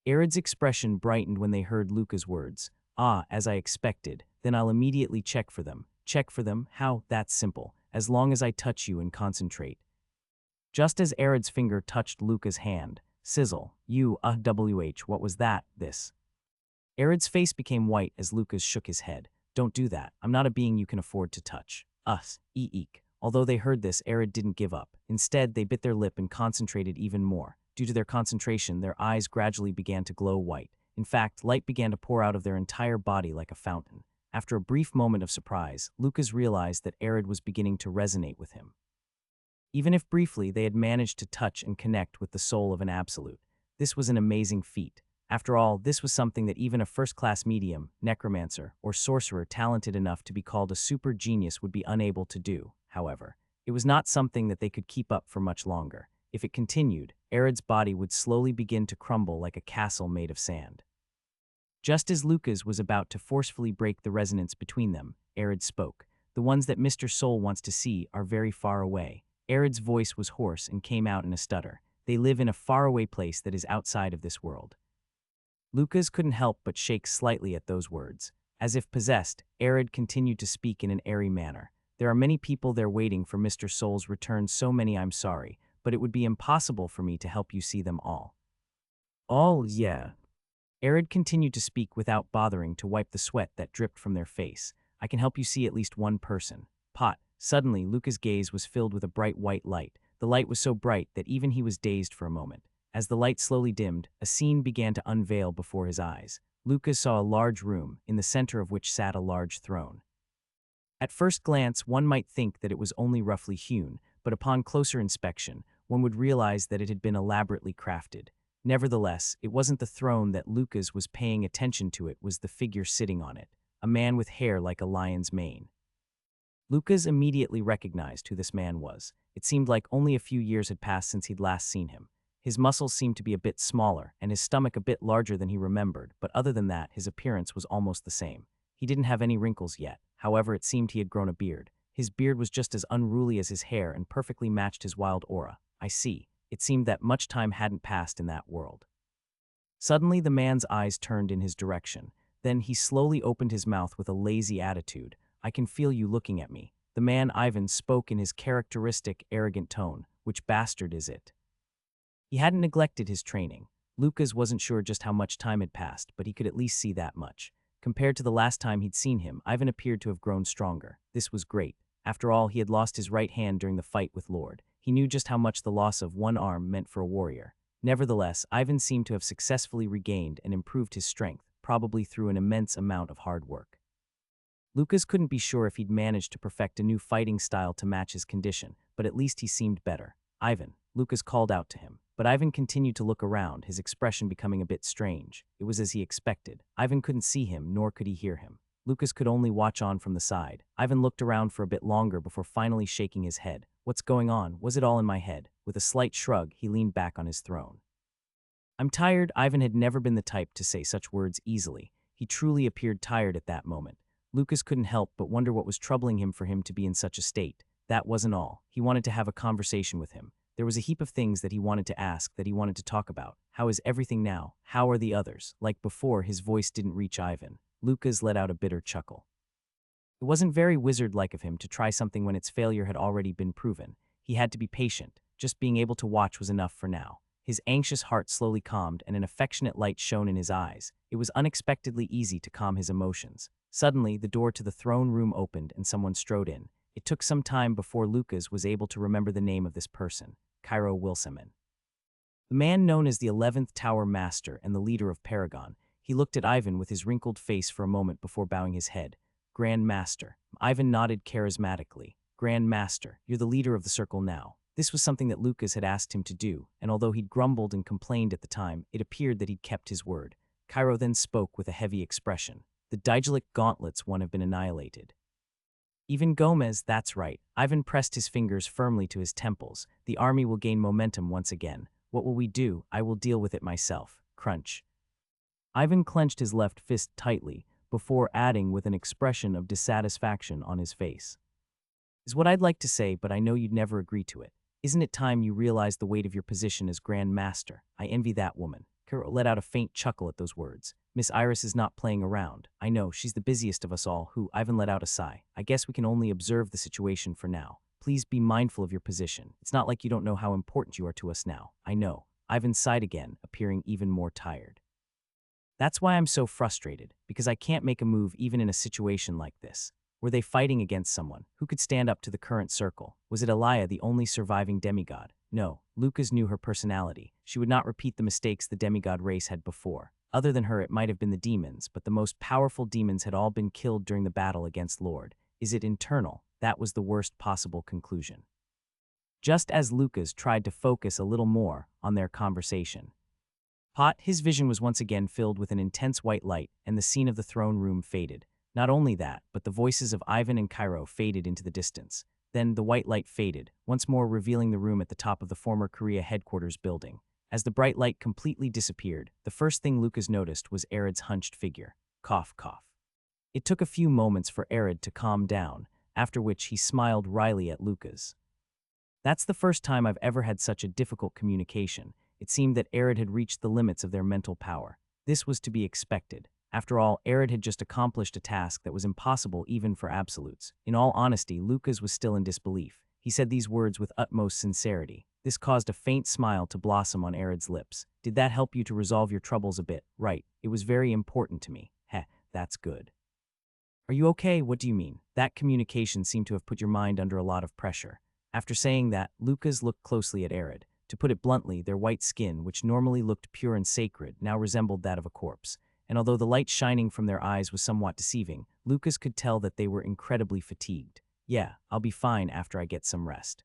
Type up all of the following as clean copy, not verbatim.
Arid's expression brightened when they heard Luca's words. Ah, as I expected. Then I'll immediately check for them. Check for them? How? That's simple. As long as I touch you and concentrate. Just as Arid's finger touched Luca's hand. Sizzle. What was that? This. Arid's face became white as Lucas shook his head. Don't do that. I'm not a being you can afford to touch. Us. Eek. Although they heard this, Arid didn't give up. Instead, they bit their lip and concentrated even more. Due to their concentration, their eyes gradually began to glow white. In fact, light began to pour out of their entire body like a fountain. After a brief moment of surprise, Lucas realized that Arid was beginning to resonate with him. Even if briefly, they had managed to touch and connect with the soul of an absolute. This was an amazing feat. After all, this was something that even a first-class medium, necromancer, or sorcerer talented enough to be called a super genius would be unable to do. However, it was not something that they could keep up for much longer. If it continued, Arid's body would slowly begin to crumble like a castle made of sand. Just as Lucas was about to forcefully break the resonance between them, Arid spoke. The ones that Mr. Soul wants to see are very far away. Arid's voice was hoarse and came out in a stutter. They live in a faraway place that is outside of this world. Lucas couldn't help but shake slightly at those words. As if possessed, Arid continued to speak in an airy manner. There are many people there waiting for Mr. Soul's return, so many I'm sorry, but it would be impossible for me to help you see them all. All, yeah. Arid continued to speak without bothering to wipe the sweat that dripped from their face. I can help you see at least one person. Pot. Suddenly, Lucas' gaze was filled with a bright white light. The light was so bright that even he was dazed for a moment. As the light slowly dimmed, a scene began to unveil before his eyes. Lucas saw a large room, in the center of which sat a large throne. At first glance, one might think that it was only roughly hewn, but upon closer inspection, one would realize that it had been elaborately crafted. Nevertheless, it wasn't the throne that Lucas was paying attention to, it was the figure sitting on it, a man with hair like a lion's mane. Lucas immediately recognized who this man was. It seemed like only a few years had passed since he'd last seen him. His muscles seemed to be a bit smaller, and his stomach a bit larger than he remembered, but other than that, his appearance was almost the same. He didn't have any wrinkles yet. However, it seemed he had grown a beard. His beard was just as unruly as his hair and perfectly matched his wild aura. I see. It seemed that much time hadn't passed in that world. Suddenly, the man's eyes turned in his direction. Then he slowly opened his mouth with a lazy attitude. I can feel you looking at me. The man Ivan spoke in his characteristic, arrogant tone. Which bastard is it? He hadn't neglected his training. Lucas wasn't sure just how much time had passed, but he could at least see that much. Compared to the last time he'd seen him, Ivan appeared to have grown stronger. This was great. After all, he had lost his right hand during the fight with Lord. He knew just how much the loss of one arm meant for a warrior. Nevertheless, Ivan seemed to have successfully regained and improved his strength, probably through an immense amount of hard work. Lucas couldn't be sure if he'd managed to perfect a new fighting style to match his condition, but at least he seemed better. Ivan, Lucas called out to him. But Ivan continued to look around, his expression becoming a bit strange. It was as he expected. Ivan couldn't see him, nor could he hear him. Lucas could only watch on from the side. Ivan looked around for a bit longer before finally shaking his head. What's going on? Was it all in my head? With a slight shrug, he leaned back on his throne. I'm tired. Ivan had never been the type to say such words easily. He truly appeared tired at that moment. Lucas couldn't help but wonder what was troubling him for him to be in such a state. That wasn't all. He wanted to have a conversation with him. There was a heap of things that he wanted to ask, that he wanted to talk about. How is everything now? How are the others? Like before, his voice didn't reach Ivan. Lucas let out a bitter chuckle. It wasn't very wizard-like of him to try something when its failure had already been proven. He had to be patient. Just being able to watch was enough for now. His anxious heart slowly calmed and an affectionate light shone in his eyes. It was unexpectedly easy to calm his emotions. Suddenly, the door to the throne room opened and someone strode in. It took some time before Lucas was able to remember the name of this person. Cairo Wilsaman. The man known as the 11th Tower Master and the leader of Paragon. He looked at Ivan with his wrinkled face for a moment before bowing his head. Grand Master. Ivan nodded charismatically. Grand Master, you're the leader of the circle now. This was something that Lucas had asked him to do, and although he'd grumbled and complained at the time, it appeared that he'd kept his word. Cairo then spoke with a heavy expression. The Daedalic gauntlets have been annihilated. Even Gomez, that's right. Ivan pressed his fingers firmly to his temples. The army will gain momentum once again. What will we do? I will deal with it myself. Crunch. Ivan clenched his left fist tightly, before adding with an expression of dissatisfaction on his face. Is what I'd like to say, but I know you'd never agree to it. Isn't it time you realized the weight of your position as Grand Master? I envy that woman. Carol let out a faint chuckle at those words. Miss Iris is not playing around. I know, she's the busiest of us all, who, Ivan let out a sigh. I guess we can only observe the situation for now. Please be mindful of your position. It's not like you don't know how important you are to us now. I know. Ivan sighed again, appearing even more tired. That's why I'm so frustrated, because I can't make a move even in a situation like this. Were they fighting against someone? Who could stand up to the current circle? Was it Elia, the only surviving demigod? No, Lucas knew her personality. She would not repeat the mistakes the demigod race had before. Other than her, it might have been the demons, but the most powerful demons had all been killed during the battle against Lord. Is it internal? That was the worst possible conclusion. Just as Lucas tried to focus a little more on their conversation, his vision was once again filled with an intense white light, and the scene of the throne room faded. Not only that, but the voices of Ivan and Cairo faded into the distance. Then the white light faded, once more revealing the room at the top of the former Korea headquarters building. As the bright light completely disappeared, the first thing Lucas noticed was Arid's hunched figure. Cough, cough. It took a few moments for Arid to calm down, after which he smiled wryly at Lucas. That's the first time I've ever had such a difficult communication. It seemed that Arid had reached the limits of their mental power. This was to be expected. After all, Arid had just accomplished a task that was impossible even for absolutes. In all honesty, Lucas was still in disbelief. He said these words with utmost sincerity. This caused a faint smile to blossom on Arid's lips. Did that help you to resolve your troubles a bit? Right. It was very important to me. Heh, that's good. Are you okay? What do you mean? That communication seemed to have put your mind under a lot of pressure. After saying that, Lucas looked closely at Arid. To put it bluntly, their white skin, which normally looked pure and sacred, now resembled that of a corpse. And although the light shining from their eyes was somewhat deceiving, Lucas could tell that they were incredibly fatigued. Yeah, I'll be fine after I get some rest.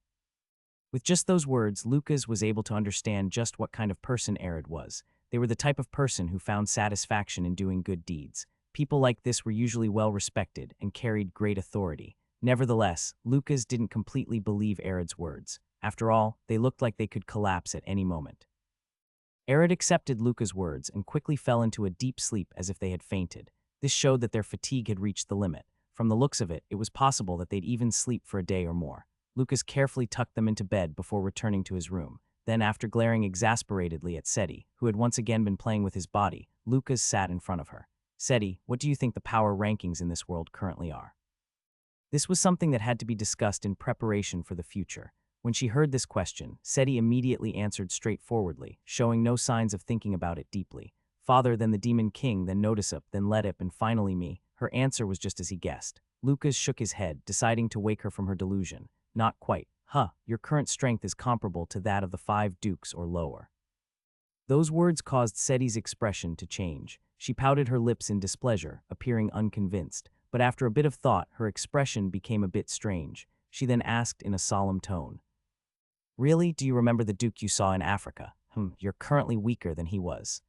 With just those words, Lucas was able to understand just what kind of person Arid was. They were the type of person who found satisfaction in doing good deeds. People like this were usually well respected and carried great authority. Nevertheless, Lucas didn't completely believe Arid's words. After all, they looked like they could collapse at any moment. Arid accepted Lucas' words and quickly fell into a deep sleep as if they had fainted. This showed that their fatigue had reached the limit. From the looks of it, it was possible that they'd even sleep for a day or more. Lucas carefully tucked them into bed before returning to his room. Then, after glaring exasperatedly at Seti, who had once again been playing with his body, Lucas sat in front of her. Seti, what do you think the power rankings in this world currently are? This was something that had to be discussed in preparation for the future. When she heard this question, Seti immediately answered straightforwardly, showing no signs of thinking about it deeply. Father, then the Demon King, then Notisop, then Letip, and finally me. Her answer was just as he guessed. Lucas shook his head, deciding to wake her from her delusion. Not quite. Your current strength is comparable to that of the 5 dukes or lower. Those words caused Seti's expression to change. She pouted her lips in displeasure, appearing unconvinced. But after a bit of thought, her expression became a bit strange. She then asked in a solemn tone, Really? Do you remember the Duke you saw in Africa? You're currently weaker than he was.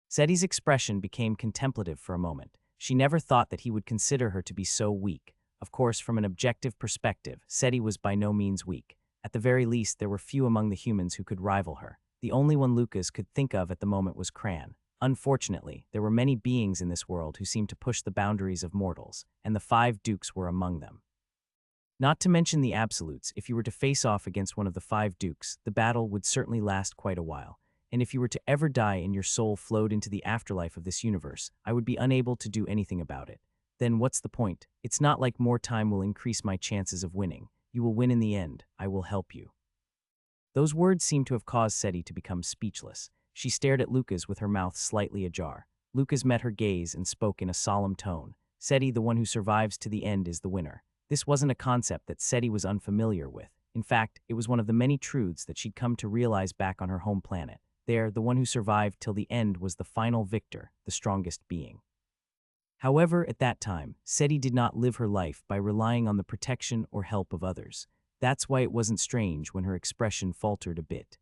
Seti's expression became contemplative for a moment. She never thought that he would consider her to be so weak. Of course, from an objective perspective, Seti was by no means weak. At the very least, there were few among the humans who could rival her. The only one Lucas could think of at the moment was Cran. Unfortunately, there were many beings in this world who seemed to push the boundaries of mortals, and the 5 dukes were among them. Not to mention the absolutes, if you were to face off against one of the 5 dukes, the battle would certainly last quite a while. And if you were to ever die and your soul flowed into the afterlife of this universe, I would be unable to do anything about it. Then what's the point? It's not like more time will increase my chances of winning. You will win in the end. I will help you. Those words seemed to have caused Seti to become speechless. She stared at Lucas with her mouth slightly ajar. Lucas met her gaze and spoke in a solemn tone. Seti, the one who survives to the end, is the winner. This wasn't a concept that Seti was unfamiliar with. In fact, it was one of the many truths that she'd come to realize back on her home planet. There, the one who survived till the end was the final victor, the strongest being. However, at that time, Seti did not live her life by relying on the protection or help of others. That's why it wasn't strange when her expression faltered a bit.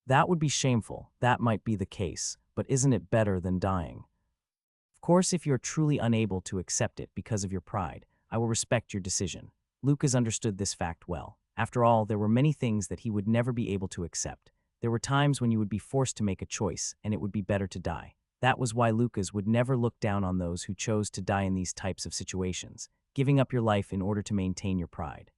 That would be shameful, that might be the case, but isn't it better than dying? Of course, if you're truly unable to accept it because of your pride, I will respect your decision. Lucas understood this fact well. After all, there were many things that he would never be able to accept. There were times when you would be forced to make a choice, and it would be better to die. That was why Lucas would never look down on those who chose to die in these types of situations, giving up your life in order to maintain your pride.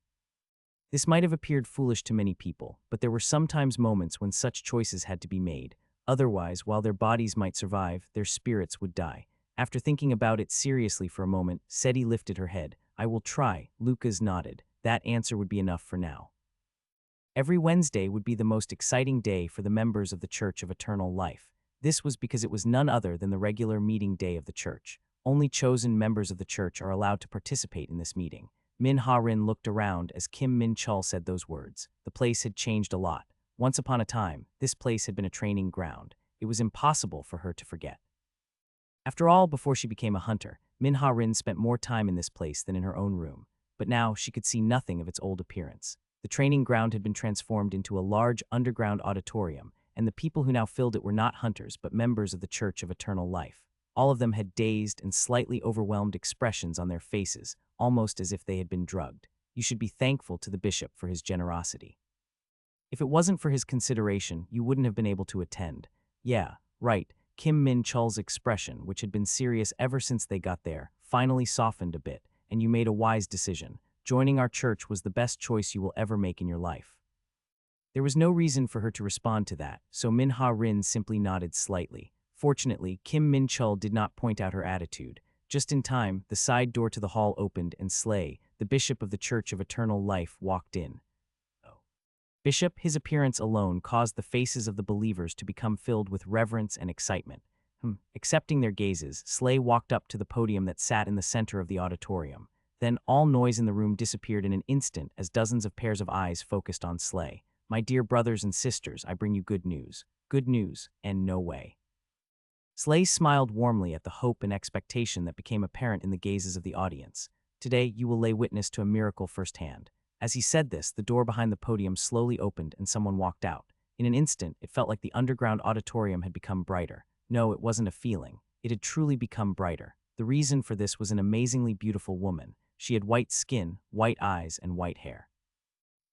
This might have appeared foolish to many people, but there were sometimes moments when such choices had to be made. Otherwise, while their bodies might survive, their spirits would die. After thinking about it seriously for a moment, Seti lifted her head. I will try. Lucas nodded. That answer would be enough for now. Every Wednesday would be the most exciting day for the members of the Church of Eternal Life. This was because it was none other than the regular meeting day of the church. Only chosen members of the church are allowed to participate in this meeting. Min Ha-rin looked around as Kim Min-chul said those words. The place had changed a lot. Once upon a time, this place had been a training ground. It was impossible for her to forget. After all, before she became a hunter, Min Ha-rin spent more time in this place than in her own room. But now she could see nothing of its old appearance. The training ground had been transformed into a large underground auditorium, and the people who now filled it were not hunters but members of the Church of Eternal Life. All of them had dazed and slightly overwhelmed expressions on their faces, almost as if they had been drugged. You should be thankful to the bishop for his generosity. If it wasn't for his consideration, you wouldn't have been able to attend. Yeah, right. Kim Min-chul's expression, which had been serious ever since they got there, finally softened a bit, and you made a wise decision. Joining our church was the best choice you will ever make in your life. There was no reason for her to respond to that, so Min Ha-rin simply nodded slightly. Fortunately, Kim Min-chul did not point out her attitude. Just in time, the side door to the hall opened and Slay, the bishop of the Church of Eternal Life, walked in. Bishop, his appearance alone caused the faces of the believers to become filled with reverence and excitement. Accepting their gazes, Slay walked up to the podium that sat in the center of the auditorium. Then all noise in the room disappeared in an instant as dozens of pairs of eyes focused on Slay. My dear brothers and sisters, I bring you good news. Good news, and no way. Slay smiled warmly at the hope and expectation that became apparent in the gazes of the audience. Today, you will lay witness to a miracle firsthand. As he said this, the door behind the podium slowly opened and someone walked out. In an instant, it felt like the underground auditorium had become brighter. No, it wasn't a feeling. It had truly become brighter. The reason for this was an amazingly beautiful woman. She had white skin, white eyes, and white hair.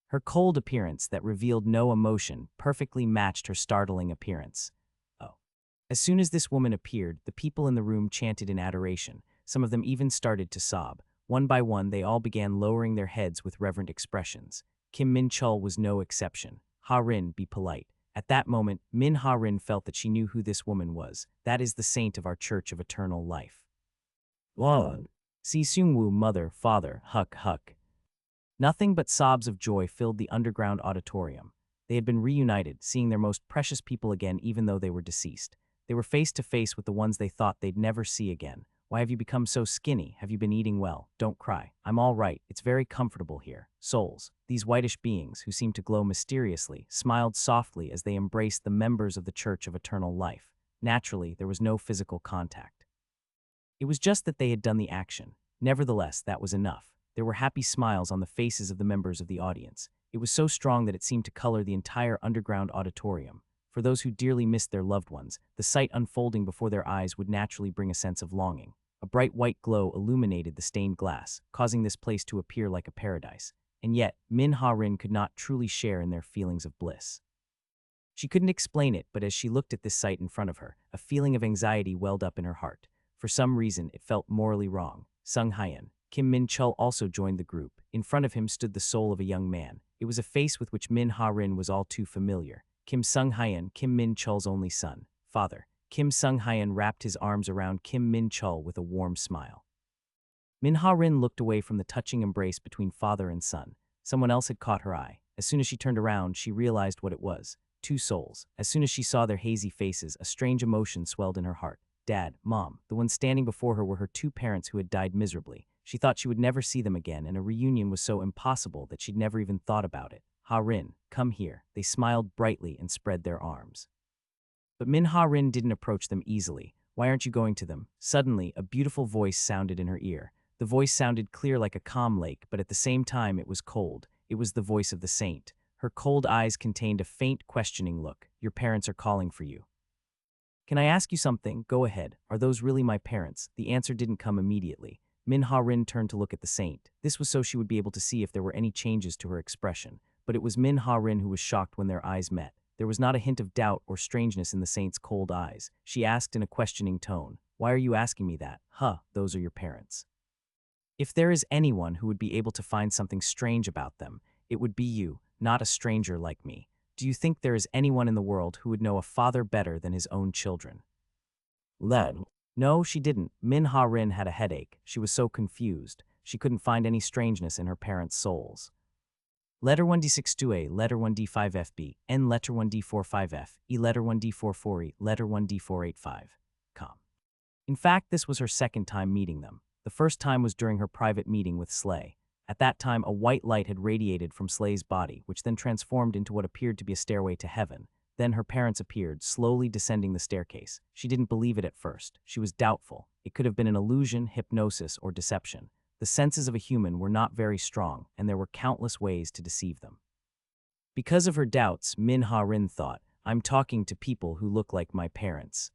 Her cold appearance that revealed no emotion perfectly matched her startling appearance. As soon as this woman appeared, the people in the room chanted in adoration. Some of them even started to sob. One by one, they all began lowering their heads with reverent expressions. Kim Min-chul was no exception. Ha-rin, be polite. At that moment, Min Ha-rin felt that she knew who this woman was. That is the saint of our Church of Eternal Life. Whoa. Si Seung-woo, mother, father, huck, huck. Nothing but sobs of joy filled the underground auditorium. They had been reunited, seeing their most precious people again even though they were deceased. They were face to face with the ones they thought they'd never see again. Why have you become so skinny? Have you been eating well? Don't cry. I'm all right. It's very comfortable here. Souls, these whitish beings who seemed to glow mysteriously, smiled softly as they embraced the members of the Church of Eternal Life. Naturally, there was no physical contact. It was just that they had done the action. Nevertheless, that was enough. There were happy smiles on the faces of the members of the audience. It was so strong that it seemed to color the entire underground auditorium. For those who dearly missed their loved ones, the sight unfolding before their eyes would naturally bring a sense of longing. A bright white glow illuminated the stained glass, causing this place to appear like a paradise. And yet, Min Ha-rin could not truly share in their feelings of bliss. She couldn't explain it, but as she looked at this sight in front of her, a feeling of anxiety welled up in her heart. For some reason, it felt morally wrong. Sung Hyeon, Kim Min-chul also joined the group. In front of him stood the soul of a young man. It was a face with which Min Ha-rin was all too familiar. Kim Sung-hyeon, Kim Min-chul's only son. Father. Kim Sung-hyeon wrapped his arms around Kim Min-chul with a warm smile. Min Ha-rin looked away from the touching embrace between father and son. Someone else had caught her eye. As soon as she turned around, she realized what it was. Two souls. As soon as she saw their hazy faces, a strange emotion swelled in her heart. Dad, Mom. The ones standing before her were her two parents who had died miserably. She thought she would never see them again, and a reunion was so impossible that she'd never even thought about it. Ha-rin, come here. They smiled brightly and spread their arms. But Min Ha-rin didn't approach them easily. Why aren't you going to them? Suddenly, a beautiful voice sounded in her ear. The voice sounded clear like a calm lake, but at the same time it was cold. It was the voice of the saint. Her cold eyes contained a faint, questioning look. Your parents are calling for you. Can I ask you something? Go ahead. Are those really my parents? The answer didn't come immediately. Min Ha-rin turned to look at the saint. This was so she would be able to see if there were any changes to her expression. But it was Min Ha-rin who was shocked when their eyes met. There was not a hint of doubt or strangeness in the saint's cold eyes. She asked in a questioning tone, why are you asking me that? Those are your parents. If there is anyone who would be able to find something strange about them, it would be you, not a stranger like me. Do you think there is anyone in the world who would know a father better than his own children? Then, No, she didn't. Min-ha-rin had a headache. She was so confused. She couldn't find any strangeness in her parents' souls. Letter 1D62A, letter 1D5FB, N letter 1D45F, E letter 1D44E, letter 1D485. In fact, this was her second time meeting them. The first time was during her private meeting with Slay. At that time, a white light had radiated from Slay's body, which then transformed into what appeared to be a stairway to heaven. Then her parents appeared, slowly descending the staircase. She didn't believe it at first. She was doubtful. It could have been an illusion, hypnosis, or deception. The senses of a human were not very strong, and there were countless ways to deceive them. Because of her doubts, Min-ha-rin thought, I'm talking to people who look like my parents.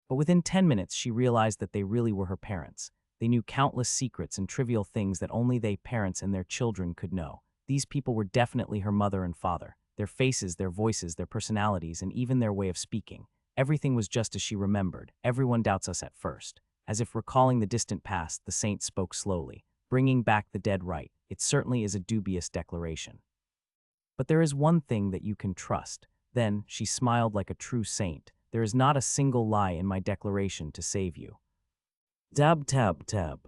But within 10 minutes, she realized that they really were her parents. They knew countless secrets and trivial things that only they, parents, and their children could know. These people were definitely her mother and father. Their faces, their voices, their personalities, and even their way of speaking. Everything was just as she remembered. Everyone doubts us at first. As if recalling the distant past, the saint spoke slowly. Bringing back the dead right. It certainly is a dubious declaration. But there is one thing that you can trust. Then, she smiled like a true saint. There is not a single lie in my declaration to save you. tab tab tab.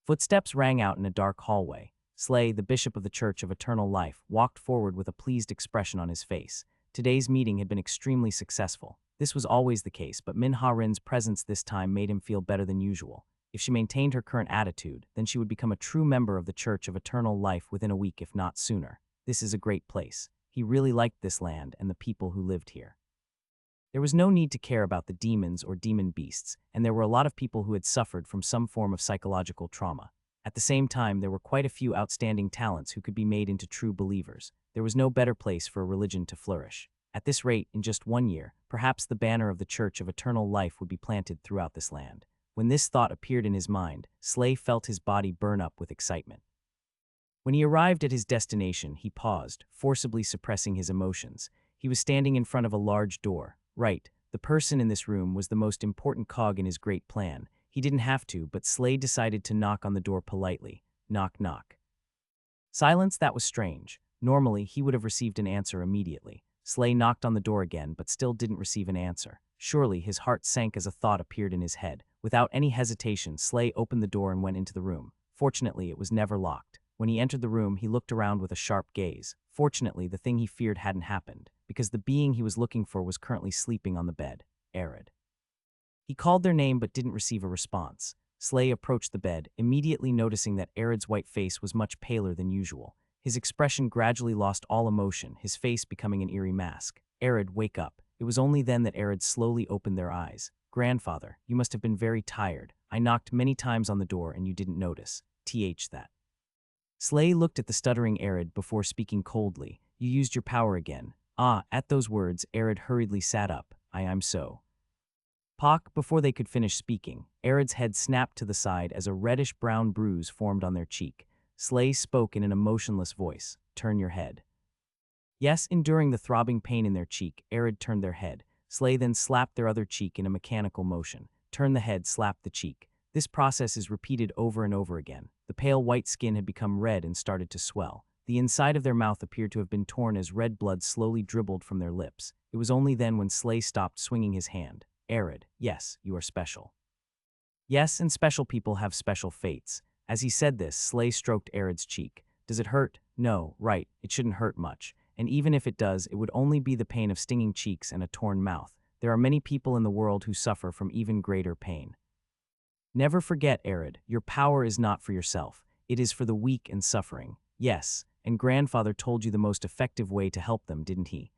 Footsteps rang out in a dark hallway. Slay, the bishop of the Church of Eternal Life, walked forward with a pleased expression on his face. Today's meeting had been extremely successful. This was always the case, but Min-ha-rin's presence this time made him feel better than usual. If she maintained her current attitude, then she would become a true member of the Church of Eternal Life within a week, if not sooner. This is a great place. He really liked this land and the people who lived here. There was no need to care about the demons or demon beasts, and there were a lot of people who had suffered from some form of psychological trauma. At the same time, there were quite a few outstanding talents who could be made into true believers. There was no better place for a religion to flourish. At this rate, in just 1 year, perhaps the banner of the Church of Eternal Life would be planted throughout this land. When this thought appeared in his mind, Slay felt his body burn up with excitement. When he arrived at his destination, he paused, forcibly suppressing his emotions. He was standing in front of a large door. Right, the person in this room was the most important cog in his great plan. He didn't have to, but Slay decided to knock on the door politely. Knock, knock. Silence, that was strange. Normally, he would have received an answer immediately. Slay knocked on the door again, but still didn't receive an answer. Surely, his heart sank as a thought appeared in his head. Without any hesitation, Slay opened the door and went into the room. Fortunately, it was never locked. When he entered the room, he looked around with a sharp gaze. Fortunately, the thing he feared hadn't happened, because the being he was looking for was currently sleeping on the bed, Arid. He called their name but didn't receive a response. Slay approached the bed, immediately noticing that Arid's white face was much paler than usual. His expression gradually lost all emotion, his face becoming an eerie mask. Arid, wake up. It was only then that Arid slowly opened their eyes. Grandfather, you must have been very tired. I knocked many times on the door and you didn't notice. That. Slay looked at the stuttering Arid before speaking coldly. You used your power again. At those words, Arid hurriedly sat up. I'm so. Pock, before they could finish speaking, Arid's head snapped to the side as a reddish-brown bruise formed on their cheek. Slay spoke in an emotionless voice. Turn your head. Yes, enduring the throbbing pain in their cheek, Arid turned their head. Slay then slapped their other cheek in a mechanical motion. Turn the head, slap the cheek. This process is repeated over and over again. The pale white skin had become red and started to swell. The inside of their mouth appeared to have been torn as red blood slowly dribbled from their lips. It was only then when Slay stopped swinging his hand. Arid, yes, you are special. Yes, and special people have special fates. As he said this, Slay stroked Arid's cheek. Does it hurt? No, right, it shouldn't hurt much. And even if it does, it would only be the pain of stinging cheeks and a torn mouth. There are many people in the world who suffer from even greater pain. Never forget, Arid, your power is not for yourself. It is for the weak and suffering. Yes, and Grandfather told you the most effective way to help them, didn't he?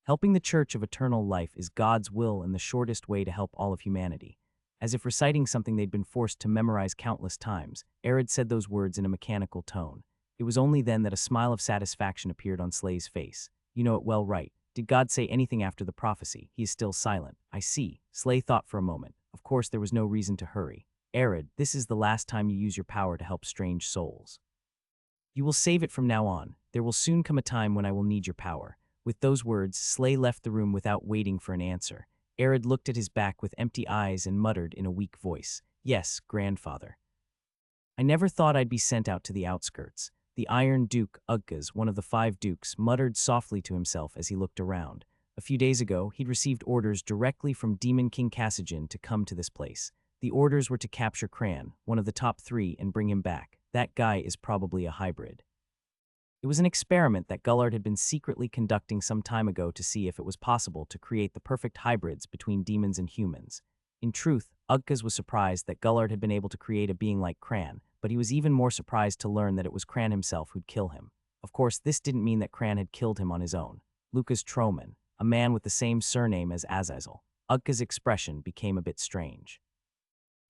Helping the Church of Eternal Life is God's will and the shortest way to help all of humanity. As if reciting something they'd been forced to memorize countless times, Arid said those words in a mechanical tone. It was only then that a smile of satisfaction appeared on Slay's face. You know it well, right? Did God say anything after the prophecy? He is still silent. I see. Slay thought for a moment. Of course, there was no reason to hurry. Arid, this is the last time you use your power to help strange souls. You will save it from now on. There will soon come a time when I will need your power. With those words, Slay left the room without waiting for an answer. Arid looked at his back with empty eyes and muttered in a weak voice, Yes, Grandfather. I never thought I'd be sent out to the outskirts. The Iron Duke, Ugkas, one of the 5 dukes, muttered softly to himself as he looked around. A few days ago, he'd received orders directly from Demon King Cassigen to come to this place. The orders were to capture Cran, one of the top 3, and bring him back. That guy is probably a hybrid. It was an experiment that Gullard had been secretly conducting some time ago to see if it was possible to create the perfect hybrids between demons and humans. In truth, Ugkas was surprised that Gullard had been able to create a being like Cran, but he was even more surprised to learn that it was Cran himself who'd kill him. Of course, this didn't mean that Cran had killed him on his own. Lucas Troman, a man with the same surname as Azazel. Ugkas' expression became a bit strange.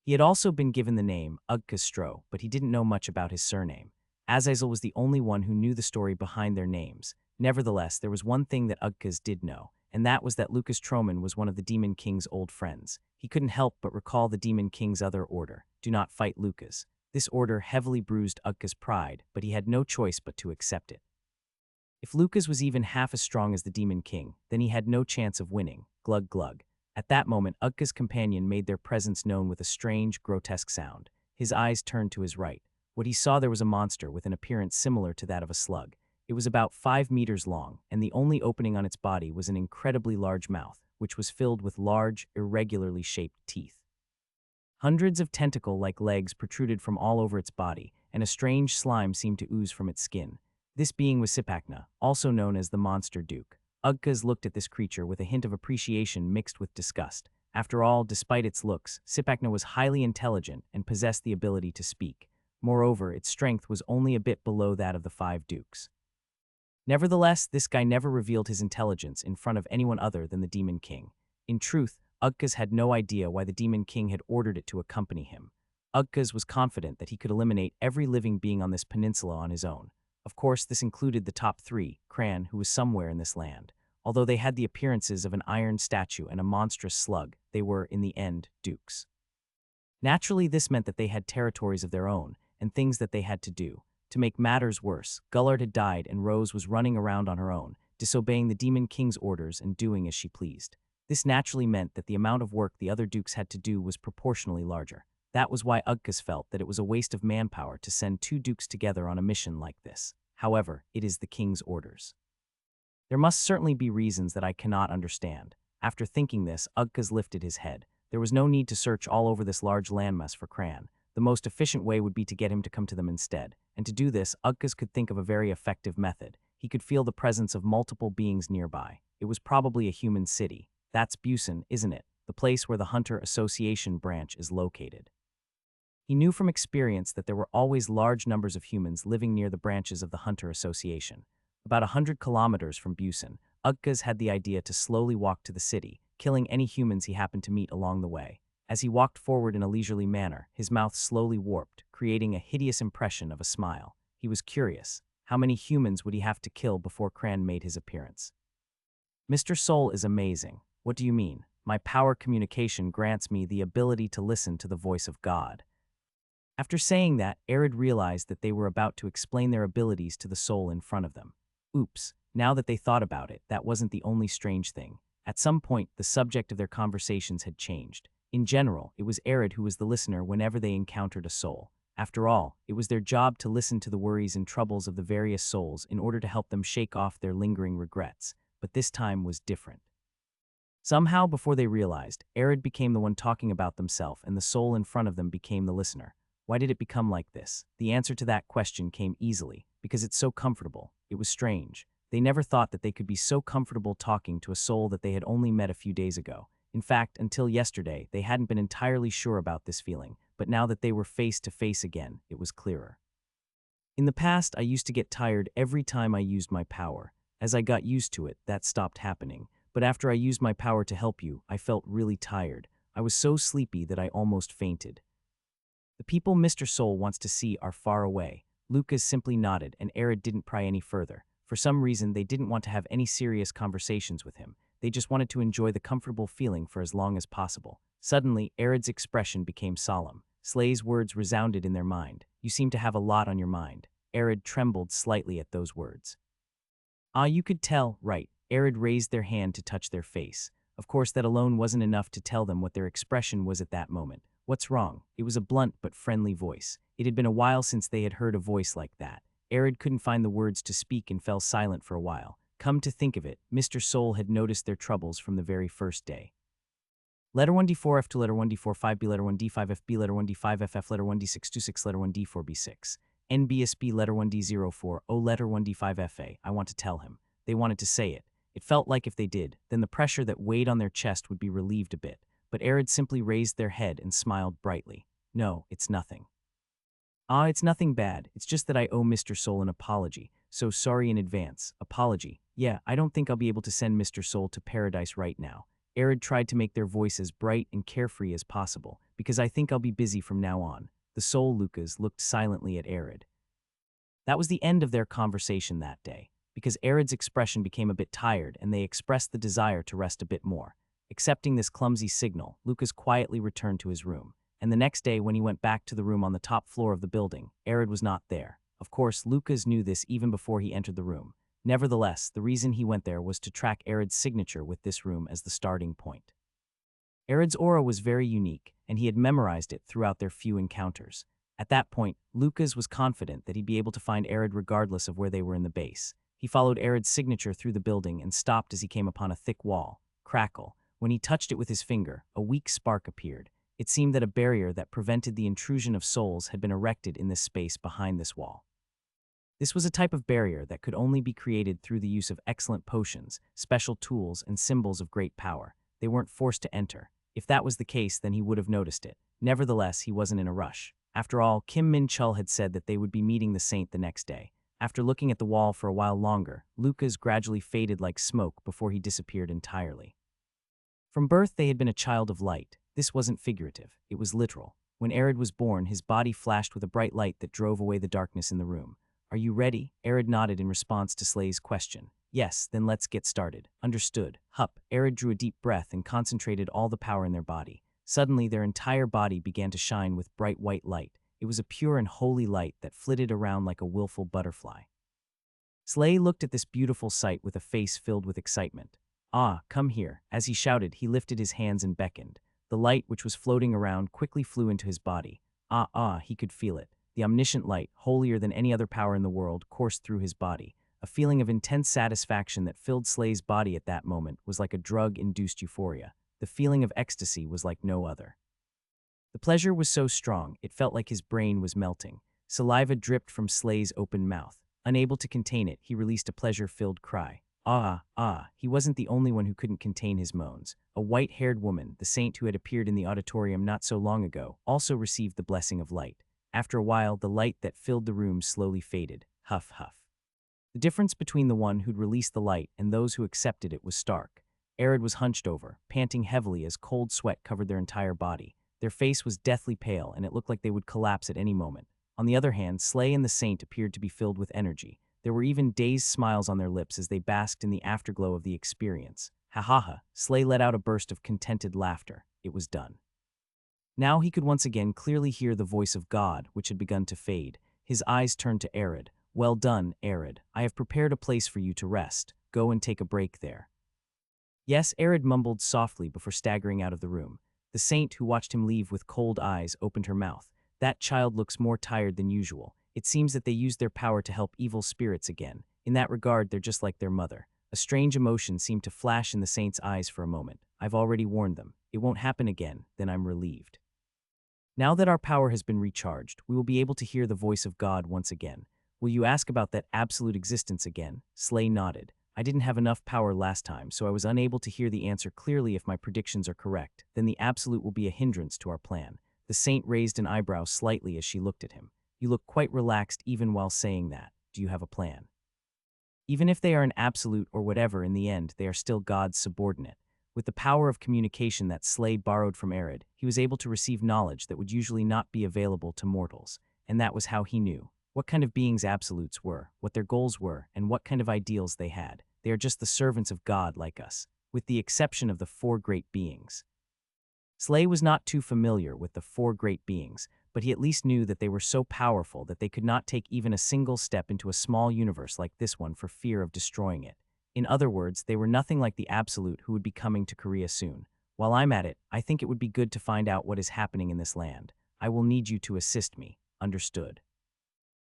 He had also been given the name Ugkastro, but he didn't know much about his surname. Azazel was the only one who knew the story behind their names. Nevertheless, there was one thing that Ugkas did know, and that was that Lucas Troman was one of the Demon King's old friends. He couldn't help but recall the Demon King's other order, do not fight Lucas. This order heavily bruised Ugkas' pride, but he had no choice but to accept it. If Lucas was even half as strong as the Demon King, then he had no chance of winning. Glug glug. At that moment, Ugkas' companion made their presence known with a strange, grotesque sound. His eyes turned to his right. What he saw there was a monster with an appearance similar to that of a slug. It was about 5 meters long, and the only opening on its body was an incredibly large mouth, which was filled with large, irregularly shaped teeth. Hundreds of tentacle-like legs protruded from all over its body, and a strange slime seemed to ooze from its skin. This being was Sipakna, also known as the Monster Duke. Ugkas looked at this creature with a hint of appreciation mixed with disgust. After all, despite its looks, Sipakna was highly intelligent and possessed the ability to speak. Moreover, its strength was only a bit below that of the 5 dukes. Nevertheless, this guy never revealed his intelligence in front of anyone other than the Demon King. In truth, Ugkas had no idea why the Demon King had ordered it to accompany him. Ugkas was confident that he could eliminate every living being on this peninsula on his own. Of course, this included the top 3, Cran, who was somewhere in this land. Although they had the appearances of an iron statue and a monstrous slug, they were, in the end, dukes. Naturally, this meant that they had territories of their own, and things that they had to do. To make matters worse, Gullard had died and Rose was running around on her own, disobeying the Demon King's orders and doing as she pleased. This naturally meant that the amount of work the other dukes had to do was proportionally larger. That was why Ugkas felt that it was a waste of manpower to send 2 dukes together on a mission like this. However, it is the king's orders. There must certainly be reasons that I cannot understand. After thinking this, Ugkas lifted his head. There was no need to search all over this large landmass for Cran. The most efficient way would be to get him to come to them instead. And to do this, Ugkas could think of a very effective method. He could feel the presence of multiple beings nearby. It was probably a human city. That's Busan, isn't it? The place where the Hunter Association branch is located. He knew from experience that there were always large numbers of humans living near the branches of the Hunter Association. About 100 kilometers from Busan, Ugkas had the idea to slowly walk to the city, killing any humans he happened to meet along the way. As he walked forward in a leisurely manner, his mouth slowly warped, creating a hideous impression of a smile. He was curious. How many humans would he have to kill before Cran made his appearance? Mr. Soul is amazing. What do you mean? My power communication grants me the ability to listen to the voice of God. After saying that, Arid realized that they were about to explain their abilities to the soul in front of them. Oops, now that they thought about it, that wasn't the only strange thing. At some point, the subject of their conversations had changed. In general, it was Arid who was the listener whenever they encountered a soul. After all, it was their job to listen to the worries and troubles of the various souls in order to help them shake off their lingering regrets. But this time was different. Somehow, before they realized, Arid became the one talking about themselves and the soul in front of them became the listener. Why did it become like this? The answer to that question came easily, because it's so comfortable. It was strange. They never thought that they could be so comfortable talking to a soul that they had only met a few days ago. In fact, until yesterday, they hadn't been entirely sure about this feeling, but now that they were face to face again, it was clearer. In the past, I used to get tired every time I used my power. As I got used to it, that stopped happening. But after I used my power to help you, I felt really tired. I was so sleepy that I almost fainted. The people Mr. Soul wants to see are far away. Lucas simply nodded, and Arid didn't pry any further. For some reason, they didn't want to have any serious conversations with him. They just wanted to enjoy the comfortable feeling for as long as possible. Suddenly, Arid's expression became solemn. Slay's words resounded in their mind. You seem to have a lot on your mind. Arid trembled slightly at those words. Ah, you could tell, right? Arid raised their hand to touch their face. Of course, that alone wasn't enough to tell them what their expression was at that moment. What's wrong? It was a blunt but friendly voice. It had been a while since they had heard a voice like that. Arid couldn't find the words to speak and fell silent for a while. Come to think of it, Mr. Soul had noticed their troubles from the very first day. Letter 1D4 F2 letter 1D4 5B letter 1D5 FB letter 1D5 FF letter 1D6 26 letter 1D4 B6 NBSB letter 1D04 O letter 1D5 FA. I want to tell him. They wanted to say it. It felt like if they did, then the pressure that weighed on their chest would be relieved a bit. But Arid simply raised their head and smiled brightly. No, it's nothing. It's nothing bad. It's just that I owe Mr. Soul an apology. So sorry in advance. Apology. Yeah, I don't think I'll be able to send Mr. Soul to paradise right now. Arid tried to make their voice as bright and carefree as possible, because I think I'll be busy from now on. The Soul Lucas looked silently at Arid. That was the end of their conversation that day, because Arid's expression became a bit tired and they expressed the desire to rest a bit more. Accepting this clumsy signal, Lucas quietly returned to his room. And the next day when he went back to the room on the top floor of the building, Arid was not there. Of course, Lucas knew this even before he entered the room. Nevertheless, the reason he went there was to track Arid's signature with this room as the starting point. Arid's aura was very unique, and he had memorized it throughout their few encounters. At that point, Lucas was confident that he'd be able to find Arid regardless of where they were in the base. He followed Arid's signature through the building and stopped as he came upon a thick wall. Crackle. When he touched it with his finger, a weak spark appeared. It seemed that a barrier that prevented the intrusion of souls had been erected in this space behind this wall. This was a type of barrier that could only be created through the use of excellent potions, special tools, and symbols of great power. They weren't forced to enter. If that was the case, then he would have noticed it. Nevertheless, he wasn't in a rush. After all, Kim Min-chul had said that they would be meeting the saint the next day. After looking at the wall for a while longer, Lucas gradually faded like smoke before he disappeared entirely. From birth, they had been a child of light. This wasn't figurative. It was literal. When Arid was born, his body flashed with a bright light that drove away the darkness in the room. Are you ready? Arid nodded in response to Slay's question. Yes, then let's get started. Understood. Hup. Arid drew a deep breath and concentrated all the power in their body. Suddenly, their entire body began to shine with bright white light. It was a pure and holy light that flitted around like a willful butterfly. Slay looked at this beautiful sight with a face filled with excitement. Ah, come here. As he shouted, he lifted his hands and beckoned. The light, which was floating around, quickly flew into his body. He could feel it. The omniscient light, holier than any other power in the world, coursed through his body. A feeling of intense satisfaction that filled Slay's body at that moment was like a drug-induced euphoria. The feeling of ecstasy was like no other. The pleasure was so strong, it felt like his brain was melting. Saliva dripped from Slay's open mouth. Unable to contain it, he released a pleasure-filled cry. He wasn't the only one who couldn't contain his moans. A white-haired woman, the saint who had appeared in the auditorium not so long ago, also received the blessing of light. After a while, the light that filled the room slowly faded. Huff, huff. The difference between the one who'd released the light and those who accepted it was stark. Arid was hunched over, panting heavily as cold sweat covered their entire body. Their face was deathly pale, and it looked like they would collapse at any moment. On the other hand, Slay and the saint appeared to be filled with energy. There were even dazed smiles on their lips as they basked in the afterglow of the experience. Ha ha ha. Slay let out a burst of contented laughter. It was done. Now he could once again clearly hear the voice of God, which had begun to fade. His eyes turned to Arid. Well done, Arid. I have prepared a place for you to rest. Go and take a break there. Yes, Arid mumbled softly before staggering out of the room. The saint, who watched him leave with cold eyes, opened her mouth. That child looks more tired than usual. It seems that they used their power to help evil spirits again. In that regard, they're just like their mother. A strange emotion seemed to flash in the saint's eyes for a moment. I've already warned them. It won't happen again. Then I'm relieved. Now that our power has been recharged, we will be able to hear the voice of God once again. Will you ask about that absolute existence again? Slay nodded. I didn't have enough power last time, so I was unable to hear the answer clearly. If my predictions are correct, then the absolute will be a hindrance to our plan. The saint raised an eyebrow slightly as she looked at him. You look quite relaxed even while saying that. Do you have a plan? Even if they are an absolute or whatever, in the end, they are still God's subordinate. With the power of communication that Slay borrowed from Arid, he was able to receive knowledge that would usually not be available to mortals. And that was how he knew what kind of beings absolutes were, what their goals were, and what kind of ideals they had. They are just the servants of God like us, with the exception of the four great beings. Slay was not too familiar with the four great beings, but he at least knew that they were so powerful that they could not take even a single step into a small universe like this one for fear of destroying it. In other words, they were nothing like the Absolute who would be coming to Korea soon. While I'm at it, I think it would be good to find out what is happening in this land. I will need you to assist me. Understood.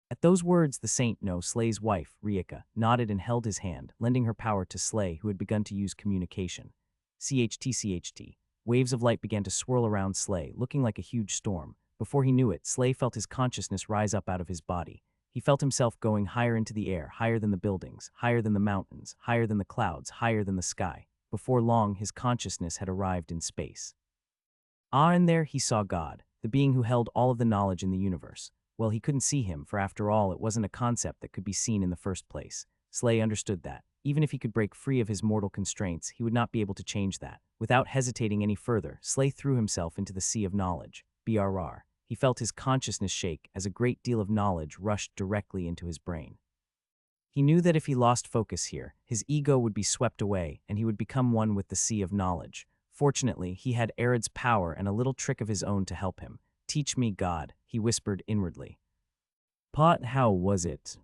At those words, the saint, no, Slay's wife, Rieka, nodded and held his hand, lending her power to Slay, who had begun to use communication. CHT. Waves of light began to swirl around Slay, looking like a huge storm. Before he knew it, Slay felt his consciousness rise up out of his body. He felt himself going higher into the air, higher than the buildings, higher than the mountains, higher than the clouds, higher than the sky. Before long, his consciousness had arrived in space. And there he saw God, the being who held all of the knowledge in the universe. Well, he couldn't see him, for after all, it wasn't a concept that could be seen in the first place. Slay understood that. Even if he could break free of his mortal constraints, he would not be able to change that. Without hesitating any further, Slay threw himself into the sea of knowledge. BRR. He felt his consciousness shake as a great deal of knowledge rushed directly into his brain. He knew that if he lost focus here, his ego would be swept away and he would become one with the sea of knowledge. Fortunately, he had Arid's power and a little trick of his own to help him. "Teach me, God," he whispered inwardly. Pot, how was it?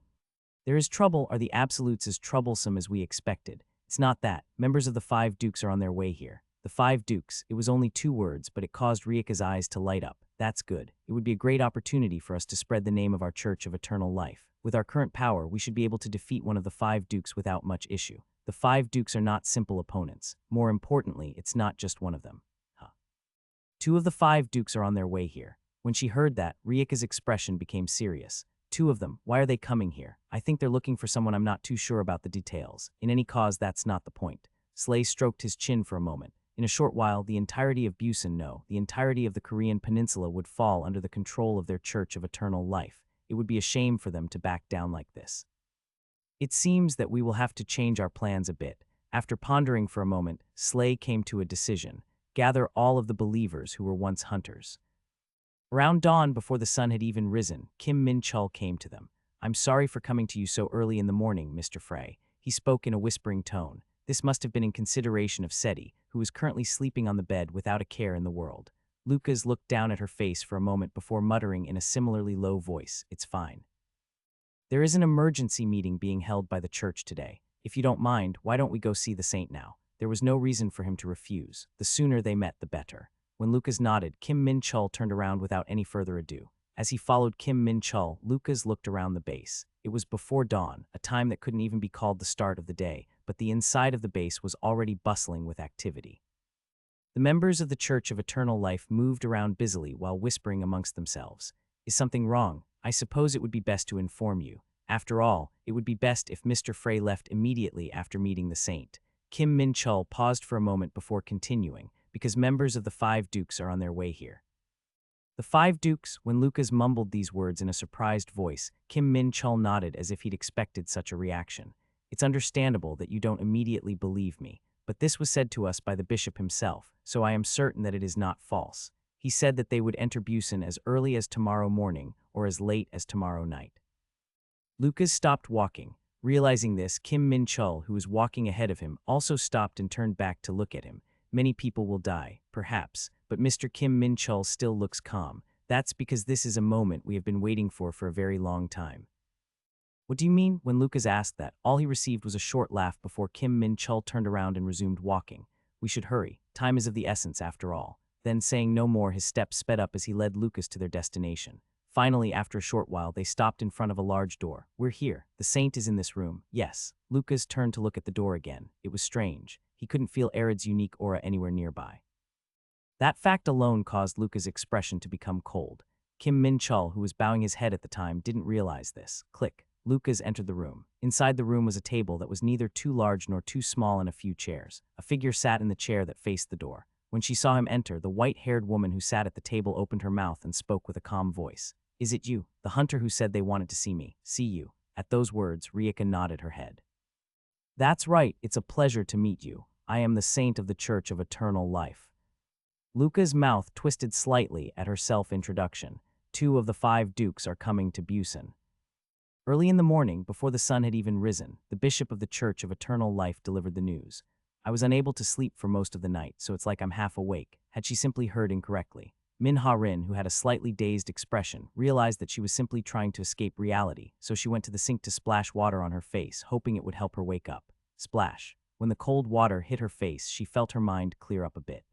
"There is trouble. Are the absolutes as troublesome as we expected? It's not that. Members of the Five Dukes are on their way here." The Five Dukes, it was only 2 words, but it caused Rieka's eyes to light up. That's good. It would be a great opportunity for us to spread the name of our Church of Eternal Life. With our current power, we should be able to defeat one of the 5 Dukes without much issue. The 5 Dukes are not simple opponents. More importantly, it's not just one of them. 2 of the 5 Dukes are on their way here. When she heard that, Rieka's expression became serious. 2 of them, why are they coming here? I think they're looking for someone. I'm not too sure about the details. In any cause, that's not the point. Slay stroked his chin for a moment. In a short while, the entirety of Busan, no, the entirety of the Korean peninsula would fall under the control of their Church of Eternal Life. It would be a shame for them to back down like this. It seems that we will have to change our plans a bit. After pondering for a moment, Slay came to a decision. Gather all of the believers who were once hunters. Around dawn, before the sun had even risen, Kim Min-chul came to them. "I'm sorry for coming to you so early in the morning, Mr. Frey." He spoke in a whispering tone. This must have been in consideration of Seti, who was currently sleeping on the bed without a care in the world. Lucas looked down at her face for a moment before muttering in a similarly low voice, "It's fine. There is an emergency meeting being held by the church today. If you don't mind, why don't we go see the saint now?" There was no reason for him to refuse. The sooner they met, the better. When Lucas nodded, Kim Min-chul turned around without any further ado. As he followed Kim Min-chul, Lucas looked around the base. It was before dawn, a time that couldn't even be called the start of the day, but the inside of the base was already bustling with activity. The members of the Church of Eternal Life moved around busily while whispering amongst themselves. "Is something wrong? I suppose it would be best to inform you. After all, it would be best if Mr. Frey left immediately after meeting the saint." Kim Min-chul paused for a moment before continuing, "because members of the 5 Dukes are on their way here." The 5 Dukes, when Lucas mumbled these words in a surprised voice, Kim Min-chul nodded as if he'd expected such a reaction. "It's understandable that you don't immediately believe me, but this was said to us by the bishop himself, so I am certain that it is not false. He said that they would enter Busan as early as tomorrow morning or as late as tomorrow night." Lucas stopped walking. Realizing this, Kim Min-chul, who was walking ahead of him, also stopped and turned back to look at him. "Many people will die, perhaps, but Mr. Kim Min-chul still looks calm. That's because this is a moment we have been waiting for a very long time." "What do you mean?" When Lucas asked that, all he received was a short laugh before Kim Min-chul turned around and resumed walking. "We should hurry. Time is of the essence after all." Then, saying no more, his steps sped up as he led Lucas to their destination. Finally, after a short while, they stopped in front of a large door. "We're here. The saint is in this room." "Yes." Lucas turned to look at the door again. It was strange. He couldn't feel Arid's unique aura anywhere nearby. That fact alone caused Lucas' expression to become cold. Kim Min-chul, who was bowing his head at the time, didn't realize this. Click. Lucas entered the room. Inside the room was a table that was neither too large nor too small and a few chairs. A figure sat in the chair that faced the door. When she saw him enter, the white-haired woman who sat at the table opened her mouth and spoke with a calm voice. "Is it you, the hunter who said they wanted to see me?" "See you." At those words, Rieka nodded her head. "That's right, it's a pleasure to meet you. I am the saint of the Church of Eternal Life." Luca's mouth twisted slightly at her self-introduction. 2 of the 5 Dukes are coming to Busan. Early in the morning, before the sun had even risen, the bishop of the Church of Eternal Life delivered the news. "I was unable to sleep for most of the night, so it's like I'm half awake." Had she simply heard incorrectly? Min-ha-rin, who had a slightly dazed expression, realized that she was simply trying to escape reality, so she went to the sink to splash water on her face, hoping it would help her wake up. Splash. When the cold water hit her face, she felt her mind clear up a bit.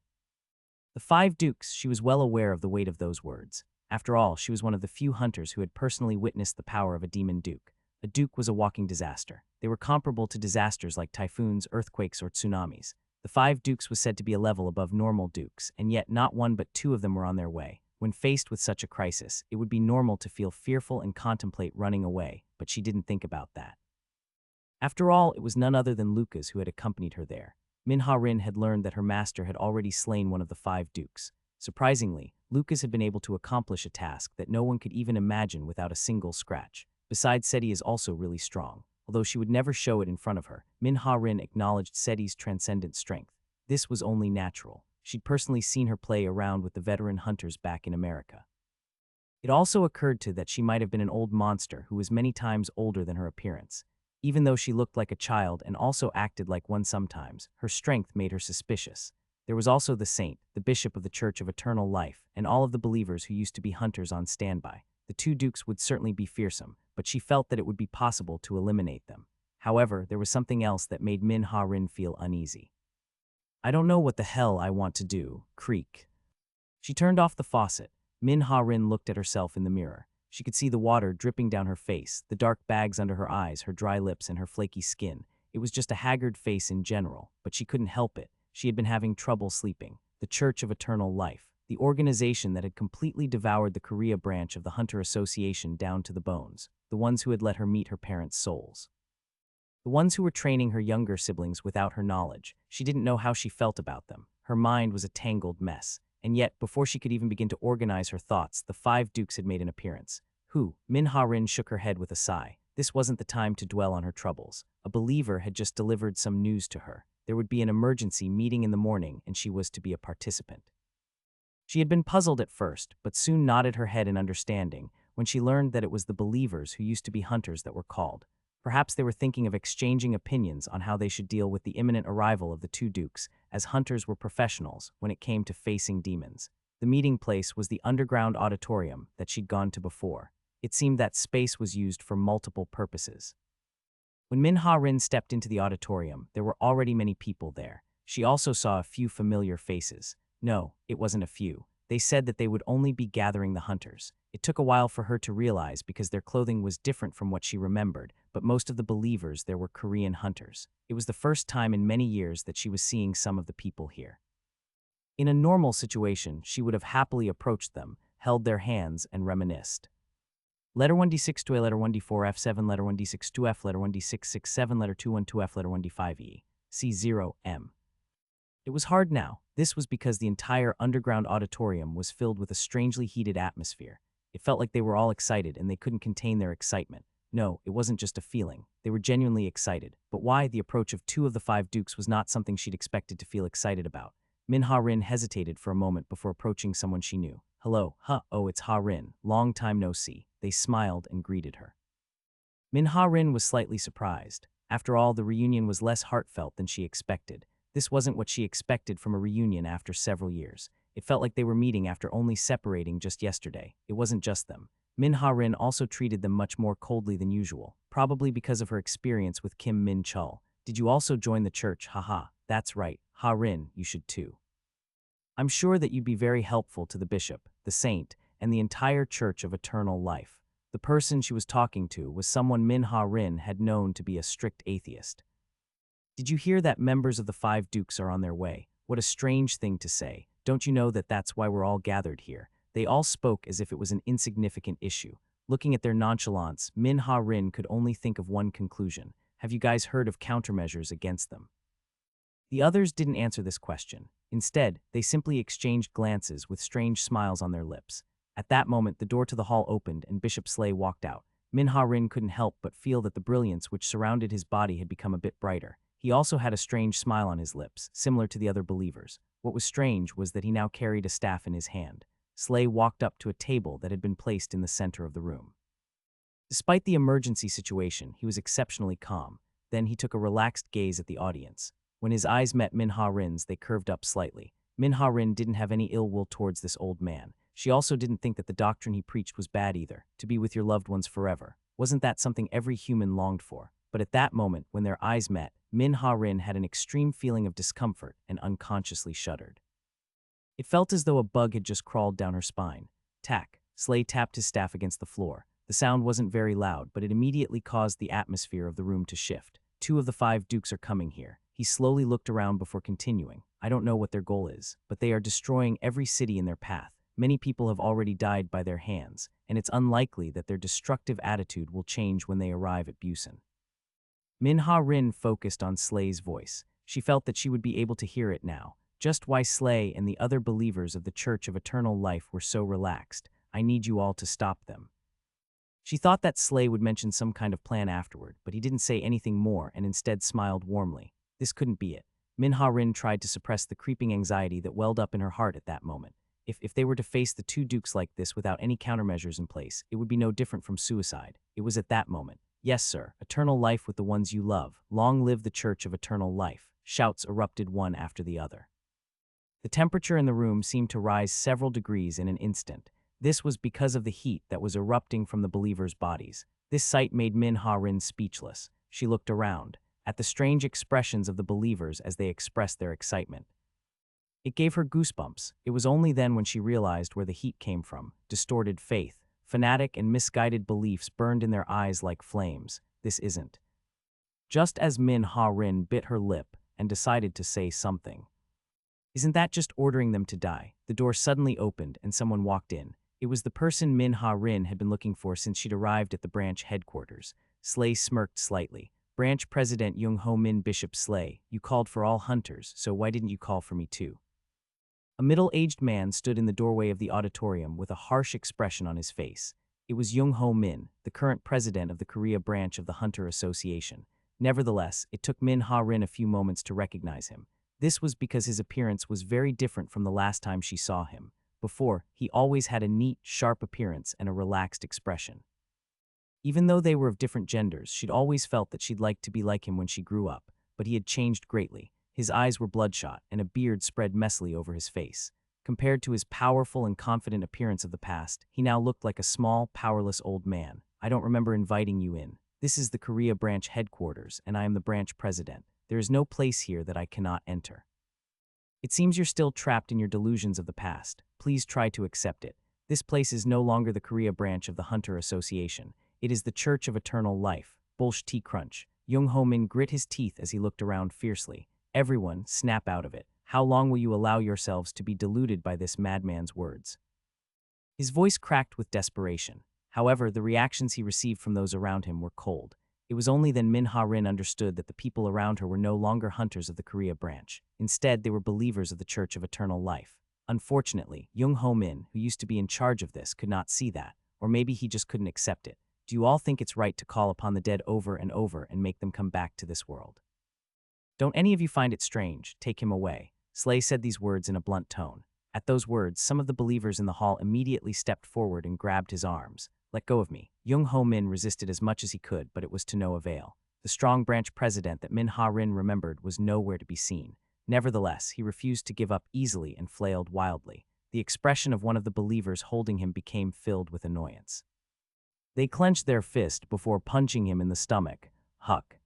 The 5 Dukes, she was well aware of the weight of those words. After all, she was one of the few hunters who had personally witnessed the power of a demon duke. A duke was a walking disaster. They were comparable to disasters like typhoons, earthquakes, or tsunamis. The 5 dukes was said to be a level above normal dukes, and yet not one but 2 of them were on their way. When faced with such a crisis, it would be normal to feel fearful and contemplate running away, but she didn't think about that. After all, it was none other than Lucas who had accompanied her there. Manhwa had learned that her master had already slain one of the 5 dukes. Surprisingly, Lucas had been able to accomplish a task that no one could even imagine without a single scratch. Besides, Seti is also really strong. Although she would never show it in front of her, Manhwa acknowledged Seti's transcendent strength. This was only natural. She'd personally seen her play around with the veteran hunters back in America. It also occurred to that she might have been an old monster who was many times older than her appearance. Even though she looked like a child and also acted like one sometimes, her strength made her suspicious. There was also the saint, the bishop of the Church of Eternal Life, and all of the believers who used to be hunters on standby. The 2 dukes would certainly be fearsome, but she felt that it would be possible to eliminate them. However, there was something else that made Manhwa feel uneasy. I don't know what the hell I want to do, creak. She turned off the faucet. Manhwa looked at herself in the mirror. She could see the water dripping down her face, the dark bags under her eyes, her dry lips, and her flaky skin. It was just a haggard face in general, but she couldn't help it. She had been having trouble sleeping. The Church of Eternal Life, the organization that had completely devoured the Korea branch of the Hunter Association down to the bones, the ones who had let her meet her parents' souls. The ones who were training her younger siblings without her knowledge. She didn't know how she felt about them. Her mind was a tangled mess. And yet, before she could even begin to organize her thoughts, the 5 dukes had made an appearance. Who? Manhwa shook her head with a sigh. This wasn't the time to dwell on her troubles. A believer had just delivered some news to her. There would be an emergency meeting in the morning, and she was to be a participant. She had been puzzled at first, but soon nodded her head in understanding when she learned that it was the believers who used to be hunters that were called. Perhaps they were thinking of exchanging opinions on how they should deal with the imminent arrival of the 2 dukes, as hunters were professionals when it came to facing demons. The meeting place was the underground auditorium that she'd gone to before. It seemed that space was used for multiple purposes. When Manhwa stepped into the auditorium, there were already many people there. She also saw a few familiar faces. No, it wasn't a few. They said that they would only be gathering the hunters. It took a while for her to realize because their clothing was different from what she remembered, but most of the believers there were Korean hunters. It was the first time in many years that she was seeing some of the people here. In a normal situation, she would have happily approached them, held their hands, and reminisced. Letter 1d6 to a letter 1d4 f7 letter 1d6 to f letter 1d6 6 7 letter 2 1 2 f letter 1d5 e c0 m. It was hard now. This was because the entire underground auditorium was filled with a strangely heated atmosphere. It felt like they were all excited and they couldn't contain their excitement. No, it wasn't just a feeling. They were genuinely excited. But why? The approach of 2 of the 5 dukes was not something she'd expected to feel excited about. Manhwa hesitated for a moment before approaching someone she knew. Hello, oh, it's Ha-rin. Long time no see. They smiled and greeted her. Manhwa was slightly surprised. After all, the reunion was less heartfelt than she expected. This wasn't what she expected from a reunion after several years. It felt like they were meeting after only separating just yesterday. It wasn't just them. Manhwa also treated them much more coldly than usual, probably because of her experience with Kim Min-chul. Did you also join the church? Haha, that's right. Ha-rin, you should too. I'm sure that you'd be very helpful to the bishop, the saint, and the entire Church of Eternal Life. The person she was talking to was someone Manhwa had known to be a strict atheist. Did you hear that members of the 5 dukes are on their way? What a strange thing to say. Don't you know that that's why we're all gathered here? They all spoke as if it was an insignificant issue. Looking at their nonchalance, Manhwa could only think of one conclusion. Have you guys heard of countermeasures against them? The others didn't answer this question. Instead, they simply exchanged glances with strange smiles on their lips. At that moment, the door to the hall opened and Bishop Slay walked out. Manhwa couldn't help but feel that the brilliance which surrounded his body had become a bit brighter. He also had a strange smile on his lips, similar to the other believers. What was strange was that he now carried a staff in his hand. Slay walked up to a table that had been placed in the center of the room. Despite the emergency situation, he was exceptionally calm. Then he took a relaxed gaze at the audience. When his eyes met Manhwa-rin's, they curved up slightly. Manhwa didn't have any ill will towards this old man. She also didn't think that the doctrine he preached was bad either. To be with your loved ones forever. Wasn't that something every human longed for? But at that moment, when their eyes met, Manhwa had an extreme feeling of discomfort and unconsciously shuddered. It felt as though a bug had just crawled down her spine. Tack. Slay tapped his staff against the floor. The sound wasn't very loud, but it immediately caused the atmosphere of the room to shift. 2 of the 5 dukes are coming here. He slowly looked around before continuing. I don't know what their goal is, but they are destroying every city in their path. Many people have already died by their hands, and it's unlikely that their destructive attitude will change when they arrive at Busan. Manhwa focused on Slay's voice. She felt that she would be able to hear it now, just why Slay and the other believers of the Church of Eternal Life were so relaxed. I need you all to stop them. She thought that Slay would mention some kind of plan afterward, but he didn't say anything more and instead smiled warmly. This couldn't be it. Manhwa tried to suppress the creeping anxiety that welled up in her heart at that moment. If they were to face the 2 dukes like this without any countermeasures in place, it would be no different from suicide. It was at that moment. Yes, sir, eternal life with the ones you love. Long live the Church of Eternal Life. Shouts erupted one after the other. The temperature in the room seemed to rise several degrees in an instant. This was because of the heat that was erupting from the believers' bodies. This sight made Manhwa speechless. She looked around, at the strange expressions of the believers as they expressed their excitement. It gave her goosebumps. It was only then when she realized where the heat came from. Distorted faith, fanatic and misguided beliefs burned in their eyes like flames. This isn't. Just as Manhwa bit her lip and decided to say something. Isn't that just ordering them to die? The door suddenly opened and someone walked in. It was the person Manhwa had been looking for since she'd arrived at the branch headquarters. Slay smirked slightly. Branch President Young-ho Min Bishop Slay, you called for all hunters, so why didn't you call for me too? A middle-aged man stood in the doorway of the auditorium with a harsh expression on his face. It was Young-ho Min, the current president of the Korea branch of the Hunter Association. Nevertheless, it took Manhwa a few moments to recognize him. This was because his appearance was very different from the last time she saw him. Before, he always had a neat, sharp appearance and a relaxed expression. Even though they were of different genders, she'd always felt that she'd like to be like him when she grew up, but he had changed greatly. His eyes were bloodshot, and a beard spread messily over his face. Compared to his powerful and confident appearance of the past, he now looked like a small, powerless old man. I don't remember inviting you in. This is the Korea branch headquarters, and I am the branch president. There is no place here that I cannot enter. It seems you're still trapped in your delusions of the past. Please try to accept it. This place is no longer the Korea branch of the Hunter Association. It is the Church of Eternal Life. Bolsh T crunch. Young-ho Min grit his teeth as he looked around fiercely. Everyone, snap out of it. How long will you allow yourselves to be deluded by this madman's words? His voice cracked with desperation. However, the reactions he received from those around him were cold. It was only then Manhwa understood that the people around her were no longer hunters of the Korea branch. Instead, they were believers of the Church of Eternal Life. Unfortunately, Young-ho Min, who used to be in charge of this, could not see that, or maybe he just couldn't accept it. Do you all think it's right to call upon the dead over and over and make them come back to this world? Don't any of you find it strange? Take him away. Slay said these words in a blunt tone. At those words, some of the believers in the hall immediately stepped forward and grabbed his arms. Let go of me. Young-ho Min resisted as much as he could, but it was to no avail. The strong branch president that Manhwa remembered was nowhere to be seen. Nevertheless, he refused to give up easily and flailed wildly. The expression of one of the believers holding him became filled with annoyance. They clenched their fist before punching him in the stomach. Huck.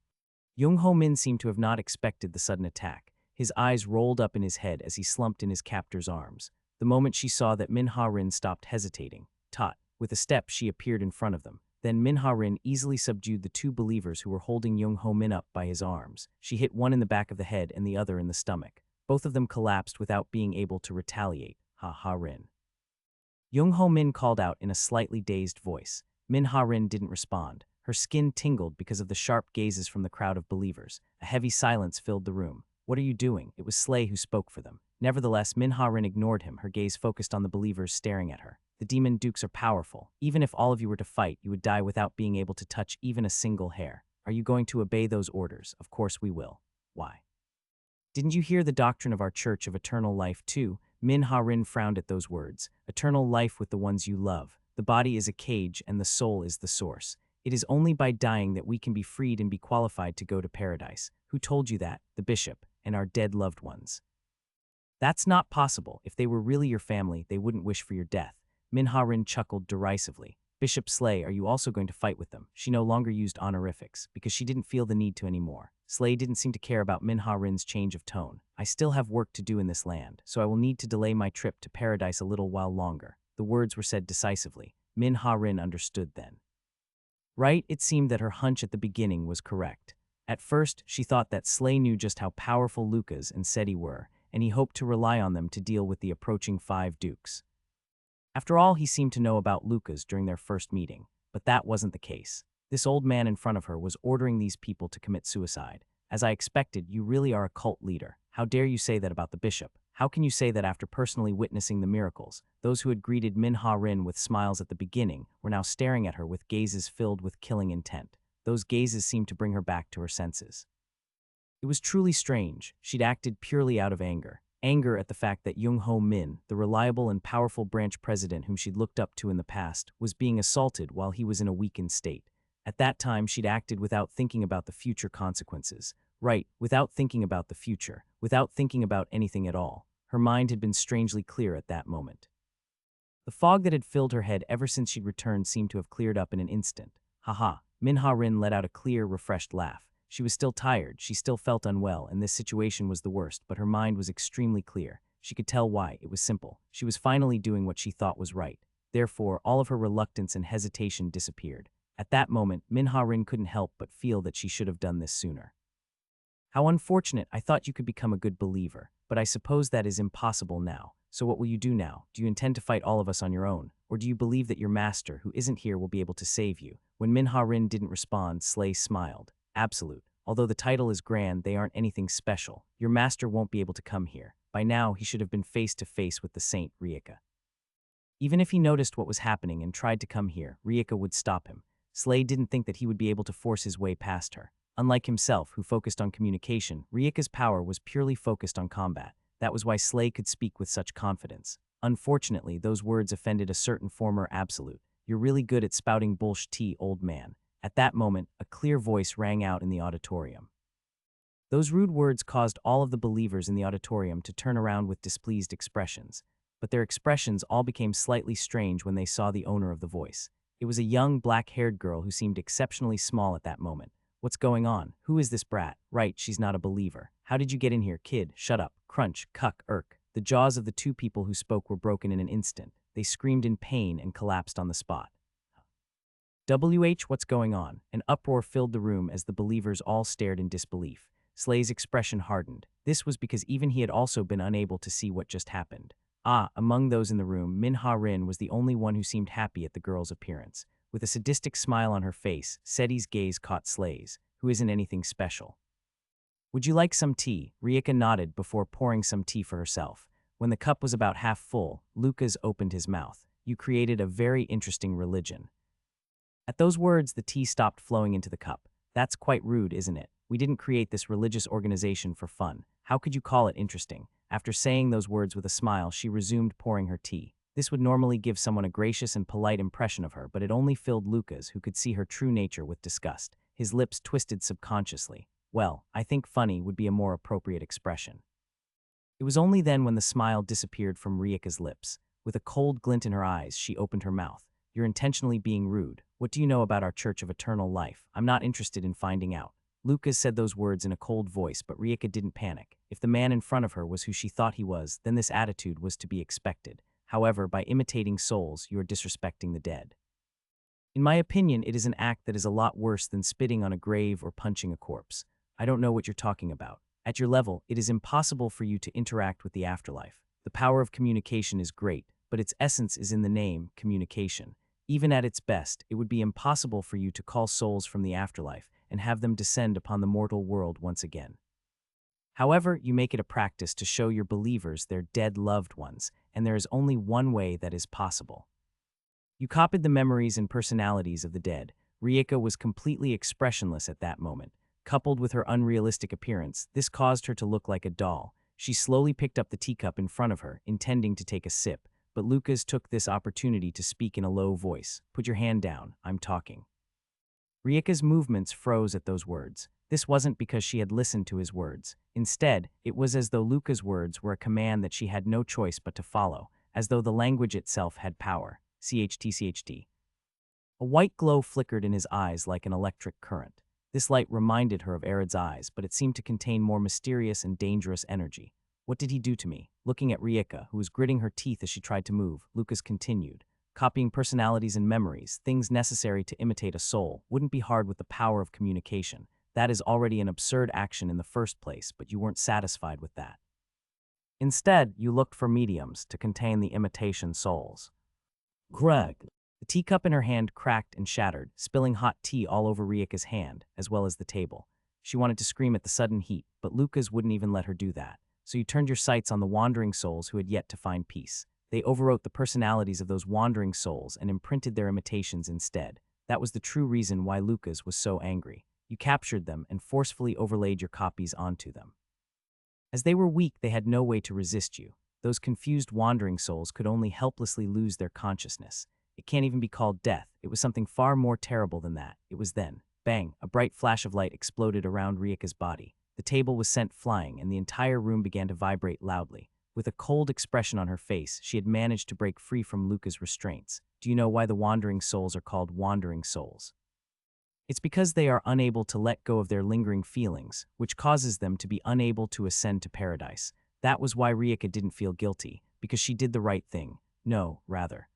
Young-ho Min seemed to have not expected the sudden attack. His eyes rolled up in his head as he slumped in his captor's arms. The moment she saw that Manhwa stopped hesitating, Tot. With a step, she appeared in front of them. Then Manhwa easily subdued the 2 believers who were holding Young-ho Min up by his arms. She hit one in the back of the head and the other in the stomach. Both of them collapsed without being able to retaliate. Ha-ha-rin. Young-ho Min called out in a slightly dazed voice. Manhwa didn't respond. Her skin tingled because of the sharp gazes from the crowd of believers. A heavy silence filled the room. What are you doing? It was Slay who spoke for them. Nevertheless, Manhwa ignored him, her gaze focused on the believers staring at her. The demon dukes are powerful. Even if all of you were to fight, you would die without being able to touch even a single hair. Are you going to obey those orders? Of course we will. Why? Didn't you hear the doctrine of our Church of Eternal Life too? Manhwa frowned at those words. Eternal life with the ones you love. The body is a cage and the soul is the source. It is only by dying that we can be freed and be qualified to go to paradise. Who told you that? The bishop and our dead loved ones. That's not possible. If they were really your family, they wouldn't wish for your death. Manhwa chuckled derisively. Bishop Slay, are you also going to fight with them? She no longer used honorifics, because she didn't feel the need to anymore. Slay didn't seem to care about Manhwa's change of tone. I still have work to do in this land, so I will need to delay my trip to paradise a little while longer. The words were said decisively. Min-ha-rin understood then. Right, it seemed that her hunch at the beginning was correct. At first, she thought that Slay knew just how powerful Lucas and Seti were, and he hoped to rely on them to deal with the approaching 5 dukes. After all, he seemed to know about Lucas during their first meeting, but that wasn't the case. This old man in front of her was ordering these people to commit suicide. As I expected, you really are a cult leader. How dare you say that about the bishop? How can you say that after personally witnessing the miracles? Those who had greeted Min-ha-rin with smiles at the beginning were now staring at her with gazes filled with killing intent. Those gazes seemed to bring her back to her senses. It was truly strange. She'd acted purely out of anger. Anger at the fact that Young-ho Min, the reliable and powerful branch president whom she'd looked up to in the past, was being assaulted while he was in a weakened state. At that time, she'd acted without thinking about the future consequences. Right, without thinking about the future, without thinking about anything at all. Her mind had been strangely clear at that moment. The fog that had filled her head ever since she'd returned seemed to have cleared up in an instant. Haha, Min-ha-rin let out a clear, refreshed laugh. She was still tired, she still felt unwell, and this situation was the worst, but her mind was extremely clear. She could tell why. It was simple. She was finally doing what she thought was right. Therefore, all of her reluctance and hesitation disappeared. At that moment, Min-ha-rin couldn't help but feel that she should have done this sooner. How unfortunate. I thought you could become a good believer, but I suppose that is impossible now. So what will you do now? Do you intend to fight all of us on your own? Or do you believe that your master, who isn't here, will be able to save you? When Min-ha-rin didn't respond, Slay smiled. Absolute. Although the title is grand, they aren't anything special. Your master won't be able to come here. By now, he should have been face to face with the saint, Rieka. Even if he noticed what was happening and tried to come here, Rieka would stop him. Slay didn't think that he would be able to force his way past her. Unlike himself, who focused on communication, Rieka's power was purely focused on combat. That was why Slay could speak with such confidence. Unfortunately, those words offended a certain former absolute. You're really good at spouting bullshit, old man. At that moment, a clear voice rang out in the auditorium. Those rude words caused all of the believers in the auditorium to turn around with displeased expressions. But their expressions all became slightly strange when they saw the owner of the voice. It was a young, black-haired girl who seemed exceptionally small at that moment. What's going on? Who is this brat? Right, she's not a believer. How did you get in here, kid? Shut up. Crunch, cuck, irk. The jaws of the 2 people who spoke were broken in an instant. They screamed in pain and collapsed on the spot. What's going on? An uproar filled the room as the believers all stared in disbelief. Slay's expression hardened. This was because even he had also been unable to see what just happened. Among those in the room, Min-ha-rin was the only one who seemed happy at the girl's appearance. With a sadistic smile on her face, Seti's gaze caught Slay's, who isn't anything special. Would you like some tea? Rieka nodded before pouring some tea for herself. When the cup was about half full, Lucas opened his mouth. You created a very interesting religion. At those words, the tea stopped flowing into the cup. That's quite rude, isn't it? We didn't create this religious organization for fun. How could you call it interesting? After saying those words with a smile, she resumed pouring her tea. This would normally give someone a gracious and polite impression of her, but it only filled Lucas, who could see her true nature, with disgust. His lips twisted subconsciously. Well, I think funny would be a more appropriate expression. It was only then when the smile disappeared from Rieka's lips. With a cold glint in her eyes, she opened her mouth. You're intentionally being rude. What do you know about our Church of Eternal Life? I'm not interested in finding out. Lucas said those words in a cold voice, but Rieka didn't panic. If the man in front of her was who she thought he was, then this attitude was to be expected. However, by imitating souls, you are disrespecting the dead. In my opinion, it is an act that is a lot worse than spitting on a grave or punching a corpse. I don't know what you're talking about. At your level, it is impossible for you to interact with the afterlife. The power of communication is great, but its essence is in the name, communication. Even at its best, it would be impossible for you to call souls from the afterlife and have them descend upon the mortal world once again. However, you make it a practice to show your believers their dead loved ones, and there is only one way that is possible. You copied the memories and personalities of the dead. Rieka was completely expressionless at that moment. Coupled with her unrealistic appearance, this caused her to look like a doll. She slowly picked up the teacup in front of her, intending to take a sip, but Lucas took this opportunity to speak in a low voice. Put your hand down, I'm talking. Rieka's movements froze at those words. This wasn't because she had listened to his words. Instead, it was as though Lucca's words were a command that she had no choice but to follow, as though the language itself had power. CHT. A white glow flickered in his eyes like an electric current. This light reminded her of Arid's eyes, but it seemed to contain more mysterious and dangerous energy. What did he do to me? Looking at Rieka, who was gritting her teeth as she tried to move, Lucas continued. Copying personalities and memories, things necessary to imitate a soul, wouldn't be hard with the power of communication. That is already an absurd action in the first place, but you weren't satisfied with that. Instead, you looked for mediums to contain the imitation souls. Crack. The teacup in her hand cracked and shattered, spilling hot tea all over Rieka's hand, as well as the table. She wanted to scream at the sudden heat, but Lucas wouldn't even let her do that. So you turned your sights on the wandering souls who had yet to find peace. They overwrote the personalities of those wandering souls and imprinted their imitations instead. That was the true reason why Lucas was so angry. You captured them and forcefully overlaid your copies onto them. As they were weak, they had no way to resist you. Those confused wandering souls could only helplessly lose their consciousness. It can't even be called death. It was something far more terrible than that. It was then. Bang! A bright flash of light exploded around Rieka's body. The table was sent flying, and the entire room began to vibrate loudly. With a cold expression on her face, she had managed to break free from Luca's restraints. Do you know why the wandering souls are called wandering souls? It's because they are unable to let go of their lingering feelings, which causes them to be unable to ascend to paradise. That was why Rieka didn't feel guilty, because she did the right thing. No, rather.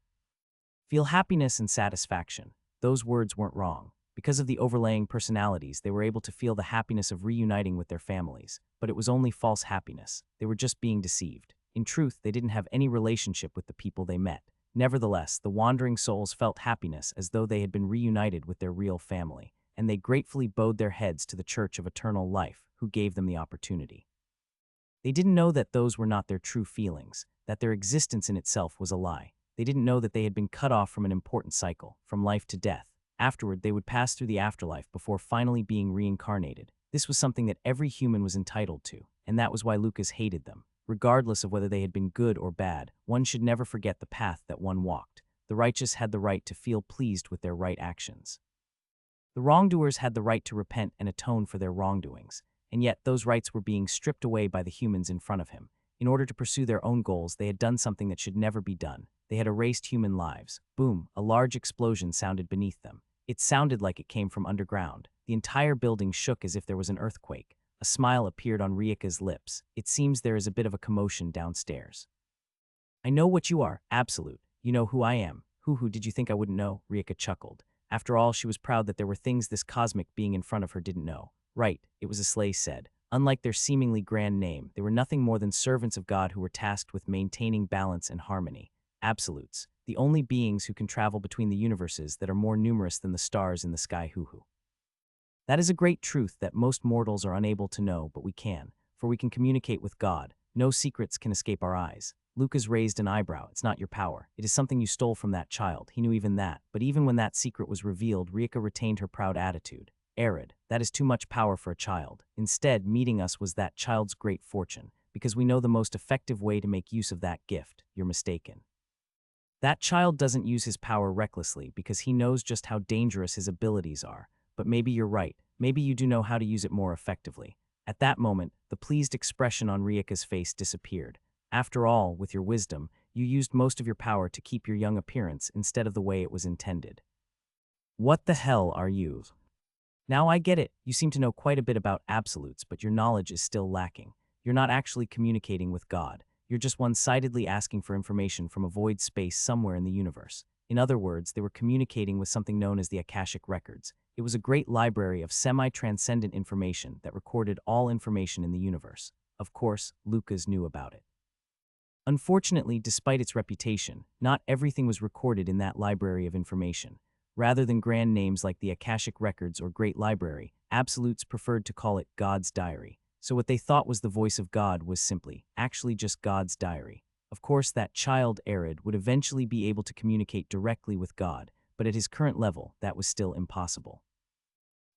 Feel happiness and satisfaction. Those words weren't wrong. Because of the overlaying personalities, they were able to feel the happiness of reuniting with their families. But it was only false happiness. They were just being deceived. In truth, they didn't have any relationship with the people they met. Nevertheless, the wandering souls felt happiness as though they had been reunited with their real family, and they gratefully bowed their heads to the Church of Eternal Life, who gave them the opportunity. They didn't know that those were not their true feelings, that their existence in itself was a lie. They didn't know that they had been cut off from an important cycle, from life to death. Afterward, they would pass through the afterlife before finally being reincarnated. This was something that every human was entitled to, and that was why Lucas hated them. Regardless of whether they had been good or bad, one should never forget the path that one walked. The righteous had the right to feel pleased with their right actions. The wrongdoers had the right to repent and atone for their wrongdoings, and yet those rights were being stripped away by the humans in front of him. In order to pursue their own goals, they had done something that should never be done. They had erased human lives. Boom, a large explosion sounded beneath them. It sounded like it came from underground. The entire building shook as if there was an earthquake. A smile appeared on Rieka's lips. It seems there is a bit of a commotion downstairs. I know what you are, Absolute. You know who I am. Who did you think I wouldn't know? Rieka chuckled. After all, she was proud that there were things this cosmic being in front of her didn't know. Right, it was a Slay said. Unlike their seemingly grand name, they were nothing more than servants of God who were tasked with maintaining balance and harmony. Absolutes, the only beings who can travel between the universes that are more numerous than the stars in the sky. That is a great truth that most mortals are unable to know, but we can, for we can communicate with God. No secrets can escape our eyes. Lucas raised an eyebrow. It's not your power. It is something you stole from that child. He knew even that. But even when that secret was revealed, Rieka retained her proud attitude. Arid, that is too much power for a child. Instead, meeting us was that child's great fortune, because we know the most effective way to make use of that gift. You're mistaken. That child doesn't use his power recklessly because he knows just how dangerous his abilities are. But maybe you're right. Maybe you do know how to use it more effectively. At that moment, the pleased expression on Rieka's face disappeared. After all, with your wisdom, you used most of your power to keep your young appearance instead of the way it was intended. What the hell are you? Now I get it. You seem to know quite a bit about absolutes, but your knowledge is still lacking. You're not actually communicating with God. You're just one-sidedly asking for information from a void space somewhere in the universe. In other words, they were communicating with something known as the Akashic Records. It was a great library of semi-transcendent information that recorded all information in the universe. Of course, Lucas knew about it. Unfortunately, despite its reputation, not everything was recorded in that library of information. Rather than grand names like the Akashic Records or Great Library, absolutes preferred to call it God's Diary. So what they thought was the voice of God was actually just God's diary. Of course, that child Arid would eventually be able to communicate directly with God, but at his current level, that was still impossible.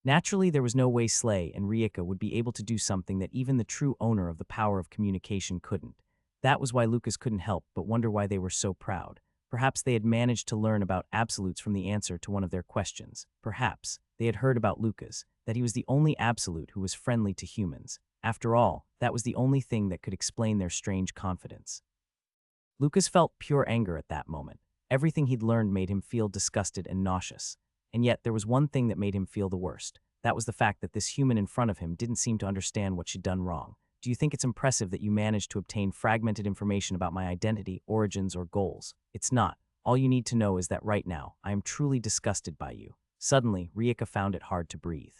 Naturally, there was no way Slay and Rieka would be able to do something that even the true owner of the power of communication couldn't. That was why Lucas couldn't help but wonder why they were so proud. Perhaps they had managed to learn about absolutes from the answer to one of their questions. Perhaps they had heard about Lucas, that he was the only absolute who was friendly to humans. After all, that was the only thing that could explain their strange confidence. Lucas felt pure anger at that moment. Everything he'd learned made him feel disgusted and nauseous. And yet there was one thing that made him feel the worst. That was the fact that this human in front of him didn't seem to understand what she'd done wrong. Do you think it's impressive that you managed to obtain fragmented information about my identity, origins, or goals? It's not. All you need to know is that right now, I am truly disgusted by you. Suddenly, Rieka found it hard to breathe.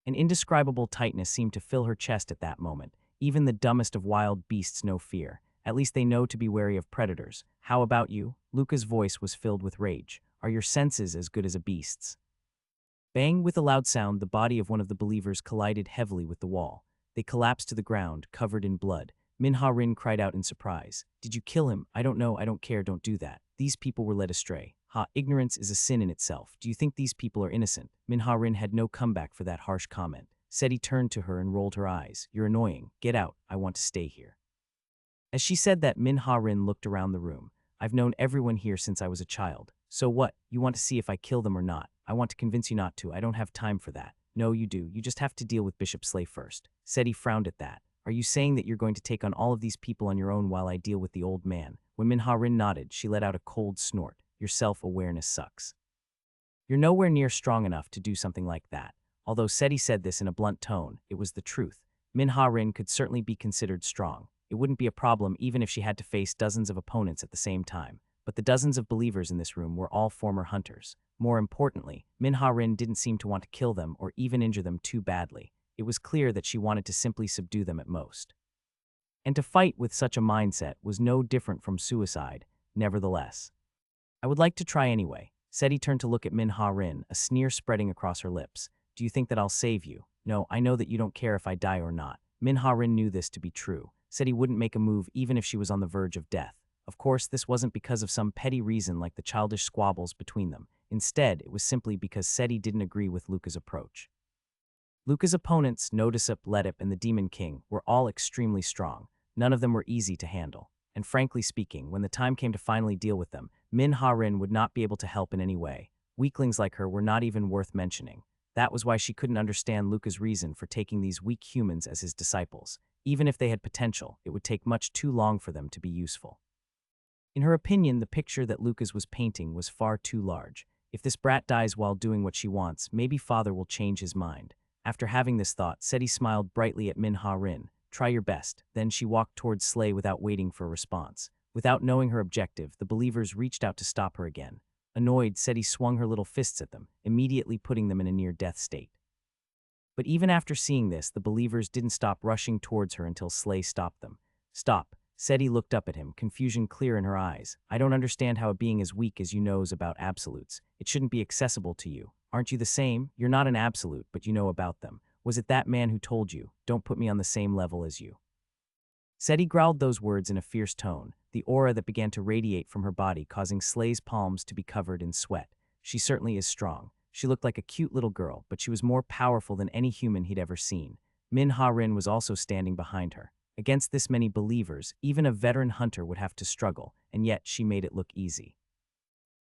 An indescribable tightness seemed to fill her chest at that moment. Even the dumbest of wild beasts know fear. At least they know to be wary of predators. How about you? Luca's voice was filled with rage. Are your senses as good as a beast's? Bang! With a loud sound, the body of one of the believers collided heavily with the wall. They collapsed to the ground, covered in blood. Minha-rin cried out in surprise. Did you kill him? I don't know, I don't care, don't do that. These people were led astray. Ha, ignorance is a sin in itself. Do you think these people are innocent? Minha-rin had no comeback for that harsh comment. Seti turned to her and rolled her eyes. You're annoying. Get out. I want to stay here. As she said that, Minha-rin looked around the room. I've known everyone here since I was a child. So what? You want to see if I kill them or not? I want to convince you not to. I don't have time for that. No, you do. You just have to deal with Bishop Slay first. Seti frowned at that. Are you saying that you're going to take on all of these people on your own while I deal with the old man? When Minha-rin nodded, she let out a cold snort. Your self-awareness sucks. You're nowhere near strong enough to do something like that. Although Seti said this in a blunt tone, it was the truth. Minha-rin could certainly be considered strong. It wouldn't be a problem even if she had to face dozens of opponents at the same time. But the dozens of believers in this room were all former hunters. More importantly, Minha-rin didn't seem to want to kill them or even injure them too badly. It was clear that she wanted to simply subdue them at most. And to fight with such a mindset was no different from suicide, nevertheless. I would like to try anyway. Seti turned to look at Minha-rin, a sneer spreading across her lips. Do you think that I'll save you? No, I know that you don't care if I die or not. Minha-rin knew this to be true. Seti wouldn't make a move even if she was on the verge of death. Of course, this wasn't because of some petty reason like the childish squabbles between them. Instead, it was simply because Seti didn't agree with Luca's approach. Luca's opponents, Nodisup, Letip, and the Demon King, were all extremely strong. None of them were easy to handle. And frankly speaking, when the time came to finally deal with them, Minha-rin would not be able to help in any way. Weaklings like her were not even worth mentioning. That was why she couldn't understand Luca's reason for taking these weak humans as his disciples. Even if they had potential, it would take much too long for them to be useful. In her opinion, the picture that Lucas was painting was far too large. If this brat dies while doing what she wants, maybe father will change his mind. After having this thought, Seti smiled brightly at Minha-rin. Try your best. Then she walked towards Slay without waiting for a response. Without knowing her objective, the believers reached out to stop her again. Annoyed, Seti swung her little fists at them, immediately putting them in a near-death state. But even after seeing this, the believers didn't stop rushing towards her until Slay stopped them. Stop. Seti looked up at him, confusion clear in her eyes. I don't understand how a being as weak as you knows about absolutes. It shouldn't be accessible to you. Aren't you the same? You're not an absolute, but you know about them. Was it that man who told you, don't put me on the same level as you? Seti growled those words in a fierce tone, the aura that began to radiate from her body causing Slay's palms to be covered in sweat. She certainly is strong. She looked like a cute little girl, but she was more powerful than any human he'd ever seen. Minha-rin was also standing behind her. Against this many believers, even a veteran hunter would have to struggle, and yet she made it look easy.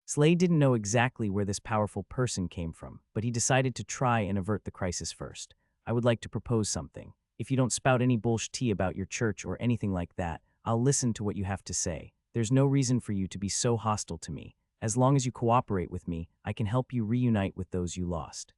Slay didn't know exactly where this powerful person came from, but he decided to try and avert the crisis first. I would like to propose something. If you don't spout any bullshit about your church or anything like that, I'll listen to what you have to say. There's no reason for you to be so hostile to me. As long as you cooperate with me, I can help you reunite with those you lost.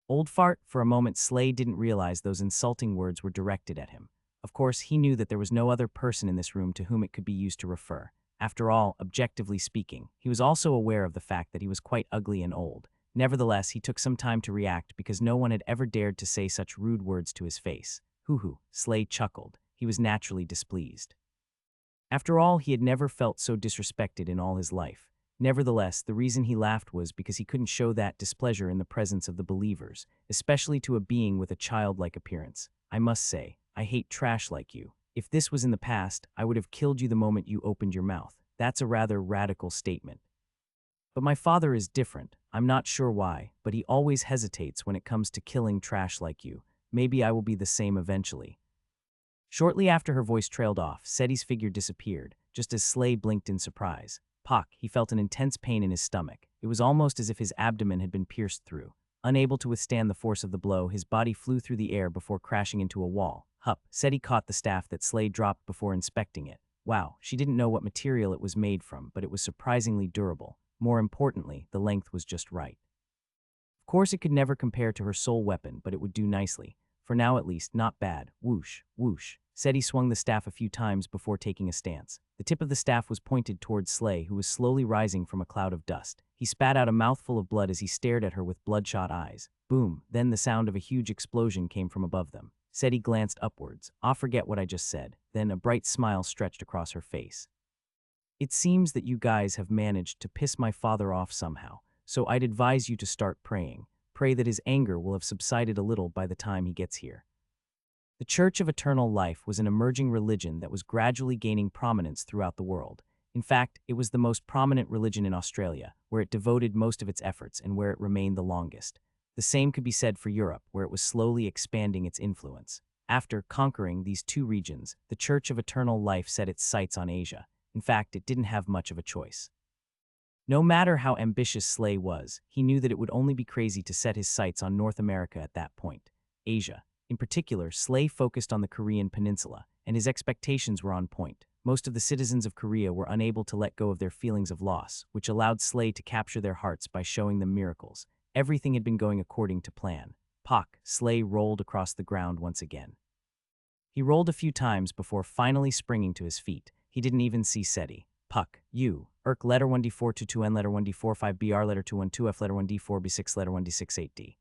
Old fart, for a moment Slay didn't realize those insulting words were directed at him. Of course, he knew that there was no other person in this room to whom it could be used to refer. After all, objectively speaking, he was also aware of the fact that he was quite ugly and old. Nevertheless, he took some time to react because no one had ever dared to say such rude words to his face. Hoo-hoo, Slay chuckled. He was naturally displeased. After all, he had never felt so disrespected in all his life. Nevertheless, the reason he laughed was because he couldn't show that displeasure in the presence of the believers, especially to a being with a childlike appearance. I must say, I hate trash like you. If this was in the past, I would have killed you the moment you opened your mouth. That's a rather radical statement. But my father is different. I'm not sure why, but he always hesitates when it comes to killing trash like you. Maybe I will be the same eventually. Shortly after her voice trailed off, Seti's figure disappeared, just as Slay blinked in surprise. Pock, he felt an intense pain in his stomach. It was almost as if his abdomen had been pierced through. Unable to withstand the force of the blow, his body flew through the air before crashing into a wall. Hup, Seti caught the staff that Slay dropped before inspecting it. Wow, she didn't know what material it was made from, but it was surprisingly durable. More importantly, the length was just right. Of course, it could never compare to her soul weapon, but it would do nicely. For now at least, not bad. Whoosh, whoosh. Seti swung the staff a few times before taking a stance. The tip of the staff was pointed towards Slay, who was slowly rising from a cloud of dust. He spat out a mouthful of blood as he stared at her with bloodshot eyes. Boom, then the sound of a huge explosion came from above them. Seti glanced upwards. "Ah, forget what I just said." Then a bright smile stretched across her face. "It seems that you guys have managed to piss my father off somehow, so I'd advise you to start praying. Pray that his anger will have subsided a little by the time he gets here." The Church of Eternal Life was an emerging religion that was gradually gaining prominence throughout the world. In fact, it was the most prominent religion in Australia, where it devoted most of its efforts and where it remained the longest. The same could be said for Europe, where it was slowly expanding its influence. After conquering these two regions, the Church of Eternal Life set its sights on Asia. In fact, it didn't have much of a choice. No matter how ambitious Slay was, he knew that it would only be crazy to set his sights on North America at that point. Asia. In particular, Slay focused on the Korean peninsula, and his expectations were on point. Most of the citizens of Korea were unable to let go of their feelings of loss, which allowed Slay to capture their hearts by showing them miracles. Everything had been going according to plan. Pak, Slay rolled across the ground once again. He rolled a few times before finally springing to his feet. He didn't even see Seti. Puck, U, Erk letter 1d4 to 2n letter 1d4 5 br letter 212 f letter 1d4 b6 letter 1d6 8d.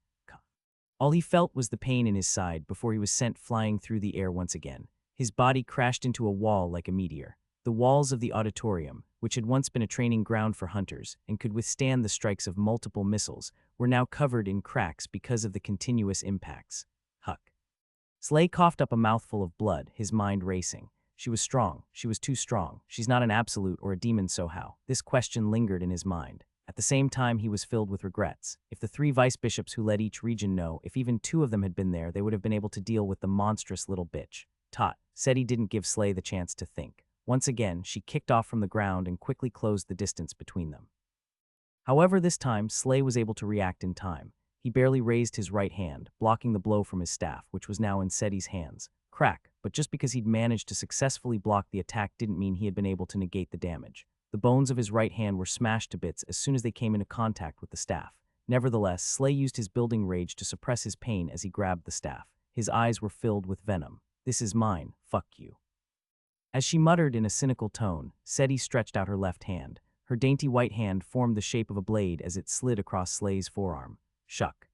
All he felt was the pain in his side before he was sent flying through the air once again. His body crashed into a wall like a meteor. The walls of the auditorium, which had once been a training ground for hunters and could withstand the strikes of multiple missiles, were now covered in cracks because of the continuous impacts. Huck. Slay coughed up a mouthful of blood, his mind racing. She was strong. She was too strong. She's not an absolute or a demon, so how? This question lingered in his mind. At the same time, he was filled with regrets. If the 3 vice-bishops who led each region know, if even 2 of them had been there, they would have been able to deal with the monstrous little bitch. Tot. Seti didn't give Slay the chance to think. Once again, she kicked off from the ground and quickly closed the distance between them. However, this time, Slay was able to react in time. He barely raised his right hand, blocking the blow from his staff, which was now in Seti's hands. Crack, but just because he'd managed to successfully block the attack didn't mean he had been able to negate the damage. The bones of his right hand were smashed to bits as soon as they came into contact with the staff. Nevertheless, Slay used his building rage to suppress his pain as he grabbed the staff. His eyes were filled with venom. "This is mine, fuck you." As she muttered in a cynical tone, Seti stretched out her left hand. Her dainty white hand formed the shape of a blade as it slid across Slay's forearm. Shuck.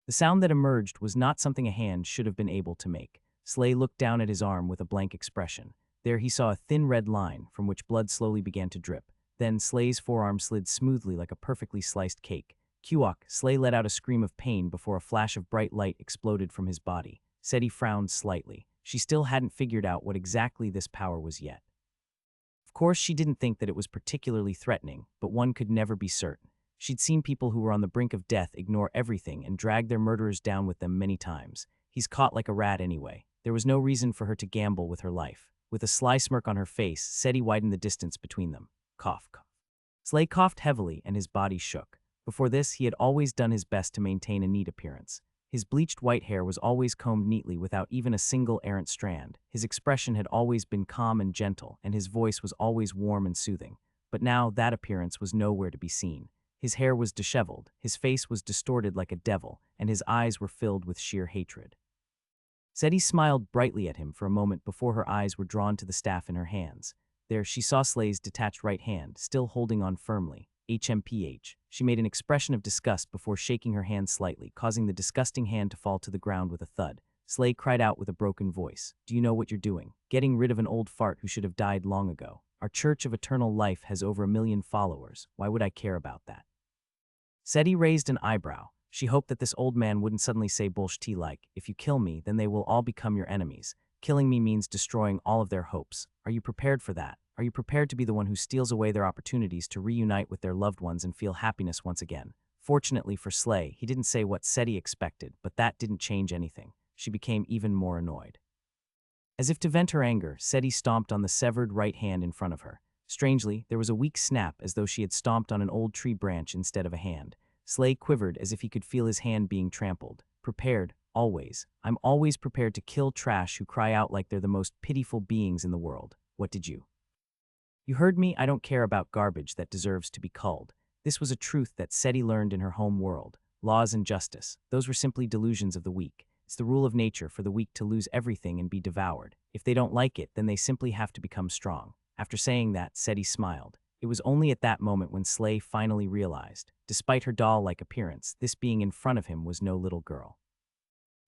The sound that emerged was not something a hand should have been able to make. Slay looked down at his arm with a blank expression. There he saw a thin red line from which blood slowly began to drip. Then Slay's forearm slid smoothly like a perfectly sliced cake. Kuok, Slay let out a scream of pain before a flash of bright light exploded from his body. Seti frowned slightly. She still hadn't figured out what exactly this power was yet. Of course, she didn't think that it was particularly threatening, but one could never be certain. She'd seen people who were on the brink of death ignore everything and drag their murderers down with them many times. He's caught like a rat anyway. There was no reason for her to gamble with her life. With a sly smirk on her face, Seti widened the distance between them. Cough, cough. Slay coughed heavily and his body shook. Before this, he had always done his best to maintain a neat appearance. His bleached white hair was always combed neatly without even a single errant strand. His expression had always been calm and gentle, and his voice was always warm and soothing. But now that appearance was nowhere to be seen. His hair was disheveled, his face was distorted like a devil, and his eyes were filled with sheer hatred. Seti smiled brightly at him for a moment before her eyes were drawn to the staff in her hands. There she saw Slay's detached right hand, still holding on firmly. HMPH. She made an expression of disgust before shaking her hand slightly, causing the disgusting hand to fall to the ground with a thud. Slay cried out with a broken voice. "Do you know what you're doing? Getting rid of an old fart who should have died long ago. Our Church of Eternal Life has over 1 million followers. Why would I care about that?" Seti raised an eyebrow. She hoped that this old man wouldn't suddenly say bullshit like, "If you kill me, then they will all become your enemies. Killing me means destroying all of their hopes. Are you prepared for that? Are you prepared to be the one who steals away their opportunities to reunite with their loved ones and feel happiness once again?" Fortunately for Slay, he didn't say what Seti expected, but that didn't change anything. She became even more annoyed. As if to vent her anger, Seti stomped on the severed right hand in front of her. Strangely, there was a weak snap as though she had stomped on an old tree branch instead of a hand. Slay quivered as if he could feel his hand being trampled. Prepared, always. I'm always prepared to kill trash who cry out like they're the most pitiful beings in the world. What did you? You heard me, I don't care about garbage that deserves to be culled. This was a truth that Seti learned in her home world. Laws and justice, those were simply delusions of the weak. It's the rule of nature for the weak to lose everything and be devoured. If they don't like it, then they simply have to become strong. After saying that, Seti smiled. It was only at that moment when Slay finally realized, despite her doll-like appearance, this being in front of him was no little girl.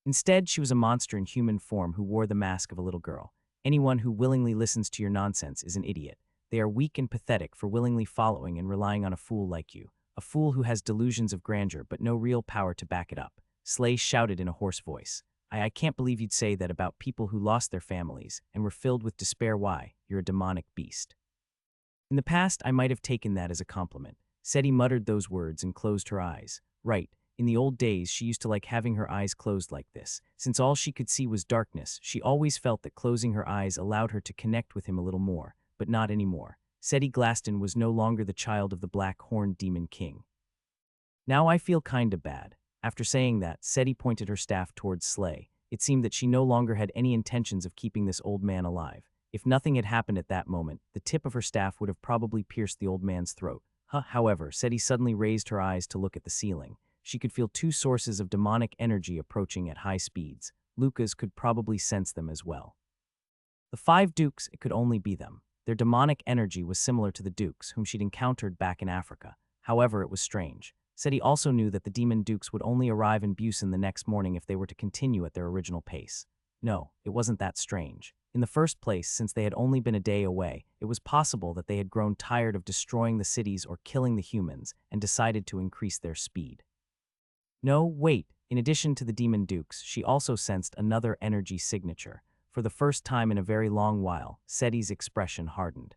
Instead, she was a monster in human form who wore the mask of a little girl. Anyone who willingly listens to your nonsense is an idiot. They are weak and pathetic for willingly following and relying on a fool like you. A fool who has delusions of grandeur but no real power to back it up. Slay shouted in a hoarse voice. I can't believe you'd say that about people who lost their families and were filled with despair. Why, you're a demonic beast. In the past, I might have taken that as a compliment. Seti muttered those words and closed her eyes. Right, in the old days she used to like having her eyes closed like this. Since all she could see was darkness, she always felt that closing her eyes allowed her to connect with him a little more, but not anymore. Seti Glaston was no longer the child of the black-horned demon king. Now I feel kinda bad. After saying that, Seti pointed her staff towards Slay. It seemed that she no longer had any intentions of keeping this old man alive. If nothing had happened at that moment, the tip of her staff would have probably pierced the old man's throat. However, Seti suddenly raised her eyes to look at the ceiling. She could feel two sources of demonic energy approaching at high speeds. Lucas could probably sense them as well. The 5 dukes, it could only be them. Their demonic energy was similar to the dukes whom she'd encountered back in Africa. However, it was strange. Seti also knew that the demon dukes would only arrive in Busan the next morning if they were to continue at their original pace. No, it wasn't that strange. In the first place, since they had only been a day away, it was possible that they had grown tired of destroying the cities or killing the humans and decided to increase their speed. No, wait, in addition to the demon dukes, she also sensed another energy signature. For the first time in a very long while, Seti's expression hardened.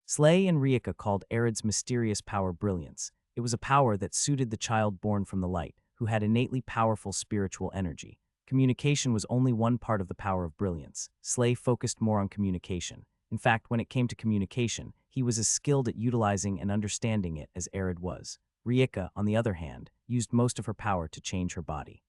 Slay and Rieka called Arid's mysterious power brilliance. It was a power that suited the child born from the light, who had innately powerful spiritual energy. Communication was only one part of the power of brilliance. Slay focused more on communication. In fact, when it came to communication, he was as skilled at utilizing and understanding it as Arid was. Rieka, on the other hand, used most of her power to change her body.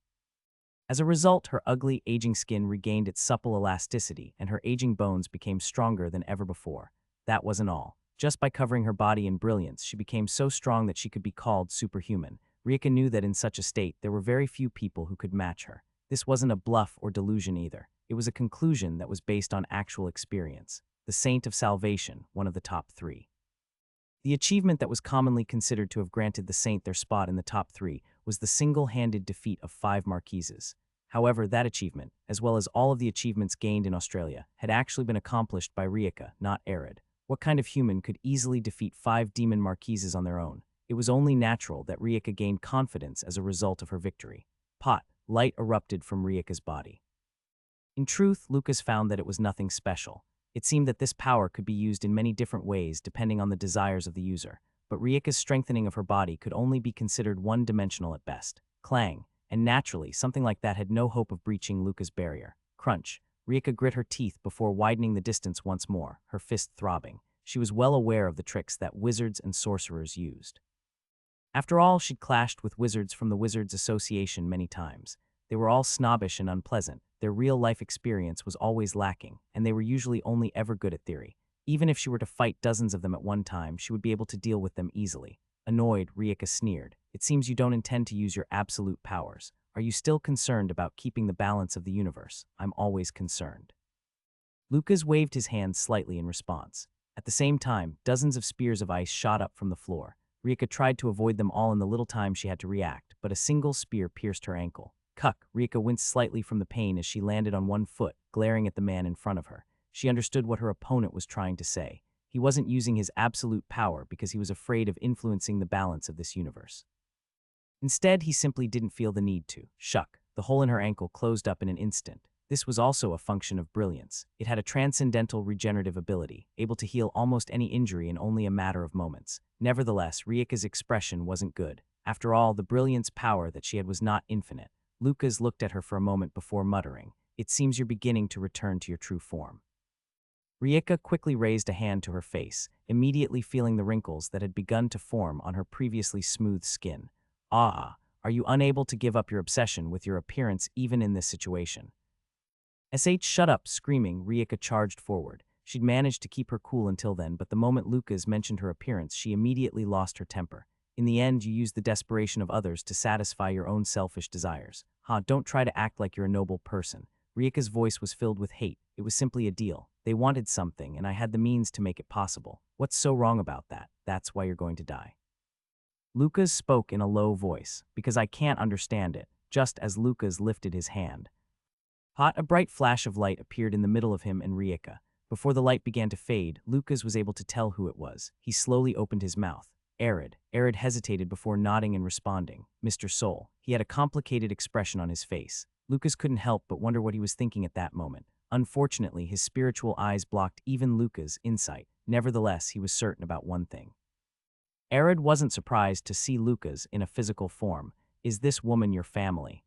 As a result, her ugly, aging skin regained its supple elasticity and her aging bones became stronger than ever before. That wasn't all. Just by covering her body in brilliance, she became so strong that she could be called superhuman. Rieka knew that in such a state, there were very few people who could match her. This wasn't a bluff or delusion either. It was a conclusion that was based on actual experience. The Saint of Salvation, one of the top 3. The achievement that was commonly considered to have granted the Saint their spot in the top 3 was the single-handed defeat of 5 marquises. However, that achievement, as well as all of the achievements gained in Australia, had actually been accomplished by Rieka, not Arid. What kind of human could easily defeat 5 demon marquises on their own? It was only natural that Rieka gained confidence as a result of her victory. Light erupted from Rieka's body. In truth, Lucas found that it was nothing special. It seemed that this power could be used in many different ways depending on the desires of the user, but Rieka's strengthening of her body could only be considered one-dimensional at best. Clang, and naturally, something like that had no hope of breaching Lucas' barrier. Crunch. Rieka grit her teeth before widening the distance once more, her fist throbbing. She was well aware of the tricks that wizards and sorcerers used. After all, she'd clashed with wizards from the Wizards Association many times. They were all snobbish and unpleasant. Their real-life experience was always lacking, and they were usually only ever good at theory. Even if she were to fight dozens of them at one time, she would be able to deal with them easily. Annoyed, Rieka sneered. It seems you don't intend to use your absolute powers. Are you still concerned about keeping the balance of the universe? I'm always concerned. Lucas waved his hand slightly in response. At the same time, dozens of spears of ice shot up from the floor. Rieka tried to avoid them all in the little time she had to react, but a single spear pierced her ankle. Cuck, Rieka winced slightly from the pain as she landed on one foot, glaring at the man in front of her. She understood what her opponent was trying to say. He wasn't using his absolute power because he was afraid of influencing the balance of this universe. Instead, he simply didn't feel the need to. Shuck, the hole in her ankle closed up in an instant. This was also a function of brilliance. It had a transcendental regenerative ability, able to heal almost any injury in only a matter of moments. Nevertheless, Rieka's expression wasn't good. After all, the brilliance power that she had was not infinite. Lucas looked at her for a moment before muttering, "It seems you're beginning to return to your true form." Rieka quickly raised a hand to her face, immediately feeling the wrinkles that had begun to form on her previously smooth skin. Are you unable to give up your obsession with your appearance even in this situation? Shut up, screaming, Rieka charged forward. She'd managed to keep her cool until then, but the moment Lucas mentioned her appearance, she immediately lost her temper. In the end, you use the desperation of others to satisfy your own selfish desires. Ha, don't try to act like you're a noble person. Rieka's voice was filled with hate. It was simply a deal. They wanted something, and I had the means to make it possible. What's so wrong about that? That's why you're going to die. Lucas spoke in a low voice, because I can't understand it, just as Lucas lifted his hand. A bright flash of light appeared in the middle of him and Rieka. Before the light began to fade, Lucas was able to tell who it was. He slowly opened his mouth. Arid. Arid hesitated before nodding and responding. Mr. Soul. He had a complicated expression on his face. Lucas couldn't help but wonder what he was thinking at that moment. Unfortunately, his spiritual eyes blocked even Lucas' insight. Nevertheless, he was certain about one thing. Arid wasn't surprised to see Lucas in a physical form. Is this woman your family?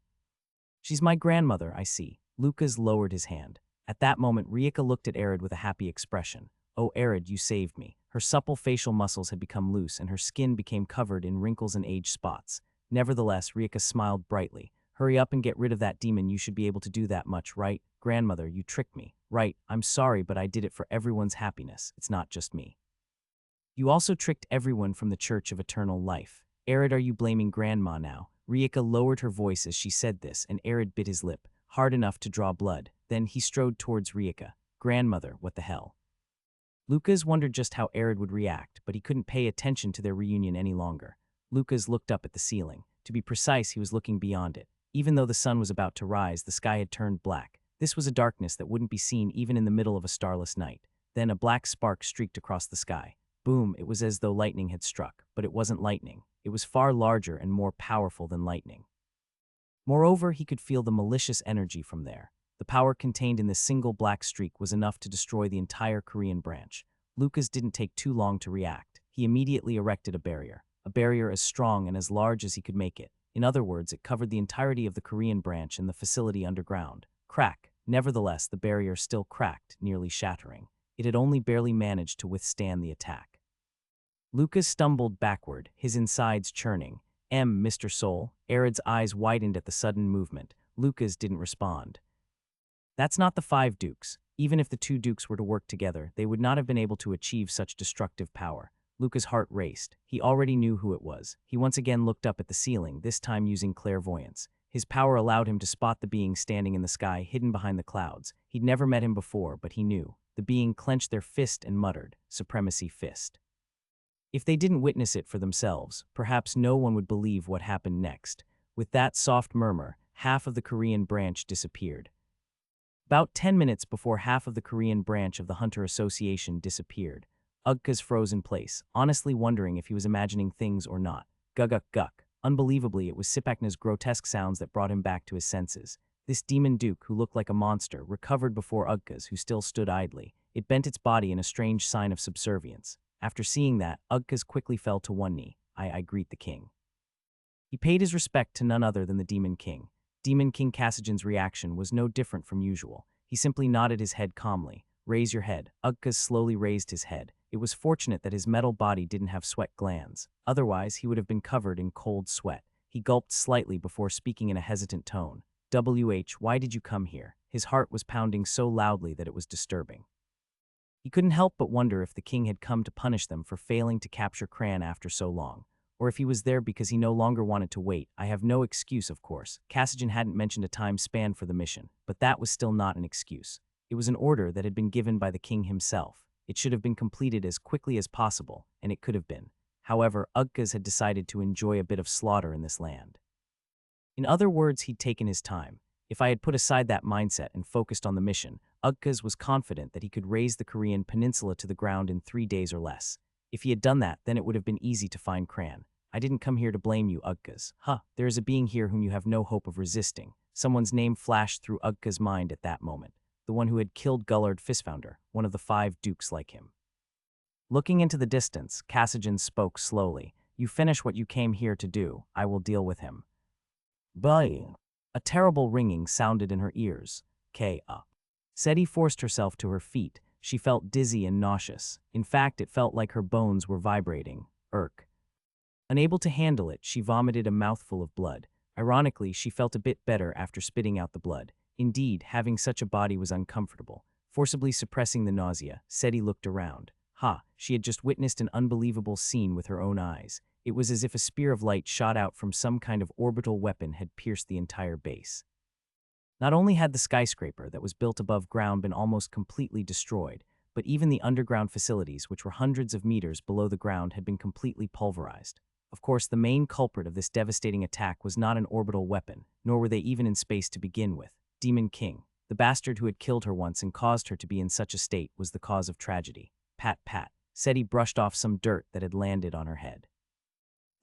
She's my grandmother, I see. Lucas lowered his hand. At that moment, Rieka looked at Arid with a happy expression. Oh, Arid, you saved me. Her supple facial muscles had become loose and her skin became covered in wrinkles and age spots. Nevertheless, Rieka smiled brightly. Hurry up and get rid of that demon. You should be able to do that much, right? Grandmother, you tricked me. Right, I'm sorry, but I did it for everyone's happiness. It's not just me. You also tricked everyone from the Church of Eternal Life. Arid, are you blaming Grandma now? Rieka lowered her voice as she said this, and Arid bit his lip, hard enough to draw blood. Then he strode towards Rieka. Grandmother, what the hell? Lucas wondered just how Arid would react, but he couldn't pay attention to their reunion any longer. Lucas looked up at the ceiling. To be precise, he was looking beyond it. Even though the sun was about to rise, the sky had turned black. This was a darkness that wouldn't be seen even in the middle of a starless night. Then a black spark streaked across the sky. Boom, it was as though lightning had struck, but it wasn't lightning. It was far larger and more powerful than lightning. Moreover, he could feel the malicious energy from there. The power contained in this single black streak was enough to destroy the entire Korean branch. Lucas didn't take too long to react. He immediately erected a barrier as strong and as large as he could make it. In other words, it covered the entirety of the Korean branch and the facility underground. Crack. Nevertheless, the barrier still cracked, nearly shattering. It had only barely managed to withstand the attack. Lucas stumbled backward, his insides churning. Mr. Soul. Arid's eyes widened at the sudden movement. Lucas didn't respond. That's not the 5 dukes. Even if the 2 dukes were to work together, they would not have been able to achieve such destructive power. Lucas' heart raced. He already knew who it was. He once again looked up at the ceiling, this time using clairvoyance. His power allowed him to spot the being standing in the sky, hidden behind the clouds. He'd never met him before, but he knew. The being clenched their fist and muttered, "Supremacy fist." If they didn't witness it for themselves, perhaps no one would believe what happened next. With that soft murmur, half of the Korean branch disappeared. About 10 minutes before half of the Korean branch of the Hunter Association disappeared, Ugkas froze in place, honestly wondering if he was imagining things or not. Guguk. Unbelievably, it was Sipakna's grotesque sounds that brought him back to his senses. This demon duke, who looked like a monster, recovered before Ugkas, who still stood idly. It bent its body in a strange sign of subservience. After seeing that, Ugkas quickly fell to one knee. I greet the king. He paid his respect to none other than the Demon King. Demon King Kasajan's reaction was no different from usual. He simply nodded his head calmly. Raise your head. Ugkas slowly raised his head. It was fortunate that his metal body didn't have sweat glands. Otherwise, he would have been covered in cold sweat. He gulped slightly before speaking in a hesitant tone. Why did you come here? His heart was pounding so loudly that it was disturbing. He couldn't help but wonder if the king had come to punish them for failing to capture Cran after so long, or if he was there because he no longer wanted to wait. I have no excuse, of course. Kasajan hadn't mentioned a time span for the mission, but that was still not an excuse. It was an order that had been given by the king himself. It should have been completed as quickly as possible, and it could have been. However, Ugkas had decided to enjoy a bit of slaughter in this land. In other words, he'd taken his time. If I had put aside that mindset and focused on the mission, Ugkas was confident that he could raise the Korean peninsula to the ground in 3 days or less. If he had done that, then it would have been easy to find Cran. I didn't come here to blame you, Ugkas. There is a being here whom you have no hope of resisting. Someone's name flashed through Ugkas' mind at that moment. The one who had killed Gullard Fistfounder, one of the 5 dukes like him. Looking into the distance, Kasajan spoke slowly. You finish what you came here to do. I will deal with him. Bye. A terrible ringing sounded in her ears. Seti forced herself to her feet. She felt dizzy and nauseous. In fact, it felt like her bones were vibrating. Unable to handle it, she vomited a mouthful of blood. Ironically, she felt a bit better after spitting out the blood. Indeed, having such a body was uncomfortable. Forcibly suppressing the nausea, Seti looked around. She had just witnessed an unbelievable scene with her own eyes. It was as if a spear of light shot out from some kind of orbital weapon had pierced the entire base. Not only had the skyscraper that was built above ground been almost completely destroyed, but even the underground facilities, which were hundreds of meters below the ground, had been completely pulverized. Of course, the main culprit of this devastating attack was not an orbital weapon, nor were they even in space to begin with. Demon King, the bastard who had killed her once and caused her to be in such a state, was the cause of tragedy. Pat, pat. Seti brushed off some dirt that had landed on her head.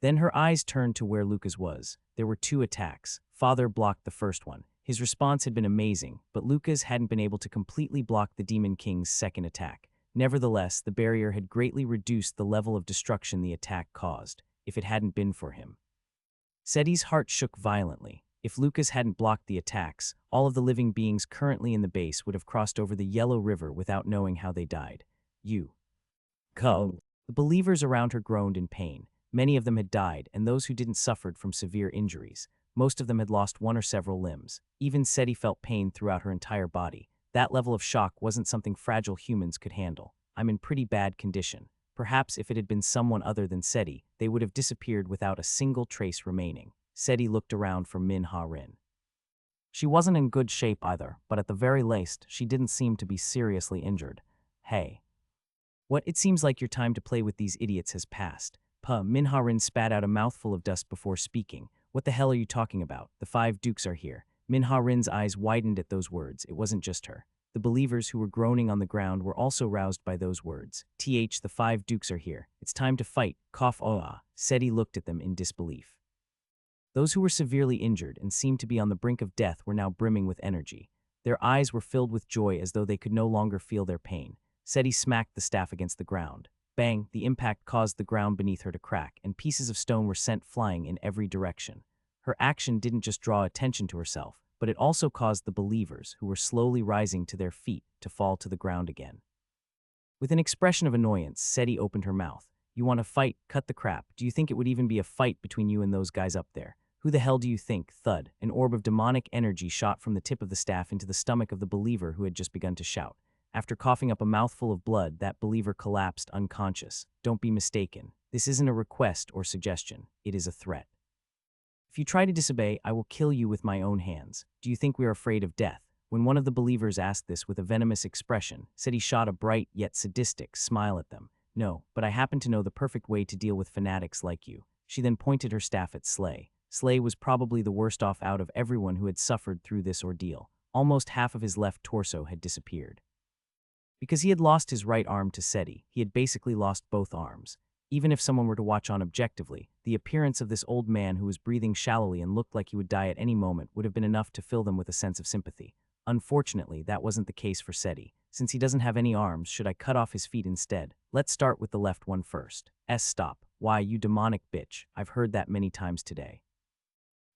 Then her eyes turned to where Lucas was. There were 2 attacks. Father blocked the first one. His response had been amazing, but Lucas hadn't been able to completely block the Demon King's second attack. Nevertheless, the barrier had greatly reduced the level of destruction the attack caused, if it hadn't been for him. Seti's heart shook violently. If Lucas hadn't blocked the attacks, all of the living beings currently in the base would have crossed over the Yellow River without knowing how they died. Go. The believers around her groaned in pain. Many of them had died, and those who didn't suffered from severe injuries. Most of them had lost one or several limbs. Even Seti felt pain throughout her entire body. That level of shock wasn't something fragile humans could handle. I'm in pretty bad condition. Perhaps if it had been someone other than Seti, they would have disappeared without a single trace remaining. Seti looked around for Manhwaedit. She wasn't in good shape either, but at the very least, she didn't seem to be seriously injured. Hey. What? It seems like your time to play with these idiots has passed. Manhwaedit spat out a mouthful of dust before speaking. What the hell are you talking about? The 5 dukes are here. Manhwaedit's eyes widened at those words. It wasn't just her. The believers who were groaning on the ground were also roused by those words. The 5 dukes are here. It's time to fight. Cough. Seti looked at them in disbelief. Those who were severely injured and seemed to be on the brink of death were now brimming with energy. Their eyes were filled with joy as though they could no longer feel their pain. Seti smacked the staff against the ground. Bang, the impact caused the ground beneath her to crack, and pieces of stone were sent flying in every direction. Her action didn't just draw attention to herself, but it also caused the believers, who were slowly rising to their feet, to fall to the ground again. With an expression of annoyance, Seti opened her mouth. You want to fight? Cut the crap. Do you think it would even be a fight between you and those guys up there? Who the hell do you think? Thud. An orb of demonic energy shot from the tip of the staff into the stomach of the believer who had just begun to shout. After coughing up a mouthful of blood, that believer collapsed unconscious. Don't be mistaken. This isn't a request or suggestion. It is a threat. If you try to disobey, I will kill you with my own hands. Do you think we are afraid of death? When one of the believers asked this with a venomous expression, Seti shot a bright yet sadistic smile at them. No, but I happen to know the perfect way to deal with fanatics like you. She then pointed her staff at Slay. Slay was probably the worst off out of everyone who had suffered through this ordeal. Almost half of his left torso had disappeared. Because he had lost his right arm to Seti, he had basically lost both arms. Even if someone were to watch on objectively, the appearance of this old man who was breathing shallowly and looked like he would die at any moment would have been enough to fill them with a sense of sympathy. Unfortunately, that wasn't the case for Seti. Since he doesn't have any arms, should I cut off his feet instead? Let's start with the left one first. Stop. Why, you demonic bitch. I've heard that many times today.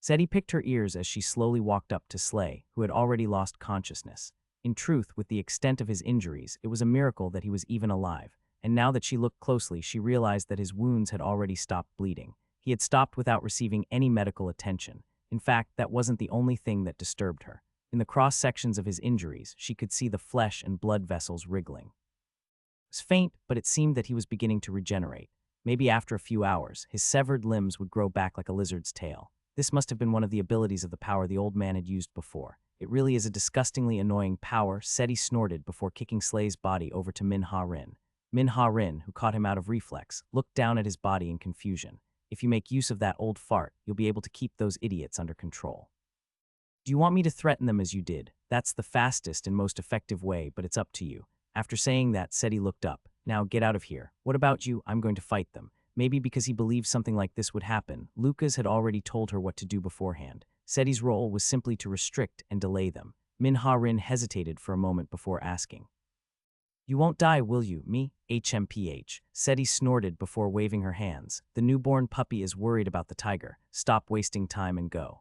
Seti picked her ears as she slowly walked up to Slay, who had already lost consciousness. In truth, with the extent of his injuries, it was a miracle that he was even alive, and now that she looked closely, she realized that his wounds had already stopped bleeding. He had stopped without receiving any medical attention. In fact, that wasn't the only thing that disturbed her. In the cross-sections of his injuries, she could see the flesh and blood vessels wriggling. It was faint, but it seemed that he was beginning to regenerate. Maybe after a few hours, his severed limbs would grow back like a lizard's tail. This must have been one of the abilities of the power the old man had used before. It really is a disgustingly annoying power, Seti snorted before kicking Slay's body over to Manhwaedit. Manhwaedit, who caught him out of reflex, looked down at his body in confusion. If you make use of that old fart, you'll be able to keep those idiots under control. Do you want me to threaten them as you did? That's the fastest and most effective way, but it's up to you. After saying that, Seti looked up. Now get out of here. What about you? I'm going to fight them. Maybe because he believed something like this would happen, Lucas had already told her what to do beforehand. Seti's role was simply to restrict and delay them. Manhwaedit hesitated for a moment before asking. You won't die, will you? Me? HMPH. Seti snorted before waving her hands. The newborn puppy is worried about the tiger. Stop wasting time and go.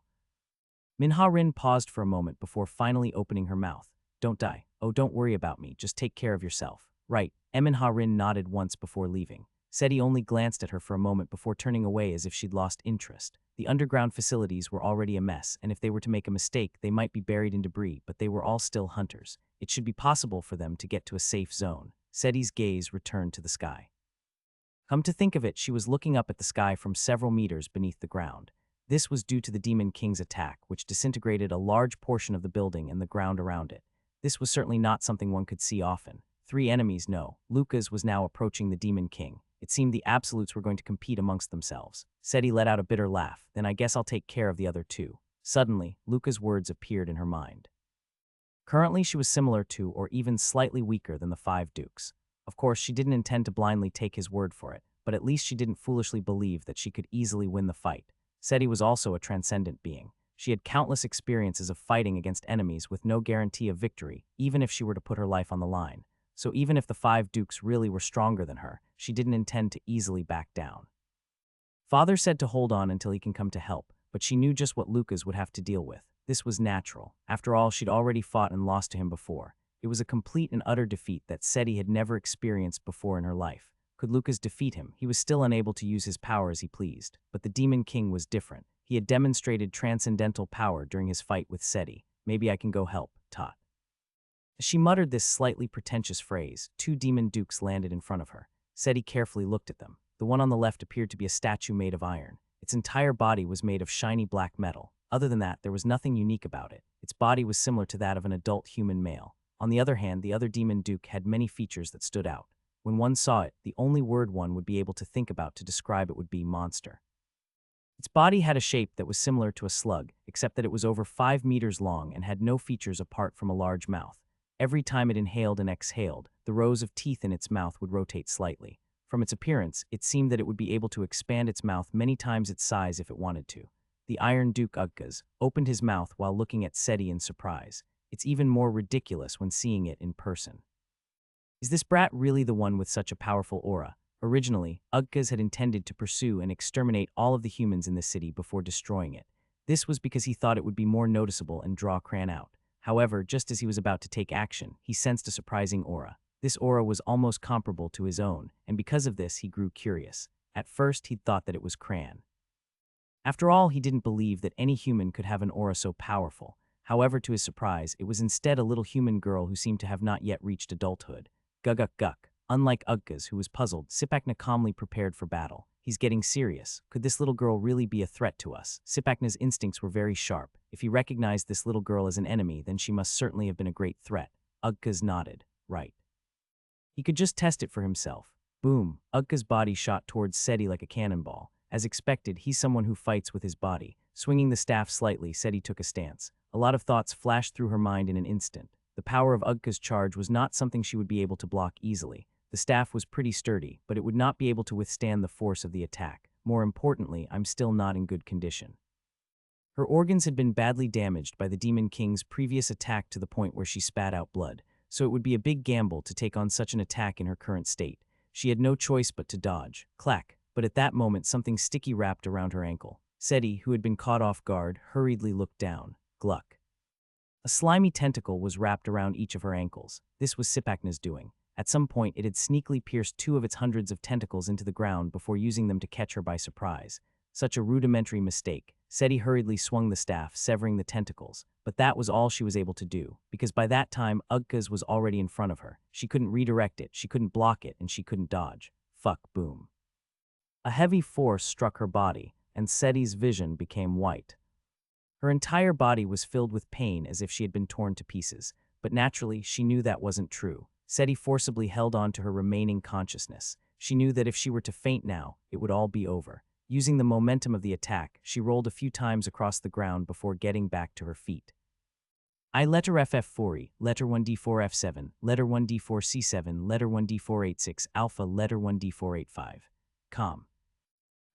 Manhwaedit paused for a moment before finally opening her mouth. Don't die. Oh, don't worry about me. Just take care of yourself. Right. Manhwaedit nodded once before leaving. Seti only glanced at her for a moment before turning away as if she'd lost interest. The underground facilities were already a mess, and if they were to make a mistake, they might be buried in debris, but they were all still hunters. It should be possible for them to get to a safe zone. Seti's gaze returned to the sky. Come to think of it, she was looking up at the sky from several meters beneath the ground. This was due to the Demon King's attack, which disintegrated a large portion of the building and the ground around it. This was certainly not something one could see often. 3 enemies, no. Lucas was now approaching the Demon King. It seemed the absolutes were going to compete amongst themselves. Seti let out a bitter laugh. Then I guess I'll take care of the other 2. Suddenly, Luca's words appeared in her mind. Currently, she was similar to, or even slightly weaker than the 5 dukes. Of course, she didn't intend to blindly take his word for it, but at least she didn't foolishly believe that she could easily win the fight. Seti was also a transcendent being. She had countless experiences of fighting against enemies with no guarantee of victory, even if she were to put her life on the line. So even if the 5 dukes really were stronger than her, she didn't intend to easily back down. Father said to hold on until he can come to help, but she knew just what Lucas would have to deal with. This was natural. After all, she'd already fought and lost to him before. It was a complete and utter defeat that Seti had never experienced before in her life. Could Lucas defeat him? He was still unable to use his power as he pleased. But the Demon King was different. He had demonstrated transcendental power during his fight with Seti. Maybe I can go help, Tot. As she muttered this slightly pretentious phrase, 2 demon dukes landed in front of her. Seti carefully looked at them. The one on the left appeared to be a statue made of iron. Its entire body was made of shiny black metal. Other than that, there was nothing unique about it. Its body was similar to that of an adult human male. On the other hand, the other demon duke had many features that stood out. When one saw it, the only word one would be able to think about to describe it would be monster. Its body had a shape that was similar to a slug, except that it was over 5 meters long and had no features apart from a large mouth. Every time it inhaled and exhaled, the rows of teeth in its mouth would rotate slightly. From its appearance, it seemed that it would be able to expand its mouth many times its size if it wanted to. The Iron Duke Ugkas opened his mouth while looking at Seti in surprise. It's even more ridiculous when seeing it in person. Is this brat really the one with such a powerful aura? Originally, Ugkas had intended to pursue and exterminate all of the humans in the city before destroying it. This was because he thought it would be more noticeable and draw Cran out. However, just as he was about to take action, he sensed a surprising aura. This aura was almost comparable to his own, and because of this, he grew curious. At first, he'd thought that it was Cran. After all, he didn't believe that any human could have an aura so powerful. However, to his surprise, it was instead a little human girl who seemed to have not yet reached adulthood. Guguk. Unlike Ugkas, who was puzzled, Sipakna calmly prepared for battle. He's getting serious. Could this little girl really be a threat to us? Sipakna's instincts were very sharp. If he recognized this little girl as an enemy, then she must certainly have been a great threat. Ugkas nodded. Right. He could just test it for himself. Boom. Ugka's body shot towards Seti like a cannonball. As expected, he's someone who fights with his body. Swinging the staff slightly, Seti took a stance. A lot of thoughts flashed through her mind in an instant. The power of Ugka's charge was not something she would be able to block easily. The staff was pretty sturdy, but it would not be able to withstand the force of the attack. More importantly, I'm still not in good condition. Her organs had been badly damaged by the Demon King's previous attack to the point where she spat out blood, so it would be a big gamble to take on such an attack in her current state. She had no choice but to dodge. Clack. But at that moment, something sticky wrapped around her ankle. Seti, who had been caught off guard, hurriedly looked down. Gluck. A slimy tentacle was wrapped around each of her ankles. This was Sipakna's doing. At some point, it had sneakily pierced 2 of its hundreds of tentacles into the ground before using them to catch her by surprise. Such a rudimentary mistake. Seti hurriedly swung the staff, severing the tentacles. But that was all she was able to do, because by that time, Ugkas was already in front of her. She couldn't redirect it, she couldn't block it, and she couldn't dodge. Fuck, boom. A heavy force struck her body, and Seti's vision became white. Her entire body was filled with pain as if she had been torn to pieces, but naturally, she knew that wasn't true. Seti forcibly held on to her remaining consciousness. She knew that if she were to faint now, it would all be over. Using the momentum of the attack, she rolled a few times across the ground before getting back to her feet. I letter FF4E, letter 1D4F7, letter 1D4C7, letter 1D486, alpha, letter 1D485. Calm.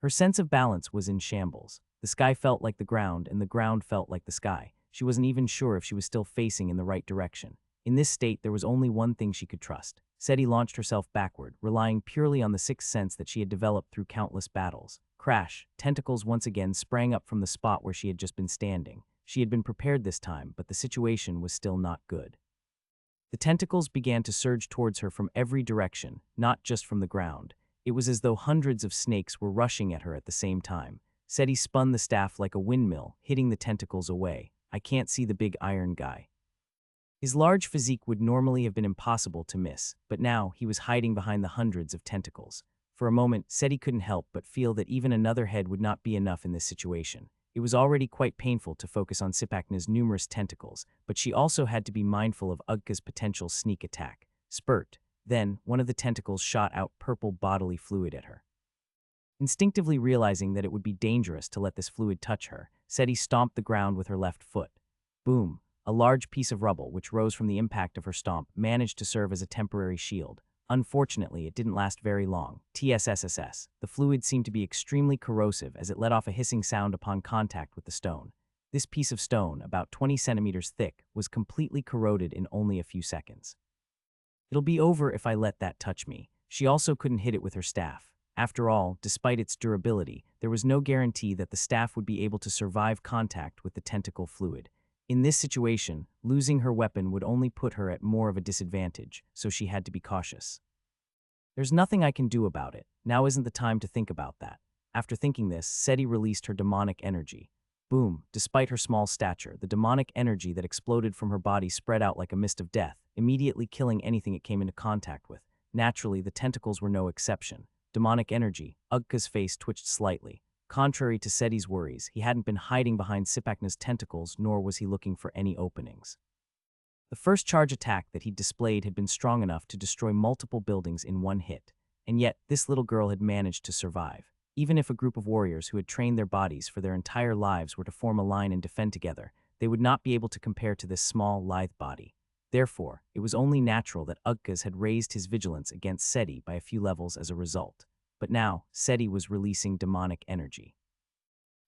Her sense of balance was in shambles. The sky felt like the ground, and the ground felt like the sky. She wasn't even sure if she was still facing in the right direction. In this state, there was only one thing she could trust. Seti launched herself backward, relying purely on the sixth sense that she had developed through countless battles. Crash! Tentacles once again sprang up from the spot where she had just been standing. She had been prepared this time, but the situation was still not good. The tentacles began to surge towards her from every direction, not just from the ground. It was as though hundreds of snakes were rushing at her at the same time. Seti spun the staff like a windmill, hitting the tentacles away. I can't see the big iron guy. His large physique would normally have been impossible to miss, but now he was hiding behind the hundreds of tentacles. For a moment, Seti couldn't help but feel that even another head would not be enough in this situation. It was already quite painful to focus on Sipakna's numerous tentacles, but she also had to be mindful of Ugka's potential sneak attack. Spurt. Then, one of the tentacles shot out purple bodily fluid at her. Instinctively realizing that it would be dangerous to let this fluid touch her, Seti stomped the ground with her left foot. Boom! A large piece of rubble, which rose from the impact of her stomp, managed to serve as a temporary shield. Unfortunately, it didn't last very long. TSSSS. The fluid seemed to be extremely corrosive as it let off a hissing sound upon contact with the stone. This piece of stone, about 20 centimeters thick, was completely corroded in only a few seconds. It'll be over if I let that touch me. She also couldn't hit it with her staff. After all, despite its durability, there was no guarantee that the staff would be able to survive contact with the tentacle fluid. In this situation, losing her weapon would only put her at more of a disadvantage, so she had to be cautious. There's nothing I can do about it. Now isn't the time to think about that. After thinking this, Seti released her demonic energy. Boom! Despite her small stature, the demonic energy that exploded from her body spread out like a mist of death, immediately killing anything it came into contact with. Naturally, the tentacles were no exception. Demonic energy. Ugka's face twitched slightly. Contrary to Seti's worries, he hadn't been hiding behind Sipakna's tentacles, nor was he looking for any openings. The first charge attack that he'd displayed had been strong enough to destroy multiple buildings in one hit, and yet this little girl had managed to survive. Even if a group of warriors who had trained their bodies for their entire lives were to form a line and defend together, they would not be able to compare to this small, lithe body. Therefore, it was only natural that Ugkas had raised his vigilance against Seti by a few levels as a result. But now, Seti was releasing demonic energy.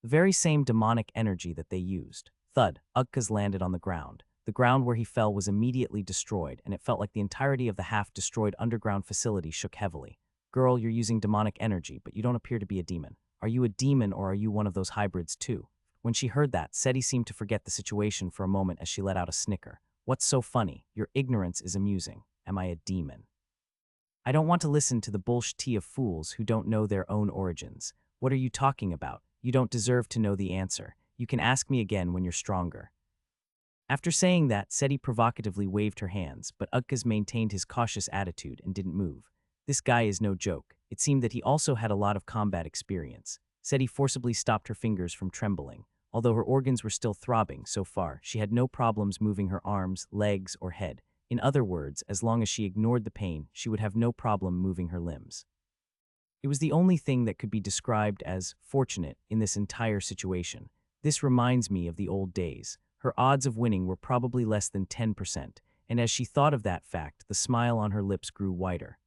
The very same demonic energy that they used. Thud, Ugkas landed on the ground. The ground where he fell was immediately destroyed, and it felt like the entirety of the half-destroyed underground facility shook heavily. Girl, you're using demonic energy, but you don't appear to be a demon. Are you a demon or are you one of those hybrids too? When she heard that, Seti seemed to forget the situation for a moment as she let out a snicker. What's so funny? Your ignorance is amusing. Am I a demon? I don't want to listen to the bullshit of fools who don't know their own origins. What are you talking about? You don't deserve to know the answer. You can ask me again when you're stronger. After saying that, Seti provocatively waved her hands, but Ugkas maintained his cautious attitude and didn't move. This guy is no joke. It seemed that he also had a lot of combat experience. Seti forcibly stopped her fingers from trembling. Although her organs were still throbbing so far, she had no problems moving her arms, legs, or head. In other words, as long as she ignored the pain, she would have no problem moving her limbs. It was the only thing that could be described as fortunate in this entire situation. This reminds me of the old days. Her odds of winning were probably less than 10%, and as she thought of that fact, the smile on her lips grew wider.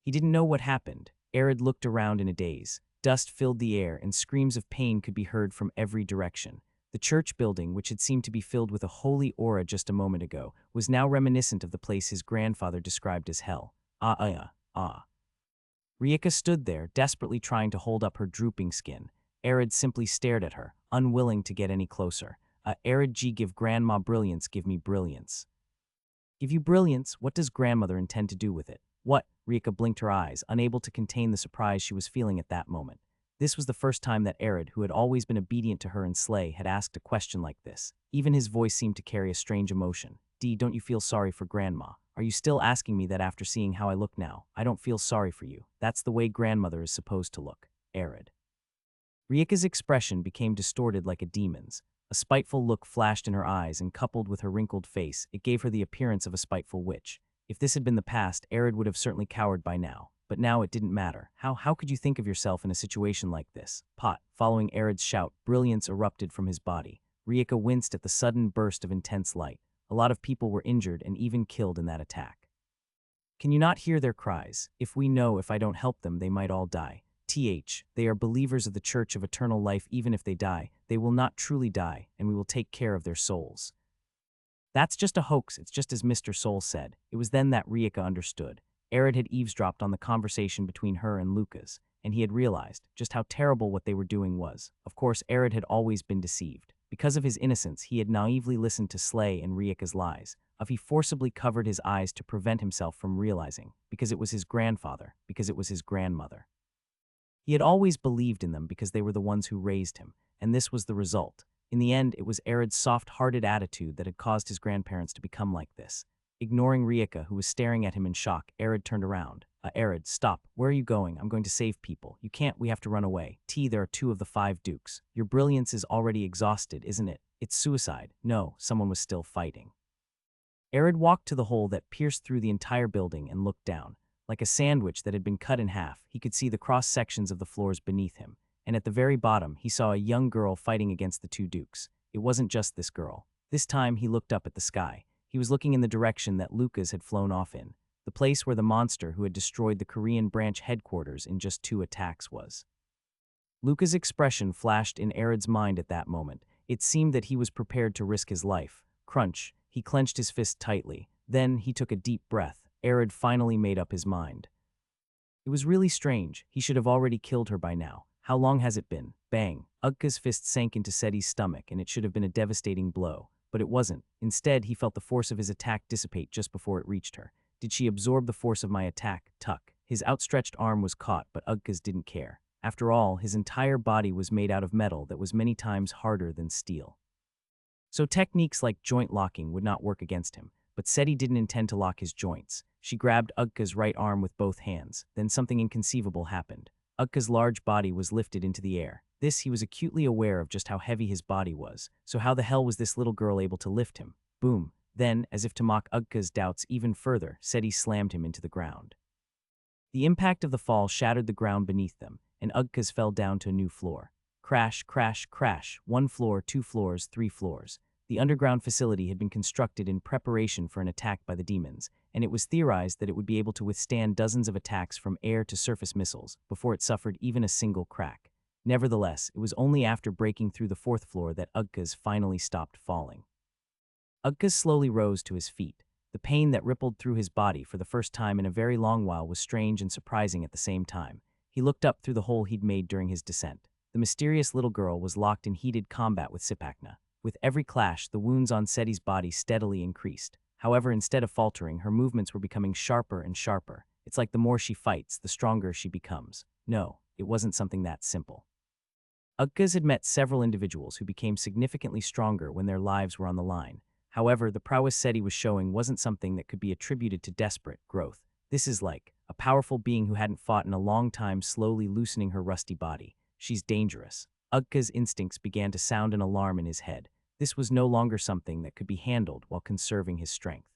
He didn't know what happened. Arid looked around in a daze. Dust filled the air, and screams of pain could be heard from every direction. The church building, which had seemed to be filled with a holy aura just a moment ago, was now reminiscent of the place his grandfather described as hell. Rieka stood there, desperately trying to hold up her drooping skin. Arid simply stared at her, unwilling to get any closer. Arid G, give grandma brilliance, give me brilliance. Give you brilliance? What does grandmother intend to do with it? What? Rieka blinked her eyes, unable to contain the surprise she was feeling at that moment. This was the first time that Arid, who had always been obedient to her and Slay, had asked a question like this. Even his voice seemed to carry a strange emotion. D, don't you feel sorry for grandma? Are you still asking me that after seeing how I look now? I don't feel sorry for you. That's the way grandmother is supposed to look. Arid. Rieka's expression became distorted like a demon's. A spiteful look flashed in her eyes, and coupled with her wrinkled face, it gave her the appearance of a spiteful witch. If this had been the past, Arid would have certainly cowered by now. But now it didn't matter. How could you think of yourself in a situation like this? Pot. Following Arid's shout, brilliance erupted from his body. Rieka winced at the sudden burst of intense light. A lot of people were injured and even killed in that attack. Can you not hear their cries? If I don't help them, they might all die. They are believers of the Church of Eternal Life. Even if they die, they will not truly die, and we will take care of their souls. That's just a hoax. It's just as Mr. Soul said. It was then that Rieka understood. Arid had eavesdropped on the conversation between her and Lucas, and he had realized just how terrible what they were doing was. Of course, Arid had always been deceived. Because of his innocence, he had naively listened to Slay and Rieka's lies. He forcibly covered his eyes to prevent himself from realizing, because it was his grandfather, because it was his grandmother. He had always believed in them because they were the ones who raised him, and this was the result. In the end, it was Arid's soft-hearted attitude that had caused his grandparents to become like this. Ignoring Rieka, who was staring at him in shock, Arid turned around. Arid, stop. Where are you going? I'm going to save people. You can't, we have to run away. There are 2 of the 5 dukes. Your brilliance is already exhausted, isn't it? It's suicide. No, someone was still fighting. Arid walked to the hole that pierced through the entire building and looked down. Like a sandwich that had been cut in half, he could see the cross-sections of the floors beneath him, and at the very bottom he saw a young girl fighting against the 2 dukes. It wasn't just this girl. This time he looked up at the sky. He was looking in the direction that Lucas had flown off in, the place where the monster who had destroyed the Korean branch headquarters in just 2 attacks was. Lucas' expression flashed in Arid's mind at that moment. It seemed that he was prepared to risk his life. Crunch, he clenched his fist tightly. Then he took a deep breath. Arid finally made up his mind. It was really strange. He should have already killed her by now. How long has it been? Bang. Ugka's fist sank into Seti's stomach, and it should have been a devastating blow. But it wasn't. Instead, he felt the force of his attack dissipate just before it reached her. Did she absorb the force of my attack? Tuck. His outstretched arm was caught, but Ugka's didn't care. After all, his entire body was made out of metal that was many times harder than steel. So techniques like joint locking would not work against him. But Seti didn't intend to lock his joints. She grabbed Ugka's right arm with both hands. Then something inconceivable happened. Ugka's large body was lifted into the air. He was acutely aware of just how heavy his body was. So how the hell was this little girl able to lift him? Boom. Then, as if to mock Ugka's doubts even further, Seti slammed him into the ground. The impact of the fall shattered the ground beneath them, and Ugka's fell down to a new floor. Crash, crash, crash. 1 floor, 2 floors, 3 floors. The underground facility had been constructed in preparation for an attack by the demons, and it was theorized that it would be able to withstand dozens of attacks from air to surface missiles before it suffered even a single crack. Nevertheless, it was only after breaking through the 4th floor that Ugka's finally stopped falling. Ugka's slowly rose to his feet. The pain that rippled through his body for the first time in a very long while was strange and surprising at the same time. He looked up through the hole he'd made during his descent. The mysterious little girl was locked in heated combat with Sipakna. With every clash, the wounds on Seti's body steadily increased. However, instead of faltering, her movements were becoming sharper and sharper. It's like the more she fights, the stronger she becomes. No, it wasn't something that simple. Ugkas had met several individuals who became significantly stronger when their lives were on the line. However, the prowess Seti was showing wasn't something that could be attributed to desperate growth. This is like a powerful being who hadn't fought in a long time slowly loosening her rusty body. She's dangerous. Ugka's instincts began to sound an alarm in his head. This was no longer something that could be handled while conserving his strength.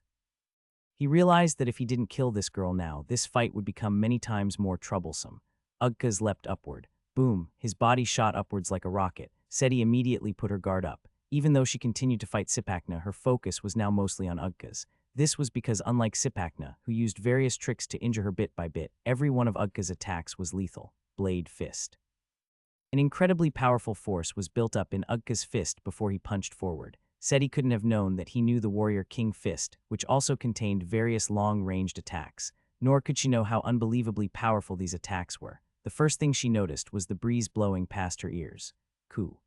He realized that if he didn't kill this girl now, this fight would become many times more troublesome. Ugkas leapt upward. Boom, his body shot upwards like a rocket. Seti immediately put her guard up. Even though she continued to fight Sipakna, her focus was now mostly on Ugkas. This was because unlike Sipakna, who used various tricks to injure her bit by bit, every one of Ugka's attacks was lethal. Blade Fist. An incredibly powerful force was built up in Ugka's fist before he punched forward. Seti couldn't have known that he knew the warrior King Fist, which also contained various long-ranged attacks. Nor could she know how unbelievably powerful these attacks were. The first thing she noticed was the breeze blowing past her ears. Coo.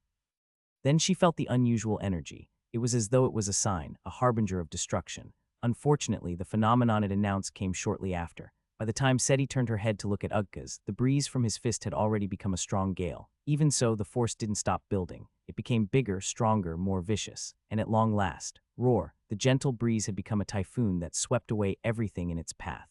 Then she felt the unusual energy. It was as though it was a sign, a harbinger of destruction. Unfortunately, the phenomenon it announced came shortly after. By the time Seti turned her head to look at Ugkas, the breeze from his fist had already become a strong gale. Even so, the force didn't stop building. It became bigger, stronger, more vicious. And at long last, roar, the gentle breeze had become a typhoon that swept away everything in its path.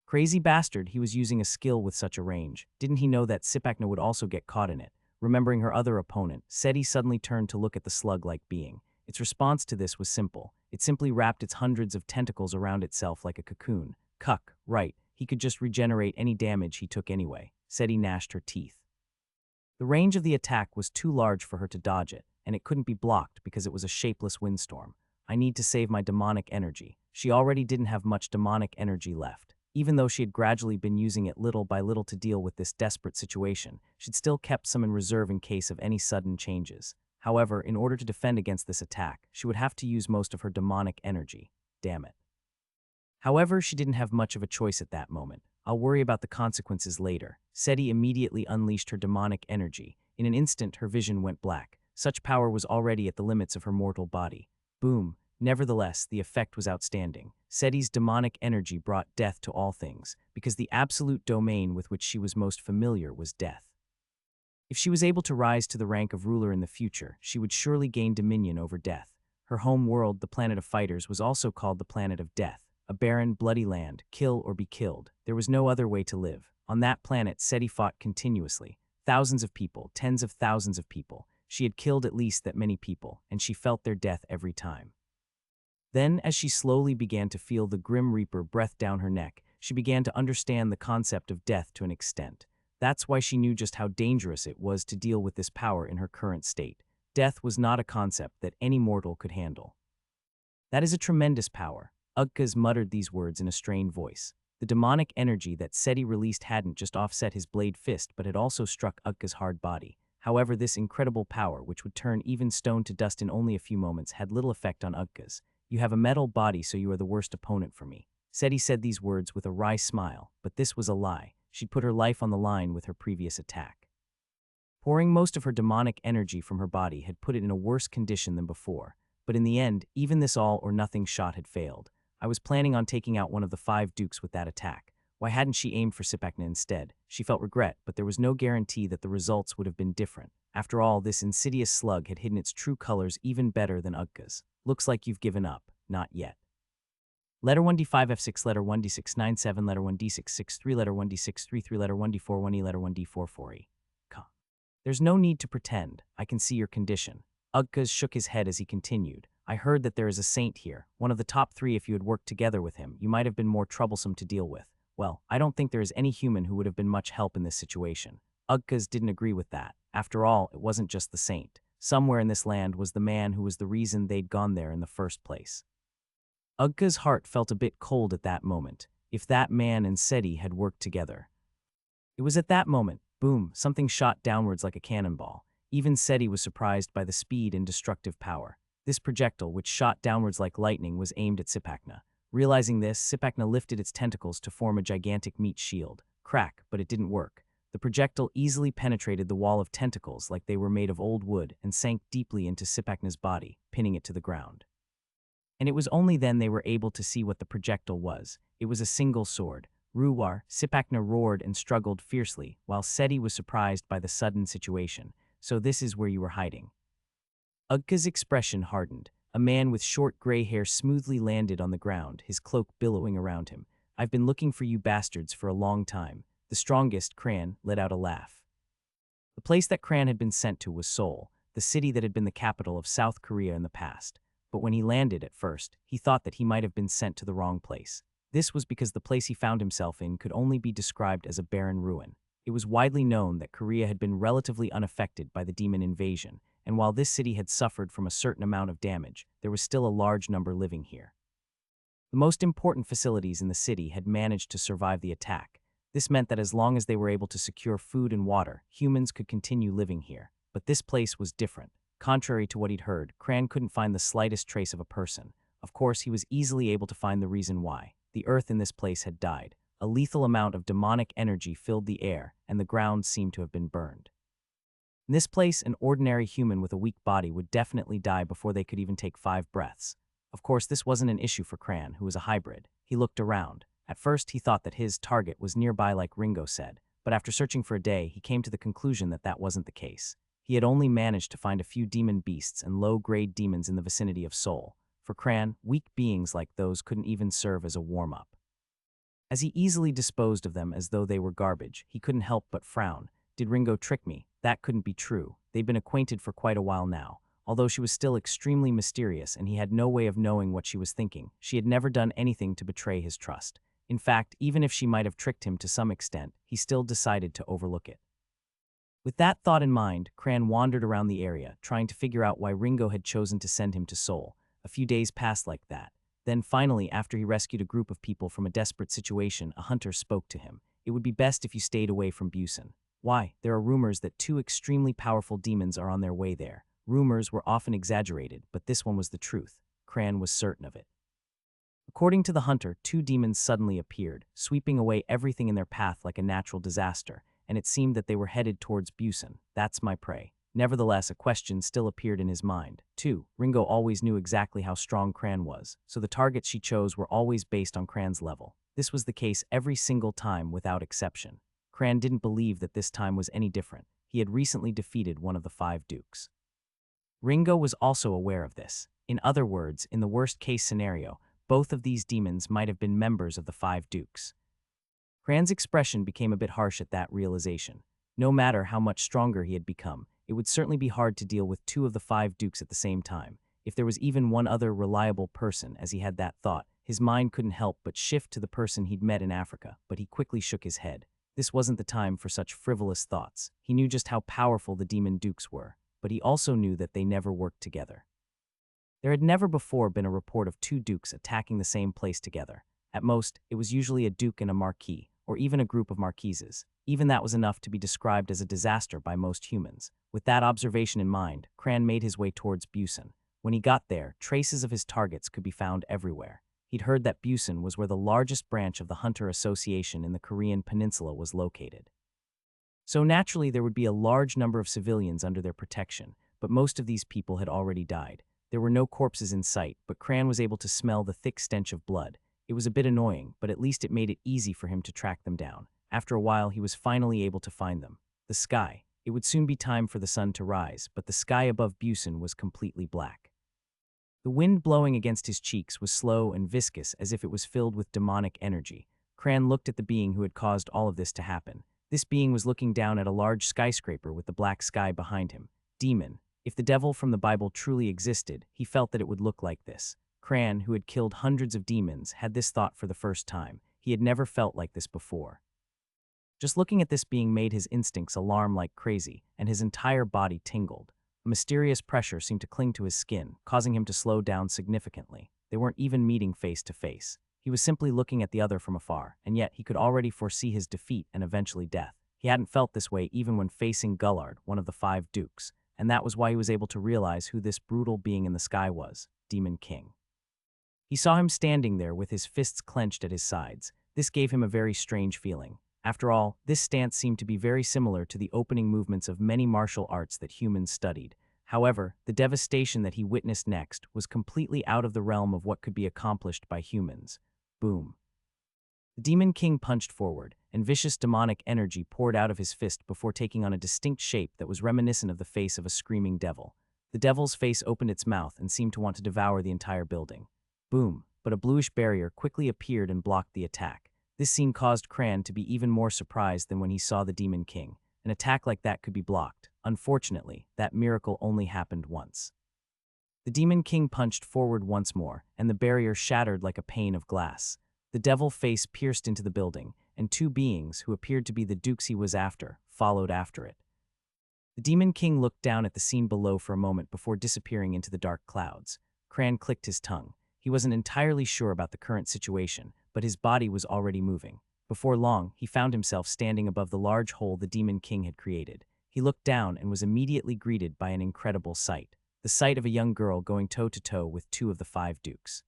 Crazy bastard, he was using a skill with such a range. Didn't he know that Sipakna would also get caught in it? Remembering her other opponent, Seti suddenly turned to look at the slug-like being. Its response to this was simple. It simply wrapped its hundreds of tentacles around itself like a cocoon. Cuck, right, he could just regenerate any damage he took anyway. Seti gnashed her teeth. The range of the attack was too large for her to dodge it, and it couldn't be blocked because it was a shapeless windstorm. I need to save my demonic energy. She already didn't have much demonic energy left. Even though she had gradually been using it little by little to deal with this desperate situation, she'd still kept some in reserve in case of any sudden changes. However, in order to defend against this attack, she would have to use most of her demonic energy. Damn it. However, she didn't have much of a choice at that moment. I'll worry about the consequences later. Seti immediately unleashed her demonic energy. In an instant, her vision went black. Such power was already at the limits of her mortal body. Boom. Nevertheless, the effect was outstanding. Seti's demonic energy brought death to all things, because the absolute domain with which she was most familiar was death. If she was able to rise to the rank of ruler in the future, she would surely gain dominion over death. Her home world, the planet of fighters, was also called the planet of death, a barren, bloody land, kill or be killed. There was no other way to live. On that planet, Seti fought continuously. Thousands of people, tens of thousands of people. She had killed at least that many people, and she felt their death every time. Then, as she slowly began to feel the Grim Reaper breath down her neck, she began to understand the concept of death to an extent. That's why she knew just how dangerous it was to deal with this power in her current state. Death was not a concept that any mortal could handle. That is a tremendous power. Ugkaz muttered these words in a strained voice. The demonic energy that Seti released hadn't just offset his blade fist but had also struck Ugkaz's hard body. However, this incredible power, which would turn even stone to dust in only a few moments, had little effect on Ugkaz. You have a metal body, so you are the worst opponent for me. Seti said these words with a wry smile, but this was a lie. She'd put her life on the line with her previous attack. Pouring most of her demonic energy from her body had put it in a worse condition than before. But in the end, even this all-or-nothing shot had failed. I was planning on taking out one of the 5 dukes with that attack. Why hadn't she aimed for Sipakna instead? She felt regret, but there was no guarantee that the results would have been different. After all, this insidious slug had hidden its true colors even better than Ugkaz. Looks like you've given up. Not yet. Letter 1D5 F6, letter 1D6 9 7, letter 1D6 6 3, letter 1D6 3 3, letter 1D4 1E, letter 1D4 4E. There's no need to pretend. I can see your condition. Ugkaz shook his head as he continued. I heard that there is a saint here, one of the top 3. If you had worked together with him, you might have been more troublesome to deal with. Well, I don't think there is any human who would have been much help in this situation. Ugkaz didn't agree with that. After all, it wasn't just the saint. Somewhere in this land was the man who was the reason they'd gone there in the first place. Ugkaz's heart felt a bit cold at that moment. If that man and Seti had worked together. It was at that moment, boom, something shot downwards like a cannonball. Even Seti was surprised by the speed and destructive power. This projectile, which shot downwards like lightning, was aimed at Sipakna. Realizing this, Sipakna lifted its tentacles to form a gigantic meat shield. Crack, but it didn't work. The projectile easily penetrated the wall of tentacles like they were made of old wood and sank deeply into Sipakna's body, pinning it to the ground. And it was only then they were able to see what the projectile was. It was a single sword. Ruwar, Sipakna roared and struggled fiercely, while Seti was surprised by the sudden situation. So this is where you were hiding. Ugkaz's expression hardened. A man with short gray hair smoothly landed on the ground, his cloak billowing around him. I've been looking for you bastards for a long time. The strongest, Kran, let out a laugh. The place that Kran had been sent to was Seoul, the city that had been the capital of South Korea in the past. But when he landed at first, he thought that he might have been sent to the wrong place. This was because the place he found himself in could only be described as a barren ruin. It was widely known that Korea had been relatively unaffected by the demon invasion, and while this city had suffered from a certain amount of damage, there was still a large number living here. The most important facilities in the city had managed to survive the attack. This meant that as long as they were able to secure food and water, humans could continue living here. But this place was different. Contrary to what he'd heard, Kran couldn't find the slightest trace of a person. Of course, he was easily able to find the reason why. The earth in this place had died. A lethal amount of demonic energy filled the air, and the ground seemed to have been burned. In this place, an ordinary human with a weak body would definitely die before they could even take 5 breaths. Of course, this wasn't an issue for Kran, who was a hybrid. He looked around. At first, he thought that his target was nearby like Ringo said, but after searching for a day, he came to the conclusion that that wasn't the case. He had only managed to find a few demon beasts and low-grade demons in the vicinity of Seoul. For Kran, weak beings like those couldn't even serve as a warm-up. As he easily disposed of them as though they were garbage, he couldn't help but frown. Did Ringo trick me? That couldn't be true. They'd been acquainted for quite a while now. Although she was still extremely mysterious and he had no way of knowing what she was thinking, she had never done anything to betray his trust. In fact, even if she might have tricked him to some extent, he still decided to overlook it. With that thought in mind, Kran wandered around the area, trying to figure out why Ringo had chosen to send him to Seoul. A few days passed like that. Then finally, after he rescued a group of people from a desperate situation, a hunter spoke to him. It would be best if you stayed away from Busan. Why? There are rumors that 2 extremely powerful demons are on their way there. Rumors were often exaggerated, but this one was the truth. Kran was certain of it. According to the hunter, 2 demons suddenly appeared, sweeping away everything in their path like a natural disaster, and it seemed that they were headed towards Busan. That's my prey. Nevertheless, a question still appeared in his mind. 2. Ringo always knew exactly how strong Kran was, so the targets she chose were always based on Kran's level. This was the case every single time without exception. Kran didn't believe that this time was any different. He had recently defeated one of the 5 dukes. Ringo was also aware of this. In other words, in the worst-case scenario, both of these demons might have been members of the Five Dukes. Cran's expression became a bit harsh at that realization. No matter how much stronger he had become, it would certainly be hard to deal with two of the Five Dukes at the same time. If there was even one other reliable person, as he had that thought, his mind couldn't help but shift to the person he'd met in Africa, but he quickly shook his head. This wasn't the time for such frivolous thoughts. He knew just how powerful the demon dukes were, but he also knew that they never worked together. There had never before been a report of two dukes attacking the same place together. At most, it was usually a duke and a marquis, or even a group of marquises. Even that was enough to be described as a disaster by most humans. With that observation in mind, Cran made his way towards Busan. When he got there, traces of his targets could be found everywhere. He'd heard that Busan was where the largest branch of the Hunter Association in the Korean peninsula was located. So naturally, there would be a large number of civilians under their protection, but most of these people had already died. There were no corpses in sight, but Cran was able to smell the thick stench of blood. It was a bit annoying, but at least it made it easy for him to track them down. After a while, he was finally able to find them. The sky. It would soon be time for the sun to rise, but the sky above Busan was completely black. The wind blowing against his cheeks was slow and viscous, as if it was filled with demonic energy. Cran looked at the being who had caused all of this to happen. This being was looking down at a large skyscraper with the black sky behind him. Demon. If the devil from the Bible truly existed, he felt that it would look like this. Cran, who had killed hundreds of demons, had this thought for the first time. He had never felt like this before. Just looking at this being made his instincts alarm like crazy, and his entire body tingled. A mysterious pressure seemed to cling to his skin, causing him to slow down significantly. They weren't even meeting face to face. He was simply looking at the other from afar, and yet he could already foresee his defeat and eventually death. He hadn't felt this way even when facing Gullard, one of the Five Dukes, and that was why he was able to realize who this brutal being in the sky was, Demon King. He saw him standing there with his fists clenched at his sides. This gave him a very strange feeling. After all, this stance seemed to be very similar to the opening movements of many martial arts that humans studied. However, the devastation that he witnessed next was completely out of the realm of what could be accomplished by humans. Boom. The Demon King punched forward, and vicious demonic energy poured out of his fist before taking on a distinct shape that was reminiscent of the face of a screaming devil. The devil's face opened its mouth and seemed to want to devour the entire building. Boom, but a bluish barrier quickly appeared and blocked the attack. This scene caused Cran to be even more surprised than when he saw the Demon King. An attack like that could be blocked. Unfortunately, that miracle only happened once. The Demon King punched forward once more, and the barrier shattered like a pane of glass. The devil face pierced into the building, and two beings, who appeared to be the dukes he was after, followed after it. The Demon King looked down at the scene below for a moment before disappearing into the dark clouds. Cran clicked his tongue. He wasn't entirely sure about the current situation, but his body was already moving. Before long, he found himself standing above the large hole the Demon King had created. He looked down and was immediately greeted by an incredible sight. The sight of a young girl going toe-to-toe with two of the Five Dukes.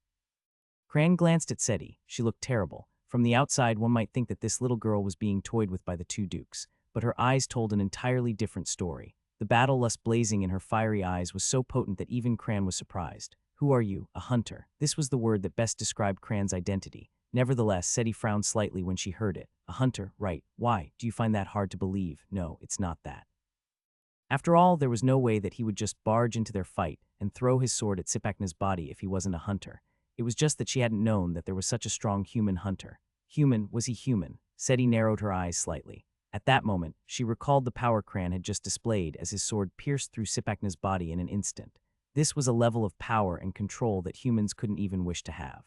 Cran glanced at Seti. She looked terrible. From the outside, one might think that this little girl was being toyed with by the two dukes, but her eyes told an entirely different story. The battle lust blazing in her fiery eyes was so potent that even Cran was surprised. "Who are you? A hunter?" This was the word that best described Cran's identity. Nevertheless, Seti frowned slightly when she heard it. "A hunter, right? Why? Do you find that hard to believe?" "No, it's not that." After all, there was no way that he would just barge into their fight and throw his sword at Sipakna's body if he wasn't a hunter. It was just that she hadn't known that there was such a strong human hunter. Human, was he human? Seti narrowed her eyes slightly. At that moment, she recalled the power Cran had just displayed as his sword pierced through Sipakna's body in an instant. This was a level of power and control that humans couldn't even wish to have.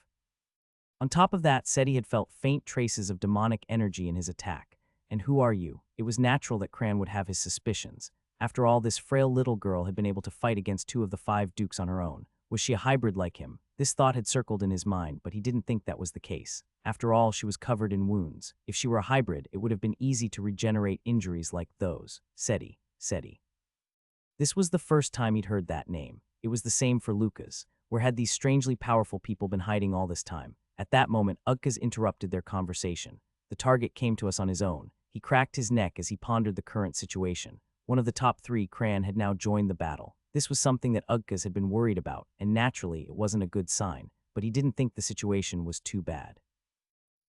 On top of that, Seti had felt faint traces of demonic energy in his attack. And who are you? It was natural that Cran would have his suspicions. After all, this frail little girl had been able to fight against two of the Five Dukes on her own. Was she a hybrid like him? This thought had circled in his mind, but he didn't think that was the case. After all, she was covered in wounds. If she were a hybrid, it would have been easy to regenerate injuries like those. Seti. This was the first time he'd heard that name. It was the same for Lucas. Where had these strangely powerful people been hiding all this time? At that moment, Ugkas interrupted their conversation. The target came to us on his own. He cracked his neck as he pondered the current situation. One of the top three, Cran, had now joined the battle. This was something that Ugkas had been worried about, and naturally, it wasn't a good sign, but he didn't think the situation was too bad.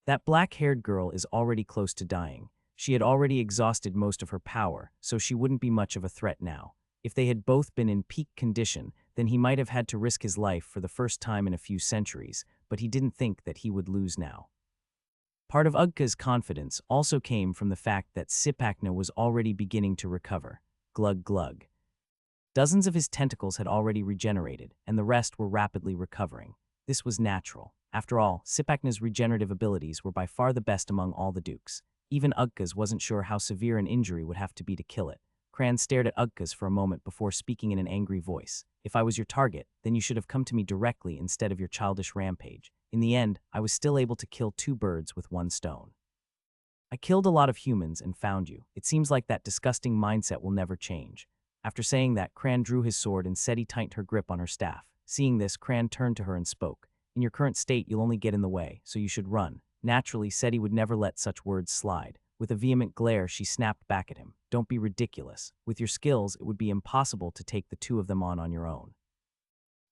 That black-haired girl is already close to dying. She had already exhausted most of her power, so she wouldn't be much of a threat now. If they had both been in peak condition, then he might have had to risk his life for the first time in a few centuries, but he didn't think that he would lose now. Part of Ugka's confidence also came from the fact that Sipakna was already beginning to recover. Glug glug. Dozens of his tentacles had already regenerated, and the rest were rapidly recovering. This was natural. After all, Sipakna's regenerative abilities were by far the best among all the dukes. Even Ugka's wasn't sure how severe an injury would have to be to kill it. Cran stared at Ugka's for a moment before speaking in an angry voice. If I was your target, then you should have come to me directly instead of your childish rampage. In the end, I was still able to kill 2 birds with 1 stone. I killed a lot of humans and found you. It seems like that disgusting mindset will never change. After saying that, Cran drew his sword and Seti tightened her grip on her staff. Seeing this, Cran turned to her and spoke. In your current state, you'll only get in the way, so you should run. Naturally, Seti would never let such words slide. With a vehement glare, she snapped back at him. Don't be ridiculous. With your skills, it would be impossible to take the 2 of them on your own.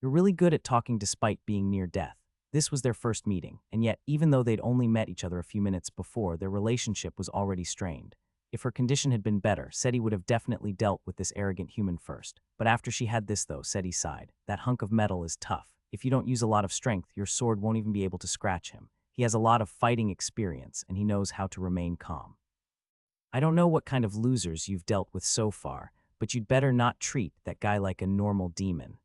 You're really good at talking despite being near death. This was their first meeting, and yet, even though they'd only met each other a few minutes before, their relationship was already strained. If her condition had been better, Seti would have definitely dealt with this arrogant human first. But after she had this though, Seti sighed. That hunk of metal is tough. If you don't use a lot of strength, your sword won't even be able to scratch him. He has a lot of fighting experience, and he knows how to remain calm. I don't know what kind of losers you've dealt with so far, but you'd better not treat that guy like a normal demon.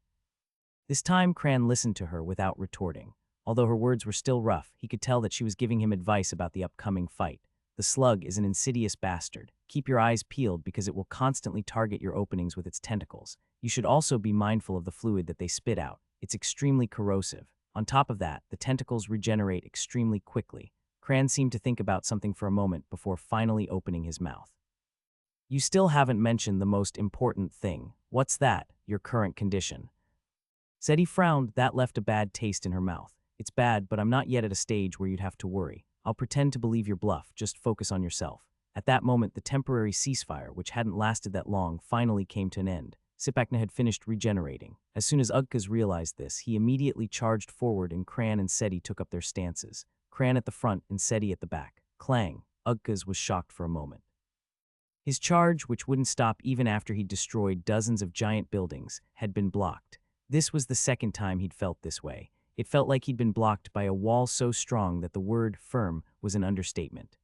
This time, Cran listened to her without retorting. Although her words were still rough, he could tell that she was giving him advice about the upcoming fight. The slug is an insidious bastard. Keep your eyes peeled because it will constantly target your openings with its tentacles. You should also be mindful of the fluid that they spit out. It's extremely corrosive. On top of that, the tentacles regenerate extremely quickly. Cran seemed to think about something for a moment before finally opening his mouth. You still haven't mentioned the most important thing. What's that? Your current condition. Seti frowned. That left a bad taste in her mouth. It's bad, but I'm not yet at a stage where you'd have to worry. I'll pretend to believe your bluff, just focus on yourself. At that moment, the temporary ceasefire, which hadn't lasted that long, finally came to an end. Sipakna had finished regenerating. As soon as Ugkas realized this, he immediately charged forward and Cran and Seti took up their stances. Cran at the front and Seti at the back. Clang! Ugkas was shocked for a moment. His charge, which wouldn't stop even after he'd destroyed dozens of giant buildings, had been blocked. This was the second time he'd felt this way. It felt like he'd been blocked by a wall so strong that the word firm was an understatement.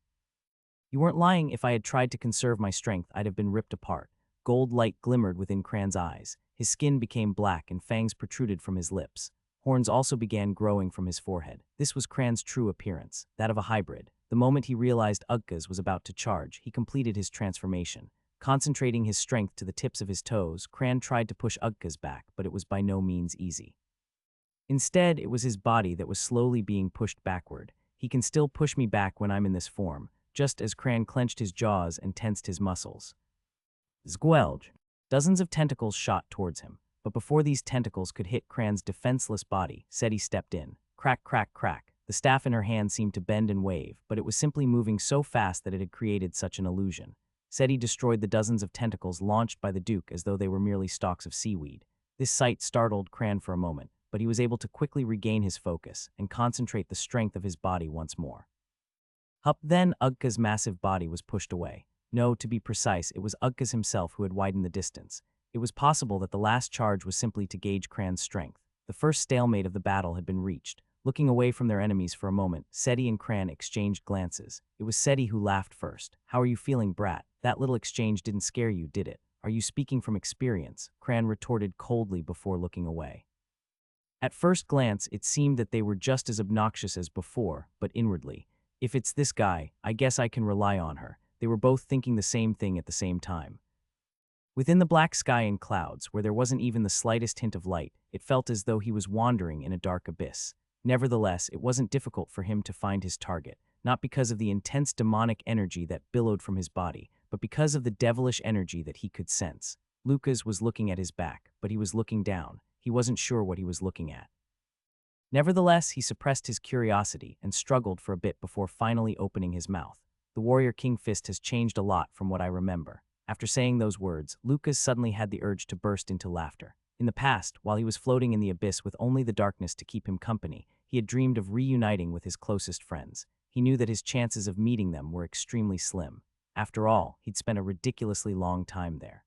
You weren't lying. If I had tried to conserve my strength, I'd have been ripped apart. Gold light glimmered within Cran's eyes. His skin became black and fangs protruded from his lips. Horns also began growing from his forehead. This was Cran's true appearance, that of a hybrid. The moment he realized Ugkas was about to charge, he completed his transformation. Concentrating his strength to the tips of his toes, Cran tried to push Ugkas back, but it was by no means easy. Instead, it was his body that was slowly being pushed backward. He can still push me back when I'm in this form, just as Cran clenched his jaws and tensed his muscles. Squelch! Dozens of tentacles shot towards him, but before these tentacles could hit Cran's defenseless body, Seti stepped in. Crack, crack, crack. The staff in her hand seemed to bend and wave, but it was simply moving so fast that it had created such an illusion. Seti destroyed the dozens of tentacles launched by the Duke as though they were merely stalks of seaweed. This sight startled Cran for a moment, but he was able to quickly regain his focus and concentrate the strength of his body once more. Hup! Then Ugka's massive body was pushed away. No, to be precise, it was Ugkas himself who had widened the distance. It was possible that the last charge was simply to gauge Cran's strength. The first stalemate of the battle had been reached. Looking away from their enemies for a moment, Seti and Cran exchanged glances. It was Seti who laughed first. How are you feeling, brat? That little exchange didn't scare you, did it? Are you speaking from experience? Cran retorted coldly before looking away. At first glance, it seemed that they were just as obnoxious as before, but inwardly, if it's this guy, I guess I can rely on her. They were both thinking the same thing at the same time. Within the black sky and clouds, where there wasn't even the slightest hint of light, it felt as though he was wandering in a dark abyss. Nevertheless, it wasn't difficult for him to find his target, not because of the intense demonic energy that billowed from his body, but because of the devilish energy that he could sense. Lucas was looking at his back, but he was looking down. He wasn't sure what he was looking at. Nevertheless, he suppressed his curiosity and struggled for a bit before finally opening his mouth. The warrior King Fist has changed a lot from what I remember. After saying those words, Lucas suddenly had the urge to burst into laughter. In the past, while he was floating in the abyss with only the darkness to keep him company, he had dreamed of reuniting with his closest friends. He knew that his chances of meeting them were extremely slim. After all, he'd spent a ridiculously long time there.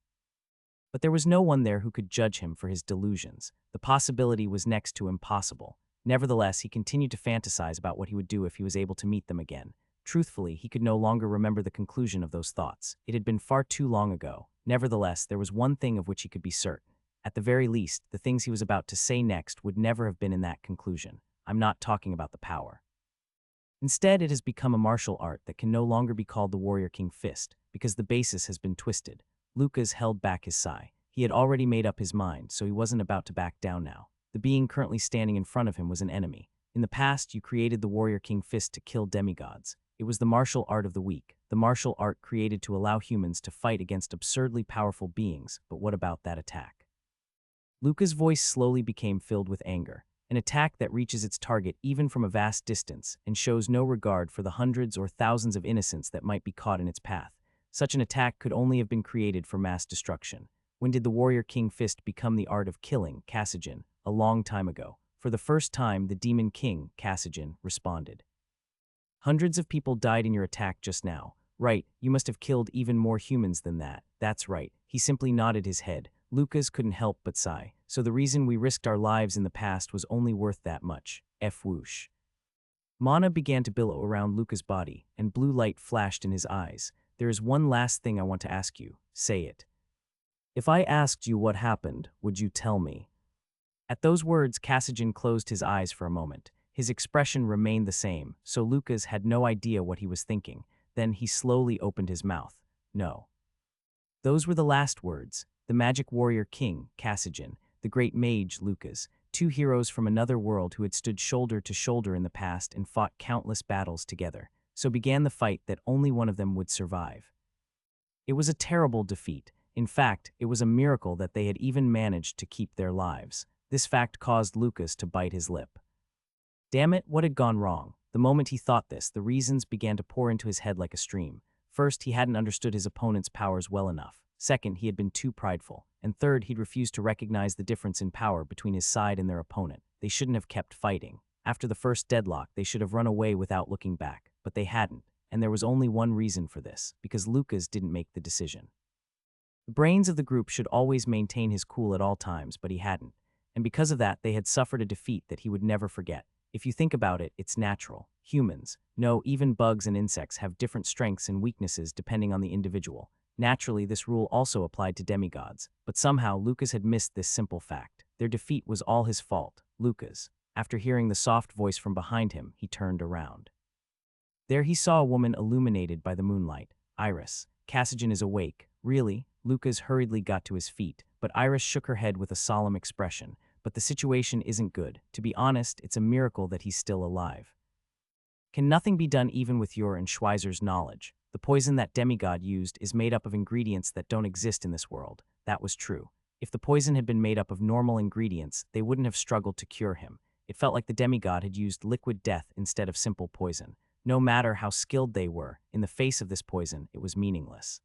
But there was no one there who could judge him for his delusions. The possibility was next to impossible. Nevertheless, he continued to fantasize about what he would do if he was able to meet them again. Truthfully, he could no longer remember the conclusion of those thoughts. It had been far too long ago. Nevertheless, there was one thing of which he could be certain. At the very least, the things he was about to say next would never have been in that conclusion. I'm not talking about the power. Instead, it has become a martial art that can no longer be called the Warrior King Fist, because the basis has been twisted. Lucas held back his sigh. He had already made up his mind, so he wasn't about to back down now. The being currently standing in front of him was an enemy. In the past, you created the Warrior King Fist to kill demigods. It was the martial art of the weak, the martial art created to allow humans to fight against absurdly powerful beings. But what about that attack? Luca's voice slowly became filled with anger. An attack that reaches its target even from a vast distance and shows no regard for the hundreds or thousands of innocents that might be caught in its path. Such an attack could only have been created for mass destruction. When did the Warrior King Fist become the art of killing, Kassajan? A long time ago. For the first time, the Demon King, Kassajan, responded. Hundreds of people died in your attack just now. Right, you must have killed even more humans than that. That's right. He simply nodded his head. Lucas couldn't help but sigh. So the reason we risked our lives in the past was only worth that much. Whoosh. Mana began to billow around Lucas' body, and blue light flashed in his eyes. There is one last thing I want to ask you. Say it. If I asked you what happened, would you tell me? At those words, Kassajan closed his eyes for a moment. His expression remained the same, so Lucas had no idea what he was thinking. Then he slowly opened his mouth. No. Those were the last words. The magic warrior king, Kassajan, the great mage, Lucas, two heroes from another world who had stood shoulder to shoulder in the past and fought countless battles together. So began the fight that only one of them would survive. It was a terrible defeat. In fact, it was a miracle that they had even managed to keep their lives. This fact caused Lucas to bite his lip. Damn it, what had gone wrong? The moment he thought this, the reasons began to pour into his head like a stream. First, he hadn't understood his opponent's powers well enough. Second, he had been too prideful. And third, he'd refused to recognize the difference in power between his side and their opponent. They shouldn't have kept fighting. After the first deadlock, they should have run away without looking back. But they hadn't. And there was only one reason for this, because Lucas didn't make the decision. The brains of the group should always maintain his cool at all times, but he hadn't. And because of that, they had suffered a defeat that he would never forget. If you think about it, it's natural. Humans, no, even bugs and insects have different strengths and weaknesses depending on the individual. Naturally, this rule also applied to demigods. But somehow, Lucas had missed this simple fact. Their defeat was all his fault. Lucas. After hearing the soft voice from behind him, he turned around. There he saw a woman illuminated by the moonlight. Iris. Kassajan is awake. Really? Lucas hurriedly got to his feet, but Iris shook her head with a solemn expression. But the situation isn't good. To be honest, it's a miracle that he's still alive. Can nothing be done even with your and Schweizer's knowledge? The poison that demigod used is made up of ingredients that don't exist in this world. That was true. If the poison had been made up of normal ingredients, they wouldn't have struggled to cure him. It felt like the demigod had used liquid death instead of simple poison. No matter how skilled they were, in the face of this poison, it was meaningless.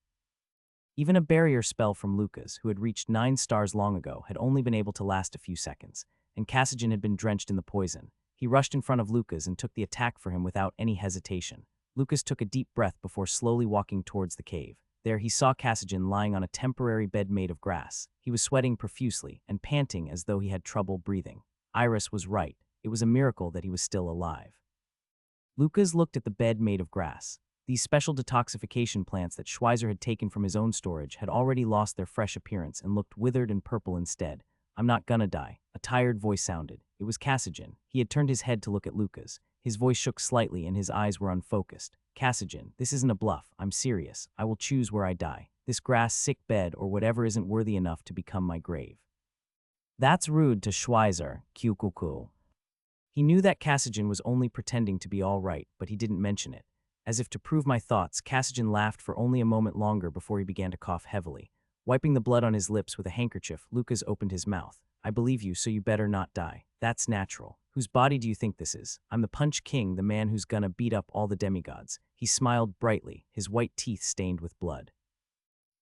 Even a barrier spell from Lucas, who had reached 9 stars long ago, had only been able to last a few seconds, and Kassajan had been drenched in the poison. He rushed in front of Lucas and took the attack for him without any hesitation. Lucas took a deep breath before slowly walking towards the cave. There he saw Kassajan lying on a temporary bed made of grass. He was sweating profusely and panting as though he had trouble breathing. Iris was right. It was a miracle that he was still alive. Lucas looked at the bed made of grass. These special detoxification plants that Schweizer had taken from his own storage had already lost their fresh appearance and looked withered and purple instead. I'm not gonna die, a tired voice sounded. It was Kassajan. He had turned his head to look at Lucas. His voice shook slightly and his eyes were unfocused. Kassajan, this isn't a bluff. I'm serious. I will choose where I die. This grass, sick bed, or whatever isn't worthy enough to become my grave. That's rude to Schweizer, Kukuku. He knew that Kassajan was only pretending to be all right, but he didn't mention it. As if to prove my thoughts, Kassajan laughed for only a moment longer before he began to cough heavily. Wiping the blood on his lips with a handkerchief, Lucas opened his mouth. I believe you, so you better not die. That's natural. Whose body do you think this is? I'm the Punch King, the man who's gonna beat up all the demigods. He smiled brightly, his white teeth stained with blood.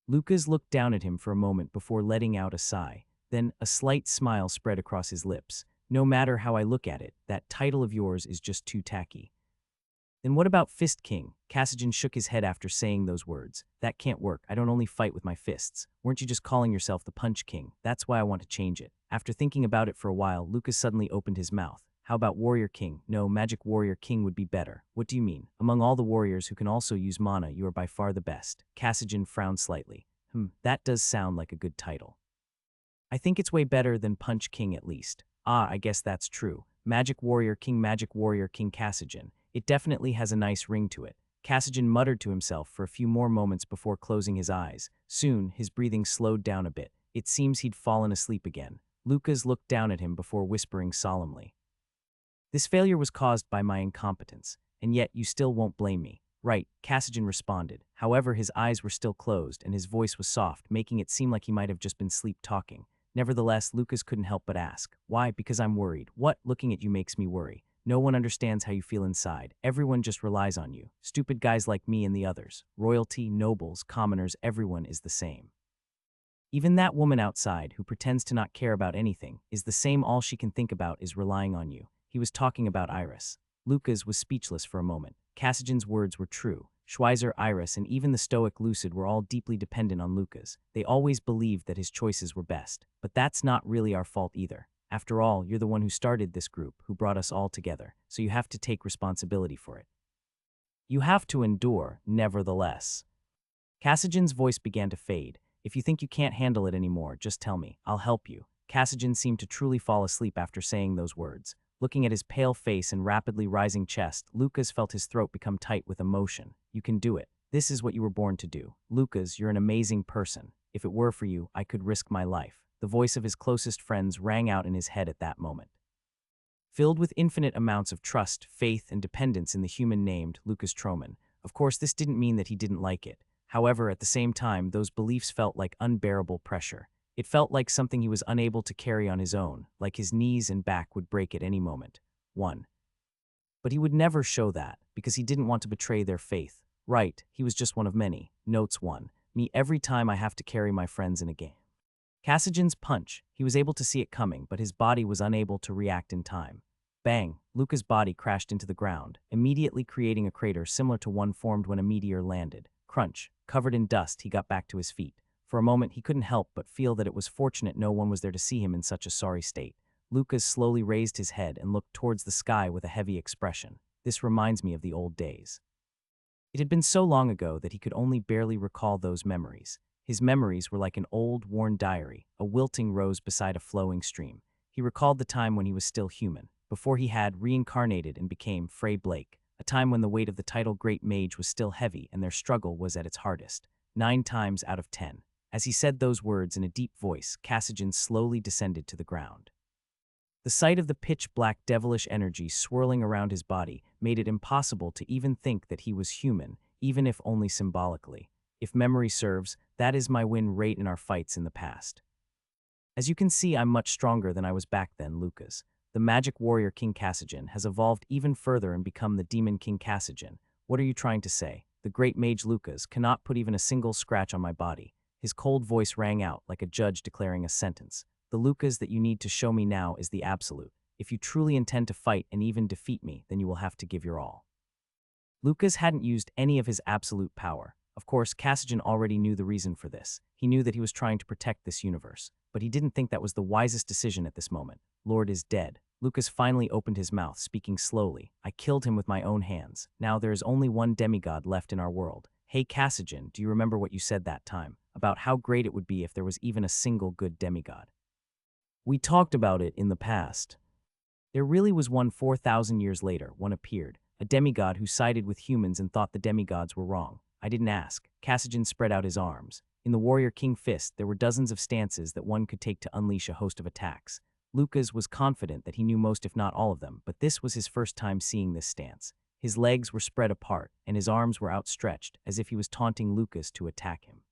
Lucas looked down at him for a moment before letting out a sigh. Then a slight smile spread across his lips. No matter how I look at it, that title of yours is just too tacky. Then what about Fist King? Cassian shook his head after saying those words. That can't work. I don't only fight with my fists. Weren't you just calling yourself the Punch King? That's why I want to change it. After thinking about it for a while, Lucas suddenly opened his mouth. How about Warrior King? No, Magic Warrior King would be better. What do you mean? Among all the warriors who can also use mana, you are by far the best. Cassian frowned slightly. That does sound like a good title. I think it's way better than Punch King at least. Ah, I guess that's true. Magic Warrior King Cassian. It definitely has a nice ring to it. Cassian muttered to himself for a few more moments before closing his eyes. Soon, his breathing slowed down a bit. It seems he'd fallen asleep again. Lucas looked down at him before whispering solemnly. This failure was caused by my incompetence, and yet you still won't blame me. Right, Cassian responded. However, his eyes were still closed and his voice was soft, making it seem like he might have just been sleep-talking. Nevertheless, Lucas couldn't help but ask. Why? Because I'm worried. What? Looking at you makes me worry. No one understands how you feel inside. Everyone just relies on you. Stupid guys like me and the others. Royalty, nobles, commoners, everyone is the same. Even that woman outside, who pretends to not care about anything, is the same. All she can think about is relying on you. He was talking about Iris. Lucas was speechless for a moment. Cassian's words were true. Schweizer, Iris, and even the stoic Lucid were all deeply dependent on Lucas. They always believed that his choices were best. But that's not really our fault either. After all, you're the one who started this group, who brought us all together, so you have to take responsibility for it. You have to endure, nevertheless. Cassian's voice began to fade. If you think you can't handle it anymore, just tell me. I'll help you. Cassian seemed to truly fall asleep after saying those words. Looking at his pale face and rapidly rising chest, Lucas felt his throat become tight with emotion. You can do it. This is what you were born to do. Lucas, you're an amazing person. If it were for you, I could risk my life. The voice of his closest friends rang out in his head at that moment. Filled with infinite amounts of trust, faith, and dependence in the human named Lucas Troman. Of course, this didn't mean that he didn't like it. However, at the same time, those beliefs felt like unbearable pressure. It felt like something he was unable to carry on his own, like his knees and back would break at any moment. 1. But he would never show that, because he didn't want to betray their faith. Right, he was just one of many. Notes 1. Me every time I have to carry my friends in a game. Cassian's punch, he was able to see it coming, but his body was unable to react in time. Bang! Luca's body crashed into the ground, immediately creating a crater similar to one formed when a meteor landed. Crunch! Covered in dust, he got back to his feet. For a moment, he couldn't help but feel that it was fortunate no one was there to see him in such a sorry state. Lucas slowly raised his head and looked towards the sky with a heavy expression. This reminds me of the old days. It had been so long ago that he could only barely recall those memories. His memories were like an old, worn diary, a wilting rose beside a flowing stream. He recalled the time when he was still human, before he had reincarnated and became Frey Blake, a time when the weight of the title Great Mage was still heavy and their struggle was at its hardest. 9 times out of 10. As he said those words in a deep voice, Cassian slowly descended to the ground. The sight of the pitch-black devilish energy swirling around his body made it impossible to even think that he was human, even if only symbolically. If memory serves, that is my win rate in our fights in the past. As you can see, I'm much stronger than I was back then, Lucas. The Magic Warrior King Cassian has evolved even further and become the Demon King Cassian. What are you trying to say? The Great Mage Lucas cannot put even a single scratch on my body. His cold voice rang out like a judge declaring a sentence. The Lucas that you need to show me now is the absolute. If you truly intend to fight and even defeat me, then you will have to give your all. Lucas hadn't used any of his absolute power. Of course, Cassian already knew the reason for this. He knew that he was trying to protect this universe. But he didn't think that was the wisest decision at this moment. Lord is dead. Lucas finally opened his mouth, speaking slowly. I killed him with my own hands. Now there is only one demigod left in our world. Hey Cassian, do you remember what you said that time? About how great it would be if there was even a single good demigod. We talked about it in the past. There really was one 4,000 years later. One appeared, a demigod who sided with humans and thought the demigods were wrong. I didn't ask. Cassian spread out his arms. In the Warrior King Fist, there were dozens of stances that one could take to unleash a host of attacks. Lucas was confident that he knew most if not all of them, but this was his first time seeing this stance. His legs were spread apart, and his arms were outstretched, as if he was taunting Lucas to attack him.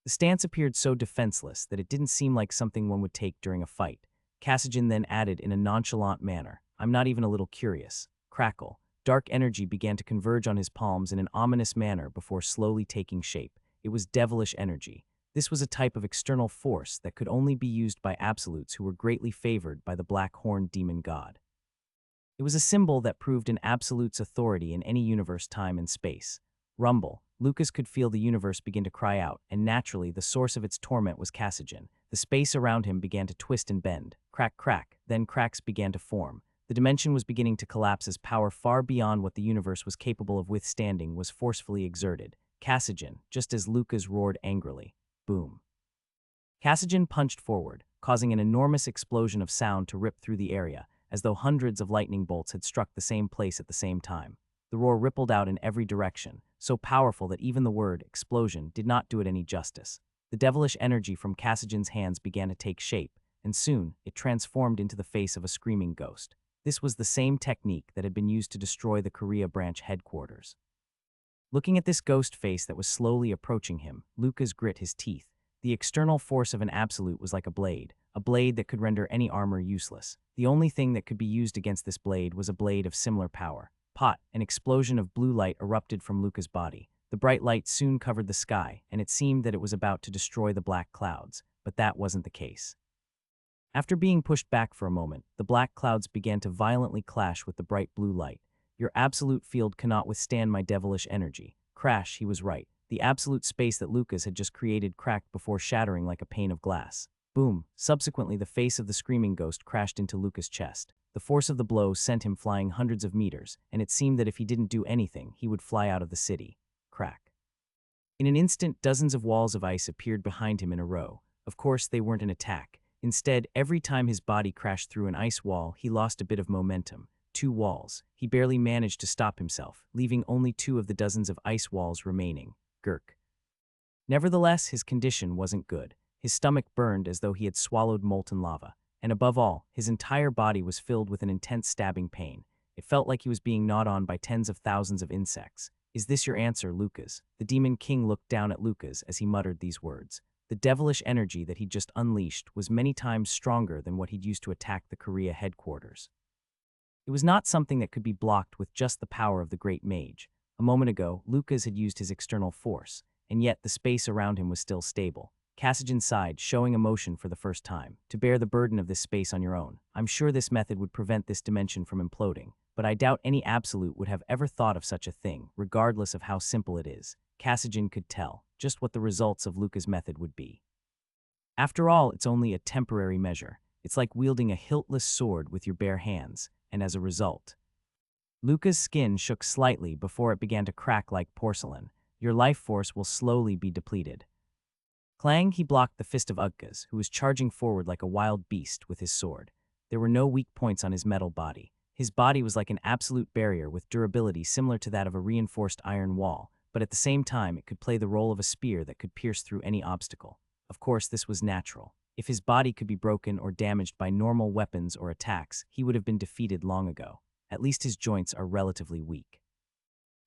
The stance appeared so defenseless that it didn't seem like something one would take during a fight. Cassian then added in a nonchalant manner, I'm not even a little curious. Crackle. Dark energy began to converge on his palms in an ominous manner before slowly taking shape. It was devilish energy. This was a type of external force that could only be used by absolutes who were greatly favored by the black-horned demon god. It was a symbol that proved an absolute's authority in any universe, time, and space. Rumble. Lucas could feel the universe begin to cry out, and naturally, the source of its torment was Cassigen. The space around him began to twist and bend. Crack, crack. Then cracks began to form. The dimension was beginning to collapse as power far beyond what the universe was capable of withstanding was forcefully exerted. Cassigen, just as Lucas roared angrily. Boom. Cassigen punched forward, causing an enormous explosion of sound to rip through the area, as though hundreds of lightning bolts had struck the same place at the same time. The roar rippled out in every direction, so powerful that even the word explosion did not do it any justice. The devilish energy from Cassigen's hands began to take shape, and soon it transformed into the face of a screaming ghost. This was the same technique that had been used to destroy the Korea branch headquarters. Looking at this ghost face that was slowly approaching him, Lucas grit his teeth. The external force of an absolute was like a blade that could render any armor useless. The only thing that could be used against this blade was a blade of similar power. Pot, an explosion of blue light erupted from Lucas' body. The bright light soon covered the sky, and it seemed that it was about to destroy the black clouds, but that wasn't the case. After being pushed back for a moment, the black clouds began to violently clash with the bright blue light. Your absolute field cannot withstand my devilish energy. Crash, he was right. The absolute space that Lucas had just created cracked before shattering like a pane of glass. Boom. Subsequently, the face of the screaming ghost crashed into Lucas' chest. The force of the blow sent him flying hundreds of meters, and it seemed that if he didn't do anything, he would fly out of the city. Crack. In an instant, dozens of walls of ice appeared behind him in a row. Of course, they weren't an attack. Instead, every time his body crashed through an ice wall, he lost a bit of momentum. 2 walls. He barely managed to stop himself, leaving only 2 of the dozens of ice walls remaining. Gurk. Nevertheless, his condition wasn't good. His stomach burned as though he had swallowed molten lava, and above all, his entire body was filled with an intense stabbing pain. It felt like he was being gnawed on by tens of thousands of insects. Is this your answer, Lucas? The Demon King looked down at Lucas as he muttered these words. The devilish energy that he'd just unleashed was many times stronger than what he'd used to attack the Korea headquarters. It was not something that could be blocked with just the power of the great mage. A moment ago, Lucas had used his external force, and yet the space around him was still stable. Cassigen sighed, showing emotion for the first time. To bear the burden of this space on your own. I'm sure this method would prevent this dimension from imploding, but I doubt any absolute would have ever thought of such a thing, regardless of how simple it is. Cassigen could tell just what the results of Lucas' method would be. After all, it's only a temporary measure. It's like wielding a hiltless sword with your bare hands, and as a result, Lucas' skin shook slightly before it began to crack like porcelain. Your life force will slowly be depleted. Clang, he blocked the fist of Uggas, who was charging forward like a wild beast with his sword. There were no weak points on his metal body. His body was like an absolute barrier with durability similar to that of a reinforced iron wall, but at the same time it could play the role of a spear that could pierce through any obstacle. Of course, this was natural. If his body could be broken or damaged by normal weapons or attacks, he would have been defeated long ago. At least his joints are relatively weak.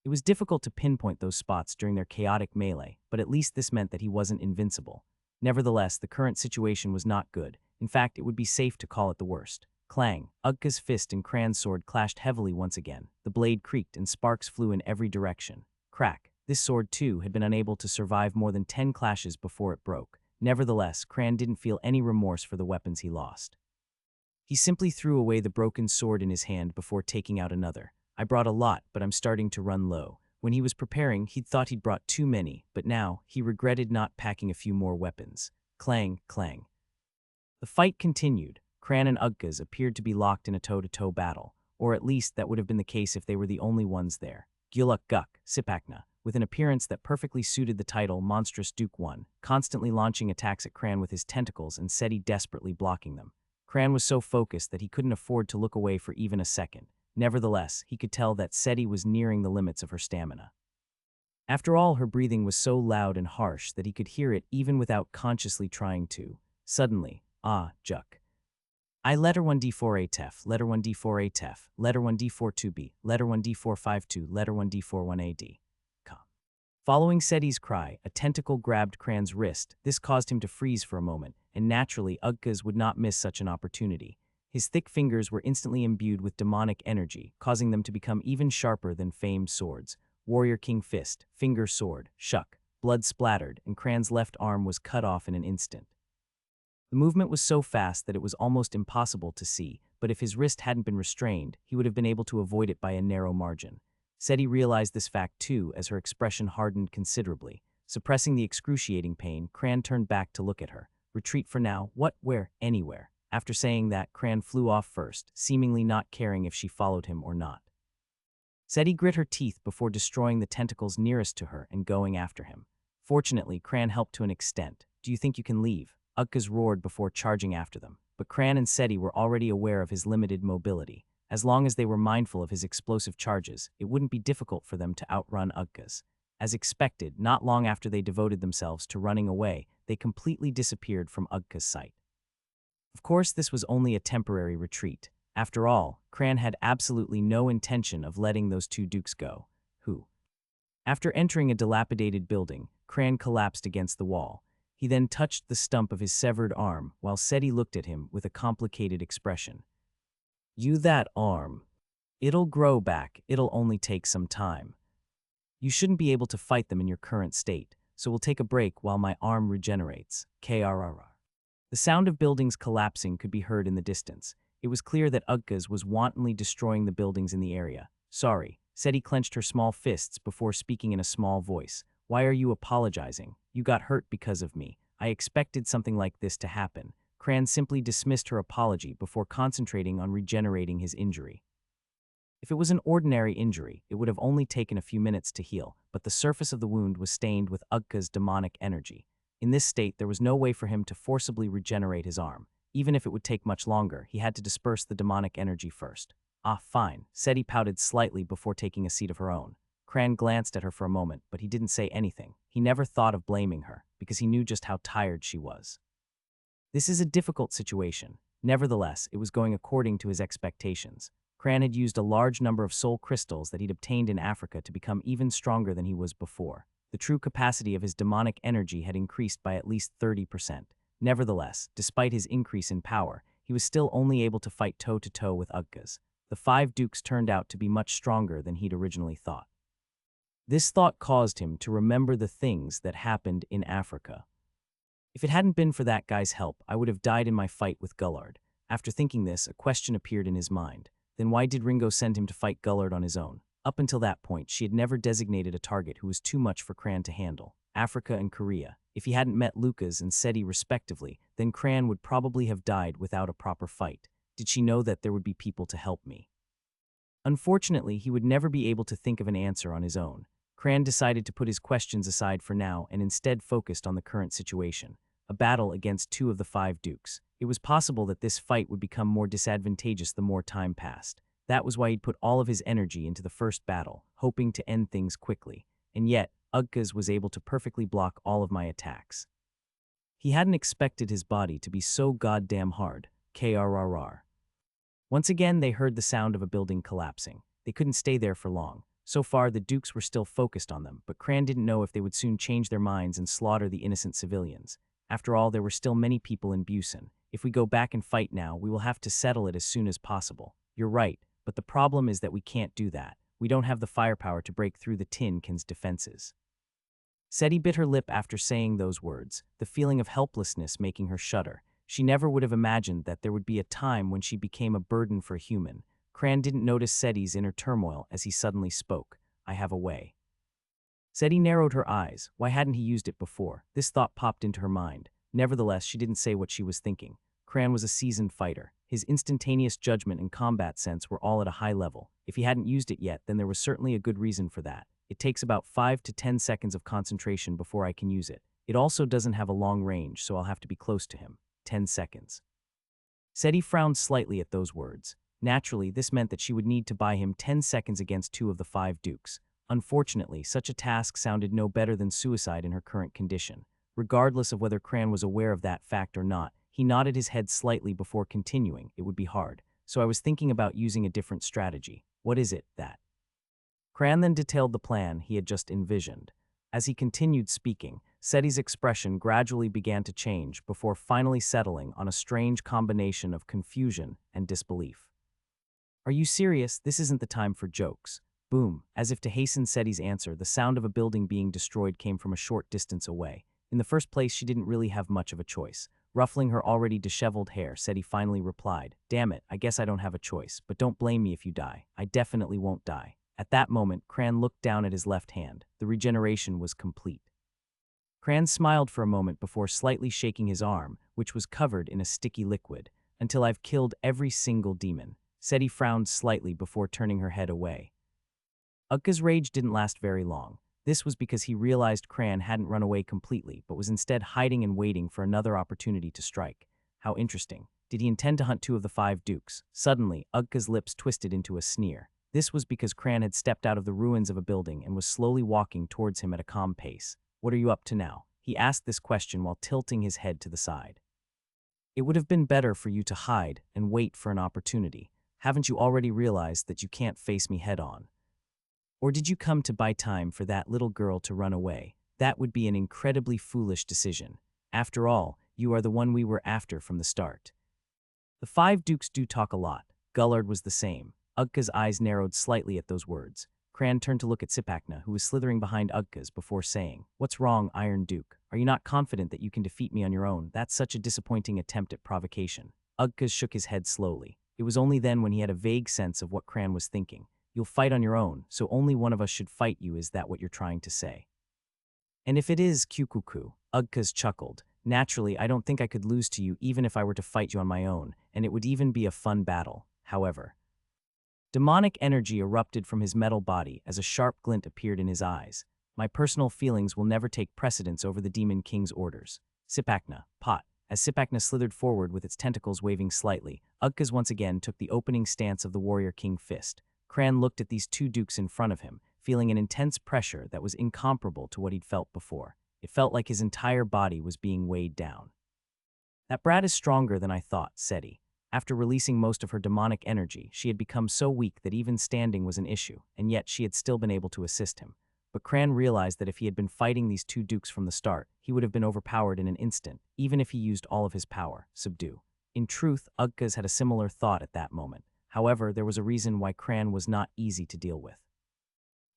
It was difficult to pinpoint those spots during their chaotic melee, but at least this meant that he wasn't invincible. Nevertheless, the current situation was not good. In fact, it would be safe to call it the worst. Clang. Ugga's fist and Kran's sword clashed heavily once again. The blade creaked and sparks flew in every direction. Crack. This sword, too, had been unable to survive more than 10 clashes before it broke. Nevertheless, Kran didn't feel any remorse for the weapons he lost. He simply threw away the broken sword in his hand before taking out another. I brought a lot, but I'm starting to run low. When he was preparing, he'd thought he'd brought too many, but now he regretted not packing a few more weapons. Clang, clang. The fight continued. Kran and Uggas appeared to be locked in a toe-to-toe battle, or at least that would have been the case if they were the only ones there. Guluk Guk, Sipakna, with an appearance that perfectly suited the title Monstrous Duke 1, constantly launching attacks at Kran with his tentacles and Seti desperately blocking them. Kran was so focused that he couldn't afford to look away for even a second. Nevertheless, he could tell that Seti was nearing the limits of her stamina. After all, her breathing was so loud and harsh that he could hear it even without consciously trying to. Suddenly, Juk. I letter 1d4 ATEF, letter 1d4 ATEF, letter 1d4 2b, letter 1d4 52, letter 1d4 1ad. Following Seti's cry, a tentacle grabbed Kran's wrist. This caused him to freeze for a moment, and naturally Uggas would not miss such an opportunity. His thick fingers were instantly imbued with demonic energy, causing them to become even sharper than famed swords. Warrior King Fist, Finger Sword, Shuk. Blood splattered, and Kran's left arm was cut off in an instant. The movement was so fast that it was almost impossible to see, but if his wrist hadn't been restrained, he would have been able to avoid it by a narrow margin. Seti realized this fact too as her expression hardened considerably. Suppressing the excruciating pain, Cran turned back to look at her. Retreat for now, what, where, anywhere. After saying that, Cran flew off first, seemingly not caring if she followed him or not. Seti grit her teeth before destroying the tentacles nearest to her and going after him. Fortunately, Cran helped to an extent. Do you think you can leave? Utgaz roared before charging after them. But Cran and Seti were already aware of his limited mobility. As long as they were mindful of his explosive charges, it wouldn't be difficult for them to outrun Utgaz. As expected, not long after they devoted themselves to running away, they completely disappeared from Utgaz's sight. Of course, this was only a temporary retreat. After all, Cran had absolutely no intention of letting those two dukes go. After entering a dilapidated building, Cran collapsed against the wall. He then touched the stump of his severed arm while Seti looked at him with a complicated expression. You that arm. It'll grow back, it'll only take some time. You shouldn't be able to fight them in your current state, so we'll take a break while my arm regenerates. KRRR. The sound of buildings collapsing could be heard in the distance. It was clear that Utgaz was wantonly destroying the buildings in the area. Sorry, Seti clenched her small fists before speaking in a small voice. Why are you apologizing? You got hurt because of me. I expected something like this to happen. Cran simply dismissed her apology before concentrating on regenerating his injury. If it was an ordinary injury, it would have only taken a few minutes to heal, but the surface of the wound was stained with Utgaz's demonic energy. In this state, there was no way for him to forcibly regenerate his arm. Even if it would take much longer, he had to disperse the demonic energy first. Ah, fine. Seti pouted slightly before taking a seat of her own. Cran glanced at her for a moment, but he didn't say anything. He never thought of blaming her, because he knew just how tired she was. This is a difficult situation. Nevertheless, it was going according to his expectations. Cran had used a large number of soul crystals that he'd obtained in Africa to become even stronger than he was before. The true capacity of his demonic energy had increased by at least 30%. Nevertheless, despite his increase in power, he was still only able to fight toe-to-toe with Utgaz. The 5 dukes turned out to be much stronger than he'd originally thought. This thought caused him to remember the things that happened in Africa. If it hadn't been for that guy's help, I would have died in my fight with Gullard. After thinking this, a question appeared in his mind. Then why did Ringo send him to fight Gullard on his own? Up until that point, she had never designated a target who was too much for Cran to handle. Africa and Korea. If he hadn't met Lucas and Seti respectively, then Cran would probably have died without a proper fight. Did she know that there would be people to help me? Unfortunately, he would never be able to think of an answer on his own. Cran decided to put his questions aside for now and instead focused on the current situation. A battle against 2 of the 5 dukes. It was possible that this fight would become more disadvantageous the more time passed. That was why he'd put all of his energy into the first battle, hoping to end things quickly. And yet, Utgaz was able to perfectly block all of my attacks. He hadn't expected his body to be so goddamn hard. KRRR. Once again, they heard the sound of a building collapsing. They couldn't stay there for long. So far, the dukes were still focused on them, but Cran didn't know if they would soon change their minds and slaughter the innocent civilians. After all, there were still many people in Busan. If we go back and fight now, we will have to settle it as soon as possible. You're right, but the problem is that we can't do that. We don't have the firepower to break through the Tin Can's defenses. Seti bit her lip after saying those words, the feeling of helplessness making her shudder. She never would have imagined that there would be a time when she became a burden for a human. Cran didn't notice Seti's inner turmoil as he suddenly spoke. I have a way. Seti narrowed her eyes. Why hadn't he used it before? This thought popped into her mind. Nevertheless, she didn't say what she was thinking. Cran was a seasoned fighter. His instantaneous judgment and combat sense were all at a high level. If he hadn't used it yet, then there was certainly a good reason for that. It takes about 5 to 10 seconds of concentration before I can use it. It also doesn't have a long range, so I'll have to be close to him. 10 seconds. Seti frowned slightly at those words. Naturally, this meant that she would need to buy him 10 seconds against 2 of the 5 dukes. Unfortunately, such a task sounded no better than suicide in her current condition. Regardless of whether Cran was aware of that fact or not, he nodded his head slightly before continuing. It would be hard. So I was thinking about using a different strategy. What is it, that? Cran then detailed the plan he had just envisioned. As he continued speaking, Seti's expression gradually began to change before finally settling on a strange combination of confusion and disbelief. Are you serious? This isn't the time for jokes. Boom. As if to hasten Seti's answer, the sound of a building being destroyed came from a short distance away. In the first place, she didn't really have much of a choice. Ruffling her already disheveled hair, Seti finally replied, "Damn it, I guess I don't have a choice, but don't blame me if you die. I definitely won't die." At that moment, Cran looked down at his left hand. The regeneration was complete. Cran smiled for a moment before slightly shaking his arm, which was covered in a sticky liquid. "Until I've killed every single demon." Seti frowned slightly before turning her head away. Ugga's rage didn't last very long. This was because he realized Cran hadn't run away completely, but was instead hiding and waiting for another opportunity to strike. How interesting. Did he intend to hunt 2 of the 5 dukes? Suddenly, Ugga's lips twisted into a sneer. This was because Cran had stepped out of the ruins of a building and was slowly walking towards him at a calm pace. "What are you up to now?" He asked this question while tilting his head to the side. "It would have been better for you to hide and wait for an opportunity. Haven't you already realized that you can't face me head-on? Or did you come to buy time for that little girl to run away? That would be an incredibly foolish decision. After all, you are the one we were after from the start." The 5 dukes do talk a lot. Gullard was the same. Ugga's eyes narrowed slightly at those words. Cran turned to look at Sipakna, who was slithering behind Ugga's, before saying, "What's wrong, Iron Duke? Are you not confident that you can defeat me on your own? That's such a disappointing attempt at provocation." Ugga's shook his head slowly. It was only then when he had a vague sense of what Cran was thinking. "You'll fight on your own, so only one of us should fight you, is that what you're trying to say?" "And if it is, Kukuku," Ugga's chuckled. "Naturally, I don't think I could lose to you even if I were to fight you on my own, and it would even be a fun battle. However." Demonic energy erupted from his metal body as a sharp glint appeared in his eyes. "My personal feelings will never take precedence over the Demon King's orders." Sipakna, pot. As Sipakna slithered forward with its tentacles waving slightly, Ugga's once again took the opening stance of the Warrior King fist. Cran looked at these 2 dukes in front of him, feeling an intense pressure that was incomparable to what he'd felt before. It felt like his entire body was being weighed down. "That brat is stronger than I thought," Seti. After releasing most of her demonic energy, she had become so weak that even standing was an issue, and yet she had still been able to assist him. But Cran realized that if he had been fighting these 2 dukes from the start, he would have been overpowered in an instant, even if he used all of his power. Subdue. In truth, Ugga's had a similar thought at that moment. However, there was a reason why Cran was not easy to deal with.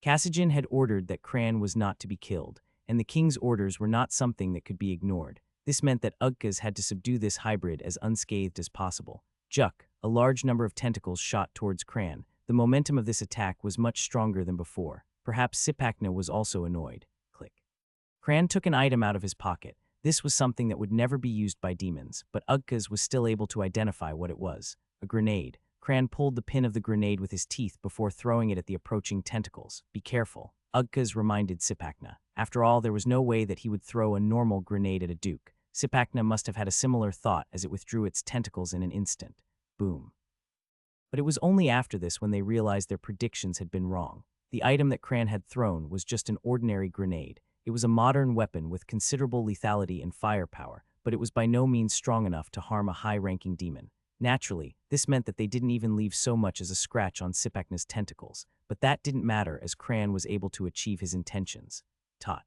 Kassajan had ordered that Cran was not to be killed, and the king's orders were not something that could be ignored. This meant that Ugga's had to subdue this hybrid as unscathed as possible. Juk, a large number of tentacles shot towards Cran. The momentum of this attack was much stronger than before. Perhaps Sipakna was also annoyed. Click. Cran took an item out of his pocket. This was something that would never be used by demons, but Ugga's was still able to identify what it was. A grenade. Cran pulled the pin of the grenade with his teeth before throwing it at the approaching tentacles. "Be careful," Ugga's reminded Sipakna. After all, there was no way that he would throw a normal grenade at a duke. Sipakna must have had a similar thought as it withdrew its tentacles in an instant. Boom. But it was only after this when they realized their predictions had been wrong. The item that Cran had thrown was just an ordinary grenade. It was a modern weapon with considerable lethality and firepower, but it was by no means strong enough to harm a high-ranking demon. Naturally, this meant that they didn't even leave so much as a scratch on Sipakna's tentacles, but that didn't matter as Cran was able to achieve his intentions. Tot.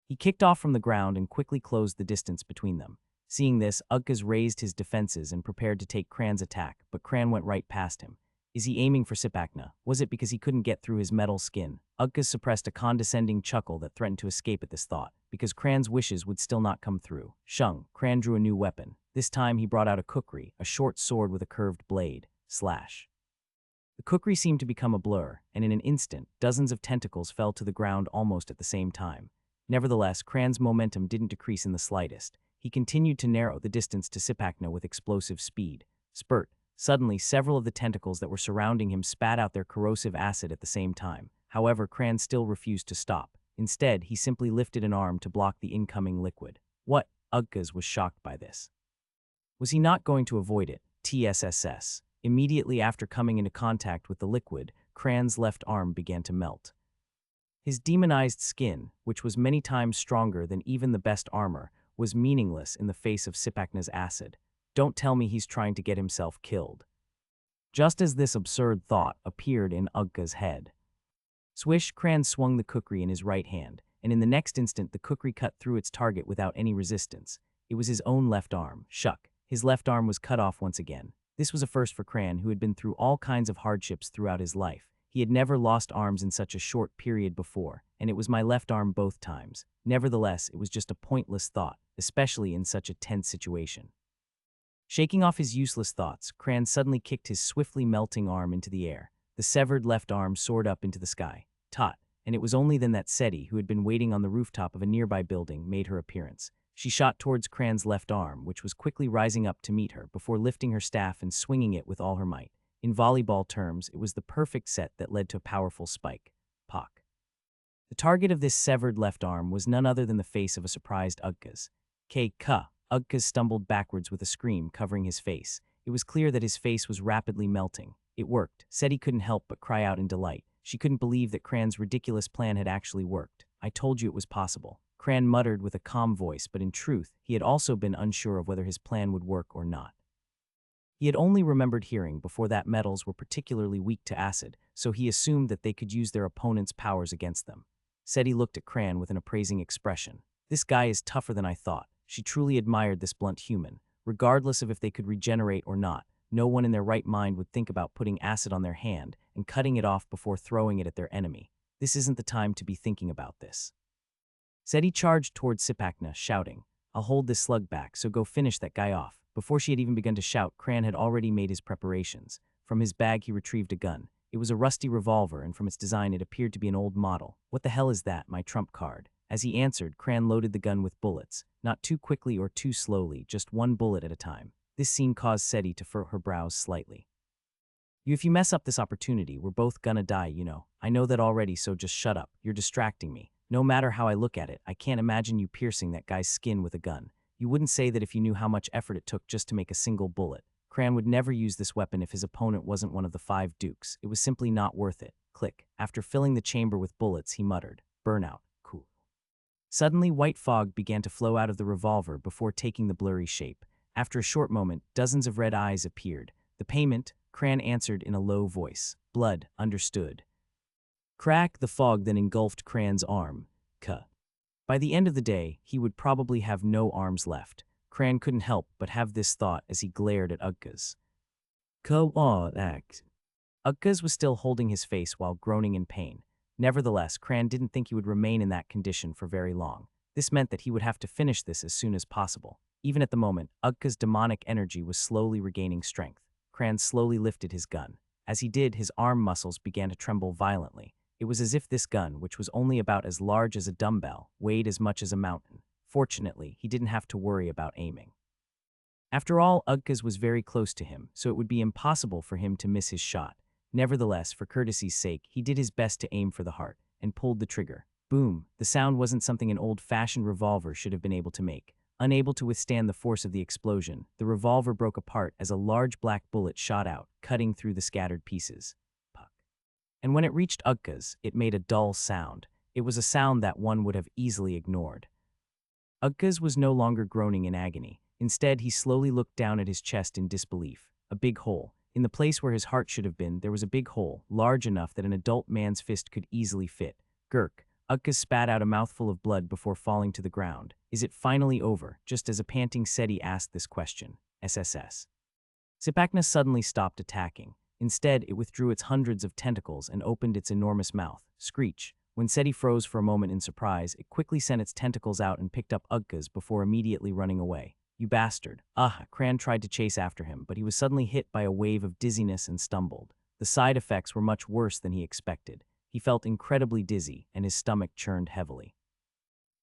He kicked off from the ground and quickly closed the distance between them. Seeing this, Ugga's raised his defenses and prepared to take Cran's attack, but Cran went right past him. Is he aiming for Sipakna? Was it because he couldn't get through his metal skin? Ugga's suppressed a condescending chuckle that threatened to escape at this thought, because Cran's wishes would still not come through. Shung, Cran drew a new weapon. This time he brought out a kukri, a short sword with a curved blade. Slash. The kukri seemed to become a blur, and in an instant, dozens of tentacles fell to the ground almost at the same time. Nevertheless, Cran's momentum didn't decrease in the slightest. He continued to narrow the distance to Sipakna with explosive speed. Spurt. Suddenly, several of the tentacles that were surrounding him spat out their corrosive acid at the same time. However, Cran still refused to stop. Instead, he simply lifted an arm to block the incoming liquid. What? Ugga's was shocked by this. Was he not going to avoid it? TSSS. Immediately after coming into contact with the liquid, Cran's left arm began to melt. His demonized skin, which was many times stronger than even the best armor, was meaningless in the face of Sipakna's acid. Don't tell me he's trying to get himself killed. Just as this absurd thought appeared in Ugga's head. Swish, Cran swung the kukri in his right hand, and in the next instant the kukri cut through its target without any resistance. It was his own left arm. Shuck. His left arm was cut off once again. This was a first for Cran, who had been through all kinds of hardships throughout his life. He had never lost arms in such a short period before, and it was my left arm both times. Nevertheless, it was just a pointless thought, especially in such a tense situation. Shaking off his useless thoughts, Cran suddenly kicked his swiftly melting arm into the air. The severed left arm soared up into the sky. Tot, and it was only then that Seti, who had been waiting on the rooftop of a nearby building, made her appearance. She shot towards Cran's left arm, which was quickly rising up to meet her, before lifting her staff and swinging it with all her might. In volleyball terms, it was the perfect set that led to a powerful spike. Pock. The target of this severed left arm was none other than the face of a surprised Ugkaz. K-ka. Ugkaz stumbled backwards with a scream, covering his face. It was clear that his face was rapidly melting. It worked. Seti couldn't help but cry out in delight. She couldn't believe that Cran's ridiculous plan had actually worked. I told you it was possible. Cran muttered with a calm voice, but in truth, he had also been unsure of whether his plan would work or not. He had only remembered hearing before that metals were particularly weak to acid, so he assumed that they could use their opponent's powers against them. Seti looked at Cran with an appraising expression. This guy is tougher than I thought. She truly admired this blunt human. Regardless of if they could regenerate or not, no one in their right mind would think about putting acid on their hand and cutting it off before throwing it at their enemy. This isn't the time to be thinking about this. Seti charged towards Sipakna, shouting, I'll hold this slug back, so go finish that guy off. Before she had even begun to shout, Cran had already made his preparations. From his bag he retrieved a gun. It was a rusty revolver, and from its design it appeared to be an old model. What the hell is that, my trump card? As he answered, Cran loaded the gun with bullets. Not too quickly or too slowly, just one bullet at a time. This scene caused Seti to furrow her brows slightly. If you mess up this opportunity, we're both gonna die, you know. I know that already, so just shut up. You're distracting me. No matter how I look at it, I can't imagine you piercing that guy's skin with a gun. You wouldn't say that if you knew how much effort it took just to make a single bullet. Cran would never use this weapon if his opponent wasn't one of the 5 dukes. It was simply not worth it. Click. After filling the chamber with bullets, he muttered, Burnout. Cool. Suddenly, white fog began to flow out of the revolver before taking the blurry shape. After a short moment, dozens of red eyes appeared. The payment, Cran answered in a low voice. Blood, understood. Crack. The fog then engulfed Cran's arm. By the end of the day, he would probably have no arms left. Cran couldn't help but have this thought as he glared at Ugkaz. Ugkaz was still holding his face while groaning in pain. Nevertheless, Cran didn't think he would remain in that condition for very long. This meant that he would have to finish this as soon as possible. Even at the moment, Ugkaz's demonic energy was slowly regaining strength. Cran slowly lifted his gun. As he did, his arm muscles began to tremble violently. It was as if this gun, which was only about as large as a dumbbell, weighed as much as a mountain. Fortunately, he didn't have to worry about aiming. After all, Ugkaz was very close to him, so it would be impossible for him to miss his shot. Nevertheless, for courtesy's sake, he did his best to aim for the heart, and pulled the trigger. Boom! The sound wasn't something an old-fashioned revolver should have been able to make. Unable to withstand the force of the explosion, the revolver broke apart as a large black bullet shot out, cutting through the scattered pieces. And when it reached Ugkaz, it made a dull sound. It was a sound that one would have easily ignored. Ugkaz was no longer groaning in agony. Instead, he slowly looked down at his chest in disbelief. A big hole. In the place where his heart should have been, there was a big hole, large enough that an adult man's fist could easily fit. Gurk. Ugkaz spat out a mouthful of blood before falling to the ground. Is it finally over? Just as a panting Seti asked this question. SSS. Sipakna suddenly stopped attacking. Instead, it withdrew its hundreds of tentacles and opened its enormous mouth. Screech. When Seti froze for a moment in surprise, it quickly sent its tentacles out and picked up Ugkaz before immediately running away. You bastard. Cran tried to chase after him, but he was suddenly hit by a wave of dizziness and stumbled. The side effects were much worse than he expected. He felt incredibly dizzy, and his stomach churned heavily.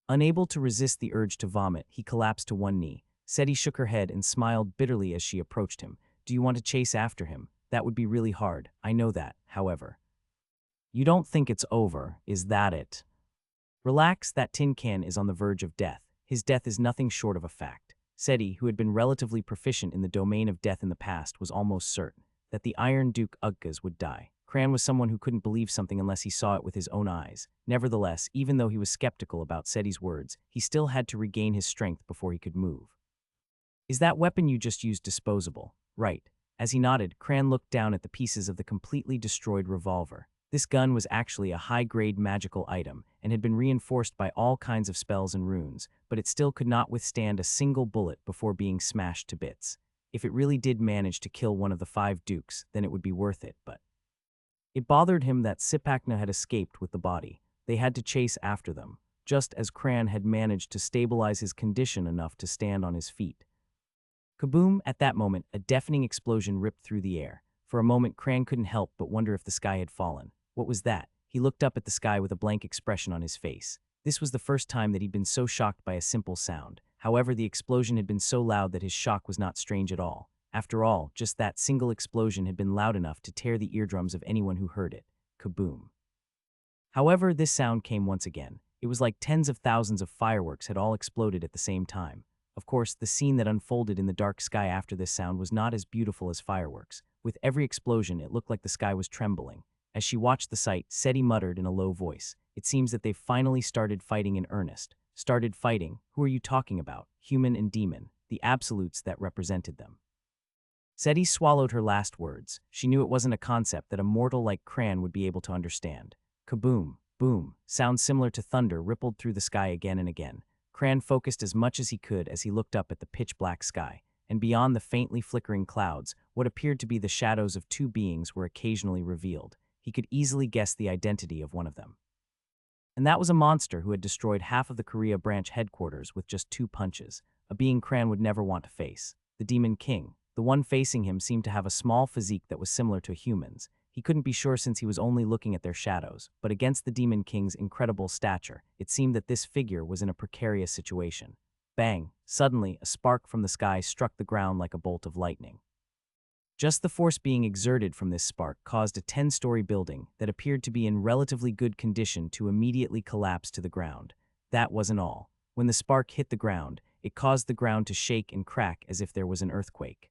Unable to resist the urge to vomit, he collapsed to one knee. Seti shook her head and smiled bitterly as she approached him. Do you want to chase after him? That would be really hard. I know that, however. You don't think it's over, is that it? Relax, that tin can is on the verge of death. His death is nothing short of a fact. Seti, who had been relatively proficient in the domain of death in the past, was almost certain that the Iron Duke Ugkaz would die. Cran was someone who couldn't believe something unless he saw it with his own eyes. Nevertheless, even though he was skeptical about Seti's words, he still had to regain his strength before he could move. Is that weapon you just used disposable? Right. As he nodded, Cran looked down at the pieces of the completely destroyed revolver. This gun was actually a high-grade magical item and had been reinforced by all kinds of spells and runes, but it still could not withstand a single bullet before being smashed to bits. If it really did manage to kill one of the 5 dukes, then it would be worth it, but It bothered him that Sipakna had escaped with the body. They had to chase after them, just as Cran had managed to stabilize his condition enough to stand on his feet. Kaboom! At that moment, a deafening explosion ripped through the air. For a moment, Cran couldn't help but wonder if the sky had fallen. What was that? He looked up at the sky with a blank expression on his face. This was the first time that he'd been so shocked by a simple sound. However, the explosion had been so loud that his shock was not strange at all. After all, just that single explosion had been loud enough to tear the eardrums of anyone who heard it. Kaboom! However, this sound came once again. It was like tens of thousands of fireworks had all exploded at the same time. Of course, the scene that unfolded in the dark sky after this sound was not as beautiful as fireworks. With every explosion, it looked like the sky was trembling. As she watched the sight, Seti muttered in a low voice, "It seems that they've finally started fighting in earnest." Started fighting? Who are you talking about? Human and demon, the absolutes that represented them. Seti swallowed her last words. She knew it wasn't a concept that a mortal like Cran would be able to understand. Kaboom! Boom! Sounds similar to thunder rippled through the sky again and again. Cran focused as much as he could as he looked up at the pitch-black sky, and beyond the faintly flickering clouds, what appeared to be the shadows of two beings were occasionally revealed. He could easily guess the identity of one of them. And that was a monster who had destroyed half of the Korea branch headquarters with just 2 punches, a being Cran would never want to face. The Demon King. The one facing him seemed to have a small physique that was similar to humans. He couldn't be sure since he was only looking at their shadows, but against the Demon King's incredible stature, it seemed that this figure was in a precarious situation. Bang! Suddenly, a spark from the sky struck the ground like a bolt of lightning. Just the force being exerted from this spark caused a 10-story building that appeared to be in relatively good condition to immediately collapse to the ground. That wasn't all. When the spark hit the ground, it caused the ground to shake and crack as if there was an earthquake.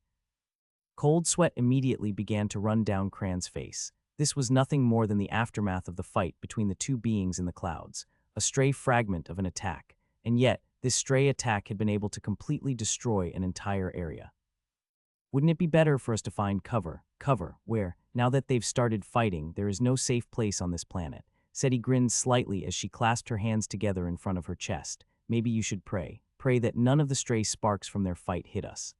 Cold sweat immediately began to run down Cran's face. This was nothing more than the aftermath of the fight between the two beings in the clouds, a stray fragment of an attack, and yet this stray attack had been able to completely destroy an entire area. Wouldn't it be better for us to find cover, where, now that they've started fighting, there is no safe place on this planet? Seti grinned slightly as she clasped her hands together in front of her chest. Maybe you should pray that none of the stray sparks from their fight hit us.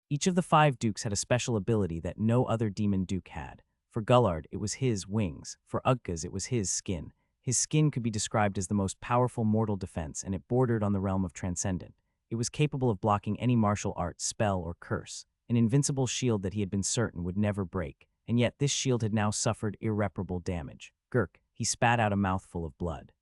Each of the 5 dukes had a special ability that no other demon duke had. For Gullard, it was his wings. For Ugkaz, it was his skin. His skin could be described as the most powerful mortal defense, and it bordered on the realm of transcendent. It was capable of blocking any martial art, spell, or curse. An invincible shield that he had been certain would never break, and yet this shield had now suffered irreparable damage. Gurk, he spat out a mouthful of blood.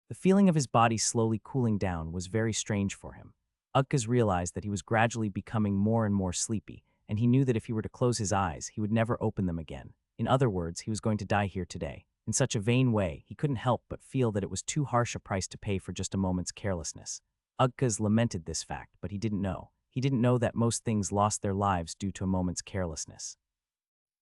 The feeling of his body slowly cooling down was very strange for him. Ugkaz realized that he was gradually becoming more and more sleepy, and he knew that if he were to close his eyes, he would never open them again. In other words, he was going to die here today. In such a vain way, he couldn't help but feel that it was too harsh a price to pay for just a moment's carelessness. Ugkaz lamented this fact, but he didn't know. He didn't know that most things lost their lives due to a moment's carelessness.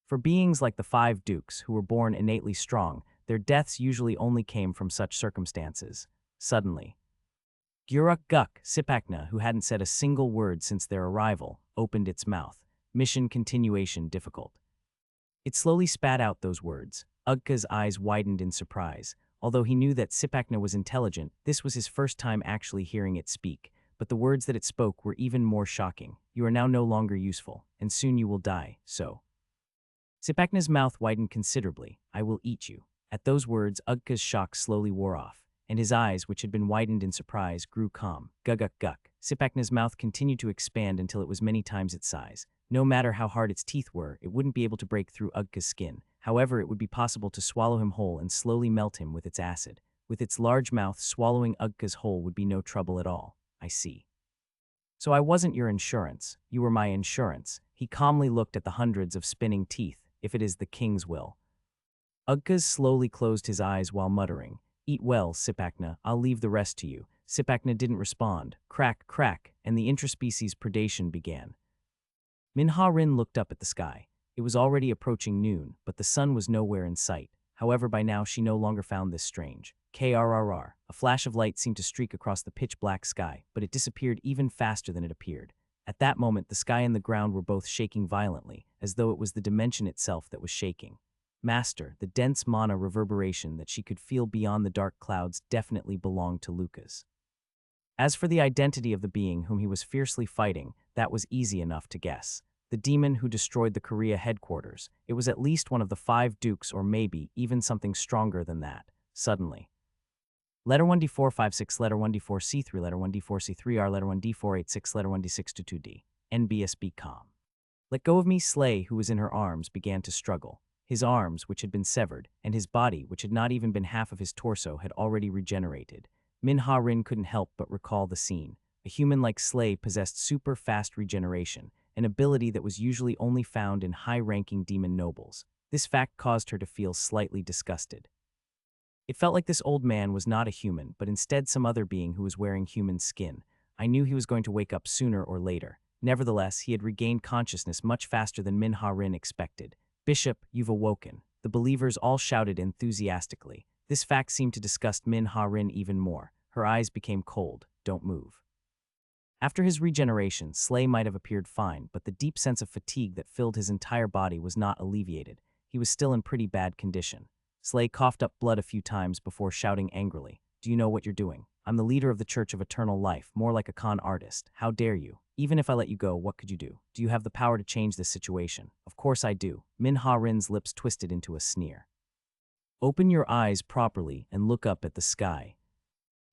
For beings like the 5 dukes, who were born innately strong, their deaths usually only came from such circumstances. Suddenly, Guruk Guk, Sipakna, who hadn't said a single word since their arrival, opened its mouth. Mission continuation difficult. It slowly spat out those words. Ugkaz's eyes widened in surprise. Although he knew that Sipakna was intelligent, this was his first time actually hearing it speak. But the words that it spoke were even more shocking. You are now no longer useful, and soon you will die, so. Sipakna's mouth widened considerably. I will eat you. At those words, Ugkaz's shock slowly wore off, and his eyes, which had been widened in surprise, grew calm. Guguk guk. Sipakna's mouth continued to expand until it was many times its size. No matter how hard its teeth were, it wouldn't be able to break through Ugkaz's skin. However, it would be possible to swallow him whole and slowly melt him with its acid. With its large mouth, swallowing Ugkaz's whole would be no trouble at all. I see. So I wasn't your insurance. You were my insurance. He calmly looked at the hundreds of spinning teeth, if it is the king's will. Ugkaz slowly closed his eyes while muttering, Eat well, Sipakna, I'll leave the rest to you. Sipakna didn't respond. Crack, crack, and the interspecies predation began. Minha-Rin looked up at the sky. It was already approaching noon, but the sun was nowhere in sight. However, by now she no longer found this strange. KRRR. A flash of light seemed to streak across the pitch-black sky, but it disappeared even faster than it appeared. At that moment, the sky and the ground were both shaking violently, as though it was the dimension itself that was shaking. Master, the dense mana reverberation that she could feel beyond the dark clouds definitely belonged to Lucas. As for the identity of the being whom he was fiercely fighting, that was easy enough to guess. the demon who destroyed the Korea headquarters. It was at least one of the 5 dukes or maybe even something stronger than that. Suddenly. Letter 1D456, letter 1D4C3, letter 1D4C3R, letter 1D486, letter 1D622D. NBSB com. Let go of me. Slay, who was in her arms, began to struggle. His arms, which had been severed, and his body, which had not even been half of his torso, had already regenerated. Min-Ha-rin couldn't help but recall the scene. A human like Slay possessed super-fast regeneration, an ability that was usually only found in high-ranking demon nobles. This fact caused her to feel slightly disgusted. It felt like this old man was not a human, but instead some other being who was wearing human skin. I knew he was going to wake up sooner or later. Nevertheless, he had regained consciousness much faster than Min-Ha-rin expected. "Bishop, you've awoken." The believers all shouted enthusiastically. This fact seemed to disgust Min-Ha-rin even more. Her eyes became cold. "Don't move." After his regeneration, Slay might have appeared fine, but the deep sense of fatigue that filled his entire body was not alleviated. He was still in pretty bad condition. Slay coughed up blood a few times before shouting angrily, "Do you know what you're doing? I'm the leader of the Church of Eternal Life, more like a con artist. How dare you? Even if I let you go, what could you do? Do you have the power to change this situation?" "Of course I do." Min-Ha-rin's lips twisted into a sneer. "Open your eyes properly and look up at the sky.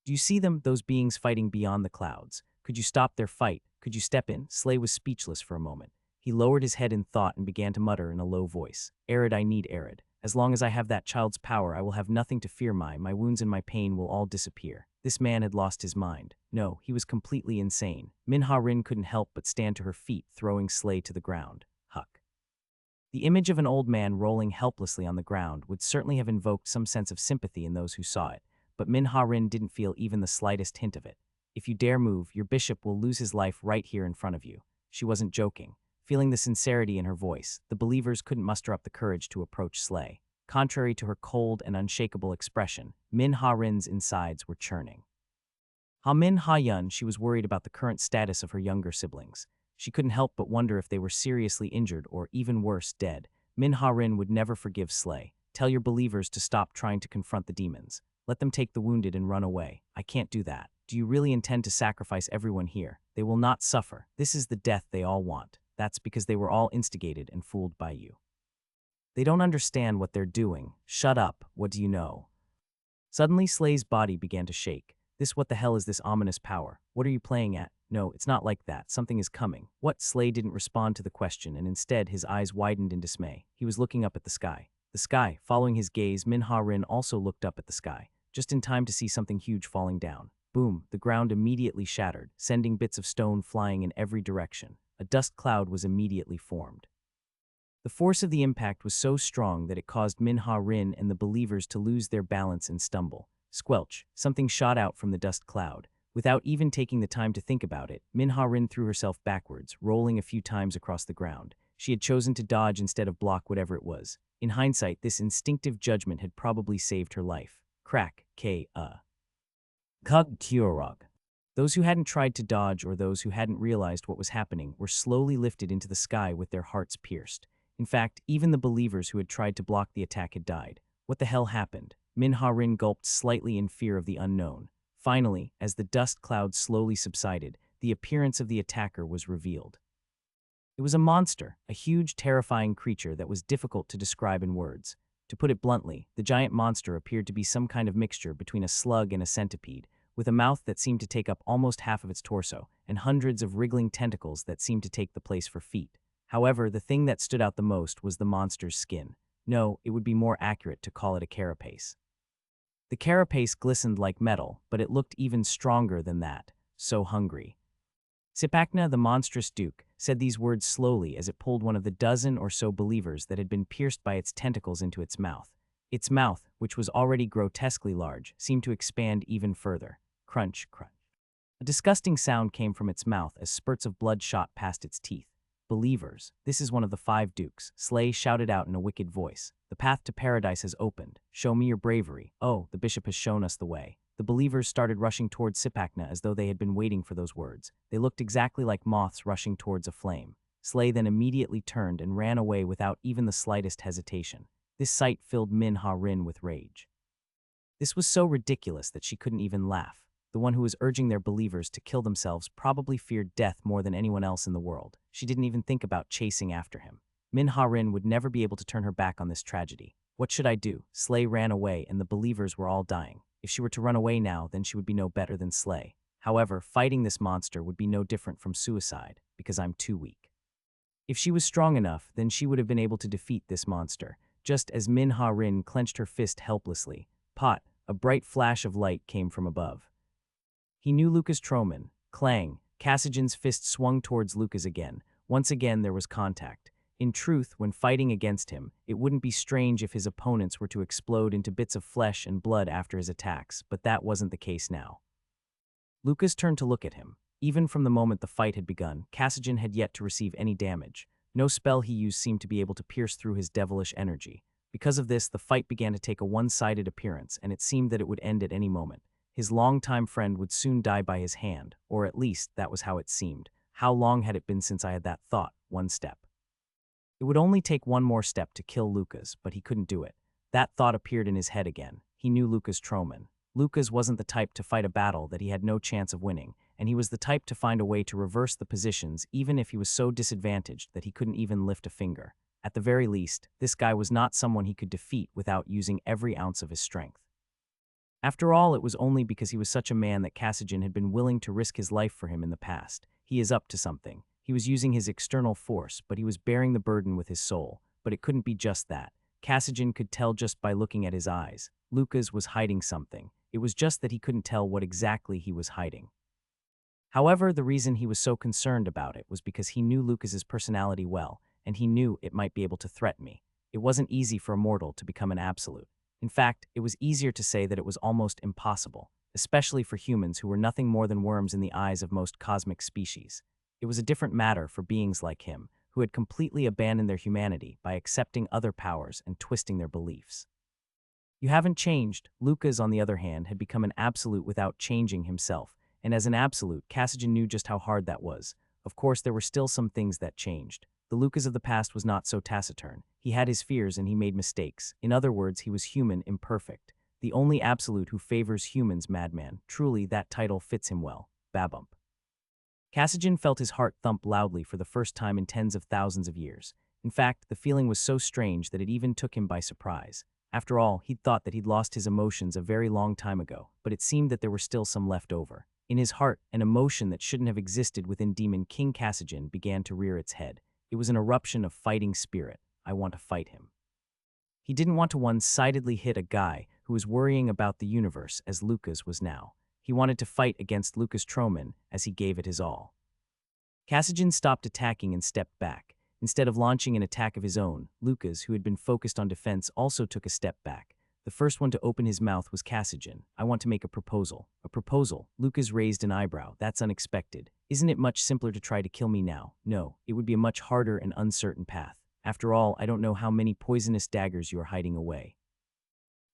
Do you see them, those beings fighting beyond the clouds? Could you stop their fight? Could you step in?" Slay was speechless for a moment. He lowered his head in thought and began to mutter in a low voice. "Arid, I need Arid. As long as I have that child's power, I will have nothing to fear. My wounds and my pain will all disappear." This man had lost his mind. No, he was completely insane. Min-Ha-rin couldn't help but stand to her feet, throwing Slay to the ground. Huck. The image of an old man rolling helplessly on the ground would certainly have invoked some sense of sympathy in those who saw it, but Min-Ha-rin didn't feel even the slightest hint of it. "If you dare move, your bishop will lose his life right here in front of you." She wasn't joking. Feeling the sincerity in her voice, the believers couldn't muster up the courage to approach Slay. Contrary to her cold and unshakable expression, Min-Ha-rin's insides were churning. Min-Ha-yun, she was worried about the current status of her younger siblings. She couldn't help but wonder if they were seriously injured or, even worse, dead. Min-Ha-rin would never forgive Slay. "Tell your believers to stop trying to confront the demons. Let them take the wounded and run away." "I can't do that." "Do you really intend to sacrifice everyone here? They will not suffer. This is the death they all want. That's because they were all instigated and fooled by you. They don't understand what they're doing." "Shut up. What do you know?" Suddenly, Slay's body began to shake. What the hell is this ominous power? What are you playing at?" "No, it's not like that. Something is coming." "What?" Slay didn't respond to the question, and instead his eyes widened in dismay. He was looking up at the sky. The sky. Following his gaze, Min-Ha-rin also looked up at the sky, just in time to see something huge falling down. Boom! The ground immediately shattered, sending bits of stone flying in every direction. A dust cloud was immediately formed. The force of the impact was so strong that it caused Min-Ha-rin and the believers to lose their balance and stumble. Squelch! Something shot out from the dust cloud. Without even taking the time to think about it, Min-Ha-rin threw herself backwards, rolling a few times across the ground. She had chosen to dodge instead of block whatever it was. In hindsight, this instinctive judgment had probably saved her life. Crack! Kug Turog. Those who hadn't tried to dodge or those who hadn't realized what was happening were slowly lifted into the sky with their hearts pierced. In fact, even the believers who had tried to block the attack had died. What the hell happened? Min-Ha-rin gulped slightly in fear of the unknown. Finally, as the dust cloud slowly subsided, the appearance of the attacker was revealed. It was a monster, a huge, terrifying creature that was difficult to describe in words. To put it bluntly, the giant monster appeared to be some kind of mixture between a slug and a centipede, with a mouth that seemed to take up almost half of its torso, and hundreds of wriggling tentacles that seemed to take the place for feet. However, the thing that stood out the most was the monster's skin. No, it would be more accurate to call it a carapace. The carapace glistened like metal, but it looked even stronger than that. So hungry. Sipakna, the monstrous duke, said these words slowly as it pulled one of the dozen or so believers that had been pierced by its tentacles into its mouth. Its mouth, which was already grotesquely large, seemed to expand even further. Crunch, crunch. A disgusting sound came from its mouth as spurts of blood shot past its teeth. "Believers, this is one of the 5 dukes," Slay shouted out in a wicked voice. "The path to paradise has opened. Show me your bravery." "Oh, the bishop has shown us the way." The believers started rushing towards Sipakna as though they had been waiting for those words. They looked exactly like moths rushing towards a flame. Slay then immediately turned and ran away without even the slightest hesitation. This sight filled Min-Ha-rin with rage. This was so ridiculous that she couldn't even laugh. the one who was urging their believers to kill themselves, probably feared death more than anyone else in the world. She didn't even think about chasing after him. Min-ha-rin would never be able to turn her back on this tragedy. What should I do? Slay ran away and the believers were all dying. If she were to run away now, then she would be no better than Slay. However, fighting this monster would be no different from suicide, because I'm too weak. If she was strong enough, then she would have been able to defeat this monster. Just as Min-ha-rin clenched her fist helplessly, a bright flash of light came from above. He knew Lucas Troman. Clang. Cassigen's fist swung towards Lucas again. Once again there was contact. In truth, when fighting against him, it wouldn't be strange if his opponents were to explode into bits of flesh and blood after his attacks, but that wasn't the case now. Lucas turned to look at him. Even from the moment the fight had begun, Cassigen had yet to receive any damage. No spell he used seemed to be able to pierce through his devilish energy. Because of this, the fight began to take a one-sided appearance, and it seemed that it would end at any moment. His longtime friend would soon die by his hand, or at least that was how it seemed. How long had it been since I had that thought? One step. It would only take one more step to kill Lucas, but he couldn't do it. That thought appeared in his head again. He knew Lucas Troman. Lucas wasn't the type to fight a battle that he had no chance of winning, and he was the type to find a way to reverse the positions even if he was so disadvantaged that he couldn't even lift a finger. At the very least, this guy was not someone he could defeat without using every ounce of his strength. After all, it was only because he was such a man that Cassigen had been willing to risk his life for him in the past. He is up to something. He was using his external force, but he was bearing the burden with his soul. But it couldn't be just that. Cassigen could tell just by looking at his eyes. Lucas was hiding something. It was just that he couldn't tell what exactly he was hiding. However, the reason he was so concerned about it was because he knew Lucas's personality well, and he knew it might be able to threaten me. It wasn't easy for a mortal to become an absolute. In fact, it was easier to say that it was almost impossible, especially for humans who were nothing more than worms in the eyes of most cosmic species. It was a different matter for beings like him, who had completely abandoned their humanity by accepting other powers and twisting their beliefs. You haven't changed. Lucas, on the other hand, had become an absolute without changing himself, and as an absolute, Cassigen knew just how hard that was. Of course, there were still some things that changed. The Lucas of the past was not so taciturn. He had his fears and he made mistakes. In other words, he was human, imperfect. The only absolute who favors humans, madman. Truly, that title fits him well. Babump. Cassigen felt his heart thump loudly for the first time in tens of thousands of years. In fact, the feeling was so strange that it even took him by surprise. After all, he'd thought that he'd lost his emotions a very long time ago, but it seemed that there were still some left over. In his heart, an emotion that shouldn't have existed within Demon King Cassigen began to rear its head. It was an eruption of fighting spirit. I want to fight him. He didn't want to one-sidedly hit a guy who was worrying about the universe as Lucas was now. He wanted to fight against Lucas Troman as he gave it his all. Cassigen stopped attacking and stepped back. Instead of launching an attack of his own, Lucas, who had been focused on defense, also took a step back. The first one to open his mouth was Cassigen. I want to make a proposal. A proposal? Lucas raised an eyebrow. That's unexpected. Isn't it much simpler to try to kill me now? No, it would be a much harder and uncertain path. After all, I don't know how many poisonous daggers you are hiding away.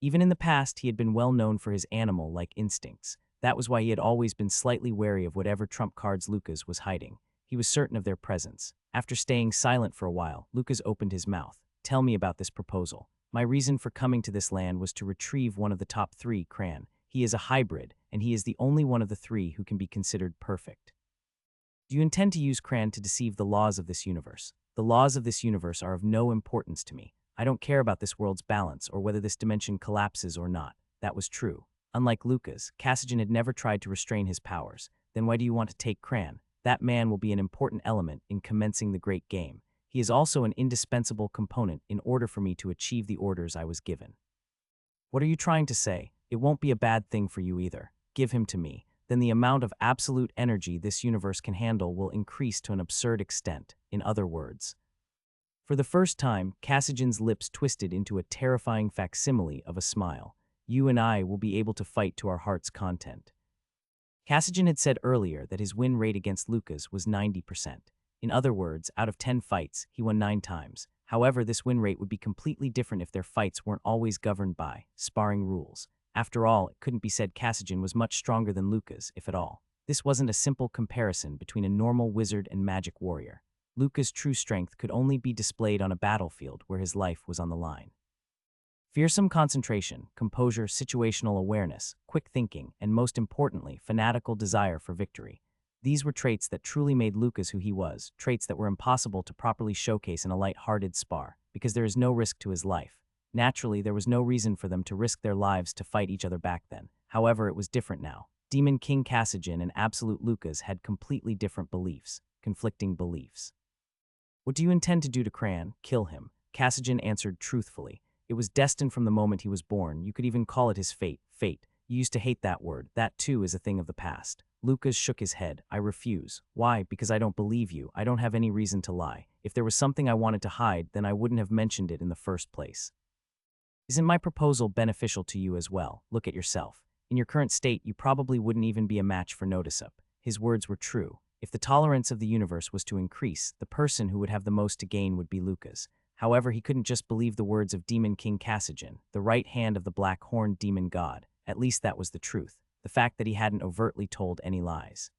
Even in the past, he had been well known for his animal-like instincts. That was why he had always been slightly wary of whatever trump cards Lucas was hiding. He was certain of their presence. After staying silent for a while, Lucas opened his mouth. Tell me about this proposal. My reason for coming to this land was to retrieve one of the top 3, Cran. He is a hybrid, and he is the only one of the 3 who can be considered perfect. Do you intend to use Cran to deceive the laws of this universe? The laws of this universe are of no importance to me. I don't care about this world's balance or whether this dimension collapses or not. That was true. Unlike Lucas, Cassigen had never tried to restrain his powers. Then why do you want to take Cran? That man will be an important element in commencing the great game. He is also an indispensable component in order for me to achieve the orders I was given. What are you trying to say? It won't be a bad thing for you either. Give him to me. Then the amount of absolute energy this universe can handle will increase to an absurd extent. In other words, for the first time, Cassigen's lips twisted into a terrifying facsimile of a smile. You and I will be able to fight to our heart's content. Cassigen had said earlier that his win rate against Lucas was 90%. In other words, out of 10 fights, he won 9 times. However, this win rate would be completely different if their fights weren't always governed by sparring rules. After all, it couldn't be said Cassigen was much stronger than Lucas, if at all. This wasn't a simple comparison between a normal wizard and magic warrior. Lucas' true strength could only be displayed on a battlefield where his life was on the line. Fearsome concentration, composure, situational awareness, quick thinking, and most importantly, fanatical desire for victory. These were traits that truly made Lucas who he was, traits that were impossible to properly showcase in a light-hearted spar, because there is no risk to his life. Naturally, there was no reason for them to risk their lives to fight each other back then. However, it was different now. Demon King Cassian and Absolute Lucas had completely different beliefs, conflicting beliefs. What do you intend to do to Cran? Kill him. Cassian answered truthfully. It was destined from the moment he was born. You could even call it his fate. Fate. You used to hate that word. That too is a thing of the past. Lucas shook his head. I refuse. Why? Because I don't believe you. I don't have any reason to lie. If there was something I wanted to hide, then I wouldn't have mentioned it in the first place. Isn't my proposal beneficial to you as well? Look at yourself. In your current state, you probably wouldn't even be a match for Notiseup. His words were true. If the tolerance of the universe was to increase, the person who would have the most to gain would be Lucas. However, he couldn't just believe the words of Demon King Cassian, the right hand of the black-horned demon god. At least that was the truth. The fact that he hadn't overtly told any lies.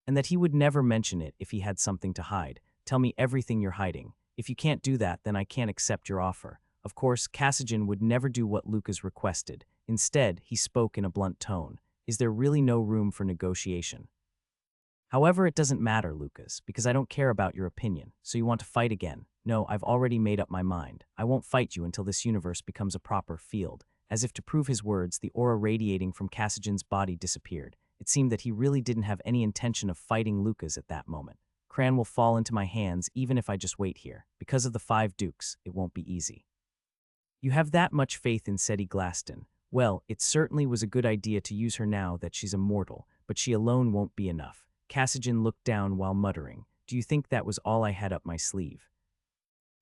And that he would never mention it if he had something to hide. Tell me everything you're hiding. If you can't do that, then I can't accept your offer. Of course, Cassian would never do what Lucas requested. Instead, he spoke in a blunt tone. Is there really no room for negotiation? However, it doesn't matter, Lucas, because I don't care about your opinion. So you want to fight again? No, I've already made up my mind. I won't fight you until this universe becomes a proper field. As if to prove his words, the aura radiating from Cassian's body disappeared. It seemed that he really didn't have any intention of fighting Lucas at that moment. Cran will fall into my hands even if I just wait here. Because of the 5 dukes, it won't be easy. You have that much faith in Seti Glaston. Well, it certainly was a good idea to use her now that she's immortal, but she alone won't be enough. Cassian looked down while muttering, do you think that was all I had up my sleeve?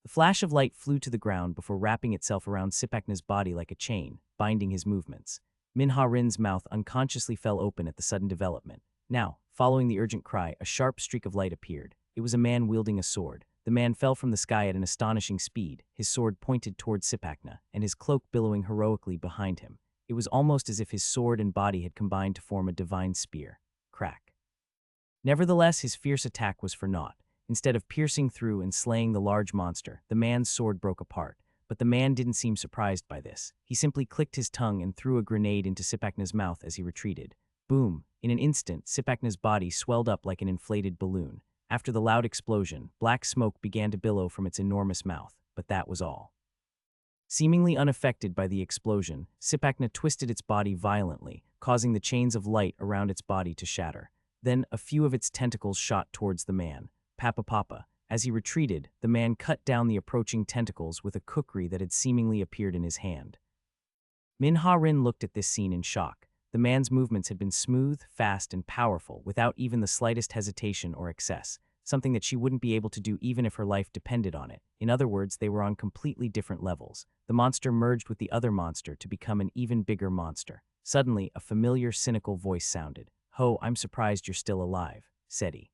The flash of light flew to the ground before wrapping itself around Sipakna's body like a chain, binding his movements. Minha-Rin's mouth unconsciously fell open at the sudden development. Now, following the urgent cry, a sharp streak of light appeared. It was a man wielding a sword. The man fell from the sky at an astonishing speed, his sword pointed towards Sipakna, and his cloak billowing heroically behind him. It was almost as if his sword and body had combined to form a divine spear. Crack. Nevertheless, his fierce attack was for naught. Instead of piercing through and slaying the large monster, the man's sword broke apart. But the man didn't seem surprised by this. He simply clicked his tongue and threw a grenade into Sipakna's mouth as he retreated. Boom! In an instant, Sipakna's body swelled up like an inflated balloon. After the loud explosion, black smoke began to billow from its enormous mouth, but that was all. Seemingly unaffected by the explosion, Sipakna twisted its body violently, causing the chains of light around its body to shatter. Then, a few of its tentacles shot towards the man. Papa. As he retreated, the man cut down the approaching tentacles with a kukri that had seemingly appeared in his hand. Minha-Rin looked at this scene in shock. The man's movements had been smooth, fast, and powerful, without even the slightest hesitation or excess, something that she wouldn't be able to do even if her life depended on it. In other words, they were on completely different levels. The monster merged with the other monster to become an even bigger monster. Suddenly, a familiar, cynical voice sounded. Ho, I'm surprised you're still alive, Seti.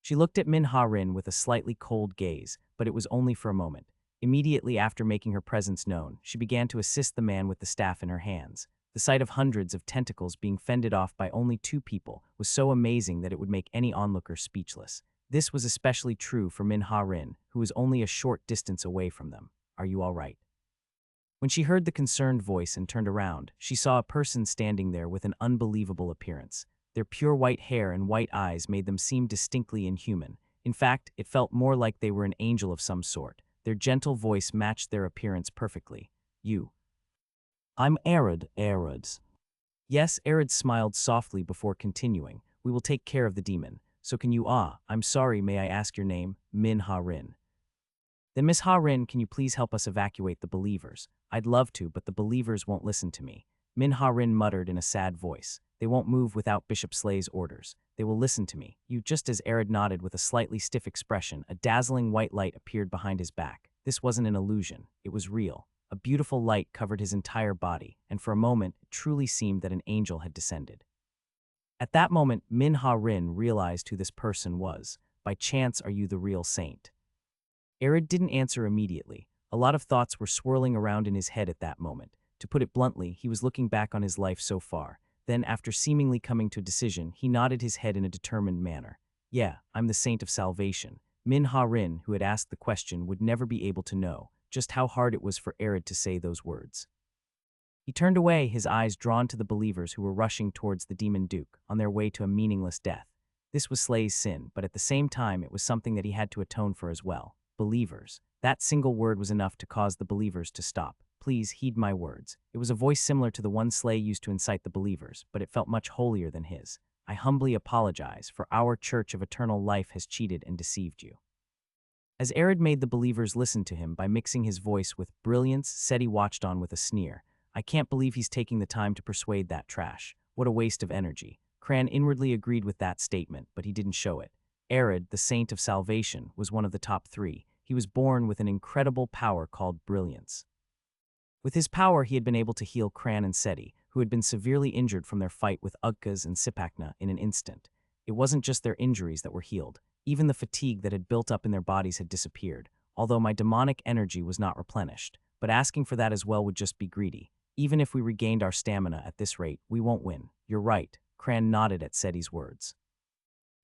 She looked at Minha-Rin with a slightly cold gaze, but it was only for a moment. Immediately after making her presence known, she began to assist the man with the staff in her hands. The sight of hundreds of tentacles being fended off by only 2 people was so amazing that it would make any onlooker speechless. This was especially true for Minha-Rin, who was only a short distance away from them. Are you all right? When she heard the concerned voice and turned around, she saw a person standing there with an unbelievable appearance. Their pure white hair and white eyes made them seem distinctly inhuman. In fact, it felt more like they were an angel of some sort. Their gentle voice matched their appearance perfectly. You. I'm Arid. Yes, Arid smiled softly before continuing. We will take care of the demon. So can you I'm sorry, may I ask your name? Minha-Rin. Then Miss Ha-Rin, can you please help us evacuate the believers? I'd love to, but the believers won't listen to me. Minha-Rin muttered in a sad voice. They won't move without Bishop Slay's orders. They will listen to me. You. Just as Arid nodded with a slightly stiff expression, a dazzling white light appeared behind his back. This wasn't an illusion. It was real. A beautiful light covered his entire body, and for a moment, it truly seemed that an angel had descended. At that moment, Minha-Rin realized who this person was. By chance, are you the real saint? Arid didn't answer immediately. A lot of thoughts were swirling around in his head at that moment. To put it bluntly, he was looking back on his life so far. Then, after seemingly coming to a decision, he nodded his head in a determined manner. Yeah, I'm the saint of salvation. Minha-Rin, who had asked the question, would never be able to know. just how hard it was for Arid to say those words. He turned away, his eyes drawn to the believers who were rushing towards the demon duke on their way to a meaningless death. This was Slay's sin, but at the same time it was something that he had to atone for as well. Believers. That single word was enough to cause the believers to stop. Please heed my words. It was a voice similar to the one Slay used to incite the believers, but it felt much holier than his. I humbly apologize, for our Church of Eternal Life has cheated and deceived you. As Arid made the believers listen to him by mixing his voice with brilliance, Seti watched on with a sneer. I can't believe he's taking the time to persuade that trash. What a waste of energy. Cran inwardly agreed with that statement, but he didn't show it. Arid, the saint of salvation, was one of the top 3. He was born with an incredible power called brilliance. With his power, he had been able to heal Cran and Seti, who had been severely injured from their fight with Ugkas and Sipakna, in an instant. It wasn't just their injuries that were healed. Even the fatigue that had built up in their bodies had disappeared, although my demonic energy was not replenished. But asking for that as well would just be greedy. Even if we regained our stamina at this rate, we won't win. You're right. Cran nodded at Seti's words.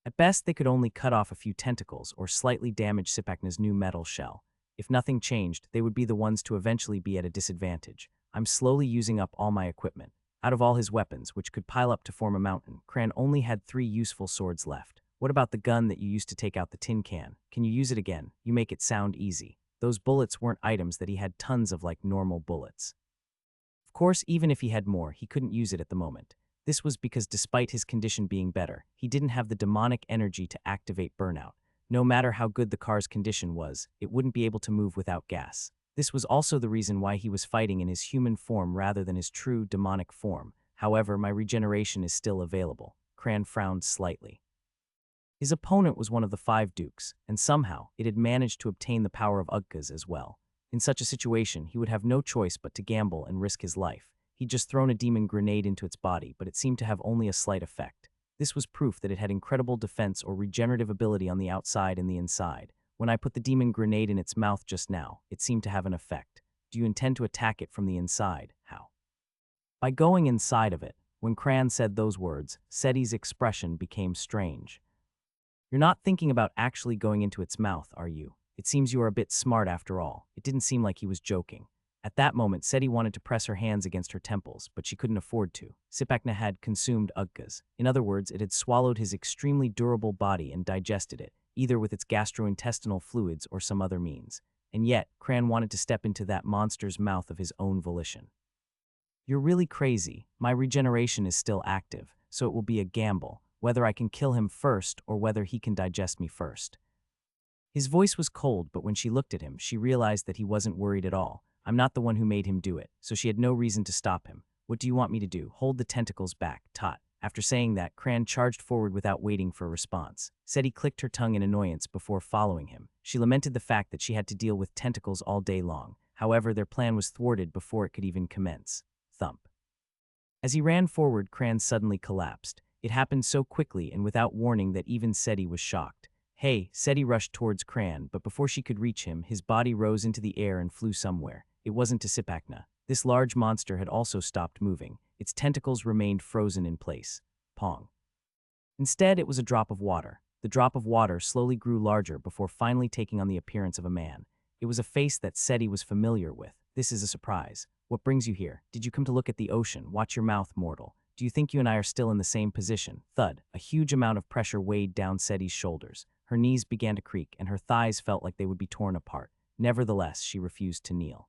At best, they could only cut off a few tentacles or slightly damage Sipakna's new metal shell. If nothing changed, they would be the ones to eventually be at a disadvantage. I'm slowly using up all my equipment. Out of all his weapons, which could pile up to form a mountain, Cran only had 3 useful swords left. What about the gun that you used to take out the tin can? Can you use it again? You make it sound easy. Those bullets weren't items that he had tons of like normal bullets. Of course, even if he had more, he couldn't use it at the moment. This was because despite his condition being better, he didn't have the demonic energy to activate burnout. No matter how good the car's condition was, it wouldn't be able to move without gas. This was also the reason why he was fighting in his human form rather than his true demonic form. However, my regeneration is still available. Cran frowned slightly. His opponent was one of the 5 dukes, and somehow it had managed to obtain the power of Ugkas as well. In such a situation, he would have no choice but to gamble and risk his life. He'd just thrown a demon grenade into its body, but it seemed to have only a slight effect. This was proof that it had incredible defense or regenerative ability on the outside and the inside. When I put the demon grenade in its mouth just now, it seemed to have an effect. Do you intend to attack it from the inside? How? By going inside of it. When Cran said those words, Seti's expression became strange. You're not thinking about actually going into its mouth, are you? It seems you are a bit smart after all. It didn't seem like he was joking. At that moment, Seti wanted to press her hands against her temples, but she couldn't afford to. Sipakna had consumed Ugkas. In other words, it had swallowed his extremely durable body and digested it, either with its gastrointestinal fluids or some other means. And yet, Cran wanted to step into that monster's mouth of his own volition. You're really crazy. My regeneration is still active, so it will be a gamble, whether I can kill him first or whether he can digest me first. His voice was cold, but when she looked at him, she realized that he wasn't worried at all. I'm not the one who made him do it, so she had no reason to stop him. What do you want me to do? Hold the tentacles back, Tot. After saying that, Cran charged forward without waiting for a response. Seti clicked her tongue in annoyance before following him. She lamented the fact that she had to deal with tentacles all day long. However, their plan was thwarted before it could even commence. Thump. As he ran forward, Cran suddenly collapsed. It happened so quickly and without warning that even Seti was shocked. Hey, Seti rushed towards Cran, but before she could reach him, his body rose into the air and flew somewhere. It wasn't to Sipakna. This large monster had also stopped moving. Its tentacles remained frozen in place. Pong. Instead, it was a drop of water. The drop of water slowly grew larger before finally taking on the appearance of a man. It was a face that Seti was familiar with. This is a surprise. What brings you here? Did you come to look at the ocean? Watch your mouth, mortal. Do you think you and I are still in the same position? Thud. A huge amount of pressure weighed down Seti's shoulders. Her knees began to creak, and her thighs felt like they would be torn apart. Nevertheless, she refused to kneel.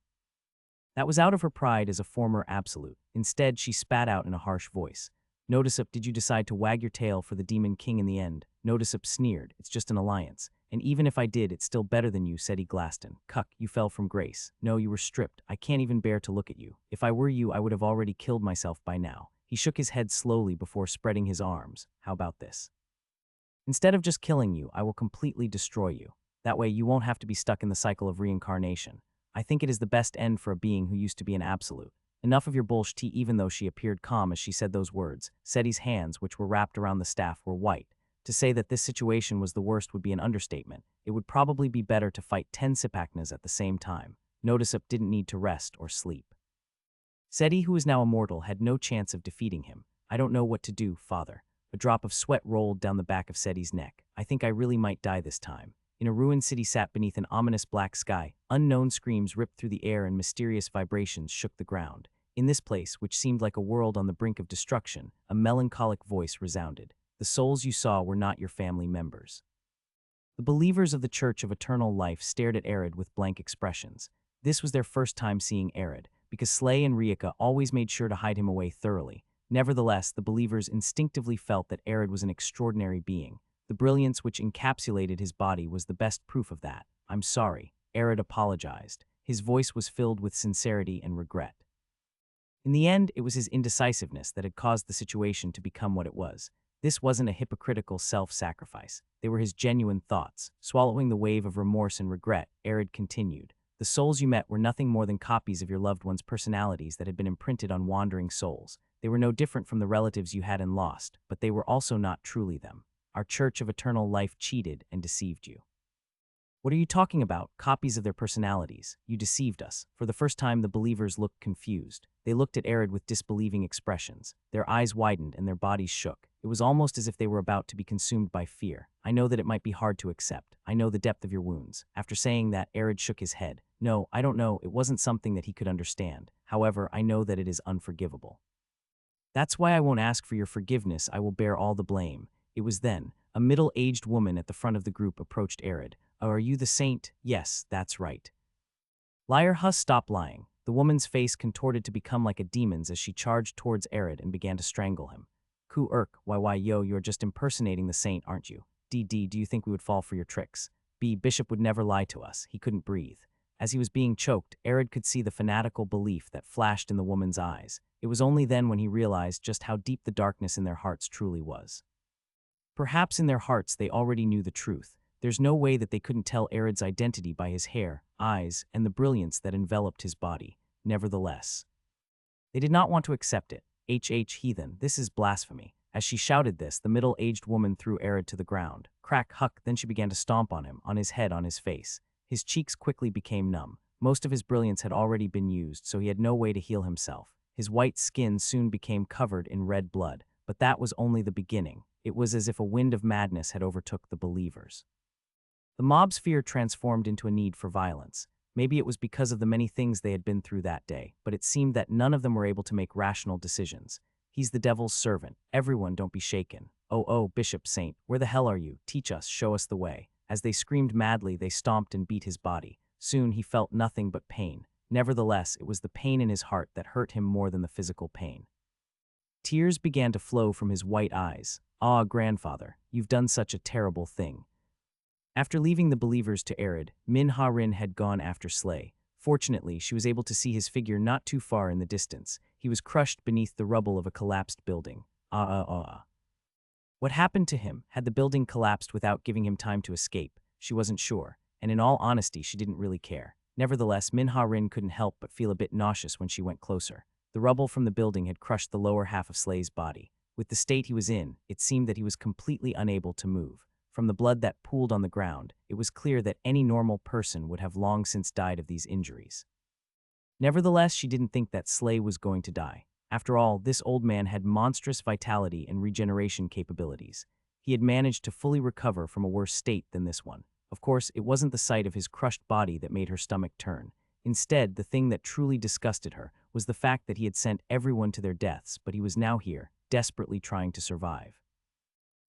That was out of her pride as a former absolute. Instead, she spat out in a harsh voice. Notice up, did you decide to wag your tail for the Demon King in the end? Notice up sneered. It's just an alliance. And even if I did, it's still better than you, Seti Glaston. Cuck, you fell from grace. No, you were stripped. I can't even bear to look at you. If I were you, I would have already killed myself by now. He shook his head slowly before spreading his arms. How about this? Instead of just killing you, I will completely destroy you. That way you won't have to be stuck in the cycle of reincarnation. I think it is the best end for a being who used to be an absolute. Enough of your bullshit. Even though she appeared calm as she said those words, Seti's hands, which were wrapped around the staff, were white. To say that this situation was the worst would be an understatement. It would probably be better to fight 10 Sipaknas at the same time. Notisip didn't need to rest or sleep. Seti, who is now immortal, had no chance of defeating him. I don't know what to do, father. A drop of sweat rolled down the back of Seti's neck. I think I really might die this time. In a ruined city sat beneath an ominous black sky. Unknown screams ripped through the air and mysterious vibrations shook the ground. In this place, which seemed like a world on the brink of destruction, a melancholic voice resounded. The souls you saw were not your family members. The believers of the Church of Eternal Life stared at Arid with blank expressions. This was their first time seeing Arid, because Slay and Rieka always made sure to hide him away thoroughly. Nevertheless, the believers instinctively felt that Arid was an extraordinary being. The brilliance which encapsulated his body was the best proof of that. "I'm sorry," Arid apologized. His voice was filled with sincerity and regret. In the end, it was his indecisiveness that had caused the situation to become what it was. This wasn't a hypocritical self-sacrifice. They were his genuine thoughts. Swallowing the wave of remorse and regret, Arid continued. "The souls you met were nothing more than copies of your loved ones' personalities that had been imprinted on wandering souls. They were no different from the relatives you had and lost, but they were also not truly them. Our Church of Eternal Life cheated and deceived you." "What are you talking about? Copies of their personalities. You deceived us." For the first time, the believers looked confused. They looked at Arid with disbelieving expressions. Their eyes widened and their bodies shook. It was almost as if they were about to be consumed by fear. "I know that it might be hard to accept. I know the depth of your wounds." After saying that, Arid shook his head. "No, I don't know. It wasn't something that he could understand. However, I know that it is unforgivable. That's why I won't ask for your forgiveness. I will bear all the blame." It was then. A middle-aged woman at the front of the group approached Arid. "Oh, are you the saint?" "Yes, that's right." "Liar, Huss, stop lying." The woman's face contorted to become like a demon's as she charged towards Arid and began to strangle him. "Ku Urk, why, yo, you're just impersonating the saint, aren't you? DD, do you think we would fall for your tricks? B, Bishop would never lie to us." He couldn't breathe. As he was being choked, Arid could see the fanatical belief that flashed in the woman's eyes. It was only then when he realized just how deep the darkness in their hearts truly was. Perhaps in their hearts they already knew the truth. There's no way that they couldn't tell Arid's identity by his hair, eyes, and the brilliance that enveloped his body. Nevertheless, they did not want to accept it. Heathen, this is blasphemy." As she shouted this, the middle-aged woman threw Arid to the ground. Crack, huck, then she began to stomp on him, on his head, on his face. His cheeks quickly became numb. Most of his brilliance had already been used, so he had no way to heal himself. His white skin soon became covered in red blood, but that was only the beginning. It was as if a wind of madness had overtook the believers. The mob's fear transformed into a need for violence. Maybe it was because of the many things they had been through that day, but it seemed that none of them were able to make rational decisions. "He's the devil's servant. Everyone, don't be shaken. Oh, Bishop Saint, where the hell are you? Teach us, show us the way." As they screamed madly, they stomped and beat his body. Soon he felt nothing but pain. Nevertheless, it was the pain in his heart that hurt him more than the physical pain. Tears began to flow from his white eyes. "Ah, grandfather, you've done such a terrible thing." After leaving the believers to Arid, Manhwaedit had gone after Slay. Fortunately, she was able to see his figure not too far in the distance. He was crushed beneath the rubble of a collapsed building. What happened to him? Had the building collapsed without giving him time to escape? She wasn't sure, and in all honesty, she didn't really care. Nevertheless, Manhwaedit couldn't help but feel a bit nauseous when she went closer. The rubble from the building had crushed the lower half of Slay's body. With the state he was in, it seemed that he was completely unable to move. From the blood that pooled on the ground, it was clear that any normal person would have long since died of these injuries. Nevertheless, she didn't think that Slay was going to die. After all, this old man had monstrous vitality and regeneration capabilities. He had managed to fully recover from a worse state than this one. Of course, it wasn't the sight of his crushed body that made her stomach turn. Instead, the thing that truly disgusted her was the fact that he had sent everyone to their deaths, but he was now here, desperately trying to survive.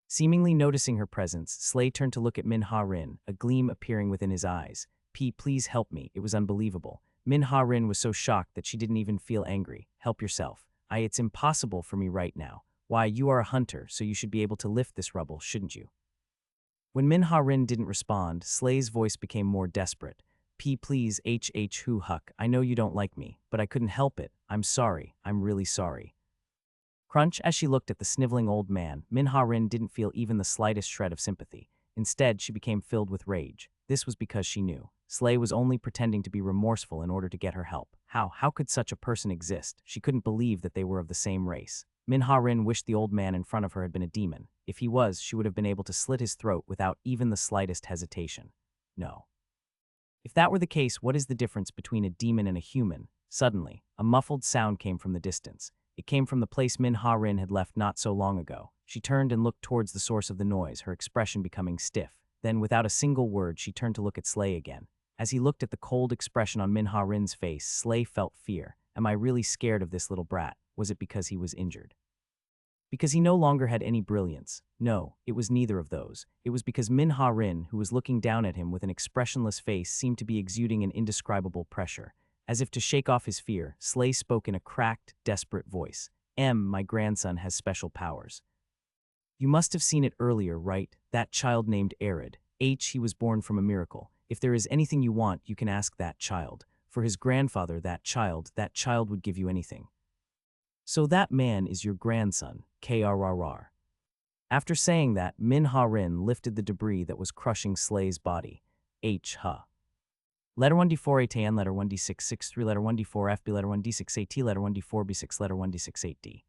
Seemingly noticing her presence, Slay turned to look at Manhwaedit, a gleam appearing within his eyes. Please help me." It was unbelievable. Manhwaedit was so shocked that she didn't even feel angry. "Help yourself. It's impossible for me right now. Why, you are a hunter, so you should be able to lift this rubble, shouldn't you?" When Manhwaedit didn't respond, Slay's voice became more desperate. Please, who huck, I know you don't like me, but I couldn't help it. I'm sorry. I'm really sorry." Crunch, as she looked at the sniveling old man, Manhwaedit didn't feel even the slightest shred of sympathy. Instead, she became filled with rage. This was because she knew Slay was only pretending to be remorseful in order to get her help. How could such a person exist? She couldn't believe that they were of the same race. Manhwaedit wished the old man in front of her had been a demon. If he was, she would have been able to slit his throat without even the slightest hesitation. No. If that were the case, what is the difference between a demon and a human? Suddenly, a muffled sound came from the distance. It came from the place Manhwaedit had left not so long ago. She turned and looked towards the source of the noise, her expression becoming stiff. Then, without a single word, she turned to look at Slay again. As he looked at the cold expression on Minha-Rin's face, Slay felt fear. Am I really scared of this little brat? Was it because he was injured? Because he no longer had any brilliance. No, it was neither of those. It was because Minha-Rin, who was looking down at him with an expressionless face, seemed to be exuding an indescribable pressure. As if to shake off his fear, Slay spoke in a cracked, desperate voice. My grandson has special powers. You must have seen it earlier, right? That child named Arid. He was born from a miracle. If there is anything you want, you can ask that child. For his grandfather, that child would give you anything. So that man is your grandson, KRRR. After saying that, Minha-Rin lifted the debris that was crushing Slay's body. Letter 1d4 ATN, letter 1d6 63, letter 1d4 FB, letter 1d6 AT, letter 1d4 B6, letter 1d6 8D.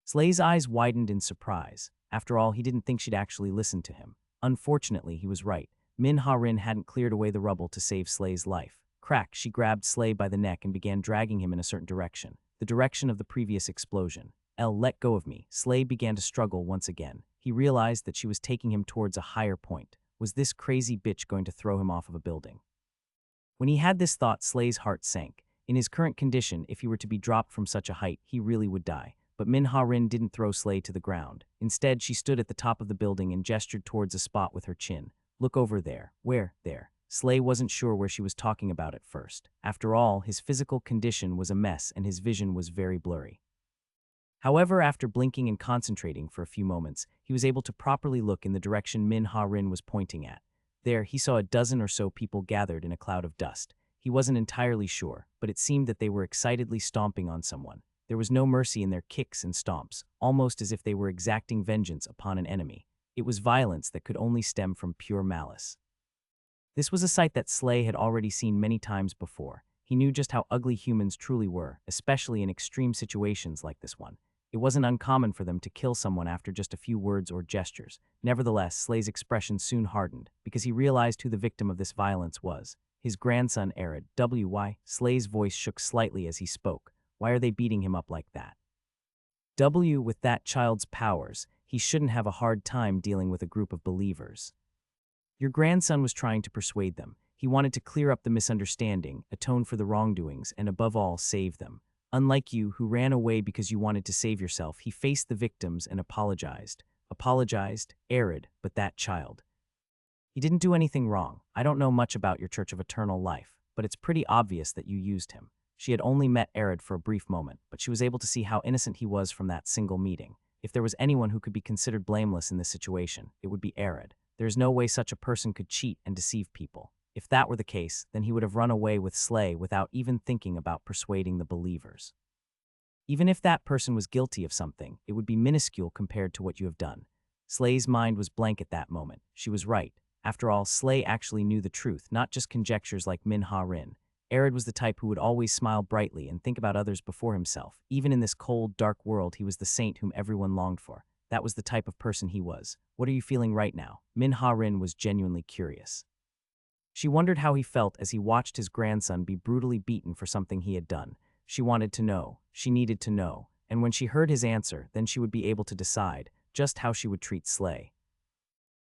Slay's eyes widened in surprise. After all, he didn't think she'd actually listen to him. Unfortunately, he was right. Minha-Rin hadn't cleared away the rubble to save Slay's life. Crack, she grabbed Slay by the neck and began dragging him in a certain direction. The direction of the previous explosion. Let go of me. Slay began to struggle once again. He realized that she was taking him towards a higher point. Was this crazy bitch going to throw him off of a building? When he had this thought, Slay's heart sank. In his current condition, if he were to be dropped from such a height, he really would die. But Minha-Rin didn't throw Slay to the ground. Instead, she stood at the top of the building and gestured towards a spot with her chin. Look over there. Where? There. Slay wasn't sure where she was talking about at first. After all, his physical condition was a mess and his vision was very blurry. However, after blinking and concentrating for a few moments, he was able to properly look in the direction Minha-Rin was pointing at. There, he saw a dozen or so people gathered in a cloud of dust. He wasn't entirely sure, but it seemed that they were excitedly stomping on someone. There was no mercy in their kicks and stomps, almost as if they were exacting vengeance upon an enemy. It was violence that could only stem from pure malice. This was a sight that Slay had already seen many times before. He knew just how ugly humans truly were, especially in extreme situations like this one. It wasn't uncommon for them to kill someone after just a few words or gestures. Nevertheless, Slay's expression soon hardened, because he realized who the victim of this violence was. His grandson, Arid. Why? Slay's voice shook slightly as he spoke. Why are they beating him up like that? With that child's powers, he shouldn't have a hard time dealing with a group of believers. Your grandson was trying to persuade them. He wanted to clear up the misunderstanding, atone for the wrongdoings, and above all, save them. Unlike you, who ran away because you wanted to save yourself, he faced the victims and apologized. Arid, but that child. He didn't do anything wrong. I don't know much about your Church of Eternal Life, but it's pretty obvious that you used him. She had only met Arid for a brief moment, but she was able to see how innocent he was from that single meeting. If there was anyone who could be considered blameless in this situation, it would be Arid. There is no way such a person could cheat and deceive people. If that were the case, then he would have run away with Slay without even thinking about persuading the believers. Even if that person was guilty of something, it would be minuscule compared to what you have done. Slay's mind was blank at that moment. She was right. After all, Slay actually knew the truth, not just conjectures like Minha-Rin. Arid was the type who would always smile brightly and think about others before himself. Even in this cold, dark world, he was the saint whom everyone longed for. That was the type of person he was. What are you feeling right now? Minha-Rin was genuinely curious. She wondered how he felt as he watched his grandson be brutally beaten for something he had done. She wanted to know. She needed to know. And when she heard his answer, then she would be able to decide just how she would treat Slay.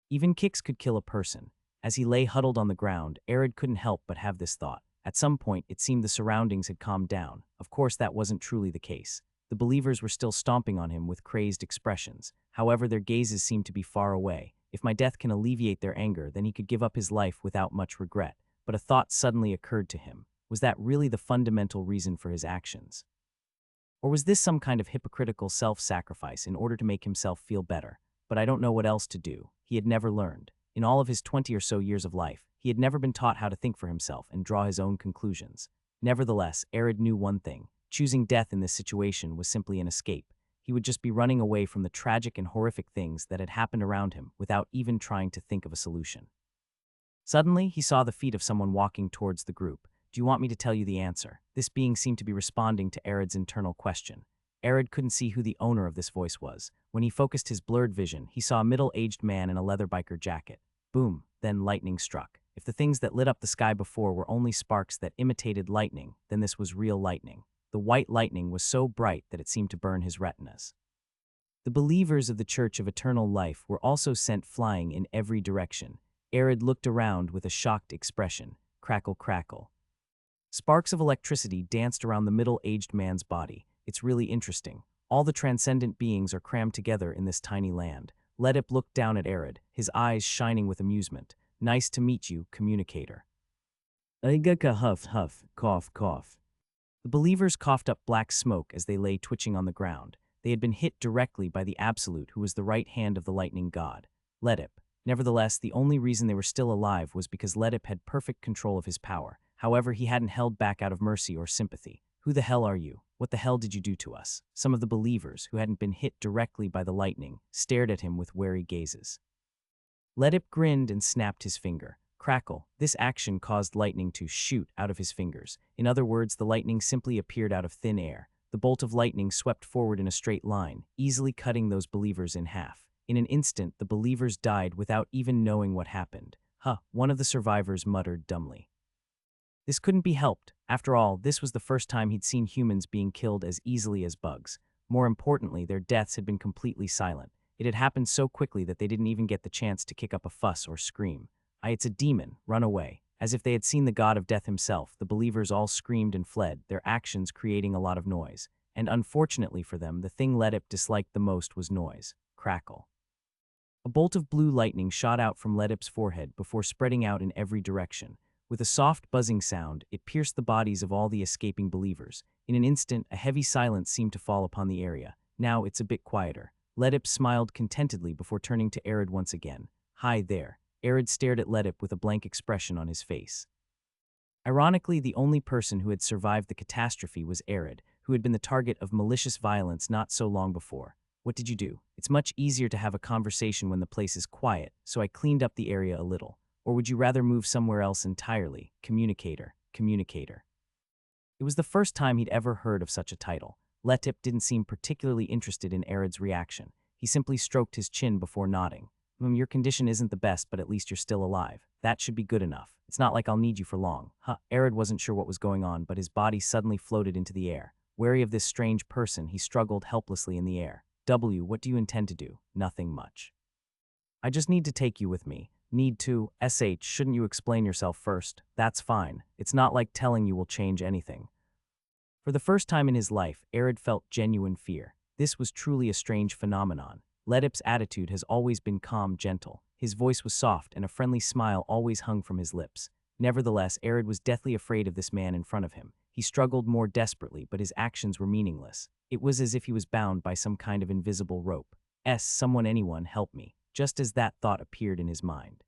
Even kicks could kill a person. As he lay huddled on the ground, Arid couldn't help but have this thought. At some point, it seemed the surroundings had calmed down. Of course, that wasn't truly the case. The believers were still stomping on him with crazed expressions. However, their gazes seemed to be far away. If my death can alleviate their anger, then he could give up his life without much regret. But a thought suddenly occurred to him. Was that really the fundamental reason for his actions? Or was this some kind of hypocritical self-sacrifice in order to make himself feel better? But I don't know what else to do. He had never learned. In all of his 20 or so years of life, he had never been taught how to think for himself and draw his own conclusions. Nevertheless, Arid knew one thing. Choosing death in this situation was simply an escape. He would just be running away from the tragic and horrific things that had happened around him without even trying to think of a solution. Suddenly, he saw the feet of someone walking towards the group. Do you want me to tell you the answer? This being seemed to be responding to Arid's internal question. Arid couldn't see who the owner of this voice was. When he focused his blurred vision, he saw a middle-aged man in a leather biker jacket. Boom, then lightning struck. If the things that lit up the sky before were only sparks that imitated lightning, then this was real lightning. The white lightning was so bright that it seemed to burn his retinas. The believers of the Church of Eternal Life were also sent flying in every direction. Arid looked around with a shocked expression. Crackle, crackle. Sparks of electricity danced around the middle-aged man's body. It's really interesting. All the transcendent beings are crammed together in this tiny land. Ledip looked down at Arid, his eyes shining with amusement. Nice to meet you, communicator. Igaka huff huff, cough cough. The believers coughed up black smoke as they lay twitching on the ground. They had been hit directly by the Absolute, who was the right hand of the lightning god, Ledip. Nevertheless, the only reason they were still alive was because Ledip had perfect control of his power. However, he hadn't held back out of mercy or sympathy. Who the hell are you? What the hell did you do to us? Some of the believers, who hadn't been hit directly by the lightning, stared at him with wary gazes. Ledip grinned and snapped his finger. Crackle. This action caused lightning to shoot out of his fingers. In other words, the lightning simply appeared out of thin air. The bolt of lightning swept forward in a straight line, easily cutting those believers in half. In an instant, the believers died without even knowing what happened. One of the survivors muttered dumbly. This couldn't be helped. After all, this was the first time he'd seen humans being killed as easily as bugs. More importantly, their deaths had been completely silent. It had happened so quickly that they didn't even get the chance to kick up a fuss or scream. It's a demon, run away. As if they had seen the god of death himself, the believers all screamed and fled, their actions creating a lot of noise. And unfortunately for them, the thing Ledip disliked the most was noise. Crackle. A bolt of blue lightning shot out from Ledip's forehead before spreading out in every direction. With a soft buzzing sound, it pierced the bodies of all the escaping believers. In an instant, a heavy silence seemed to fall upon the area. Now it's a bit quieter. Ledip smiled contentedly before turning to Arid once again. Hi there. Arid stared at Ledip with a blank expression on his face. Ironically, the only person who had survived the catastrophe was Arid, who had been the target of malicious violence not so long before. What did you do? It's much easier to have a conversation when the place is quiet, so I cleaned up the area a little. Or would you rather move somewhere else entirely? Communicator, communicator. It was the first time he'd ever heard of such a title. Ledip didn't seem particularly interested in Arid's reaction. He simply stroked his chin before nodding. Your condition isn't the best, but at least you're still alive. That should be good enough. It's not like I'll need you for long. Arid wasn't sure what was going on, but his body suddenly floated into the air. Wary of this strange person, he struggled helplessly in the air. What do you intend to do? Nothing much. I just need to take you with me. Need to? Shouldn't you explain yourself first? That's fine. It's not like telling you will change anything. For the first time in his life, Arid felt genuine fear. This was truly a strange phenomenon. Ledip's attitude has always been calm, gentle. His voice was soft, and a friendly smile always hung from his lips. Nevertheless, Arid was deathly afraid of this man in front of him. He struggled more desperately, but his actions were meaningless. It was as if he was bound by some kind of invisible rope. Anyone, help me. Just as that thought appeared in his mind.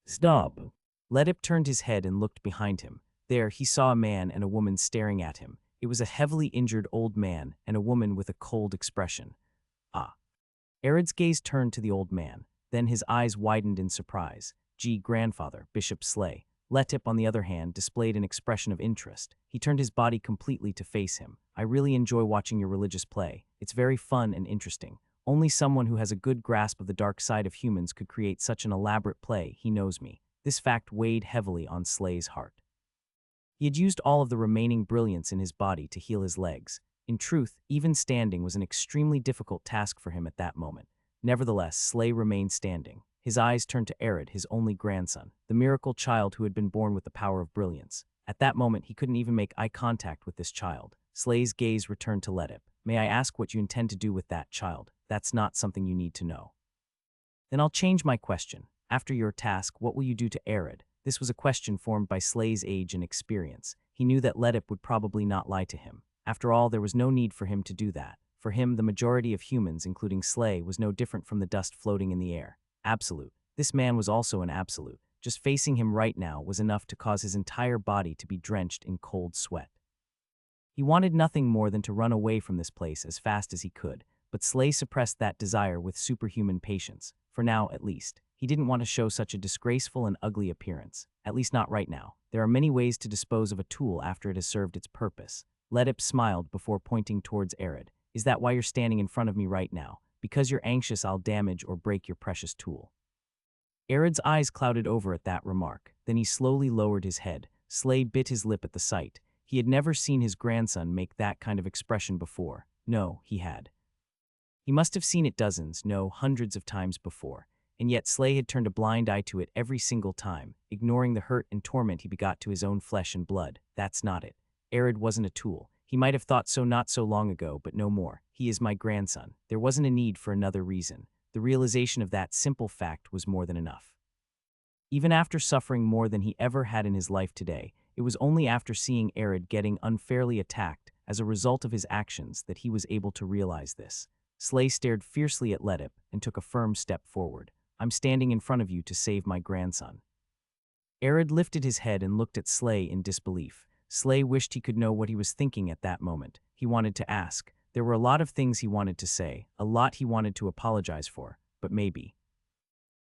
Stop. Ledip turned his head and looked behind him. There, he saw a man and a woman staring at him. It was a heavily injured old man and a woman with a cold expression. Arid's gaze turned to the old man. Then his eyes widened in surprise. Grandfather, Bishop Slay. Ledip, on the other hand, displayed an expression of interest. He turned his body completely to face him. I really enjoy watching your religious play. It's very fun and interesting. Only someone who has a good grasp of the dark side of humans could create such an elaborate play. He knows me. This fact weighed heavily on Slay's heart. He had used all of the remaining brilliance in his body to heal his legs. In truth, even standing was an extremely difficult task for him at that moment. Nevertheless, Slay remained standing. His eyes turned to Arid, his only grandson, the miracle child who had been born with the power of brilliance. At that moment, he couldn't even make eye contact with this child. Slay's gaze returned to Ledip. May I ask what you intend to do with that child? That's not something you need to know. Then I'll change my question. After your task, what will you do to Arid? This was a question formed by Slay's age and experience. He knew that Ledip would probably not lie to him. After all, there was no need for him to do that. For him, the majority of humans, including Slay, was no different from the dust floating in the air. Absolute. This man was also an absolute. Just facing him right now was enough to cause his entire body to be drenched in cold sweat. He wanted nothing more than to run away from this place as fast as he could, but Slay suppressed that desire with superhuman patience. For now, at least. He didn't want to show such a disgraceful and ugly appearance. At least not right now. There are many ways to dispose of a tool after it has served its purpose. Ledip smiled before pointing towards Arid. Is that why you're standing in front of me right now? Because you're anxious I'll damage or break your precious tool. Arid's eyes clouded over at that remark. Then he slowly lowered his head. Slay bit his lip at the sight. He had never seen his grandson make that kind of expression before. No, he had He must have seen it dozens, no, hundreds of times before, and yet Slay had turned a blind eye to it every single time, ignoring the hurt and torment he begot to his own flesh and blood. That's not it. Arid wasn't a tool. He might have thought so not so long ago, but no more. He is my grandson. There wasn't a need for another reason. The realization of that simple fact was more than enough. Even after suffering more than he ever had in his life today, it was only after seeing Arid getting unfairly attacked as a result of his actions that he was able to realize this. Slay stared fiercely at Ledip and took a firm step forward. I'm standing in front of you to save my grandson. Arid lifted his head and looked at Slay in disbelief. Slay wished he could know what he was thinking at that moment. He wanted to ask. There were a lot of things he wanted to say, a lot he wanted to apologize for, but maybe.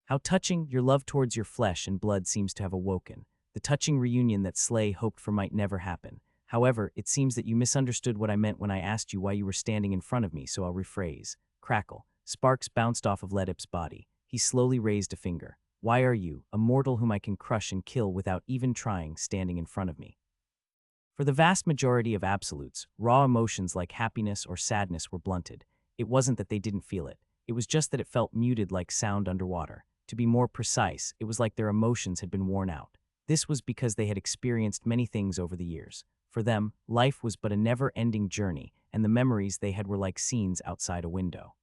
How touching, your love towards your flesh and blood seems to have awoken. The touching reunion that Slay hoped for might never happen. However, it seems that you misunderstood what I meant when I asked you why you were standing in front of me, so I'll rephrase. Crackle. Sparks bounced off of Ledip's body. He slowly raised a finger. Why are you, a mortal whom I can crush and kill without even trying, standing in front of me? For the vast majority of absolutes, raw emotions like happiness or sadness were blunted. It wasn't that they didn't feel it. It was just that it felt muted like sound underwater. To be more precise, it was like their emotions had been worn out. This was because they had experienced many things over the years. For them, life was but a never-ending journey, and the memories they had were like scenes outside a window.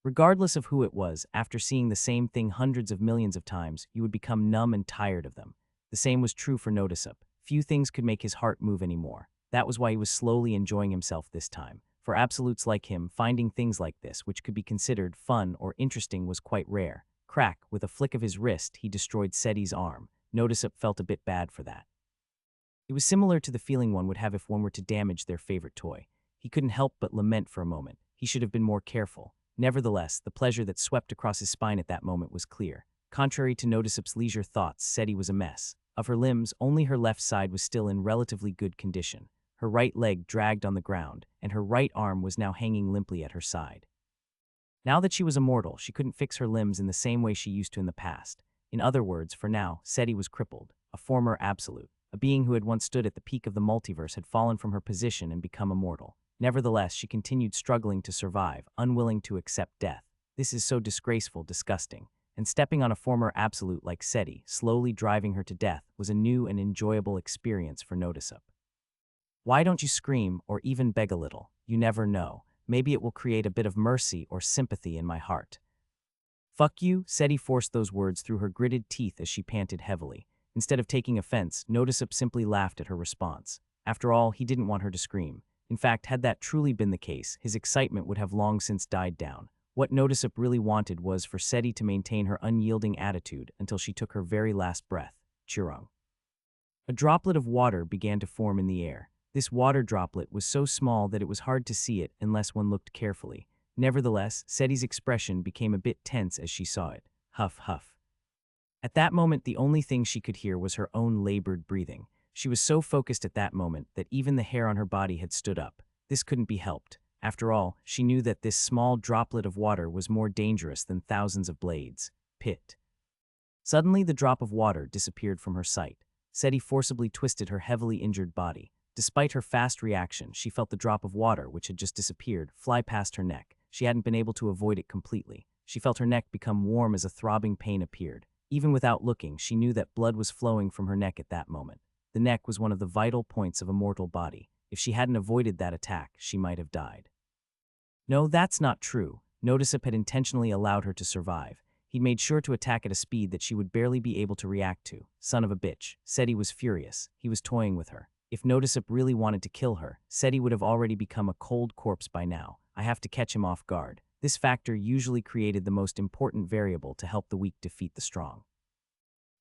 Regardless of who it was, after seeing the same thing hundreds of millions of times, you would become numb and tired of them. The same was true for Notisop. Few things could make his heart move anymore. That was why he was slowly enjoying himself this time. For absolutes like him, finding things like this, which could be considered fun or interesting, was quite rare. Crack, with a flick of his wrist, he destroyed Seti's arm. Notisop felt a bit bad for that. It was similar to the feeling one would have if one were to damage their favorite toy. He couldn't help but lament for a moment. He should have been more careful. Nevertheless, the pleasure that swept across his spine at that moment was clear. Contrary to Notisop's leisure thoughts, Seti was a mess. Of her limbs, only her left side was still in relatively good condition. Her right leg dragged on the ground, and her right arm was now hanging limply at her side. Now that she was immortal, she couldn't fix her limbs in the same way she used to in the past. In other words, for now, Seti was crippled. A former absolute, a being who had once stood at the peak of the multiverse, had fallen from her position and become immortal. Nevertheless, she continued struggling to survive, unwilling to accept death. This is so disgraceful, disgusting. And stepping on a former absolute like Seti, slowly driving her to death, was a new and enjoyable experience for Notisop. Why don't you scream or even beg a little? You never know. Maybe it will create a bit of mercy or sympathy in my heart. Fuck you, Seti forced those words through her gritted teeth as she panted heavily. Instead of taking offense, Notisop simply laughed at her response. After all, he didn't want her to scream. In fact, had that truly been the case, his excitement would have long since died down. What Notisop really wanted was for Seti to maintain her unyielding attitude until she took her very last breath. Chirung. A droplet of water began to form in the air. This water droplet was so small that it was hard to see it unless one looked carefully. Nevertheless, Seti's expression became a bit tense as she saw it. Huff, huff. At that moment, the only thing she could hear was her own labored breathing. She was so focused at that moment that even the hair on her body had stood up. This couldn't be helped. After all, she knew that this small droplet of water was more dangerous than thousands of blades. Pit. Suddenly, the drop of water disappeared from her sight. Seti forcibly twisted her heavily injured body. Despite her fast reaction, she felt the drop of water, which had just disappeared, fly past her neck. She hadn't been able to avoid it completely. She felt her neck become warm as a throbbing pain appeared. Even without looking, she knew that blood was flowing from her neck at that moment. The neck was one of the vital points of a mortal body. If she hadn't avoided that attack, she might have died. No, that's not true. Notisop had intentionally allowed her to survive. He'd made sure to attack at a speed that she would barely be able to react to. Son of a bitch. Seti was furious. He was toying with her. If Notisop really wanted to kill her, Seti would have already become a cold corpse by now. I have to catch him off guard. This factor usually created the most important variable to help the weak defeat the strong.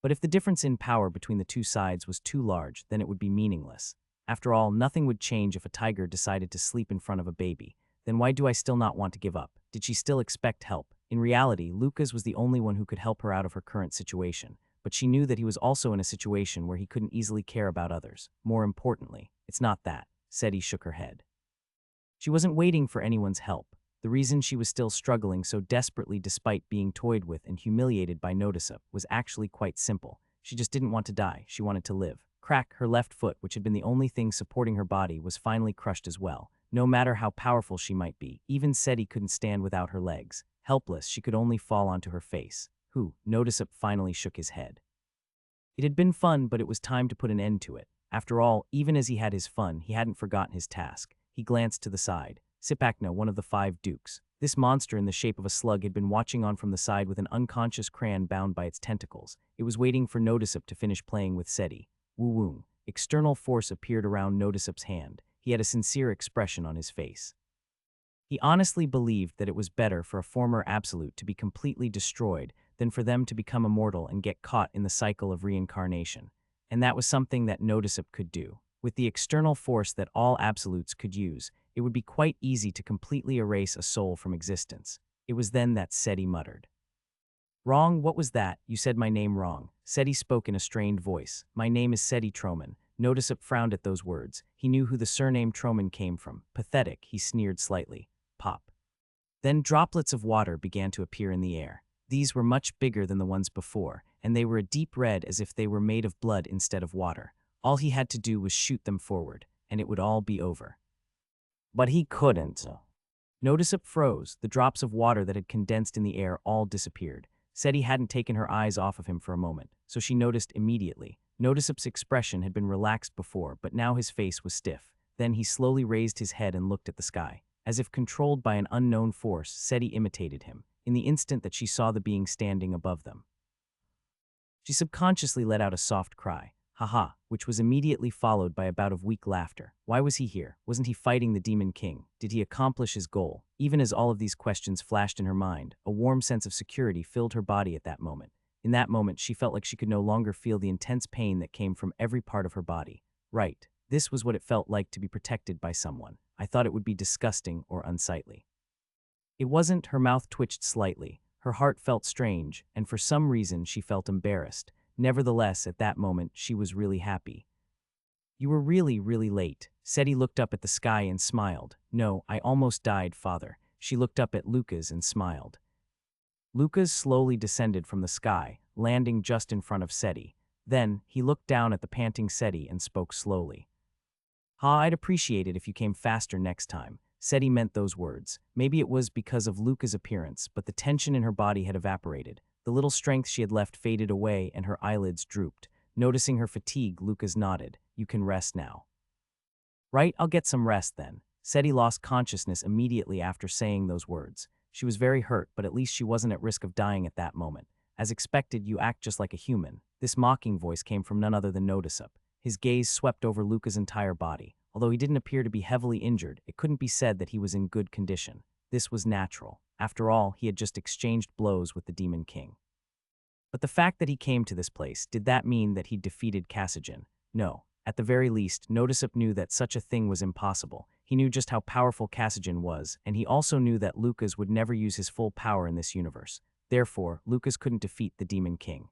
But if the difference in power between the two sides was too large, then it would be meaningless. After all, nothing would change if a tiger decided to sleep in front of a baby. Then why do I still not want to give up? Did she still expect help? In reality, Lucas was the only one who could help her out of her current situation, but she knew that he was also in a situation where he couldn't easily care about others. More importantly, it's not that. Seti shook her head. She wasn't waiting for anyone's help. The reason she was still struggling so desperately despite being toyed with and humiliated by Notisop was actually quite simple. She just didn't want to die. She wanted to live. Crack, her left foot, which had been the only thing supporting her body, was finally crushed as well. No matter how powerful she might be, even Seti couldn't stand without her legs. Helpless, she could only fall onto her face. Notice finally shook his head. It had been fun, but it was time to put an end to it. After all, even as he had his fun, he hadn't forgotten his task. He glanced to the side. Sipakna, one of the 5 dukes. This monster in the shape of a slug had been watching on from the side with an unconscious crayon bound by its tentacles. It was waiting for Notisip to finish playing with Seti. Woo-woong. External force appeared around Notisip's hand. He had a sincere expression on his face. He honestly believed that it was better for a former absolute to be completely destroyed than for them to become immortal and get caught in the cycle of reincarnation. And that was something that Notisip could do. With the external force that all absolutes could use, it would be quite easy to completely erase a soul from existence. It was then that Seti muttered. "Wrong, what was that? You said my name wrong." Seti spoke in a strained voice. "My name is Seti Troman." Notisip frowned at those words. He knew who the surname Troman came from. Pathetic, he sneered slightly. Pop. Then droplets of water began to appear in the air. These were much bigger than the ones before, and they were a deep red as if they were made of blood instead of water. All he had to do was shoot them forward, and it would all be over. But he couldn't. Notisip froze. The drops of water that had condensed in the air all disappeared. Seti hadn't taken her eyes off of him for a moment, so she noticed immediately. Notisip's expression had been relaxed before, but now his face was stiff. Then he slowly raised his head and looked at the sky. As if controlled by an unknown force, Seti imitated him. In the instant that she saw the being standing above them, she subconsciously let out a soft cry, "Ha-ha," which was immediately followed by a bout of weak laughter. Why was he here? Wasn't he fighting the Demon King? Did he accomplish his goal? Even as all of these questions flashed in her mind, a warm sense of security filled her body at that moment. In that moment, she felt like she could no longer feel the intense pain that came from every part of her body. Right, this was what it felt like to be protected by someone. I thought it would be disgusting or unsightly. It wasn't. Her mouth twitched slightly. Her heart felt strange, and for some reason she felt embarrassed. Nevertheless, at that moment, she was really happy. "You were really, really late." Seti looked up at the sky and smiled. "No, I almost died, father." She looked up at Lucas and smiled. Lucas slowly descended from the sky, landing just in front of Seti. Then, he looked down at the panting Seti and spoke slowly. I'd appreciate it if you came faster next time." Seti meant those words. Maybe it was because of Luca's appearance, but the tension in her body had evaporated. The little strength she had left faded away and her eyelids drooped. Noticing her fatigue, Lucas nodded. "You can rest now." "Right, I'll get some rest then." Seti lost consciousness immediately after saying those words. She was very hurt, but at least she wasn't at risk of dying at that moment. "As expected, you act just like a human." This mocking voice came from none other than Notisip. His gaze swept over Luca's entire body. Although he didn't appear to be heavily injured, it couldn't be said that he was in good condition. This was natural. After all, he had just exchanged blows with the Demon King. But the fact that he came to this place, did that mean that he'd defeated Kassajan? No. At the very least, Notisip knew that such a thing was impossible. He knew just how powerful Kassajan was, and he also knew that Lucas would never use his full power in this universe. Therefore, Lucas couldn't defeat the Demon King.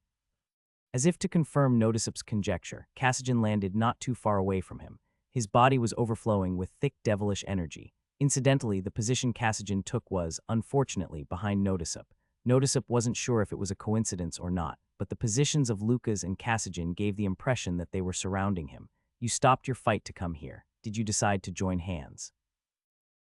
As if to confirm Notisip's conjecture, Kassajan landed not too far away from him. His body was overflowing with thick devilish energy. Incidentally, the position Kassajan took was, unfortunately, behind Notisip. Notisip wasn't sure if it was a coincidence or not, but the positions of Lucas and Kassajan gave the impression that they were surrounding him. "You stopped your fight to come here. Did you decide to join hands?"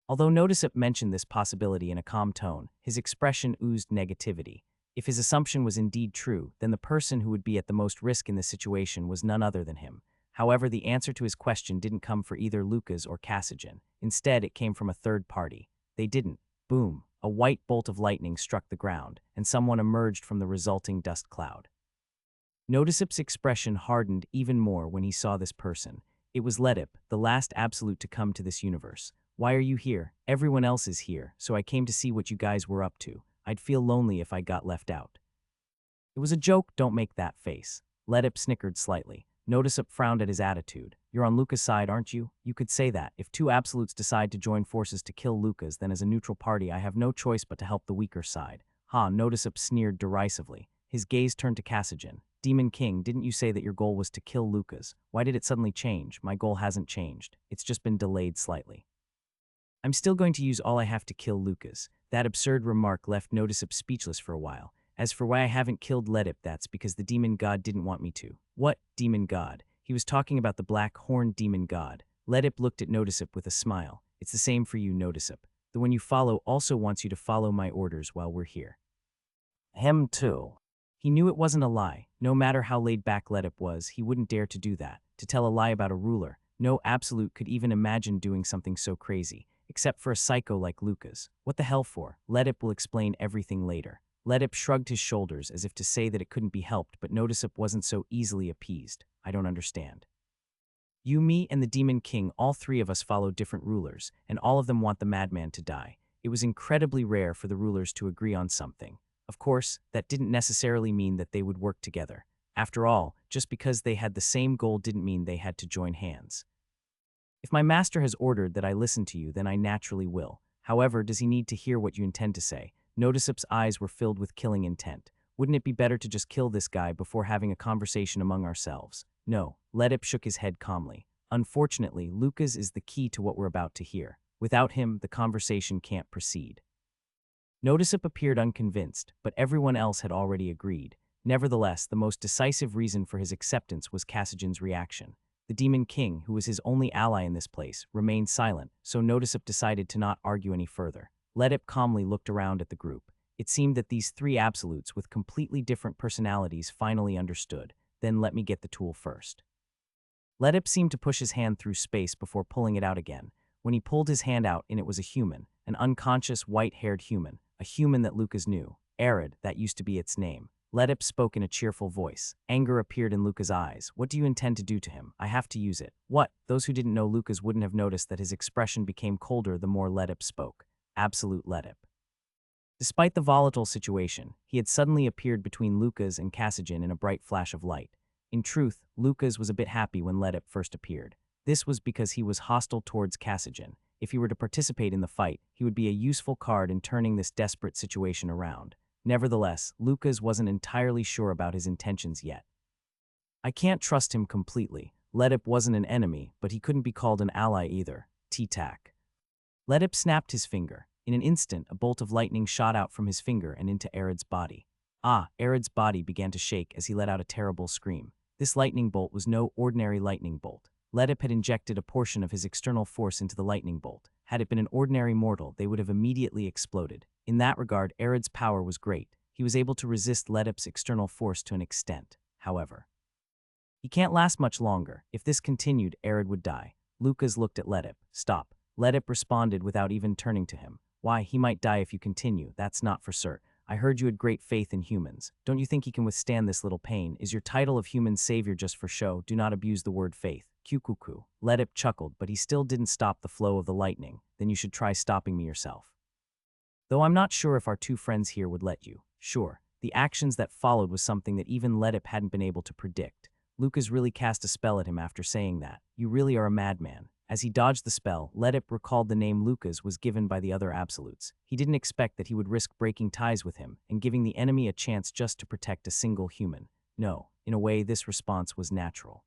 Although Notisip mentioned this possibility in a calm tone, his expression oozed negativity. If his assumption was indeed true, then the person who would be at the most risk in this situation was none other than him. However, the answer to his question didn't come for either Lucas or Kassajan. Instead, it came from a third party. They didn't. Boom. A white bolt of lightning struck the ground, and someone emerged from the resulting dust cloud. Notisip's expression hardened even more when he saw this person. It was Ledip, the last absolute to come to this universe. "Why are you here? Everyone else is here, so I came to see what you guys were up to. I'd feel lonely if I got left out." "It was a joke, don't make that face." Ledip snickered slightly. Notisip frowned at his attitude. "You're on Lucas' side, aren't you? You could say that. If 2 absolutes decide to join forces to kill Lucas, then as a neutral party I have no choice but to help the weaker side." Notisip sneered derisively. His gaze turned to Kassajan. "Demon King, didn't you say that your goal was to kill Lucas? Why did it suddenly change?" "My goal hasn't changed. It's just been delayed slightly. I'm still going to use all I have to kill Lucas." That absurd remark left Notisip speechless for a while. "As for why I haven't killed Ledip, that's because the demon god didn't want me to." "What, demon god?" He was talking about the black horned demon god. Ledip looked at Notisip with a smile. It's the same for you, Notisip. The one you follow also wants you to follow my orders while we're here. Him too. He knew it wasn't a lie. No matter how laid back Ledip was, he wouldn't dare to do that. To tell a lie about a ruler. No absolute could even imagine doing something so crazy. Except for a psycho like Lucas. What the hell for? Ledip will explain everything later. Ledip shrugged his shoulders as if to say that it couldn't be helped, but Notisip wasn't so easily appeased. I don't understand. You, me, and the Demon King, all three of us follow different rulers, and all of them want the madman to die. It was incredibly rare for the rulers to agree on something. Of course, that didn't necessarily mean that they would work together. After all, just because they had the same goal didn't mean they had to join hands. If my master has ordered that I listen to you, then I naturally will. However, does he need to hear what you intend to say? Notisip's eyes were filled with killing intent. Wouldn't it be better to just kill this guy before having a conversation among ourselves? No, Ledip shook his head calmly. Unfortunately, Lucas is the key to what we're about to hear. Without him, the conversation can't proceed. Notisip appeared unconvinced, but everyone else had already agreed. Nevertheless, the most decisive reason for his acceptance was Cassigen's reaction. The Demon King, who was his only ally in this place, remained silent, so Notisip decided to not argue any further. Ledip calmly looked around at the group. It seemed that these three absolutes with completely different personalities finally understood. Then let me get the tool first. Ledip seemed to push his hand through space before pulling it out again. When he pulled his hand out, and it was a human, an unconscious, white-haired human, a human that Lucas knew. Arid, that used to be its name. Ledip spoke in a cheerful voice. Anger appeared in Lucas' eyes. What do you intend to do to him? I have to use it. What? Those who didn't know Lucas wouldn't have noticed that his expression became colder the more Ledip spoke. Absolute Ledip. Despite the volatile situation, he had suddenly appeared between Lucas and Cassigen in a bright flash of light. In truth, Lucas was a bit happy when Ledip first appeared. This was because he was hostile towards Cassigen. If he were to participate in the fight, he would be a useful card in turning this desperate situation around. Nevertheless, Lucas wasn't entirely sure about his intentions yet. I can't trust him completely. Ledip wasn't an enemy, but he couldn't be called an ally either. T-tac. Ledip snapped his finger. In an instant, a bolt of lightning shot out from his finger and into Arid's body. Arid's body began to shake as he let out a terrible scream. This lightning bolt was no ordinary lightning bolt. Ledip had injected a portion of his external force into the lightning bolt. Had it been an ordinary mortal, they would have immediately exploded. In that regard, Arid's power was great. He was able to resist Ledip's external force to an extent, however. He can't last much longer. If this continued, Arid would die. Lucas looked at Ledip. Stop. Ledip responded without even turning to him. Why, he might die if you continue. That's not for certain. I heard you had great faith in humans. Don't you think he can withstand this little pain? Is your title of human savior just for show? Do not abuse the word faith. Kukuku. Ledip chuckled, but he still didn't stop the flow of the lightning. Then you should try stopping me yourself. Though I'm not sure if our two friends here would let you. Sure. The actions that followed was something that even Ledip hadn't been able to predict. Lucas really cast a spell at him after saying that. You really are a madman. As he dodged the spell, Ledip recalled the name Lucas was given by the other absolutes. He didn't expect that he would risk breaking ties with him and giving the enemy a chance just to protect a single human. No, in a way, this response was natural.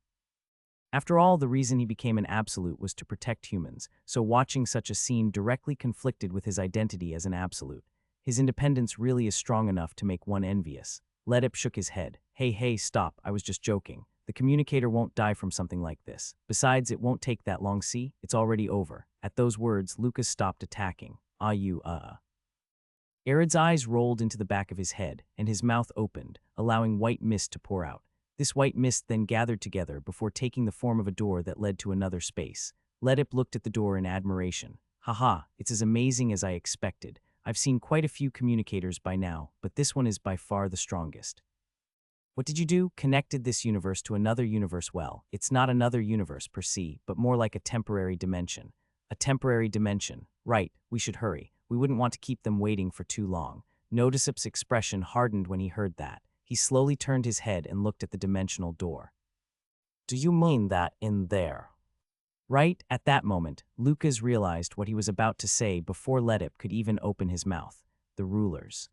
After all, the reason he became an absolute was to protect humans, so watching such a scene directly conflicted with his identity as an absolute. His independence really is strong enough to make one envious. Ledip shook his head. Hey, stop, I was just joking. The communicator won't die from something like this. Besides, it won't take that long, see? It's already over. At those words, Lucas stopped attacking. Arid's eyes rolled into the back of his head, and his mouth opened, allowing white mist to pour out. This white mist then gathered together before taking the form of a door that led to another space. Ledip looked at the door in admiration. Haha, it's as amazing as I expected. I've seen quite a few communicators by now, but this one is by far the strongest. What did you do? Connected this universe to another universe. Well, it's not another universe per se, but more like a temporary dimension. A temporary dimension. Right, we should hurry. We wouldn't want to keep them waiting for too long. Notisip's expression hardened when he heard that. He slowly turned his head and looked at the dimensional door. Do you mean that in there? Right at that moment, Lucas realized what he was about to say before Ledip could even open his mouth. The rulers.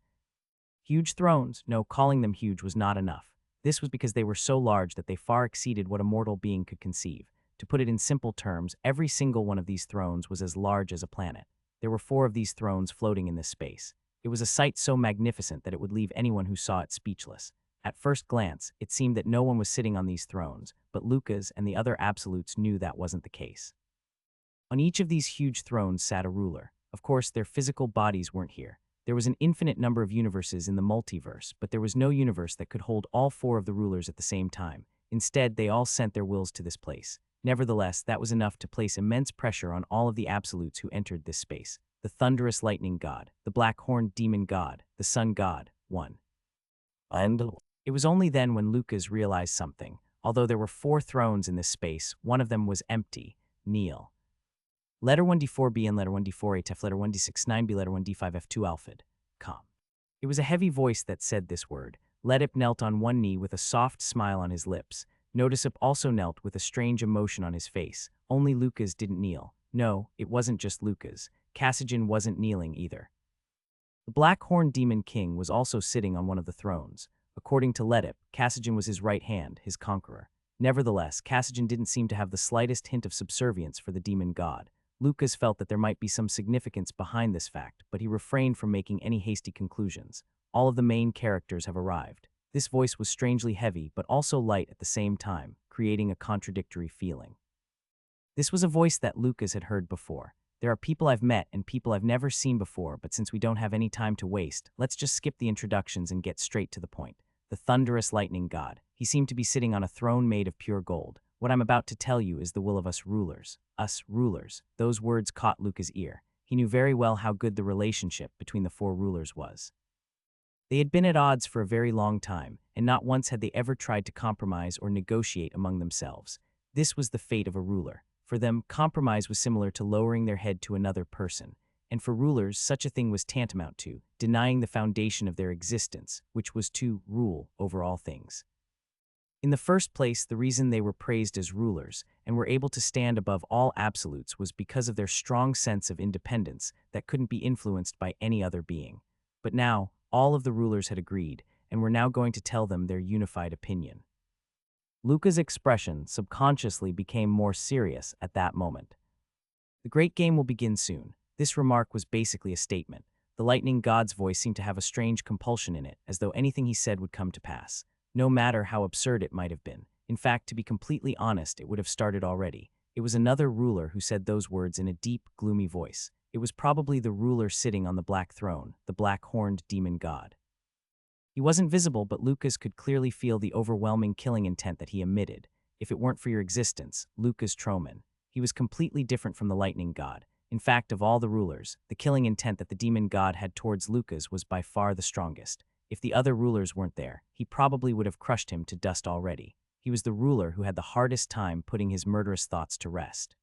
Huge thrones. No, calling them huge was not enough. This was because they were so large that they far exceeded what a mortal being could conceive. To put it in simple terms, every single one of these thrones was as large as a planet. There were 4 of these thrones floating in this space. It was a sight so magnificent that it would leave anyone who saw it speechless. At first glance, it seemed that no one was sitting on these thrones, but Lucas and the other absolutes knew that wasn't the case. On each of these huge thrones sat a ruler. Of course, their physical bodies weren't here. There was an infinite number of universes in the multiverse, but there was no universe that could hold all four of the rulers at the same time. Instead, they all sent their wills to this place. Nevertheless, that was enough to place immense pressure on all of the absolutes who entered this space. The thunderous lightning god, the black-horned demon god, the sun god, one. And It was only then when Lucas realized something. Although there were 4 thrones in this space, one of them was empty. Kneel. Letter 1d4b and letter 1d4a letter 1d6-9b letter 1d5f2 alphid. Com. It was a heavy voice that said this word. Ledip knelt on one knee with a soft smile on his lips. Noticeap also knelt with a strange emotion on his face. Only Lucas didn't kneel. No, it wasn't just Lucas. Cassian wasn't kneeling either. The black-horned demon king was also sitting on one of the thrones. According to Ledip, Cassian was his right hand, his conqueror. Nevertheless, Cassian didn't seem to have the slightest hint of subservience for the demon god. Lucas felt that there might be some significance behind this fact, but he refrained from making any hasty conclusions. All of the main characters have arrived. This voice was strangely heavy, but also light at the same time, creating a contradictory feeling. This was a voice that Lucas had heard before. There are people I've met and people I've never seen before, but since we don't have any time to waste, let's just skip the introductions and get straight to the point. The thunderous lightning god. He seemed to be sitting on a throne made of pure gold. What I'm about to tell you is the will of us rulers. Us rulers. Those words caught Lucas' ear. He knew very well how good the relationship between the 4 rulers was. They had been at odds for a very long time, and not once had they ever tried to compromise or negotiate among themselves. This was the fate of a ruler. For them, compromise was similar to lowering their head to another person, and for rulers, such a thing was tantamount to denying the foundation of their existence, which was to rule over all things. In the first place, the reason they were praised as rulers and were able to stand above all absolutes was because of their strong sense of independence that couldn't be influenced by any other being. But now, all of the rulers had agreed, and were now going to tell them their unified opinion. Luca's expression subconsciously became more serious at that moment. The great game will begin soon. This remark was basically a statement. The lightning god's voice seemed to have a strange compulsion in it, as though anything he said would come to pass. No matter how absurd it might have been. In fact, to be completely honest, it would have started already. It was another ruler who said those words in a deep, gloomy voice. It was probably the ruler sitting on the black throne, the black-horned demon god. He wasn't visible, but Lucas could clearly feel the overwhelming killing intent that he emitted. If it weren't for your existence, Lucas Troman. He was completely different from the lightning god. In fact, of all the rulers, the killing intent that the demon god had towards Lucas was by far the strongest. If the other rulers weren't there, he probably would have crushed him to dust already. He was the ruler who had the hardest time putting his murderous thoughts to rest.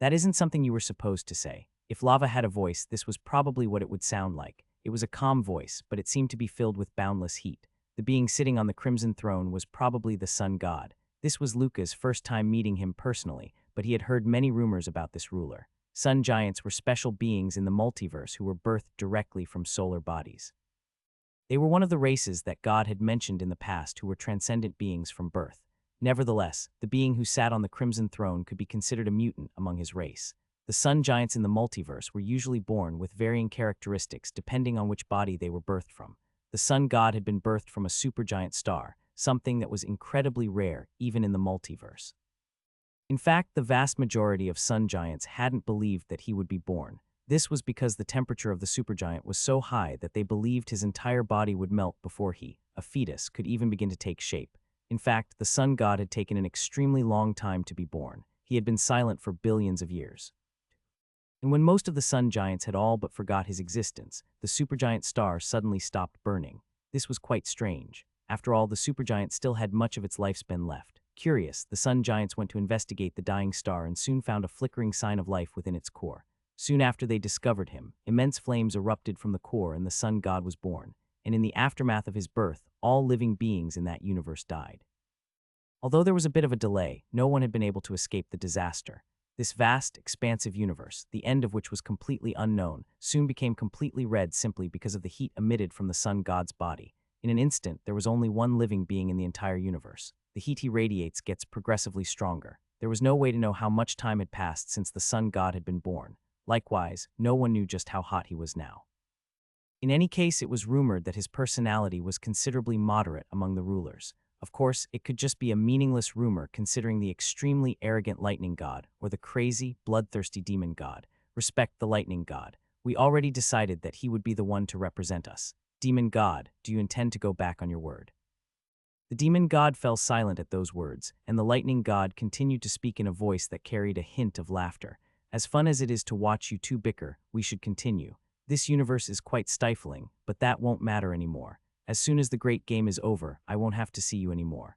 That isn't something you were supposed to say. If lava had a voice, this was probably what it would sound like. It was a calm voice, but it seemed to be filled with boundless heat. The being sitting on the crimson throne was probably the sun god. This was Lucas' first time meeting him personally, but he had heard many rumors about this ruler. Sun giants were special beings in the multiverse who were birthed directly from solar bodies. They were one of the races that God had mentioned in the past who were transcendent beings from birth. Nevertheless, the being who sat on the crimson throne could be considered a mutant among his race. The sun giants in the multiverse were usually born with varying characteristics depending on which body they were birthed from. The sun god had been birthed from a supergiant star, something that was incredibly rare even in the multiverse. In fact, the vast majority of sun giants hadn't believed that he would be born. This was because the temperature of the supergiant was so high that they believed his entire body would melt before he, a fetus, could even begin to take shape. In fact, the sun god had taken an extremely long time to be born. He had been silent for billions of years. And when most of the sun giants had all but forgot his existence, the supergiant star suddenly stopped burning. This was quite strange. After all, the supergiant still had much of its lifespan left. Curious, the sun giants went to investigate the dying star and soon found a flickering sign of life within its core. Soon after they discovered him, immense flames erupted from the core and the sun god was born, and in the aftermath of his birth, all living beings in that universe died. Although there was a bit of a delay, no one had been able to escape the disaster. This vast, expansive universe, the end of which was completely unknown, soon became completely red simply because of the heat emitted from the sun god's body. In an instant, there was only one living being in the entire universe. The heat he radiates gets progressively stronger. There was no way to know how much time had passed since the sun god had been born. Likewise, no one knew just how hot he was now. In any case, it was rumored that his personality was considerably moderate among the rulers. Of course, it could just be a meaningless rumor considering the extremely arrogant lightning god or the crazy, bloodthirsty demon god. Respect the lightning god. We already decided that he would be the one to represent us. Demon god, do you intend to go back on your word? The demon god fell silent at those words, and the lightning god continued to speak in a voice that carried a hint of laughter. As fun as it is to watch you two bicker, we should continue. This universe is quite stifling, but that won't matter anymore. As soon as the great game is over, I won't have to see you anymore.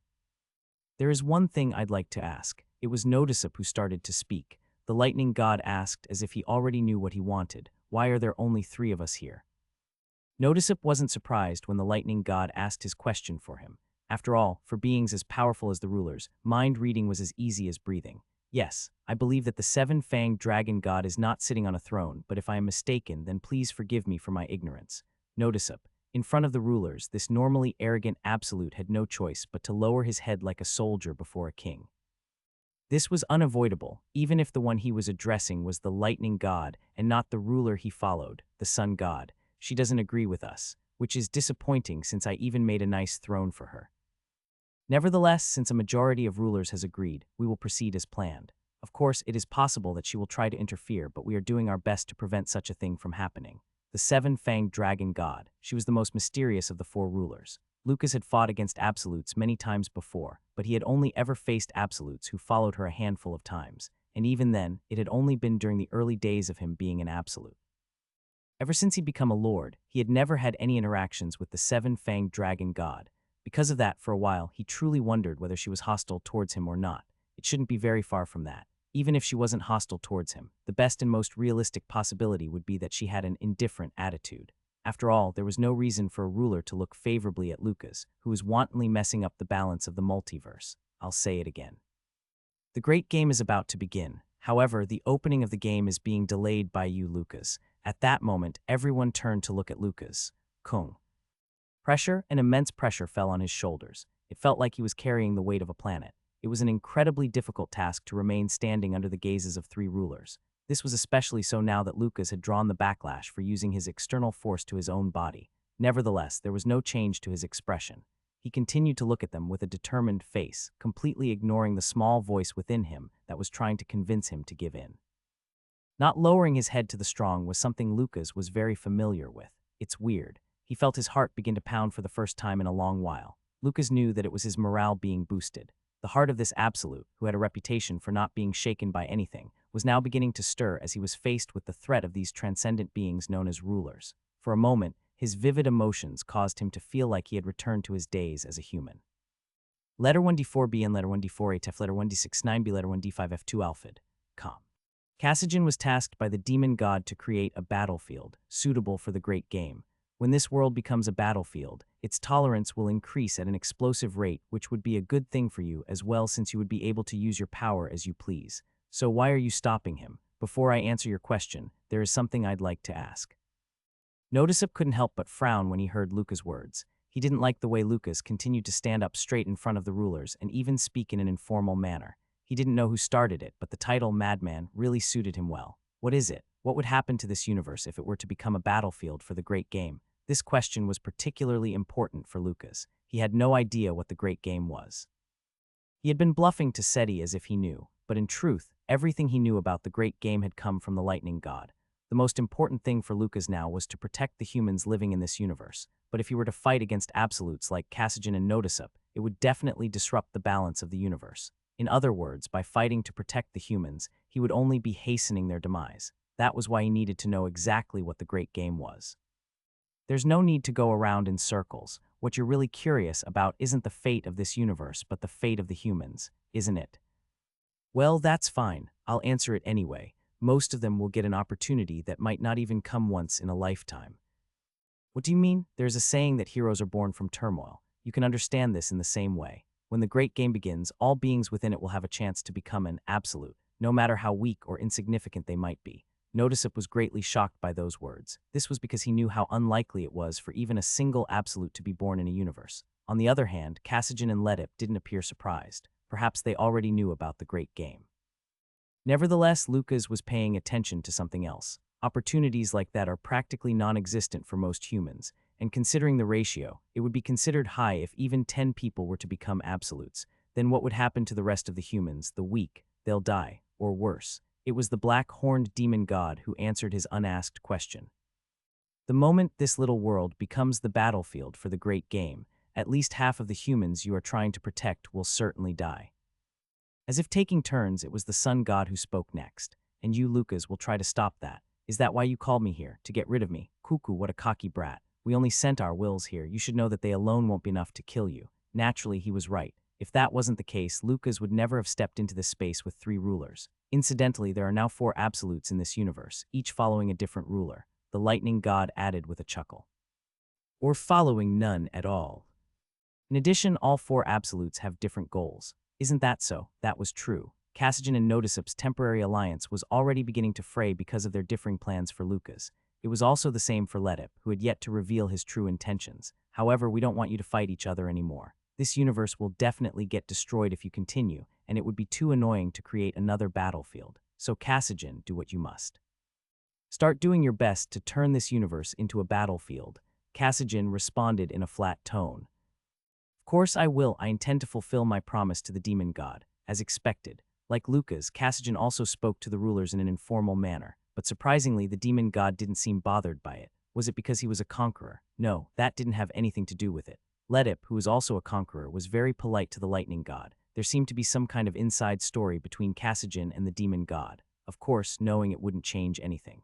There is one thing I'd like to ask. It was Notisip who started to speak. The lightning god asked as if he already knew what he wanted. Why are there only 3 of us here? Notisip wasn't surprised when the lightning god asked his question for him. After all, for beings as powerful as the rulers, mind reading was as easy as breathing. Yes, I believe that the 7-fanged dragon god is not sitting on a throne, but if I am mistaken, then please forgive me for my ignorance. Notisip, in front of the rulers, this normally arrogant absolute had no choice but to lower his head like a soldier before a king. This was unavoidable, even if the one he was addressing was the lightning god and not the ruler he followed, the sun god. She doesn't agree with us, which is disappointing since I even made a nice throne for her. Nevertheless, since a majority of rulers has agreed, we will proceed as planned. Of course, it is possible that she will try to interfere, but we are doing our best to prevent such a thing from happening. The 7-fanged dragon god, she was the most mysterious of the 4 rulers. Lucas had fought against absolutes many times before, but he had only ever faced absolutes who followed her a handful of times, and even then, it had only been during the early days of him being an absolute. Ever since he'd become a lord, he had never had any interactions with the 7-fanged dragon god. Because of that, for a while, he truly wondered whether she was hostile towards him or not. It shouldn't be very far from that. Even if she wasn't hostile towards him, the best and most realistic possibility would be that she had an indifferent attitude. After all, there was no reason for a ruler to look favorably at Lucas, who was wantonly messing up the balance of the multiverse. I'll say it again. The great game is about to begin. However, the opening of the game is being delayed by you, Lucas. At that moment, everyone turned to look at Lucas. Kung. Pressure, an immense pressure, fell on his shoulders. It felt like he was carrying the weight of a planet. It was an incredibly difficult task to remain standing under the gazes of 3 rulers. This was especially so now that Lucas had drawn the backlash for using his external force to his own body. Nevertheless, there was no change to his expression. He continued to look at them with a determined face, completely ignoring the small voice within him that was trying to convince him to give in. Not lowering his head to the strong was something Lucas was very familiar with. It's weird. He felt his heart begin to pound for the first time in a long while. Lucas knew that it was his morale being boosted. The heart of this absolute, who had a reputation for not being shaken by anything, was now beginning to stir as he was faced with the threat of these transcendent beings known as rulers. For a moment, his vivid emotions caused him to feel like he had returned to his days as a human. Letter 1d4b and letter 1d4a, letter 1d69b, letter 1d5f2 alphid. Com. Cassigen was tasked by the demon god to create a battlefield suitable for the great game. When this world becomes a battlefield, its tolerance will increase at an explosive rate, which would be a good thing for you as well since you would be able to use your power as you please. So why are you stopping him? Before I answer your question, there is something I'd like to ask. Notisip couldn't help but frown when he heard Lucas' words. He didn't like the way Lucas continued to stand up straight in front of the rulers and even speak in an informal manner. He didn't know who started it, but the title Madman really suited him well. What is it? What would happen to this universe if it were to become a battlefield for the great game? This question was particularly important for Lucas. He had no idea what the great game was. He had been bluffing to Seti as if he knew, but in truth, everything he knew about the great game had come from the lightning god. The most important thing for Lucas now was to protect the humans living in this universe, but if he were to fight against absolutes like Cassigen and Notisip, it would definitely disrupt the balance of the universe. In other words, by fighting to protect the humans, he would only be hastening their demise. That was why he needed to know exactly what the great game was. There's no need to go around in circles. What you're really curious about isn't the fate of this universe, but the fate of the humans, isn't it? Well, that's fine. I'll answer it anyway. Most of them will get an opportunity that might not even come once in a lifetime. What do you mean? There's a saying that heroes are born from turmoil. You can understand this in the same way. When the great game begins, all beings within it will have a chance to become an absolute, no matter how weak or insignificant they might be. Notisip was greatly shocked by those words. This was because he knew how unlikely it was for even a single absolute to be born in a universe. On the other hand, Cassigen and Ledip didn't appear surprised. Perhaps they already knew about the great game. Nevertheless, Lucas was paying attention to something else. Opportunities like that are practically non-existent for most humans, and considering the ratio, it would be considered high if even 10 people were to become absolutes. Then what would happen to the rest of the humans, the weak? They'll die, or worse. It was the black-horned demon god who answered his unasked question. The moment this little world becomes the battlefield for the great game, at least half of the humans you are trying to protect will certainly die. As if taking turns, it was the sun god who spoke next. And you, Lucas, will try to stop that. Is that why you called me here, to get rid of me? Cuckoo, what a cocky brat. We only sent our wills here. You should know that they alone won't be enough to kill you. Naturally, he was right. If that wasn't the case, Lucas would never have stepped into this space with 3 rulers. Incidentally, there are now 4 absolutes in this universe, each following a different ruler. The lightning god added with a chuckle. Or following none at all. In addition, all 4 absolutes have different goals. Isn't that so? That was true. Cassigen and Notisup's temporary alliance was already beginning to fray because of their differing plans for Lucas. It was also the same for Letip, who had yet to reveal his true intentions. However, we don't want you to fight each other anymore. This universe will definitely get destroyed if you continue, and it would be too annoying to create another battlefield. So Cassigen, do what you must. Start doing your best to turn this universe into a battlefield. Cassigen responded in a flat tone. Of course I will. I intend to fulfill my promise to the demon god, as expected. Like Lucas, Cassigen also spoke to the rulers in an informal manner, but surprisingly the demon god didn't seem bothered by it. Was it because he was a conqueror? No, that didn't have anything to do with it. Letip, who was also a conqueror, was very polite to the lightning god. There seemed to be some kind of inside story between Cassigen and the demon god, of course knowing it wouldn't change anything.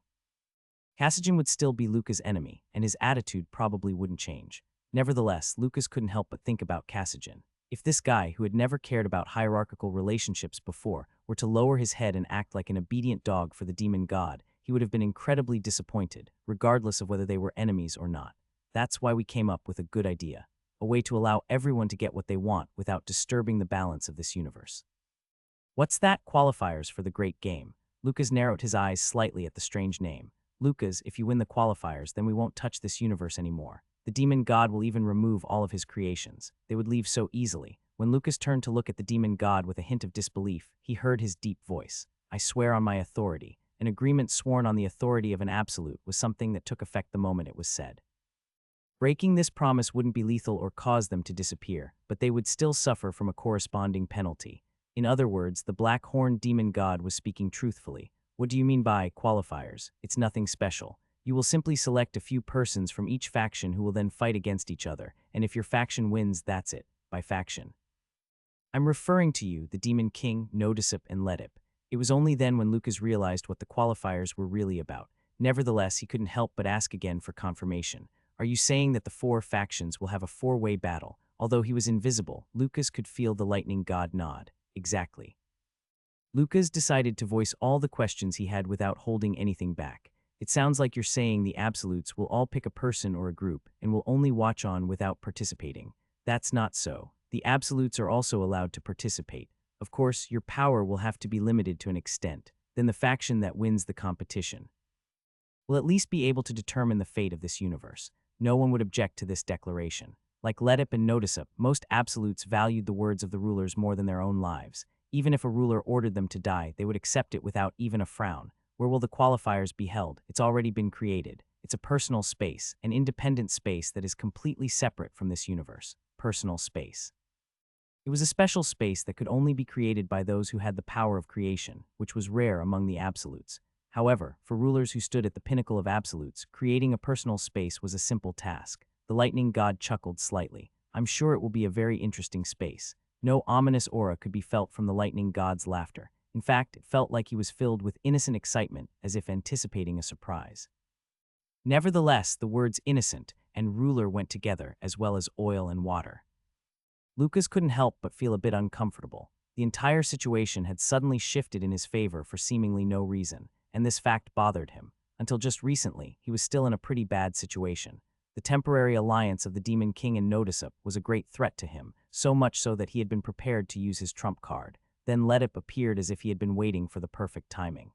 Cassigen would still be Lucas' enemy, and his attitude probably wouldn't change. Nevertheless, Lucas couldn't help but think about Cassigen. If this guy, who had never cared about hierarchical relationships before, were to lower his head and act like an obedient dog for the demon god, he would have been incredibly disappointed, regardless of whether they were enemies or not. That's why we came up with a good idea, a way to allow everyone to get what they want without disturbing the balance of this universe. What's that? Qualifiers for the great game. Lucas narrowed his eyes slightly at the strange name. Lucas, if you win the qualifiers, then we won't touch this universe anymore. The demon god will even remove all of his creations. They would leave so easily. When Lucas turned to look at the demon god with a hint of disbelief, he heard his deep voice. I swear on my authority. An agreement sworn on the authority of an absolute was something that took effect the moment it was said. Breaking this promise wouldn't be lethal or cause them to disappear, but they would still suffer from a corresponding penalty. In other words, the black-horned demon god was speaking truthfully. What do you mean by qualifiers? It's nothing special. You will simply select a few persons from each faction who will then fight against each other, and if your faction wins, that's it, by faction. I'm referring to you, the Demon King, Nodisup, and Letip. It was only then when Lucas realized what the qualifiers were really about. Nevertheless, he couldn't help but ask again for confirmation. Are you saying that the 4 factions will have a 4-way battle? Although he was invisible, Lucas could feel the lightning god nod. Exactly. Lucas decided to voice all the questions he had without holding anything back. It sounds like you're saying the absolutes will all pick a person or a group and will only watch on without participating. That's not so. The absolutes are also allowed to participate. Of course, your power will have to be limited to an extent. Then the faction that wins the competition will at least be able to determine the fate of this universe. No one would object to this declaration. Like Letip and Nodisup, most absolutes valued the words of the rulers more than their own lives. Even if a ruler ordered them to die, they would accept it without even a frown. Where will the qualifiers be held? It's already been created. It's a personal space, an independent space that is completely separate from this universe. Personal space. It was a special space that could only be created by those who had the power of creation, which was rare among the absolutes. However, for rulers who stood at the pinnacle of absolutes, creating a personal space was a simple task. The lightning god chuckled slightly. I'm sure it will be a very interesting space. No ominous aura could be felt from the lightning god's laughter. In fact, it felt like he was filled with innocent excitement, as if anticipating a surprise. Nevertheless, the words innocent and ruler went together, as well as oil and water. Lucas couldn't help but feel a bit uncomfortable. The entire situation had suddenly shifted in his favor for seemingly no reason, and this fact bothered him. Until just recently, he was still in a pretty bad situation. The temporary alliance of the Demon King and Nodisup was a great threat to him, so much so that he had been prepared to use his trump card. Then Letip appeared as if he had been waiting for the perfect timing.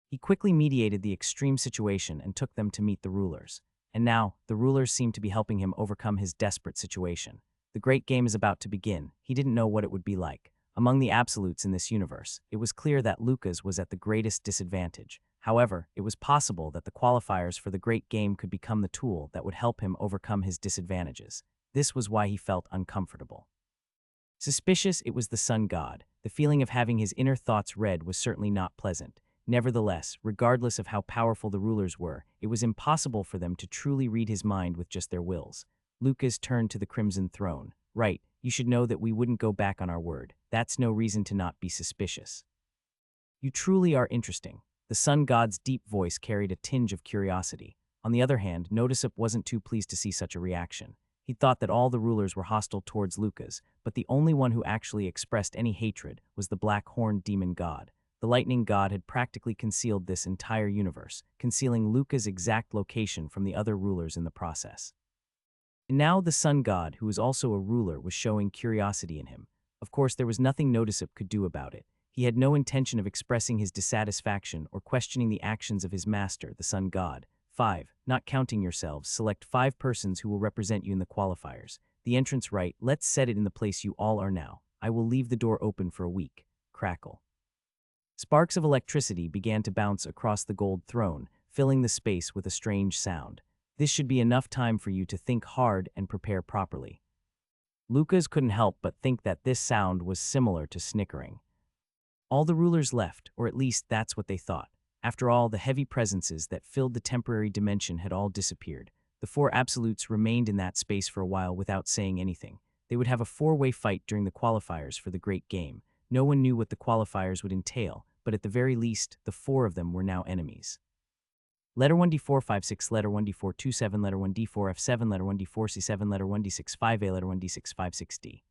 He quickly mediated the extreme situation and took them to meet the rulers. And now, the rulers seemed to be helping him overcome his desperate situation. The great game is about to begin. He didn't know what it would be like. Among the absolutes in this universe, it was clear that Lucas was at the greatest disadvantage. However, it was possible that the qualifiers for the great game could become the tool that would help him overcome his disadvantages. This was why he felt uncomfortable. Suspicious, it was the sun god. The feeling of having his inner thoughts read was certainly not pleasant. Nevertheless, regardless of how powerful the rulers were, it was impossible for them to truly read his mind with just their wills. Lucas turned to the Crimson Throne. Right, you should know that we wouldn't go back on our word. That's no reason to not be suspicious. You truly are interesting. The sun god's deep voice carried a tinge of curiosity. On the other hand, Notisip wasn't too pleased to see such a reaction. He thought that all the rulers were hostile towards Lucas, but the only one who actually expressed any hatred was the black-horned demon god. The lightning god had practically concealed this entire universe, concealing Lucas' exact location from the other rulers in the process. And now the sun god, who was also a ruler, was showing curiosity in him. Of course, there was nothing Notisip could do about it. He had no intention of expressing his dissatisfaction or questioning the actions of his master, the sun god. 5. Not counting yourselves, select 5 persons who will represent you in the qualifiers. The entrance right, let's set it in the place you all are now. I will leave the door open for a week. Crackle. Sparks of electricity began to bounce across the gold throne, filling the space with a strange sound. This should be enough time for you to think hard and prepare properly. Lucas couldn't help but think that this sound was similar to snickering. All the rulers left, or at least that's what they thought. After all, the heavy presences that filled the temporary dimension had all disappeared. The 4 absolutes remained in that space for a while without saying anything. They would have a 4-way fight during the qualifiers for the great game. No one knew what the qualifiers would entail, but at the very least, the 4 of them were now enemies. Letter 1d4 5-6, letter 1d4 2-7, letter 1d4 f7, letter 1d4 c7, letter 1d6 5a, letter 1d6 5-6d.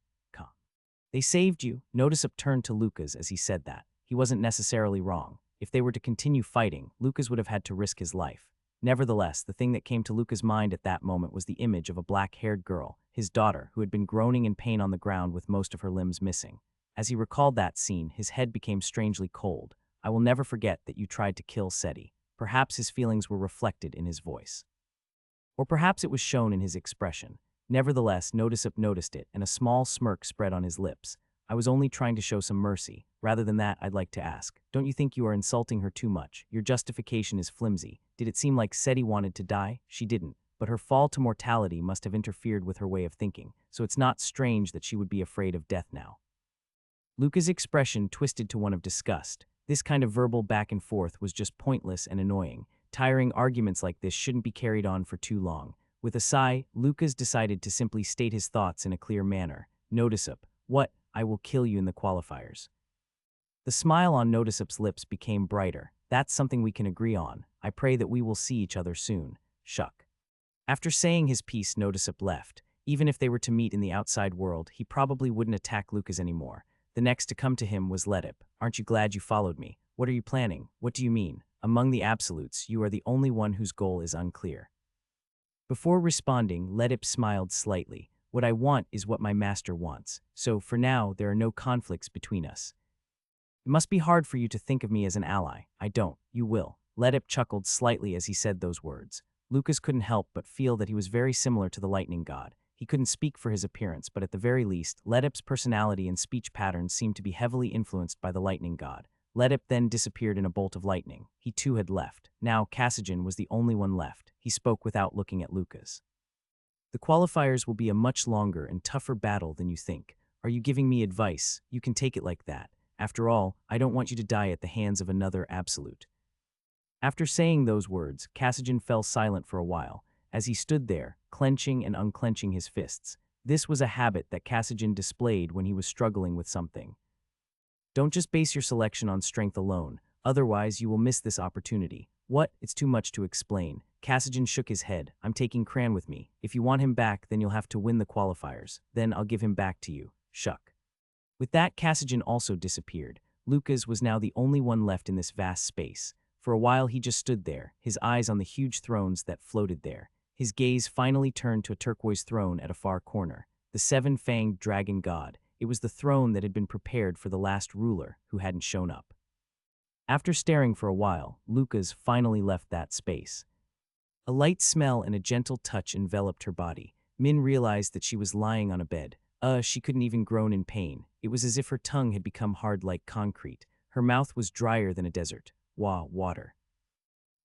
They saved you. Notisip turned to Lucas as he said that. He wasn't necessarily wrong. If they were to continue fighting, Lucas would have had to risk his life. Nevertheless, the thing that came to Lucas' mind at that moment was the image of a black-haired girl, his daughter, who had been groaning in pain on the ground with most of her limbs missing. As he recalled that scene, his head became strangely cold. I will never forget that you tried to kill Seti. Perhaps his feelings were reflected in his voice. Or perhaps it was shown in his expression. Nevertheless, Notisip noticed it, and a small smirk spread on his lips. I was only trying to show some mercy. Rather than that, I'd like to ask, don't you think you are insulting her too much? Your justification is flimsy. Did it seem like Seti wanted to die? She didn't, but her fall to mortality must have interfered with her way of thinking, so it's not strange that she would be afraid of death now. Luca's expression twisted to one of disgust. This kind of verbal back and forth was just pointless and annoying. Tiring arguments like this shouldn't be carried on for too long. With a sigh, Lucas decided to simply state his thoughts in a clear manner. Notisip, what? I will kill you in the qualifiers. The smile on Notisip's lips became brighter. That's something we can agree on. I pray that we will see each other soon. Shuck. After saying his piece, Notisip left. Even if they were to meet in the outside world, he probably wouldn't attack Lucas anymore. The next to come to him was Letip. Aren't you glad you followed me? What are you planning? What do you mean? Among the absolutes, you are the only one whose goal is unclear. Before responding, Letip smiled slightly. What I want is what my master wants, so for now there are no conflicts between us. It must be hard for you to think of me as an ally. I don't. You will. Letip chuckled slightly as he said those words. Lucas couldn't help but feel that he was very similar to the lightning god. He couldn't speak for his appearance, but at the very least, Letip's personality and speech patterns seemed to be heavily influenced by the lightning god. Letip then disappeared in a bolt of lightning. He too had left. Now Cassigen was the only one left. He spoke without looking at Lucas. The qualifiers will be a much longer and tougher battle than you think. Are you giving me advice? You can take it like that. After all, I don't want you to die at the hands of another absolute. After saying those words, Cassigen fell silent for a while, as he stood there, clenching and unclenching his fists. This was a habit that Cassigen displayed when he was struggling with something. Don't just base your selection on strength alone, otherwise you will miss this opportunity. What? It's too much to explain. Cassigen shook his head. I'm taking Cran with me. If you want him back, then you'll have to win the qualifiers. Then I'll give him back to you. Shuck. With that, Cassigen also disappeared. Lucas was now the only one left in this vast space. For a while he just stood there, his eyes on the huge thrones that floated there. His gaze finally turned to a turquoise throne at a far corner. The 7-fanged dragon god. It was the throne that had been prepared for the last ruler who hadn't shown up. After staring for a while, Lucas finally left that space. A light smell and a gentle touch enveloped her body. Min realized that she was lying on a bed. She couldn't even groan in pain. It was as if her tongue had become hard like concrete. Her mouth was drier than a desert. Water.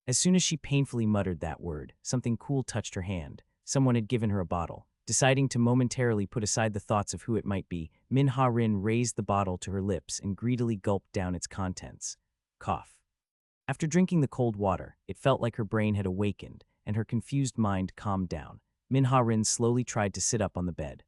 As soon as she painfully muttered that word, something cool touched her hand. Someone had given her a bottle. Deciding to momentarily put aside the thoughts of who it might be, Min-Ha-rin raised the bottle to her lips and greedily gulped down its contents. Cough. After drinking the cold water, it felt like her brain had awakened, and her confused mind calmed down. Min-Ha-rin slowly tried to sit up on the bed.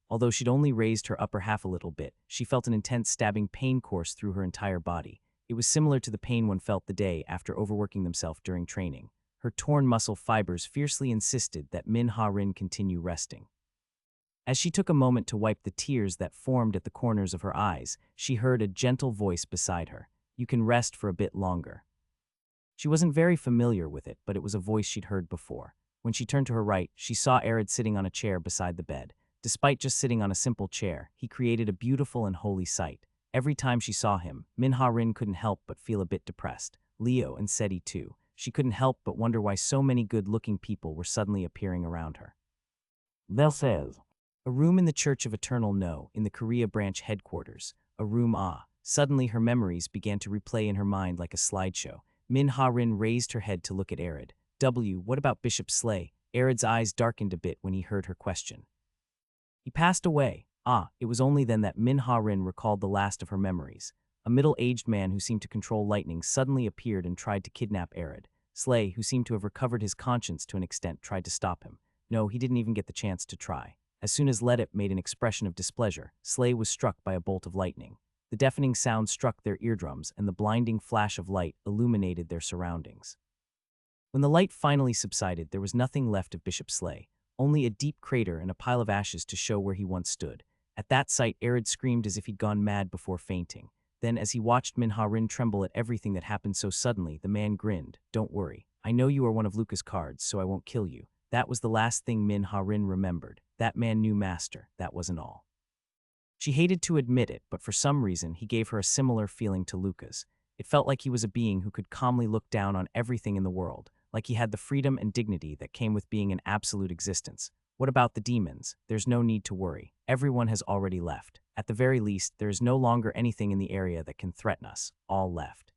Although she'd only raised her upper half a little bit, she felt an intense stabbing pain course through her entire body. It was similar to the pain one felt the day after overworking themselves during training. Her torn muscle fibers fiercely insisted that Min-Ha-rin continue resting. As she took a moment to wipe the tears that formed at the corners of her eyes, she heard a gentle voice beside her. "You can rest for a bit longer." She wasn't very familiar with it, but it was a voice she'd heard before. When she turned to her right, she saw Arid sitting on a chair beside the bed. Despite just sitting on a simple chair, he created a beautiful and holy sight. Every time she saw him, Min-Ha-rin couldn't help but feel a bit depressed. Leo and Seti too. She couldn't help but wonder why so many good-looking people were suddenly appearing around her. There says. A room in the Church of Eternal No, in the Korea branch headquarters. A room. Suddenly her memories began to replay in her mind like a slideshow. Min-Ha-rin raised her head to look at Arid. What about Bishop Slay? Arid's eyes darkened a bit when he heard her question. He passed away. It was only then that Min-Ha-rin recalled the last of her memories. A middle-aged man who seemed to control lightning suddenly appeared and tried to kidnap Arid. Slay, who seemed to have recovered his conscience to an extent, tried to stop him. No, he didn't even get the chance to try. As soon as Ledip made an expression of displeasure, Slay was struck by a bolt of lightning. The deafening sound struck their eardrums, and the blinding flash of light illuminated their surroundings. When the light finally subsided, there was nothing left of Bishop Slay, only a deep crater and a pile of ashes to show where he once stood. At that sight, Arid screamed as if he'd gone mad before fainting. Then, as he watched Min-Ha-rin tremble at everything that happened so suddenly, the man grinned. "Don't worry. I know you are one of Luca's cards, so I won't kill you." That was the last thing Min-Ha-rin remembered. That man knew Master. That wasn't all. She hated to admit it, but for some reason, he gave her a similar feeling to Luca's. It felt like he was a being who could calmly look down on everything in the world, like he had the freedom and dignity that came with being an absolute existence. What about the demons? There's no need to worry. Everyone has already left. At the very least, there is no longer anything in the area that can threaten us. All left.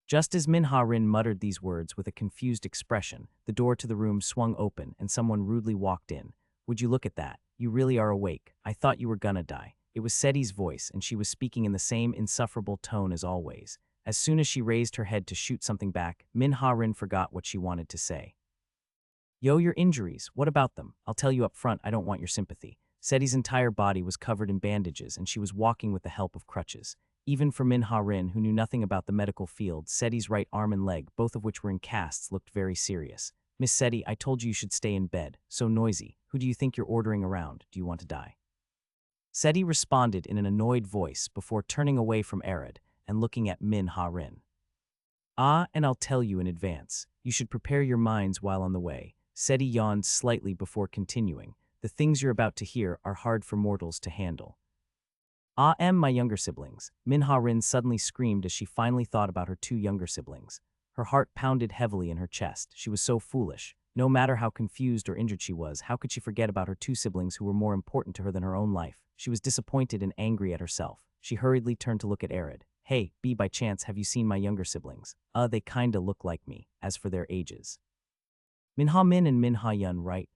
Just as Min-Ha-rin muttered these words with a confused expression, the door to the room swung open and someone rudely walked in. "Would you look at that? You really are awake. I thought you were gonna die." It was Seti's voice, and she was speaking in the same insufferable tone as always. As soon as she raised her head to shoot something back, Min-Ha-rin forgot what she wanted to say. "Yo, your injuries, what about them? I'll tell you up front, I don't want your sympathy." Seti's entire body was covered in bandages, and she was walking with the help of crutches. Even for Min-Ha-rin, who knew nothing about the medical field, Seti's right arm and leg, both of which were in casts, looked very serious. "Miss Seti, I told you should stay in bed. So noisy. Who do you think you're ordering around? Do you want to die?" Seti responded in an annoyed voice before turning away from Arid and looking at Min-Ha-rin. And I'll tell you in advance. You should prepare your minds while on the way." Seti yawned slightly before continuing. "The things you're about to hear are hard for mortals to handle." My younger siblings." Min-Ha-rin suddenly screamed as she finally thought about her two younger siblings. Her heart pounded heavily in her chest. She was so foolish. No matter how confused or injured she was, how could she forget about her two siblings who were more important to her than her own life? She was disappointed and angry at herself. She hurriedly turned to look at Arid. "Hey, by chance, have you seen my younger siblings?" They kinda look like me, as for their ages." "Min-Ha-min and Min-Ha-yun, right?"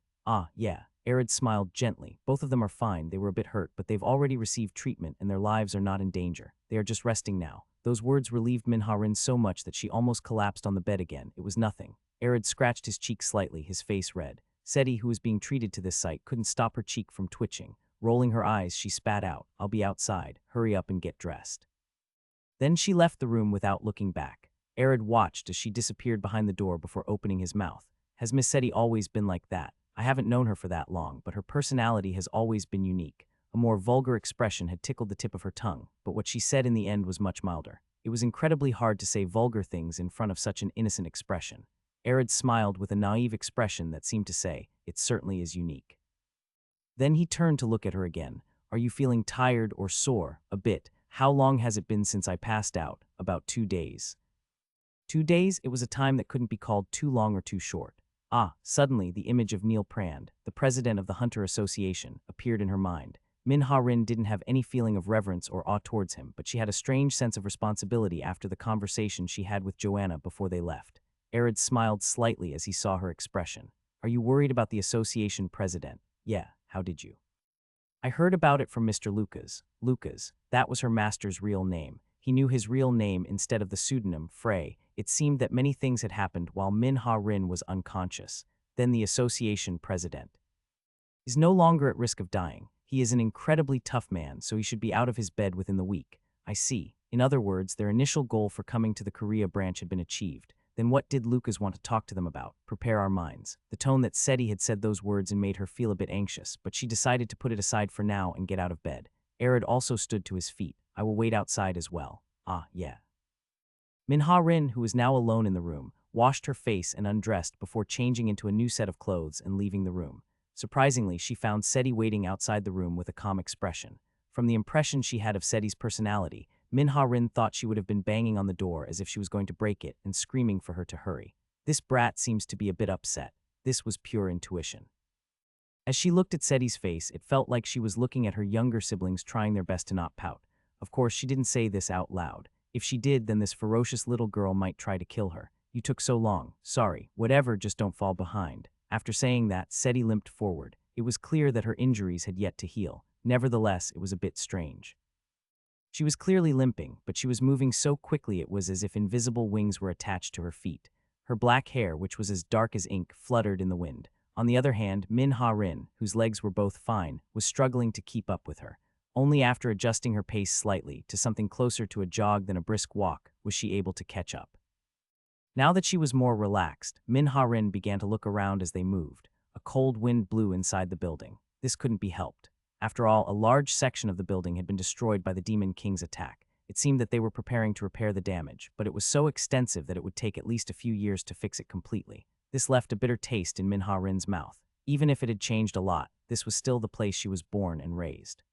Yeah." Arid smiled gently. "Both of them are fine. They were a bit hurt, but they've already received treatment and their lives are not in danger. They are just resting now." Those words relieved Min-Ha-rin so much that she almost collapsed on the bed again. It was nothing. Arid scratched his cheek slightly, his face red. Seti, who was being treated to this sight, couldn't stop her cheek from twitching. Rolling her eyes, she spat out, "I'll be outside. Hurry up and get dressed." Then she left the room without looking back. Arid watched as she disappeared behind the door before opening his mouth. "Has Miss Seti always been like that? I haven't known her for that long, but her personality has always been unique." A more vulgar expression had tickled the tip of her tongue, but what she said in the end was much milder. It was incredibly hard to say vulgar things in front of such an innocent expression. Arid smiled with a naive expression that seemed to say, "It certainly is unique." Then he turned to look at her again. "Are you feeling tired or sore?" "A bit. How long has it been since I passed out?" "About 2 days." 2 days? It was a time that couldn't be called too long or too short. Suddenly, the image of Neil Prand, the president of the Hunter Association, appeared in her mind. Min-Ha-rin didn't have any feeling of reverence or awe towards him, but she had a strange sense of responsibility after the conversation she had with Joanna before they left. Arid smiled slightly as he saw her expression. Are you worried about the association president? Yeah, how did you? I heard about it from Mr. Lucas. Lucas, that was her master's real name. He knew his real name instead of the pseudonym, Frey. It seemed that many things had happened while Min-Ha-rin was unconscious. Then the association president is no longer at risk of dying. He is an incredibly tough man, so he should be out of his bed within the week. I see. In other words, their initial goal for coming to the Korea branch had been achieved. Then what did Lucas want to talk to them about? Prepare our minds. The tone that Seti had said those words and made her feel a bit anxious, but she decided to put it aside for now and get out of bed. Arid also stood to his feet. I will wait outside as well. Ah, yeah. Min-Ha-rin, who was now alone in the room, washed her face and undressed before changing into a new set of clothes and leaving the room. Surprisingly, she found Seti waiting outside the room with a calm expression. From the impression she had of Seti's personality, Min-Ha-rin thought she would have been banging on the door as if she was going to break it and screaming for her to hurry. This brat seems to be a bit upset. This was pure intuition. As she looked at Seti's face, it felt like she was looking at her younger siblings trying their best to not pout. Of course, she didn't say this out loud. If she did, then this ferocious little girl might try to kill her. You took so long. Sorry. Whatever, just don't fall behind. After saying that, Seti limped forward. It was clear that her injuries had yet to heal. Nevertheless, it was a bit strange. She was clearly limping, but she was moving so quickly it was as if invisible wings were attached to her feet. Her black hair, which was as dark as ink, fluttered in the wind. On the other hand, Min-Ha-rin, whose legs were both fine, was struggling to keep up with her. Only after adjusting her pace slightly to something closer to a jog than a brisk walk was she able to catch up. Now that she was more relaxed, Min-Ha-rin began to look around as they moved. A cold wind blew inside the building. This couldn't be helped. After all, a large section of the building had been destroyed by the Demon King's attack. It seemed that they were preparing to repair the damage, but it was so extensive that it would take at least a few years to fix it completely. This left a bitter taste in Min-Ha-rin's mouth. Even if it had changed a lot, this was still the place she was born and raised.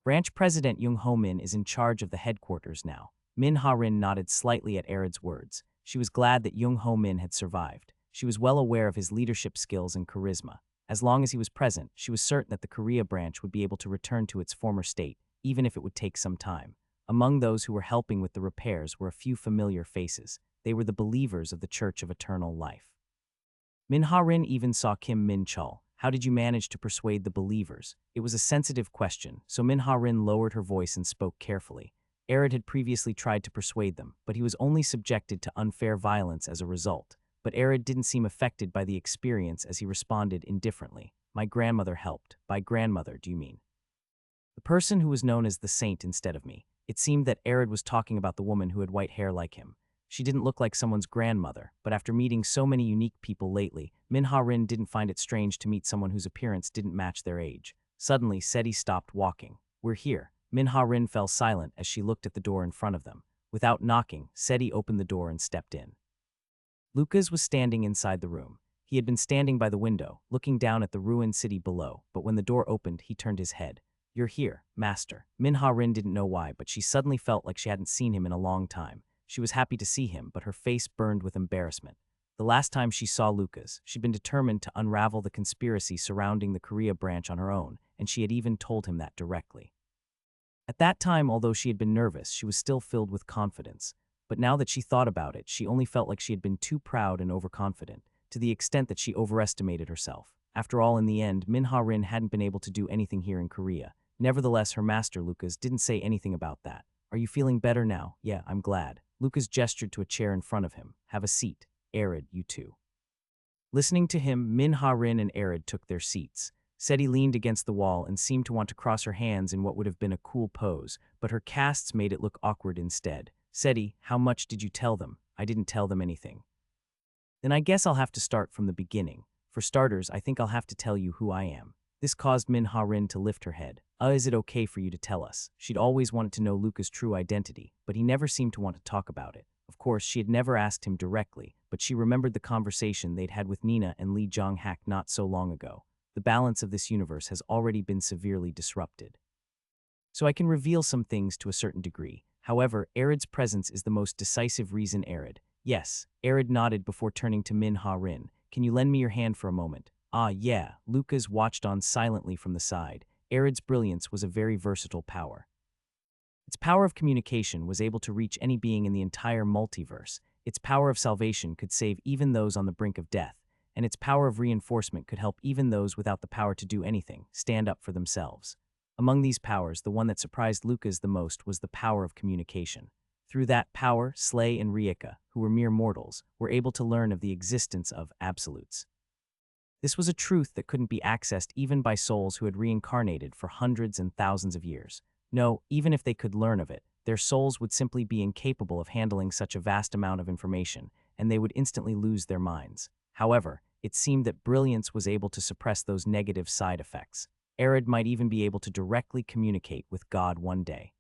Branch President Jung-Ho-min is in charge of the headquarters now. Min-Ha-rin nodded slightly at Arid's words. She was glad that Jung-Ho-min had survived. She was well aware of his leadership skills and charisma. As long as he was present, she was certain that the Korea branch would be able to return to its former state, even if it would take some time. Among those who were helping with the repairs were a few familiar faces. They were the believers of the Church of Eternal Life. Min-Ha-rin even saw Kim Min-chul. How did you manage to persuade the believers? It was a sensitive question, so Min-Ha-rin lowered her voice and spoke carefully. Arid had previously tried to persuade them, but he was only subjected to unfair violence as a result. But Arid didn't seem affected by the experience as he responded indifferently. My grandmother helped. By grandmother, do you mean the person who was known as the saint instead of me? It seemed that Arid was talking about the woman who had white hair like him. She didn't look like someone's grandmother, but after meeting so many unique people lately, Min-Ha-rin didn't find it strange to meet someone whose appearance didn't match their age. Suddenly, Seti stopped walking. We're here. Min-Ha-rin fell silent as she looked at the door in front of them. Without knocking, Seti opened the door and stepped in. Lucas was standing inside the room. He had been standing by the window, looking down at the ruined city below, but when the door opened, he turned his head. You're here, master. Min-Ha-rin didn't know why, but she suddenly felt like she hadn't seen him in a long time. She was happy to see him, but her face burned with embarrassment. The last time she saw Lucas, she'd been determined to unravel the conspiracy surrounding the Korea branch on her own, and she had even told him that directly. At that time, although she had been nervous, she was still filled with confidence. But now that she thought about it, she only felt like she had been too proud and overconfident, to the extent that she overestimated herself. After all, in the end, Min-Ha-rin hadn't been able to do anything here in Korea. Nevertheless, her master, Lucas, didn't say anything about that. Are you feeling better now? Yeah, I'm glad. Lucas gestured to a chair in front of him. Have a seat. Arid, you too. Listening to him, Min-Ha-rin and Arid took their seats. Seti leaned against the wall and seemed to want to cross her hands in what would have been a cool pose, but her casts made it look awkward instead. Seti, how much did you tell them? I didn't tell them anything. Then I guess I'll have to start from the beginning. For starters, I think I'll have to tell you who I am. This caused Min-Ha-rin to lift her head. Is it okay for you to tell us? She'd always wanted to know Luca's true identity, but he never seemed to want to talk about it. Of course, she had never asked him directly, but she remembered the conversation they'd had with Nina and Lee Jong-hak not so long ago. The balance of this universe has already been severely disrupted. So I can reveal some things to a certain degree. However, Arid's presence is the most decisive reason. Arid. Yes, Arid nodded before turning to Min-Ha-rin. Can you lend me your hand for a moment? Ah, yeah. Lucas watched on silently from the side. Arid's brilliance was a very versatile power. Its power of communication was able to reach any being in the entire multiverse. Its power of salvation could save even those on the brink of death, and its power of reinforcement could help even those without the power to do anything stand up for themselves. Among these powers, the one that surprised Lucas the most was the power of communication. Through that power, Slay and Rieka, who were mere mortals, were able to learn of the existence of absolutes. This was a truth that couldn't be accessed even by souls who had reincarnated for hundreds and thousands of years. No, even if they could learn of it, their souls would simply be incapable of handling such a vast amount of information, and they would instantly lose their minds. However, it seemed that brilliance was able to suppress those negative side effects. Arid might even be able to directly communicate with God one day.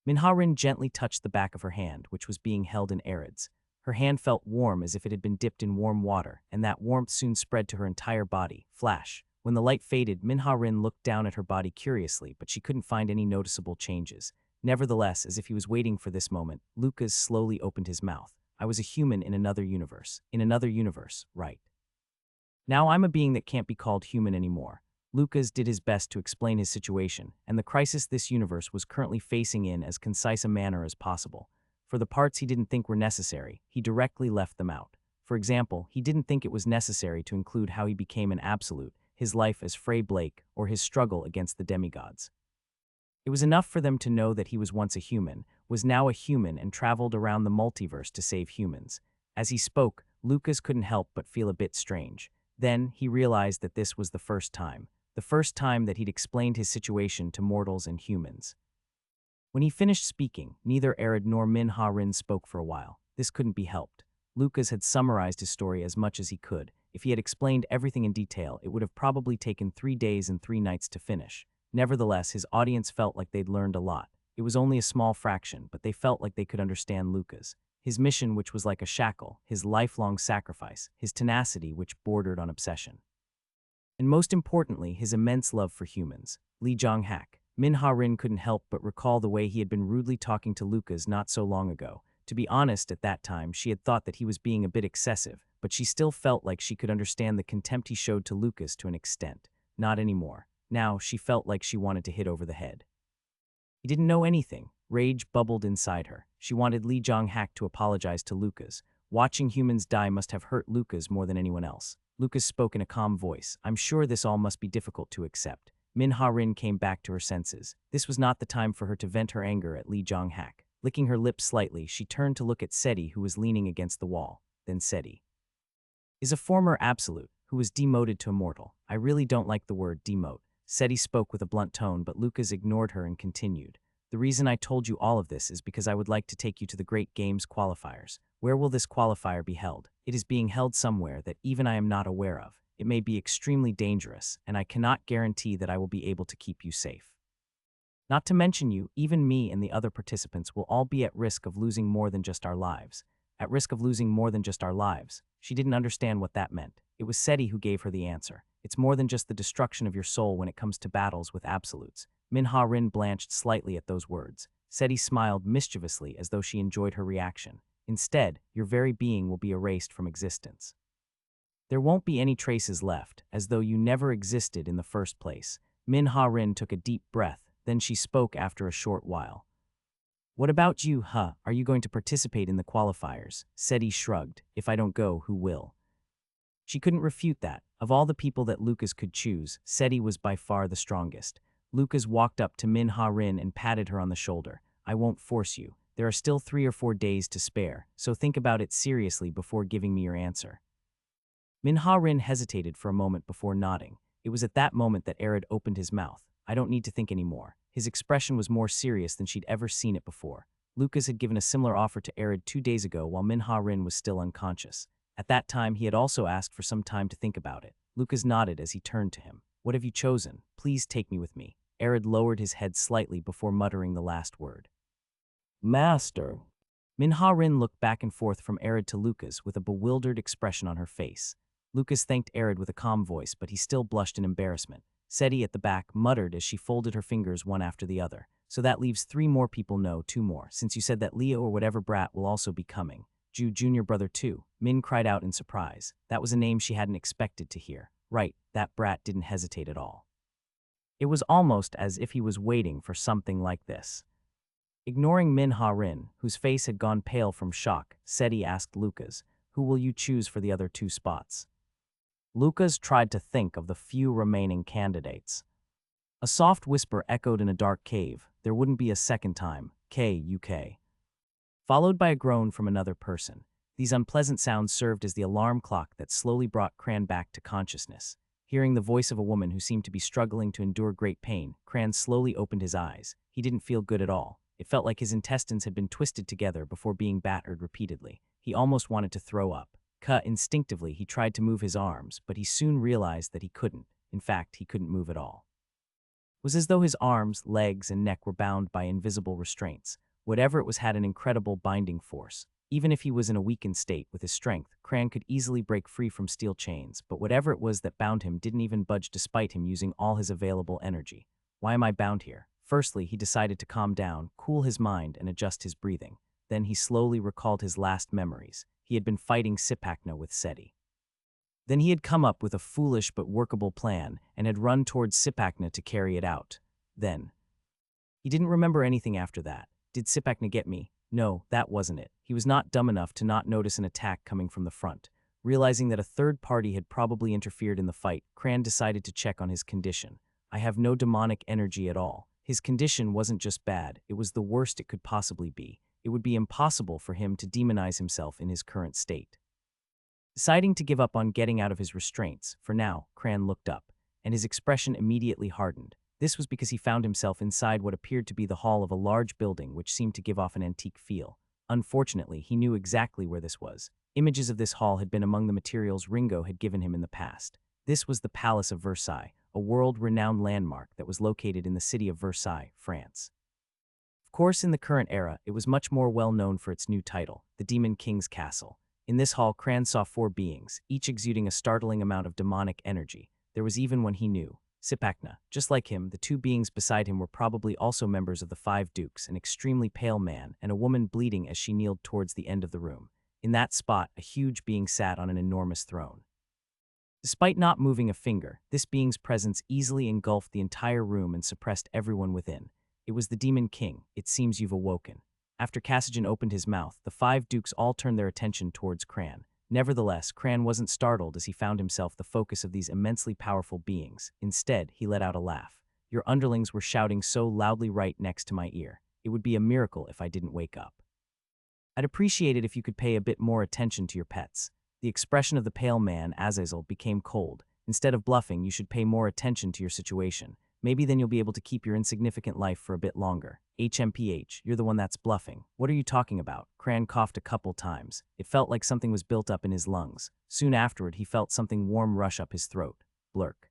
Minharin gently touched the back of her hand, which was being held in Arid's. Her hand felt warm as if it had been dipped in warm water, and that warmth soon spread to her entire body. Flash. When the light faded, Minharin looked down at her body curiously, but she couldn't find any noticeable changes. Nevertheless, as if he was waiting for this moment, Lucas slowly opened his mouth. I was a human in another universe. In another universe, right. Now I'm a being that can't be called human anymore. Lucas did his best to explain his situation, and the crisis this universe was currently facing in as concise a manner as possible. For the parts he didn't think were necessary, he directly left them out. For example, he didn't think it was necessary to include how he became an absolute, his life as Frey Blake, or his struggle against the demigods. It was enough for them to know that he was once a human, was now a human, and traveled around the multiverse to save humans. As he spoke, Lucas couldn't help but feel a bit strange. Then, he realized that this was the first time that he'd explained his situation to mortals and humans. When he finished speaking, neither Arid nor Minharin spoke for a while. This couldn't be helped. Lucas had summarized his story as much as he could. If he had explained everything in detail, it would have probably taken 3 days and 3 nights to finish. Nevertheless, his audience felt like they'd learned a lot. It was only a small fraction, but they felt like they could understand Lucas. His mission, which was like a shackle, his lifelong sacrifice, his tenacity, which bordered on obsession. And most importantly, his immense love for humans. Lee Jong-hak. Minharin couldn't help but recall the way he had been rudely talking to Lucas not so long ago. To be honest, at that time, she had thought that he was being a bit excessive, but she still felt like she could understand the contempt he showed to Lucas to an extent. Not anymore. Now, she felt like she wanted to hit over the head. He didn't know anything. Rage bubbled inside her. She wanted Lee Jong-hak to apologize to Lucas. Watching humans die must have hurt Lucas more than anyone else. Lucas spoke in a calm voice. I'm sure this all must be difficult to accept. Minharin came back to her senses. This was not the time for her to vent her anger at Lee Jong-hak. Licking her lips slightly, she turned to look at Seti, who was leaning against the wall. Then Seti is a former absolute, who was demoted to immortal. I really don't like the word demote. Seti spoke with a blunt tone, but Lucas ignored her and continued. The reason I told you all of this is because I would like to take you to the Great Games qualifiers. Where will this qualifier be held? It is being held somewhere that even I am not aware of. It may be extremely dangerous, and I cannot guarantee that I will be able to keep you safe. Not to mention you, even me and the other participants will all be at risk of losing more than just our lives. At risk of losing more than just our lives. She didn't understand what that meant. It was Seti who gave her the answer. It's more than just the destruction of your soul when it comes to battles with absolutes. Minharin blanched slightly at those words. Seti smiled mischievously as though she enjoyed her reaction. Instead, your very being will be erased from existence. There won't be any traces left, as though you never existed in the first place. Minharin took a deep breath, then she spoke after a short while. What about you, huh? Are you going to participate in the qualifiers? Seti shrugged. If I don't go, who will? She couldn't refute that. Of all the people that Lucas could choose, Seti was by far the strongest. Lucas walked up to Minharin and patted her on the shoulder. I won't force you. There are still 3 or 4 days to spare, so think about it seriously before giving me your answer. Minharin hesitated for a moment before nodding. It was at that moment that Arid opened his mouth. I don't need to think anymore. His expression was more serious than she'd ever seen it before. Lucas had given a similar offer to Arid 2 days ago while Minharin was still unconscious. At that time, he had also asked for some time to think about it. Lucas nodded as he turned to him. What have you chosen? Please take me with me. Arid lowered his head slightly before muttering the last word. Master. Minharin looked back and forth from Arid to Lucas with a bewildered expression on her face. Lucas thanked Arid with a calm voice, but he still blushed in embarrassment. Seti at the back muttered as she folded her fingers one after the other. So that leaves 3 more people. No, 2 more, since you said that Leo or whatever brat will also be coming. Ju Junior brother too. Min cried out in surprise. That was a name she hadn't expected to hear. Right, that brat didn't hesitate at all. It was almost as if he was waiting for something like this. Ignoring Min Ha-rin, whose face had gone pale from shock, Seti asked Lucas, "Who will you choose for the other 2 spots?" Lucas tried to think of the few remaining candidates. A soft whisper echoed in a dark cave. There wouldn't be a second time. K-U-K. Followed by a groan from another person. These unpleasant sounds served as the alarm clock that slowly brought Cran back to consciousness. Hearing the voice of a woman who seemed to be struggling to endure great pain, Cran slowly opened his eyes. He didn't feel good at all. It felt like his intestines had been twisted together before being battered repeatedly. He almost wanted to throw up. Instinctively, he tried to move his arms, but he soon realized that he couldn't. In fact, he couldn't move at all. It was as though his arms, legs, and neck were bound by invisible restraints. Whatever it was had an incredible binding force. Even if he was in a weakened state with his strength, Cran could easily break free from steel chains, but whatever it was that bound him didn't even budge despite him using all his available energy. Why am I bound here? Firstly, he decided to calm down, cool his mind, and adjust his breathing. Then he slowly recalled his last memories. He had been fighting Sipakna with Seti. Then he had come up with a foolish but workable plan and had run towards Sipakna to carry it out. Then. He didn't remember anything after that. Did Sipakna get me? No, that wasn't it. He was not dumb enough to not notice an attack coming from the front. Realizing that a third party had probably interfered in the fight, Cran decided to check on his condition. I have no demonic energy at all. His condition wasn't just bad, it was the worst it could possibly be. It would be impossible for him to demonize himself in his current state. Deciding to give up on getting out of his restraints, for now, Cran looked up, and his expression immediately hardened. This was because he found himself inside what appeared to be the hall of a large building which seemed to give off an antique feel. Unfortunately, he knew exactly where this was. Images of this hall had been among the materials Ringo had given him in the past. This was the Palace of Versailles, a world-renowned landmark that was located in the city of Versailles, France. Of course, in the current era, it was much more well known for its new title, the Demon King's Castle. In this hall, Cran saw 4 beings, each exuding a startling amount of demonic energy. There was even one he knew, Sipakna. Just like him, the 2 beings beside him were probably also members of the 5 Dukes, an extremely pale man and a woman bleeding as she kneeled towards the end of the room. In that spot, a huge being sat on an enormous throne. Despite not moving a finger, this being's presence easily engulfed the entire room and suppressed everyone within. It was the Demon King. It seems you've awoken. After Cassian opened his mouth, the 5 Dukes all turned their attention towards Cran. Nevertheless, Cran wasn't startled as he found himself the focus of these immensely powerful beings. Instead, he let out a laugh. Your underlings were shouting so loudly right next to my ear. It would be a miracle if I didn't wake up. I'd appreciate it if you could pay a bit more attention to your pets. The expression of the pale man, Azazel, became cold. Instead of bluffing, you should pay more attention to your situation. Maybe then you'll be able to keep your insignificant life for a bit longer. HMPH, you're the one that's bluffing. What are you talking about? Cran coughed a couple times. It felt like something was built up in his lungs. Soon afterward, he felt something warm rush up his throat. Blurk.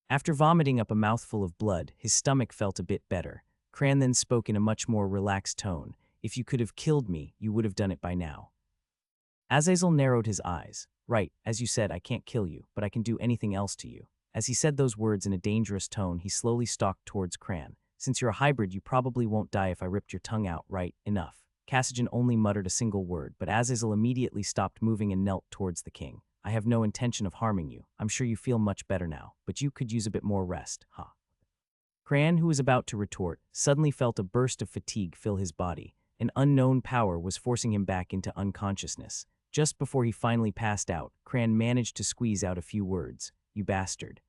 After vomiting up a mouthful of blood, his stomach felt a bit better. Cran then spoke in a much more relaxed tone. If you could have killed me, you would have done it by now. Azazel narrowed his eyes. Right, as you said, I can't kill you, but I can do anything else to you. As he said those words in a dangerous tone, he slowly stalked towards Cran. Since you're a hybrid, you probably won't die if I ripped your tongue out, right? Enough. Cassian only muttered a single word, but Azazel immediately stopped moving and knelt towards the king. I have no intention of harming you. I'm sure you feel much better now, but you could use a bit more rest, huh? Cran, who was about to retort, suddenly felt a burst of fatigue fill his body. An unknown power was forcing him back into unconsciousness. Just before he finally passed out, Cran managed to squeeze out a few words. You bastard.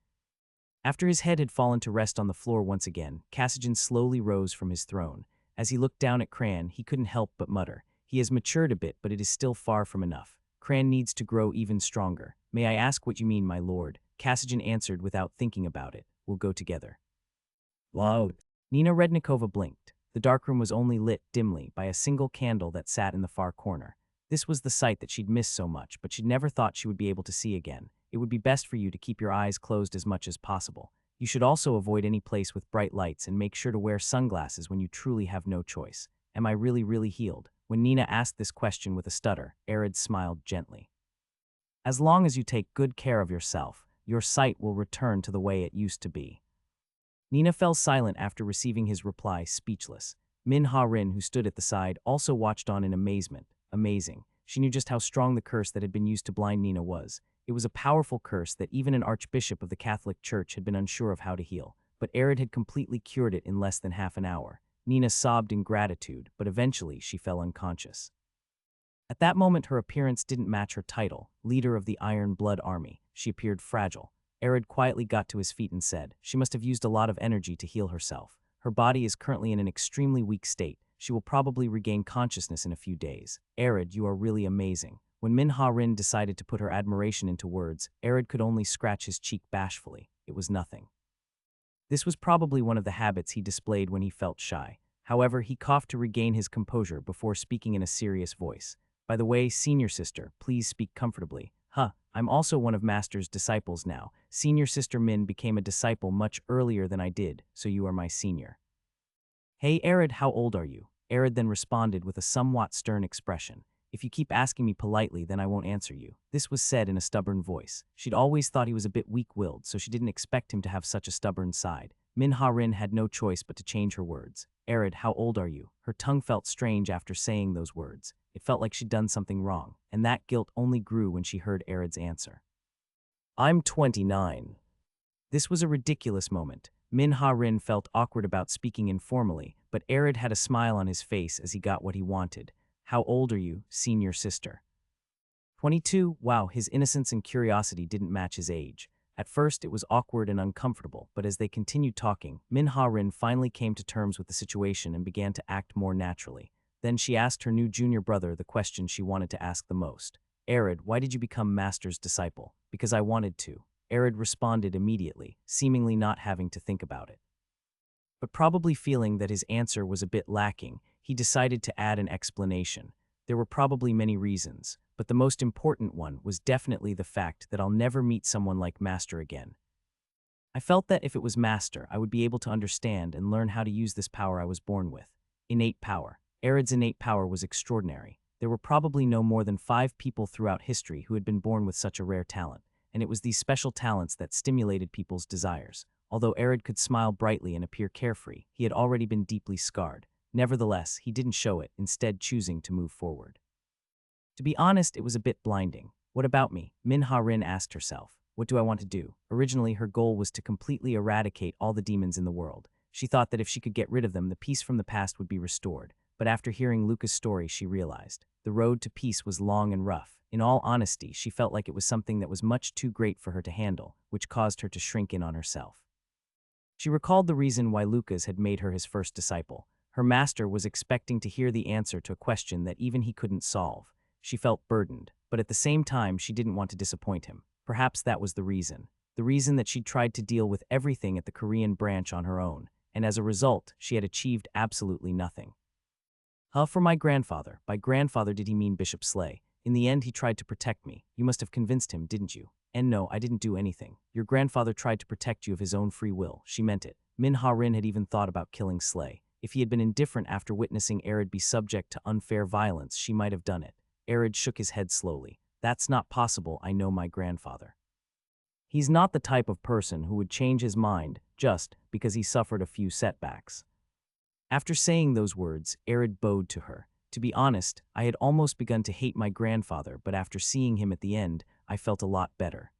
After his head had fallen to rest on the floor once again, Cassian slowly rose from his throne. As he looked down at Cran, he couldn't help but mutter. He has matured a bit, but it is still far from enough. Cran needs to grow even stronger. May I ask what you mean, my lord? Cassian answered without thinking about it. We'll go together. Wow. Nina Rednikova blinked. The darkroom was only lit dimly by a single candle that sat in the far corner. This was the sight that she'd missed so much, but she'd never thought she would be able to see again. It would be best for you to keep your eyes closed as much as possible. You should also avoid any place with bright lights and make sure to wear sunglasses when you truly have no choice. Am I really healed? When Nina asked this question with a stutter, Arid smiled gently. As long as you take good care of yourself, your sight will return to the way it used to be. Nina fell silent after receiving his reply, speechless. Min Ha-rin, who stood at the side, also watched on in amazement. Amazing. She knew just how strong the curse that had been used to blind Nina was. It was a powerful curse that even an archbishop of the Catholic Church had been unsure of how to heal, but Arid had completely cured it in less than half an hour. Nina sobbed in gratitude, but eventually she fell unconscious. At that moment, her appearance didn't match her title, leader of the Iron Blood Army. She appeared fragile. Arid quietly got to his feet and said, "She must have used a lot of energy to heal herself. Her body is currently in an extremely weak state. She will probably regain consciousness in a few days. Arid, you are really amazing." When Min-Ha-rin decided to put her admiration into words, Arid could only scratch his cheek bashfully. It was nothing. This was probably one of the habits he displayed when he felt shy. However, he coughed to regain his composure before speaking in a serious voice. "By the way, senior sister, please speak comfortably." I'm also one of Master's disciples now. Senior sister Min became a disciple much earlier than I did, so you are my senior." "Hey Arid, how old are you?" Arid then responded with a somewhat stern expression. "If you keep asking me politely, then I won't answer you." This was said in a stubborn voice. She'd always thought he was a bit weak-willed, so she didn't expect him to have such a stubborn side. Min-Ha-rin had no choice but to change her words. "Arid, how old are you?" Her tongue felt strange after saying those words. It felt like she'd done something wrong, and that guilt only grew when she heard Arid's answer. "I'm 29. This was a ridiculous moment. Min-Ha-rin felt awkward about speaking informally, but Arid had a smile on his face as he got what he wanted. "How old are you, senior sister?" 22. Wow, his innocence and curiosity didn't match his age. At first, it was awkward and uncomfortable, but as they continued talking, Min-Ha-rin finally came to terms with the situation and began to act more naturally. Then she asked her new junior brother the question she wanted to ask the most. "Arid, why did you become Master's disciple?" "Because I wanted to." Arid responded immediately, seemingly not having to think about it. But probably feeling that his answer was a bit lacking, he decided to add an explanation. "There were probably many reasons, but the most important one was definitely the fact that I'll never meet someone like Master again. I felt that if it was Master, I would be able to understand and learn how to use this power I was born with. Innate power." Arid's innate power was extraordinary. There were probably no more than 5 people throughout history who had been born with such a rare talent, and it was these special talents that stimulated people's desires. Although Arid could smile brightly and appear carefree, he had already been deeply scarred. Nevertheless, he didn't show it, instead choosing to move forward. To be honest, it was a bit blinding. "What about me?" Min-Ha-rin asked herself. "What do I want to do?" Originally, her goal was to completely eradicate all the demons in the world. She thought that if she could get rid of them, the peace from the past would be restored. But after hearing Luca's story, she realized the road to peace was long and rough. In all honesty, she felt like it was something that was much too great for her to handle, which caused her to shrink in on herself. She recalled the reason why Lucas had made her his first disciple. Her master was expecting to hear the answer to a question that even he couldn't solve. She felt burdened, but at the same time, she didn't want to disappoint him. Perhaps that was the reason. The reason that she'd tried to deal with everything at the Korean branch on her own, and as a result, she had achieved absolutely nothing. For my grandfather." By grandfather did he mean Bishop Slay. "In the end, he tried to protect me. You must have convinced him, didn't you?" "And no, I didn't do anything. Your grandfather tried to protect you of his own free will." She meant it. Min-Ha-rin had even thought about killing Slay. If he had been indifferent after witnessing Arid be subject to unfair violence, she might have done it. Arid shook his head slowly. "That's not possible. I know my grandfather. He's not the type of person who would change his mind just because he suffered a few setbacks." After saying those words, Arid bowed to her. "To be honest, I had almost begun to hate my grandfather, but after seeing him at the end, I felt a lot better."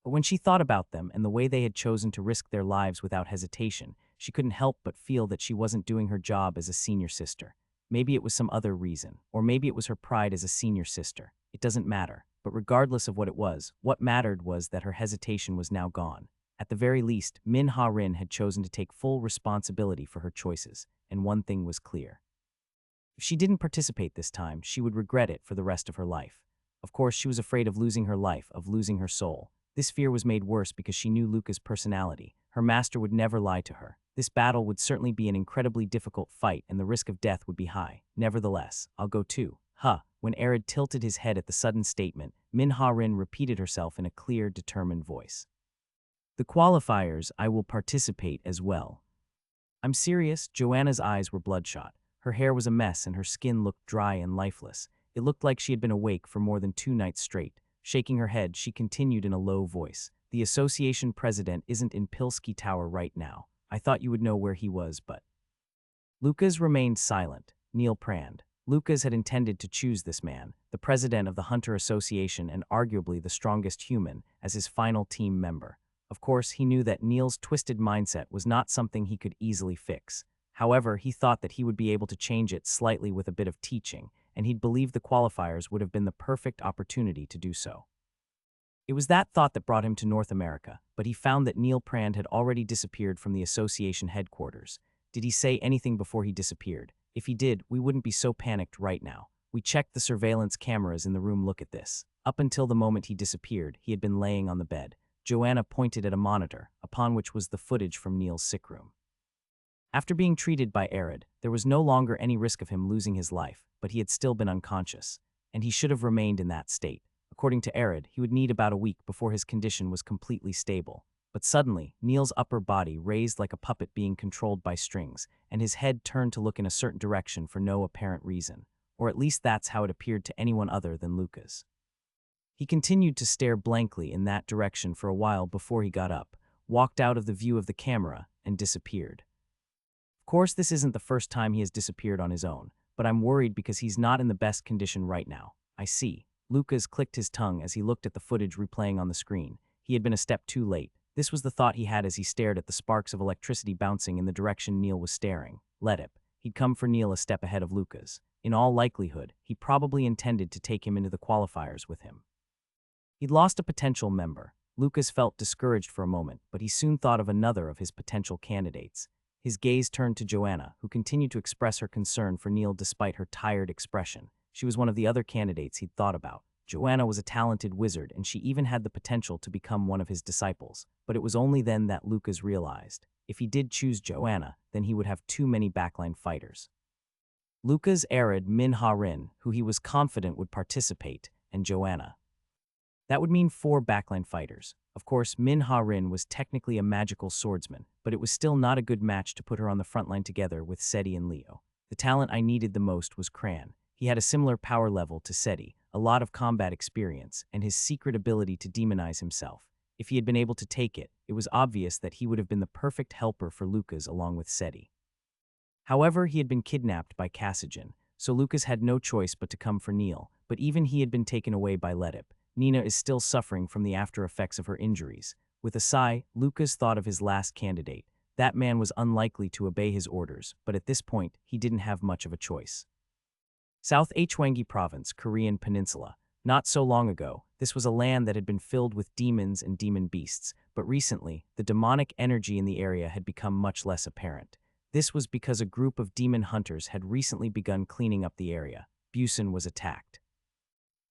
But when she thought about them and the way they had chosen to risk their lives without hesitation, she couldn't help but feel that she wasn't doing her job as a senior sister. Maybe it was some other reason, or maybe it was her pride as a senior sister. It doesn't matter. But regardless of what it was, what mattered was that her hesitation was now gone. At the very least, Min-Ha-rin had chosen to take full responsibility for her choices, and one thing was clear. If she didn't participate this time, she would regret it for the rest of her life. Of course, she was afraid of losing her life, of losing her soul. This fear was made worse because she knew Luca's personality. Her master would never lie to her. This battle would certainly be an incredibly difficult fight, and the risk of death would be high. Nevertheless, "I'll go too." When Arid tilted his head at the sudden statement, Min-Ha-rin repeated herself in a clear, determined voice. "The qualifiers, I will participate as well." "I'm serious." Joanna's eyes were bloodshot. Her hair was a mess and her skin looked dry and lifeless. It looked like she had been awake for more than 2 nights straight. Shaking her head, she continued in a low voice. "The association president isn't in Pilsky Tower right now. I thought you would know where he was, but..." Lucas remained silent. Neil pranned. Lucas had intended to choose this man, the president of the Hunter Association and arguably the strongest human, as his final team member. Of course, he knew that Neil's twisted mindset was not something he could easily fix. However, he thought that he would be able to change it slightly with a bit of teaching, and he'd believed the qualifiers would have been the perfect opportunity to do so. It was that thought that brought him to North America, but he found that Neil Prand had already disappeared from the association headquarters. Did he say anything before he disappeared? If he did, we wouldn't be so panicked right now. We checked the surveillance cameras in the room. Look at this. Up until the moment he disappeared, he had been laying on the bed. Joanna pointed at a monitor, upon which was the footage from Neil's sick room. After being treated by Arid, there was no longer any risk of him losing his life, but he had still been unconscious, and he should have remained in that state. According to Arid, he would need about a week before his condition was completely stable. But suddenly, Neil's upper body raised like a puppet being controlled by strings, and his head turned to look in a certain direction for no apparent reason, or at least that's how it appeared to anyone other than Lucas. He continued to stare blankly in that direction for a while before he got up, walked out of the view of the camera, and disappeared. Of course, this isn't the first time he has disappeared on his own, but I'm worried because he's not in the best condition right now. I see. Lucas clicked his tongue as he looked at the footage replaying on the screen. He had been a step too late. This was the thought he had as he stared at the sparks of electricity bouncing in the direction Neil was staring. Let it. He'd come for Neil a step ahead of Lucas. In all likelihood, he probably intended to take him into the qualifiers with him. He'd lost a potential member. Lucas felt discouraged for a moment, but he soon thought of another of his potential candidates. His gaze turned to Joanna, who continued to express her concern for Neil despite her tired expression. She was one of the other candidates he'd thought about. Joanna was a talented wizard, and she even had the potential to become one of his disciples. But it was only then that Lucas realized, if he did choose Joanna, then he would have too many backline fighters. Lucas arid Min-Ha-Rin, who he was confident would participate, and Joanna. That would mean 4 backline fighters. Of course, Min-Ha-Rin was technically a magical swordsman, but it was still not a good match to put her on the front line together with Seti and Leo. The talent I needed the most was Cran. He had a similar power level to Seti, a lot of combat experience, and his secret ability to demonize himself. If he had been able to take it, it was obvious that he would have been the perfect helper for Lucas along with Seti. However, he had been kidnapped by Cassigen, so Lucas had no choice but to come for Neil, but even he had been taken away by Letip. Nina is still suffering from the after effects of her injuries. With a sigh, Lucas thought of his last candidate. That man was unlikely to obey his orders, but at this point, he didn't have much of a choice. South Hwanggi Province, Korean Peninsula. Not so long ago, this was a land that had been filled with demons and demon beasts, but recently, the demonic energy in the area had become much less apparent. This was because a group of demon hunters had recently begun cleaning up the area. Busan was attacked.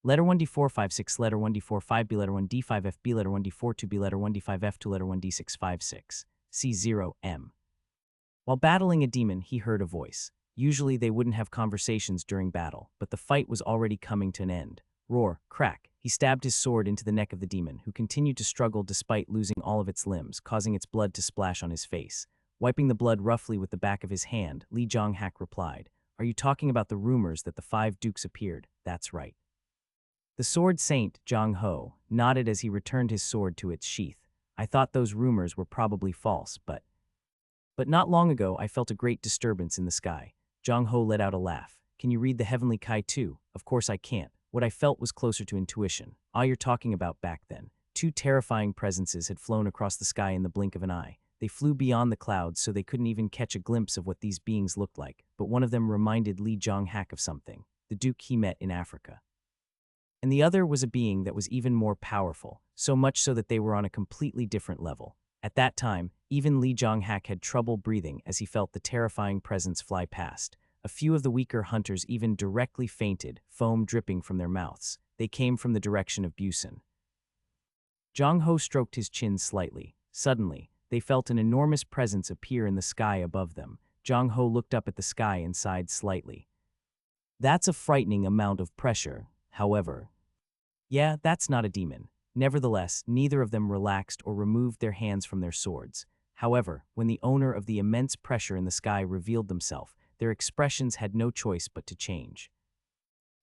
Letter 1D456, letter 1D45B, letter 1D5FB, letter 1D42B, letter 1D5F2, letter 1D656. C0M. While battling a demon, he heard a voice. Usually they wouldn't have conversations during battle, but the fight was already coming to an end. Roar, crack. He stabbed his sword into the neck of the demon, who continued to struggle despite losing all of its limbs, causing its blood to splash on his face. Wiping the blood roughly with the back of his hand, Lee Jong-hak replied, "Are you talking about the rumors that the 5 dukes appeared?" "That's right." The sword saint, Jong-ho, nodded as he returned his sword to its sheath. "I thought those rumors were probably false, but not long ago I felt a great disturbance in the sky." Jong-ho let out a laugh. "Can you read the heavenly Kai too?" "Of course I can't. What I felt was closer to intuition." "Ah, you're talking about back then." 2 terrifying presences had flown across the sky in the blink of an eye. They flew beyond the clouds so they couldn't even catch a glimpse of what these beings looked like, but one of them reminded Lee Jong-hak of something, the duke he met in Africa. And the other was a being that was even more powerful, so much so that they were on a completely different level. At that time, even Lee Jong-hak had trouble breathing as he felt the terrifying presence fly past. A few of the weaker hunters even directly fainted, foam dripping from their mouths. They came from the direction of Busan. Jong-ho stroked his chin slightly. Suddenly, they felt an enormous presence appear in the sky above them. Jong-ho looked up at the sky and sighed slightly. "That's a frightening amount of pressure, however." "Yeah, that's not a demon." Nevertheless, neither of them relaxed or removed their hands from their swords. However, when the owner of the immense pressure in the sky revealed themselves, their expressions had no choice but to change.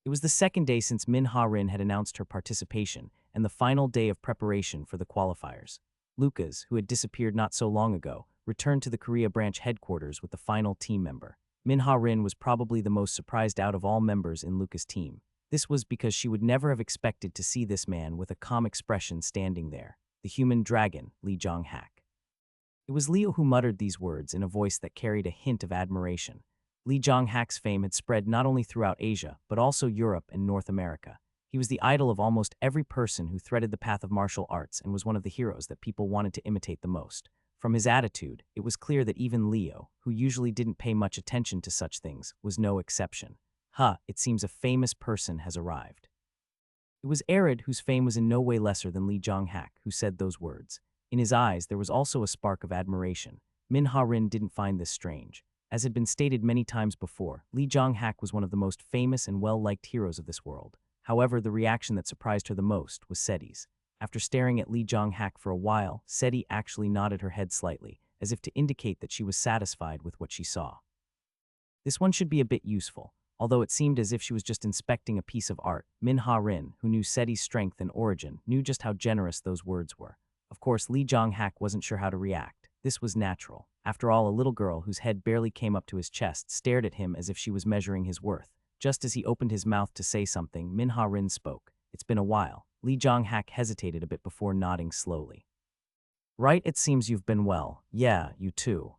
It was the second day since Min-Ha-Rin had announced her participation, and the final day of preparation for the qualifiers. Lucas, who had disappeared not so long ago, returned to the Korea branch headquarters with the final team member. Min-Ha-Rin was probably the most surprised out of all members in Lucas' team. This was because she would never have expected to see this man with a calm expression standing there, the human dragon, Lee Jong-hak. It was Leo who muttered these words in a voice that carried a hint of admiration. Lee Jong-hak's fame had spread not only throughout Asia, but also Europe and North America. He was the idol of almost every person who threaded the path of martial arts and was one of the heroes that people wanted to imitate the most. From his attitude, it was clear that even Leo, who usually didn't pay much attention to such things, was no exception. It seems a famous person has arrived. It was Arid, whose fame was in no way lesser than Lee Jong-hak, who said those words. In his eyes, there was also a spark of admiration. Min Ha-rin didn't find this strange. As had been stated many times before, Lee Jong-hak was one of the most famous and well-liked heroes of this world. However, the reaction that surprised her the most was Seti's. After staring at Lee Jong-hak for a while, Seti actually nodded her head slightly, as if to indicate that she was satisfied with what she saw. This one should be a bit useful. Although it seemed as if she was just inspecting a piece of art, Min Ha-rin, who knew Seti's strength and origin, knew just how generous those words were. Of course, Lee Jong-hak wasn't sure how to react. This was natural. After all, a little girl whose head barely came up to his chest stared at him as if she was measuring his worth. Just as he opened his mouth to say something, Min Ha-rin spoke. It's been a while. Lee Jong-hak hesitated a bit before nodding slowly. Right, it seems you've been well. Yeah, you too.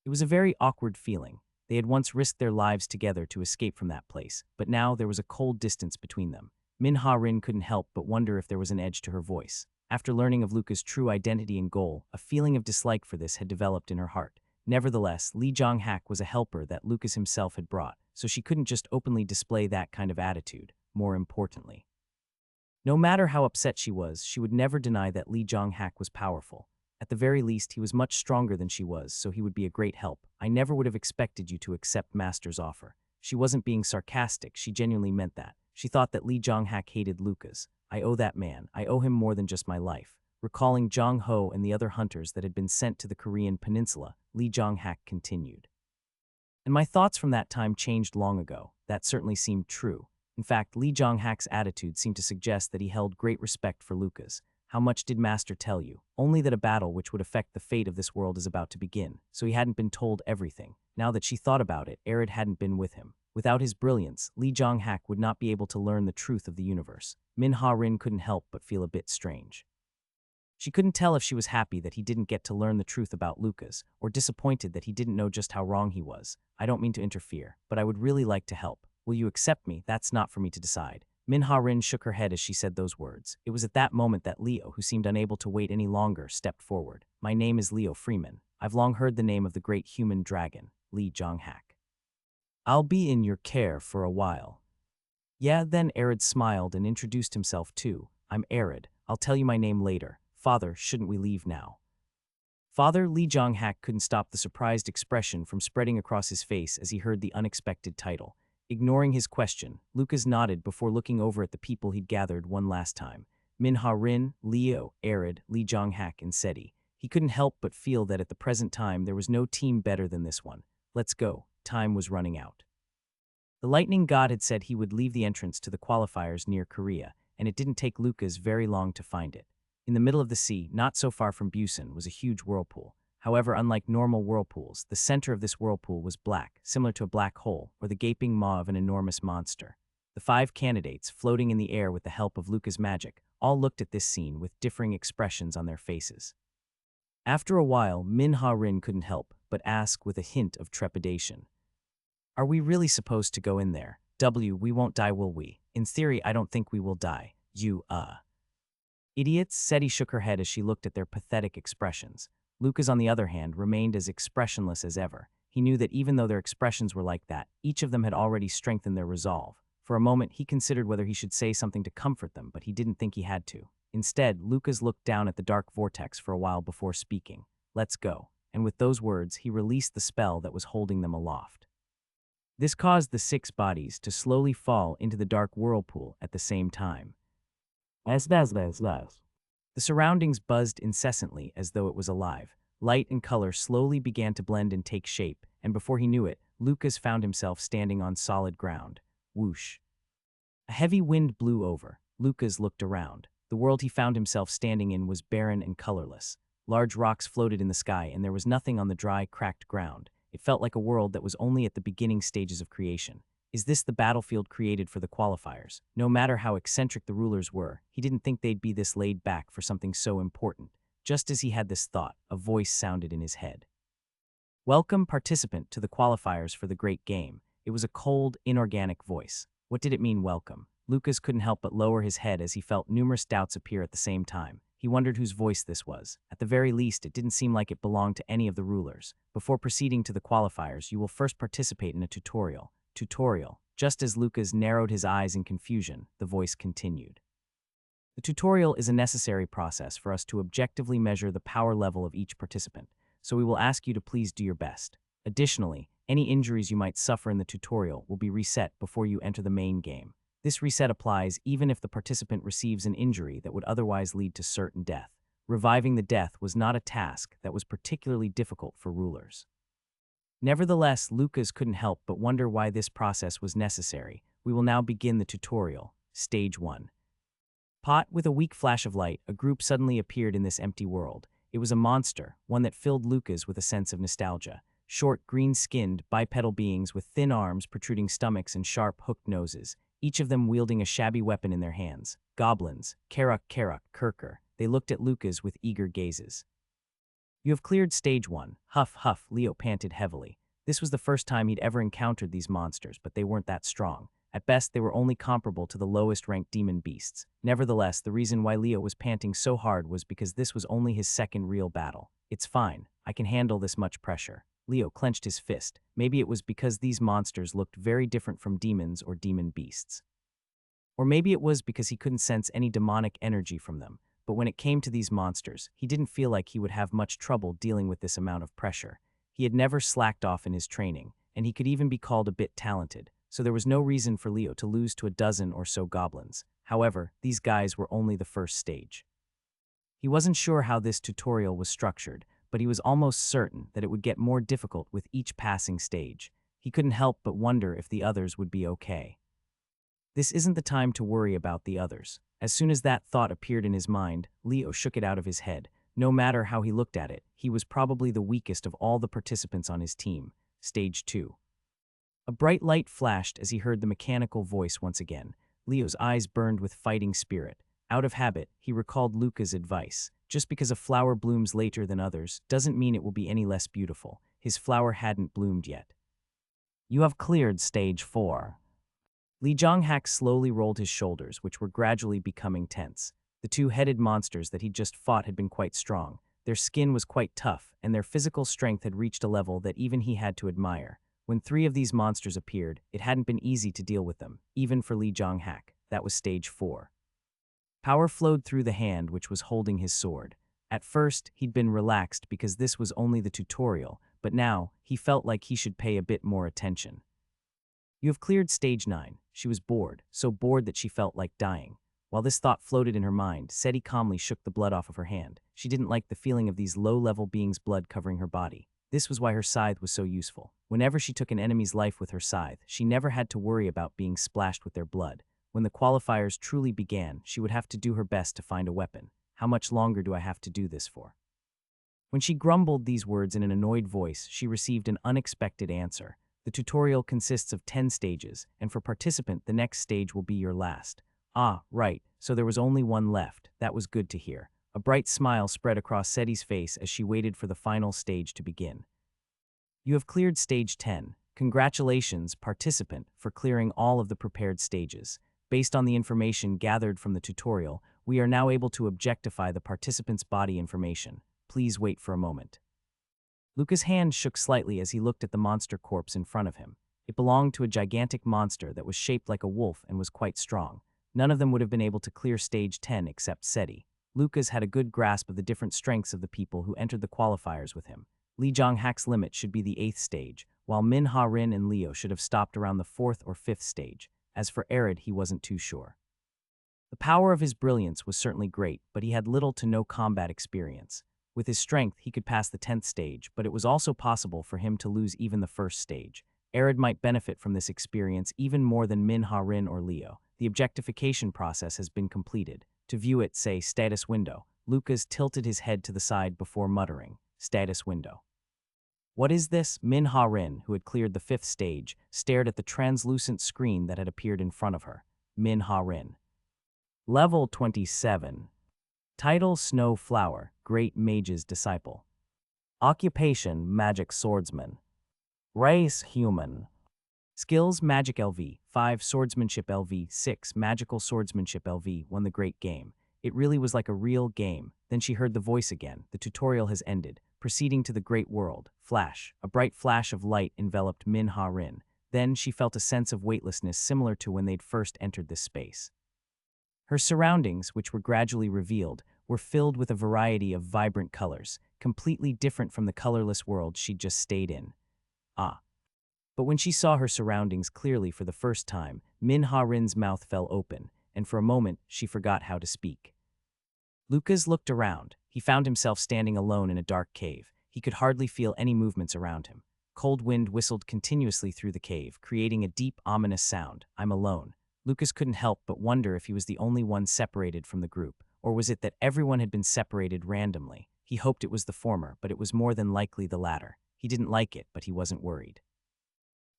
It was a very awkward feeling. They had once risked their lives together to escape from that place, but now there was a cold distance between them. Min Ha-rin couldn't help but wonder if there was an edge to her voice. After learning of Luca's true identity and goal, a feeling of dislike for this had developed in her heart. Nevertheless, Lee Jong-hak was a helper that Lucas himself had brought, so she couldn't just openly display that kind of attitude. More importantly, no matter how upset she was, she would never deny that Lee Jong-hak was powerful. At the very least, he was much stronger than she was, so he would be a great help. I never would have expected you to accept Master's offer. She wasn't being sarcastic, she genuinely meant that. She thought that Lee Jong-hak hated Lucas. I owe that man. I owe him more than just my life. Recalling Jong-ho and the other hunters that had been sent to the Korean peninsula, Lee Jong-hak continued. And my thoughts from that time changed long ago. That certainly seemed true. In fact, Lee Jong-hak's attitude seemed to suggest that he held great respect for Lucas. How much did Master tell you? Only that a battle which would affect the fate of this world is about to begin, so he hadn't been told everything. Now that she thought about it, Arid hadn't been with him. Without his brilliance, Lee Jong-hak would not be able to learn the truth of the universe. Min Ha-rin couldn't help but feel a bit strange. She couldn't tell if she was happy that he didn't get to learn the truth about Lucas, or disappointed that he didn't know just how wrong he was. I don't mean to interfere, but I would really like to help. Will you accept me? That's not for me to decide. Min Ha-rin shook her head as she said those words. It was at that moment that Leo, who seemed unable to wait any longer, stepped forward. My name is Leo Freeman. I've long heard the name of the great human dragon, Lee Jong-hak. I'll be in your care for a while. Yeah, then Arid smiled and introduced himself too. I'm Arid. I'll tell you my name later. Father, shouldn't we leave now? Father, Lee Jong-hak couldn't stop the surprised expression from spreading across his face as he heard the unexpected title. Ignoring his question, Lucas nodded before looking over at the people he'd gathered one last time. Min Ha-rin, Leo, Arid, Lee Jong-hak, and Seti. He couldn't help but feel that at the present time there was no team better than this one. Let's go. Time was running out. The lightning god had said he would leave the entrance to the qualifiers near Korea, and it didn't take Lucas very long to find it. In the middle of the sea, not so far from Busan, was a huge whirlpool. However, unlike normal whirlpools, the center of this whirlpool was black, similar to a black hole or the gaping maw of an enormous monster. The 5 candidates, floating in the air with the help of Luca's magic, all looked at this scene with differing expressions on their faces. After a while, Min Ha-rin couldn't help but ask with a hint of trepidation. Are we really supposed to go in there? We won't die, will we? In theory, I don't think we will die. Idiots, Seti shook her head as she looked at their pathetic expressions. Lucas, on the other hand, remained as expressionless as ever. He knew that even though their expressions were like that, each of them had already strengthened their resolve. For a moment, he considered whether he should say something to comfort them, but he didn't think he had to. Instead, Lucas looked down at the dark vortex for a while before speaking. Let's go. And with those words, he released the spell that was holding them aloft. This caused the 6 bodies to slowly fall into the dark whirlpool at the same time. The surroundings buzzed incessantly as though it was alive. Light and color slowly began to blend and take shape, and before he knew it, Lucas found himself standing on solid ground. Whoosh. A heavy wind blew over. Lucas looked around. The world he found himself standing in was barren and colorless. Large rocks floated in the sky, and there was nothing on the dry, cracked ground. It felt like a world that was only at the beginning stages of creation. Is this the battlefield created for the qualifiers? No matter how eccentric the rulers were, he didn't think they'd be this laid back for something so important. Just as he had this thought, a voice sounded in his head. Welcome, participant, to the qualifiers for the great game. It was a cold, inorganic voice. What did it mean, welcome? Lucas couldn't help but lower his head as he felt numerous doubts appear at the same time. He wondered whose voice this was. At the very least, it didn't seem like it belonged to any of the rulers. Before proceeding to the qualifiers, you will first participate in a tutorial. Tutorial. Just as Lucas narrowed his eyes in confusion, the voice continued. The tutorial is a necessary process for us to objectively measure the power level of each participant, so we will ask you to please do your best. Additionally, any injuries you might suffer in the tutorial will be reset before you enter the main game. This reset applies even if the participant receives an injury that would otherwise lead to certain death. Reviving the death was not a task that was particularly difficult for rulers. Nevertheless, Lucas couldn't help but wonder why this process was necessary. We will now begin the tutorial. Stage 1. Pot. With a weak flash of light, a group suddenly appeared in this empty world. It was a monster, one that filled Lucas with a sense of nostalgia. Short, green-skinned, bipedal beings with thin arms, protruding stomachs, and sharp, hooked noses, each of them wielding a shabby weapon in their hands. Goblins. Karuk, Kirker. They looked at Lucas with eager gazes. You have cleared stage 1. Huff, huff, Leo panted heavily. This was the first time he'd ever encountered these monsters, but they weren't that strong. At best, they were only comparable to the lowest-ranked demon beasts. Nevertheless, the reason why Leo was panting so hard was because this was only his second real battle. It's fine. I can handle this much pressure. Leo clenched his fist. Maybe it was because these monsters looked very different from demons or demon beasts. Or maybe it was because he couldn't sense any demonic energy from them. But when it came to these monsters, he didn't feel like he would have much trouble dealing with this amount of pressure. He had never slacked off in his training, and he could even be called a bit talented. So there was no reason for Leo to lose to a dozen or so goblins. However, these guys were only the first stage. He wasn't sure how this tutorial was structured, but he was almost certain that it would get more difficult with each passing stage. He couldn't help but wonder if the others would be okay. This isn't the time to worry about the others. As soon as that thought appeared in his mind, Leo shook it out of his head. No matter how he looked at it, he was probably the weakest of all the participants on his team. Stage 2. A bright light flashed as he heard the mechanical voice once again. Leo's eyes burned with fighting spirit. Out of habit, he recalled Luca's advice. Just because a flower blooms later than others doesn't mean it will be any less beautiful. His flower hadn't bloomed yet. You have cleared stage 4. Li Jonghak slowly rolled his shoulders, which were gradually becoming tense. The two-headed monsters that he'd just fought had been quite strong. Their skin was quite tough, and their physical strength had reached a level that even he had to admire. When 3 of these monsters appeared, it hadn't been easy to deal with them, even for Li Jonghak. That was stage 4. Power flowed through the hand which was holding his sword. At first, he'd been relaxed because this was only the tutorial, but now, he felt like he should pay a bit more attention. You have cleared stage 9. She was bored, so bored that she felt like dying. While this thought floated in her mind, Seti calmly shook the blood off of her hand. She didn't like the feeling of these low-level beings' blood covering her body. This was why her scythe was so useful. Whenever she took an enemy's life with her scythe, she never had to worry about being splashed with their blood. When the qualifiers truly began, she would have to do her best to find a weapon. How much longer do I have to do this for? When she grumbled these words in an annoyed voice, she received an unexpected answer. The tutorial consists of 10 stages, and for participant, the next stage will be your last. Ah, right, so there was only one left. That was good to hear. A bright smile spread across Seti's face as she waited for the final stage to begin. You have cleared stage 10. Congratulations, participant, for clearing all of the prepared stages. Based on the information gathered from the tutorial, we are now able to objectify the participant's body information. Please wait for a moment. Luca's hand shook slightly as he looked at the monster corpse in front of him. It belonged to a gigantic monster that was shaped like a wolf and was quite strong. None of them would have been able to clear stage 10 except Seti. Lucas had a good grasp of the different strengths of the people who entered the qualifiers with him. Li Jonghak's limit should be the 8th stage, while Min Ha Rin and Leo should have stopped around the 4th or 5th stage. As for Arid, he wasn't too sure. The power of his brilliance was certainly great, but he had little to no combat experience. With his strength, he could pass the 10th stage, but it was also possible for him to lose even the 1st stage. Arid might benefit from this experience even more than Min Ha Rin or Leo. The objectification process has been completed. To view it, say, status window. Lucas tilted his head to the side before muttering, status window. What is this? Min Ha Rin, who had cleared the 5th stage, stared at the translucent screen that had appeared in front of her. Min Ha Rin. Level 27. Title: Snow Flower, Great Mage's Disciple. Occupation: Magic Swordsman. Race: Human. Skills: Magic LV 5, Swordsmanship LV 6, Magical Swordsmanship LV 1. The great game. It really was like a real game. Then she heard the voice again. The tutorial has ended. Proceeding to the great world. Flash. A bright flash of light enveloped Min Ha Rin. Then she felt a sense of weightlessness similar to when they'd first entered this space. Her surroundings, which were gradually revealed, were filled with a variety of vibrant colors, completely different from the colorless world she'd just stayed in. But when she saw her surroundings clearly for the first time, Min Ha Rin's mouth fell open, and for a moment she forgot how to speak. Lucas looked around. He found himself standing alone in a dark cave. He could hardly feel any movements around him. Cold wind whistled continuously through the cave, creating a deep, ominous sound. I'm alone. Lucas couldn't help but wonder if he was the only one separated from the group, or was it that everyone had been separated randomly? He hoped it was the former, but it was more than likely the latter. He didn't like it, but he wasn't worried.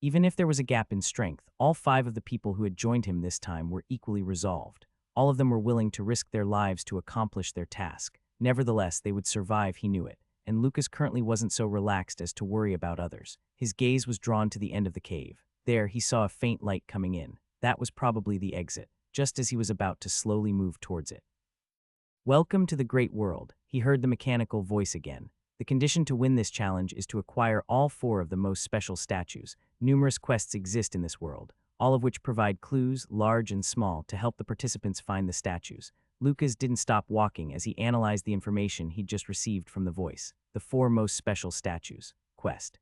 Even if there was a gap in strength, all 5 of the people who had joined him this time were equally resolved. All of them were willing to risk their lives to accomplish their task. Nevertheless, they would survive, he knew it, and Lucas currently wasn't so relaxed as to worry about others. His gaze was drawn to the end of the cave. There, he saw a faint light coming in. That was probably the exit, just as he was about to slowly move towards it. Welcome to the great world, he heard the mechanical voice again. The condition to win this challenge is to acquire all 4 of the most special statues. Numerous quests exist in this world, all of which provide clues, large and small, to help the participants find the statues. Lucas didn't stop walking as he analyzed the information he'd just received from the voice. The 4 most special statues. Quest.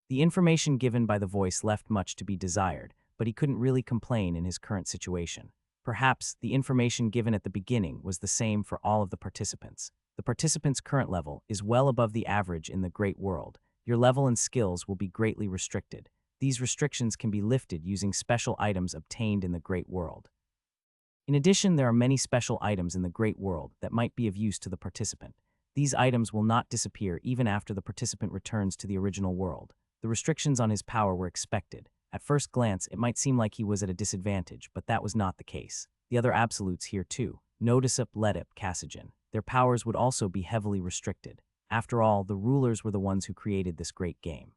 The information given by the voice left much to be desired, but he couldn't really complain in his current situation. Perhaps the information given at the beginning was the same for all of the participants. The participant's current level is well above the average in the great world. Your level and skills will be greatly restricted. These restrictions can be lifted using special items obtained in the great world. In addition, there are many special items in the great world that might be of use to the participant. These items will not disappear even after the participant returns to the original world. The restrictions on his power were expected. At first glance, it might seem like he was at a disadvantage, but that was not the case. The other absolutes here too. Notisip, Letip, Cassigen. Their powers would also be heavily restricted. After all, the rulers were the ones who created this great game.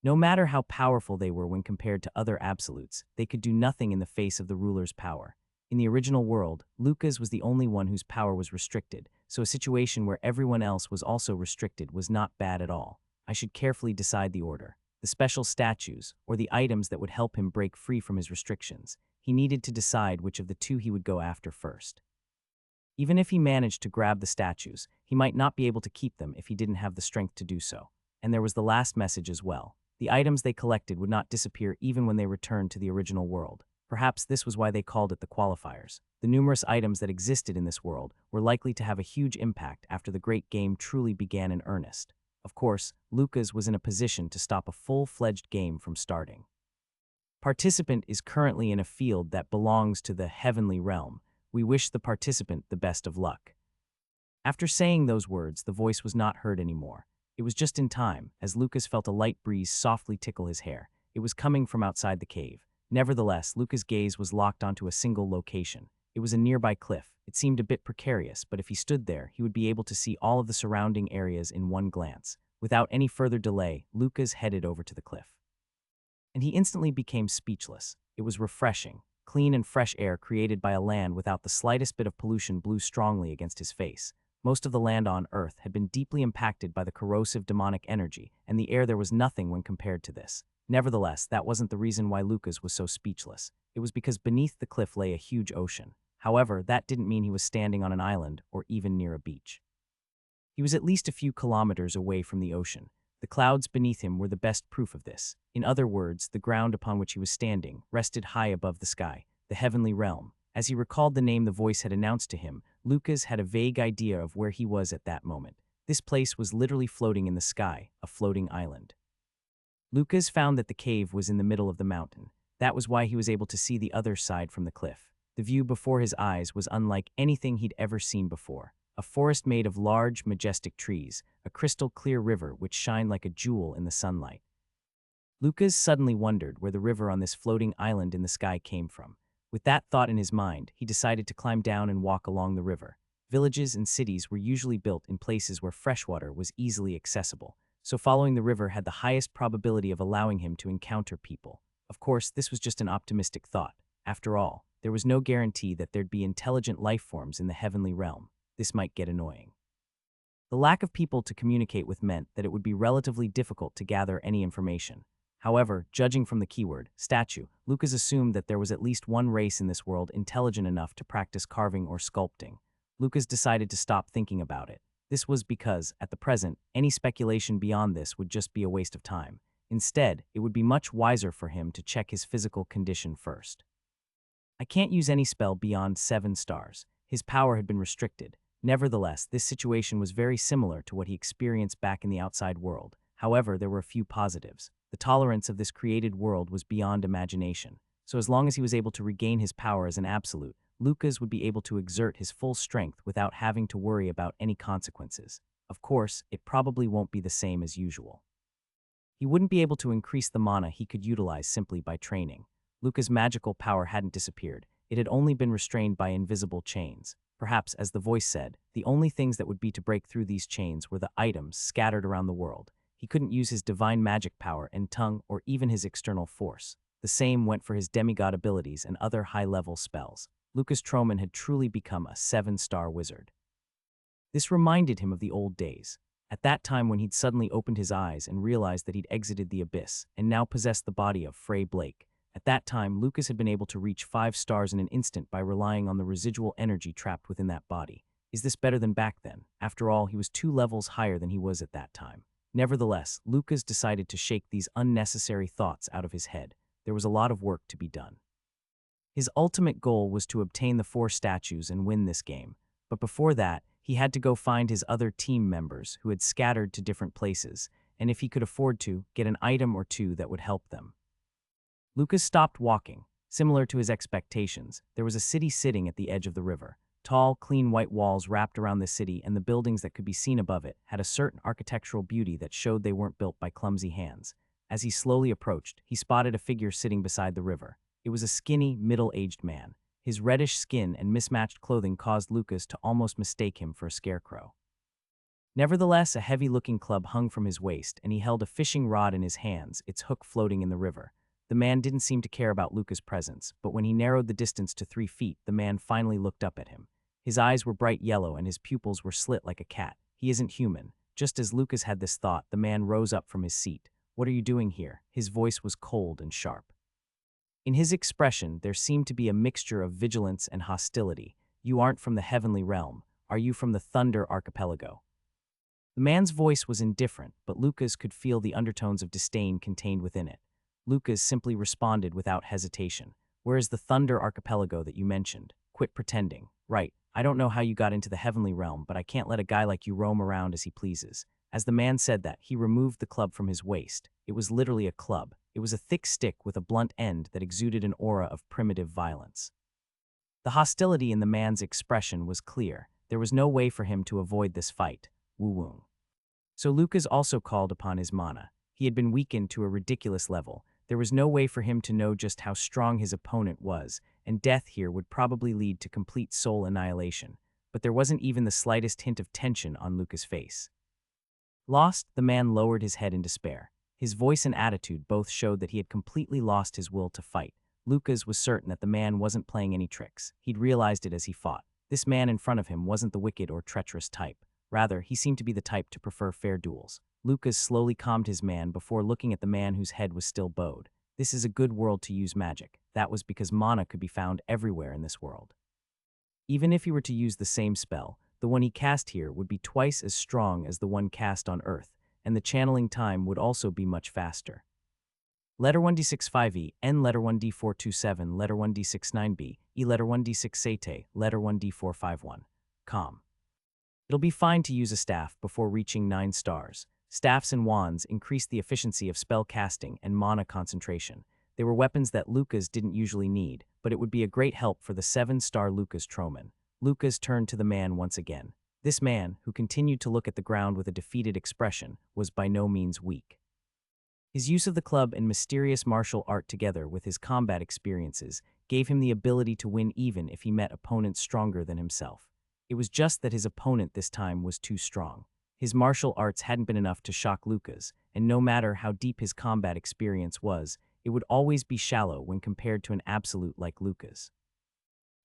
No matter how powerful they were when compared to other absolutes, they could do nothing in the face of the ruler's power. In the original world, Lucas was the only one whose power was restricted, so a situation where everyone else was also restricted was not bad at all. I should carefully decide the order. The special statues, or the items that would help him break free from his restrictions. He needed to decide which of the 2 he would go after first. Even if he managed to grab the statues, he might not be able to keep them if he didn't have the strength to do so. And there was the last message as well. The items they collected would not disappear even when they returned to the original world. Perhaps this was why they called it the qualifiers. The numerous items that existed in this world were likely to have a huge impact after the great game truly began in earnest. Of course, Lucas was in a position to stop a full-fledged game from starting. Participant is currently in a field that belongs to the heavenly realm. We wish the participant the best of luck. After saying those words, the voice was not heard anymore. It was just in time, as Lucas felt a light breeze softly tickle his hair. It was coming from outside the cave. Nevertheless, Lucas' gaze was locked onto a single location. It was a nearby cliff. It seemed a bit precarious, but if he stood there, he would be able to see all of the surrounding areas in one glance. Without any further delay, Lucas headed over to the cliff. And he instantly became speechless. It was refreshing. Clean and fresh air created by a land without the slightest bit of pollution blew strongly against his face. Most of the land on Earth had been deeply impacted by the corrosive demonic energy, and the air there was nothing when compared to this. Nevertheless, that wasn't the reason why Lucas was so speechless. It was because beneath the cliff lay a huge ocean. However, that didn't mean he was standing on an island or even near a beach. He was at least a few kilometers away from the ocean. The clouds beneath him were the best proof of this. In other words, the ground upon which he was standing rested high above the sky, the heavenly realm. As he recalled the name the voice had announced to him, Lucas had a vague idea of where he was at that moment. This place was literally floating in the sky, a floating island. Lucas found that the cave was in the middle of the mountain. That was why he was able to see the other side from the cliff. The view before his eyes was unlike anything he'd ever seen before. A forest made of large, majestic trees, a crystal-clear river which shined like a jewel in the sunlight. Lucas suddenly wondered where the river on this floating island in the sky came from. With that thought in his mind, he decided to climb down and walk along the river. Villages and cities were usually built in places where freshwater was easily accessible, so following the river had the highest probability of allowing him to encounter people. Of course, this was just an optimistic thought. After all, there was no guarantee that there'd be intelligent life forms in the heavenly realm. This might get annoying. The lack of people to communicate with meant that it would be relatively difficult to gather any information. However, judging from the keyword, statue, Lucas assumed that there was at least one race in this world intelligent enough to practice carving or sculpting. Lucas decided to stop thinking about it. This was because, at the present, any speculation beyond this would just be a waste of time. Instead, it would be much wiser for him to check his physical condition first. I can't use any spell beyond 7 stars. His power had been restricted. Nevertheless, this situation was very similar to what he experienced back in the outside world. However, there were a few positives. The tolerance of this created world was beyond imagination. So as long as he was able to regain his power as an absolute, Lucas would be able to exert his full strength without having to worry about any consequences. Of course, it probably won't be the same as usual. He wouldn't be able to increase the mana he could utilize simply by training. Lucas' magical power hadn't disappeared. It had only been restrained by invisible chains. Perhaps, as the voice said, the only things that would be to break through these chains were the items scattered around the world. He couldn't use his divine magic power and tongue or even his external force. The same went for his demigod abilities and other high-level spells. Lucas Troman had truly become a 7-star wizard. This reminded him of the old days. At that time when he'd suddenly opened his eyes and realized that he'd exited the abyss and now possessed the body of Frey Blake. At that time, Lucas had been able to reach 5 stars in an instant by relying on the residual energy trapped within that body. Is this better than back then? After all, he was 2 levels higher than he was at that time. Nevertheless, Lucas decided to shake these unnecessary thoughts out of his head. There was a lot of work to be done. His ultimate goal was to obtain the 4 statues and win this game. But before that, he had to go find his other team members who had scattered to different places, and if he could afford to, get an item or 2 that would help them. Lucas stopped walking. Similar to his expectations, there was a city sitting at the edge of the river. Tall, clean white walls wrapped around the city, and the buildings that could be seen above it had a certain architectural beauty that showed they weren't built by clumsy hands. As he slowly approached, he spotted a figure sitting beside the river. It was a skinny, middle-aged man. His reddish skin and mismatched clothing caused Lucas to almost mistake him for a scarecrow. Nevertheless, a heavy-looking club hung from his waist, and he held a fishing rod in his hands, its hook floating in the river. The man didn't seem to care about Lucas' presence, but when he narrowed the distance to 3 feet, the man finally looked up at him. His eyes were bright yellow and his pupils were slit like a cat. He isn't human. Just as Lucas had this thought, the man rose up from his seat. What are you doing here? His voice was cold and sharp. In his expression, there seemed to be a mixture of vigilance and hostility. You aren't from the heavenly realm. Are you from the Thunder Archipelago? The man's voice was indifferent, but Lucas could feel the undertones of disdain contained within it. Lucas simply responded without hesitation. Where is the Thunder Archipelago that you mentioned? Quit pretending. Right, I don't know how you got into the heavenly realm, but I can't let a guy like you roam around as he pleases. As the man said that, he removed the club from his waist. It was literally a club. It was a thick stick with a blunt end that exuded an aura of primitive violence. The hostility in the man's expression was clear. There was no way for him to avoid this fight. Woo-woong. So Lucas also called upon his mana. He had been weakened to a ridiculous level. There was no way for him to know just how strong his opponent was, and death here would probably lead to complete soul annihilation. But there wasn't even the slightest hint of tension on Lucas' face. Lost, the man lowered his head in despair. His voice and attitude both showed that he had completely lost his will to fight. Lucas was certain that the man wasn't playing any tricks. He'd realized it as he fought. This man in front of him wasn't the wicked or treacherous type. Rather, he seemed to be the type to prefer fair duels. Lucas slowly calmed his man before looking at the man whose head was still bowed. This is a good world to use magic. That was because mana could be found everywhere in this world. Even if he were to use the same spell, the one he cast here would be twice as strong as the one cast on Earth, and the channeling time would also be much faster. Letter 1d65e, N letter 1d427, letter 1d69b, E letter 1d6 letter 1d451. Com. It'll be fine to use a staff before reaching 9 stars. Staffs and wands increased the efficiency of spell casting and mana concentration. They were weapons that Lucas didn't usually need, but it would be a great help for the 7-star Lucas Troman. Lucas turned to the man once again. This man, who continued to look at the ground with a defeated expression, was by no means weak. His use of the club and mysterious martial art together with his combat experiences gave him the ability to win even if he met opponents stronger than himself. It was just that his opponent this time was too strong. His martial arts hadn't been enough to shock Lucas, and no matter how deep his combat experience was, it would always be shallow when compared to an absolute like Lucas.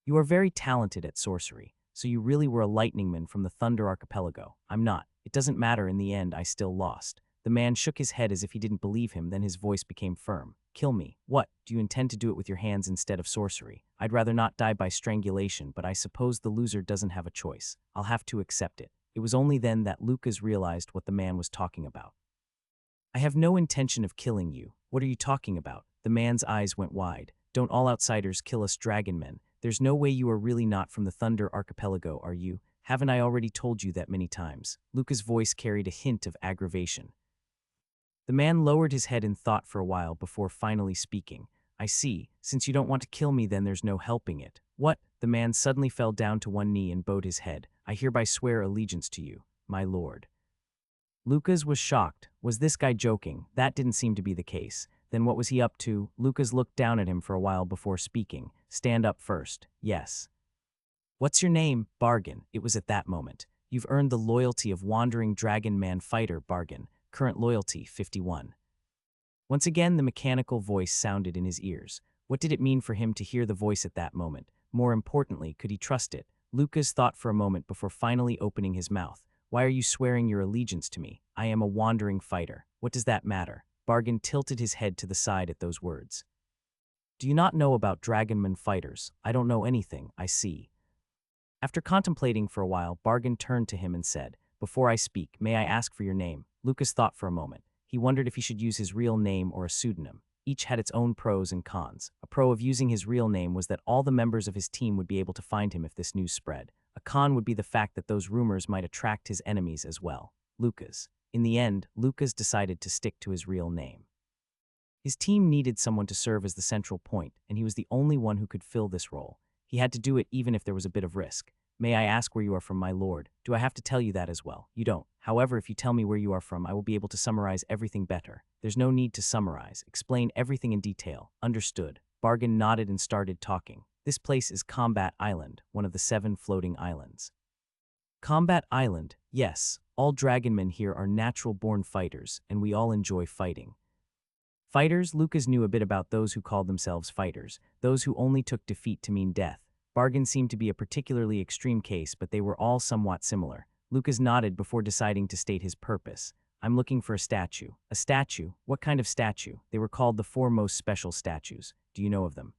You are very talented at sorcery, so you really were a lightningman from the Thunder Archipelago. I'm not. It doesn't matter, in the end I still lost. The man shook his head as if he didn't believe him, then his voice became firm. Kill me. What? Do you intend to do it with your hands instead of sorcery? I'd rather not die by strangulation, but I suppose the loser doesn't have a choice. I'll have to accept it. It was only then that Lucas realized what the man was talking about. I have no intention of killing you. What are you talking about? The man's eyes went wide. Don't all outsiders kill us dragon men? There's no way you are really not from the Thunder Archipelago, are you? Haven't I already told you that many times? Lucas' voice carried a hint of aggravation. The man lowered his head in thought for a while before finally speaking. I see. Since you don't want to kill me, then there's no helping it. What? The man suddenly fell down to one knee and bowed his head. I hereby swear allegiance to you, my lord. Lucas was shocked. Was this guy joking? That didn't seem to be the case. Then what was he up to? Lucas looked down at him for a while before speaking. Stand up first. Yes. What's your name? Bargain. It was at that moment. You've earned the loyalty of Wandering Dragon Man Fighter, Bargain. Current loyalty, 51. Once again, the mechanical voice sounded in his ears. What did it mean for him to hear the voice at that moment? More importantly, could he trust it? Lucas thought for a moment before finally opening his mouth. Why are you swearing your allegiance to me? I am a wandering fighter. What does that matter? Bargain tilted his head to the side at those words. Do you not know about dragonman fighters? I don't know anything, I see. After contemplating for a while, Bargain turned to him and said, Before I speak, may I ask for your name? Lucas thought for a moment. He wondered if he should use his real name or a pseudonym. Each had its own pros and cons. A pro of using his real name was that all the members of his team would be able to find him if this news spread. A con would be the fact that those rumors might attract his enemies as well. Lucas. In the end, Lucas decided to stick to his real name. His team needed someone to serve as the central point, and he was the only one who could fill this role. He had to do it even if there was a bit of risk. May I ask where you are from, my lord? Do I have to tell you that as well? You don't. However, if you tell me where you are from, I will be able to summarize everything better. There's no need to summarize. Explain everything in detail. Understood. Bargain nodded and started talking. This place is Combat Island, one of the 7 floating islands. Combat Island, yes. All dragonmen here are natural-born fighters, and we all enjoy fighting. Fighters? Lucas knew a bit about those who called themselves fighters, those who only took defeat to mean death. Bargain seemed to be a particularly extreme case, but they were all somewhat similar. Lucas nodded before deciding to state his purpose. I'm looking for a statue. A statue? What kind of statue? They were called the 4 most special statues. Do you know of them?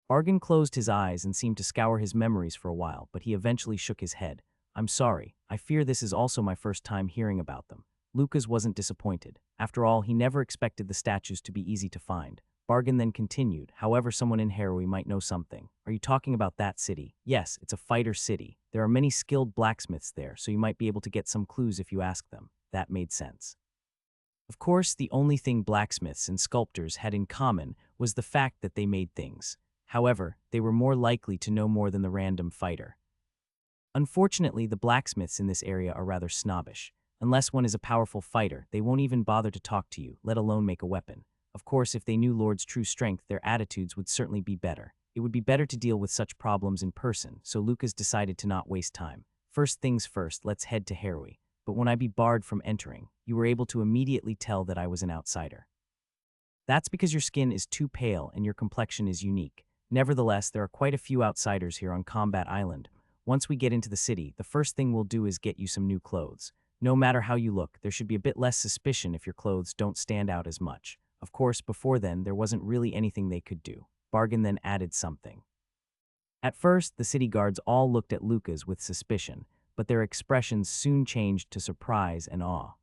Bargain closed his eyes and seemed to scour his memories for a while, but he eventually shook his head. I'm sorry. I fear this is also my first time hearing about them. Lucas wasn't disappointed. After all, he never expected the statues to be easy to find. Bargain then continued, however someone in Harrow might know something. Are you talking about that city? Yes, it's a fighter city. There are many skilled blacksmiths there, so you might be able to get some clues if you ask them. That made sense. Of course, the only thing blacksmiths and sculptors had in common was the fact that they made things. However, they were more likely to know more than the random fighter. Unfortunately, the blacksmiths in this area are rather snobbish. Unless one is a powerful fighter, they won't even bother to talk to you, let alone make a weapon. Of course, if they knew Lord's true strength, their attitudes would certainly be better. It would be better to deal with such problems in person, so Lucas decided to not waste time. First things first, let's head to Harrow. But when I be barred from entering, you were able to immediately tell that I was an outsider. That's because your skin is too pale and your complexion is unique. Nevertheless, there are quite a few outsiders here on Combat Island. Once we get into the city, the first thing we'll do is get you some new clothes. No matter how you look, there should be a bit less suspicion if your clothes don't stand out as much. Of course, before then, there wasn't really anything they could do. Bargain then added something. At first, the city guards all looked at Lucas with suspicion, but their expressions soon changed to surprise and awe.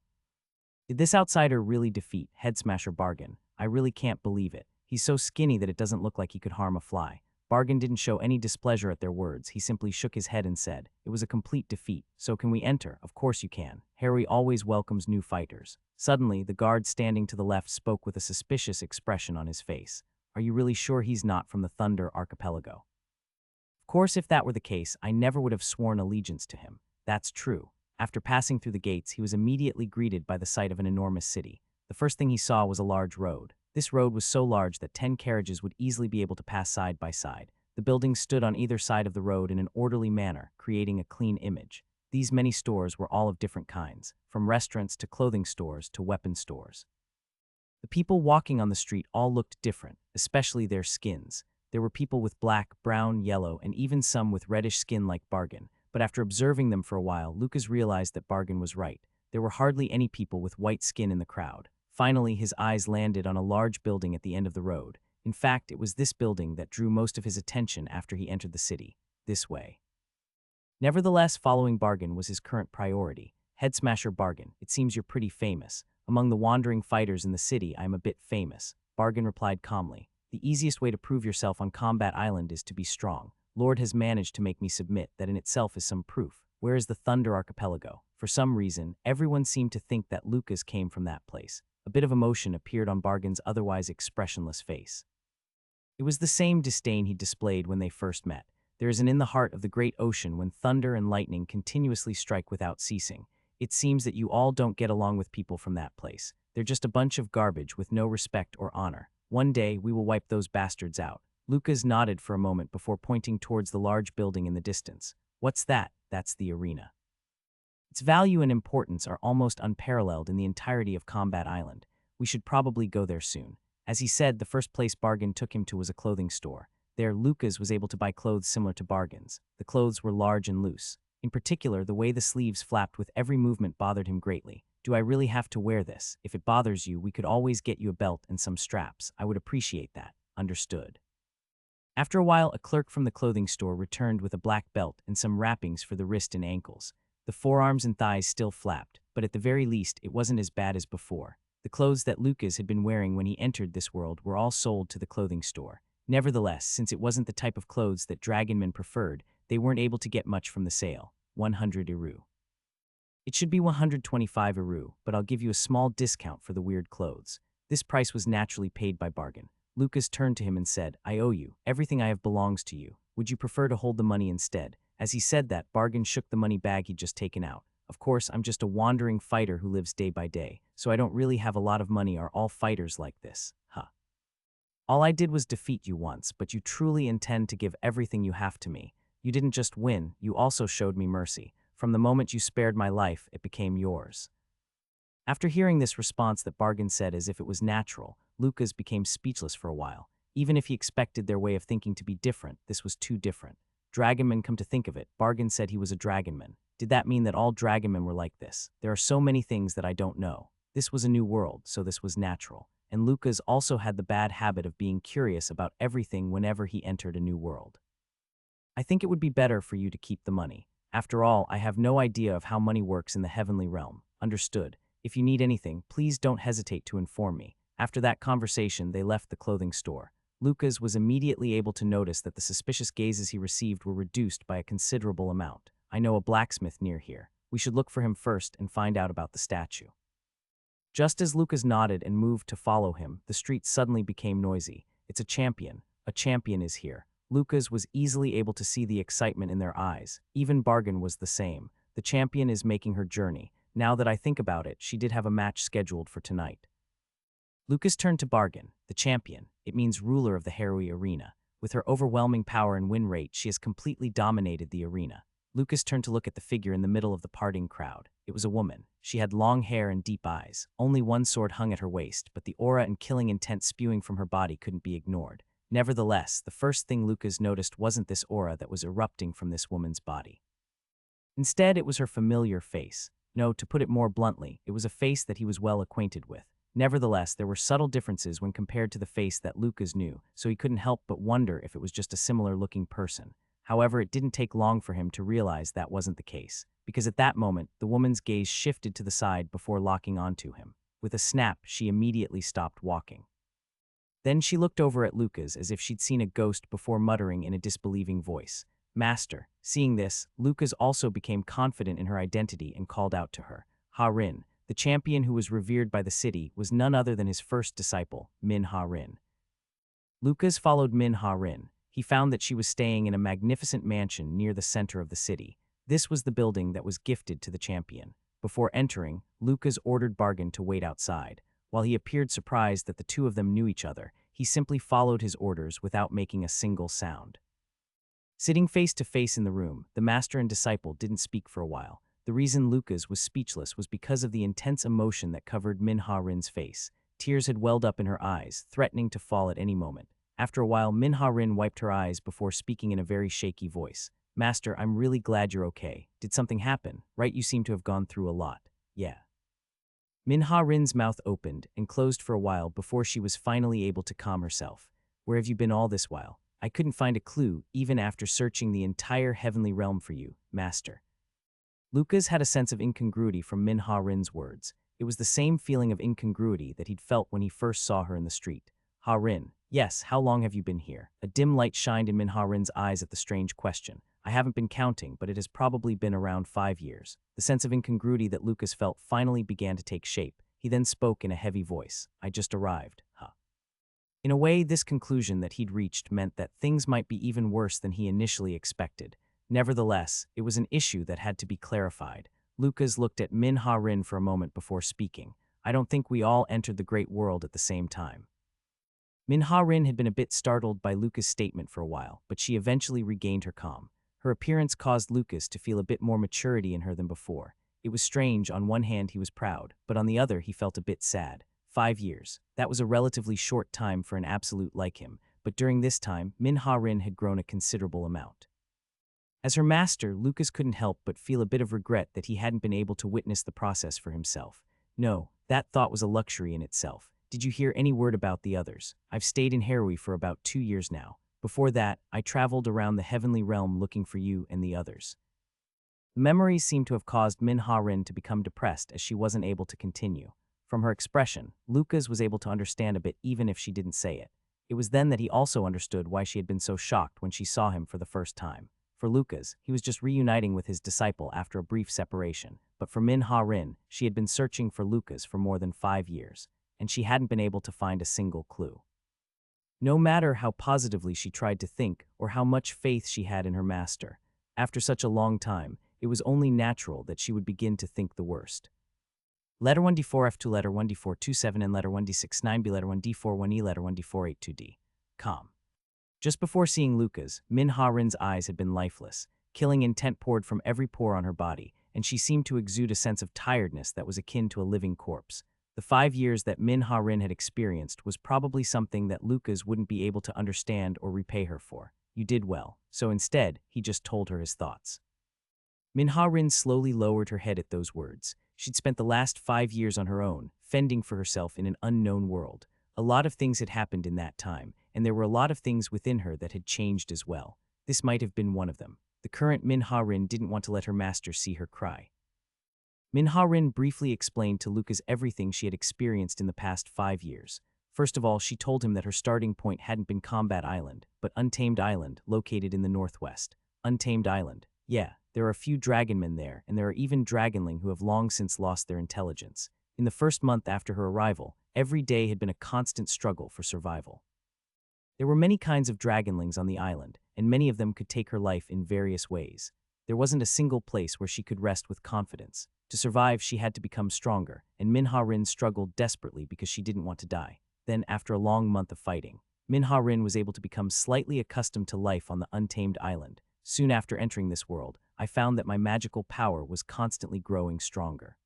Did this outsider really defeat Head Smasher Bargain? I really can't believe it. He's so skinny that it doesn't look like he could harm a fly. Bargain didn't show any displeasure at their words. He simply shook his head and said, It was a complete defeat. So can we enter? Of course you can. Harry always welcomes new fighters. Suddenly, the guard standing to the left spoke with a suspicious expression on his face. Are you really sure he's not from the Thunder Archipelago? Of course, if that were the case, I never would have sworn allegiance to him. That's true. After passing through the gates, he was immediately greeted by the sight of an enormous city. The first thing he saw was a large road. This road was so large that 10 carriages would easily be able to pass side by side. The buildings stood on either side of the road in an orderly manner, creating a clean image. These many stores were all of different kinds, from restaurants to clothing stores to weapon stores. The people walking on the street all looked different, especially their skins. There were people with black, brown, yellow, and even some with reddish skin like Bargain, but after observing them for a while, Lucas realized that Bargain was right. There were hardly any people with white skin in the crowd. Finally, his eyes landed on a large building at the end of the road. In fact, it was this building that drew most of his attention after he entered the city. This way. Nevertheless, following Bargain was his current priority. Head Smasher Bargain, it seems you're pretty famous. Among the wandering fighters in the city, I am a bit famous. Bargain replied calmly. The easiest way to prove yourself on Combat Island is to be strong. Lord has managed to make me submit, that in itself is some proof. Where is the Thunder Archipelago? For some reason, everyone seemed to think that Lucas came from that place. A bit of emotion appeared on Bargain's otherwise expressionless face. It was the same disdain he displayed when they first met. There is an in the heart of the great ocean when thunder and lightning continuously strike without ceasing. It seems that you all don't get along with people from that place. They're just a bunch of garbage with no respect or honor. One day, we will wipe those bastards out. Lucas nodded for a moment before pointing towards the large building in the distance. What's that? That's the arena. Its value and importance are almost unparalleled in the entirety of Combat Island. We should probably go there soon. As he said, the first place Bargain took him to was a clothing store. There, Lucas was able to buy clothes similar to Bargain's. The clothes were large and loose. In particular, the way the sleeves flapped with every movement bothered him greatly. Do I really have to wear this? If it bothers you, we could always get you a belt and some straps. I would appreciate that. Understood. After a while, a clerk from the clothing store returned with a black belt and some wrappings for the wrist and ankles. The forearms and thighs still flapped, but at the very least, it wasn't as bad as before. The clothes that Lucas had been wearing when he entered this world were all sold to the clothing store. Nevertheless, since it wasn't the type of clothes that dragonmen preferred, they weren't able to get much from the sale. 100 Iru. It should be 125 Iru, but I'll give you a small discount for the weird clothes. This price was naturally paid by Bargain. Lucas turned to him and said, I owe you. Everything I have belongs to you. Would you prefer to hold the money instead? As he said that, Bargain shook the money bag he'd just taken out. Of course, I'm just a wandering fighter who lives day by day, so I don't really have a lot of money. Are all fighters like this? Huh. All I did was defeat you once, but you truly intend to give everything you have to me. You didn't just win, you also showed me mercy. From the moment you spared my life, it became yours. After hearing this response that Bargain said as if it was natural, Lucas became speechless for a while. Even if he expected their way of thinking to be different, this was too different. Dragonmen, come to think of it, Bargain said he was a dragonman. Did that mean that all dragonmen were like this? There are so many things that I don't know. This was a new world, so this was natural. And Lucas also had the bad habit of being curious about everything whenever he entered a new world. I think it would be better for you to keep the money. After all, I have no idea of how money works in the heavenly realm. Understood. If you need anything, please don't hesitate to inform me. After that conversation, they left the clothing store. Lucas was immediately able to notice that the suspicious gazes he received were reduced by a considerable amount. I know a blacksmith near here. We should look for him first and find out about the statue. Just as Lucas nodded and moved to follow him, the street suddenly became noisy. It's a champion. A champion is here. Lucas was easily able to see the excitement in their eyes. Even Bargain was the same. The champion is making her journey. Now that I think about it, she did have a match scheduled for tonight. Lucas turned to Bargain, the champion. It means ruler of the Harui arena. With her overwhelming power and win rate, she has completely dominated the arena. Lucas turned to look at the figure in the middle of the parting crowd. It was a woman. She had long hair and deep eyes. Only one sword hung at her waist, but the aura and killing intent spewing from her body couldn't be ignored. Nevertheless, the first thing Lucas noticed wasn't this aura that was erupting from this woman's body. Instead, it was her familiar face. No, to put it more bluntly, it was a face that he was well acquainted with. Nevertheless, there were subtle differences when compared to the face that Lucas knew, so he couldn't help but wonder if it was just a similar-looking person. However, it didn't take long for him to realize that wasn't the case, because at that moment, the woman's gaze shifted to the side before locking onto him. With a snap, she immediately stopped walking. Then she looked over at Lucas as if she'd seen a ghost before muttering in a disbelieving voice, "Master." Seeing this, Lucas also became confident in her identity and called out to her. Ha-Rin, the champion who was revered by the city, was none other than his first disciple, Min Ha-Rin. Lucas followed Min Ha-Rin. He found that she was staying in a magnificent mansion near the center of the city. This was the building that was gifted to the champion. Before entering, Lucas ordered Bargain to wait outside. While he appeared surprised that the two of them knew each other, he simply followed his orders without making a single sound. Sitting face to face in the room, the master and disciple didn't speak for a while. The reason Lucas was speechless was because of the intense emotion that covered Minha-Rin's face. Tears had welled up in her eyes, threatening to fall at any moment. After a while, Minha-Rin wiped her eyes before speaking in a very shaky voice. Master, I'm really glad you're okay. Did something happen? Right, you seem to have gone through a lot. Yeah. Minha-Rin's mouth opened and closed for a while before she was finally able to calm herself. Where have you been all this while? I couldn't find a clue, even after searching the entire heavenly realm for you, Master. Lucas had a sense of incongruity from Minha-Rin's words. It was the same feeling of incongruity that he'd felt when he first saw her in the street. Ha-Rin, yes, how long have you been here? A dim light shined in Minha-Rin's eyes at the strange question. I haven't been counting, but it has probably been around 5 years. The sense of incongruity that Lucas felt finally began to take shape. He then spoke in a heavy voice. I just arrived, huh? In a way, this conclusion that he'd reached meant that things might be even worse than he initially expected. Nevertheless, it was an issue that had to be clarified. Lucas looked at Minha-Rin for a moment before speaking. I don't think we all entered the great world at the same time. Minha-Rin had been a bit startled by Lucas' statement for a while, but she eventually regained her calm. Her appearance caused Lucas to feel a bit more maturity in her than before. It was strange. On one hand, he was proud, but on the other, he felt a bit sad. 5 years. That was a relatively short time for an absolute like him, but during this time, Minha-Rin had grown a considerable amount. As her master, Lucas couldn't help but feel a bit of regret that he hadn't been able to witness the process for himself. No, that thought was a luxury in itself. Did you hear any word about the others? I've stayed in Harui for about 2 years now. Before that, I traveled around the heavenly realm looking for you and the others. The memories seemed to have caused Minha-Rin to become depressed as she wasn't able to continue. From her expression, Lucas was able to understand a bit even if she didn't say it. It was then that he also understood why she had been so shocked when she saw him for the first time. For Lucas, he was just reuniting with his disciple after a brief separation, but for Minha-Rin, she had been searching for Lucas for more than 5 years, and she hadn't been able to find a single clue. No matter how positively she tried to think or how much faith she had in her master, after such a long time, it was only natural that she would begin to think the worst. Letter 1D4F2, letter 1D427, and letter 1D69B, letter 1D41E, letter 1D482D. Calm. Just before seeing Lucas, Minha-Rin's eyes had been lifeless. Killing intent poured from every pore on her body, and she seemed to exude a sense of tiredness that was akin to a living corpse. The 5 years that Minha-Rin had experienced was probably something that Lucas wouldn't be able to understand or repay her for. You did well. So instead, he just told her his thoughts. Minha-Rin slowly lowered her head at those words. She'd spent the last 5 years on her own, fending for herself in an unknown world. A lot of things had happened in that time, and there were a lot of things within her that had changed as well. This might have been one of them. The current Minha-Rin didn't want to let her master see her cry. Minha-Rin briefly explained to Lucas everything she had experienced in the past 5 years. First of all, she told him that her starting point hadn't been Combat Island, but Untamed Island, located in the northwest. Untamed Island. Yeah, there are a few dragonmen there, and there are even dragonling who have long since lost their intelligence. In the first month after her arrival, every day had been a constant struggle for survival. There were many kinds of dragonlings on the island, and many of them could take her life in various ways. There wasn't a single place where she could rest with confidence. To survive, she had to become stronger, and Minha-Rin struggled desperately because she didn't want to die. Then, after a long month of fighting, Minha-Rin was able to become slightly accustomed to life on the Untamed Island. Soon after entering this world, I found that my magical power was constantly growing stronger.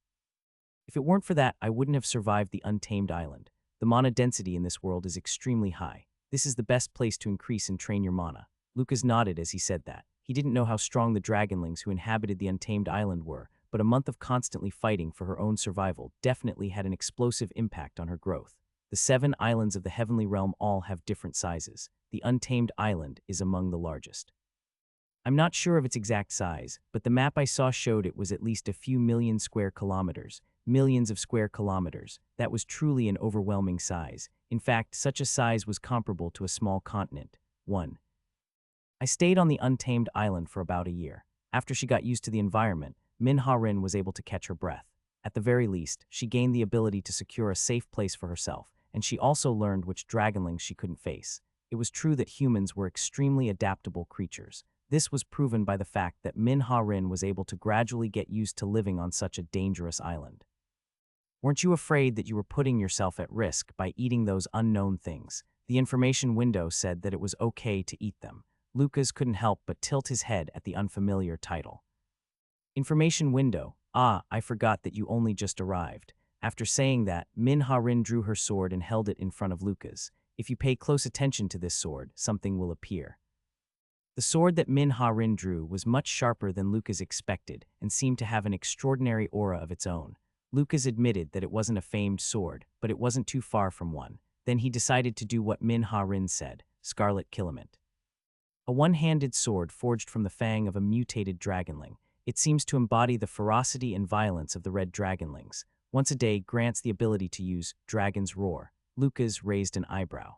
If it weren't for that, I wouldn't have survived the Untamed Island. The mana density in this world is extremely high. This is the best place to increase and train your mana. Lucas nodded as he said that. He didn't know how strong the dragonlings who inhabited the Untamed Island were, but a month of constantly fighting for her own survival definitely had an explosive impact on her growth. The 7 islands of the Heavenly Realm all have different sizes. The Untamed Island is among the largest. I'm not sure of its exact size, but the map I saw showed it was at least a few million square kilometers. Millions of square kilometers. That was truly an overwhelming size. In fact, such a size was comparable to a small continent. 1. I stayed on the Untamed Island for about a year. After she got used to the environment, Minha-Rin was able to catch her breath. At the very least, she gained the ability to secure a safe place for herself, and she also learned which dragonlings she couldn't face. It was true that humans were extremely adaptable creatures. This was proven by the fact that Minha-Rin was able to gradually get used to living on such a dangerous island. Weren't you afraid that you were putting yourself at risk by eating those unknown things? The information window said that it was okay to eat them. Lucas couldn't help but tilt his head at the unfamiliar title. Information window. Ah, I forgot that you only just arrived. After saying that, Min-Ha-rin drew her sword and held it in front of Lucas. If you pay close attention to this sword, something will appear. The sword that Min-Ha-rin drew was much sharper than Lucas expected and seemed to have an extraordinary aura of its own. Lucas admitted that it wasn't a famed sword, but it wasn't too far from one. Then he decided to do what Min-Ha-rin said, Scarlet Kilament. A one-handed sword forged from the fang of a mutated dragonling. It seems to embody the ferocity and violence of the red dragonlings. Once a day grants the ability to use Dragon's Roar. Lucas raised an eyebrow.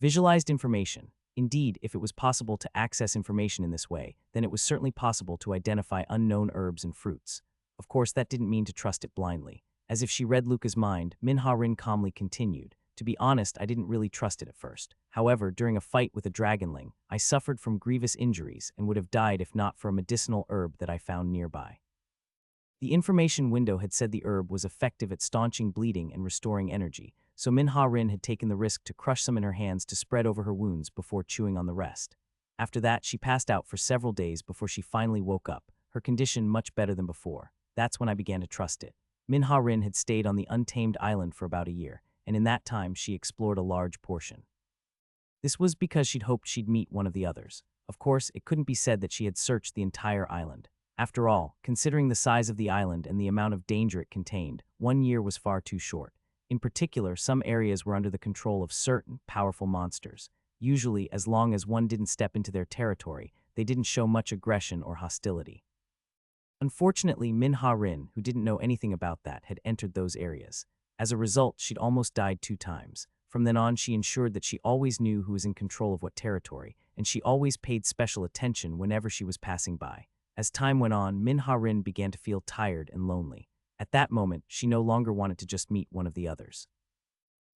Visualized information. Indeed, if it was possible to access information in this way, then it was certainly possible to identify unknown herbs and fruits. Of course, that didn't mean to trust it blindly. As if she read Lucas' mind, Min-Ha-rin calmly continued. To be honest, I didn't really trust it at first. However, during a fight with a dragonling, I suffered from grievous injuries and would have died if not for a medicinal herb that I found nearby. The information window had said the herb was effective at staunching bleeding and restoring energy, so Min-Ha-rin had taken the risk to crush some in her hands to spread over her wounds before chewing on the rest. After that, she passed out for several days before she finally woke up, her condition much better than before. That's when I began to trust it. Min-Ha-rin had stayed on the untamed island for about a year, and in that time she explored a large portion. This was because she'd hoped she'd meet one of the others. Of course, it couldn't be said that she had searched the entire island. After all, considering the size of the island and the amount of danger it contained, 1 year was far too short. In particular, some areas were under the control of certain powerful monsters. Usually, as long as one didn't step into their territory, they didn't show much aggression or hostility. Unfortunately, Min-Ha-rin, who didn't know anything about that, had entered those areas. As a result, she'd almost died 2 times. From then on, she ensured that she always knew who was in control of what territory, and she always paid special attention whenever she was passing by. As time went on, Min-Ha-rin began to feel tired and lonely. At that moment, she no longer wanted to just meet one of the others.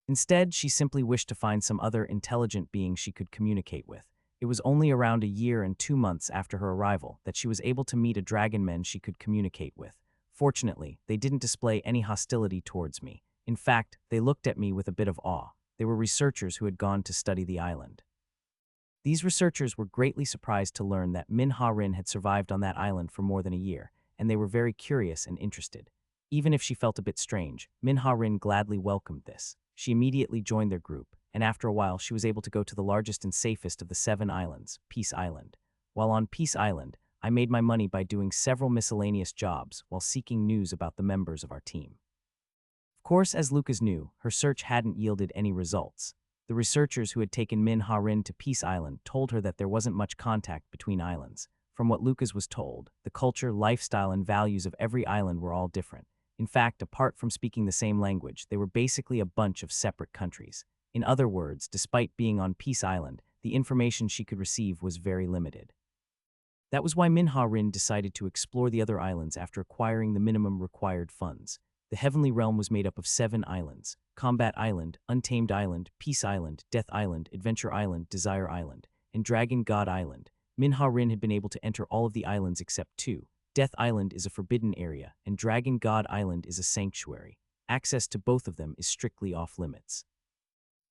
Instead, she simply wished to find some other intelligent being she could communicate with. It was only around 1 year and 2 months after her arrival that she was able to meet a dragonman she could communicate with. Fortunately, they didn't display any hostility towards me. In fact, they looked at me with a bit of awe. They were researchers who had gone to study the island. These researchers were greatly surprised to learn that Min-Ha-rin had survived on that island for more than 1 year, and they were very curious and interested. Even if she felt a bit strange, Min-Ha-rin gladly welcomed this. She immediately joined their group, and after a while she was able to go to the largest and safest of the 7 islands, Peace Island. While on Peace Island, I made my money by doing several miscellaneous jobs while seeking news about the members of our team. Of course, as Lucas knew, her search hadn't yielded any results. The researchers who had taken Min-Ha-rin to Peace Island told her that there wasn't much contact between islands. From what Lucas was told, the culture, lifestyle, and values of every island were all different. In fact, apart from speaking the same language, they were basically a bunch of separate countries. In other words, despite being on Peace Island, the information she could receive was very limited. That was why Min-Ha-rin decided to explore the other islands after acquiring the minimum required funds. The Heavenly Realm was made up of 7 islands: Combat Island, Untamed Island, Peace Island, Death Island, Adventure Island, Desire Island, and Dragon God Island. Min-Ha-rin had been able to enter all of the islands except 2. Death Island is a forbidden area, and Dragon God Island is a sanctuary. Access to both of them is strictly off-limits.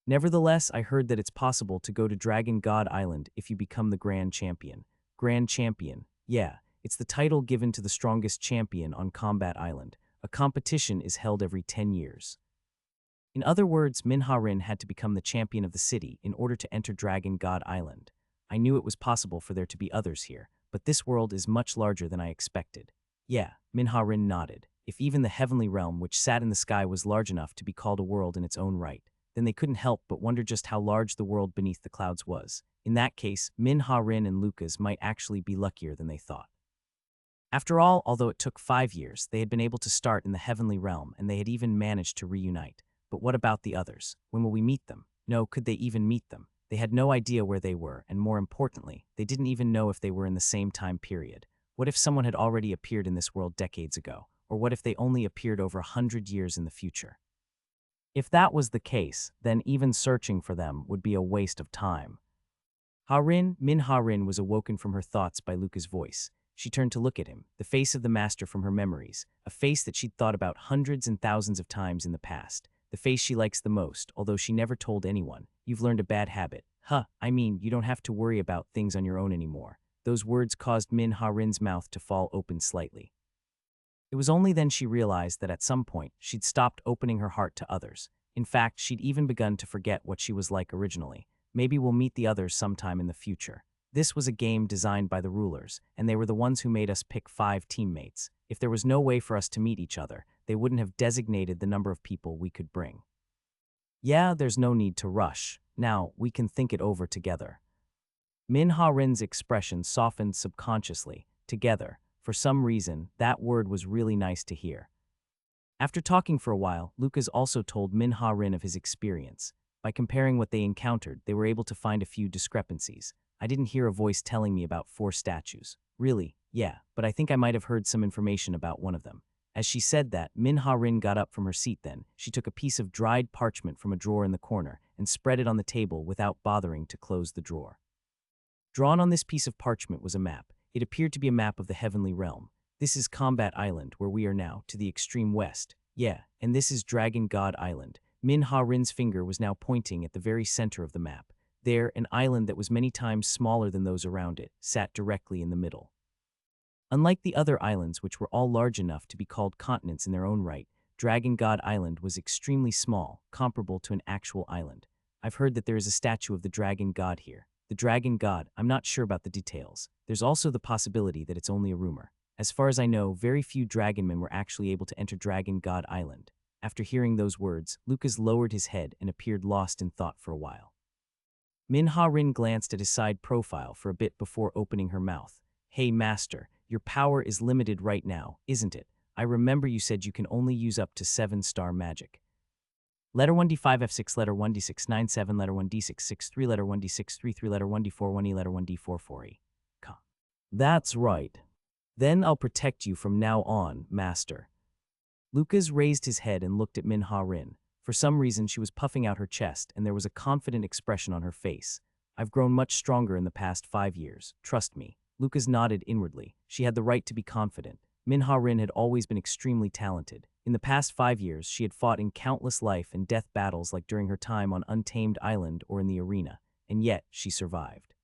Nevertheless, I heard that it's possible to go to Dragon God Island if you become the Grand Champion. Grand Champion, yeah, it's the title given to the strongest champion on Combat Island. A competition is held every 10 years. In other words, Min-Ha-rin had to become the champion of the city in order to enter Dragon God Island. I knew it was possible for there to be others here, but this world is much larger than I expected. Yeah, Min-Ha-rin nodded. If even the Heavenly Realm which sat in the sky was large enough to be called a world in its own right, then they couldn't help but wonder just how large the world beneath the clouds was. In that case, Min-Ha-rin and Lucas might actually be luckier than they thought. After all, although it took 5 years, they had been able to start in the Heavenly Realm, and they had even managed to reunite. But what about the others? When will we meet them? No, could they even meet them? They had no idea where they were, and more importantly, they didn't even know if they were in the same time period. What if someone had already appeared in this world decades ago? Or what if they only appeared over 100 years in the future? If that was the case, then even searching for them would be a waste of time. Min-Ha-rin was awoken from her thoughts by Luca's voice. She turned to look at him, the face of the master from her memories, a face that she'd thought about hundreds and thousands of times in the past, the face she likes the most, although she never told anyone. You've learned a bad habit. I mean, you don't have to worry about things on your own anymore. Those words caused Min Ha-rin's mouth to fall open slightly. It was only then she realized that at some point, she'd stopped opening her heart to others. In fact, she'd even begun to forget what she was like originally. Maybe we'll meet the others sometime in the future. This was a game designed by the rulers, and they were the ones who made us pick 5 teammates. If there was no way for us to meet each other, they wouldn't have designated the number of people we could bring. Yeah, there's no need to rush. Now, we can think it over together. Min Ha-rin's expression softened subconsciously. Together. For some reason, that word was really nice to hear. After talking for a while, Lucas also told Min Ha-rin of his experience. By comparing what they encountered, they were able to find a few discrepancies. I didn't hear a voice telling me about 4 statues. Really? Yeah, but I think I might have heard some information about one of them. As she said that, Min Ha-rin got up from her seat then. She took a piece of dried parchment from a drawer in the corner and spread it on the table without bothering to close the drawer. Drawn on this piece of parchment was a map. It appeared to be a map of the heavenly realm. This is Combat Island, where we are now, to the extreme west. Yeah, and this is Dragon God Island. Min Ha-rin's finger was now pointing at the very center of the map. There, an island that was many times smaller than those around it, sat directly in the middle. Unlike the other islands, which were all large enough to be called continents in their own right, Dragon God Island was extremely small, comparable to an actual island. I've heard that there is a statue of the Dragon God here. The Dragon God, I'm not sure about the details. There's also the possibility that it's only a rumor. As far as I know, very few dragonmen were actually able to enter Dragon God Island. After hearing those words, Lucas lowered his head and appeared lost in thought for a while. Min Ha-rin glanced at his side profile for a bit before opening her mouth. Hey master, your power is limited right now, isn't it? I remember you said you can only use up to 7-star magic. Letter 1D5 F6, letter 1D6 9 7, letter 1D6 6 3, letter 1D6 3 3, letter 1D4 1E, letter 1D4 4E. That's right. Then I'll protect you from now on, master. Lucas raised his head and looked at Min Ha-rin. For some reason, she was puffing out her chest, and there was a confident expression on her face. I've grown much stronger in the past 5 years, trust me. Lucas nodded inwardly. She had the right to be confident. Min Ha-rin had always been extremely talented. In the past 5 years, she had fought in countless life and death battles like during her time on Untamed Island or in the arena, and yet she survived.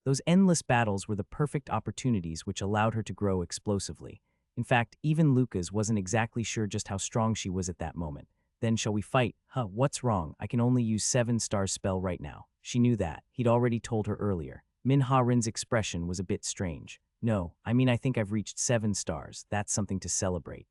Those endless battles were the perfect opportunities which allowed her to grow explosively. In fact, even Lucas wasn't exactly sure just how strong she was at that moment. Then shall we fight? What's wrong? I can only use 7-star spell right now. She knew that. He'd already told her earlier. Min Ha-rin's expression was a bit strange. No, I mean I think I've reached 7 stars. That's something to celebrate.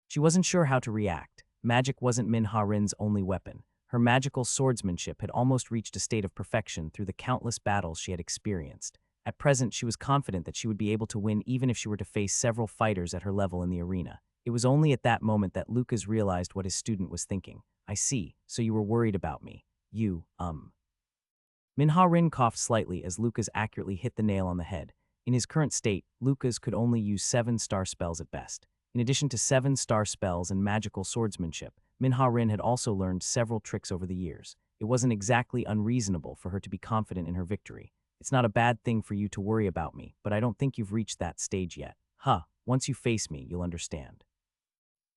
She wasn't sure how to react. Magic wasn't Min Ha-rin's only weapon. Her magical swordsmanship had almost reached a state of perfection through the countless battles she had experienced. At present, she was confident that she would be able to win even if she were to face several fighters at her level in the arena. It was only at that moment that Lucas realized what his student was thinking. I see, so you were worried about me. Min Ha-rin coughed slightly as Lucas accurately hit the nail on the head. In his current state, Lucas could only use 7-star spells at best. In addition to 7-star spells and magical swordsmanship, Min Ha-rin had also learned several tricks over the years. It wasn't exactly unreasonable for her to be confident in her victory. It's not a bad thing for you to worry about me, but I don't think you've reached that stage yet. Once you face me, you'll understand.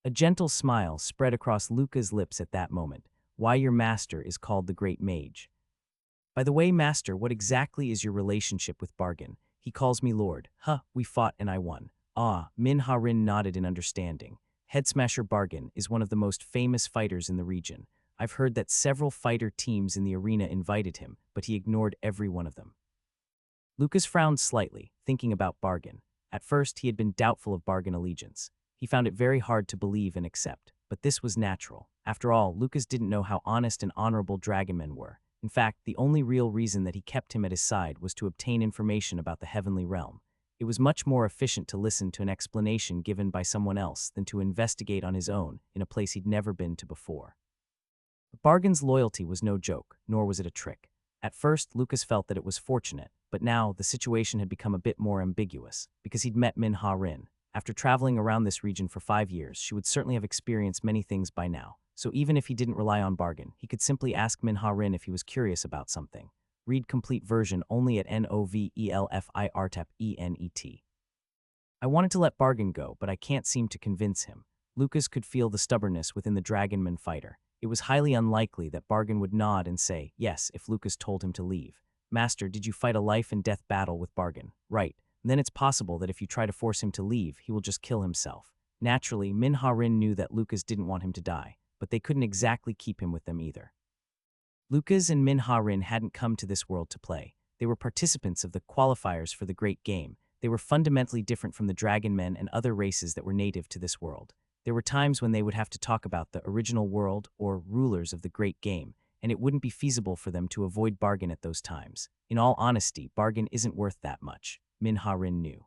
A gentle smile spread across Lucca's lips at that moment. Why your master is called the Great Mage. By the way, master, what exactly is your relationship with Bargain? He calls me Lord. We fought and I won. Min Ha-rin nodded in understanding. Headsmasher Bargain is one of the most famous fighters in the region. I've heard that several fighter teams in the arena invited him, but he ignored every one of them. Lucas frowned slightly, thinking about Bargain. At first, he had been doubtful of Bargain allegiance. He found it very hard to believe and accept, but this was natural. After all, Lucas didn't know how honest and honorable dragonmen were. In fact, the only real reason that he kept him at his side was to obtain information about the heavenly realm. It was much more efficient to listen to an explanation given by someone else than to investigate on his own in a place he'd never been to before. Bargain's loyalty was no joke, nor was it a trick. At first, Lucas felt that it was fortunate, but now the situation had become a bit more ambiguous, because he'd met Min Ha-rin. After traveling around this region for 5 years, she would certainly have experienced many things by now. So even if he didn't rely on Bargain, he could simply ask Min Ha-rin if he was curious about something. Read complete version only at Novelrecap. I wanted to let Bargain go, but I can't seem to convince him. Lucas could feel the stubbornness within the dragonman fighter. It was highly unlikely that Bargain would nod and say, yes, if Lucas told him to leave. Master, did you fight a life-and-death battle with Bargain? Right. Then it's possible that if you try to force him to leave, he will just kill himself. Naturally, Minha-rin knew that Lucas didn't want him to die, but they couldn't exactly keep him with them either. Lucas and Minha-rin hadn't come to this world to play. They were participants of the qualifiers for the Great Game. They were fundamentally different from the Dragon Men and other races that were native to this world. There were times when they would have to talk about the original world or rulers of the Great Game, and it wouldn't be feasible for them to avoid Bargain at those times. In all honesty, Bargain isn't worth that much, Minha-rin knew.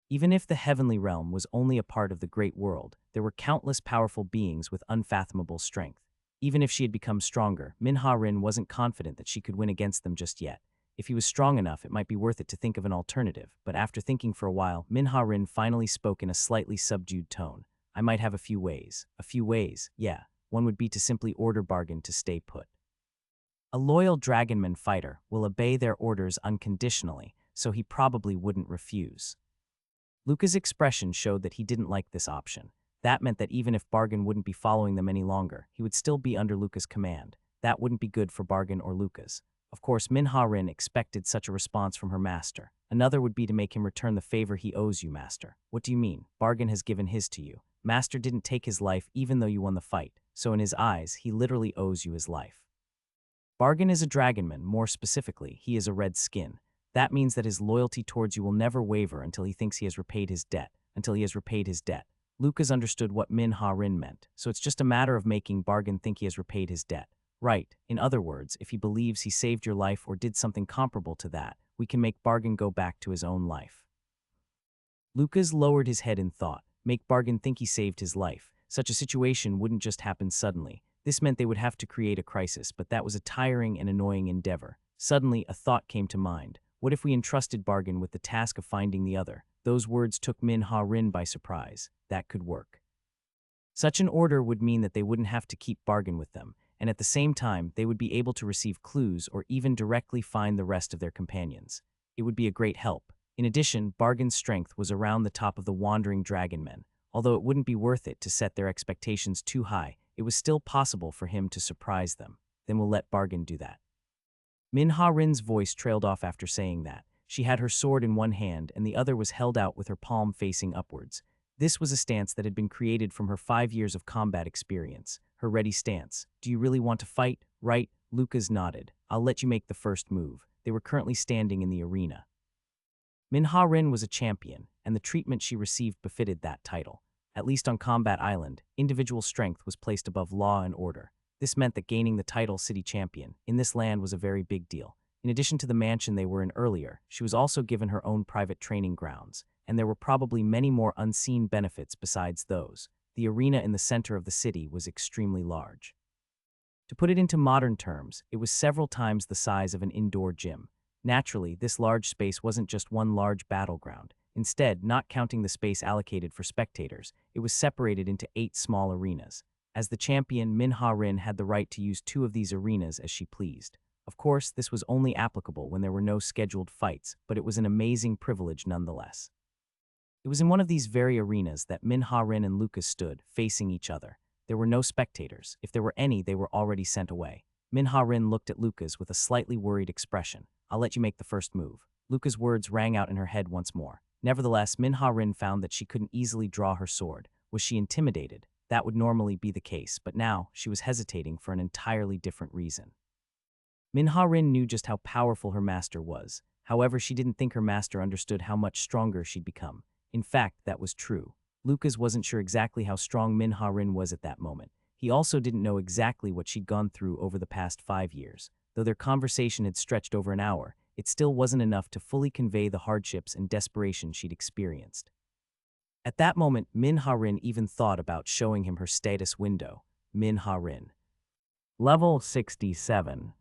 Even if the heavenly realm was only a part of the great world, there were countless powerful beings with unfathomable strength. Even if she had become stronger, Minha-rin wasn't confident that she could win against them just yet. If he was strong enough, it might be worth it to think of an alternative, but after thinking for a while, Minha-rin finally spoke in a slightly subdued tone. I might have a few ways. A few ways, yeah. One would be to simply order Bargain to stay put. A loyal Dragonman fighter will obey their orders unconditionally, so he probably wouldn't refuse. Luca's expression showed that he didn't like this option. That meant that even if Bargain wouldn't be following them any longer, he would still be under Luca's command. That wouldn't be good for Bargain or Lucas. Of course, Minha-rin expected such a response from her master. Another would be to make him return the favor he owes you, master. What do you mean? Bargain has given his to you. Master didn't take his life even though you won the fight, so in his eyes, he literally owes you his life. Bargain is a dragonman, more specifically, he is a red skin. That means that his loyalty towards you will never waver until he thinks he has repaid his debt. Lucas understood what Minha-rin meant, so it's just a matter of making Bargain think he has repaid his debt. Right. In other words, if he believes he saved your life or did something comparable to that, we can make Bargain go back to his own life. Lucas lowered his head in thought. Make Bargain think he saved his life. Such a situation wouldn't just happen suddenly. This meant they would have to create a crisis, but that was a tiring and annoying endeavor. Suddenly, a thought came to mind. What if we entrusted Bargain with the task of finding the other? Those words took Minha-rin by surprise. That could work. Such an order would mean that they wouldn't have to keep Bargain with them, and at the same time, they would be able to receive clues or even directly find the rest of their companions. It would be a great help. In addition, Bargain's strength was around the top of the wandering dragonmen. Although it wouldn't be worth it to set their expectations too high, it was still possible for him to surprise them. Then we'll let Bargain do that. Minha-rin's voice trailed off after saying that. She had her sword in one hand and the other was held out with her palm facing upwards. This was a stance that had been created from her 5 years of combat experience. Her ready stance. Do you really want to fight? Right? Lucas nodded. I'll let you make the first move. They were currently standing in the arena. Minha-rin was a champion, and the treatment she received befitted that title. At least on Combat Island, individual strength was placed above law and order. This meant that gaining the title City Champion in this land was a very big deal. In addition to the mansion they were in earlier, she was also given her own private training grounds, and there were probably many more unseen benefits besides those. The arena in the center of the city was extremely large. To put it into modern terms, it was several times the size of an indoor gym. Naturally, this large space wasn't just one large battleground. Instead, not counting the space allocated for spectators, it was separated into 8 small arenas. As the champion, Minha-rin had the right to use 2 of these arenas as she pleased. Of course, this was only applicable when there were no scheduled fights, but it was an amazing privilege nonetheless. It was in one of these very arenas that Minha-rin and Lucas stood, facing each other. There were no spectators. If there were any, they were already sent away. Minha-rin looked at Lucas with a slightly worried expression. I'll let you make the first move. Lucas' words rang out in her head once more. Nevertheless, Minha-rin found that she couldn't easily draw her sword. Was she intimidated? That would normally be the case, but now she was hesitating for an entirely different reason. Minha-rin knew just how powerful her master was. However, she didn't think her master understood how much stronger she'd become. In fact, that was true. Lucas wasn't sure exactly how strong Minha-rin was at that moment. He also didn't know exactly what she'd gone through over the past 5 years. Though their conversation had stretched over an hour, it still wasn't enough to fully convey the hardships and desperation she'd experienced. At that moment, Minha-rin even thought about showing him her status window. Minha-rin. Level 67.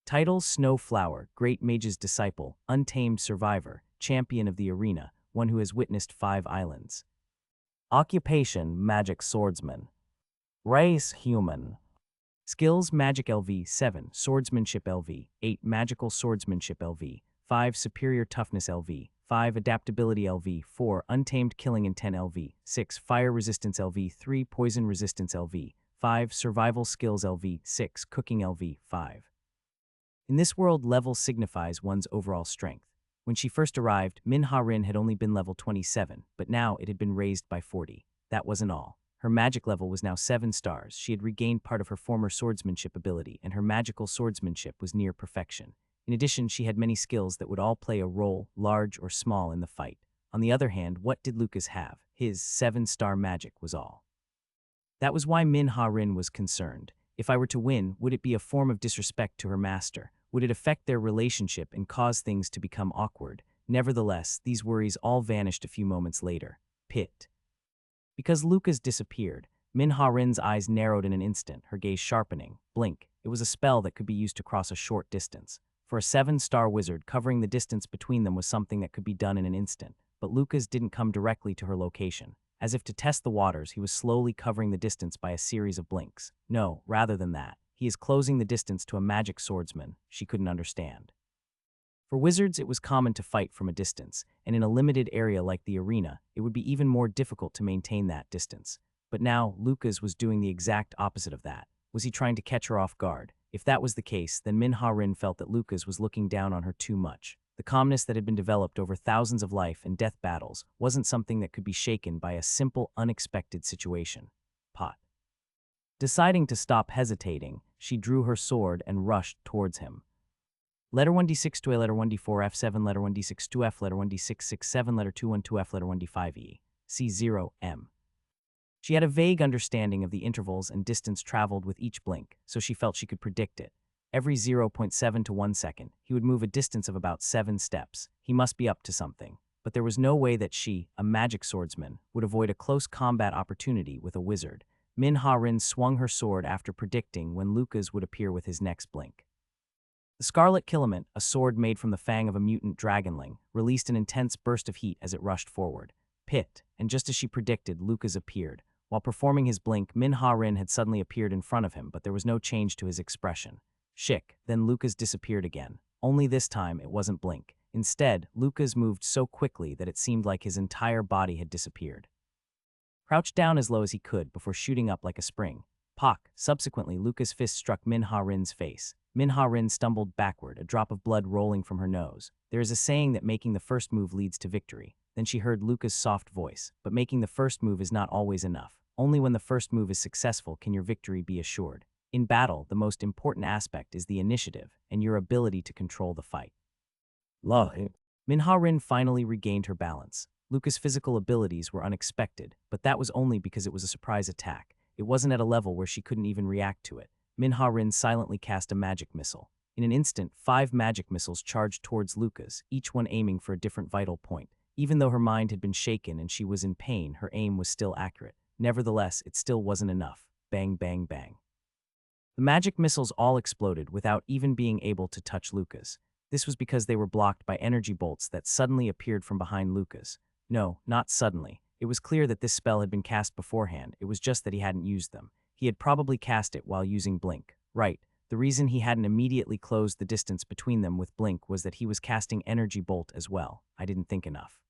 Title: Snowflower, Great Mage's Disciple, Untamed Survivor, Champion of the Arena, one who has witnessed 5 islands. Occupation: Magic Swordsman. Race: Human. Skills: Magic LV 7, Swordsmanship LV 8, Magical Swordsmanship LV 5, Superior Toughness LV 5, Adaptability LV 4, Untamed Killing Intent LV 6, Fire Resistance LV 3, Poison Resistance LV 5, survival skills LV 6, cooking LV 5. In this world, level signifies one's overall strength. When she first arrived, Min-Ha-rin had only been level 27, but now it had been raised by 40. That wasn't all. Her magic level was now 7 stars. She had regained part of her former swordsmanship ability, and her magical swordsmanship was near perfection. In addition, she had many skills that would all play a role, large or small, in the fight. On the other hand, what did Lucas have? His 7-star magic was all. That was why Min-Ha-rin was concerned. If I were to win, would it be a form of disrespect to her master? Would it affect their relationship and cause things to become awkward? Nevertheless, these worries all vanished a few moments later. Pit. Because Lucas disappeared, Min-Ha-rin's eyes narrowed in an instant, her gaze sharpening. Blink. It was a spell that could be used to cross a short distance. For a 7-star wizard, covering the distance between them was something that could be done in an instant. But Lucas didn't come directly to her location. As if to test the waters, he was slowly covering the distance by a series of blinks. No, rather than that, he is closing the distance to a magic swordsman. She couldn't understand. For wizards, it was common to fight from a distance, and in a limited area like the arena, it would be even more difficult to maintain that distance. But now, Lucas was doing the exact opposite of that. Was he trying to catch her off guard? If that was the case, then Min-Ha-rin felt that Lucas was looking down on her too much. The calmness that had been developed over thousands of life and death battles wasn't something that could be shaken by a simple, unexpected situation. Pot. Deciding to stop hesitating, she drew her sword and rushed towards him. Letter 1d6 to a letter 1d4 f7, letter 1d6 to f, letter 1d6 6 7, letter 2 1 2 f, letter 1d5 e, c0 m. She had a vague understanding of the intervals and distance traveled with each blink, so she felt she could predict it. Every 0.7 to 1 second, he would move a distance of about 7 steps. He must be up to something. But there was no way that she, a magic swordsman, would avoid a close combat opportunity with a wizard. Min-Ha-rin swung her sword after predicting when Lucas would appear with his next blink. The Scarlet Kilament, a sword made from the fang of a mutant dragonling, released an intense burst of heat as it rushed forward. Pit, and just as she predicted, Lucas appeared. While performing his blink, Min-Ha-rin had suddenly appeared in front of him, but there was no change to his expression. Shick, then Lucas disappeared again. Only this time, it wasn't blink. Instead, Lucas moved so quickly that it seemed like his entire body had disappeared. Crouched down as low as he could before shooting up like a spring. Pock! Subsequently, Lucas' fist struck Min-Ha-rin's face. Min-Ha-rin stumbled backward, a drop of blood rolling from her nose. There is a saying that making the first move leads to victory. Then she heard Lucas' soft voice. But making the first move is not always enough. Only when the first move is successful can your victory be assured. In battle, the most important aspect is the initiative and your ability to control the fight. Min-Ha-rin finally regained her balance. Lucas' physical abilities were unexpected, but that was only because it was a surprise attack. It wasn't at a level where she couldn't even react to it. Min-Ha-rin silently cast a magic missile. In an instant, 5 magic missiles charged towards Lucas, each one aiming for a different vital point. Even though her mind had been shaken and she was in pain, her aim was still accurate. Nevertheless, it still wasn't enough. Bang, bang, bang. The magic missiles all exploded without even being able to touch Lucas. This was because they were blocked by energy bolts that suddenly appeared from behind Lucas. No, not suddenly. It was clear that this spell had been cast beforehand. It was just that he hadn't used them. He had probably cast it while using Blink. Right. The reason he hadn't immediately closed the distance between them with Blink was that he was casting Energy Bolt as well. I didn't think enough.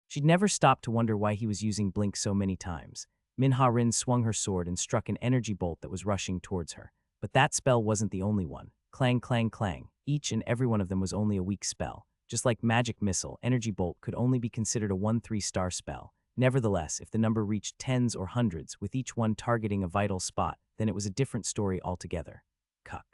She'd never stopped to wonder why he was using Blink so many times. Min-Ha-rin swung her sword and struck an energy bolt that was rushing towards her. But that spell wasn't the only one. Clang, clang, clang. Each and every one of them was only a weak spell. Just like Magic Missile, Energy Bolt could only be considered a 1-3-star spell. Nevertheless, if the number reached tens or hundreds, with each one targeting a vital spot, then it was a different story altogether. Cuck.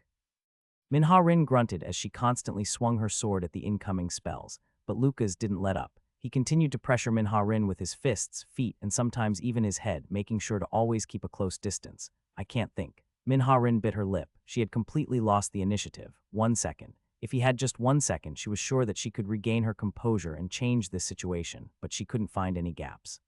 Min-Ha-rin grunted as she constantly swung her sword at the incoming spells, but Lucas didn't let up. He continued to pressure Min-Ha-rin with his fists, feet, and sometimes even his head, making sure to always keep a close distance. I can't think. Min-Ha-rin bit her lip. She had completely lost the initiative. 1 second. If he had just 1 second, she was sure that she could regain her composure and change this situation, but she couldn't find any gaps.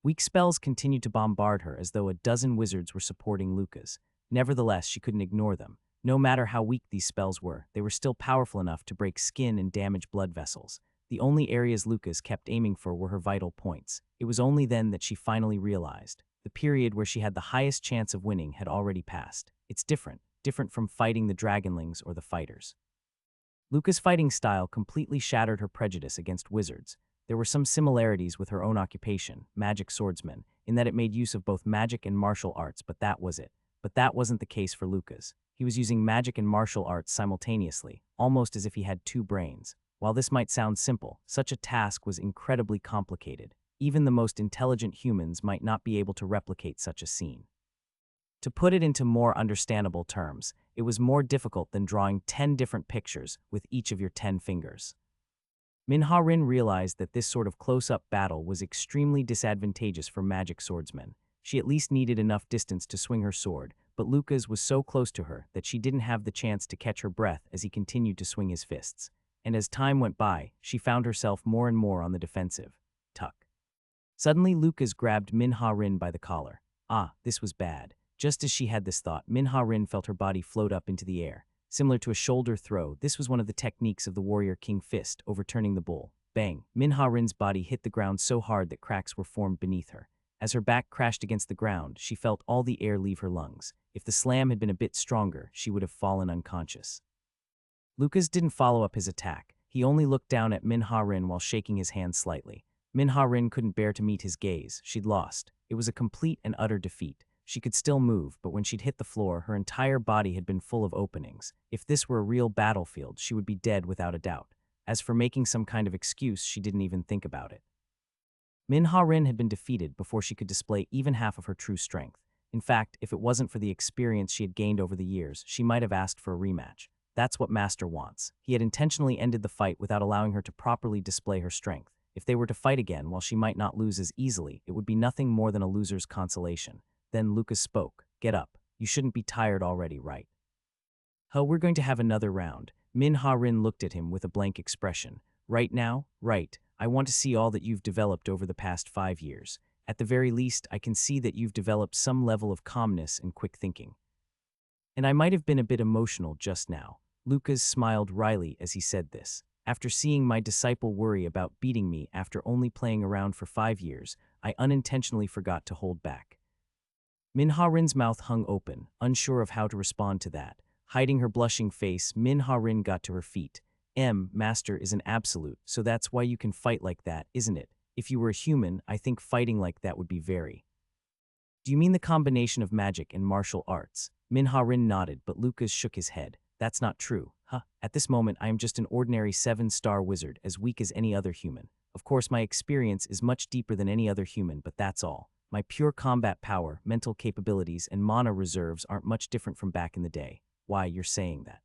Weak spells continued to bombard her as though a dozen wizards were supporting Lucas. Nevertheless, she couldn't ignore them. No matter how weak these spells were, they were still powerful enough to break skin and damage blood vessels. The only areas Lucas kept aiming for were her vital points. It was only then that she finally realized. The period where she had the highest chance of winning had already passed. It's different from fighting the dragonlings or the fighters. Lucas' fighting style completely shattered her prejudice against wizards. There were some similarities with her own occupation, magic swordsman. in that it made use of both magic and martial arts, but that was it. But that wasn't the case for Lucas. He was using magic and martial arts simultaneously, almost as if he had two brains. While this might sound simple, such a task was incredibly complicated. Even the most intelligent humans might not be able to replicate such a scene. To put it into more understandable terms, it was more difficult than drawing 10 different pictures with each of your 10 fingers. Manhwa-rin realized that this sort of close-up battle was extremely disadvantageous for magic swordsmen. She at least needed enough distance to swing her sword, but Lucas was so close to her that she didn't have the chance to catch her breath as he continued to swing his fists. And as time went by, she found herself more and more on the defensive. Tuck. Suddenly Lucas grabbed Manhwa-rin by the collar. This was bad. Just as she had this thought, Manhwa-rin felt her body float up into the air. Similar to a shoulder throw, this was one of the techniques of the warrior king fist, overturning the bull. Bang! Manhwa-rin's body hit the ground so hard that cracks were formed beneath her. As her back crashed against the ground, she felt all the air leave her lungs. If the slam had been a bit stronger, she would have fallen unconscious. Lucas didn't follow up his attack. He only looked down at Manhwa-rin while shaking his hand slightly. Manhwa-rin couldn't bear to meet his gaze. She'd lost. It was a complete and utter defeat. She could still move, but when she'd hit the floor, her entire body had been full of openings. If this were a real battlefield, she would be dead without a doubt. As for making some kind of excuse, she didn't even think about it. Manhwa-rin had been defeated before she could display even half of her true strength. In fact, if it wasn't for the experience she had gained over the years, she might have asked for a rematch. That's what Master wants. He had intentionally ended the fight without allowing her to properly display her strength. If they were to fight again, while she might not lose as easily, it would be nothing more than a loser's consolation. Then Lucas spoke. Get up. You shouldn't be tired already, right? We're going to have another round. Manhwa-rin looked at him with a blank expression. Right now? Right. I want to see all that you've developed over the past 5 years. At the very least, I can see that you've developed some level of calmness and quick thinking. And I might have been a bit emotional just now. Lucas smiled wryly as he said this. After seeing my disciple worry about beating me after only playing around for 5 years, I unintentionally forgot to hold back. Manhwa-rin's mouth hung open, unsure of how to respond to that. Hiding her blushing face, Manhwa-rin got to her feet. Master is an absolute, so that's why you can fight like that, isn't it? If you were a human, I think fighting like that would be very. Do you mean the combination of magic and martial arts? Manhwa-rin nodded, but Lucas shook his head. That's not true. At this moment, I am just an ordinary 7-star wizard, as weak as any other human. Of course, my experience is much deeper than any other human, but that's all. My pure combat power, mental capabilities, and mana reserves aren't much different from back in the day. Why, you're saying that.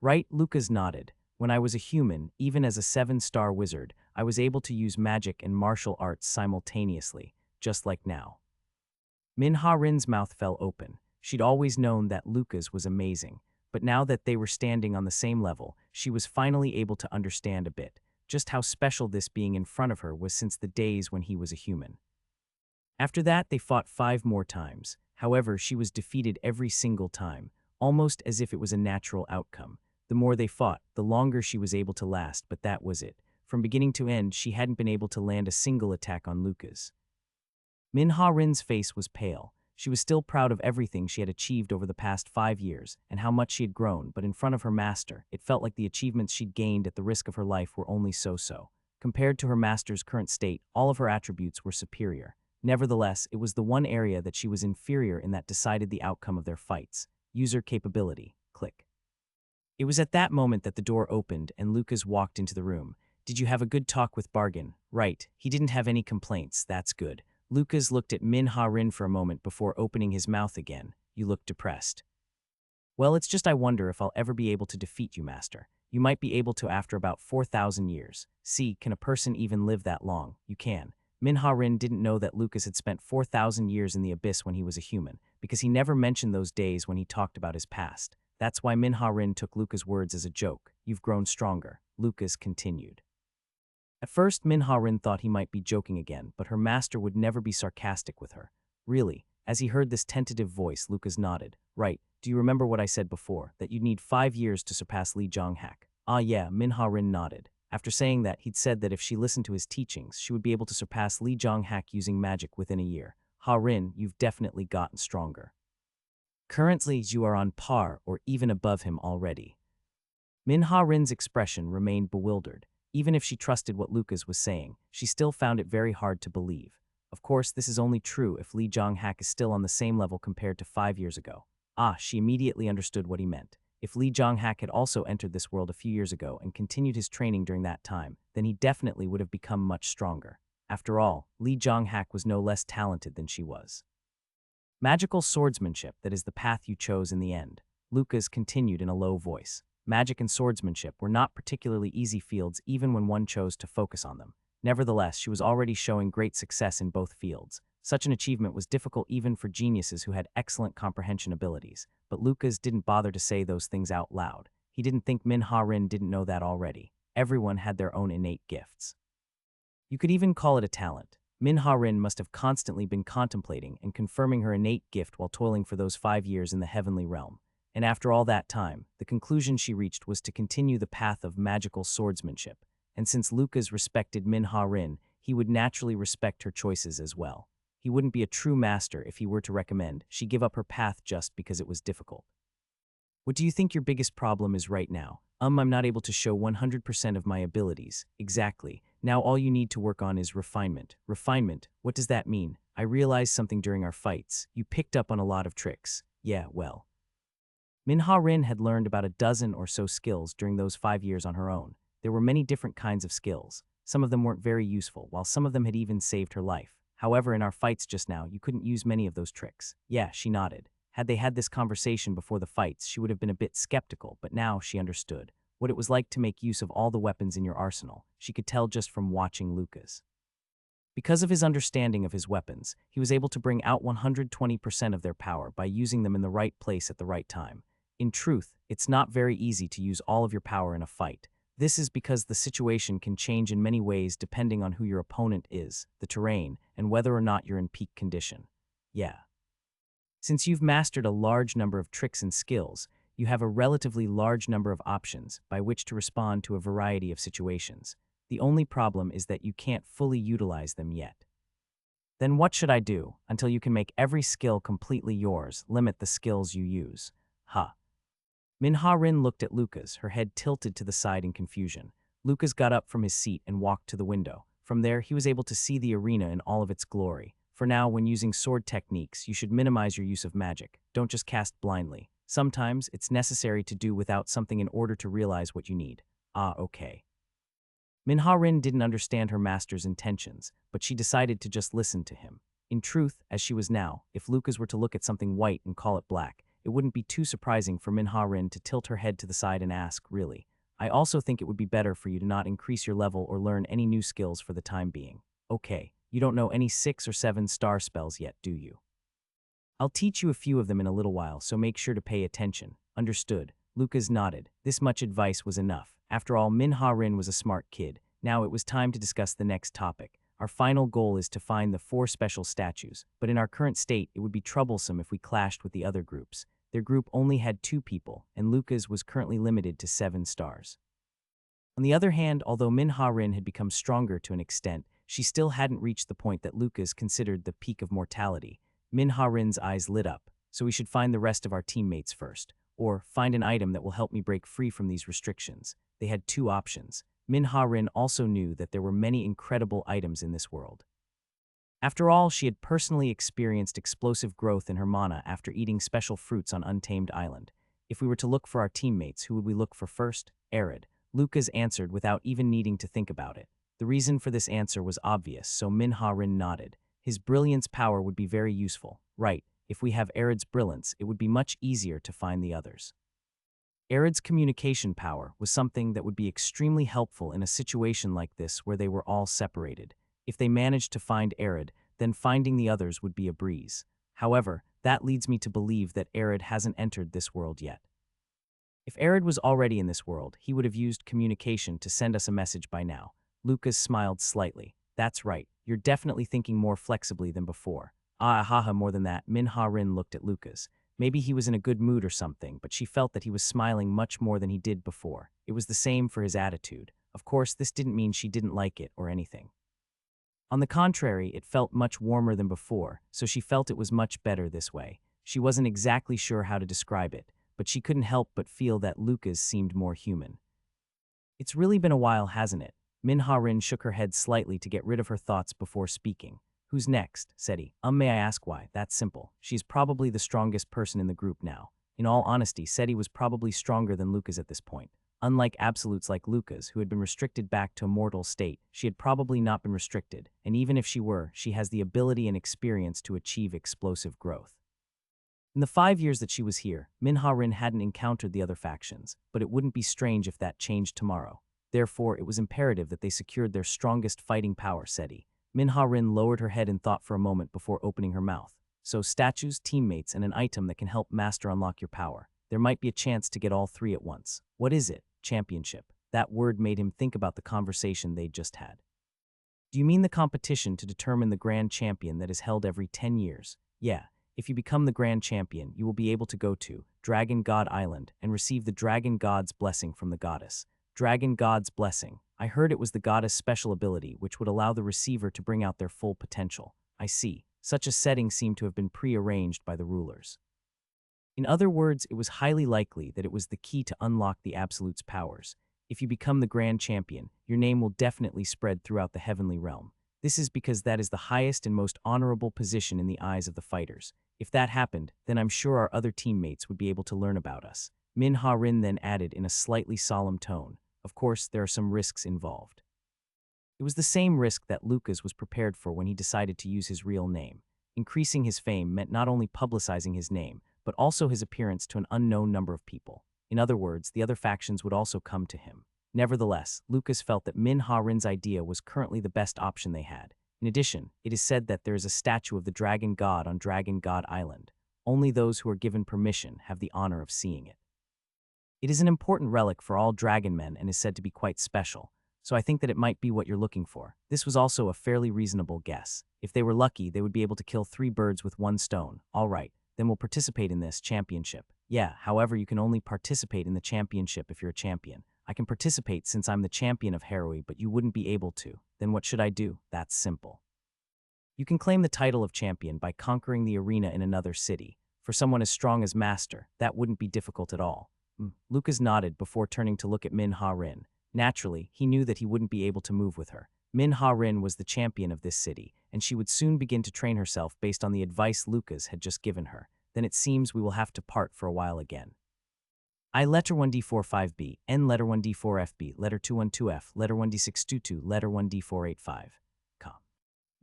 Right? Lucas nodded. When I was a human, even as a 7-star wizard, I was able to use magic and martial arts simultaneously, just like now. Manhwa-rin's mouth fell open. She'd always known that Lucas was amazing, but now that they were standing on the same level, she was finally able to understand a bit just how special this being in front of her was since the days when he was a human. After that, they fought 5 more times. However, she was defeated every single time, almost as if it was a natural outcome. The more they fought, the longer she was able to last, but that was it. From beginning to end, she hadn't been able to land a single attack on Lucas. Manhwa-rin's face was pale. She was still proud of everything she had achieved over the past 5 years and how much she had grown, but in front of her master, it felt like the achievements she'd gained at the risk of her life were only so-so. Compared to her master's current state, all of her attributes were superior. Nevertheless, it was the one area that she was inferior in that decided the outcome of their fights. User capability. Click. It was at that moment that the door opened and Lucas walked into the room. Did you have a good talk with Bargain? Right. He didn't have any complaints. That's good. Lucas looked at Manhwa-rin for a moment before opening his mouth again. You look depressed. Well, it's just I wonder if I'll ever be able to defeat you, Master. You might be able to after about 4,000 years. See, can a person even live that long? You can. Manhwa-rin didn't know that Lucas had spent 4,000 years in the abyss when he was a human, because he never mentioned those days when he talked about his past. That's why Manhwa-rin took Lucas' words as a joke. You've grown stronger. Lucas continued. At first, Manhwa-rin thought he might be joking again, but her master would never be sarcastic with her. Really, as he heard this tentative voice, Lucas nodded. Right, do you remember what I said before, that you'd need 5 years to surpass Li Jonghak? Yeah, Manhwa-rin nodded. After saying that, he'd said that if she listened to his teachings, she would be able to surpass Li Jonghak using magic within a year. Ha-rin, you've definitely gotten stronger. Currently, you are on par or even above him already. Manhwa-rin's expression remained bewildered. Even if she trusted what Lucas was saying, she still found it very hard to believe. Of course, this is only true if Lee Jong-hak is still on the same level compared to 5 years ago. She immediately understood what he meant. If Lee Jong-hak had also entered this world a few years ago and continued his training during that time, then he definitely would have become much stronger. After all, Lee Jong-hak was no less talented than she was. Magical swordsmanship, that is the path you chose in the end. Lucas continued in a low voice. Magic and swordsmanship were not particularly easy fields even when one chose to focus on them. Nevertheless, she was already showing great success in both fields. Such an achievement was difficult even for geniuses who had excellent comprehension abilities, but Lucas didn't bother to say those things out loud. He didn't think Min-ha-rin didn't know that already. Everyone had their own innate gifts. You could even call it a talent. Min-ha-rin must have constantly been contemplating and confirming her innate gift while toiling for those 5 years in the heavenly realm. And after all that time, the conclusion she reached was to continue the path of magical swordsmanship. And since Lucas respected Min-ha-rin, he would naturally respect her choices as well. He wouldn't be a true master if he were to recommend she give up her path just because it was difficult. What do you think your biggest problem is right now? I'm not able to show 100% of my abilities. Exactly. Now all you need to work on is refinement. Refinement? What does that mean? I realized something during our fights. You picked up on a lot of tricks. Yeah, well. Min-ha-rin had learned about a dozen or so skills during those 5 years on her own. There were many different kinds of skills. Some of them weren't very useful, while some of them had even saved her life. However, in our fights just now, you couldn't use many of those tricks. Yeah, she nodded. Had they had this conversation before the fights, she would have been a bit skeptical, but now she understood what it was like to make use of all the weapons in your arsenal. She could tell just from watching Lucas. Because of his understanding of his weapons, he was able to bring out 120% of their power by using them in the right place at the right time. In truth, it's not very easy to use all of your power in a fight. This is because the situation can change in many ways depending on who your opponent is, the terrain, and whether or not you're in peak condition. Yeah. Since you've mastered a large number of tricks and skills, you have a relatively large number of options by which to respond to a variety of situations. The only problem is that you can't fully utilize them yet. Then what should I do? Until you can make every skill completely yours, limit the skills you use. Min-ha-rin looked at Lucas, her head tilted to the side in confusion. Lucas got up from his seat and walked to the window. From there, he was able to see the arena in all of its glory. For now, when using sword techniques, you should minimize your use of magic. Don't just cast blindly. Sometimes, it's necessary to do without something in order to realize what you need. Okay. Min-ha-rin didn't understand her master's intentions, but she decided to just listen to him. In truth, as she was now, if Lucas were to look at something white and call it black, it wouldn't be too surprising for Min-ha-rin to tilt her head to the side and ask, really. I also think it would be better for you to not increase your level or learn any new skills for the time being. Okay, you don't know any 6 or 7 star spells yet, do you? I'll teach you a few of them in a little while, so make sure to pay attention. Understood. Lucas nodded. This much advice was enough. After all, Min-ha-rin was a smart kid. Now it was time to discuss the next topic. Our final goal is to find the 4 special statues, but in our current state, it would be troublesome if we clashed with the other groups. Their group only had 2 people, and Lucas was currently limited to 7 stars. On the other hand, although Min-ha-rin had become stronger to an extent, she still hadn't reached the point that Lucas considered the peak of mortality. Min-ha-rin's eyes lit up, so we should find the rest of our teammates first, or find an item that will help me break free from these restrictions. They had 2 options. Min-ha-rin also knew that there were many incredible items in this world. After all, she had personally experienced explosive growth in her mana after eating special fruits on Untamed Island. If we were to look for our teammates, who would we look for first? Arid. Lucas answered without even needing to think about it. The reason for this answer was obvious, so Min-ha-rin nodded. His brilliance power would be very useful. Right, if we have Arid's brilliance, it would be much easier to find the others. Arid's communication power was something that would be extremely helpful in a situation like this where they were all separated. If they managed to find Arid, then finding the others would be a breeze. However, that leads me to believe that Arid hasn't entered this world yet. If Arid was already in this world, he would have used communication to send us a message by now. Lucas smiled slightly. That's right, you're definitely thinking more flexibly than before. More than that, Min-ha-rin looked at Lucas. Maybe he was in a good mood or something, but she felt that he was smiling much more than he did before. It was the same for his attitude. Of course, this didn't mean she didn't like it or anything. On the contrary, it felt much warmer than before, so she felt it was much better this way. She wasn't exactly sure how to describe it, but she couldn't help but feel that Lucas seemed more human. It's really been a while, hasn't it? Min-ha-rin shook her head slightly to get rid of her thoughts before speaking. Who's next? Said he. May I ask why? That's simple. She's probably the strongest person in the group now. In all honesty, Seti was probably stronger than Lucas at this point. Unlike absolutes like Lucas, who had been restricted back to a mortal state, she had probably not been restricted, and even if she were, she has the ability and experience to achieve explosive growth. In the 5 years that she was here, Minha-Rin hadn't encountered the other factions, but it wouldn't be strange if that changed tomorrow. Therefore, it was imperative that they secured their strongest fighting power, Seti. Minha-Rin lowered her head in thought for a moment before opening her mouth. So statues, teammates, and an item that can help master unlock your power. There might be a chance to get all three at once. What is it? Championship. That word made him think about the conversation they'd just had. Do you mean the competition to determine the grand champion that is held every 10 years? Yeah. If you become the grand champion, you will be able to go to Dragon God Island and receive the Dragon God's blessing from the goddess. Dragon God's blessing. I heard it was the goddess' special ability which would allow the receiver to bring out their full potential. I see. Such a setting seemed to have been pre-arranged by the rulers. In other words, it was highly likely that it was the key to unlock the Absolute's powers. If you become the grand champion, your name will definitely spread throughout the heavenly realm. This is because that is the highest and most honorable position in the eyes of the fighters. If that happened, then I'm sure our other teammates would be able to learn about us. Minha-Rin then added in a slightly solemn tone. Of course, there are some risks involved. It was the same risk that Lucas was prepared for when he decided to use his real name. Increasing his fame meant not only publicizing his name, but also his appearance to an unknown number of people. In other words, the other factions would also come to him. Nevertheless, Lucas felt that Minha-Rin's idea was currently the best option they had. In addition, it is said that there is a statue of the Dragon God on Dragon God Island. Only those who are given permission have the honor of seeing it. It is an important relic for all dragon men and is said to be quite special, so I think that it might be what you're looking for. This was also a fairly reasonable guess. If they were lucky, they would be able to kill 3 birds with 1 stone. All right, then we'll participate in this championship. Yeah, however, you can only participate in the championship if you're a champion. I can participate since I'm the champion of Harui, but you wouldn't be able to. Then what should I do? That's simple. You can claim the title of champion by conquering the arena in another city. For someone as strong as Master, that wouldn't be difficult at all. Lucas nodded before turning to look at Minha-Rin. Naturally, he knew that he wouldn't be able to move with her. Minha-Rin was the champion of this city, and she would soon begin to train herself based on the advice Lucas had just given her. Then it seems we will have to part for a while again. I letter 1D45B, N letter 1D4FB, letter 212F, letter 1D622, letter 1D485.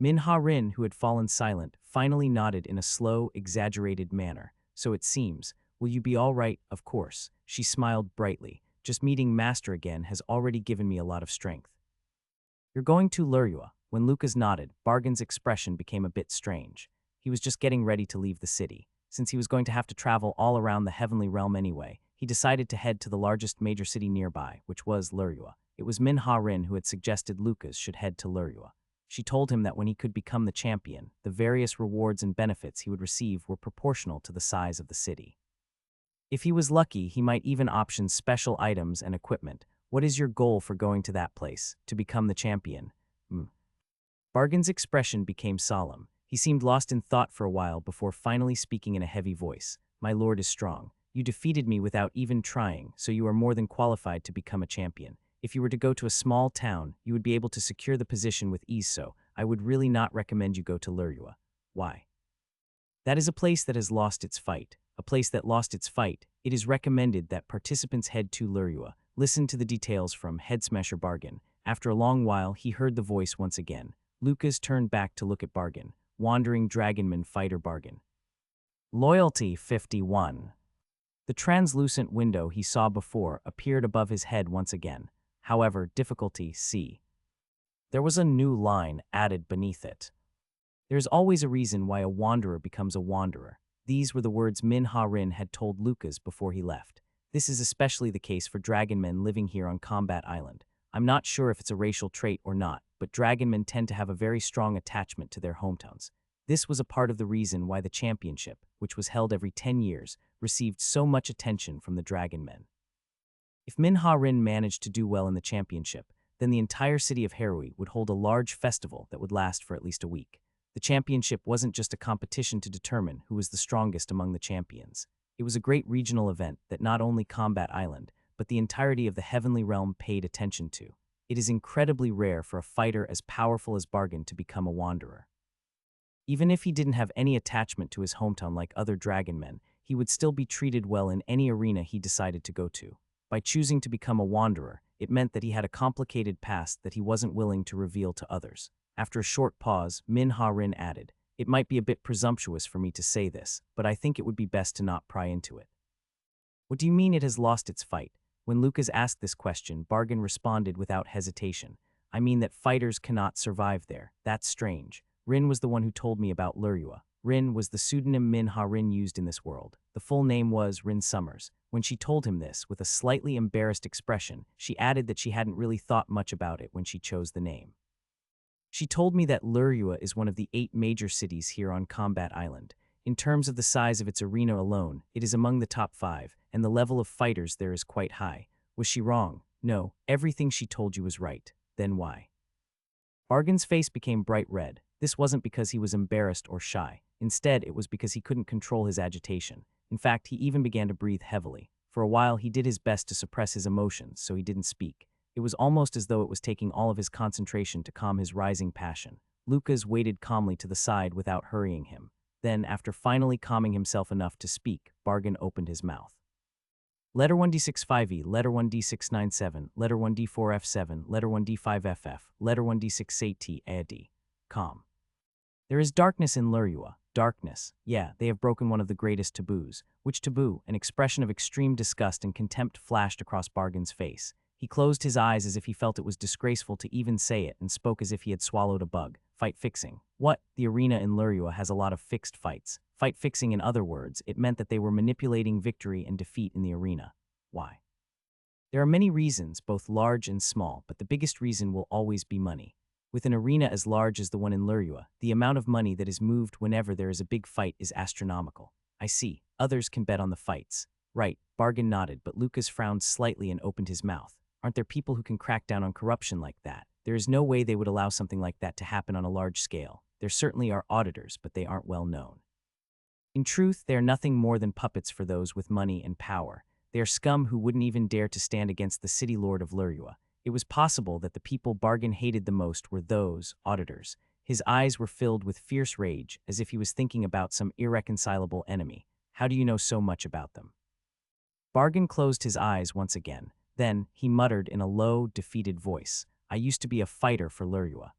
Minha-Rin, who had fallen silent, finally nodded in a slow, exaggerated manner. So it seems. Will you be all right? Of course. She smiled brightly. Just meeting Master again has already given me a lot of strength. You're going to Lurua. When Lucas nodded, Bargain's expression became a bit strange. He was just getting ready to leave the city. Since he was going to have to travel all around the heavenly realm anyway, he decided to head to the largest major city nearby, which was Lurua. It was Minha-Rin who had suggested Lucas should head to Lurua. She told him that when he could become the champion, the various rewards and benefits he would receive were proportional to the size of the city. If he was lucky, he might even option special items and equipment. What is your goal for going to that place? To become the champion? Bargain's expression became solemn. He seemed lost in thought for a while before finally speaking in a heavy voice. My lord is strong. You defeated me without even trying, so you are more than qualified to become a champion. If you were to go to a small town, you would be able to secure the position with ease, so I would really not recommend you go to Lurua. Why? That is a place that has lost its fight. A place that lost its fight. It is recommended that participants head to Lurua. Listen to the details from Headsmasher Bargain. After a long while, he heard the voice once again. Lucas turned back to look at Bargain. Wandering Dragonman Fighter Bargain. Loyalty 51. The translucent window he saw before appeared above his head once again. However, difficulty C. There was a new line added beneath it. There is always a reason why a wanderer becomes a wanderer. These were the words Minha-Rin had told Lucas before he left. This is especially the case for dragonmen living here on Combat Island. I'm not sure if it's a racial trait or not, but dragonmen tend to have a very strong attachment to their hometowns. This was a part of the reason why the championship, which was held every 10 years, received so much attention from the dragonmen. If Minha-Rin managed to do well in the championship, then the entire city of Harui would hold a large festival that would last for at least a week. The championship wasn't just a competition to determine who was the strongest among the champions. It was a great regional event that not only Combat Island, but the entirety of the Heavenly Realm paid attention to. It is incredibly rare for a fighter as powerful as Bargain to become a wanderer. Even if he didn't have any attachment to his hometown like other dragon men, he would still be treated well in any arena he decided to go to. By choosing to become a wanderer, it meant that he had a complicated past that he wasn't willing to reveal to others. After a short pause, Min-Ha-rin added, "It might be a bit presumptuous for me to say this, but I think it would be best to not pry into it." "What do you mean it has lost its fight?" When Lucas asked this question, Bargain responded without hesitation. "I mean that fighters cannot survive there. That's strange. Rin was the one who told me about Lurua. Rin was the pseudonym Min-Ha-rin used in this world. The full name was Rin Summers. When she told him this, with a slightly embarrassed expression, she added that she hadn't really thought much about it when she chose the name. She told me that Lurua is one of the 8 major cities here on Combat Island. In terms of the size of its arena alone, it is among the top 5, and the level of fighters there is quite high. Was she wrong? No, everything she told you was right. Then why?" Bargain's face became bright red. This wasn't because he was embarrassed or shy. Instead, it was because he couldn't control his agitation. In fact, he even began to breathe heavily. For a while, he did his best to suppress his emotions, so he didn't speak. It was almost as though it was taking all of his concentration to calm his rising passion. Lucas waited calmly to the side without hurrying him. Then, after finally calming himself enough to speak, Bargain opened his mouth. "Letter 1D65E, letter 1D697, letter 1D4F7, letter 1D5FF, letter 1D68T, AD. Calm. There is darkness in Lurua. Darkness. Yeah, they have broken one of the greatest taboos. Which taboo?" An expression of extreme disgust and contempt flashed across Bargain's face. He closed his eyes as if he felt it was disgraceful to even say it and spoke as if he had swallowed a bug. "Fight fixing." What? The arena in Lurua has a lot of fixed fights. Fight fixing, in other words, it meant that they were manipulating victory and defeat in the arena. Why? There are many reasons, both large and small, but the biggest reason will always be money. With an arena as large as the one in Lurua, the amount of money that is moved whenever there is a big fight is astronomical. I see. Others can bet on the fights. Right, Bargain nodded, but Lucas frowned slightly and opened his mouth. Aren't there people who can crack down on corruption like that? There is no way they would allow something like that to happen on a large scale. There certainly are auditors, but they aren't well known. In truth, they are nothing more than puppets for those with money and power. They are scum who wouldn't even dare to stand against the city lord of Lurua. It was possible that the people Bargain hated the most were those auditors. His eyes were filled with fierce rage, as if he was thinking about some irreconcilable enemy. "How do you know so much about them?" Bargain closed his eyes once again. Then, he muttered in a low, defeated voice, "I used to be a fighter for Lurua."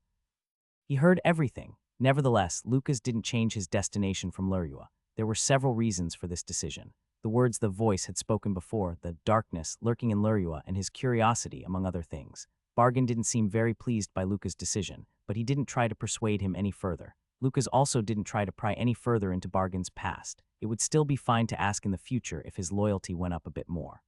He heard everything. Nevertheless, Lucas didn't change his destination from Lurua. There were several reasons for this decision. The words the voice had spoken before, the darkness lurking in Lurua, and his curiosity, among other things. Bargain didn't seem very pleased by Lucas' decision, but he didn't try to persuade him any further. Lucas also didn't try to pry any further into Bargain's past. It would still be fine to ask in the future if his loyalty went up a bit more.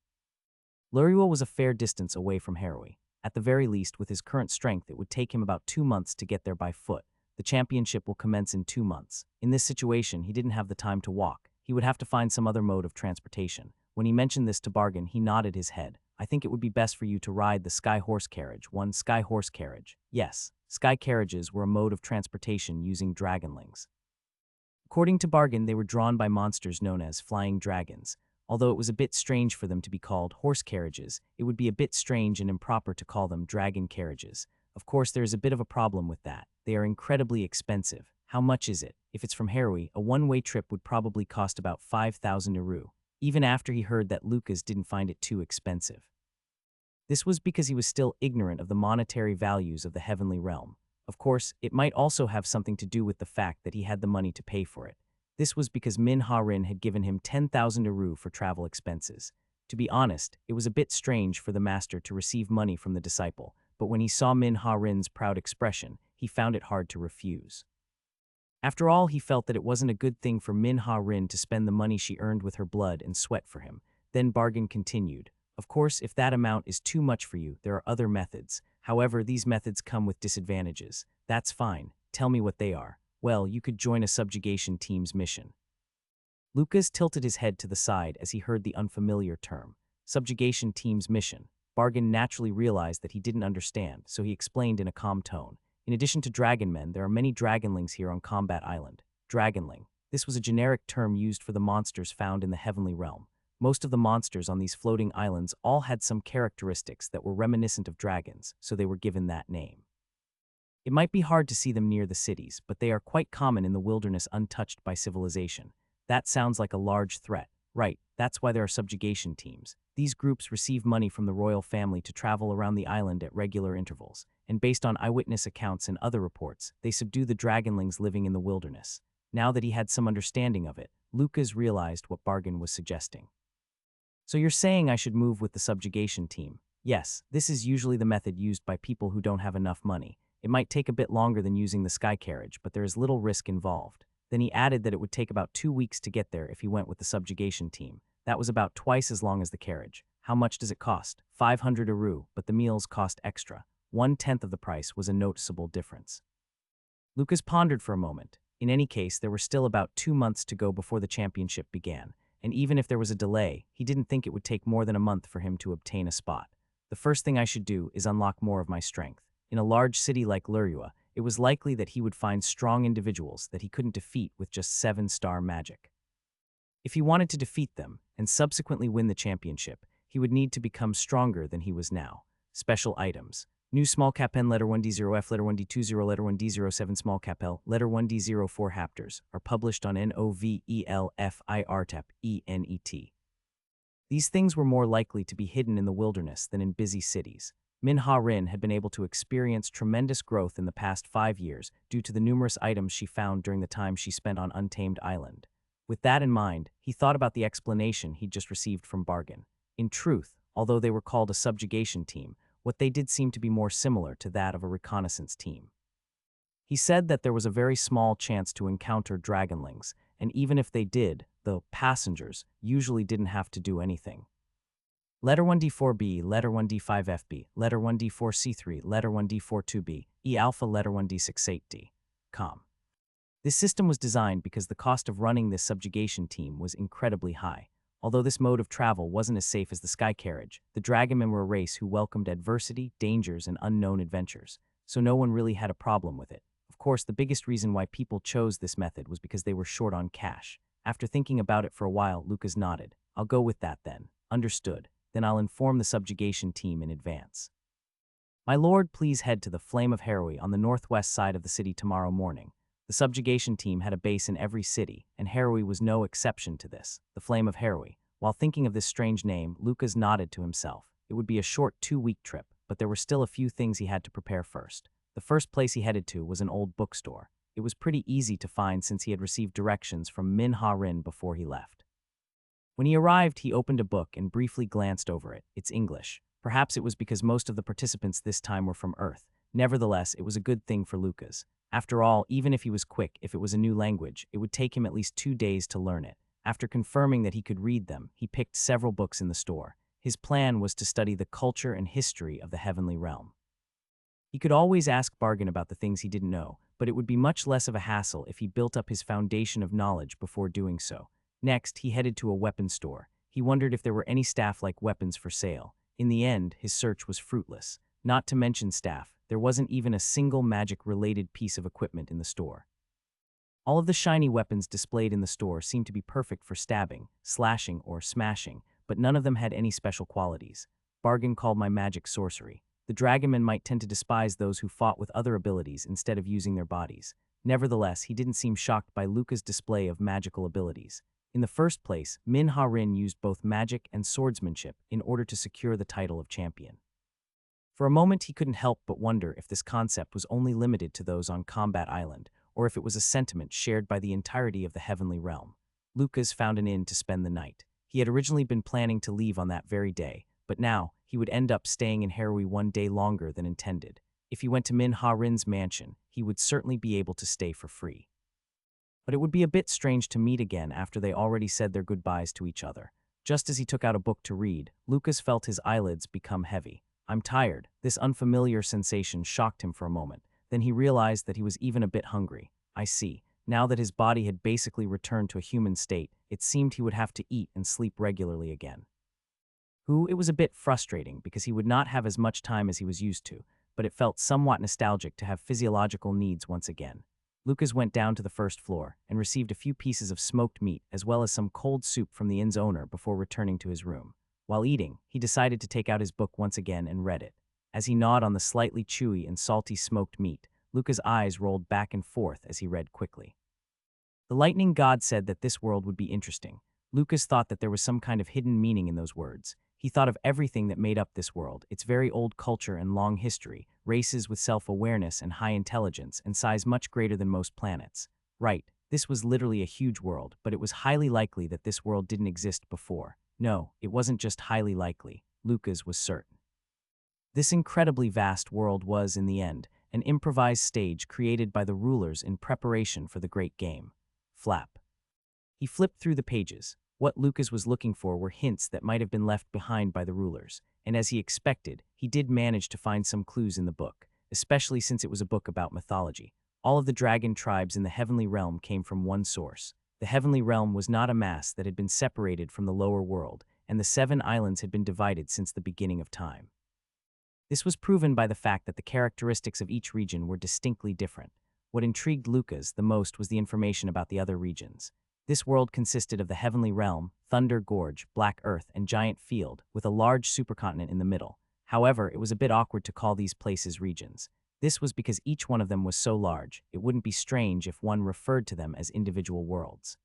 Lurua was a fair distance away from Harui. At the very least, with his current strength, it would take him about 2 months to get there by foot. The championship will commence in 2 months. In this situation, he didn't have the time to walk. He would have to find some other mode of transportation. When he mentioned this to Bargain, he nodded his head. "I think it would be best for you to ride the sky horse carriage." One sky horse carriage. Yes, sky carriages were a mode of transportation using dragonlings. According to Bargain, they were drawn by monsters known as flying dragons. Although it was a bit strange for them to be called horse carriages, it would be a bit strange and improper to call them dragon carriages. Of course, there is a bit of a problem with that. They are incredibly expensive. How much is it? If it's from Harui, a one-way trip would probably cost about 5,000 Eru, even after he heard that Lucas didn't find it too expensive. This was because he was still ignorant of the monetary values of the heavenly realm. Of course, it might also have something to do with the fact that he had the money to pay for it. This was because Min-Ha-rin had given him 10,000 Eru for travel expenses. To be honest, it was a bit strange for the master to receive money from the disciple, but when he saw Min-Ha-rin's proud expression, he found it hard to refuse. After all, he felt that it wasn't a good thing for Min-Ha-rin to spend the money she earned with her blood and sweat for him. Then Bargain continued, "Of course, if that amount is too much for you, there are other methods. However, these methods come with disadvantages. That's fine. Tell me what they are." "Well, you could join a subjugation team's mission." Lucas tilted his head to the side as he heard the unfamiliar term. Subjugation team's mission. Bargain naturally realized that he didn't understand, so he explained in a calm tone. "In addition to dragonmen, there are many dragonlings here on Combat Island." Dragonling. This was a generic term used for the monsters found in the heavenly realm. Most of the monsters on these floating islands all had some characteristics that were reminiscent of dragons, so they were given that name. It might be hard to see them near the cities, but they are quite common in the wilderness untouched by civilization. That sounds like a large threat. Right, that's why there are subjugation teams. These groups receive money from the royal family to travel around the island at regular intervals, and based on eyewitness accounts and other reports, they subdue the dragonlings living in the wilderness. Now that he had some understanding of it, Lucas realized what Bargain was suggesting. So you're saying I should move with the subjugation team? Yes, this is usually the method used by people who don't have enough money. It might take a bit longer than using the sky carriage, but there is little risk involved. Then he added that it would take about 2 weeks to get there if he went with the subjugation team. That was about twice as long as the carriage. How much does it cost? 500 aru, but the meals cost extra. 1/10 of the price was a noticeable difference. Lucas pondered for a moment. In any case, there were still about 2 months to go before the championship began, and even if there was a delay, he didn't think it would take more than a month for him to obtain a spot. The first thing I should do is unlock more of my strength. In a large city like Lurua, it was likely that he would find strong individuals that he couldn't defeat with just 7-star magic. If he wanted to defeat them and subsequently win the championship, he would need to become stronger than he was now. Special items. New small cap N letter 1D0F letter 1D20 letter 1D07 small cap L letter 1D04 hapters are published on Novelrecap. These things were more likely to be hidden in the wilderness than in busy cities. Min-Ha-Rin had been able to experience tremendous growth in the past 5 years due to the numerous items she found during the time she spent on Untamed Island. With that in mind, he thought about the explanation he'd just received from Bargain. In truth, although they were called a subjugation team, what they did seemed to be more similar to that of a reconnaissance team. He said that there was a very small chance to encounter dragonlings, and even if they did, the passengers usually didn't have to do anything. Letter 1D4B, letter 1D5FB, letter 1D4C3, letter 1D42B, E alpha, letter 1D68D. Com. This system was designed because the cost of running this subjugation team was incredibly high. Although this mode of travel wasn't as safe as the sky carriage, the Dragonmen were a race who welcomed adversity, dangers, and unknown adventures, so no one really had a problem with it. Of course, the biggest reason why people chose this method was because they were short on cash. After thinking about it for a while, Lucas nodded. I'll go with that then. Understood. Then I'll inform the subjugation team in advance. My lord, please head to the Flame of Harroway on the northwest side of the city tomorrow morning. The subjugation team had a base in every city, and Harroway was no exception to this. The Flame of Harroway. While thinking of this strange name, Lucas nodded to himself. It would be a short 2-week trip, but there were still a few things he had to prepare first. The first place he headed to was an old bookstore. It was pretty easy to find since he had received directions from Min-Ha-Rin before he left. When he arrived, he opened a book and briefly glanced over it. It's English. Perhaps it was because most of the participants this time were from Earth. Nevertheless, it was a good thing for Lucas. After all, even if he was quick, if it was a new language, it would take him at least 2 days to learn it. After confirming that he could read them, he picked several books in the store. His plan was to study the culture and history of the heavenly realm. He could always ask Bargain about the things he didn't know, but it would be much less of a hassle if he built up his foundation of knowledge before doing so. Next, he headed to a weapon store. He wondered if there were any staff-like weapons for sale. In the end, his search was fruitless. Not to mention staff, there wasn't even a single magic-related piece of equipment in the store. All of the shiny weapons displayed in the store seemed to be perfect for stabbing, slashing, or smashing, but none of them had any special qualities. Bargain called my magic sorcery. The Dragonmen might tend to despise those who fought with other abilities instead of using their bodies. Nevertheless, he didn't seem shocked by Luca's display of magical abilities. In the first place, Min-Ha-Rin used both magic and swordsmanship in order to secure the title of champion. For a moment, he couldn't help but wonder if this concept was only limited to those on Combat Island, or if it was a sentiment shared by the entirety of the heavenly realm. Lucas found an inn to spend the night. He had originally been planning to leave on that very day, but now he would end up staying in Harroway 1 day longer than intended. If he went to Min-Ha-Rin's mansion, he would certainly be able to stay for free. But it would be a bit strange to meet again after they already said their goodbyes to each other. Just as he took out a book to read, Lucas felt his eyelids become heavy. I'm tired. This unfamiliar sensation shocked him for a moment. Then he realized that he was even a bit hungry. I see. Now that his body had basically returned to a human state, it seemed he would have to eat and sleep regularly again. It was a bit frustrating because he would not have as much time as he was used to, but it felt somewhat nostalgic to have physiological needs once again. Lucas went down to the first floor and received a few pieces of smoked meat as well as some cold soup from the inn's owner before returning to his room. While eating, he decided to take out his book once again and read it. As he gnawed on the slightly chewy and salty smoked meat, Luca's eyes rolled back and forth as he read quickly. The lightning god said that this world would be interesting. Lucas thought that there was some kind of hidden meaning in those words. He thought of everything that made up this world, its very old culture and long history, races with self-awareness and high intelligence and size much greater than most planets. Right, this was literally a huge world, but it was highly likely that this world didn't exist before. No, it wasn't just highly likely. Lucas was certain. This incredibly vast world was, in the end, an improvised stage created by the rulers in preparation for the great game. Flap. He flipped through the pages. What Lucas was looking for were hints that might have been left behind by the rulers, and as he expected, he did manage to find some clues in the book, especially since it was a book about mythology. All of the dragon tribes in the heavenly realm came from one source. The heavenly realm was not a mass that had been separated from the lower world, and the 7 islands had been divided since the beginning of time. This was proven by the fact that the characteristics of each region were distinctly different. What intrigued Lucas the most was the information about the other regions. This world consisted of the Heavenly Realm, Thunder Gorge, Black Earth, and Giant Field, with a large supercontinent in the middle. However, it was a bit awkward to call these places regions. This was because each one of them was so large, it wouldn't be strange if one referred to them as individual worlds.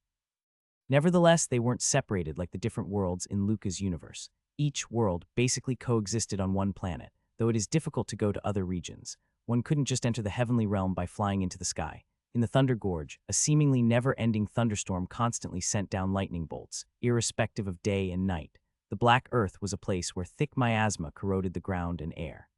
Nevertheless, they weren't separated like the different worlds in Lucas' universe. Each world basically coexisted on one planet, though it is difficult to go to other regions. One couldn't just enter the Heavenly Realm by flying into the sky. In the Thunder Gorge, a seemingly never-ending thunderstorm constantly sent down lightning bolts, irrespective of day and night. The Black Earth was a place where thick miasma corroded the ground and air.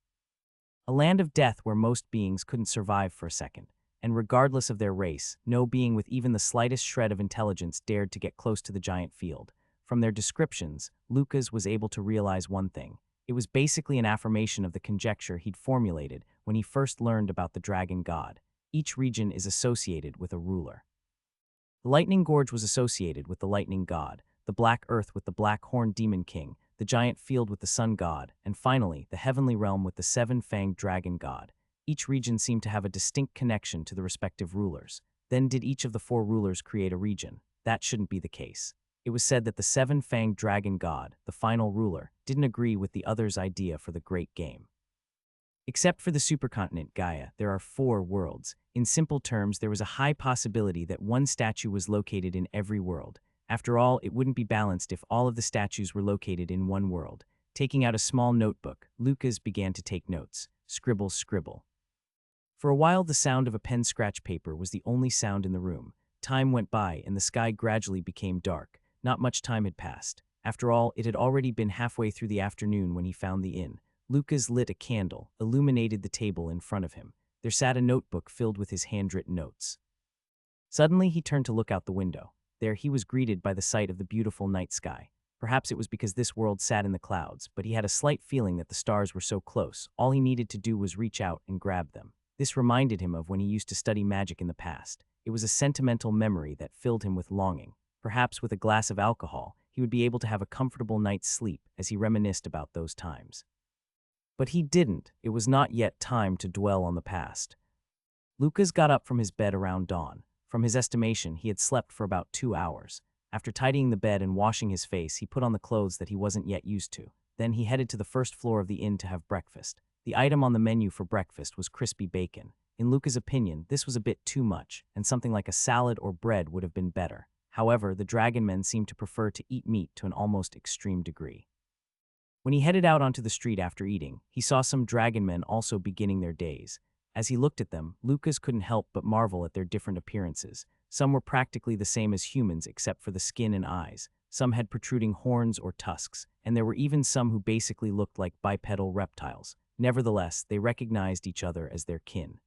A land of death where most beings couldn't survive for a second, and regardless of their race, no being with even the slightest shred of intelligence dared to get close to the giant field. From their descriptions, Lucas was able to realize one thing. It was basically an affirmation of the conjecture he'd formulated when he first learned about the dragon god. Each region is associated with a ruler. The Lightning Gorge was associated with the lightning god, the Black Earth with the Black Horned Demon King, the Giant Field with the Sun God, and finally, the Heavenly Realm with the 7-fanged dragon god. Each region seemed to have a distinct connection to the respective rulers. Then did each of the 4 rulers create a region? That shouldn't be the case. It was said that the 7-fanged dragon god, the final ruler, didn't agree with the others' idea for the great game. Except for the supercontinent Gaia, there are 4 worlds. In simple terms, there was a high possibility that one statue was located in every world. After all, it wouldn't be balanced if all of the statues were located in one world. Taking out a small notebook, Lucas began to take notes. Scribble, scribble. For a while, the sound of a pen scratch paper was the only sound in the room. Time went by, and the sky gradually became dark. Not much time had passed. After all, it had already been halfway through the afternoon when he found the inn. Lucas lit a candle, illuminated the table in front of him. There sat a notebook filled with his handwritten notes. Suddenly, he turned to look out the window. There he was greeted by the sight of the beautiful night sky. Perhaps it was because this world sat in the clouds, but he had a slight feeling that the stars were so close, all he needed to do was reach out and grab them. This reminded him of when he used to study magic in the past. It was a sentimental memory that filled him with longing. Perhaps with a glass of alcohol, he would be able to have a comfortable night's sleep as he reminisced about those times. But he didn't. It was not yet time to dwell on the past. Lucas got up from his bed around dawn. From his estimation, he had slept for about 2 hours. After tidying the bed and washing his face, he put on the clothes that he wasn't yet used to. Then he headed to the first floor of the inn to have breakfast. The item on the menu for breakfast was crispy bacon. In Lucas' opinion, this was a bit too much, and something like a salad or bread would have been better. However, the dragon men seemed to prefer to eat meat to an almost extreme degree. When he headed out onto the street after eating, he saw some dragon men also beginning their days. As he looked at them, Lucas couldn't help but marvel at their different appearances. Some were practically the same as humans except for the skin and eyes. Some had protruding horns or tusks, and there were even some who basically looked like bipedal reptiles. Nevertheless, they recognized each other as their kin.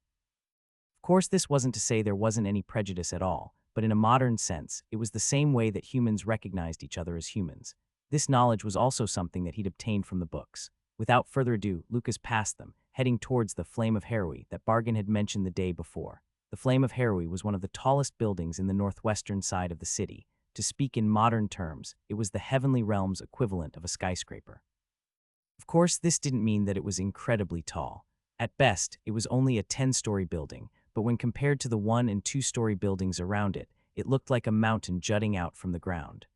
Of course, this wasn't to say there wasn't any prejudice at all, but in a modern sense, it was the same way that humans recognized each other as humans. This knowledge was also something that he'd obtained from the books. Without further ado, Lucas passed them, heading towards the Flame of Harroway that Bargain had mentioned the day before. The Flame of Harroway was one of the tallest buildings in the northwestern side of the city. To speak in modern terms, it was the heavenly realm's equivalent of a skyscraper. Of course, this didn't mean that it was incredibly tall. At best, it was only a 10-story building, but when compared to the 1- and 2-story buildings around it, it looked like a mountain jutting out from the ground.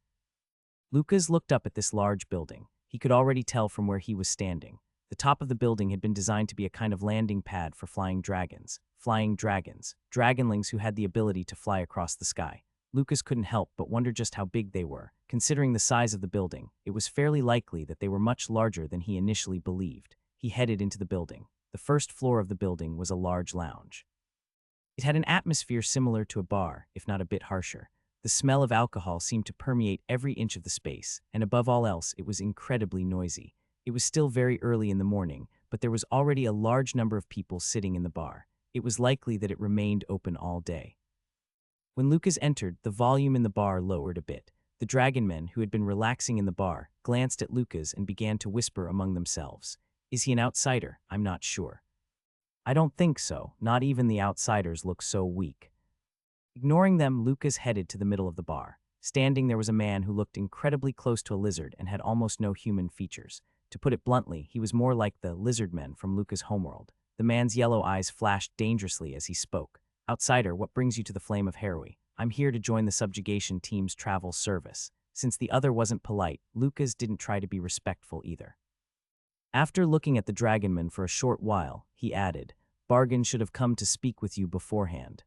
Lucas looked up at this large building. He could already tell from where he was standing. The top of the building had been designed to be a kind of landing pad for flying dragons. Flying dragons. Dragonlings who had the ability to fly across the sky. Lucas couldn't help but wonder just how big they were. Considering the size of the building, it was fairly likely that they were much larger than he initially believed. He headed into the building. The first floor of the building was a large lounge. It had an atmosphere similar to a bar, if not a bit harsher. The smell of alcohol seemed to permeate every inch of the space, and above all else, it was incredibly noisy. It was still very early in the morning, but there was already a large number of people sitting in the bar. It was likely that it remained open all day. When Lucas entered, the volume in the bar lowered a bit. The dragonmen, who had been relaxing in the bar, glanced at Lucas and began to whisper among themselves. Is he an outsider? I'm not sure. I don't think so. Not even the outsiders look so weak. Ignoring them, Lucas headed to the middle of the bar. Standing there was a man who looked incredibly close to a lizard and had almost no human features. To put it bluntly, he was more like the lizard men from Lucas' homeworld. The man's yellow eyes flashed dangerously as he spoke. Outsider, what brings you to the Flame of Harroway? I'm here to join the subjugation team's travel service. Since the other wasn't polite, Lucas didn't try to be respectful either. After looking at the dragonman for a short while, he added, Bargain should have come to speak with you beforehand.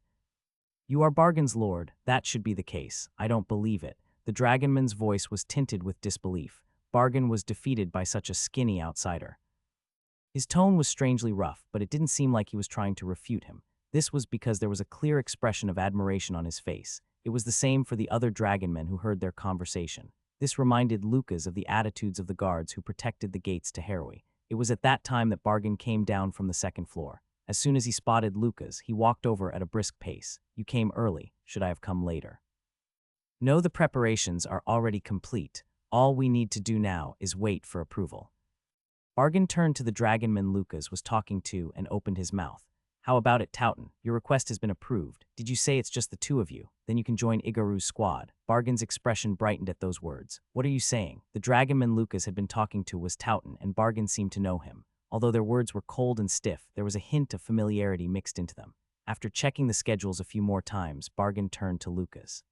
You are Bargain's lord, that should be the case. I don't believe it. The dragonman's voice was tinted with disbelief. Bargain was defeated by such a skinny outsider. His tone was strangely rough, but it didn't seem like he was trying to refute him. This was because there was a clear expression of admiration on his face. It was the same for the other dragonmen who heard their conversation. This reminded Lucas of the attitudes of the guards who protected the gates to Harroway. It was at that time that Bargain came down from the second floor. As soon as he spotted Lucas, he walked over at a brisk pace. You came early. Should I have come later? No, the preparations are already complete. All we need to do now is wait for approval. Bargain turned to the dragonman Lucas was talking to and opened his mouth. How about it, Towton? Your request has been approved. Did you say it's just the two of you? Then you can join Igaru's squad. Bargain's expression brightened at those words. What are you saying? The dragonman Lucas had been talking to was Towton, and Bargain seemed to know him. Although their words were cold and stiff, there was a hint of familiarity mixed into them. After checking the schedules a few more times, Bargain turned to Lucas.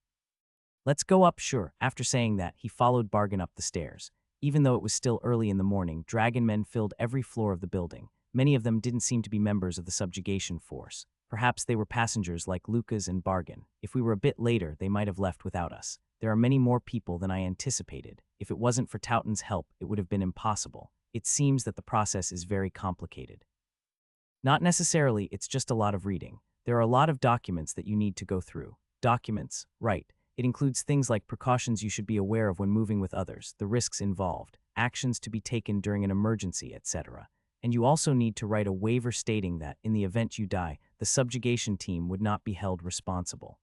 Let's go up, sure. After saying that, he followed Bargain up the stairs. Even though it was still early in the morning, dragonmen filled every floor of the building. Many of them didn't seem to be members of the subjugation force. Perhaps they were passengers like Lucas and Bargain. If we were a bit later, they might have left without us. There are many more people than I anticipated. If it wasn't for Towton's help, it would have been impossible. It seems that the process is very complicated. Not necessarily, it's just a lot of reading. There are a lot of documents that you need to go through. Documents, right. It includes things like precautions you should be aware of when moving with others, the risks involved, actions to be taken during an emergency, etc. And you also need to write a waiver stating that, in the event you die, the subjugation team would not be held responsible.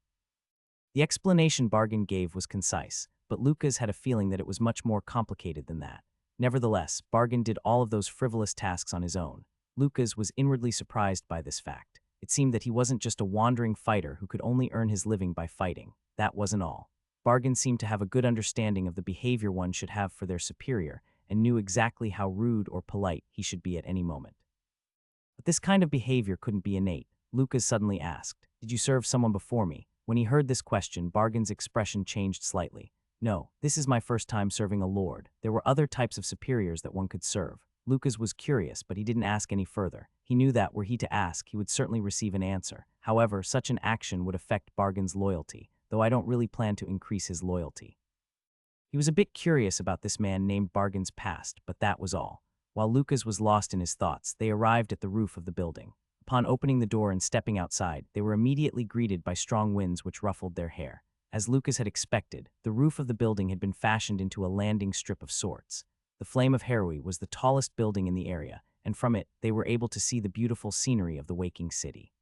The explanation Bargain gave was concise, but Lucas had a feeling that it was much more complicated than that. Nevertheless, Bargain did all of those frivolous tasks on his own. Lucas was inwardly surprised by this fact. It seemed that he wasn't just a wandering fighter who could only earn his living by fighting. That wasn't all. Bargain seemed to have a good understanding of the behavior one should have for their superior, and knew exactly how rude or polite he should be at any moment. But this kind of behavior couldn't be innate. Lucas suddenly asked, Did you serve someone before me? When he heard this question, Bargain's expression changed slightly. No, this is my first time serving a lord. There were other types of superiors that one could serve. Lucas was curious, but he didn't ask any further. He knew that, were he to ask, he would certainly receive an answer. However, such an action would affect Bargain's loyalty, though I don't really plan to increase his loyalty. He was a bit curious about this man named Bargain's past, but that was all. While Lucas was lost in his thoughts, they arrived at the roof of the building. Upon opening the door and stepping outside, they were immediately greeted by strong winds which ruffled their hair. As Lucas had expected, the roof of the building had been fashioned into a landing strip of sorts. The Flame of Harroway was the tallest building in the area, and from it, they were able to see the beautiful scenery of the waking city.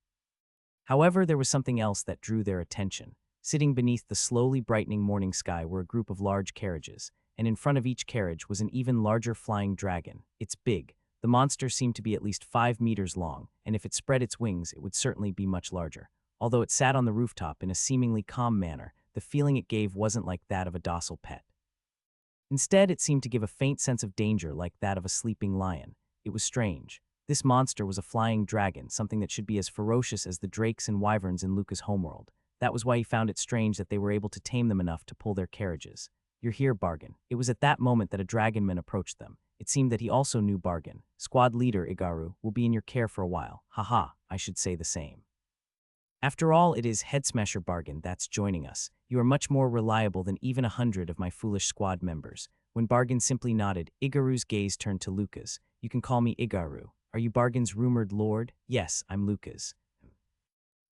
However, there was something else that drew their attention. Sitting beneath the slowly brightening morning sky were a group of large carriages, and in front of each carriage was an even larger flying dragon. It's big. The monster seemed to be at least 5 meters long, and if it spread its wings, it would certainly be much larger. Although it sat on the rooftop in a seemingly calm manner, the feeling it gave wasn't like that of a docile pet. Instead, it seemed to give a faint sense of danger like that of a sleeping lion. It was strange. This monster was a flying dragon, something that should be as ferocious as the drakes and wyverns in Lucas' homeworld. That was why he found it strange that they were able to tame them enough to pull their carriages. You're here, Bargain. It was at that moment that a dragonman approached them. It seemed that he also knew Bargain. Squad leader Igaru will be in your care for a while. Haha, I should say the same. After all, it is Headsmasher Bargain that's joining us. You are much more reliable than even 100 of my foolish squad members. When Bargain simply nodded, Igaru's gaze turned to Lucas. You can call me Igaru. Are you Bargain's rumored lord? Yes, I'm Lucas.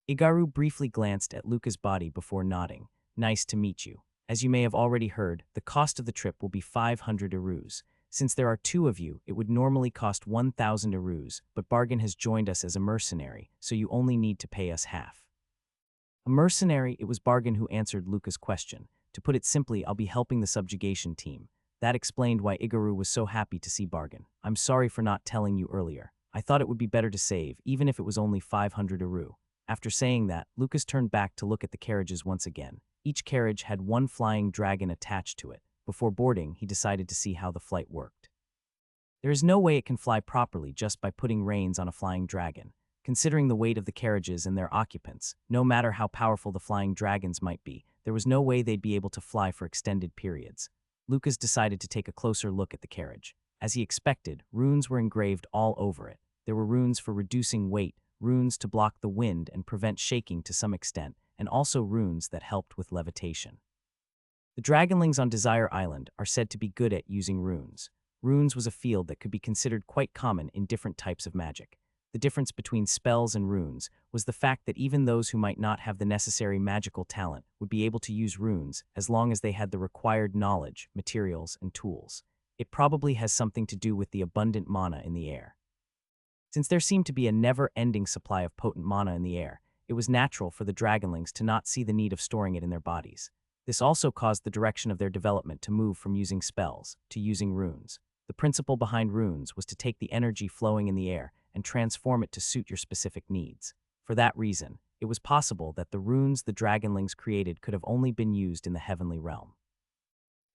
Igaru briefly glanced at Lucas' body before nodding. Nice to meet you. As you may have already heard, the cost of the trip will be 500 Irus. Since there are 2 of you, it would normally cost 1,000 Irus, but Bargain has joined us as a mercenary, so you only need to pay us half. A mercenary? It was Bargain who answered Lucas' question. To put it simply, I'll be helping the subjugation team. That explained why Igaru was so happy to see Bargain. I'm sorry for not telling you earlier. I thought it would be better to save, even if it was only 500 Iru. After saying that, Lucas turned back to look at the carriages once again. Each carriage had one flying dragon attached to it. Before boarding, he decided to see how the flight worked. There is no way it can fly properly just by putting reins on a flying dragon. Considering the weight of the carriages and their occupants, no matter how powerful the flying dragons might be, there was no way they'd be able to fly for extended periods. Lucas decided to take a closer look at the carriage. As he expected, runes were engraved all over it. There were runes for reducing weight, runes to block the wind and prevent shaking to some extent, and also runes that helped with levitation. The dragonlings on Desire Island are said to be good at using runes. Runes was a field that could be considered quite common in different types of magic. The difference between spells and runes was the fact that even those who might not have the necessary magical talent would be able to use runes as long as they had the required knowledge, materials, and tools. It probably has something to do with the abundant mana in the air. Since there seemed to be a never-ending supply of potent mana in the air, it was natural for the dragonlings to not see the need of storing it in their bodies. This also caused the direction of their development to move from using spells to using runes. The principle behind runes was to take the energy flowing in the air and transform it to suit your specific needs. For that reason, it was possible that the runes the dragonlings created could have only been used in the heavenly realm.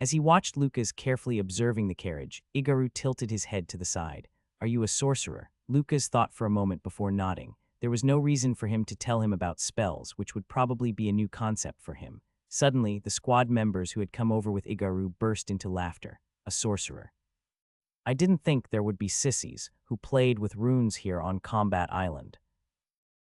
As he watched Lucas carefully observing the carriage, Igaru tilted his head to the side. Are you a sorcerer? Lucas thought for a moment before nodding. There was no reason for him to tell him about spells, which would probably be a new concept for him. Suddenly, the squad members who had come over with Igaru burst into laughter. A sorcerer. I didn't think there would be sissies who played with runes here on Combat Island.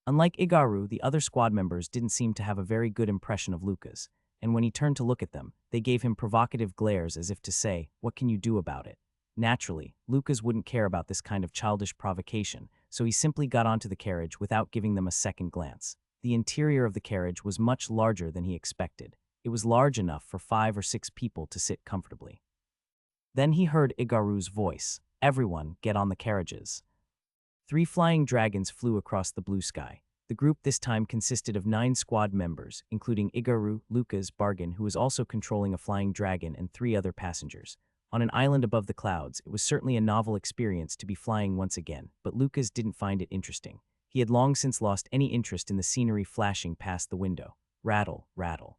Unlike Igaru, the other squad members didn't seem to have a very good impression of Lucas, and when he turned to look at them, they gave him provocative glares as if to say, what can you do about it? Naturally, Lucas wouldn't care about this kind of childish provocation, so he simply got onto the carriage without giving them a second glance. The interior of the carriage was much larger than he expected. It was large enough for 5 or 6 people to sit comfortably. Then he heard Igaru's voice. Everyone, get on the carriages. 3 flying dragons flew across the blue sky. The group this time consisted of 9 squad members, including Igaru, Lucas, Bargain, who was also controlling a flying dragon, and 3 other passengers. On an island above the clouds, it was certainly a novel experience to be flying once again, but Lucas didn't find it interesting. He had long since lost any interest in the scenery flashing past the window. Rattle, rattle.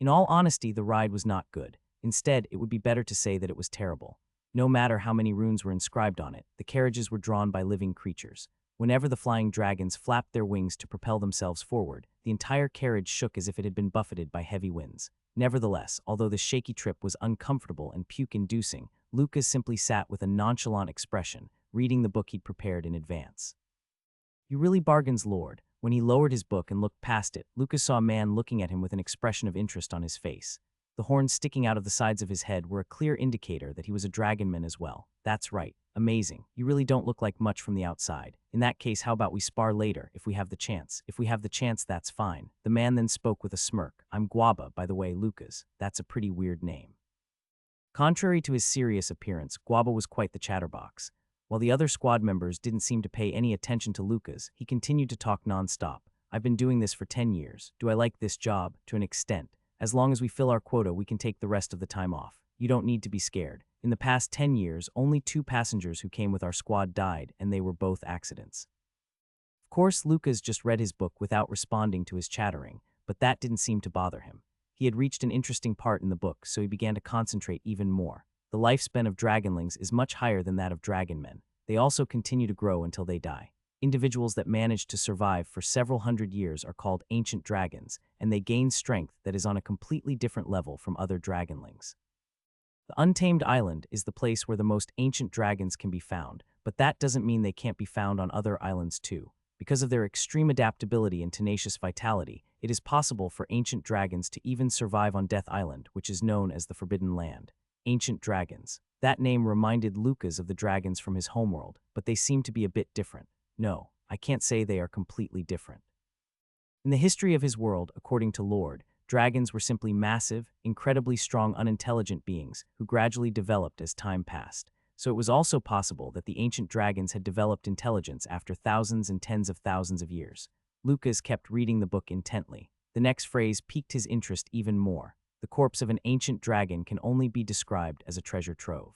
In all honesty, the ride was not good. Instead, it would be better to say that it was terrible. No matter how many runes were inscribed on it, the carriages were drawn by living creatures. Whenever the flying dragons flapped their wings to propel themselves forward, the entire carriage shook as if it had been buffeted by heavy winds. Nevertheless, although the shaky trip was uncomfortable and puke-inducing, Lucas simply sat with a nonchalant expression, reading the book he'd prepared in advance. You really Bargain's lord. When he lowered his book and looked past it, Lucas saw a man looking at him with an expression of interest on his face. The horns sticking out of the sides of his head were a clear indicator that he was a dragonman as well. That's right. Amazing. You really don't look like much from the outside. In that case, how about we spar later, if we have the chance? If we have the chance, that's fine. The man then spoke with a smirk. I'm Guaba, by the way, Lucas. That's a pretty weird name. Contrary to his serious appearance, Guaba was quite the chatterbox. While the other squad members didn't seem to pay any attention to Lucas, he continued to talk non-stop. I've been doing this for 10 years. Do I like this job? To an extent. As long as we fill our quota, we can take the rest of the time off. You don't need to be scared. In the past 10 years, only 2 passengers who came with our squad died, and they were both accidents. Of course, Lucas just read his book without responding to his chattering, but that didn't seem to bother him. He had reached an interesting part in the book, so he began to concentrate even more. The lifespan of dragonlings is much higher than that of dragonmen. They also continue to grow until they die. Individuals that manage to survive for several hundred years are called ancient dragons, and they gain strength that is on a completely different level from other dragonlings. The Untamed Island is the place where the most ancient dragons can be found, but that doesn't mean they can't be found on other islands too. Because of their extreme adaptability and tenacious vitality, it is possible for ancient dragons to even survive on Death Island, which is known as the Forbidden Land. Ancient dragons. That name reminded Lucas of the dragons from his homeworld, but they seem to be a bit different. No, I can't say they are completely different. In the history of his world, according to Lord, dragons were simply massive, incredibly strong, unintelligent beings who gradually developed as time passed. So it was also possible that the ancient dragons had developed intelligence after thousands and tens of thousands of years. Lucas kept reading the book intently. The next phrase piqued his interest even more. The corpse of an ancient dragon can only be described as a treasure trove.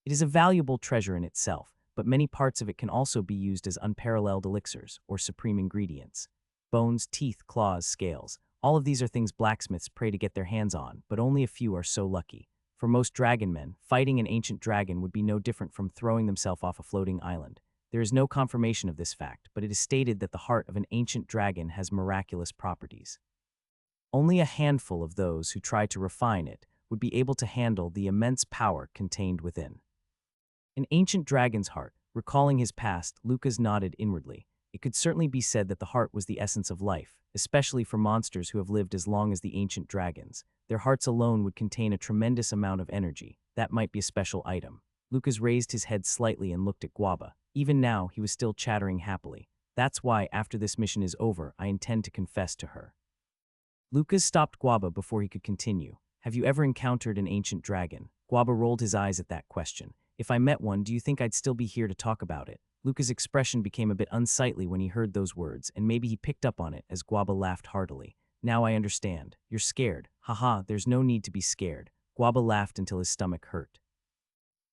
It is a valuable treasure in itself, but many parts of it can also be used as unparalleled elixirs or supreme ingredients. Bones, teeth, claws, scales. All of these are things blacksmiths pray to get their hands on, but only a few are so lucky. For most dragon men, fighting an ancient dragon would be no different from throwing themselves off a floating island. There is no confirmation of this fact, but it is stated that the heart of an ancient dragon has miraculous properties. Only a handful of those who try to refine it would be able to handle the immense power contained within. An ancient dragon's heart. Recalling his past, Lucas nodded inwardly. It could certainly be said that the heart was the essence of life, especially for monsters who have lived as long as the ancient dragons. Their hearts alone would contain a tremendous amount of energy. That might be a special item. Lucas raised his head slightly and looked at Guaba. Even now, he was still chattering happily. That's why, after this mission is over, I intend to confess to her. Lucas stopped Guaba before he could continue. Have you ever encountered an ancient dragon? Guaba rolled his eyes at that question. If I met one, do you think I'd still be here to talk about it? Lucas' expression became a bit unsightly when he heard those words, and maybe he picked up on it as Guaba laughed heartily. Now I understand. You're scared. Haha, there's no need to be scared. Guaba laughed until his stomach hurt.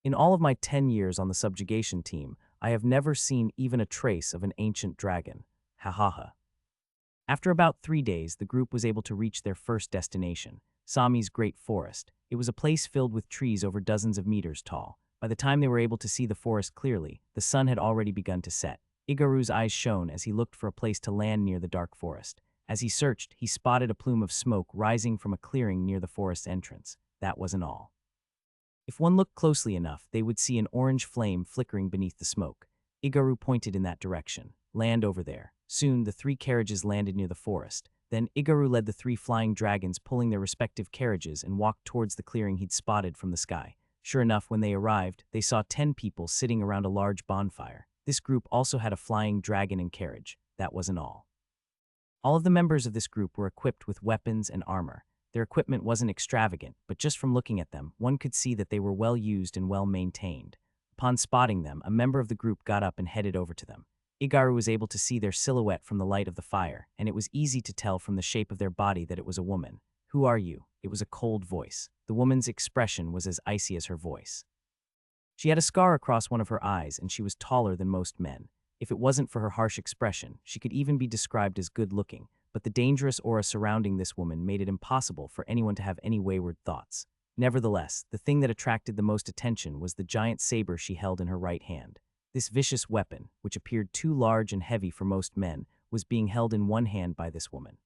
In all of my 10 years on the subjugation team, I have never seen even a trace of an ancient dragon. Ha ha ha. After about 3 days, the group was able to reach their first destination, Sami's Great Forest. It was a place filled with trees over dozens of meters tall. By the time they were able to see the forest clearly, the sun had already begun to set. Igaru's eyes shone as he looked for a place to land near the dark forest. As he searched, he spotted a plume of smoke rising from a clearing near the forest's entrance. That wasn't all. If one looked closely enough, they would see an orange flame flickering beneath the smoke. Igaru pointed in that direction. Land over there. Soon, the 3 carriages landed near the forest. Then Igaru led the 3 flying dragons pulling their respective carriages and walked towards the clearing he'd spotted from the sky. Sure enough, when they arrived, they saw 10 people sitting around a large bonfire. This group also had a flying dragon and carriage. That wasn't all. All of the members of this group were equipped with weapons and armor. Their equipment wasn't extravagant, but just from looking at them, one could see that they were well used and well maintained. Upon spotting them, a member of the group got up and headed over to them. Igaru was able to see their silhouette from the light of the fire, and it was easy to tell from the shape of their body that it was a woman. Who are you? It was a cold voice. The woman's expression was as icy as her voice. She had a scar across one of her eyes, and she was taller than most men. If it wasn't for her harsh expression, she could even be described as good-looking, but the dangerous aura surrounding this woman made it impossible for anyone to have any wayward thoughts. Nevertheless, the thing that attracted the most attention was the giant saber she held in her right hand. This vicious weapon, which appeared too large and heavy for most men, was being held in one hand by this woman.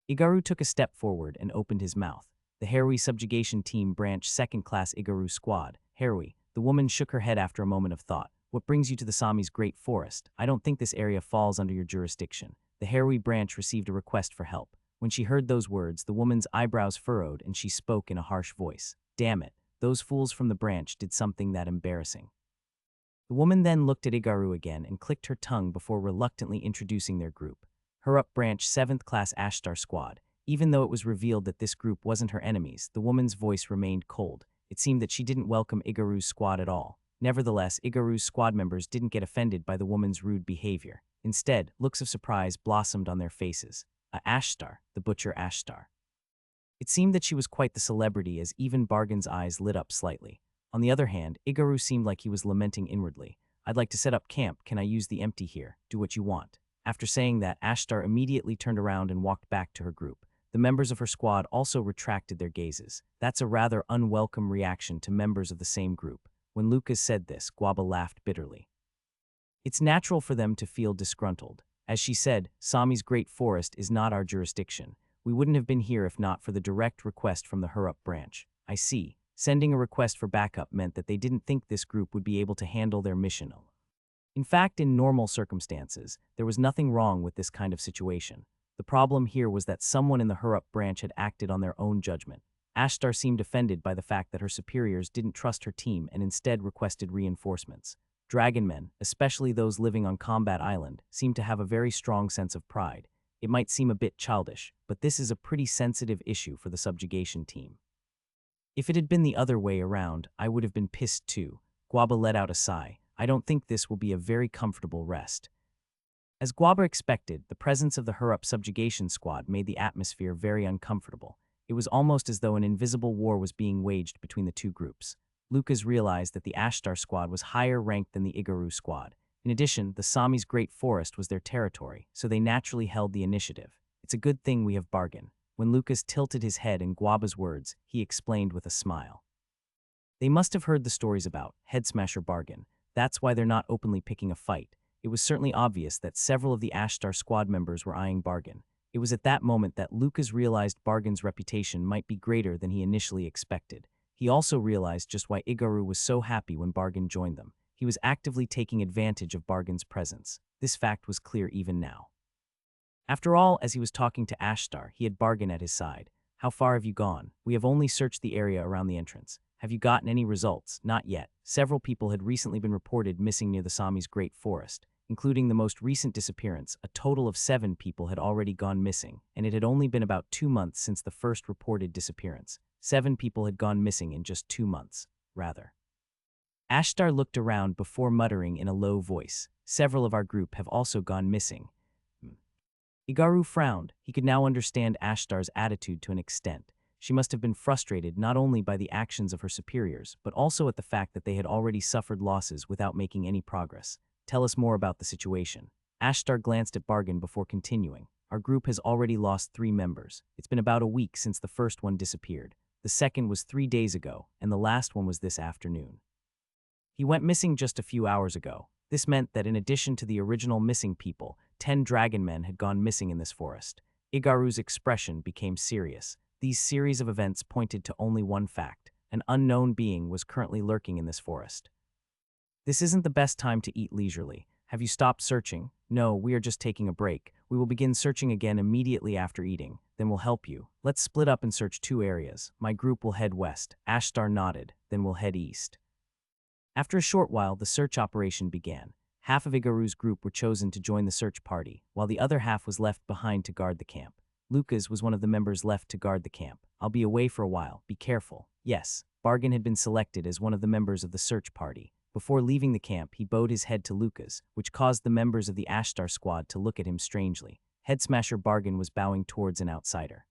Igaru took a step forward and opened his mouth. The Harui subjugation team branch second-class Igaru squad. Harui. The woman shook her head after a moment of thought. What brings you to the Sami's Great Forest? I don't think this area falls under your jurisdiction. The Harui branch received a request for help. When she heard those words, the woman's eyebrows furrowed and she spoke in a harsh voice. Damn it, those fools from the branch did something that embarrassing. The woman then looked at Igaru again and clicked her tongue before reluctantly introducing their group. Her up-branch 7th Class Ashtar squad. Even though it was revealed that this group wasn't her enemies, the woman's voice remained cold. It seemed that she didn't welcome Igaru's squad at all. Nevertheless, Igaru's squad members didn't get offended by the woman's rude behavior. Instead, looks of surprise blossomed on their faces. A Ashtar, the butcher Ashtar. It seemed that she was quite the celebrity as even Bargain's eyes lit up slightly. On the other hand, Igaru seemed like he was lamenting inwardly. I'd like to set up camp. Can I use the empty here? Do what you want. After saying that, Ashtar immediately turned around and walked back to her group. The members of her squad also retracted their gazes. That's a rather unwelcome reaction to members of the same group. When Lucas said this, Guaba laughed bitterly. It's natural for them to feel disgruntled. As she said, Sami's Great Forest is not our jurisdiction. We wouldn't have been here if not for the direct request from the Hurup branch. I see. Sending a request for backup meant that they didn't think this group would be able to handle their mission. In fact, in normal circumstances, there was nothing wrong with this kind of situation. The problem here was that someone in the Hurup branch had acted on their own judgment. Ashtar seemed offended by the fact that her superiors didn't trust her team and instead requested reinforcements. Dragonmen, especially those living on Combat Island, seem to have a very strong sense of pride. It might seem a bit childish, but this is a pretty sensitive issue for the subjugation team. If it had been the other way around, I would have been pissed too. Guaba let out a sigh. I don't think this will be a very comfortable rest. As Guaba expected, the presence of the Hurup subjugation squad made the atmosphere very uncomfortable. It was almost as though an invisible war was being waged between the two groups. Lucas realized that the Ashtar squad was higher ranked than the Igaru squad. In addition, the Sami's Great Forest was their territory, so they naturally held the initiative. It's a good thing we have bargained. When Lucas tilted his head in Guaba's words, he explained with a smile. They must have heard the stories about Head Smasher Bargain. That's why they're not openly picking a fight. It was certainly obvious that several of the Ashtar squad members were eyeing Bargain. It was at that moment that Lucas realized Bargain's reputation might be greater than he initially expected. He also realized just why Igaru was so happy when Bargain joined them. He was actively taking advantage of Bargain's presence. This fact was clear even now. After all, as he was talking to Ashtar, he had Bargain at his side. How far have you gone? We have only searched the area around the entrance. Have you gotten any results? Not yet. Several people had recently been reported missing near the Sami's Great Forest, including the most recent disappearance. A total of 7 people had already gone missing, and it had only been about 2 months since the first reported disappearance. 7 people had gone missing in just 2 months, rather. Ashtar looked around before muttering in a low voice. Several of our group have also gone missing. Igaru frowned. He could now understand Ashtar's attitude to an extent. She must have been frustrated not only by the actions of her superiors, but also at the fact that they had already suffered losses without making any progress. Tell us more about the situation. Ashtar glanced at Bargain before continuing. Our group has already lost 3 members. It's been about a week since the first one disappeared. The second was 3 days ago, and the last one was this afternoon. He went missing just a few hours ago. This meant that in addition to the original missing people, 10 dragonmen had gone missing in this forest. Igaru's expression became serious. These series of events pointed to only one fact. An unknown being was currently lurking in this forest. This isn't the best time to eat leisurely. Have you stopped searching? No, we are just taking a break. We will begin searching again immediately after eating. Then we'll help you. Let's split up and search 2 areas. My group will head west. Ashtar nodded. Then we'll head east. After a short while, the search operation began. Half of Igaru's group were chosen to join the search party, while the other half was left behind to guard the camp. Lucas was one of the members left to guard the camp. I'll be away for a while. Be careful. Yes, Bargain had been selected as one of the members of the search party. Before leaving the camp, he bowed his head to Lucas, which caused the members of the Ashtar squad to look at him strangely. Head Smasher Bargain was bowing towards an outsider.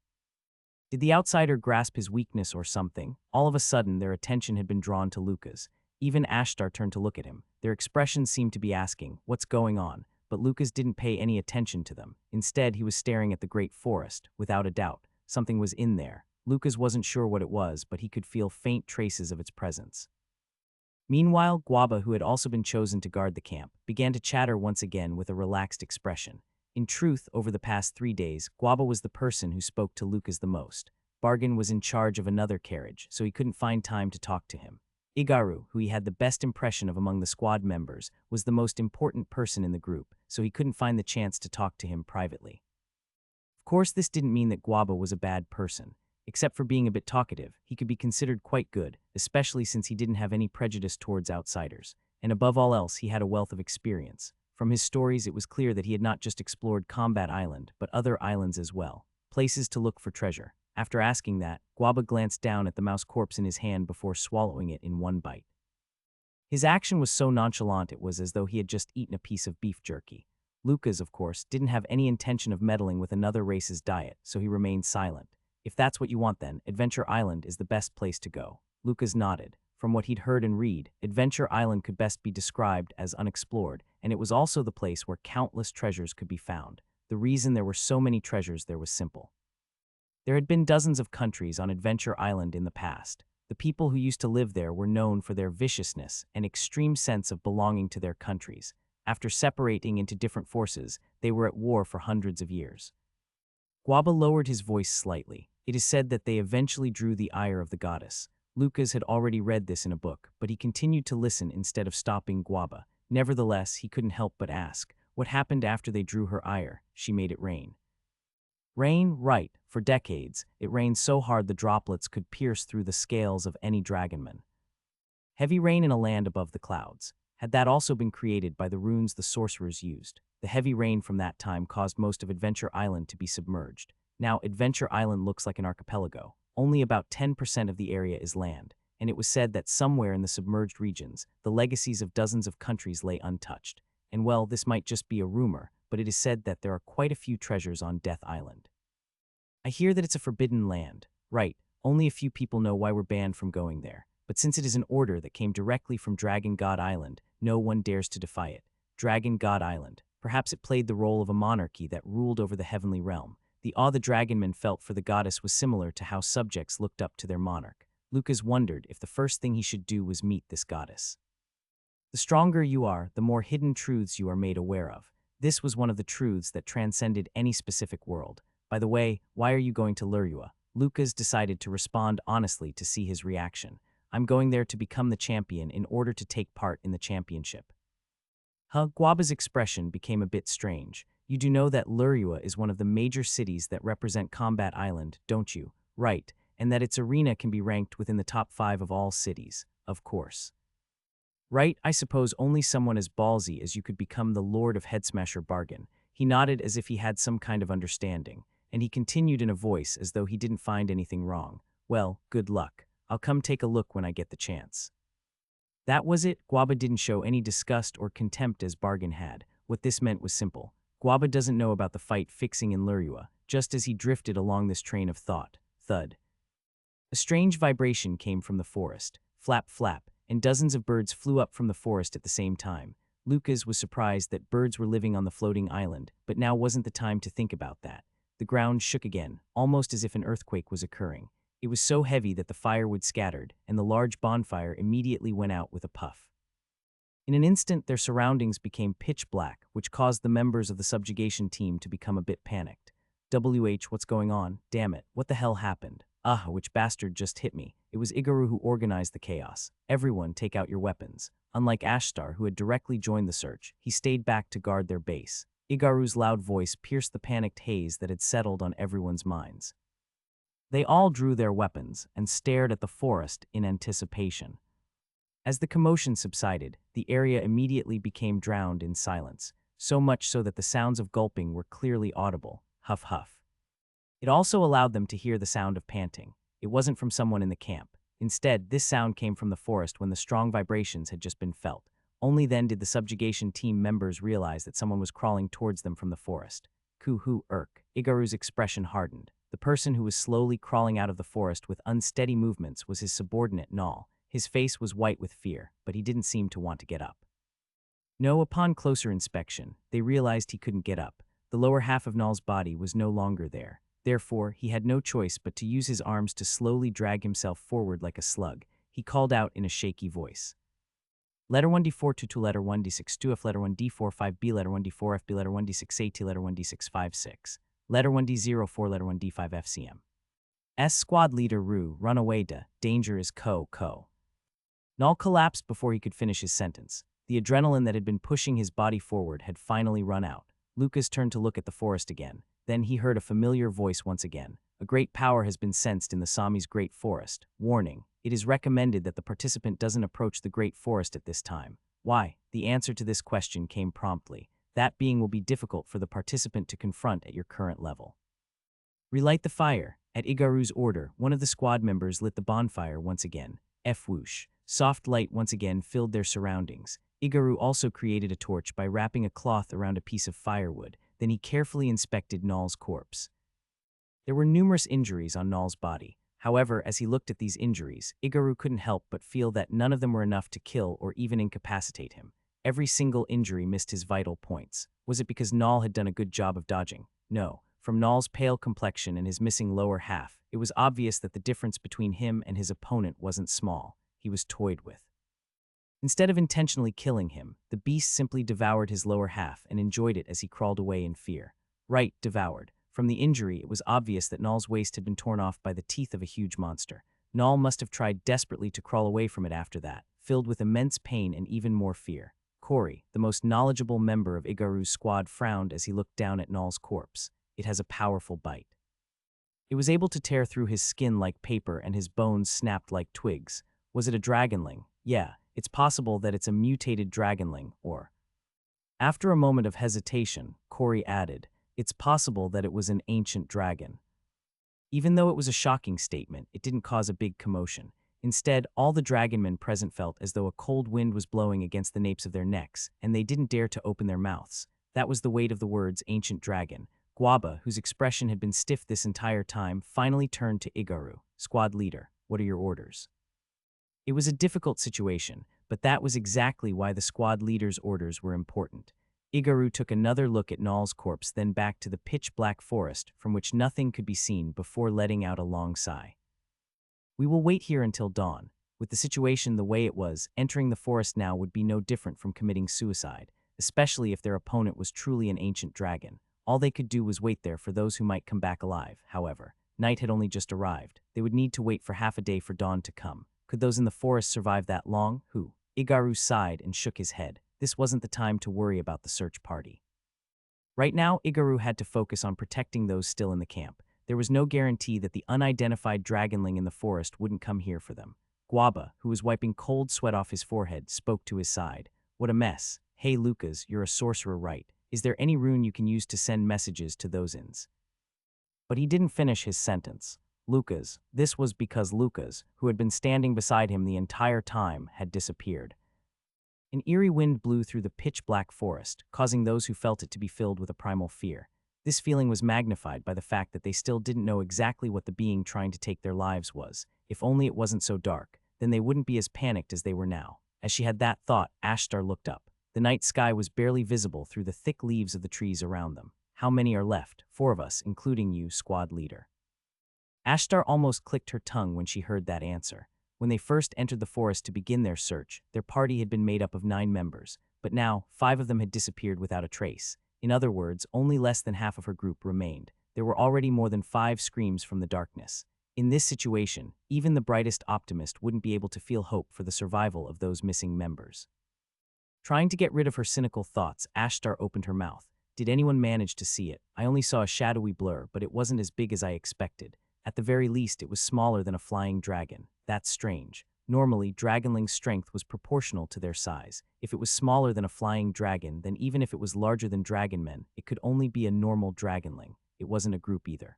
Did the outsider grasp his weakness or something? All of a sudden, their attention had been drawn to Lucas. Even Ashtar turned to look at him. Their expressions seemed to be asking, "What's going on?" But Lucas didn't pay any attention to them. Instead, he was staring at the Great Forest. Without a doubt, something was in there. Lucas wasn't sure what it was, but he could feel faint traces of its presence. Meanwhile, Guaba, who had also been chosen to guard the camp, began to chatter once again with a relaxed expression. In truth, over the past 3 days, Guaba was the person who spoke to Lucas the most. Bargain was in charge of another carriage, so he couldn't find time to talk to him. Igaru, who he had the best impression of among the squad members, was the most important person in the group, so he couldn't find the chance to talk to him privately. Of course, this didn't mean that Guaba was a bad person. Except for being a bit talkative, he could be considered quite good, especially since he didn't have any prejudice towards outsiders. And above all else, he had a wealth of experience. From his stories, it was clear that he had not just explored Combat Island, but other islands as well. Places to look for treasure. After asking that, Guaba glanced down at the mouse corpse in his hand before swallowing it in one bite. His action was so nonchalant it was as though he had just eaten a piece of beef jerky. Lucas, of course, didn't have any intention of meddling with another race's diet, so he remained silent. If that's what you want then, Adventure Island is the best place to go. Lucas nodded. From what he'd heard and read, Adventure Island could best be described as unexplored, and it was also the place where countless treasures could be found. The reason there were so many treasures there was simple. There had been dozens of countries on Adventure Island in the past. The people who used to live there were known for their viciousness and extreme sense of belonging to their countries. After separating into different forces, they were at war for hundreds of years. Guaba lowered his voice slightly. It is said that they eventually drew the ire of the goddess. Lucas had already read this in a book, but he continued to listen instead of stopping Guaba. Nevertheless, he couldn't help but ask, what happened after they drew her ire? She made it rain. Rain, right. For decades, it rained so hard the droplets could pierce through the scales of any dragonman. Heavy rain in a land above the clouds. Had that also been created by the runes the sorcerers used? The heavy rain from that time caused most of Adventure Island to be submerged. Now, Adventure Island looks like an archipelago. Only about 10% of the area is land, and it was said that somewhere in the submerged regions, the legacies of dozens of countries lay untouched. And well, this might just be a rumor, but it is said that there are quite a few treasures on Death Island. I hear that it's a forbidden land. Right, only a few people know why we're banned from going there. But since it is an order that came directly from Dragon God Island, no one dares to defy it. Dragon God Island. Perhaps it played the role of a monarchy that ruled over the heavenly realm. The awe the dragonmen felt for the goddess was similar to how subjects looked up to their monarch. Lucas wondered if the first thing he should do was meet this goddess. The stronger you are, the more hidden truths you are made aware of. This was one of the truths that transcended any specific world. By the way, why are you going to Lurua? Lucas decided to respond honestly to see his reaction. I'm going there to become the champion in order to take part in the championship. Guaba's expression became a bit strange. You do know that Lurua is one of the major cities that represent Combat Island, don't you? Right, and that its arena can be ranked within the top 5 of all cities, of course. Right, I suppose only someone as ballsy as you could become the Lord of Headsmasher Bargain. He nodded as if he had some kind of understanding, and he continued in a voice as though he didn't find anything wrong. Well, good luck. I'll come take a look when I get the chance. That was it. Guaba didn't show any disgust or contempt as Bargain had. What this meant was simple. Guaba doesn't know about the fight fixing in Lurua, just as he drifted along this train of thought. Thud. A strange vibration came from the forest. Flap, flap, and dozens of birds flew up from the forest at the same time. Lucas was surprised that birds were living on the floating island, but now wasn't the time to think about that. The ground shook again, almost as if an earthquake was occurring. It was so heavy that the firewood scattered, and the large bonfire immediately went out with a puff. In an instant, their surroundings became pitch black, which caused the members of the subjugation team to become a bit panicked. What's going on? Damn it, what the hell happened? Which bastard just hit me? It was Igaru who organized the chaos. Everyone take out your weapons. Unlike Ashtar, who had directly joined the search, he stayed back to guard their base. Igaru's loud voice pierced the panicked haze that had settled on everyone's minds. They all drew their weapons and stared at the forest in anticipation. As the commotion subsided, the area immediately became drowned in silence, so much so that the sounds of gulping were clearly audible. Huff, huff. It also allowed them to hear the sound of panting. It wasn't from someone in the camp. Instead, this sound came from the forest when the strong vibrations had just been felt. Only then did the subjugation team members realize that someone was crawling towards them from the forest. Irk. Igaru's expression hardened. The person who was slowly crawling out of the forest with unsteady movements was his subordinate Nal. His face was white with fear, but he didn't seem to want to get up. No, upon closer inspection, they realized he couldn't get up. The lower half of Nal's body was no longer there. Therefore, he had no choice but to use his arms to slowly drag himself forward like a slug. He called out in a shaky voice. Letter 1d4 2 letter 1d6 2f letter 1d4 5b letter 1d4 fb letter 1d6 at letter 1d6 5 6 letter 1d0 4 letter 1d5 fcm. Squad leader Ru, run away danger is co. Nal collapsed before he could finish his sentence. The adrenaline that had been pushing his body forward had finally run out. Lucas turned to look at the forest again. Then he heard a familiar voice once again. A great power has been sensed in the Sami's great forest. Warning. It is recommended that the participant doesn't approach the great forest at this time. Why? The answer to this question came promptly. That being will be difficult for the participant to confront at your current level. Relight the fire. At Igaru's order, one of the squad members lit the bonfire once again. Whoosh. Soft light once again filled their surroundings. Igaru also created a torch by wrapping a cloth around a piece of firewood. Then he carefully inspected Nal's corpse. There were numerous injuries on Nal's body. However, as he looked at these injuries, Igaru couldn't help but feel that none of them were enough to kill or even incapacitate him. Every single injury missed his vital points. Was it because Nal had done a good job of dodging? No. From Nal's pale complexion and his missing lower half, it was obvious that the difference between him and his opponent wasn't small. He was toyed with. Instead of intentionally killing him, the beast simply devoured his lower half and enjoyed it as he crawled away in fear. Right, devoured. From the injury, it was obvious that Null's waist had been torn off by the teeth of a huge monster. Null must have tried desperately to crawl away from it after that, filled with immense pain and even more fear. Corey, the most knowledgeable member of Igaru's squad, frowned as he looked down at Null's corpse. It has a powerful bite. It was able to tear through his skin like paper and his bones snapped like twigs. Was it a dragonling? Yeah, it's possible that it's a mutated dragonling, or... After a moment of hesitation, Corey added, it's possible that it was an ancient dragon. Even though it was a shocking statement, it didn't cause a big commotion. Instead, all the dragonmen present felt as though a cold wind was blowing against the napes of their necks, and they didn't dare to open their mouths. That was the weight of the words ancient dragon. Guaba, whose expression had been stiff this entire time, finally turned to Igaru. Squad leader, what are your orders? It was a difficult situation, but that was exactly why the squad leader's orders were important. Igaru took another look at Null's corpse, then back to the pitch-black forest from which nothing could be seen before letting out a long sigh. We will wait here until dawn. With the situation the way it was, entering the forest now would be no different from committing suicide, especially if their opponent was truly an ancient dragon. All they could do was wait there for those who might come back alive. However, night had only just arrived. They would need to wait for half a day for dawn to come. Could those in the forest survive that long? Who? Igaru sighed and shook his head. This wasn't the time to worry about the search party. Right now, Igaru had to focus on protecting those still in the camp. There was no guarantee that the unidentified dragonling in the forest wouldn't come here for them. Guaba, who was wiping cold sweat off his forehead, spoke to his side. What a mess. Hey Lucas, you're a sorcerer, right? Is there any rune you can use to send messages to those ins? But he didn't finish his sentence. Lucas, this was because Lucas, who had been standing beside him the entire time, had disappeared. An eerie wind blew through the pitch-black forest, causing those who felt it to be filled with a primal fear. This feeling was magnified by the fact that they still didn't know exactly what the being trying to take their lives was. If only it wasn't so dark, then they wouldn't be as panicked as they were now. As she had that thought, Ashtar looked up. The night sky was barely visible through the thick leaves of the trees around them. How many are left? 4 of us, including you, squad leader. Ashtar almost clicked her tongue when she heard that answer. When they first entered the forest to begin their search, their party had been made up of 9 members, but now 5 of them had disappeared without a trace. In other words, only less than half of her group remained. There were already more than 5 screams from the darkness. In this situation, even the brightest optimist wouldn't be able to feel hope for the survival of those missing members. Trying to get rid of her cynical thoughts, Ashtar opened her mouth. Did anyone manage to see it? I only saw a shadowy blur, but it wasn't as big as I expected. At the very least, it was smaller than a flying dragon. That's strange. Normally, dragonling's strength was proportional to their size. If it was smaller than a flying dragon, then even if it was larger than dragonmen, it could only be a normal dragonling. It wasn't a group either.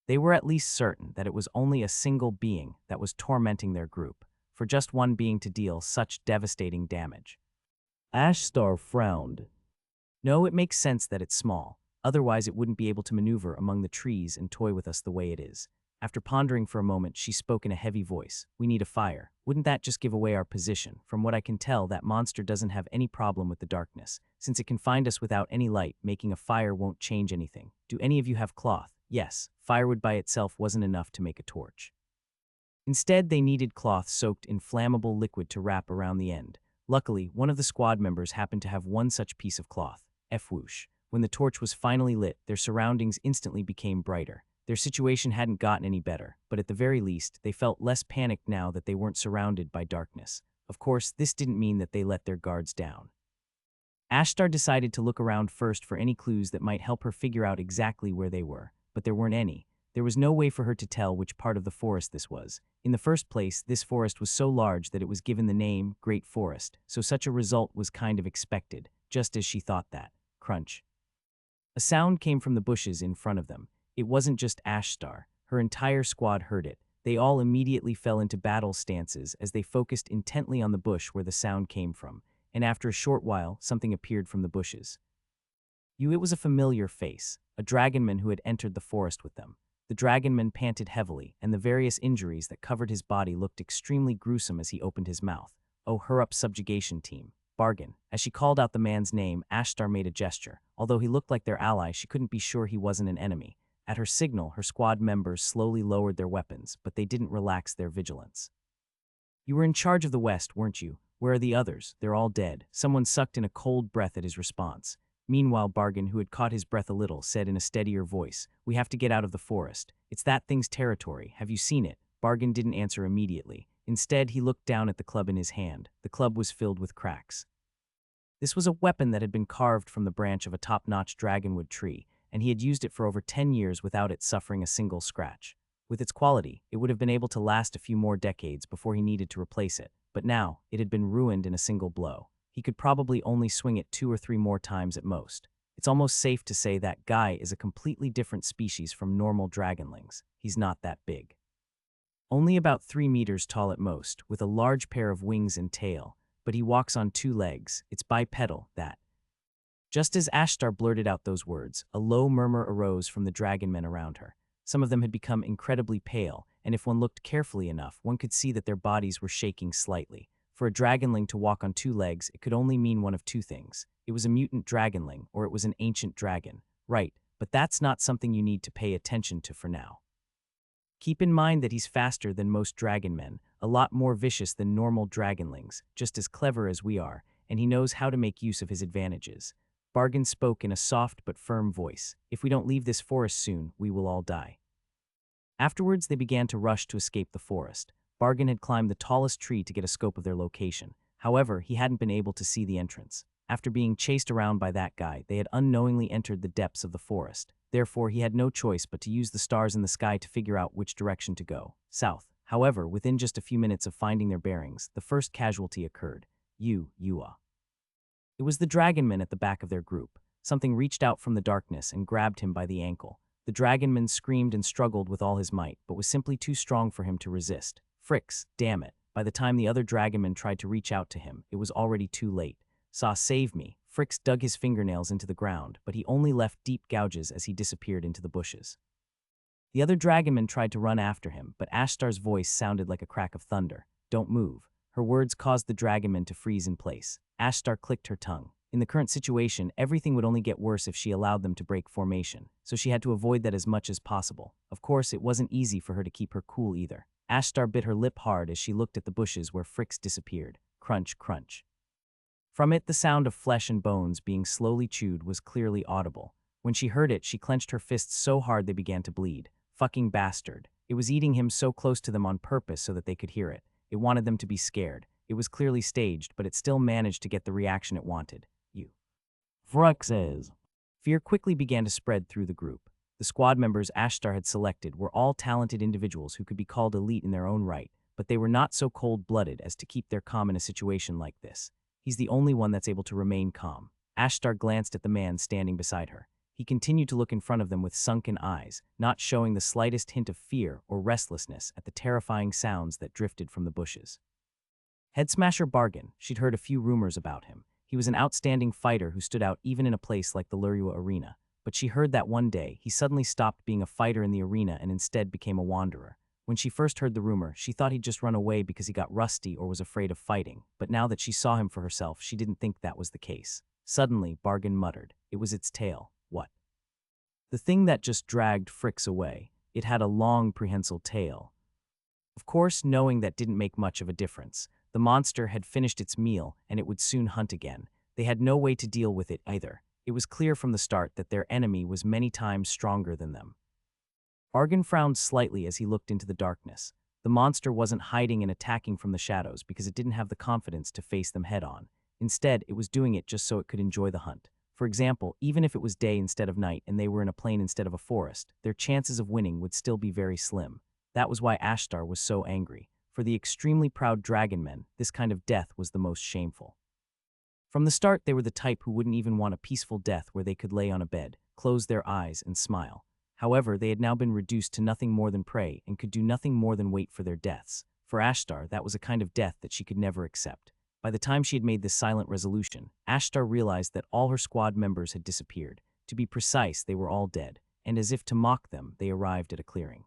They were at least certain that it was only a single being that was tormenting their group, for just one being to deal such devastating damage. Ashtar frowned. No, it makes sense that it's small. Otherwise, it wouldn't be able to maneuver among the trees and toy with us the way it is. After pondering for a moment, she spoke in a heavy voice. We need a fire. Wouldn't that just give away our position? From what I can tell, that monster doesn't have any problem with the darkness. Since it can find us without any light, making a fire won't change anything. Do any of you have cloth? Yes, firewood by itself wasn't enough to make a torch. Instead, they needed cloth soaked in flammable liquid to wrap around the end. Luckily, one of the squad members happened to have one such piece of cloth. Whoosh. When the torch was finally lit, their surroundings instantly became brighter. Their situation hadn't gotten any better, but at the very least, they felt less panicked now that they weren't surrounded by darkness. Of course, this didn't mean that they let their guards down. Ashtar decided to look around first for any clues that might help her figure out exactly where they were, but there weren't any. There was no way for her to tell which part of the forest this was. In the first place, this forest was so large that it was given the name Great Forest, so such a result was kind of expected, just as she thought that. Crunch. A sound came from the bushes in front of them. It wasn't just Ashtar. Her entire squad heard it. They all immediately fell into battle stances as they focused intently on the bush where the sound came from, and after a short while, something appeared from the bushes. It was a familiar face, a dragonman who had entered the forest with them. The dragonman panted heavily, and the various injuries that covered his body looked extremely gruesome as he opened his mouth. Oh, hurry up, subjugation team. Bargain. As she called out the man's name, Ashtar made a gesture. Although he looked like their ally, she couldn't be sure he wasn't an enemy. At her signal, her squad members slowly lowered their weapons, but they didn't relax their vigilance. You were in charge of the West, weren't you? Where are the others? They're all dead. Someone sucked in a cold breath at his response. Meanwhile, Bargain, who had caught his breath a little, said in a steadier voice, "We have to get out of the forest. It's that thing's territory. Have you seen it?" Bargain didn't answer immediately. Instead, he looked down at the club in his hand. The club was filled with cracks. This was a weapon that had been carved from the branch of a top-notch dragonwood tree, and he had used it for over 10 years without it suffering a single scratch. With its quality, it would have been able to last a few more decades before he needed to replace it, but now, it had been ruined in a single blow. He could probably only swing it 2 or 3 more times at most. It's almost safe to say that guy is a completely different species from normal dragonlings. He's not that big. Only about 3 meters tall at most, with a large pair of wings and tail, but he walks on 2 legs. It's bipedal, that. Just as Ashtar blurted out those words, a low murmur arose from the dragonmen around her. Some of them had become incredibly pale, and if one looked carefully enough, one could see that their bodies were shaking slightly. For a dragonling to walk on 2 legs, it could only mean one of 2 things. It was a mutant dragonling, or it was an ancient dragon. Right, but that's not something you need to pay attention to for now. Keep in mind that he's faster than most dragonmen, a lot more vicious than normal dragonlings, just as clever as we are, and he knows how to make use of his advantages. Bargain spoke in a soft but firm voice. "If we don't leave this forest soon, we will all die." Afterwards, they began to rush to escape the forest. Bargain had climbed the tallest tree to get a scope of their location. However, he hadn't been able to see the entrance. After being chased around by that guy, they had unknowingly entered the depths of the forest. Therefore, he had no choice but to use the stars in the sky to figure out which direction to go. South. However, within just a few minutes of finding their bearings, the first casualty occurred. Yua. It was the dragonman at the back of their group. Something reached out from the darkness and grabbed him by the ankle. The dragonman screamed and struggled with all his might, but was simply too strong for him to resist. Fricks, damn it. By the time the other dragonman tried to reach out to him, it was already too late. Save me. Fricks dug his fingernails into the ground, but he only left deep gouges as he disappeared into the bushes. The other dragonman tried to run after him, but Ashtar's voice sounded like a crack of thunder. "Don't move." Her words caused the dragonman to freeze in place. Ashtar clicked her tongue. In the current situation, everything would only get worse if she allowed them to break formation, so she had to avoid that as much as possible. Of course, it wasn't easy for her to keep her cool either. Ashtar bit her lip hard as she looked at the bushes where Fricks disappeared. Crunch, crunch. From it, the sound of flesh and bones being slowly chewed was clearly audible. When she heard it, she clenched her fists so hard they began to bleed. Fucking bastard. It was eating him so close to them on purpose so that they could hear it. It wanted them to be scared. It was clearly staged, but it still managed to get the reaction it wanted. Fruxes. Fear quickly began to spread through the group. The squad members Ashtar had selected were all talented individuals who could be called elite in their own right, but they were not so cold-blooded as to keep their calm in a situation like this. He's the only one that's able to remain calm. Ashtar glanced at the man standing beside her. He continued to look in front of them with sunken eyes, not showing the slightest hint of fear or restlessness at the terrifying sounds that drifted from the bushes. Headsmasher Bargain, she'd heard a few rumors about him. He was an outstanding fighter who stood out even in a place like the Lurua Arena. But she heard that one day, he suddenly stopped being a fighter in the arena and instead became a wanderer. When she first heard the rumor, she thought he'd just run away because he got rusty or was afraid of fighting. But now that she saw him for herself, she didn't think that was the case. Suddenly, Bargain muttered. It was its tail. What? The thing that just dragged Fricks away. It had a long, prehensile tail. Of course, knowing that didn't make much of a difference. The monster had finished its meal, and it would soon hunt again. They had no way to deal with it either. It was clear from the start that their enemy was many times stronger than them. Bargain frowned slightly as he looked into the darkness. The monster wasn't hiding and attacking from the shadows because it didn't have the confidence to face them head-on. Instead, it was doing it just so it could enjoy the hunt. For example, even if it was day instead of night and they were in a plain instead of a forest, their chances of winning would still be very slim. That was why Ashtar was so angry. For the extremely proud dragonmen, this kind of death was the most shameful. From the start, they were the type who wouldn't even want a peaceful death where they could lay on a bed, close their eyes, and smile. However, they had now been reduced to nothing more than prey and could do nothing more than wait for their deaths. For Ashtar, that was a kind of death that she could never accept. By the time she had made this silent resolution, Ashtar realized that all her squad members had disappeared. To be precise, they were all dead, and as if to mock them, they arrived at a clearing.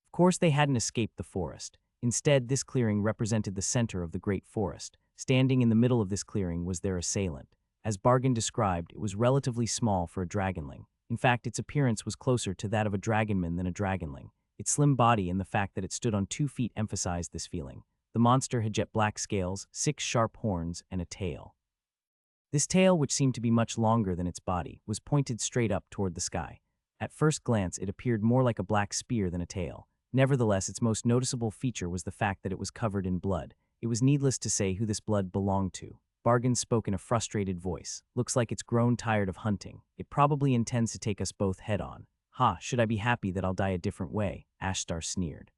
Of course, they hadn't escaped the forest. Instead, this clearing represented the center of the great forest. Standing in the middle of this clearing was their assailant. As Bargain described, it was relatively small for a dragonling. In fact, its appearance was closer to that of a dragonman than a dragonling. Its slim body and the fact that it stood on 2 feet emphasized this feeling. The The monster had jet black scales, 6 sharp horns, and a tail. This tail, which seemed to be much longer than its body, was pointed straight up toward the sky. At first glance, it appeared more like a black spear than a tail. Nevertheless, its most noticeable feature was the fact that it was covered in blood. It was needless to say who this blood belonged to. Bargain spoke in a frustrated voice. Looks like it's grown tired of hunting. It probably intends to take us both head-on. Ha, should I be happy that I'll die a different way? Ashtar sneered.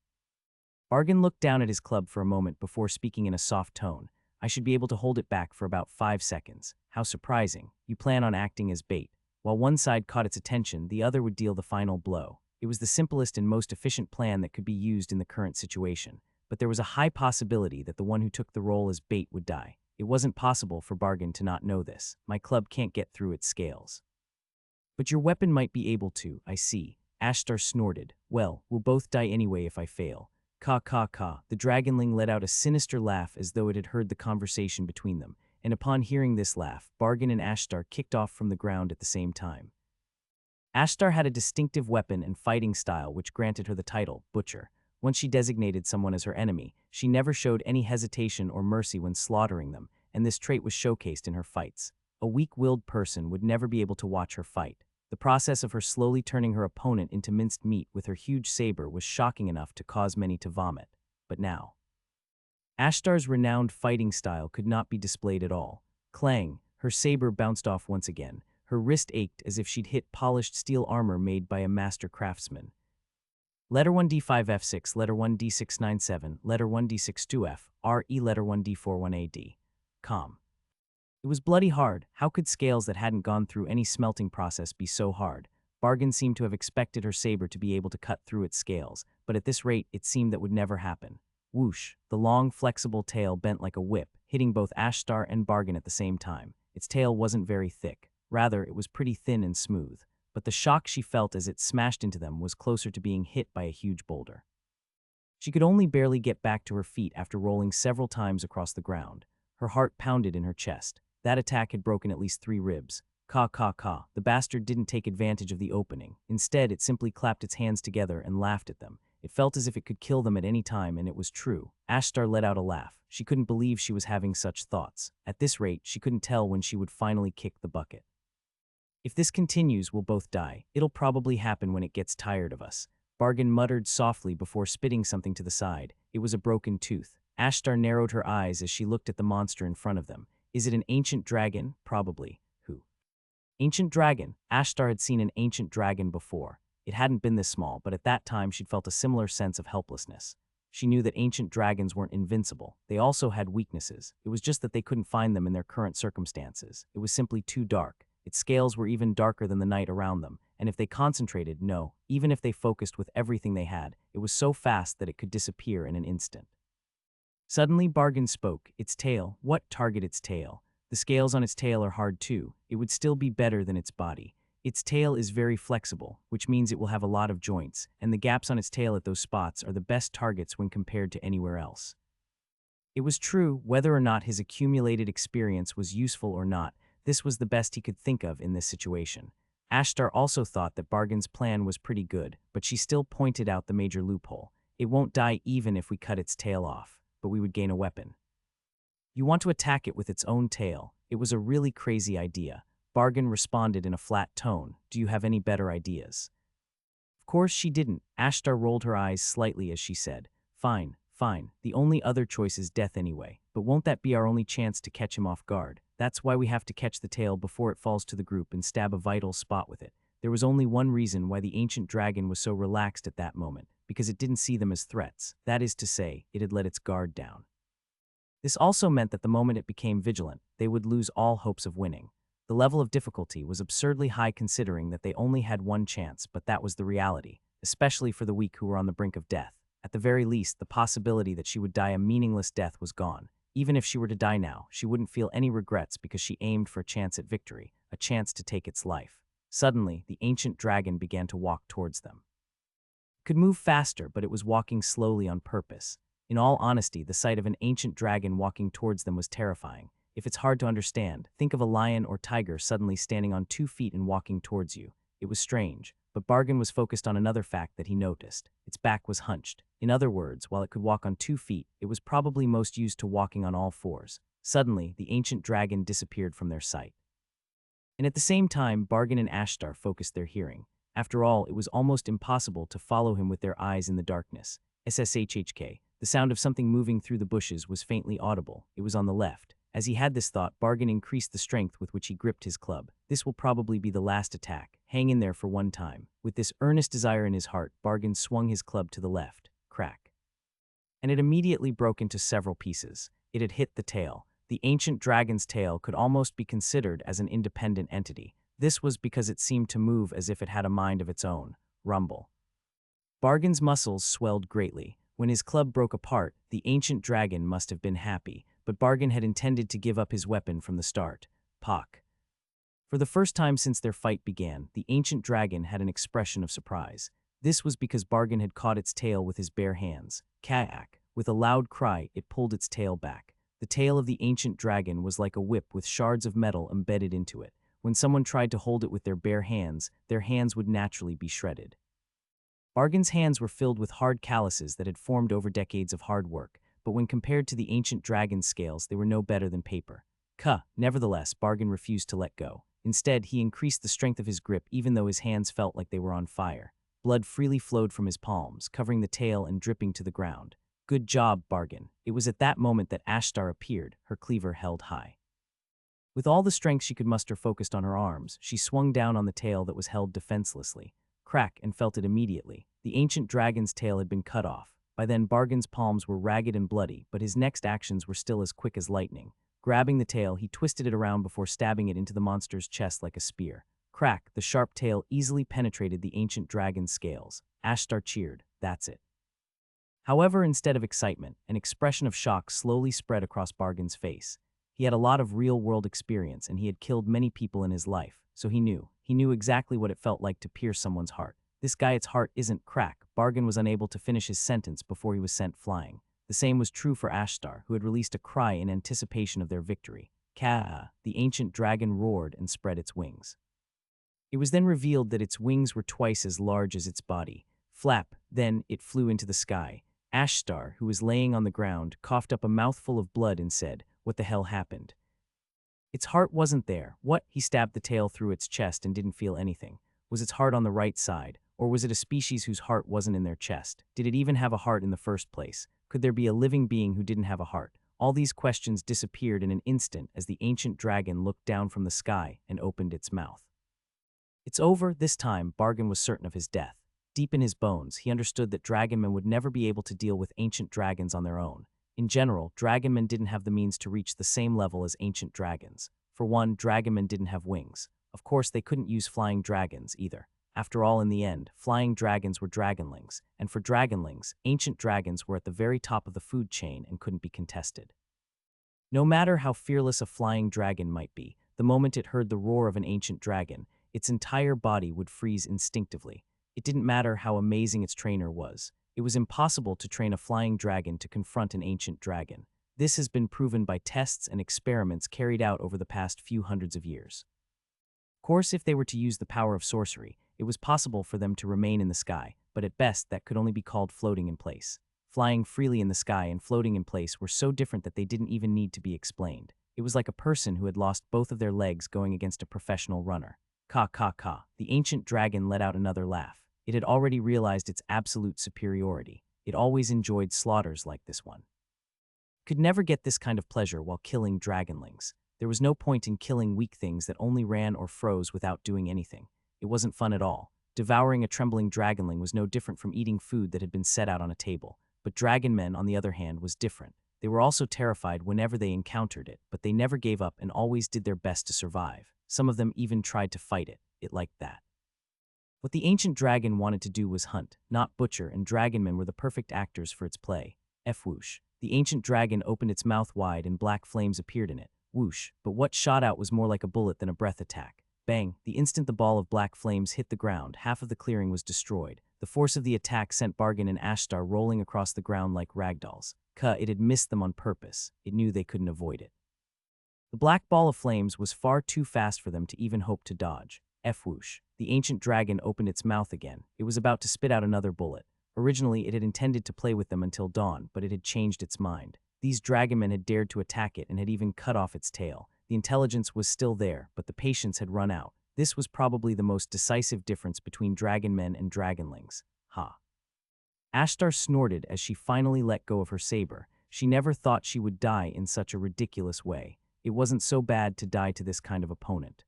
Bargain looked down at his club for a moment before speaking in a soft tone. I should be able to hold it back for about 5 seconds. How surprising. You plan on acting as bait. While one side caught its attention, the other would deal the final blow. It was the simplest and most efficient plan that could be used in the current situation, but there was a high possibility that the one who took the role as bait would die. It wasn't possible for Bargain to not know this. My club can't get through its scales. But your weapon might be able to, I see. Ashtar snorted. Well, we'll both die anyway if I fail. Ka ka ka. The dragonling let out a sinister laugh as though it had heard the conversation between them, and upon hearing this laugh, Bargain and Ashtar kicked off from the ground at the same time. Ashtar had a distinctive weapon and fighting style which granted her the title, Butcher. Once she designated someone as her enemy, she never showed any hesitation or mercy when slaughtering them, and this trait was showcased in her fights. A weak-willed person would never be able to watch her fight. The process of her slowly turning her opponent into minced meat with her huge saber was shocking enough to cause many to vomit. But now, Ashtar's renowned fighting style could not be displayed at all. Clang, her saber bounced off once again. Her wrist ached as if she'd hit polished steel armor made by a master craftsman. Letter 1 D5 F6, letter 1 D6 9 7, letter 1 D6 2F, RE letter 1 D4 1 AD. Calm. It was bloody hard. How could scales that hadn't gone through any smelting process be so hard? Bargain seemed to have expected her saber to be able to cut through its scales, but at this rate it seemed that would never happen. Whoosh, the long, flexible tail bent like a whip, hitting both Ashtar and Bargain at the same time. Its tail wasn't very thick. Rather, it was pretty thin and smooth, but the shock she felt as it smashed into them was closer to being hit by a huge boulder. She could only barely get back to her feet after rolling several times across the ground. Her heart pounded in her chest. That attack had broken at least 3 ribs. Ka ka ka. The bastard didn't take advantage of the opening. Instead, it simply clapped its hands together and laughed at them. It felt as if it could kill them at any time, and it was true. Ashtar let out a laugh. She couldn't believe she was having such thoughts. At this rate, she couldn't tell when she would finally kick the bucket. If this continues, we'll both die. It'll probably happen when it gets tired of us. Bargain muttered softly before spitting something to the side. It was a broken tooth. Ashtar narrowed her eyes as she looked at the monster in front of them. Is it an ancient dragon? Probably. Who? Ancient dragon. Ashtar had seen an ancient dragon before. It hadn't been this small, but at that time she'd felt a similar sense of helplessness. She knew that ancient dragons weren't invincible. They also had weaknesses. It was just that they couldn't find them in their current circumstances. It was simply too dark. Its scales were even darker than the night around them, and if they concentrated, no, even if they focused with everything they had, it was so fast that it could disappear in an instant. Suddenly, Bargain spoke. Its tail. What? Target its tail. The scales on its tail are hard too. It would still be better than its body. Its tail is very flexible, which means it will have a lot of joints, and the gaps on its tail at those spots are the best targets when compared to anywhere else. It was true, whether or not his accumulated experience was useful or not, this was the best he could think of in this situation. Ashtar also thought that Bargain's plan was pretty good, but she still pointed out the major loophole. It won't die even if we cut its tail off, but we would gain a weapon. You want to attack it with its own tail. It was a really crazy idea. Bargain responded in a flat tone. Do you have any better ideas? Of course she didn't. Ashtar rolled her eyes slightly as she said, Fine, fine. The only other choice is death anyway. But won't that be our only chance to catch him off guard? That's why we have to catch the tail before it falls to the group and stab a vital spot with it. There was only one reason why the ancient dragon was so relaxed at that moment, because it didn't see them as threats. That is to say, it had let its guard down. This also meant that the moment it became vigilant, they would lose all hopes of winning. The level of difficulty was absurdly high considering that they only had one chance, but that was the reality, especially for the weak who were on the brink of death. At the very least, the possibility that she would die a meaningless death was gone. Even if she were to die now, she wouldn't feel any regrets because she aimed for a chance at victory, a chance to take its life. Suddenly, the ancient dragon began to walk towards them. It could move faster, but it was walking slowly on purpose. In all honesty, the sight of an ancient dragon walking towards them was terrifying. If it's hard to understand, think of a lion or tiger suddenly standing on 2 feet and walking towards you. It was strange. but Bargain was focused on another fact that he noticed. Its back was hunched. In other words, while it could walk on 2 feet, it was probably most used to walking on all fours. Suddenly, the ancient dragon disappeared from their sight. And at the same time, Bargain and Ashtar focused their hearing. After all, it was almost impossible to follow him with their eyes in the darkness. SSHHK. The sound of something moving through the bushes was faintly audible. It was on the left. As he had this thought, Bargain increased the strength with which he gripped his club. This will probably be the last attack. Hang in there for one time. With this earnest desire in his heart, Bargain swung his club to the left. Crack. And it immediately broke into several pieces. It had hit the tail. The ancient dragon's tail could almost be considered as an independent entity. This was because it seemed to move as if it had a mind of its own. Rumble. Bargain's muscles swelled greatly. When his club broke apart, the ancient dragon must have been happy, but Bargain had intended to give up his weapon from the start. Pock. For the first time since their fight began, the ancient dragon had an expression of surprise. This was because Bargain had caught its tail with his bare hands. Kaak. With a loud cry, it pulled its tail back. The tail of the ancient dragon was like a whip with shards of metal embedded into it. When someone tried to hold it with their bare hands, their hands would naturally be shredded. Bargain's hands were filled with hard calluses that had formed over decades of hard work, but when compared to the ancient dragon's scales, they were no better than paper. Nevertheless, Bargain refused to let go. Instead, he increased the strength of his grip even though his hands felt like they were on fire. Blood freely flowed from his palms, covering the tail and dripping to the ground. Good job, Bargain. It was at that moment that Ashtar appeared, her cleaver held high. With all the strength she could muster focused on her arms, she swung down on the tail that was held defenselessly. Crack, and felt it immediately. The ancient dragon's tail had been cut off. By then, Bargain's palms were ragged and bloody, but his next actions were still as quick as lightning. Grabbing the tail, he twisted it around before stabbing it into the monster's chest like a spear. Crack, the sharp tail easily penetrated the ancient dragon's scales. Ashtar cheered. That's it. However, instead of excitement, an expression of shock slowly spread across Bargain's face. He had a lot of real-world experience, and he had killed many people in his life, so he knew exactly what it felt like to pierce someone's heart. This guy's heart isn't crack. Bargain was unable to finish his sentence before he was sent flying. The same was true for Ashtar, who had released a cry in anticipation of their victory. Kaa! The ancient dragon roared and spread its wings. It was then revealed that its wings were twice as large as its body. Flap, then it flew into the sky. Ashtar, who was laying on the ground, coughed up a mouthful of blood and said, "What the hell happened?" Its heart wasn't there. What? He stabbed the tail through its chest and didn't feel anything. Was its heart on the right side? Or was it a species whose heart wasn't in their chest? Did it even have a heart in the first place? Could there be a living being who didn't have a heart? All these questions disappeared in an instant as the ancient dragon looked down from the sky and opened its mouth. It's over. This time, Bargain was certain of his death. Deep in his bones, he understood that dragonmen would never be able to deal with ancient dragons on their own. In general, dragonmen didn't have the means to reach the same level as ancient dragons. For one, dragonmen didn't have wings. Of course, they couldn't use flying dragons either. After all, in the end, flying dragons were dragonlings, and for dragonlings, ancient dragons were at the very top of the food chain and couldn't be contested. No matter how fearless a flying dragon might be, the moment it heard the roar of an ancient dragon, its entire body would freeze instinctively. It didn't matter how amazing its trainer was. It was impossible to train a flying dragon to confront an ancient dragon. This has been proven by tests and experiments carried out over the past few hundreds of years. Of course, if they were to use the power of sorcery, it was possible for them to remain in the sky, but at best that could only be called floating in place. Flying freely in the sky and floating in place were so different that they didn't even need to be explained. It was like a person who had lost both of their legs going against a professional runner. Ka ka ka. The ancient dragon let out another laugh. It had already realized its absolute superiority. It always enjoyed slaughters like this one. It could never get this kind of pleasure while killing dragonlings. There was no point in killing weak things that only ran or froze without doing anything. It wasn't fun at all. Devouring a trembling dragonling was no different from eating food that had been set out on a table. But dragonmen, on the other hand, was different. They were also terrified whenever they encountered it, but they never gave up and always did their best to survive. Some of them even tried to fight it. It liked that. What the ancient dragon wanted to do was hunt, not butcher, and dragonmen were the perfect actors for its play. Whoosh. The ancient dragon opened its mouth wide and black flames appeared in it. Whoosh. But what shot out was more like a bullet than a breath attack. Bang. The instant the ball of black flames hit the ground, half of the clearing was destroyed. The force of the attack sent Bargain and Ashtar rolling across the ground like ragdolls. It had missed them on purpose. It knew they couldn't avoid it. The black ball of flames was far too fast for them to even hope to dodge. F-whoosh. The ancient dragon opened its mouth again. It was about to spit out another bullet. Originally, it had intended to play with them until dawn, but it had changed its mind. These dragonmen had dared to attack it and had even cut off its tail. The intelligence was still there, but the patience had run out. This was probably the most decisive difference between dragonmen and dragonlings. Ha. Ashtar snorted as she finally let go of her saber. She never thought she would die in such a ridiculous way. It wasn't so bad to die to this kind of opponent.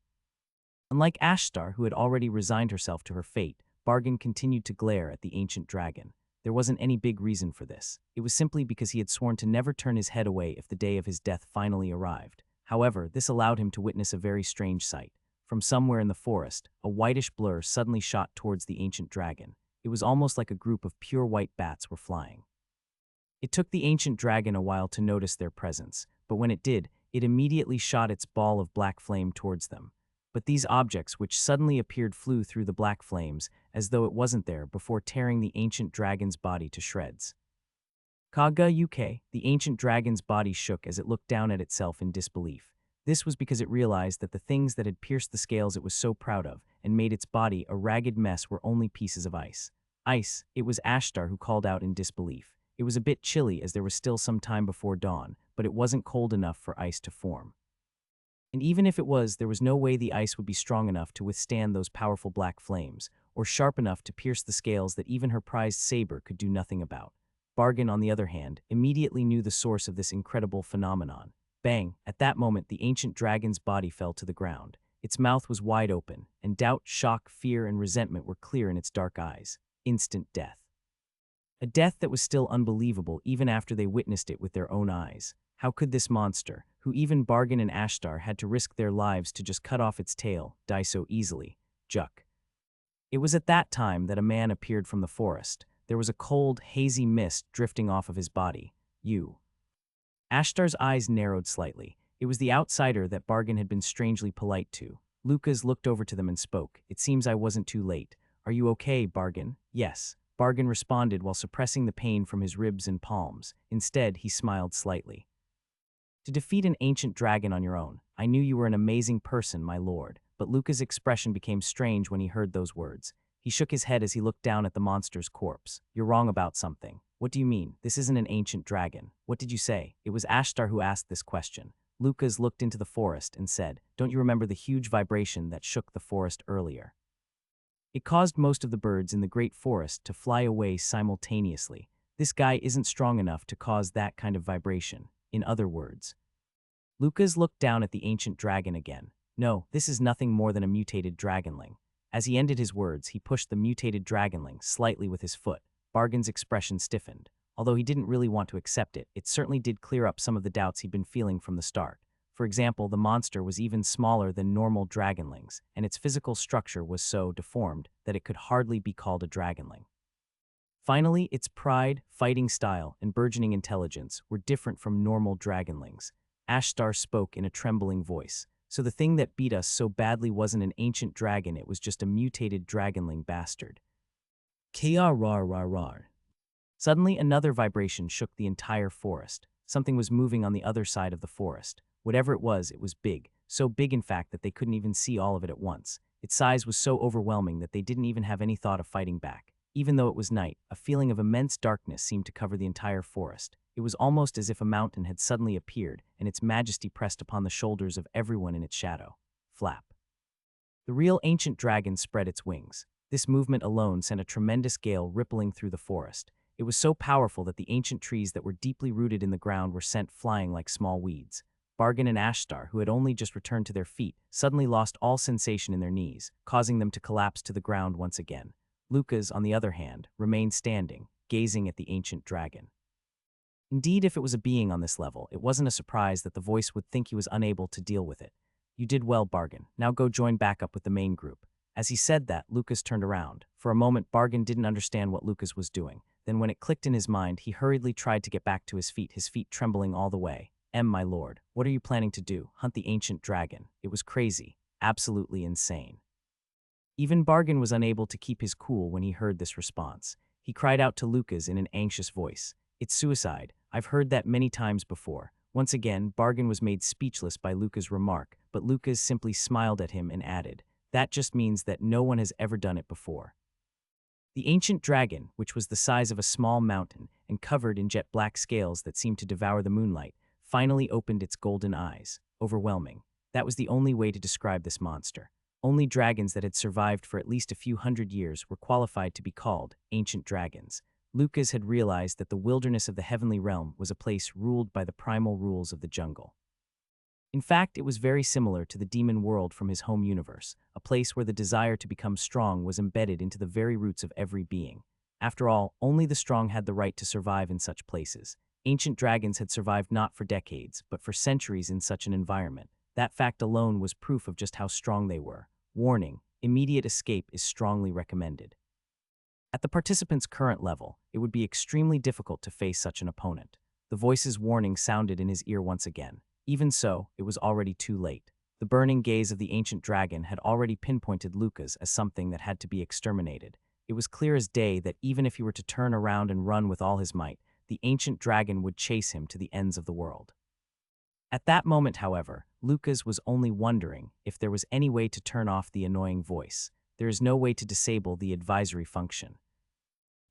Unlike Ashtar, who had already resigned herself to her fate, Bargain continued to glare at the ancient dragon. There wasn't any big reason for this. It was simply because he had sworn to never turn his head away if the day of his death finally arrived. However, this allowed him to witness a very strange sight. From somewhere in the forest, a whitish blur suddenly shot towards the ancient dragon. It was almost like a group of pure white bats were flying. It took the ancient dragon a while to notice their presence, but when it did, it immediately shot its ball of black flame towards them. But these objects which suddenly appeared flew through the black flames, as though it wasn't there, before tearing the ancient dragon's body to shreds. Kaga UK, the ancient dragon's body shook as it looked down at itself in disbelief. This was because it realized that the things that had pierced the scales it was so proud of and made its body a ragged mess were only pieces of ice. Ice, it was Ashtar who called out in disbelief. It was a bit chilly as there was still some time before dawn, but it wasn't cold enough for ice to form. And even if it was, there was no way the ice would be strong enough to withstand those powerful black flames, or sharp enough to pierce the scales that even her prized saber could do nothing about. Bargain, on the other hand, immediately knew the source of this incredible phenomenon. Bang! At that moment, the ancient dragon's body fell to the ground. Its mouth was wide open, and doubt, shock, fear, and resentment were clear in its dark eyes. Instant death. A death that was still unbelievable even after they witnessed it with their own eyes. How could this monster, who even Bargain and Ashtar had to risk their lives to just cut off its tail, die so easily? Juck. It was at that time that a man appeared from the forest. There was a cold, hazy mist drifting off of his body. You. Ashtar's eyes narrowed slightly. It was the outsider that Bargain had been strangely polite to. Lucas looked over to them and spoke. It seems I wasn't too late. Are you okay, Bargain? Yes. Bargain responded while suppressing the pain from his ribs and palms. Instead, he smiled slightly. To defeat an ancient dragon on your own, I knew you were an amazing person, my lord. But Lucas' expression became strange when he heard those words. He shook his head as he looked down at the monster's corpse. You're wrong about something. What do you mean? This isn't an ancient dragon. What did you say? It was Ashtar who asked this question. Lucas looked into the forest and said, Don't you remember the huge vibration that shook the forest earlier? It caused most of the birds in the great forest to fly away simultaneously. This guy isn't strong enough to cause that kind of vibration. In other words, Lucas looked down at the ancient dragon again. No, this is nothing more than a mutated dragonling. As he ended his words, he pushed the mutated dragonling slightly with his foot. Bargain's expression stiffened. Although he didn't really want to accept it, it certainly did clear up some of the doubts he'd been feeling from the start. For example, the monster was even smaller than normal dragonlings, and its physical structure was so deformed that it could hardly be called a dragonling. Finally, its pride, fighting style, and burgeoning intelligence were different from normal dragonlings. Ashtar spoke in a trembling voice. So the thing that beat us so badly wasn't an ancient dragon, it was just a mutated dragonling bastard. Krar. Suddenly, another vibration shook the entire forest. Something was moving on the other side of the forest. Whatever it was big. So big, in fact, that they couldn't even see all of it at once. Its size was so overwhelming that they didn't even have any thought of fighting back. Even though it was night, a feeling of immense darkness seemed to cover the entire forest. It was almost as if a mountain had suddenly appeared, and its majesty pressed upon the shoulders of everyone in its shadow. Flap. The real ancient dragon spread its wings. This movement alone sent a tremendous gale rippling through the forest. It was so powerful that the ancient trees that were deeply rooted in the ground were sent flying like small weeds. Bargain and Ashtar, who had only just returned to their feet, suddenly lost all sensation in their knees, causing them to collapse to the ground once again. Lucas, on the other hand, remained standing, gazing at the ancient dragon. Indeed, if it was a being on this level, it wasn't a surprise that the voice would think he was unable to deal with it. You did well, Bargain. Now go join back up with the main group. As he said that, Lucas turned around. For a moment, Bargain didn't understand what Lucas was doing. Then when it clicked in his mind, he hurriedly tried to get back to his feet trembling all the way. My lord, what are you planning to do? Hunt the ancient dragon? It was crazy. Absolutely insane. Even Bargain was unable to keep his cool when he heard this response. He cried out to Lucas in an anxious voice. It's suicide. I've heard that many times before. Once again, Bargain was made speechless by Lucas' remark, but Lucas simply smiled at him and added, That just means that no one has ever done it before. The ancient dragon, which was the size of a small mountain and covered in jet black scales that seemed to devour the moonlight, finally opened its golden eyes. Overwhelming. That was the only way to describe this monster. Only dragons that had survived for at least a few hundred years were qualified to be called ancient dragons. Lucas had realized that the wilderness of the heavenly realm was a place ruled by the primal rules of the jungle. In fact, it was very similar to the demon world from his home universe, a place where the desire to become strong was embedded into the very roots of every being. After all, only the strong had the right to survive in such places. Ancient dragons had survived not for decades, but for centuries in such an environment. That fact alone was proof of just how strong they were. Warning: immediate escape is strongly recommended. At the participant's current level, it would be extremely difficult to face such an opponent. The voice's warning sounded in his ear once again. Even so, it was already too late. The burning gaze of the ancient dragon had already pinpointed Lucas as something that had to be exterminated. It was clear as day that even if he were to turn around and run with all his might, the ancient dragon would chase him to the ends of the world. At that moment, however, Lucas was only wondering if there was any way to turn off the annoying voice. There is no way to disable the advisory function.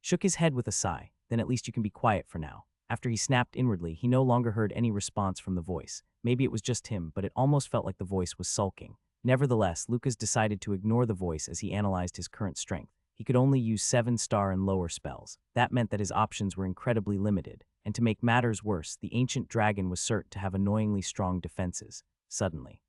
Shook his head with a sigh. Then at least you can be quiet for now. After he snapped inwardly, he no longer heard any response from the voice. Maybe it was just him, but it almost felt like the voice was sulking. Nevertheless, Lucas decided to ignore the voice as he analyzed his current strength. He could only use 7-star and lower spells. That meant that his options were incredibly limited. And to make matters worse, the ancient dragon was certain to have annoyingly strong defenses. Suddenly,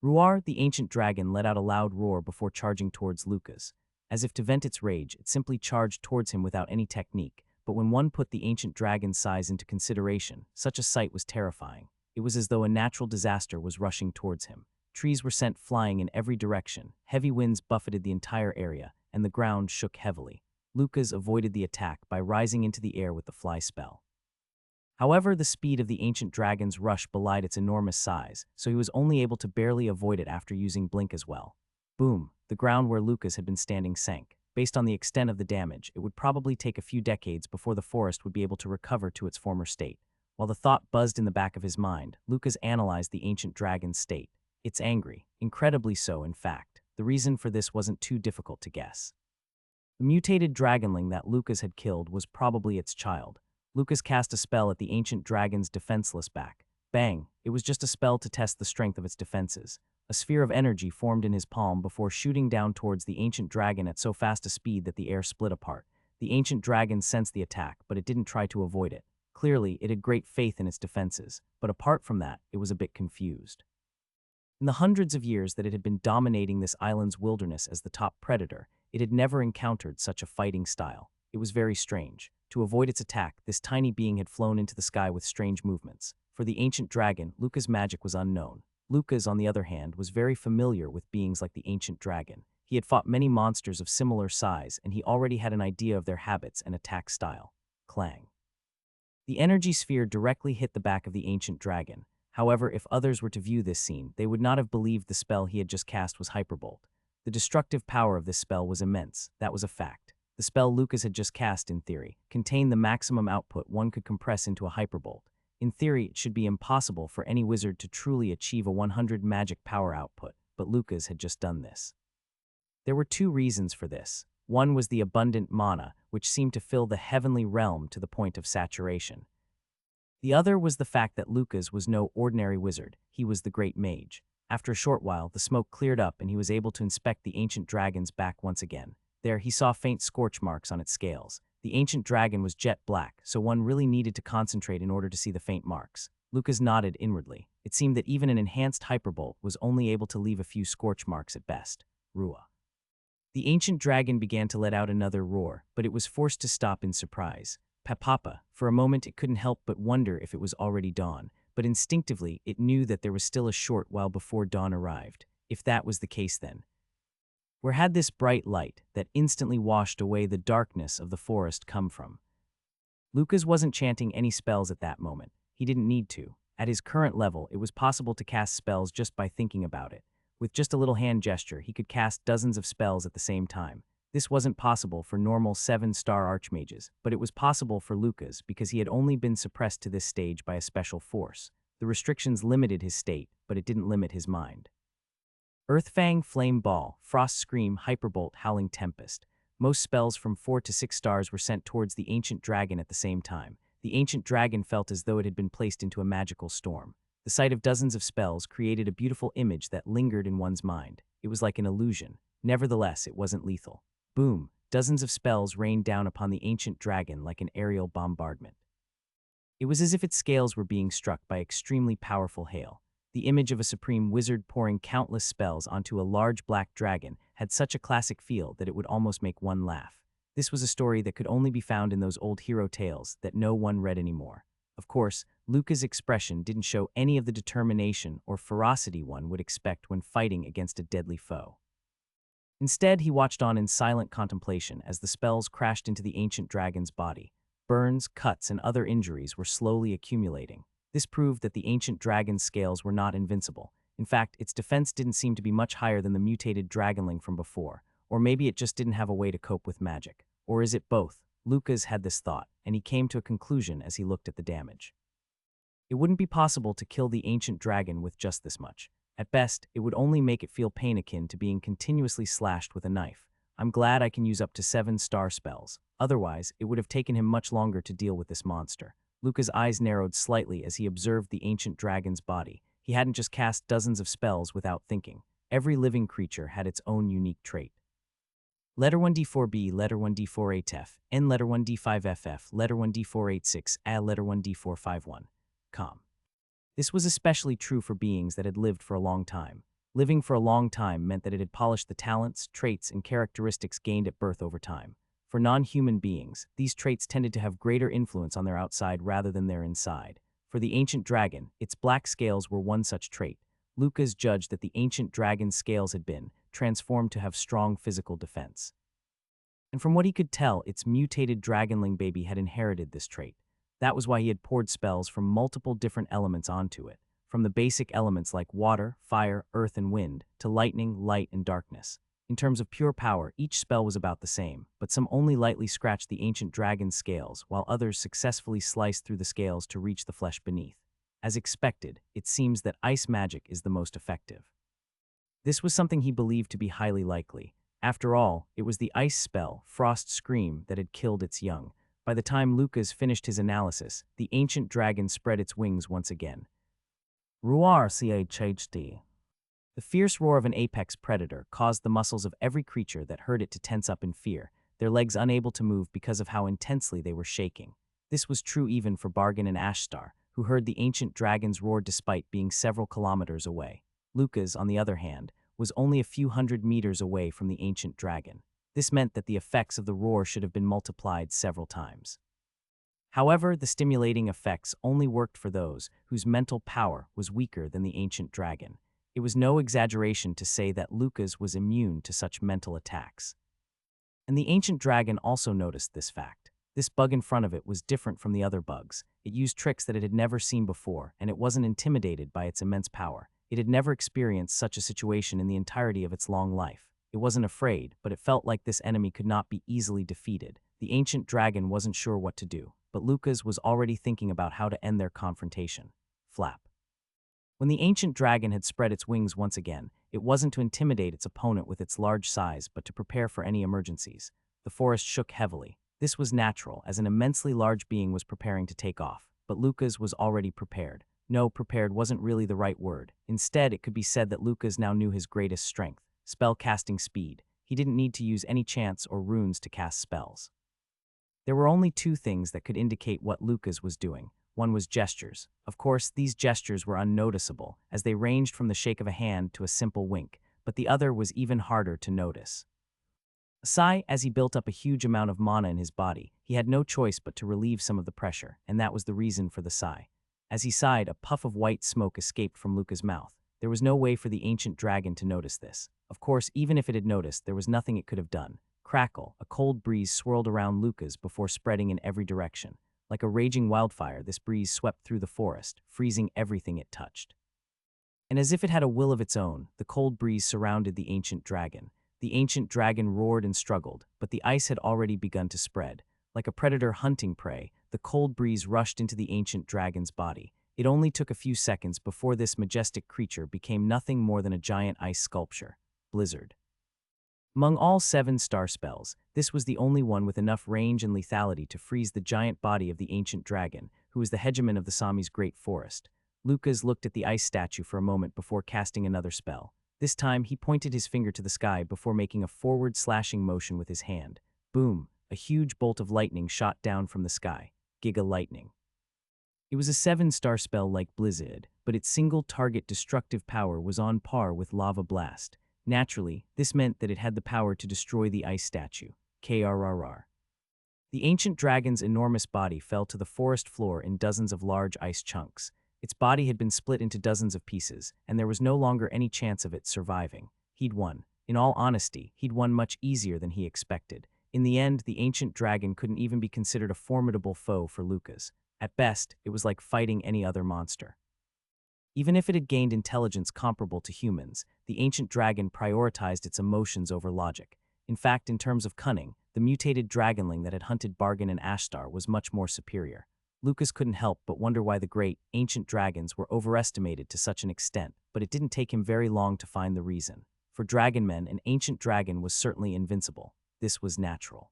Ruar, the ancient dragon, let out a loud roar before charging towards Lucas. As if to vent its rage, it simply charged towards him without any technique. But when one put the ancient dragon's size into consideration, such a sight was terrifying. It was as though a natural disaster was rushing towards him. Trees were sent flying in every direction, heavy winds buffeted the entire area, and the ground shook heavily. Lucas avoided the attack by rising into the air with the fly spell. However, the speed of the ancient dragon's rush belied its enormous size, so he was only able to barely avoid it after using blink as well. Boom! The ground where Lucas had been standing sank. Based on the extent of the damage, it would probably take a few decades before the forest would be able to recover to its former state. While the thought buzzed in the back of his mind, Lucas analyzed the ancient dragon's state. It's angry, incredibly so in fact. The reason for this wasn't too difficult to guess. The mutated dragonling that Lucas had killed was probably its child. Lucas cast a spell at the ancient dragon's defenseless back. Bang! It was just a spell to test the strength of its defenses. A sphere of energy formed in his palm before shooting down towards the ancient dragon at so fast a speed that the air split apart. The ancient dragon sensed the attack, but it didn't try to avoid it. Clearly, it had great faith in its defenses, but apart from that, it was a bit confused. In the hundreds of years that it had been dominating this island's wilderness as the top predator, it had never encountered such a fighting style. It was very strange. To avoid its attack, this tiny being had flown into the sky with strange movements. For the ancient dragon, Lucas' magic was unknown. Lucas, on the other hand, was very familiar with beings like the ancient dragon. He had fought many monsters of similar size, and he already had an idea of their habits and attack style. Clang. The energy sphere directly hit the back of the ancient dragon. However, if others were to view this scene, they would not have believed the spell he had just cast was Hyperbolt. The destructive power of this spell was immense, that was a fact. The spell Lucas had just cast, in theory, contained the maximum output one could compress into a Hyperbolt. In theory, it should be impossible for any wizard to truly achieve a 100 magic power output, but Lucas had just done this. There were two reasons for this. One was the abundant mana, which seemed to fill the heavenly realm to the point of saturation. The other was the fact that Lucas was no ordinary wizard, he was the great mage. After a short while, the smoke cleared up and he was able to inspect the ancient dragon's back once again. There, he saw faint scorch marks on its scales. The ancient dragon was jet black, so one really needed to concentrate in order to see the faint marks. Lucas nodded inwardly. It seemed that even an enhanced hyperbolt was only able to leave a few scorch marks at best. Rua. The ancient dragon began to let out another roar, but it was forced to stop in surprise. Papapa, for a moment it couldn't help but wonder if it was already dawn, but instinctively it knew that there was still a short while before dawn arrived. If that was the case then, where had this bright light that instantly washed away the darkness of the forest come from? Lucas wasn't chanting any spells at that moment. He didn't need to. At his current level, it was possible to cast spells just by thinking about it. With just a little hand gesture, he could cast dozens of spells at the same time. This wasn't possible for normal 7-star archmages, but it was possible for Lucas because he had only been suppressed to this stage by a special force. The restrictions limited his state, but it didn't limit his mind. Earthfang, Flame Ball, Frost Scream, Hyperbolt, Howling Tempest. Most spells from 4 to 6 stars were sent towards the ancient dragon at the same time. The ancient dragon felt as though it had been placed into a magical storm. The sight of dozens of spells created a beautiful image that lingered in one's mind. It was like an illusion. Nevertheless, it wasn't lethal. Boom! Dozens of spells rained down upon the ancient dragon like an aerial bombardment. It was as if its scales were being struck by extremely powerful hail. The image of a supreme wizard pouring countless spells onto a large black dragon had such a classic feel that it would almost make one laugh. This was a story that could only be found in those old hero tales that no one read anymore. Of course, Luca's expression didn't show any of the determination or ferocity one would expect when fighting against a deadly foe. Instead, he watched on in silent contemplation as the spells crashed into the ancient dragon's body. Burns, cuts, and other injuries were slowly accumulating. This proved that the ancient dragon's scales were not invincible. In fact, its defense didn't seem to be much higher than the mutated dragonling from before, or maybe it just didn't have a way to cope with magic. Or is it both? Lucas had this thought, and he came to a conclusion as he looked at the damage. It wouldn't be possible to kill the ancient dragon with just this much. At best, it would only make it feel pain akin to being continuously slashed with a knife. I'm glad I can use up to 7-star spells. Otherwise, it would have taken him much longer to deal with this monster. Luca's eyes narrowed slightly as he observed the ancient dragon's body. He hadn't just cast dozens of spells without thinking. Every living creature had its own unique trait. Letter 1d4b, letter 1d4atf, n letter 1d5ff, letter 1d486, a letter 1d451. This was especially true for beings that had lived for a long time. Living for a long time meant that it had polished the talents, traits, and characteristics gained at birth over time. For non-human beings, these traits tended to have greater influence on their outside rather than their inside. For the ancient dragon, its black scales were one such trait. Lucas judged that the ancient dragon's scales had been transformed to have strong physical defense. And from what he could tell, its mutated dragonling baby had inherited this trait. That was why he had poured spells from multiple different elements onto it, from the basic elements like water, fire, earth, and wind, to lightning, light, and darkness. In terms of pure power, each spell was about the same, but some only lightly scratched the ancient dragon's scales, while others successfully sliced through the scales to reach the flesh beneath. As expected, it seems that ice magic is the most effective. This was something he believed to be highly likely. After all, it was the ice spell, Frost Scream, that had killed its young. By the time Lucas finished his analysis, the ancient dragon spread its wings once again. Roar chhd. The fierce roar of an apex predator caused the muscles of every creature that heard it to tense up in fear, their legs unable to move because of how intensely they were shaking. This was true even for Bargain and Ashstar, who heard the ancient dragon's roar despite being several kilometers away. Lucas, on the other hand, was only a few hundred meters away from the ancient dragon. This meant that the effects of the roar should have been multiplied several times. However, the stimulating effects only worked for those whose mental power was weaker than the ancient dragon. It was no exaggeration to say that Lucas was immune to such mental attacks. And the ancient dragon also noticed this fact. This bug in front of it was different from the other bugs. It used tricks that it had never seen before, and it wasn't intimidated by its immense power. It had never experienced such a situation in the entirety of its long life. It wasn't afraid, but it felt like this enemy could not be easily defeated. The ancient dragon wasn't sure what to do, but Lucas was already thinking about how to end their confrontation. Flap. When the ancient dragon had spread its wings once again, it wasn't to intimidate its opponent with its large size, but to prepare for any emergencies. The forest shook heavily. This was natural, as an immensely large being was preparing to take off, but Lucas was already prepared. No, prepared wasn't really the right word. Instead, it could be said that Lucas now knew his greatest strength: spell-casting speed. He didn't need to use any chants or runes to cast spells. There were only two things that could indicate what Lucas was doing. One was gestures. Of course, these gestures were unnoticeable, as they ranged from the shake of a hand to a simple wink, but the other was even harder to notice. A sigh. As he built up a huge amount of mana in his body, he had no choice but to relieve some of the pressure, and that was the reason for the sigh. As he sighed, a puff of white smoke escaped from Lucca's mouth. There was no way for the ancient dragon to notice this. Of course, even if it had noticed, there was nothing it could have done. Crackle, a cold breeze swirled around Lucas before spreading in every direction. Like a raging wildfire, this breeze swept through the forest, freezing everything it touched. And as if it had a will of its own, the cold breeze surrounded the ancient dragon. The ancient dragon roared and struggled, but the ice had already begun to spread. Like a predator hunting prey, the cold breeze rushed into the ancient dragon's body. It only took a few seconds before this majestic creature became nothing more than a giant ice sculpture, Blizzard. Among all 7 star spells, this was the only one with enough range and lethality to freeze the giant body of the ancient dragon, who was the hegemon of the Sami's great forest. Lucas looked at the ice statue for a moment before casting another spell. This time, he pointed his finger to the sky before making a forward slashing motion with his hand. Boom! A huge bolt of lightning shot down from the sky. Giga Lightning. It was a 7-star spell like Blizzard, but its single-target destructive power was on par with Lava Blast. Naturally, this meant that it had the power to destroy the ice statue. KRRR. The ancient dragon's enormous body fell to the forest floor in dozens of large ice chunks. Its body had been split into dozens of pieces, and there was no longer any chance of it surviving. He'd won. In all honesty, he'd won much easier than he expected. In the end, the ancient dragon couldn't even be considered a formidable foe for Lucas. At best, it was like fighting any other monster. Even if it had gained intelligence comparable to humans, the ancient dragon prioritized its emotions over logic. In fact, in terms of cunning, the mutated dragonling that had hunted Bargain and Ashtar was much more superior. Lucas couldn't help but wonder why the great, ancient dragons were overestimated to such an extent, but it didn't take him very long to find the reason. For dragonmen, an ancient dragon was certainly invincible. This was natural.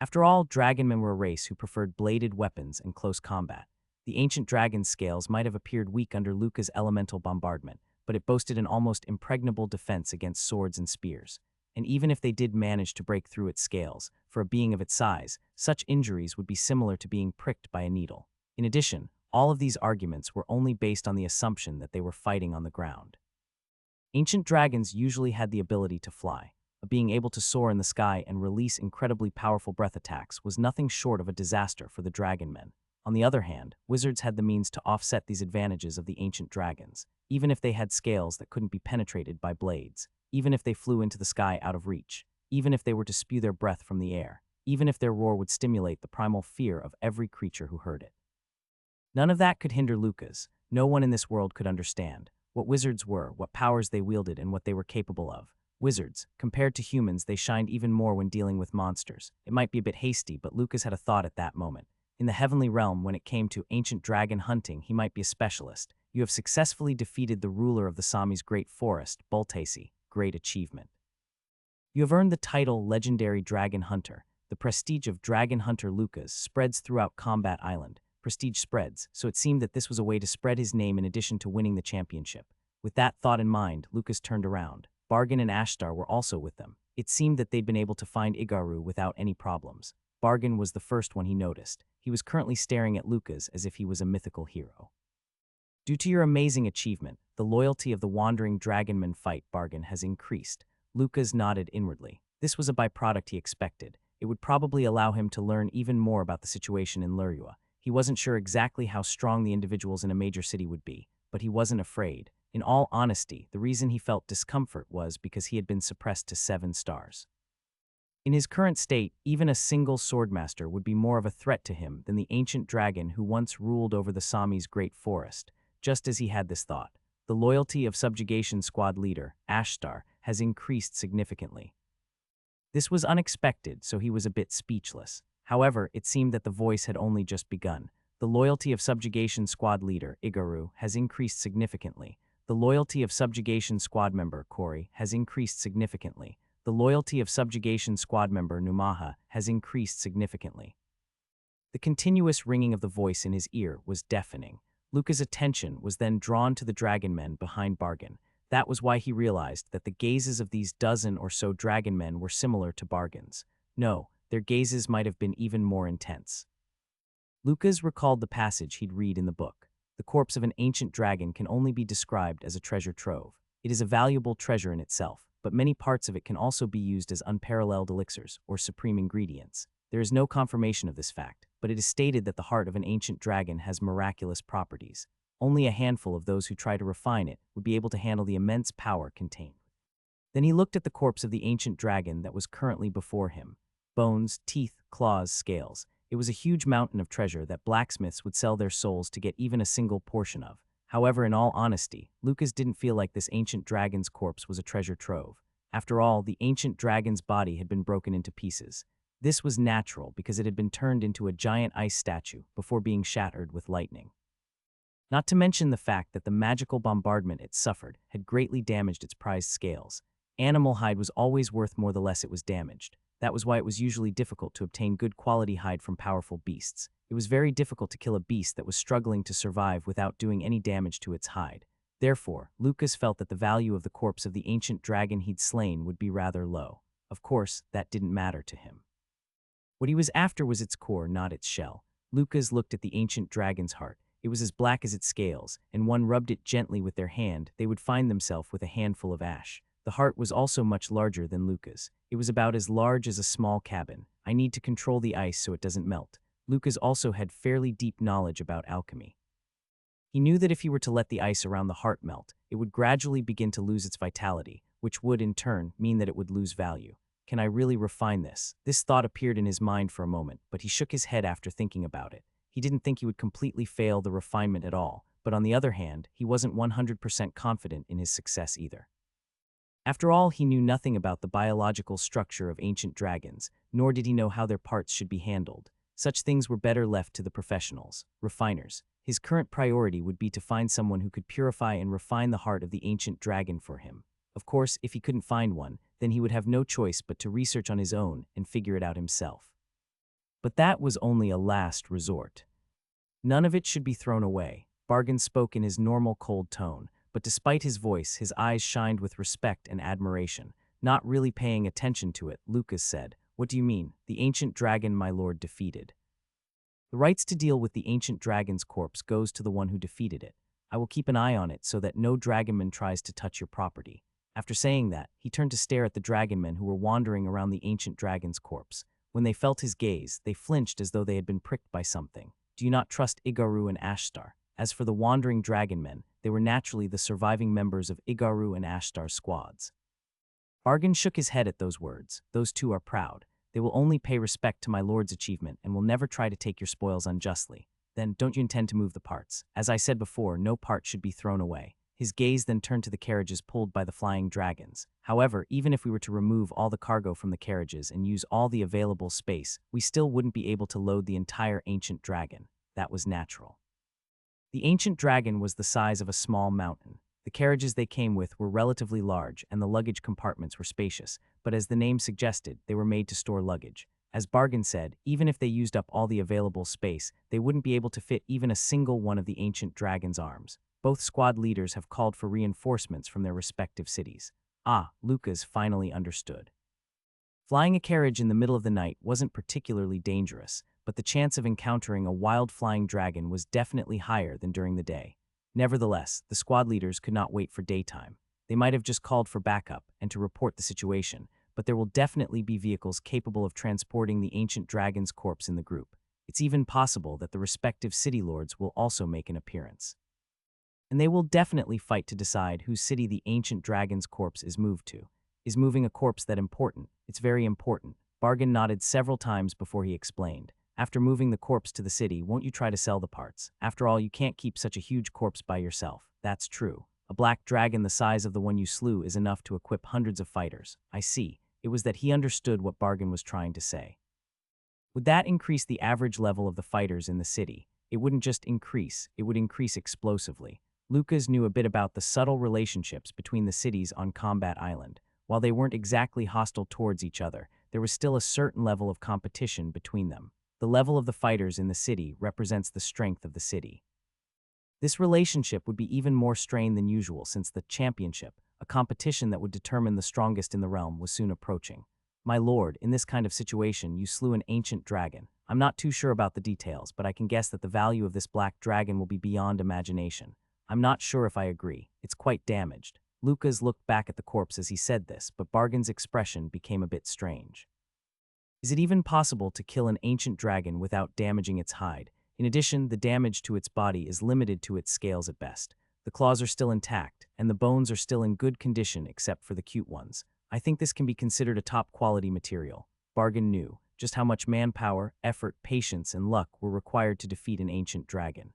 After all, dragonmen were a race who preferred bladed weapons and close combat. The ancient dragon's scales might have appeared weak under Lucca's elemental bombardment, but it boasted an almost impregnable defense against swords and spears. And even if they did manage to break through its scales, for a being of its size, such injuries would be similar to being pricked by a needle. In addition, all of these arguments were only based on the assumption that they were fighting on the ground. Ancient dragons usually had the ability to fly. Being able to soar in the sky and release incredibly powerful breath attacks was nothing short of a disaster for the dragonmen. On the other hand, wizards had the means to offset these advantages of the ancient dragons, even if they had scales that couldn't be penetrated by blades, even if they flew into the sky out of reach, even if they were to spew their breath from the air, even if their roar would stimulate the primal fear of every creature who heard it. None of that could hinder Lucas. No one in this world could understand what wizards were, what powers they wielded, and what they were capable of. Wizards, compared to humans, they shined even more when dealing with monsters. It might be a bit hasty, but Lucas had a thought at that moment. In the heavenly realm, when it came to ancient dragon hunting, he might be a specialist. You have successfully defeated the ruler of the Sami's great forest, Bultasi. Great achievement. You have earned the title Legendary Dragon Hunter. The prestige of Dragon Hunter Lucas spreads throughout Combat Island. Prestige spreads, so it seemed that this was a way to spread his name in addition to winning the championship. With that thought in mind, Lucas turned around. Bargain and Ashtar were also with them. It seemed that they'd been able to find Igaru without any problems. Bargain was the first one he noticed. He was currently staring at Lucas as if he was a mythical hero. Due to your amazing achievement, the loyalty of the wandering dragonman fight Bargain has increased. Lucas nodded inwardly. This was a byproduct he expected. It would probably allow him to learn even more about the situation in Lurua. He wasn't sure exactly how strong the individuals in a major city would be, but he wasn't afraid. In all honesty, the reason he felt discomfort was because he had been suppressed to 7 stars. In his current state, even a single swordmaster would be more of a threat to him than the ancient dragon who once ruled over the Sami's great forest. Just as he had this thought, the loyalty of Subjugation Squad leader, Ashtar, has increased significantly. This was unexpected, so he was a bit speechless. However, it seemed that the voice had only just begun. The loyalty of Subjugation Squad leader, Igaru, has increased significantly. The loyalty of Subjugation Squad member, Kori, has increased significantly. The loyalty of Subjugation Squad member, Numaha, has increased significantly. The continuous ringing of the voice in his ear was deafening. Lucca's attention was then drawn to the dragonmen behind Bargain. That was why he realized that the gazes of these dozen or so dragonmen were similar to Bargain's. No, their gazes might have been even more intense. Lucas recalled the passage he'd read in the book. The corpse of an ancient dragon can only be described as a treasure trove. It is a valuable treasure in itself, but many parts of it can also be used as unparalleled elixirs or supreme ingredients. There is no confirmation of this fact, but it is stated that the heart of an ancient dragon has miraculous properties. Only a handful of those who try to refine it would be able to handle the immense power contained. Then he looked at the corpse of the ancient dragon that was currently before him. Bones, teeth, claws, scales. It was a huge mountain of treasure that blacksmiths would sell their souls to get even a single portion of. However, in all honesty, Lucas didn't feel like this ancient dragon's corpse was a treasure trove. After all, the ancient dragon's body had been broken into pieces. This was natural because it had been turned into a giant ice statue before being shattered with lightning. Not to mention the fact that the magical bombardment it suffered had greatly damaged its prized scales. Animal hide was always worth more the less it was damaged. That was why it was usually difficult to obtain good quality hide from powerful beasts. It was very difficult to kill a beast that was struggling to survive without doing any damage to its hide. Therefore, Lucas felt that the value of the corpse of the ancient dragon he'd slain would be rather low. Of course, that didn't matter to him. What he was after was its core, not its shell. Lucas looked at the ancient dragon's heart. It was as black as its scales, and one rubbed it gently with their hand, they would find themselves with a handful of ash. The heart was also much larger than Lucas. It was about as large as a small cabin. I need to control the ice so it doesn't melt. Lucas also had fairly deep knowledge about alchemy. He knew that if he were to let the ice around the heart melt, it would gradually begin to lose its vitality, which would, in turn, mean that it would lose value. Can I really refine this? This thought appeared in his mind for a moment, but he shook his head after thinking about it. He didn't think he would completely fail the refinement at all, but on the other hand, he wasn't 100% confident in his success either. After all, he knew nothing about the biological structure of ancient dragons, nor did he know how their parts should be handled. Such things were better left to the professionals, refiners. His current priority would be to find someone who could purify and refine the heart of the ancient dragon for him. Of course, if he couldn't find one, then he would have no choice but to research on his own and figure it out himself. But that was only a last resort. None of it should be thrown away. Bargain spoke in his normal cold tone, but despite his voice, his eyes shined with respect and admiration. Not really paying attention to it, Lucas said, "What do you mean? The ancient dragon my lord defeated." "The rights to deal with the ancient dragon's corpse goes to the one who defeated it. I will keep an eye on it so that no dragonman tries to touch your property." After saying that, he turned to stare at the dragonmen who were wandering around the ancient dragon's corpse. When they felt his gaze, they flinched as though they had been pricked by something. Do you not trust Igaru and Ashtar? As for the wandering dragonmen, they were naturally the surviving members of Igaru and Ashtar's squads. Bargain shook his head at those words. Those two are proud. They will only pay respect to my lord's achievement and will never try to take your spoils unjustly. Then, don't you intend to move the parts? As I said before, no part should be thrown away. His gaze then turned to the carriages pulled by the flying dragons. However, even if we were to remove all the cargo from the carriages and use all the available space, we still wouldn't be able to load the entire ancient dragon. That was natural. The ancient dragon was the size of a small mountain. The carriages they came with were relatively large and the luggage compartments were spacious, but as the name suggested, they were made to store luggage. As Bargain said, even if they used up all the available space, they wouldn't be able to fit even a single one of the ancient dragon's arms. Both squad leaders have called for reinforcements from their respective cities. Ah, Lucas finally understood. Flying a carriage in the middle of the night wasn't particularly dangerous, but the chance of encountering a wild flying dragon was definitely higher than during the day. Nevertheless, the squad leaders could not wait for daytime. They might have just called for backup and to report the situation, but there will definitely be vehicles capable of transporting the ancient dragon's corpse in the group. It's even possible that the respective city lords will also make an appearance. And they will definitely fight to decide whose city the ancient dragon's corpse is moved to. Is moving a corpse that important? It's very important. Bargain nodded several times before he explained. After moving the corpse to the city, won't you try to sell the parts? After all, you can't keep such a huge corpse by yourself. That's true. A black dragon the size of the one you slew is enough to equip hundreds of fighters. I see. It was that he understood what Bargain was trying to say. Would that increase the average level of the fighters in the city? It wouldn't just increase, it would increase explosively. Lucas knew a bit about the subtle relationships between the cities on Combat Island. While they weren't exactly hostile towards each other, there was still a certain level of competition between them. The level of the fighters in the city represents the strength of the city. This relationship would be even more strained than usual since the championship, a competition that would determine the strongest in the realm, was soon approaching. My lord, in this kind of situation, you slew an ancient dragon. I'm not too sure about the details, but I can guess that the value of this black dragon will be beyond imagination. I'm not sure if I agree. It's quite damaged. Lucas looked back at the corpse as he said this, but Bargain's expression became a bit strange. Is it even possible to kill an ancient dragon without damaging its hide? In addition, the damage to its body is limited to its scales at best. The claws are still intact, and the bones are still in good condition except for the cute ones. I think this can be considered a top-quality material. Bargain knew just how much manpower, effort, patience, and luck were required to defeat an ancient dragon.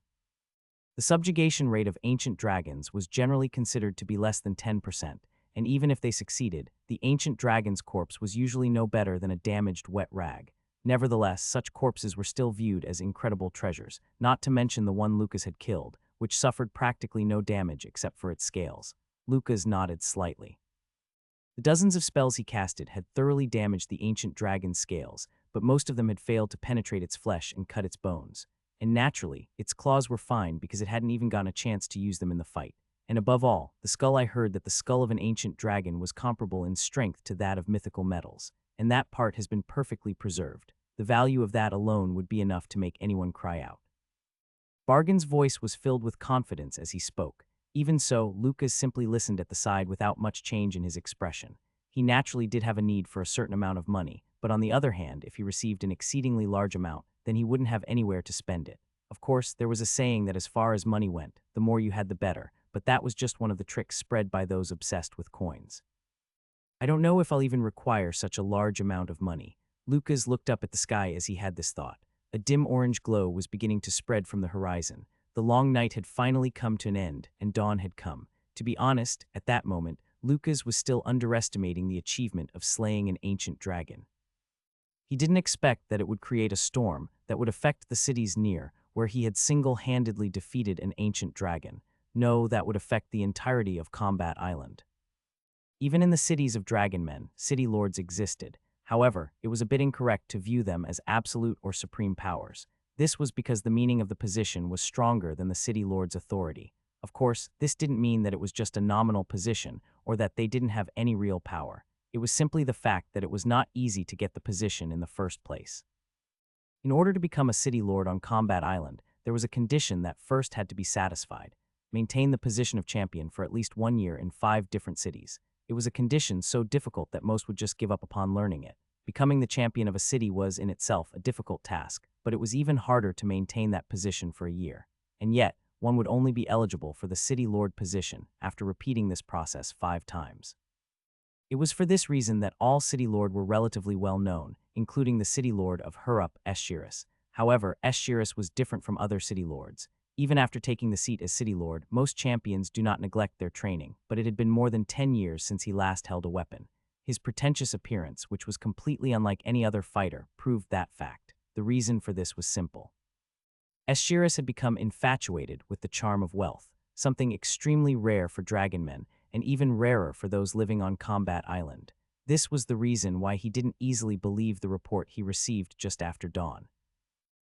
The subjugation rate of ancient dragons was generally considered to be less than 10%, and even if they succeeded, the ancient dragon's corpse was usually no better than a damaged wet rag. Nevertheless, such corpses were still viewed as incredible treasures, not to mention the one Lucas had killed, which suffered practically no damage except for its scales. Lucas nodded slightly. The dozens of spells he casted had thoroughly damaged the ancient dragon's scales, but most of them had failed to penetrate its flesh and cut its bones. And naturally, its claws were fine because it hadn't even gotten a chance to use them in the fight. And above all, the skull I heard that the skull of an ancient dragon was comparable in strength to that of mythical metals, and that part has been perfectly preserved. The value of that alone would be enough to make anyone cry out. Bargain's voice was filled with confidence as he spoke. Even so, Lucas simply listened at the side without much change in his expression. He naturally did have a need for a certain amount of money, but on the other hand, if he received an exceedingly large amount, then he wouldn't have anywhere to spend it. Of course, there was a saying that as far as money went, the more you had the better, but that was just one of the tricks spread by those obsessed with coins. I don't know if I'll even require such a large amount of money. Lucas looked up at the sky as he had this thought. A dim orange glow was beginning to spread from the horizon. The long night had finally come to an end, and dawn had come. To be honest, at that moment, Lucas was still underestimating the achievement of slaying an ancient dragon. He didn't expect that it would create a storm that would affect the cities near, where he had single-handedly defeated an ancient dragon. No, that would affect the entirety of Combat Island. Even in the cities of dragonmen, city lords existed. However, it was a bit incorrect to view them as absolute or supreme powers. This was because the meaning of the position was stronger than the city lord's authority. Of course, this didn't mean that it was just a nominal position or that they didn't have any real power. It was simply the fact that it was not easy to get the position in the first place. In order to become a city lord on Combat Island, there was a condition that first had to be satisfied: maintain the position of champion for at least 1 year in 5 different cities. It was a condition so difficult that most would just give up upon learning it. Becoming the champion of a city was in itself a difficult task, but it was even harder to maintain that position for a year. And yet, one would only be eligible for the city lord position after repeating this process 5 times. It was for this reason that all city lord were relatively well known, including the city lord of Hurup, Eschiris. However, Eschiris was different from other city lords. Even after taking the seat as city lord, most champions do not neglect their training, but it had been more than 10 years since he last held a weapon. His pretentious appearance, which was completely unlike any other fighter, proved that fact. The reason for this was simple. Eschiris had become infatuated with the charm of wealth, something extremely rare for dragonmen, and even rarer for those living on Combat Island. This was the reason why he didn't easily believe the report he received just after dawn.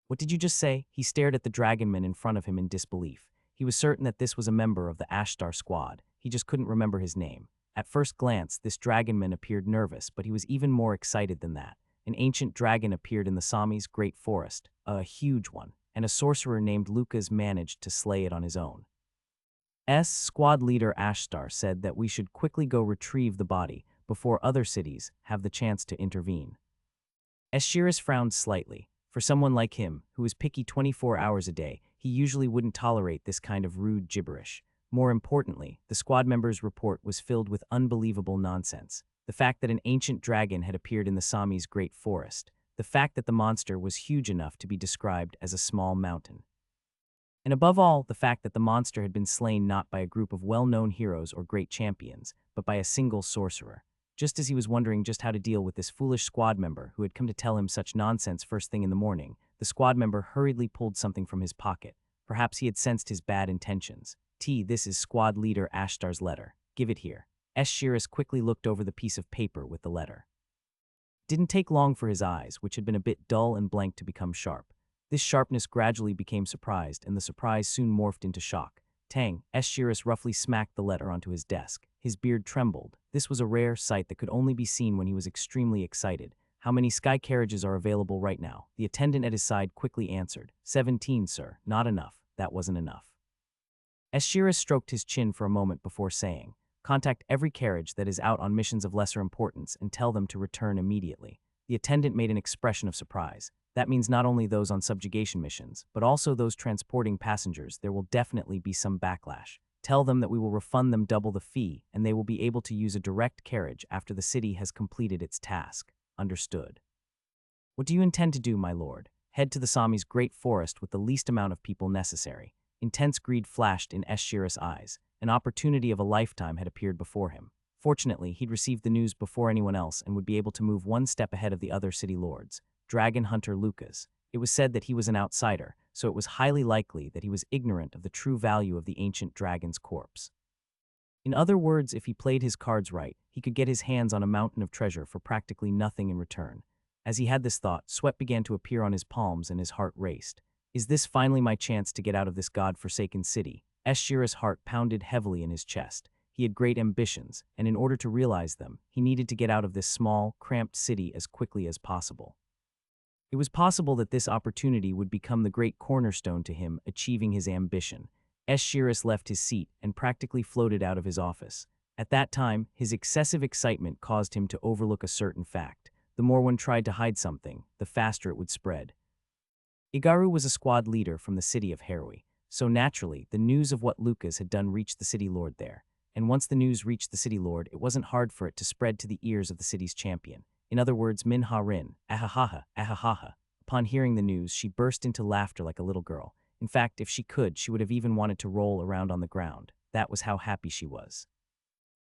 What did you just say? He stared at the dragonman in front of him in disbelief. He was certain that this was a member of the Ashtar squad. He just couldn't remember his name. At first glance, this dragonman appeared nervous, but he was even more excited than that. An ancient dragon appeared in the Sami's great forest, a huge one, and a sorcerer named Lucas managed to slay it on his own. Squad leader Ashtar said that we should quickly go retrieve the body before other cities have the chance to intervene. Eschiris frowned slightly. For someone like him, who was picky 24 hours a day, he usually wouldn't tolerate this kind of rude gibberish. More importantly, the squad member's report was filled with unbelievable nonsense. The fact that an ancient dragon had appeared in the Sami's great forest. The fact that the monster was huge enough to be described as a small mountain. And above all, the fact that the monster had been slain not by a group of well-known heroes or great champions, but by a single sorcerer. Just as he was wondering just how to deal with this foolish squad member who had come to tell him such nonsense first thing in the morning, the squad member hurriedly pulled something from his pocket. Perhaps he had sensed his bad intentions. This is squad leader Ashtar's letter. Give it here. Eschiris quickly looked over the piece of paper with the letter. It didn't take long for his eyes, which had been a bit dull and blank, to become sharp. This sharpness gradually became surprised, and the surprise soon morphed into shock. Tang, Eschiris roughly smacked the letter onto his desk. His beard trembled. This was a rare sight that could only be seen when he was extremely excited. How many sky carriages are available right now? The attendant at his side quickly answered. 17, sir. Not enough. That wasn't enough. Eschiris stroked his chin for a moment before saying, contact every carriage that is out on missions of lesser importance and tell them to return immediately. The attendant made an expression of surprise. That means not only those on subjugation missions, but also those transporting passengers. There will definitely be some backlash. Tell them that we will refund them double the fee, and they will be able to use a direct carriage after the city has completed its task. Understood. What do you intend to do, my lord? Head to the Sami's great forest with the least amount of people necessary. Intense greed flashed in Eschiris' eyes. An opportunity of a lifetime had appeared before him. Fortunately, he'd received the news before anyone else and would be able to move one step ahead of the other city lords. Dragon Hunter Lucas. It was said that he was an outsider, so it was highly likely that he was ignorant of the true value of the ancient dragon's corpse. In other words, if he played his cards right, he could get his hands on a mountain of treasure for practically nothing in return. As he had this thought, sweat began to appear on his palms and his heart raced. Is this finally my chance to get out of this god-forsaken city? Eshira's heart pounded heavily in his chest. He had great ambitions, and in order to realize them, he needed to get out of this small, cramped city as quickly as possible. It was possible that this opportunity would become the great cornerstone to him achieving his ambition. Eschiris left his seat and practically floated out of his office. At that time, his excessive excitement caused him to overlook a certain fact. The more one tried to hide something, the faster it would spread. Igaru was a squad leader from the city of Harui, so naturally, the news of what Lucas had done reached the city lord there. And once the news reached the city lord, it wasn't hard for it to spread to the ears of the city's champion. In other words, Minha-rin, ahahaha, ahahaha. Upon hearing the news, she burst into laughter like a little girl. In fact, if she could, she would have even wanted to roll around on the ground. That was how happy she was.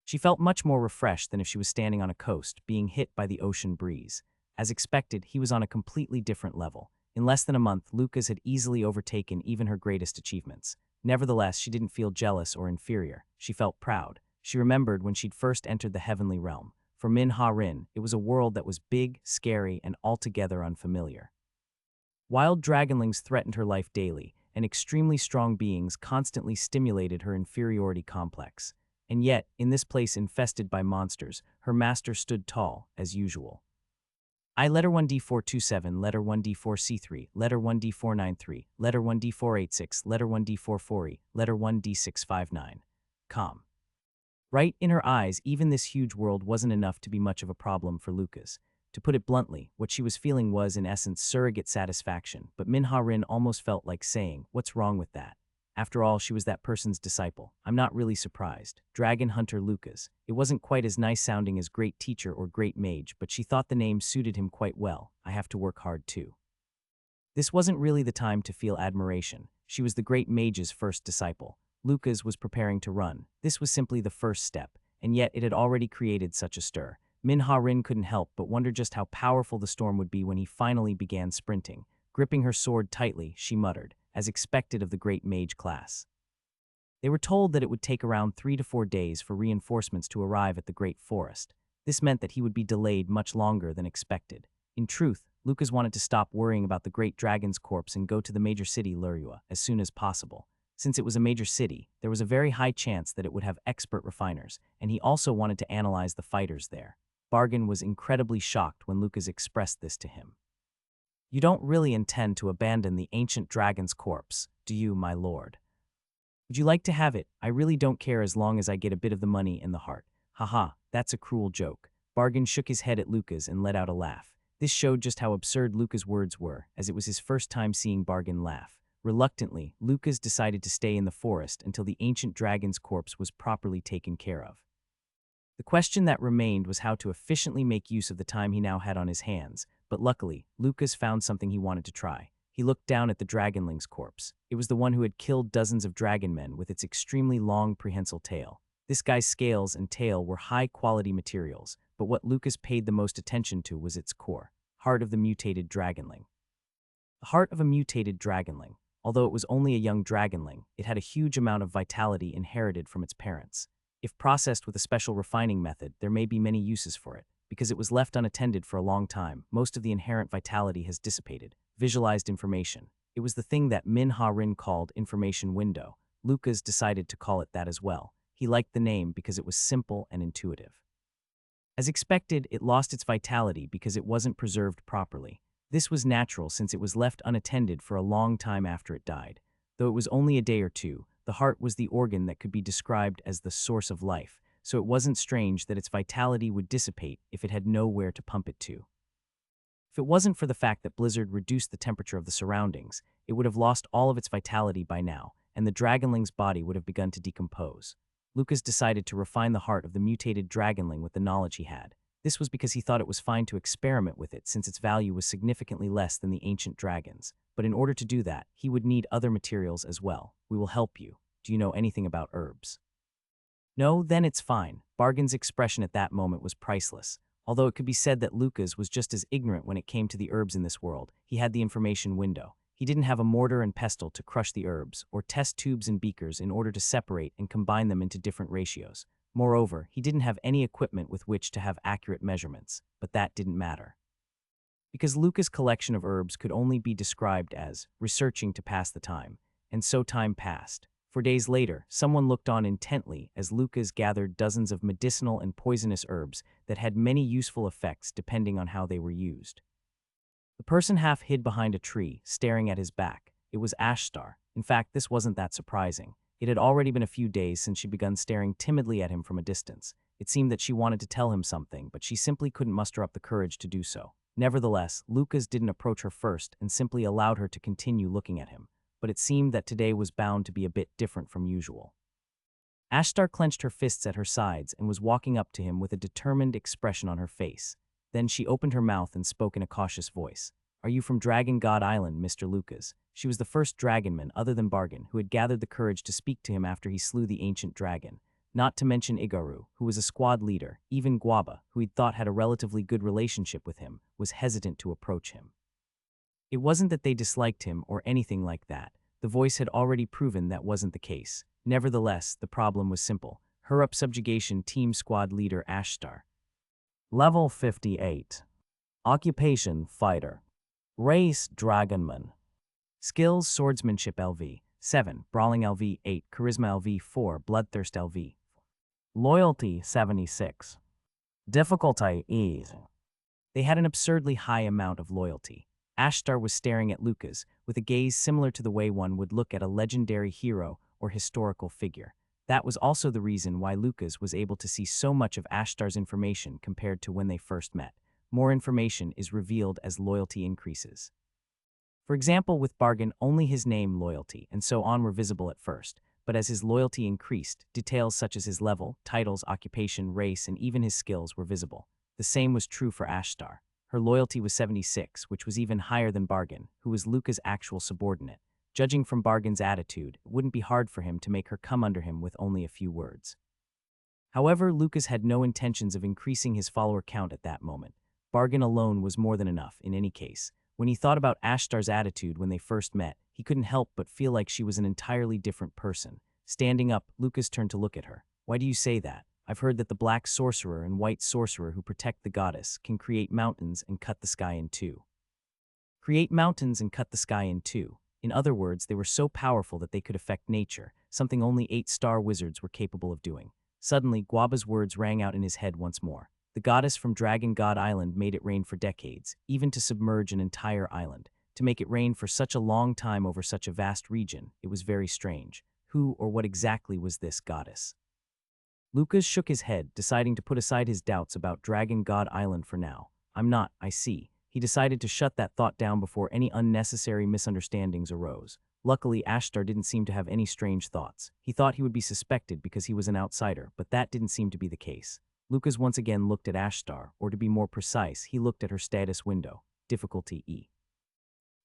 She felt much more refreshed than if she was standing on a coast, being hit by the ocean breeze. As expected, he was on a completely different level. In less than a month, Lucas had easily overtaken even her greatest achievements. Nevertheless, she didn't feel jealous or inferior. She felt proud. She remembered when she'd first entered the heavenly realm. For Minha-rin, it was a world that was big, scary, and altogether unfamiliar. Wild dragonlings threatened her life daily, and extremely strong beings constantly stimulated her inferiority complex. And yet, in this place infested by monsters, her master stood tall, as usual. I letter 1D427, letter 1D4C3, letter 1D493, letter 1D486, letter 1D440, letter 1D659. Calm. Right in her eyes, even this huge world wasn't enough to be much of a problem for Lucas. To put it bluntly, what she was feeling was, in essence, surrogate satisfaction, but Minha-rin almost felt like saying, what's wrong with that? After all, she was that person's disciple. I'm not really surprised. Dragon Hunter Lucas. It wasn't quite as nice sounding as Great Teacher or Great Mage, but she thought the name suited him quite well. I have to work hard too. This wasn't really the time to feel admiration. She was the Great Mage's first disciple. Lucas was preparing to run. This was simply the first step, and yet it had already created such a stir. Minha-rin couldn't help but wonder just how powerful the storm would be when he finally began sprinting. Gripping her sword tightly, she muttered, as expected of the Great Mage class. They were told that it would take around 3 to 4 days for reinforcements to arrive at the Great Forest. This meant that he would be delayed much longer than expected. In truth, Lucas wanted to stop worrying about the Great Dragon's corpse and go to the major city Lurua as soon as possible. Since it was a major city, there was a very high chance that it would have expert refiners, and he also wanted to analyze the fighters there. Bargain was incredibly shocked when Lucas expressed this to him. You don't really intend to abandon the ancient dragon's corpse, do you, my lord? Would you like to have it? I really don't care as long as I get a bit of the money and the heart. Haha, that's a cruel joke. Bargain shook his head at Lucas and let out a laugh. This showed just how absurd Lucas' words were, as it was his first time seeing Bargain laugh. Reluctantly, Lucas decided to stay in the forest until the ancient dragon's corpse was properly taken care of. The question that remained was how to efficiently make use of the time he now had on his hands, but luckily, Lucas found something he wanted to try. He looked down at the dragonling's corpse. It was the one who had killed dozens of dragon men with its extremely long prehensile tail. This guy's scales and tail were high-quality materials, but what Lucas paid the most attention to was its core, heart of the mutated dragonling. The heart of a mutated dragonling. Although it was only a young dragonling, it had a huge amount of vitality inherited from its parents. If processed with a special refining method, there may be many uses for it. Because it was left unattended for a long time, most of the inherent vitality has dissipated. Visualized information. It was the thing that Minha-rin called information window. Lucas decided to call it that as well. He liked the name because it was simple and intuitive. As expected, it lost its vitality because it wasn't preserved properly. This was natural since it was left unattended for a long time after it died. Though it was only a day or two, the heart was the organ that could be described as the source of life, so it wasn't strange that its vitality would dissipate if it had nowhere to pump it to. If it wasn't for the fact that Blizzard reduced the temperature of the surroundings, it would have lost all of its vitality by now, and the dragonling's body would have begun to decompose. Lucas decided to refine the heart of the mutated dragonling with the knowledge he had. This was because he thought it was fine to experiment with it since its value was significantly less than the ancient dragons. But in order to do that, he would need other materials as well. We will help you. Do you know anything about herbs? No, then it's fine. Bargain's expression at that moment was priceless. Although it could be said that Lucas was just as ignorant when it came to the herbs in this world, he had the information window. He didn't have a mortar and pestle to crush the herbs, or test tubes and beakers in order to separate and combine them into different ratios. Moreover, he didn't have any equipment with which to have accurate measurements, but that didn't matter. Because Lucas' collection of herbs could only be described as researching to pass the time, and so time passed. For days later, someone looked on intently as Lucas gathered dozens of medicinal and poisonous herbs that had many useful effects depending on how they were used. The person half hid behind a tree, staring at his back. It was Ashtar. In fact, this wasn't that surprising. It had already been a few days since she begun staring timidly at him from a distance. It seemed that she wanted to tell him something, but she simply couldn't muster up the courage to do so. Nevertheless, Lucas didn't approach her first and simply allowed her to continue looking at him. But it seemed that today was bound to be a bit different from usual. Ashtar clenched her fists at her sides and was walking up to him with a determined expression on her face. Then she opened her mouth and spoke in a cautious voice. "Are you from Dragon God Island, Mr. Lucas?" She was the first dragonman other than Bargain who had gathered the courage to speak to him after he slew the ancient dragon. Not to mention Igaru, who was a squad leader. Even Guaba, who he'd thought had a relatively good relationship with him, was hesitant to approach him. It wasn't that they disliked him or anything like that. The voice had already proven that wasn't the case. Nevertheless, the problem was simple. Hurup Subjugation Team Squad Leader Ashtar. Level 58. Occupation Fighter. Race Dragonman. Skills Swordsmanship LV 7, Brawling LV 8, Charisma LV 4, Bloodthirst LV. Loyalty 76. Difficulty Ease. They had an absurdly high amount of loyalty. Ashtar was staring at Lucas with a gaze similar to the way one would look at a legendary hero or historical figure. That was also the reason why Lucas was able to see so much of Ashtar's information compared to when they first met. More information is revealed as loyalty increases. For example, with Bargain, only his name, loyalty, and so on were visible at first, but as his loyalty increased, details such as his level, titles, occupation, race, and even his skills were visible. The same was true for Ashtar. Her loyalty was 76, which was even higher than Bargain, who was Lucas' actual subordinate. Judging from Bargain's attitude, it wouldn't be hard for him to make her come under him with only a few words. However, Lucas had no intentions of increasing his follower count at that moment. Bargain alone was more than enough, in any case. When he thought about Ashtar's attitude when they first met, he couldn't help but feel like she was an entirely different person. Standing up, Lucas turned to look at her. "Why do you say that? I've heard that the black sorcerer and white sorcerer who protect the goddess can create mountains and cut the sky in two." Create mountains and cut the sky in two. In other words, they were so powerful that they could affect nature, something only 8-star wizards were capable of doing. Suddenly, Guaba's words rang out in his head once more. The goddess from Dragon God Island made it rain for decades, even to submerge an entire island. To make it rain for such a long time over such a vast region, it was very strange. Who or what exactly was this goddess? Lucas shook his head, deciding to put aside his doubts about Dragon God Island for now. I see. He decided to shut that thought down before any unnecessary misunderstandings arose. Luckily, Ashtar didn't seem to have any strange thoughts. He thought he would be suspected because he was an outsider, but that didn't seem to be the case. Lucas once again looked at Ashtar, or to be more precise, he looked at her status window, difficulty E.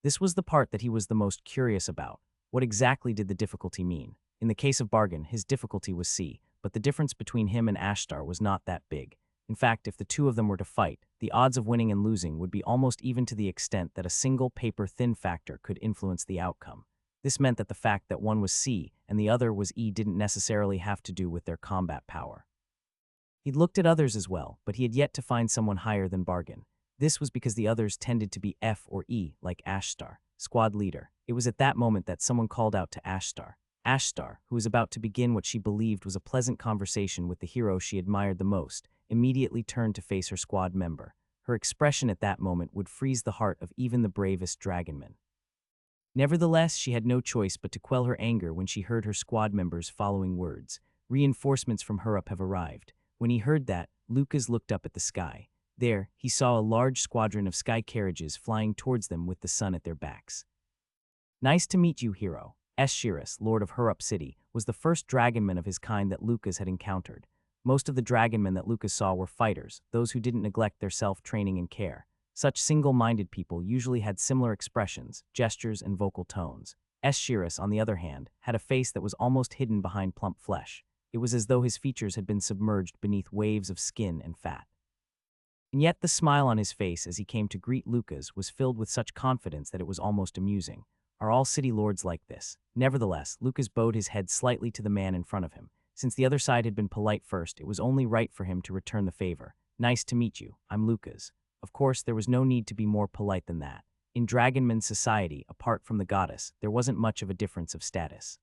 This was the part that he was the most curious about. What exactly did the difficulty mean? In the case of Bargain, his difficulty was C, but the difference between him and Ashtar was not that big. In fact, if the two of them were to fight, the odds of winning and losing would be almost even to the extent that a single paper-thin factor could influence the outcome. This meant that the fact that one was C and the other was E didn't necessarily have to do with their combat power. He'd looked at others as well, but he had yet to find someone higher than Bargain. This was because the others tended to be F or E, like Ashtar, squad leader. It was at that moment that someone called out to Ashtar. Ashtar, who was about to begin what she believed was a pleasant conversation with the hero she admired the most, immediately turned to face her squad member. Her expression at that moment would freeze the heart of even the bravest dragonman. Nevertheless, she had no choice but to quell her anger when she heard her squad member's following words. "Reinforcements from Hurup have arrived." When he heard that, Lucas looked up at the sky. There, he saw a large squadron of sky carriages flying towards them with the sun at their backs. "Nice to meet you, hero." Eschirus, Lord of Hurup City, was the first dragonman of his kind that Lucas had encountered. Most of the dragonmen that Lucas saw were fighters, those who didn't neglect their self-training and care. Such single-minded people usually had similar expressions, gestures, and vocal tones. Eschirus, on the other hand, had a face that was almost hidden behind plump flesh. It was as though his features had been submerged beneath waves of skin and fat. And yet the smile on his face as he came to greet Lucas was filled with such confidence that it was almost amusing. Are all city lords like this? Nevertheless, Lucas bowed his head slightly to the man in front of him. Since the other side had been polite first, it was only right for him to return the favor. Nice to meet you. I'm Lucas. Of course, there was no need to be more polite than that. In Dragonman society, apart from the goddess, there wasn't much of a difference of status.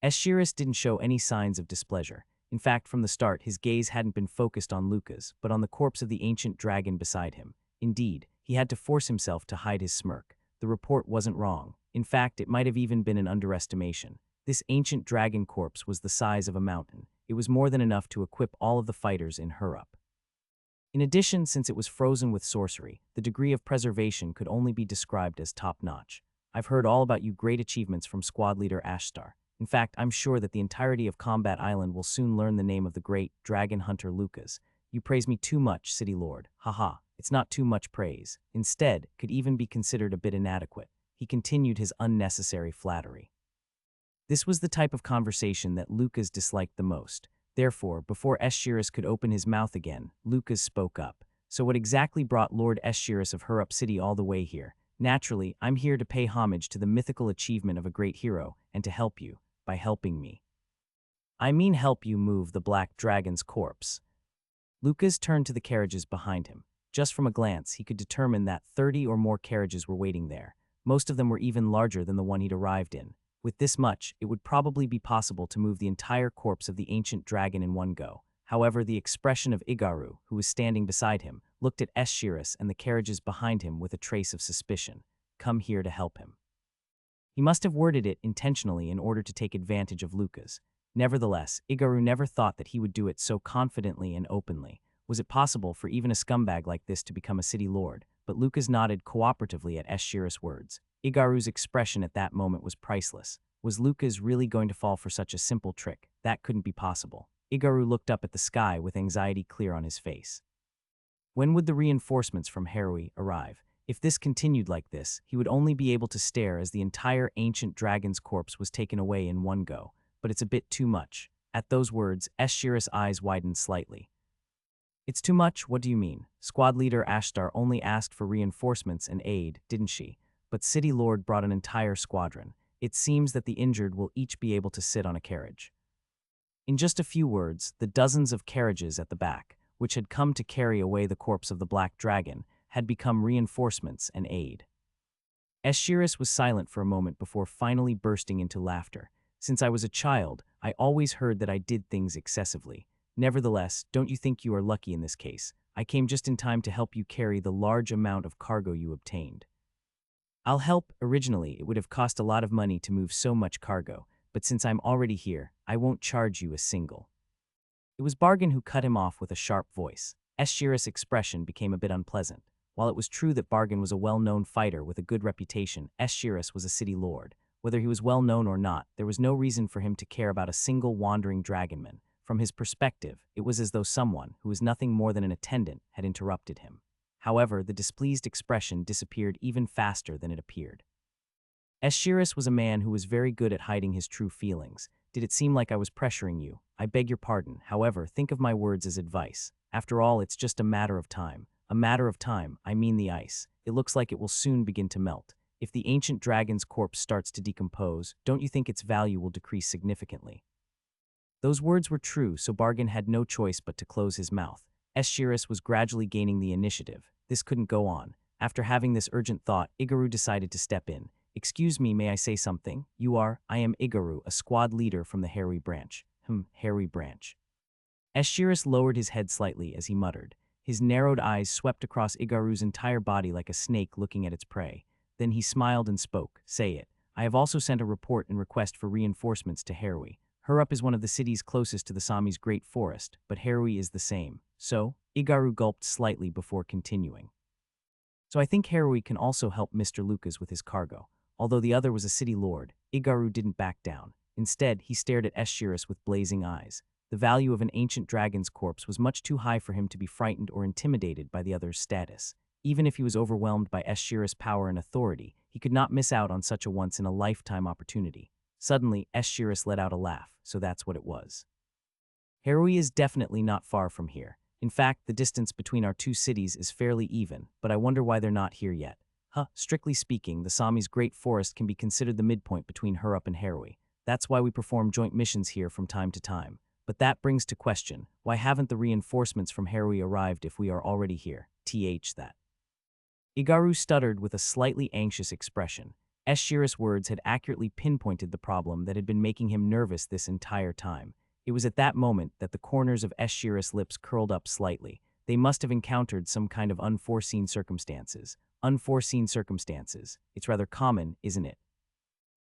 Aeschylus didn't show any signs of displeasure. In fact, from the start, his gaze hadn't been focused on Lucas, but on the corpse of the ancient dragon beside him. Indeed, he had to force himself to hide his smirk. The report wasn't wrong. In fact, it might have even been an underestimation. This ancient dragon corpse was the size of a mountain. It was more than enough to equip all of the fighters in Hurup. In addition, since it was frozen with sorcery, the degree of preservation could only be described as top-notch. I've heard all about you great achievements from squad leader Ashtar. In fact, I'm sure that the entirety of Combat Island will soon learn the name of the great dragon hunter Lucas. You praise me too much, City Lord. Haha, it's not too much praise. Instead, could even be considered a bit inadequate. He continued his unnecessary flattery. This was the type of conversation that Lucas disliked the most. Therefore, before Aeschylus could open his mouth again, Lucas spoke up. So what exactly brought Lord Aeschylus of Hurup City all the way here? Naturally, I'm here to pay homage to the mythical achievement of a great hero, and to help you, by helping me. I mean help you move the black dragon's corpse. Lucas turned to the carriages behind him. Just from a glance, he could determine that 30 or more carriages were waiting there. Most of them were even larger than the one he'd arrived in. With this much, it would probably be possible to move the entire corpse of the ancient dragon in one go. However, the expression of Igaru, who was standing beside him, looked at Aeschylus and the carriages behind him with a trace of suspicion. Come here to help him. He must have worded it intentionally in order to take advantage of Lucas. Nevertheless, Igaru never thought that he would do it so confidently and openly. Was it possible for even a scumbag like this to become a city lord? But Lucas nodded cooperatively at Aeschylus' words. Igaru's expression at that moment was priceless. Was Lucas really going to fall for such a simple trick? That couldn't be possible. Igaru looked up at the sky with anxiety clear on his face. When would the reinforcements from Harui arrive? If this continued like this, he would only be able to stare as the entire ancient dragon's corpse was taken away in one go. But it's a bit too much. At those words, Aeschylus' eyes widened slightly. It's too much? What do you mean? Squad leader Ashtar only asked for reinforcements and aid, didn't she? But City Lord brought an entire squadron. It seems that the injured will each be able to sit on a carriage. In just a few words, the dozens of carriages at the back, which had come to carry away the corpse of the black dragon, had become reinforcements and aid. Aeschylus was silent for a moment before finally bursting into laughter. Since I was a child, I always heard that I did things excessively. Nevertheless, don't you think you are lucky in this case? I came just in time to help you carry the large amount of cargo you obtained. I'll help. Originally, it would have cost a lot of money to move so much cargo, but since I'm already here, I won't charge you a single. It was Bargain who cut him off with a sharp voice. Aeschylus' expression became a bit unpleasant. While it was true that Bargain was a well-known fighter with a good reputation, Aeschylus was a city lord. Whether he was well-known or not, there was no reason for him to care about a single wandering dragonman. From his perspective, it was as though someone, who was nothing more than an attendant, had interrupted him. However, the displeased expression disappeared even faster than it appeared. Aeschylus was a man who was very good at hiding his true feelings. Did it seem like I was pressuring you? I beg your pardon. However, think of my words as advice. After all, it's just a matter of time. A matter of time, I mean the ice. It looks like it will soon begin to melt. If the ancient dragon's corpse starts to decompose, don't you think its value will decrease significantly? Those words were true, so Bargain had no choice but to close his mouth. Aeschylus was gradually gaining the initiative. This couldn't go on. After having this urgent thought, Igaru decided to step in. Excuse me, may I say something? I am Igaru, a squad leader from the Harui branch. Harui branch. Aeschylus lowered his head slightly as he muttered. His narrowed eyes swept across Igaru's entire body like a snake looking at its prey. Then he smiled and spoke. Say it. I have also sent a report and request for reinforcements to Harui. Hurup is one of the cities closest to the Sami's great forest, but Harui is the same. So, Igaru gulped slightly before continuing. So I think Harui can also help Mr. Lucas with his cargo. Although the other was a city lord, Igaru didn't back down. Instead, he stared at Aeschylus with blazing eyes. The value of an ancient dragon's corpse was much too high for him to be frightened or intimidated by the other's status. Even if he was overwhelmed by Aeschylus' power and authority, he could not miss out on such a once-in-a-lifetime opportunity. Suddenly, Aeschylus let out a laugh, so that's what it was. Harui is definitely not far from here. In fact, the distance between our two cities is fairly even, but I wonder why they're not here yet. Strictly speaking, the Sami's Great Forest can be considered the midpoint between Hurup and Harui. That's why we perform joint missions here from time to time. But that brings to question, why haven't the reinforcements from Harui arrived if we are already here? That. Igaru stuttered with a slightly anxious expression. Eshira's words had accurately pinpointed the problem that had been making him nervous this entire time. It was at that moment that the corners of Eshira's lips curled up slightly. They must have encountered some kind of unforeseen circumstances. Unforeseen circumstances. It's rather common, isn't it?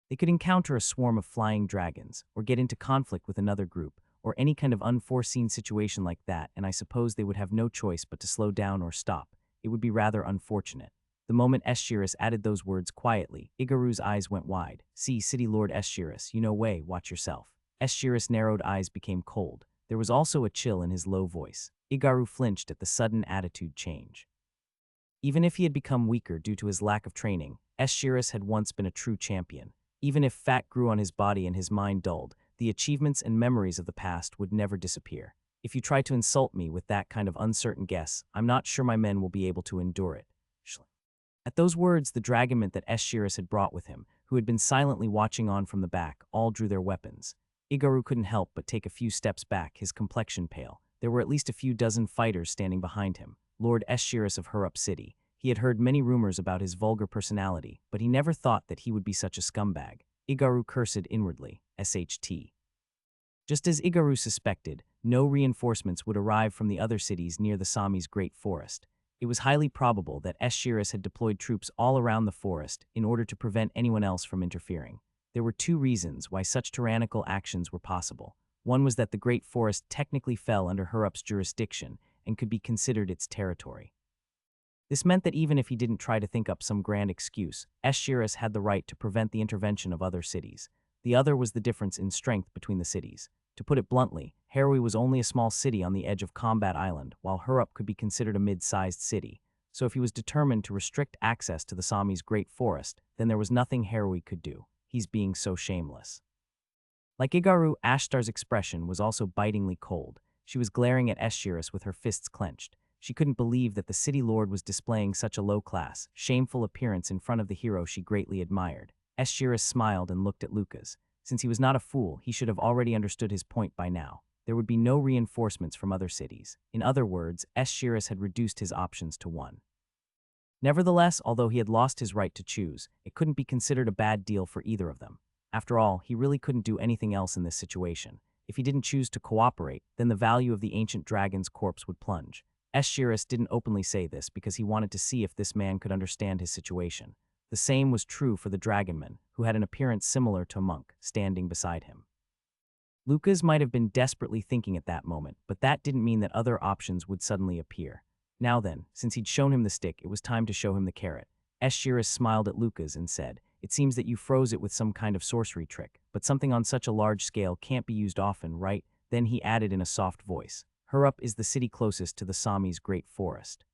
They could encounter a swarm of flying dragons, or get into conflict with another group, or any kind of unforeseen situation like that, and I suppose they would have no choice but to slow down or stop. It would be rather unfortunate. The moment Eschiris added those words quietly, Igaru's eyes went wide. See, City Lord Eschiris, you know way, watch yourself. Eschiris' narrowed eyes became cold. There was also a chill in his low voice. Igaru flinched at the sudden attitude change. Even if he had become weaker due to his lack of training, Eschiris had once been a true champion. Even if fat grew on his body and his mind dulled, the achievements and memories of the past would never disappear. If you try to insult me with that kind of uncertain guess, I'm not sure my men will be able to endure it. At those words, the dragonmen that Eschiris had brought with him, who had been silently watching on from the back, all drew their weapons. Igaru couldn't help but take a few steps back, his complexion pale. There were at least a few dozen fighters standing behind him. Lord Eschiris of Hurup City. He had heard many rumors about his vulgar personality, but he never thought that he would be such a scumbag. Igaru cursed inwardly. SHT. Just as Igaru suspected, no reinforcements would arrive from the other cities near the Sami's Great Forest. It was highly probable that Eschiris had deployed troops all around the forest in order to prevent anyone else from interfering. There were two reasons why such tyrannical actions were possible. One was that the Great Forest technically fell under Hurup's jurisdiction and could be considered its territory. This meant that even if he didn't try to think up some grand excuse, Eschiris had the right to prevent the intervention of other cities. The other was the difference in strength between the cities. To put it bluntly, Harui was only a small city on the edge of Combat Island, while Hurup could be considered a mid-sized city. So if he was determined to restrict access to the Sami's Great Forest, then there was nothing Harui could do. He's being so shameless. Like Igaru, Ashtar's expression was also bitingly cold. She was glaring at Eschiris with her fists clenched. She couldn't believe that the city lord was displaying such a low-class, shameful appearance in front of the hero she greatly admired. Eschiris smiled and looked at Lucas. Since he was not a fool, he should have already understood his point by now. There would be no reinforcements from other cities. In other words, Eschiris had reduced his options to one. Nevertheless, although he had lost his right to choose, it couldn't be considered a bad deal for either of them. After all, he really couldn't do anything else in this situation. If he didn't choose to cooperate, then the value of the ancient dragon's corpse would plunge. Eschiris didn't openly say this because he wanted to see if this man could understand his situation. The same was true for the dragonman, who had an appearance similar to a monk, standing beside him. Lucas might have been desperately thinking at that moment, but that didn't mean that other options would suddenly appear. Now then, since he'd shown him the stick, it was time to show him the carrot. Eschiris smiled at Lucas and said, "It seems that you froze it with some kind of sorcery trick, but something on such a large scale can't be used often, right?" Then he added in a soft voice, "Hurup is the city closest to the Sami's Great Forest.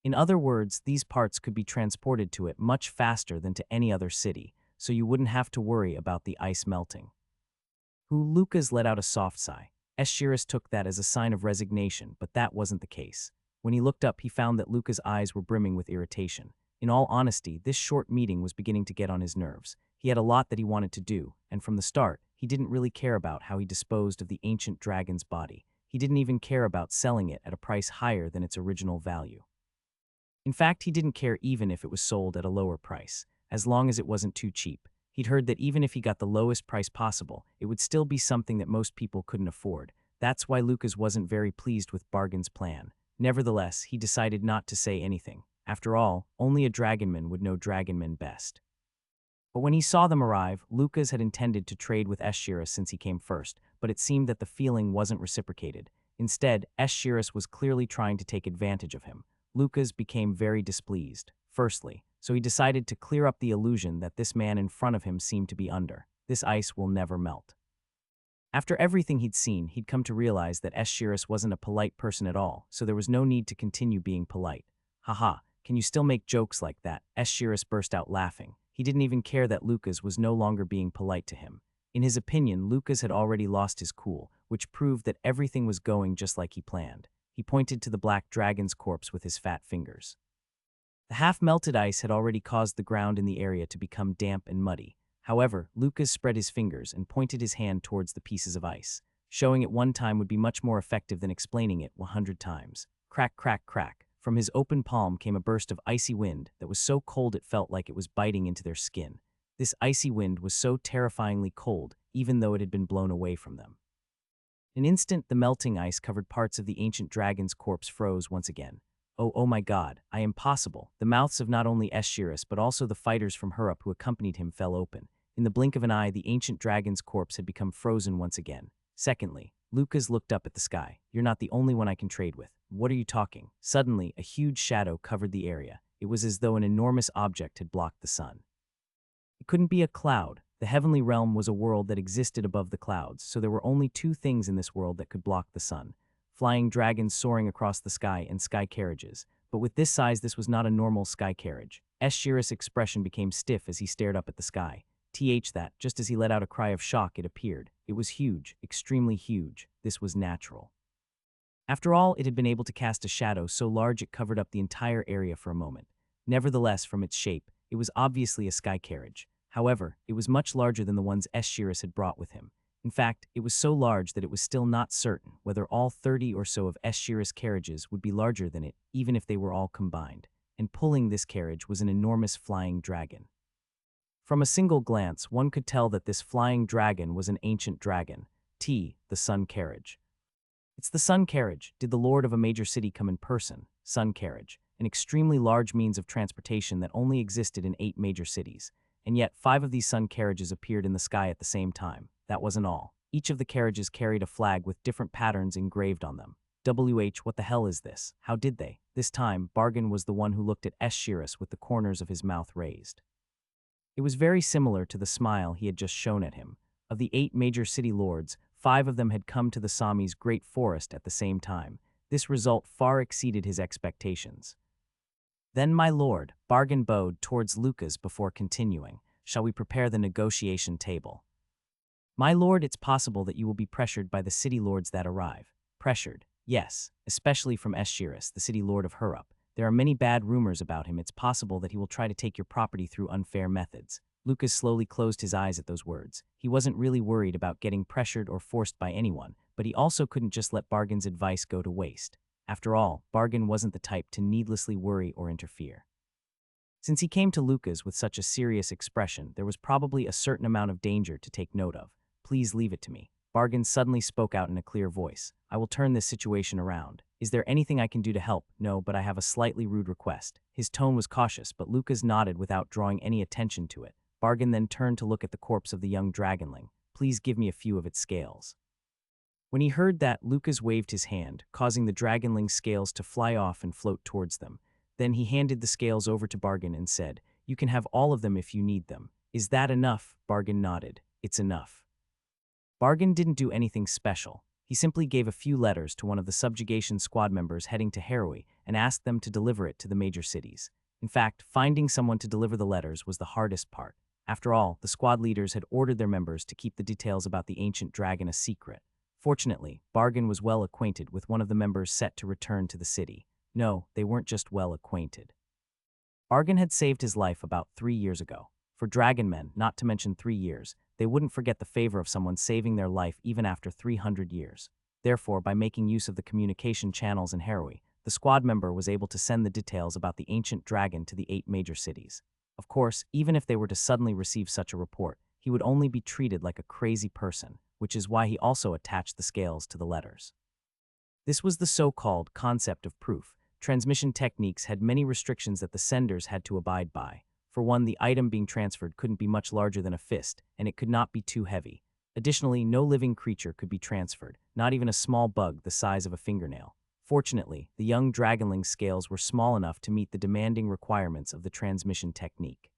In other words, these parts could be transported to it much faster than to any other city, so you wouldn't have to worry about the ice melting." Lucas let out a soft sigh. Eschiris took that as a sign of resignation, but that wasn't the case. When he looked up, he found that Lucas' eyes were brimming with irritation. In all honesty, this short meeting was beginning to get on his nerves. He had a lot that he wanted to do, and from the start, he didn't really care about how he disposed of the ancient dragon's body. He didn't even care about selling it at a price higher than its original value. In fact, he didn't care even if it was sold at a lower price, as long as it wasn't too cheap. He'd heard that even if he got the lowest price possible, it would still be something that most people couldn't afford. That's why Lucas wasn't very pleased with Bargain's plan. Nevertheless, he decided not to say anything. After all, only a dragonman would know dragonmen best. But when he saw them arrive, Lucas had intended to trade with Eschiris since he came first, but it seemed that the feeling wasn't reciprocated. Instead, Eschiris was clearly trying to take advantage of him. Lucas became very displeased, firstly, so he decided to clear up the illusion that this man in front of him seemed to be under. This ice will never melt. After everything he'd seen, he'd come to realize that Eschiris wasn't a polite person at all, so there was no need to continue being polite. "Haha, can you still make jokes like that?" Eschiris burst out laughing. He didn't even care that Lucas was no longer being polite to him. In his opinion, Lucas had already lost his cool, which proved that everything was going just like he planned. He pointed to the black dragon's corpse with his fat fingers. The half-melted ice had already caused the ground in the area to become damp and muddy. However, Lucas spread his fingers and pointed his hand towards the pieces of ice. Showing it one time would be much more effective than explaining it 100 times. Crack, crack, crack. From his open palm came a burst of icy wind that was so cold it felt like it was biting into their skin. This icy wind was so terrifyingly cold, even though it had been blown away from them. In an instant, the melting ice-covered parts of the ancient dragon's corpse froze once again. Oh my god, I am possible. The mouths of not only Aeschylus but also the fighters from Hurup who accompanied him fell open. In the blink of an eye, the ancient dragon's corpse had become frozen once again. Secondly, Lucas looked up at the sky. You're not the only one I can trade with. What are you talking? Suddenly, a huge shadow covered the area. It was as though an enormous object had blocked the sun. It couldn't be a cloud. The heavenly realm was a world that existed above the clouds, so there were only two things in this world that could block the sun: flying dragons soaring across the sky and sky carriages. But with this size, this was not a normal sky carriage. Aeschylus' expression became stiff as he stared up at the sky. That, just as he let out a cry of shock, it appeared. It was huge, extremely huge. This was natural. After all, it had been able to cast a shadow so large it covered up the entire area for a moment. Nevertheless, from its shape, it was obviously a sky carriage. However, it was much larger than the ones Aeschylus had brought with him. In fact, it was so large that it was still not certain whether all 30 or so of Aeschylus' carriages would be larger than it, even if they were all combined. And pulling this carriage was an enormous flying dragon. From a single glance, one could tell that this flying dragon was an ancient dragon, the sun carriage. It's the sun carriage. Did the lord of a major city come in person? Sun carriage, an extremely large means of transportation that only existed in 8 major cities. And yet 5 of these sun carriages appeared in the sky at the same time. That wasn't all. Each of the carriages carried a flag with different patterns engraved on them. What the hell is this? How did they? This time, Bargain was the one who looked at Aeschylus with the corners of his mouth raised. It was very similar to the smile he had just shown at him. Of the 8 major city lords, 5 of them had come to the Sami's great forest at the same time. This result far exceeded his expectations. Then, my lord, Bargain bowed towards Lucas before continuing. Shall we prepare the negotiation table? My lord, it's possible that you will be pressured by the city lords that arrive. Pressured? Yes, especially from Aeschylus, the city lord of Hurup. There are many bad rumors about him. It's possible that he will try to take your property through unfair methods. Lucas slowly closed his eyes at those words. He wasn't really worried about getting pressured or forced by anyone, but he also couldn't just let Bargain's advice go to waste. After all, Bargain wasn't the type to needlessly worry or interfere. Since he came to Lucas with such a serious expression, there was probably a certain amount of danger to take note of. Please leave it to me. Bargain suddenly spoke out in a clear voice. I will turn this situation around. Is there anything I can do to help? No, but I have a slightly rude request. His tone was cautious, but Lucas nodded without drawing any attention to it. Bargain then turned to look at the corpse of the young dragonling. Please give me a few of its scales. When he heard that, Lucas waved his hand, causing the dragonling's scales to fly off and float towards them. Then he handed the scales over to Bargain and said, You can have all of them if you need them. Is that enough? Bargain nodded. It's enough. Bargain didn't do anything special. He simply gave a few letters to one of the subjugation squad members heading to Harroway and asked them to deliver it to the major cities. In fact, finding someone to deliver the letters was the hardest part. After all, the squad leaders had ordered their members to keep the details about the ancient dragon a secret. Fortunately, Bargain was well acquainted with one of the members set to return to the city. No, they weren't just well acquainted. Bargain had saved his life about 3 years ago. For dragon men, not to mention 3 years, they wouldn't forget the favor of someone saving their life even after 300 years. Therefore, by making use of the communication channels in Harroway, the squad member was able to send the details about the ancient dragon to the 8 major cities. Of course, even if they were to suddenly receive such a report, he would only be treated like a crazy person, which is why he also attached the scales to the letters. This was the so-called concept of proof. Transmission techniques had many restrictions that the senders had to abide by. For one, the item being transferred couldn't be much larger than a fist, and it could not be too heavy. Additionally, no living creature could be transferred, not even a small bug the size of a fingernail. Fortunately, the young dragonling's scales were small enough to meet the demanding requirements of the transmission technique.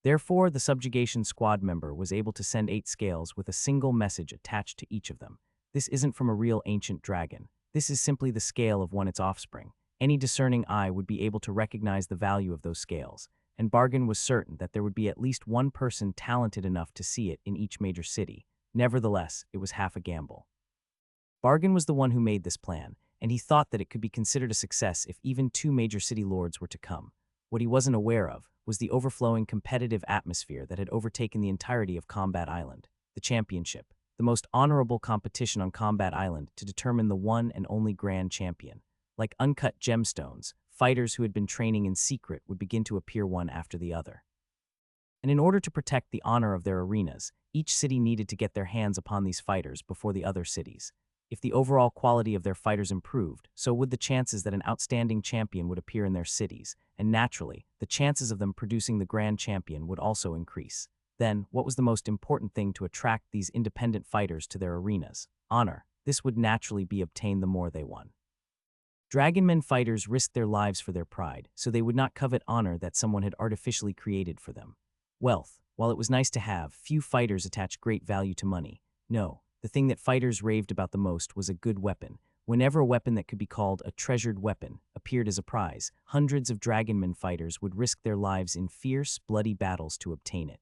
Therefore, the subjugation squad member was able to send 8 scales with a single message attached to each of them. This isn't from a real ancient dragon. This is simply the scale of its offspring. Any discerning eye would be able to recognize the value of those scales, and Bargain was certain that there would be at least one person talented enough to see it in each major city. Nevertheless, it was half a gamble. Bargain was the one who made this plan, and he thought that it could be considered a success if even 2 major city lords were to come. What he wasn't aware of was the overflowing competitive atmosphere that had overtaken the entirety of Combat Island, the championship, the most honorable competition on Combat Island to determine the one and only grand champion. Like uncut gemstones, fighters who had been training in secret would begin to appear one after the other. And in order to protect the honor of their arenas, each city needed to get their hands upon these fighters before the other cities. If the overall quality of their fighters improved, so would the chances that an outstanding champion would appear in their cities, and naturally, the chances of them producing the grand champion would also increase. Then, what was the most important thing to attract these independent fighters to their arenas? Honor. This would naturally be obtained the more they won. Dragonmen fighters risked their lives for their pride, so they would not covet honor that someone had artificially created for them. Wealth. While it was nice to have, few fighters attached great value to money. No, the thing that fighters raved about the most was a good weapon. Whenever a weapon that could be called a treasured weapon appeared as a prize, hundreds of Dragonmen fighters would risk their lives in fierce, bloody battles to obtain it.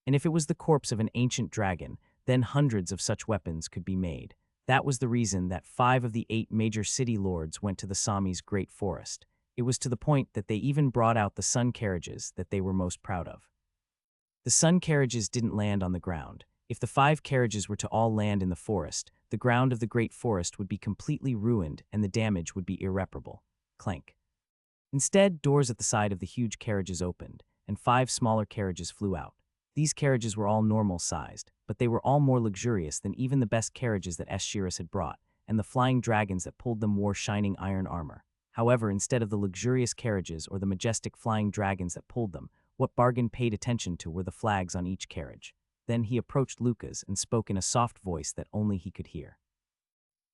And if it was the corpse of an ancient dragon, then hundreds of such weapons could be made. That was the reason that 5 of the 8 major city lords went to the Sami's great forest. It was to the point that they even brought out the sun carriages that they were most proud of. The sun carriages didn't land on the ground. If the 5 carriages were to all land in the forest, the ground of the great forest would be completely ruined and the damage would be irreparable. Clank. Instead, doors at the side of the huge carriages opened, and 5 smaller carriages flew out. These carriages were all normal-sized, but they were all more luxurious than even the best carriages that Aeschylus had brought, and the flying dragons that pulled them wore shining iron armor. However, instead of the luxurious carriages or the majestic flying dragons that pulled them, what Bargain paid attention to were the flags on each carriage. Then he approached Lucas and spoke in a soft voice that only he could hear.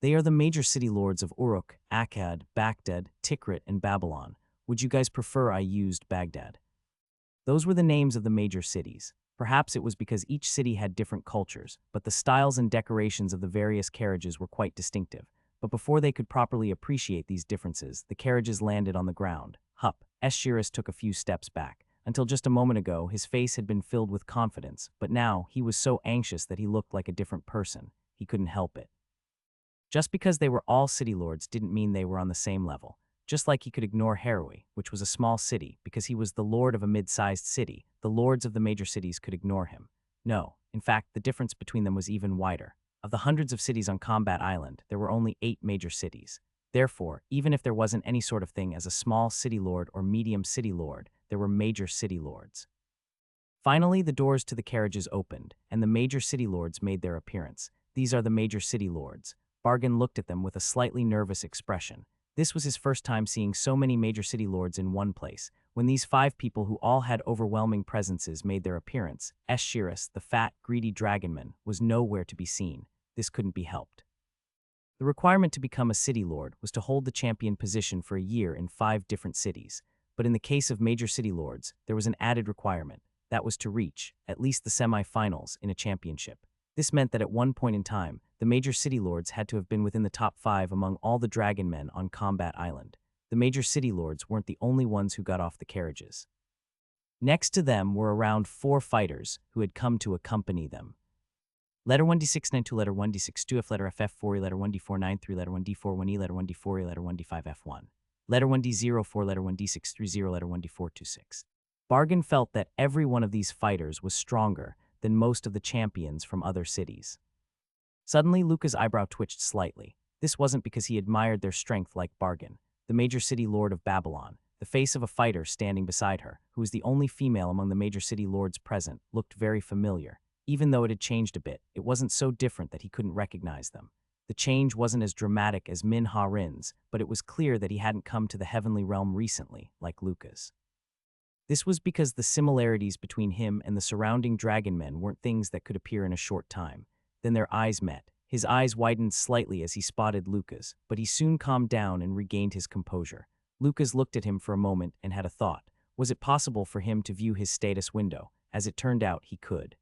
They are the major city lords of Uruk, Akkad, Baghdad, Tikrit, and Babylon. Would you guys prefer I used Baghdad? Those were the names of the major cities. Perhaps it was because each city had different cultures, but the styles and decorations of the various carriages were quite distinctive. But before they could properly appreciate these differences, the carriages landed on the ground. Hup, Aeschylus took a few steps back. Until just a moment ago, his face had been filled with confidence, but now he was so anxious that he looked like a different person. He couldn't help it. Just because they were all city lords didn't mean they were on the same level. Just like he could ignore Harroway, which was a small city, because he was the lord of a mid-sized city, the lords of the major cities could ignore him. No, in fact, the difference between them was even wider. Of the hundreds of cities on Combat Island, there were only 8 major cities. Therefore, even if there wasn't any sort of thing as a small city lord or medium city lord, there were major city lords. Finally, the doors to the carriages opened, and the major city lords made their appearance. These are the major city lords. Bargain looked at them with a slightly nervous expression. This was his first time seeing so many major city lords in one place. When these 5 people who all had overwhelming presences made their appearance, Aeschylus, the fat, greedy dragonman, was nowhere to be seen. This couldn't be helped. The requirement to become a city lord was to hold the champion position for a year in 5 different cities. But in the case of major city lords, there was an added requirement. That was to reach, at least the semi-finals, in a championship. This meant that at one point in time, the major city lords had to have been within the top 5 among all the dragon men on Combat Island. The major city lords weren't the only ones who got off the carriages. Next to them were around 4 fighters who had come to accompany them. Letter 1d692, letter 1d62f, letter ff4e, letter 1d493, letter 1d41e, letter 1d4e, letter 1d5f1. Letter 1d04, letter 1d630, letter 1d426. Bargain felt that every one of these fighters was stronger than most of the champions from other cities. Suddenly, Luca's eyebrow twitched slightly. This wasn't because he admired their strength like Bargain. The major city lord of Babylon, the face of a fighter standing beside her, who was the only female among the major city lords present, looked very familiar. Even though it had changed a bit, it wasn't so different that he couldn't recognize them. The change wasn't as dramatic as Minharin's, but it was clear that he hadn't come to the heavenly realm recently, like Lucas. This was because the similarities between him and the surrounding dragon men weren't things that could appear in a short time. Then their eyes met. His eyes widened slightly as he spotted Lucas, but he soon calmed down and regained his composure. Lucas looked at him for a moment and had a thought. Was it possible for him to view his status window? As it turned out, he could.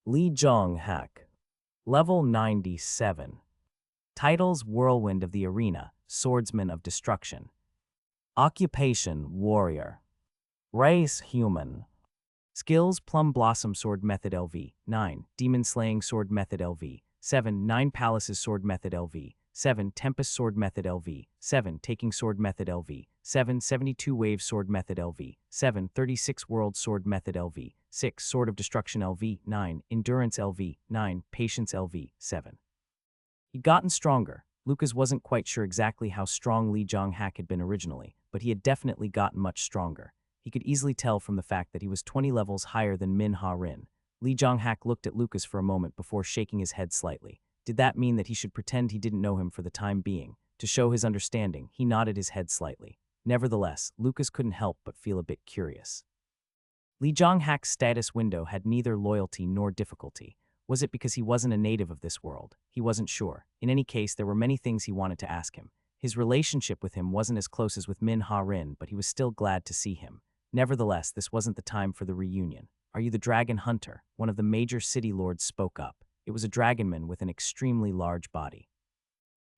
Li Zhong Hack. Level 97. Titles: Whirlwind of the Arena, Swordsman of Destruction. Occupation: Warrior. Race: Human. Skills: Plum Blossom Sword Method LV, 9. Demon Slaying Sword Method LV, 7. 9 Palaces Sword Method LV, 7. Tempest Sword Method LV. 7. Taking Sword Method LV. 7. 72 Wave Sword Method LV. 7. 36 World Sword Method LV. 6. Sword of Destruction LV. 9. Endurance LV. 9. Patience LV. 7. He'd gotten stronger. Lucas wasn't quite sure exactly how strong Lee Jong-hak had been originally, but he had definitely gotten much stronger. He could easily tell from the fact that he was 20 levels higher than Min Ha-rin. Lee Jong-hak looked at Lucas for a moment before shaking his head slightly. Did that mean that he should pretend he didn't know him for the time being? To show his understanding, he nodded his head slightly. Nevertheless, Lucas couldn't help but feel a bit curious. Lee Jong-hak's status window had neither loyalty nor difficulty. Was it because he wasn't a native of this world? He wasn't sure. In any case, there were many things he wanted to ask him. His relationship with him wasn't as close as with Min Ha-rin, but he was still glad to see him. Nevertheless, this wasn't the time for the reunion. "Are you the dragon hunter?" One of the major city lords spoke up. It was a dragonman with an extremely large body.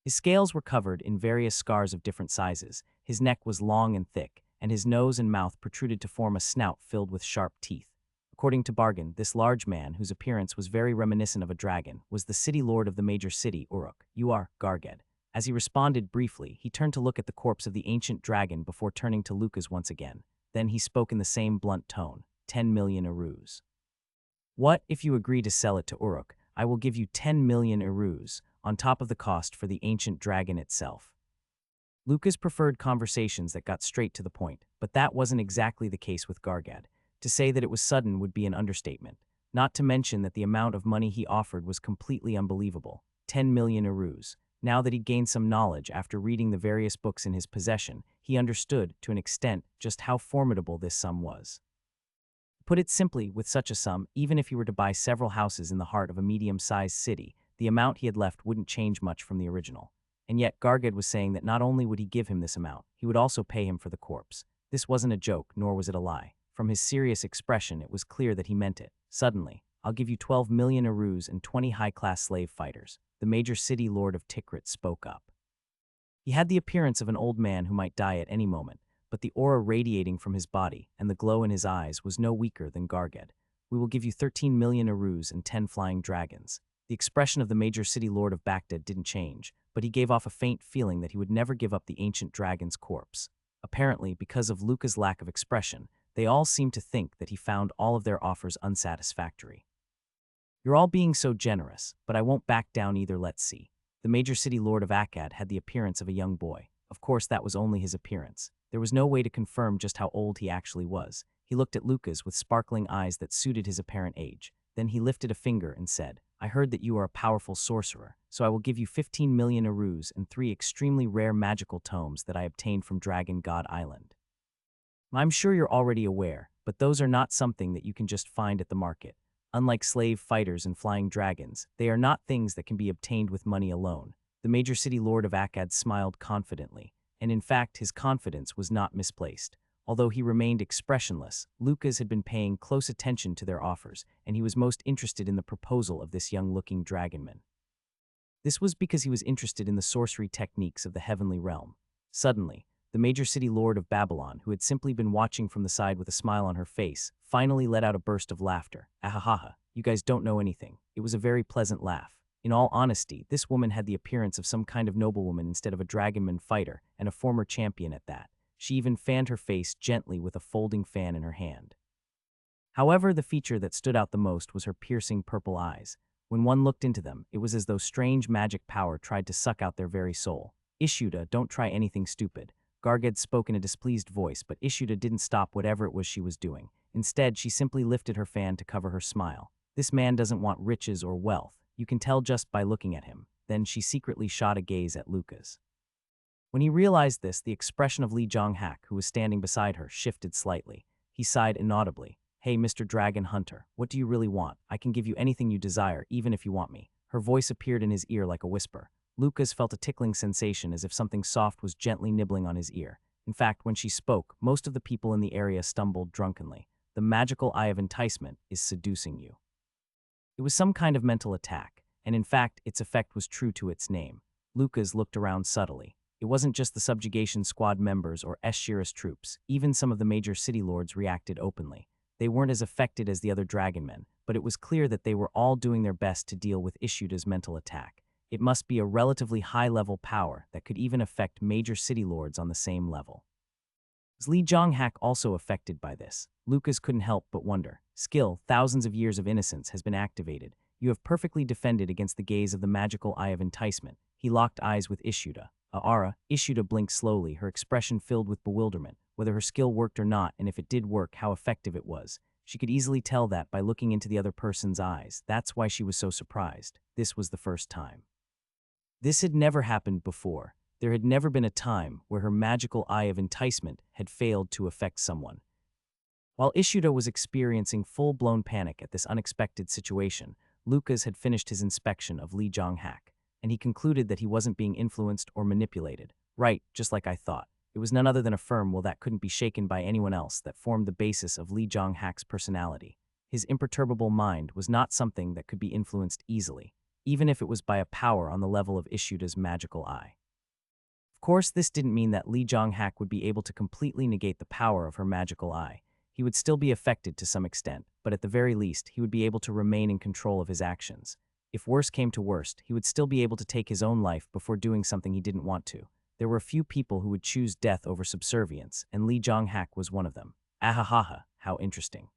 His scales were covered in various scars of different sizes, his neck was long and thick, and his nose and mouth protruded to form a snout filled with sharp teeth. According to Bargain, this large man, whose appearance was very reminiscent of a dragon, was the city lord of the major city, Uruk. "You are Garged." As he responded briefly, he turned to look at the corpse of the ancient dragon before turning to Lucas once again. Then he spoke in the same blunt tone. 10 million Urus. "What, if you agree to sell it to Uruk? I will give you 10 million Urus, on top of the cost for the ancient dragon itself." Lucas preferred conversations that got straight to the point, but that wasn't exactly the case with Gargad. To say that it was sudden would be an understatement, not to mention that the amount of money he offered was completely unbelievable. 10 million Urus. Now that he'd gained some knowledge after reading the various books in his possession, he understood, to an extent, just how formidable this sum was. Put it simply, with such a sum, even if he were to buy several houses in the heart of a medium-sized city, the amount he had left wouldn't change much from the original. And yet Gargad was saying that not only would he give him this amount, he would also pay him for the corpse. This wasn't a joke, nor was it a lie. From his serious expression, it was clear that he meant it. Suddenly, "I'll give you 12 million Urus and 20 high-class slave fighters," the major city lord of Tikrit spoke up. He had the appearance of an old man who might die at any moment, but the aura radiating from his body and the glow in his eyes was no weaker than Gargad. "We will give you 13 million Urus and 10 flying dragons." The expression of the major city lord of Baghdad didn't change, but he gave off a faint feeling that he would never give up the ancient dragon's corpse. Apparently, because of Luca's lack of expression, they all seemed to think that he found all of their offers unsatisfactory. "You're all being so generous, but I won't back down either, let's see." The major city lord of Akkad had the appearance of a young boy. Of course, that was only his appearance. There was no way to confirm just how old he actually was. He looked at Lucas with sparkling eyes that suited his apparent age. Then he lifted a finger and said, "I heard that you are a powerful sorcerer, so I will give you 15 million Urus and 3 extremely rare magical tomes that I obtained from Dragon God Island. I'm sure you're already aware, but those are not something that you can just find at the market. Unlike slave fighters and flying dragons, they are not things that can be obtained with money alone." The major city lord of Akkad smiled confidently, and in fact his confidence was not misplaced. Although he remained expressionless, Lucas had been paying close attention to their offers, and he was most interested in the proposal of this young-looking dragonman. This was because he was interested in the sorcery techniques of the heavenly realm. Suddenly, the major city lord of Babylon, who had simply been watching from the side with a smile on her face, finally let out a burst of laughter. "Ahahaha, you guys don't know anything." It was a very pleasant laugh. In all honesty, this woman had the appearance of some kind of noblewoman instead of a dragonman fighter, and a former champion at that. She even fanned her face gently with a folding fan in her hand. However, the feature that stood out the most was her piercing purple eyes. When one looked into them, it was as though strange magic power tried to suck out their very soul. "Ishuda, don't try anything stupid." Gargad spoke in a displeased voice, but Ishuda didn't stop whatever it was she was doing. Instead, she simply lifted her fan to cover her smile. "This man doesn't want riches or wealth. You can tell just by looking at him." Then she secretly shot a gaze at Lucas. When he realized this, the expression of Lee Jong-hak, who was standing beside her, shifted slightly. He sighed inaudibly. "Hey, Mr. Dragon Hunter, what do you really want? I can give you anything you desire, even if you want me." Her voice appeared in his ear like a whisper. Lucas felt a tickling sensation as if something soft was gently nibbling on his ear. In fact, when she spoke, most of the people in the area stumbled drunkenly. "The magical eye of enticement is seducing you." It was some kind of mental attack, and in fact, its effect was true to its name. Lucas looked around subtly. It wasn't just the subjugation squad members or Eschirus troops. Even some of the major city lords reacted openly. They weren't as affected as the other dragonmen, but it was clear that they were all doing their best to deal with Ishuda's mental attack. It must be a relatively high-level power that could even affect major city lords on the same level. Was Li Zhonghak also affected by this? Lucas couldn't help but wonder. Skill, thousands of years of innocence, has been activated. You have perfectly defended against the gaze of the magical eye of enticement. He locked eyes with Ishuda. Ishuda blinked slowly, her expression filled with bewilderment, whether her skill worked or not, and if it did work, how effective it was. She could easily tell that by looking into the other person's eyes. That's why she was so surprised. This was the first time. This had never happened before. There had never been a time where her magical eye of enticement had failed to affect someone. While Ishuda was experiencing full-blown panic at this unexpected situation, Lucas had finished his inspection of Li Zhonghak, and he concluded that he wasn't being influenced or manipulated. Right, just like I thought. It was none other than a firm will that couldn't be shaken by anyone else that formed the basis of Li Zhonghak's personality. His imperturbable mind was not something that could be influenced easily, even if it was by a power on the level of Ishuda's magical eye. Of course, this didn't mean that Li Zhonghak would be able to completely negate the power of her magical eye. He would still be affected to some extent, but at the very least, he would be able to remain in control of his actions. If worse came to worst, he would still be able to take his own life before doing something he didn't want to. There were a few people who would choose death over subservience, and Li Zhonghak was one of them. Ahahaha, how interesting.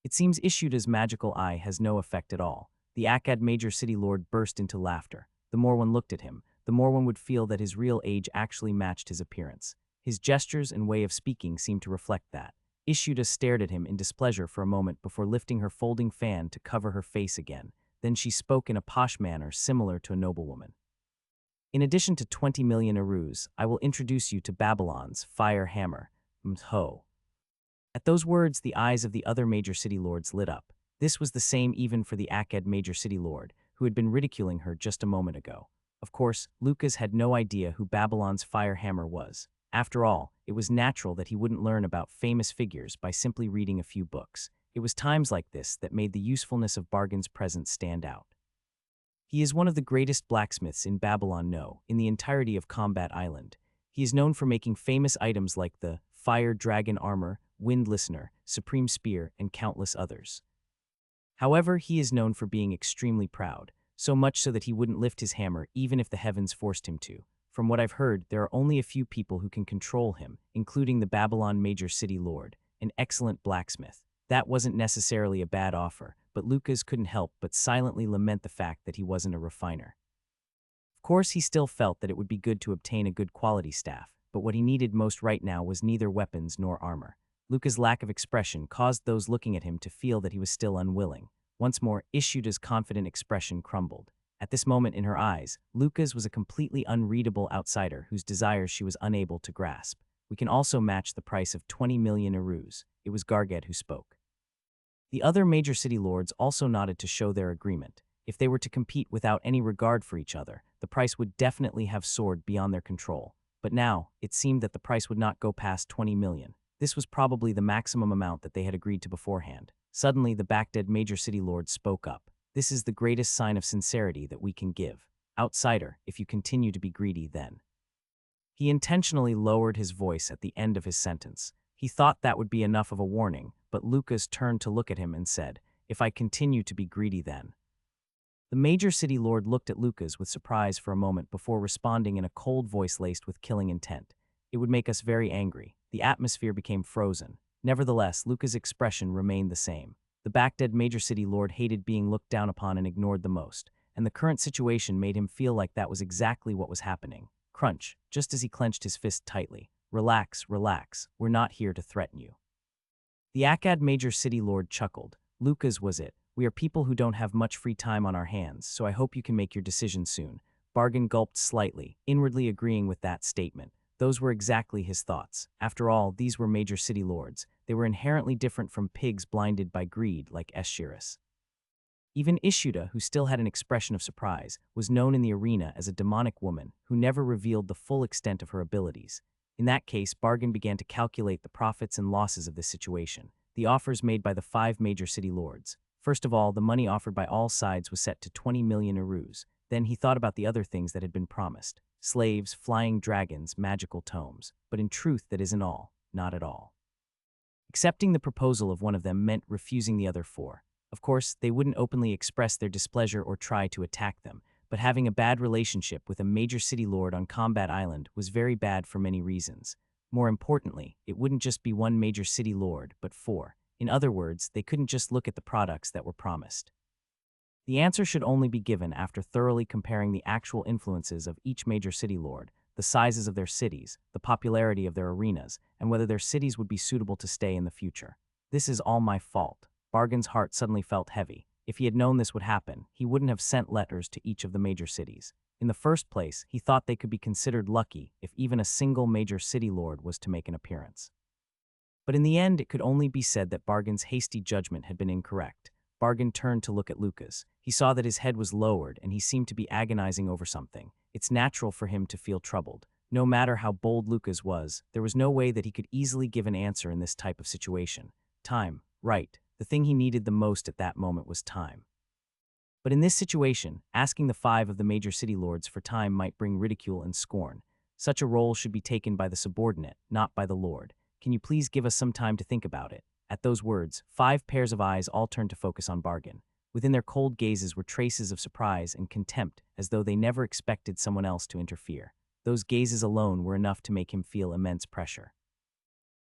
It seems Ishuda's magical eye has no effect at all. The Akkad Major City Lord burst into laughter. The more one looked at him, the more one would feel that his real age actually matched his appearance. His gestures and way of speaking seemed to reflect that. Ishuda stared at him in displeasure for a moment before lifting her folding fan to cover her face again. Then she spoke in a posh manner similar to a noblewoman. In addition to 20 million arus, I will introduce you to Babylon's fire hammer, Mho. At those words, the eyes of the other major city lords lit up. This was the same even for the Akkad Major City Lord, who had been ridiculing her just a moment ago. Of course, Lucas had no idea who Babylon's fire hammer was. After all, it was natural that he wouldn't learn about famous figures by simply reading a few books. It was times like this that made the usefulness of Bargain's presence stand out. He is one of the greatest blacksmiths in Babylon, in the entirety of Combat Island. He is known for making famous items like the Fire Dragon Armor, Wind Listener, Supreme Spear, and countless others. However, he is known for being extremely proud, so much so that he wouldn't lift his hammer even if the heavens forced him to. From what I've heard, there are only a few people who can control him, including the Babylon Major City Lord, an excellent blacksmith. That wasn't necessarily a bad offer, but Lucas couldn't help but silently lament the fact that he wasn't a refiner. Of course, he still felt that it would be good to obtain a good quality staff, but what he needed most right now was neither weapons nor armor. Lucas' lack of expression caused those looking at him to feel that he was still unwilling. Once more, Ishuda's confident expression crumbled. At this moment in her eyes, Lucas was a completely unreadable outsider whose desires she was unable to grasp. We can also match the price of 20 million arus. It was Garged who spoke. The other major city lords also nodded to show their agreement. If they were to compete without any regard for each other, the price would definitely have soared beyond their control. But now, it seemed that the price would not go past 20 million. This was probably the maximum amount that they had agreed to beforehand. Suddenly, the Baghdad major city lord spoke up. This is the greatest sign of sincerity that we can give. Outsider, if you continue to be greedy, then. He intentionally lowered his voice at the end of his sentence. He thought that would be enough of a warning, but Lucas turned to look at him and said, "If I continue to be greedy, then." The major city lord looked at Lucas with surprise for a moment before responding in a cold voice laced with killing intent. "It would make us very angry." The atmosphere became frozen. Nevertheless, Lucas' expression remained the same. The Baghdad major city lord hated being looked down upon and ignored the most, and the current situation made him feel like that was exactly what was happening. Crunch, just as he clenched his fist tightly. "Relax, relax, we're not here to threaten you." The Akkad major city lord chuckled. "Lucas, was it? We are people who don't have much free time on our hands, so I hope you can make your decision soon." Bargain gulped slightly, inwardly agreeing with that statement. Those were exactly his thoughts. After all, these were major city lords. They were inherently different from pigs blinded by greed like Eschiris. Even Ishuda, who still had an expression of surprise, was known in the arena as a demonic woman who never revealed the full extent of her abilities. In that case, Bargain began to calculate the profits and losses of this situation. The offers made by the 5 major city lords. First of all, the money offered by all sides was set to 20 million arus. Then he thought about the other things that had been promised. Slaves, flying dragons, magical tomes. But in truth, that isn't all. Not at all. Accepting the proposal of one of them meant refusing the other 4. Of course, they wouldn't openly express their displeasure or try to attack them, but having a bad relationship with a major city lord on Combat Island was very bad for many reasons. More importantly, it wouldn't just be one major city lord, but four. In other words, they couldn't just look at the products that were promised. The answer should only be given after thoroughly comparing the actual influences of each major city lord, the sizes of their cities, the popularity of their arenas, and whether their cities would be suitable to stay in the future. This is all my fault. Bargain's heart suddenly felt heavy. If he had known this would happen, he wouldn't have sent letters to each of the major cities. In the first place, he thought they could be considered lucky if even a single major city lord was to make an appearance. But in the end, it could only be said that Bargain's hasty judgment had been incorrect. Bargain turned to look at Lucas. He saw that his head was lowered and he seemed to be agonizing over something. It's natural for him to feel troubled. No matter how bold Lucas was, there was no way that he could easily give an answer in this type of situation. Time, right. The thing he needed the most at that moment was time. But in this situation, asking the 5 of the major city lords for time might bring ridicule and scorn. Such a role should be taken by the subordinate, not by the lord. Can you please give us some time to think about it? At those words, 5 pairs of eyes all turned to focus on Bargain. Within their cold gazes were traces of surprise and contempt, as though they never expected someone else to interfere. Those gazes alone were enough to make him feel immense pressure.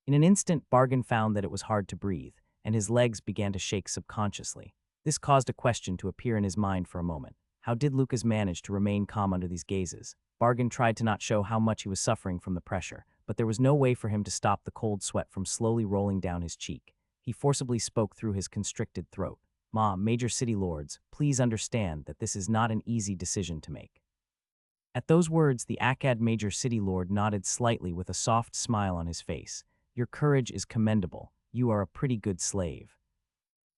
In an instant, Bargain found that it was hard to breathe, and his legs began to shake subconsciously. This caused a question to appear in his mind for a moment. How did Lucas manage to remain calm under these gazes? Bargain tried to not show how much he was suffering from the pressure, but there was no way for him to stop the cold sweat from slowly rolling down his cheek. He forcibly spoke through his constricted throat. Major city lords, please understand that this is not an easy decision to make. At those words, the Akkad major city lord nodded slightly with a soft smile on his face. Your courage is commendable. You are a pretty good slave.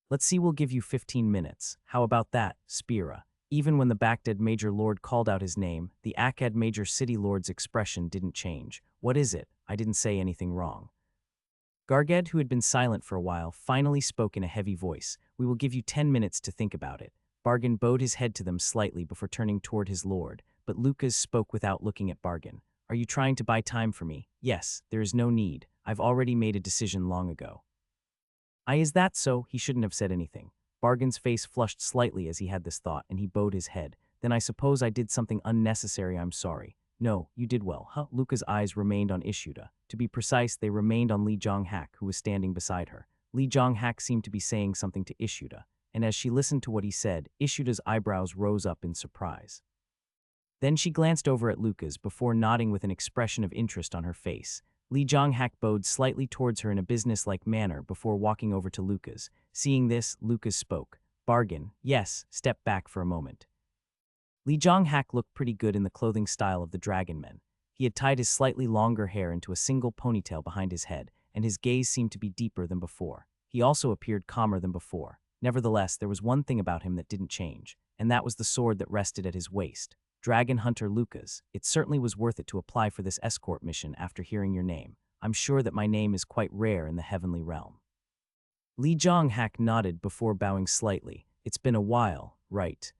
Let's see, we'll give you 15 minutes. How about that, Spira? Even when the Baghdad major lord called out his name, the Akkad major city lord's expression didn't change. What is it? I didn't say anything wrong. Garged, who had been silent for a while, finally spoke in a heavy voice. We will give you 10 minutes to think about it. Bargain bowed his head to them slightly before turning toward his lord, but Lucas spoke without looking at Bargain. Are you trying to buy time for me? Yes, there is no need. I've already made a decision long ago. Is that so? He shouldn't have said anything. Bargain's face flushed slightly as he had this thought, and he bowed his head. Then I suppose I did something unnecessary. I'm sorry. No, you did well. Luca's eyes remained on Ishuda. To be precise, they remained on Lee Jong-hak, who was standing beside her. Lee Jong-hak seemed to be saying something to Ishuda, and as she listened to what he said, Ishuda's eyebrows rose up in surprise. Then she glanced over at Lucas before nodding with an expression of interest on her face. Lee Jong-hak bowed slightly towards her in a businesslike manner before walking over to Lucas. Seeing this, Lucas spoke. Bargain, yes, step back for a moment. Lee Jong-hak looked pretty good in the clothing style of the Dragon Men. He had tied his slightly longer hair into a single ponytail behind his head, and his gaze seemed to be deeper than before. He also appeared calmer than before. Nevertheless, there was one thing about him that didn't change, and that was the sword that rested at his waist. Dragon Hunter Lucas, it certainly was worth it to apply for this escort mission after hearing your name. I'm sure that my name is quite rare in the heavenly realm. Lee Jong-hak nodded before bowing slightly. It's been a while, right?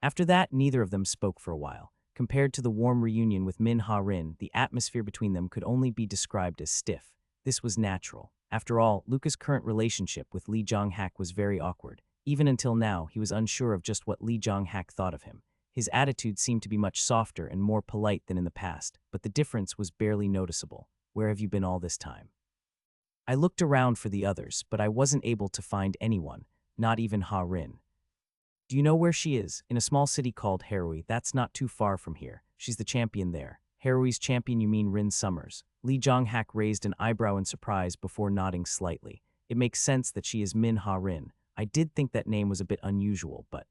After that, neither of them spoke for a while. Compared to the warm reunion with Min Ha-rin, the atmosphere between them could only be described as stiff. This was natural. After all, Lucas' current relationship with Lee Jong-hak was very awkward. Even until now, he was unsure of just what Lee Jong-hak thought of him. His attitude seemed to be much softer and more polite than in the past, but the difference was barely noticeable. Where have you been all this time? I looked around for the others, but I wasn't able to find anyone, not even Ha-rin. Do you know where she is? In a small city called Harui. That's not too far from here. She's the champion there. Harui's champion, you mean Rin Summers? Lee Jong-hak raised an eyebrow in surprise before nodding slightly. It makes sense that she is Min Ha-rin. I did think that name was a bit unusual, but...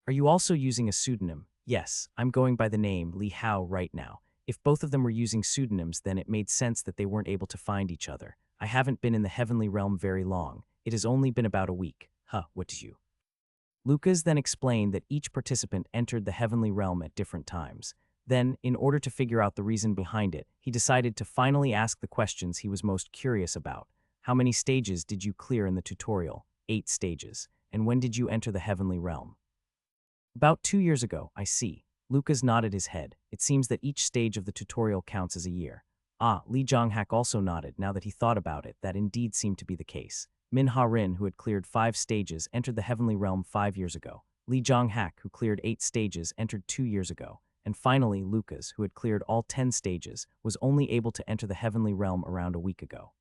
Are you also using a pseudonym? Yes, I'm going by the name Li Hao right now. If both of them were using pseudonyms, then it made sense that they weren't able to find each other. I haven't been in the heavenly realm very long. It has only been about a week. What do you? Lucas then explained that each participant entered the heavenly realm at different times. Then, in order to figure out the reason behind it, he decided to finally ask the questions he was most curious about. How many stages did you clear in the tutorial? 8 stages. And when did you enter the heavenly realm? About 2 years ago, I see. Lucas nodded his head. It seems that each stage of the tutorial counts as a year. Lee Jong-hak also nodded. Now that he thought about it, that indeed seemed to be the case. Min Ha-rin, who had cleared 5 stages, entered the heavenly realm 5 years ago. Lee Jong-hak, who cleared 8 stages, entered 2 years ago. And finally, Lucas, who had cleared all 10 stages, was only able to enter the heavenly realm around a week ago.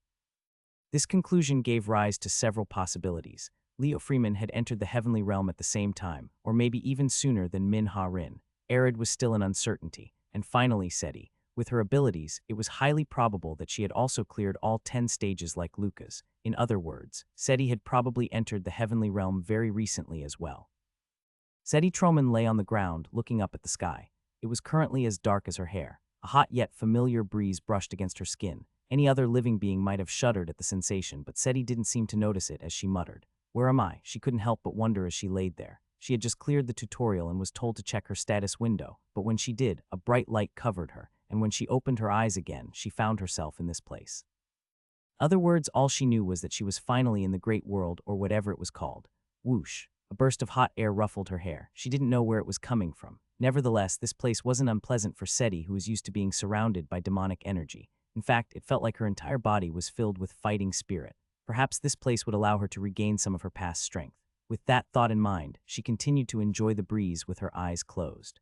This conclusion gave rise to several possibilities. Leo Freeman had entered the heavenly realm at the same time, or maybe even sooner than Min Ha-rin. Arid was still an uncertainty. And finally, Seti. With her abilities, it was highly probable that she had also cleared all 10 stages like Lucas. In other words, Seti had probably entered the heavenly realm very recently as well. Seti Troman lay on the ground, looking up at the sky. It was currently as dark as her hair. A hot yet familiar breeze brushed against her skin. Any other living being might have shuddered at the sensation, but Seti didn't seem to notice it as she muttered, "Where am I?" She couldn't help but wonder as she laid there. She had just cleared the tutorial and was told to check her status window, but when she did, a bright light covered her, and when she opened her eyes again, she found herself in this place. Other words, all she knew was that she was finally in the great world, or whatever it was called. Whoosh! A burst of hot air ruffled her hair. She didn't know where it was coming from. Nevertheless, this place wasn't unpleasant for Seti, who was used to being surrounded by demonic energy. In fact, it felt like her entire body was filled with fighting spirit. Perhaps this place would allow her to regain some of her past strength. With that thought in mind, she continued to enjoy the breeze with her eyes closed.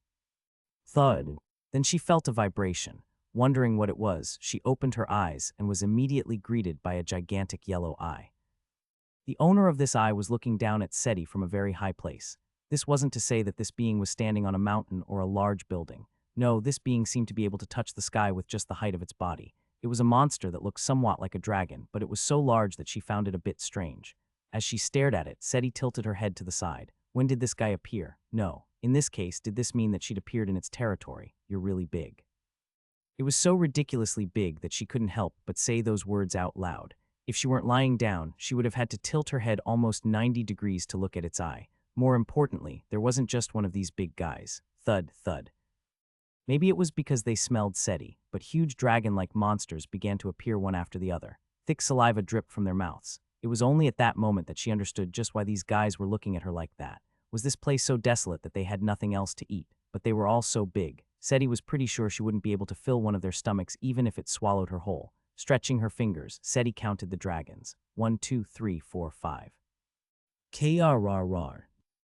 Thud. Then she felt a vibration. Wondering what it was, she opened her eyes and was immediately greeted by a gigantic yellow eye. The owner of this eye was looking down at Seti from a very high place. This wasn't to say that this being was standing on a mountain or a large building. No, this being seemed to be able to touch the sky with just the height of its body. It was a monster that looked somewhat like a dragon, but it was so large that she found it a bit strange. As she stared at it, Seti tilted her head to the side. When did this guy appear? No. In this case, did this mean that she'd appeared in its territory? You're really big. It was so ridiculously big that she couldn't help but say those words out loud. If she weren't lying down, she would have had to tilt her head almost 90 degrees to look at its eye. More importantly, there wasn't just one of these big guys. Thud, thud. Maybe it was because they smelled Seti, but huge dragon-like monsters began to appear one after the other. Thick saliva dripped from their mouths. It was only at that moment that she understood just why these guys were looking at her like that. Was this place so desolate that they had nothing else to eat? But they were all so big. Seti was pretty sure she wouldn't be able to fill one of their stomachs even if it swallowed her whole. Stretching her fingers, Seti counted the dragons. 1, 2, 3, 4, 5. KRRR.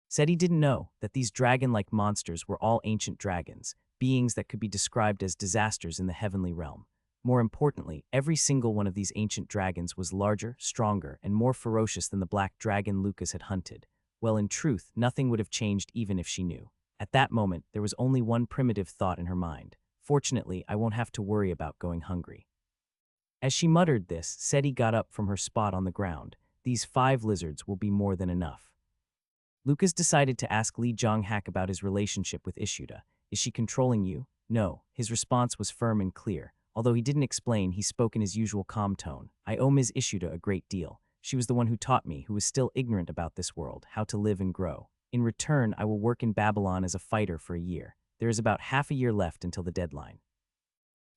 Seti didn't know that these dragon-like monsters were all ancient dragons, beings that could be described as disasters in the heavenly realm. More importantly, every single one of these ancient dragons was larger, stronger, and more ferocious than the black dragon Lucas had hunted. Well, in truth, nothing would have changed even if she knew. At that moment, there was only one primitive thought in her mind. Fortunately, I won't have to worry about going hungry. As she muttered this, Seti got up from her spot on the ground. These 5 lizards will be more than enough. Lucas decided to ask Lee Jong-hak about his relationship with Ishuda. Is she controlling you? No. His response was firm and clear. Although he didn't explain, he spoke in his usual calm tone. I owe Ms. Ishuda a great deal. She was the one who taught me, who was still ignorant about this world, how to live and grow. In return, I will work in Babylon as a fighter for a year. There is about half a year left until the deadline.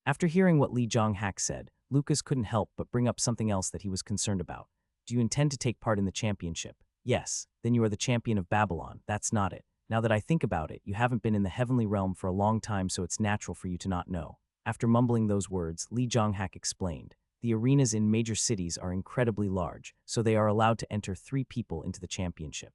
After hearing what Lee Jong-hak said, Lucas couldn't help but bring up something else that he was concerned about. Do you intend to take part in the championship? Yes. Then you are the champion of Babylon. That's not it. Now that I think about it, you haven't been in the heavenly realm for a long time, so it's natural for you to not know. After mumbling those words, Lee Jong-hak explained, the arenas in major cities are incredibly large, so they are allowed to enter 3 people into the championship.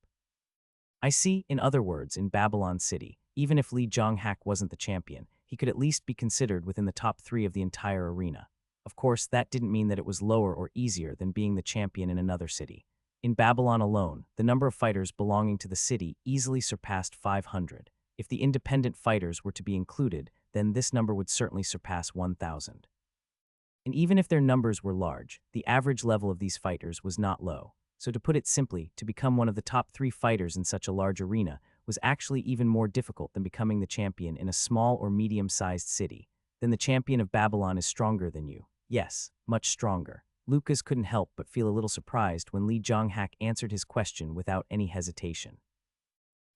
I see, in other words, in Babylon City, even if Lee Jong-hak wasn't the champion, he could at least be considered within the top 3 of the entire arena. Of course, that didn't mean that it was lower or easier than being the champion in another city. In Babylon alone, the number of fighters belonging to the city easily surpassed 500. If the independent fighters were to be included, then this number would certainly surpass 1,000. And even if their numbers were large, the average level of these fighters was not low. So to put it simply, to become one of the top 3 fighters in such a large arena was actually even more difficult than becoming the champion in a small or medium-sized city. Then the champion of Babylon is stronger than you. Yes, much stronger. Lucas couldn't help but feel a little surprised when Lee Jong-hak answered his question without any hesitation.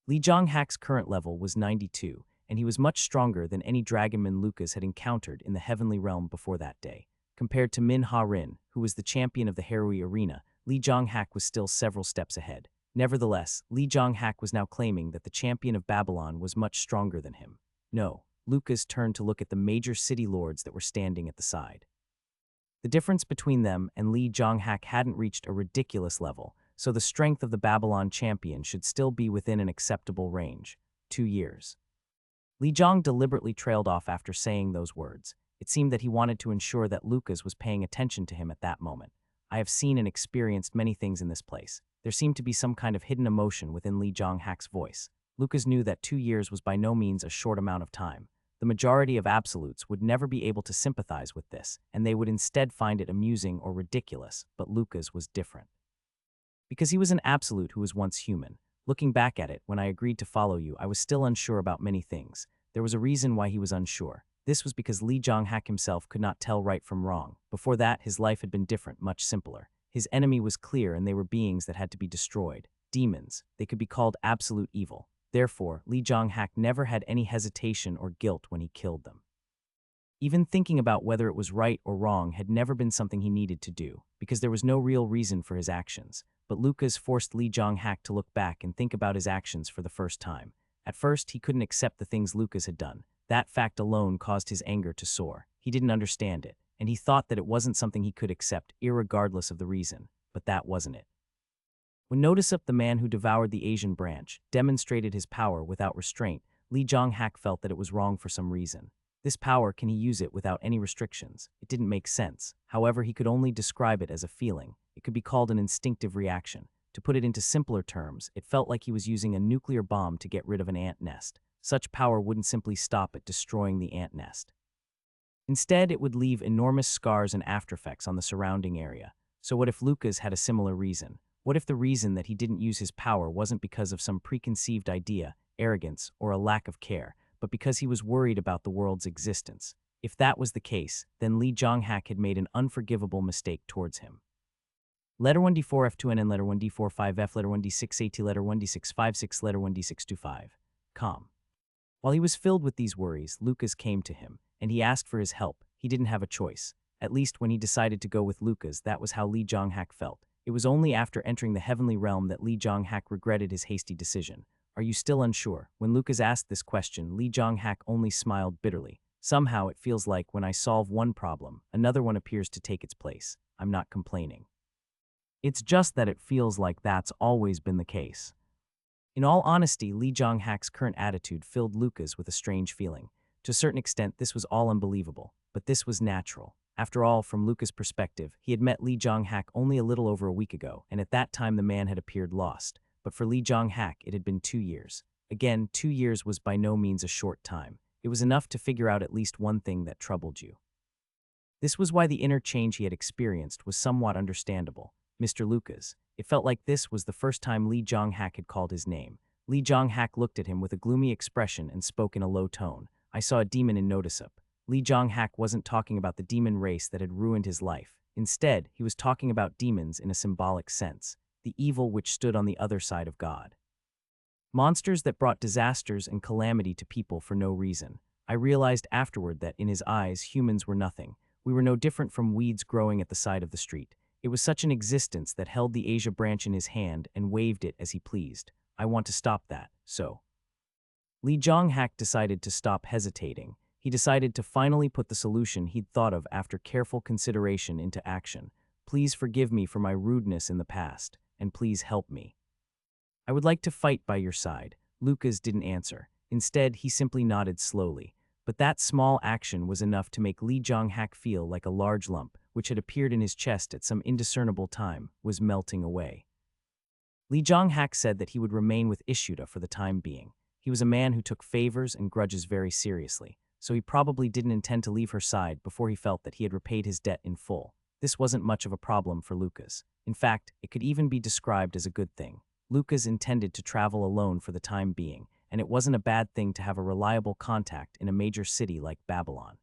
Lee Jong-hak's current level was 92, and he was much stronger than any dragonman Lucas had encountered in the heavenly realm before that day. Compared to Min Ha-rin, who was the champion of the Harui arena, Lee Jong-hak was still several steps ahead. Nevertheless, Lee Jong-hak was now claiming that the champion of Babylon was much stronger than him. No, Lucas turned to look at the major city lords that were standing at the side. The difference between them and Lee Jong-hak hadn't reached a ridiculous level, so the strength of the Babylon champion should still be within an acceptable range. 2 years. Li Zhang deliberately trailed off after saying those words. It seemed that he wanted to ensure that Lucas was paying attention to him at that moment. I have seen and experienced many things in this place. There seemed to be some kind of hidden emotion within Li Zhonghak's voice. Lucas knew that 2 years was by no means a short amount of time. The majority of absolutes would never be able to sympathize with this, and they would instead find it amusing or ridiculous, but Lucas was different. Because he was an absolute who was once human. Looking back at it, when I agreed to follow you, I was still unsure about many things. There was a reason why he was unsure. This was because Li Zhonghak himself could not tell right from wrong. Before that, his life had been different, much simpler. His enemy was clear, and they were beings that had to be destroyed. Demons. They could be called absolute evil. Therefore, Li Zhonghak never had any hesitation or guilt when he killed them. Even thinking about whether it was right or wrong had never been something he needed to do, because there was no real reason for his actions. But Lucas forced Li Zhonghak to look back and think about his actions for the first time. At first, he couldn't accept the things Lucas had done. That fact alone caused his anger to soar. He didn't understand it, and he thought that it wasn't something he could accept, irregardless of the reason. But that wasn't it. When Novelrecap, the man who devoured the Asian branch, demonstrated his power without restraint, Li Zhonghak felt that it was wrong for some reason. This power, can he use it without any restrictions? It didn't make sense. However, he could only describe it as a feeling. It could be called an instinctive reaction. To put it into simpler terms, it felt like he was using a nuclear bomb to get rid of an ant nest. Such power wouldn't simply stop at destroying the ant nest. Instead, it would leave enormous scars and aftereffects on the surrounding area. So what if Lucas had a similar reason? What if the reason that he didn't use his power wasn't because of some preconceived idea, arrogance, or a lack of care, but because he was worried about the world's existence? If that was the case, then Li Zhonghak had made an unforgivable mistake towards him. Letter 1d4 F2NN, letter 1d4 5F, letter 1d6 AT, letter 1d6 56, letter 1d6 25. Com. While he was filled with these worries, Lucas came to him, and he asked for his help. He didn't have a choice. At least when he decided to go with Lucas, that was how Li Zhonghak felt. It was only after entering the heavenly realm that Li Zhonghak regretted his hasty decision. Are you still unsure? When Lucas asked this question, Li Zhonghak only smiled bitterly. Somehow it feels like when I solve one problem, another one appears to take its place. I'm not complaining. It's just that it feels like that's always been the case. In all honesty, Li Zhonghak's current attitude filled Lucas with a strange feeling. To a certain extent, this was all unbelievable, but this was natural. After all, from Lucas' perspective, he had met Li Zhonghak only a little over a week ago, and at that time the man had appeared lost. But for Li Zhonghak, it had been 2 years. Again, 2 years was by no means a short time. It was enough to figure out at least one thing that troubled you. This was why the inner change he had experienced was somewhat understandable. Mr. Lucas. It felt like this was the first time Li Zhonghak had called his name. Li Zhonghak looked at him with a gloomy expression and spoke in a low tone. I saw a demon in Novelrecap. Li Zhonghak wasn't talking about the demon race that had ruined his life. Instead, he was talking about demons in a symbolic sense, the evil which stood on the other side of God. Monsters that brought disasters and calamity to people for no reason. I realized afterward that, in his eyes, humans were nothing. We were no different from weeds growing at the side of the street. It was such an existence that held the Asia branch in his hand and waved it as he pleased. I want to stop that, so. Li Zhonghak decided to stop hesitating. He decided to finally put the solution he'd thought of after careful consideration into action. Please forgive me for my rudeness in the past, and please help me. I would like to fight by your side. Lucas didn't answer. Instead, he simply nodded slowly. But that small action was enough to make Li Zhonghak feel like a large lump, which had appeared in his chest at some indiscernible time, was melting away. Li Zhonghak said that he would remain with Ishuda for the time being. He was a man who took favors and grudges very seriously, so he probably didn't intend to leave her side before he felt that he had repaid his debt in full. This wasn't much of a problem for Lucas. In fact, it could even be described as a good thing. Lucas intended to travel alone for the time being, and it wasn't a bad thing to have a reliable contact in a major city like Babylon.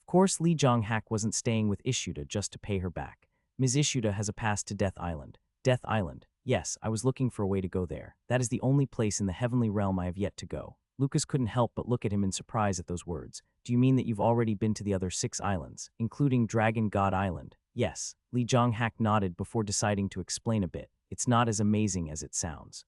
Of course, Li Zhonghak wasn't staying with Ishuda just to pay her back. Ms. Ishuda has a pass to Death Island. Death Island. Yes, I was looking for a way to go there. That is the only place in the heavenly realm I have yet to go. Lucas couldn't help but look at him in surprise at those words. Do you mean that you've already been to the other 6 islands, including Dragon God Island? Yes. Li Zhonghak nodded before deciding to explain a bit. It's not as amazing as it sounds.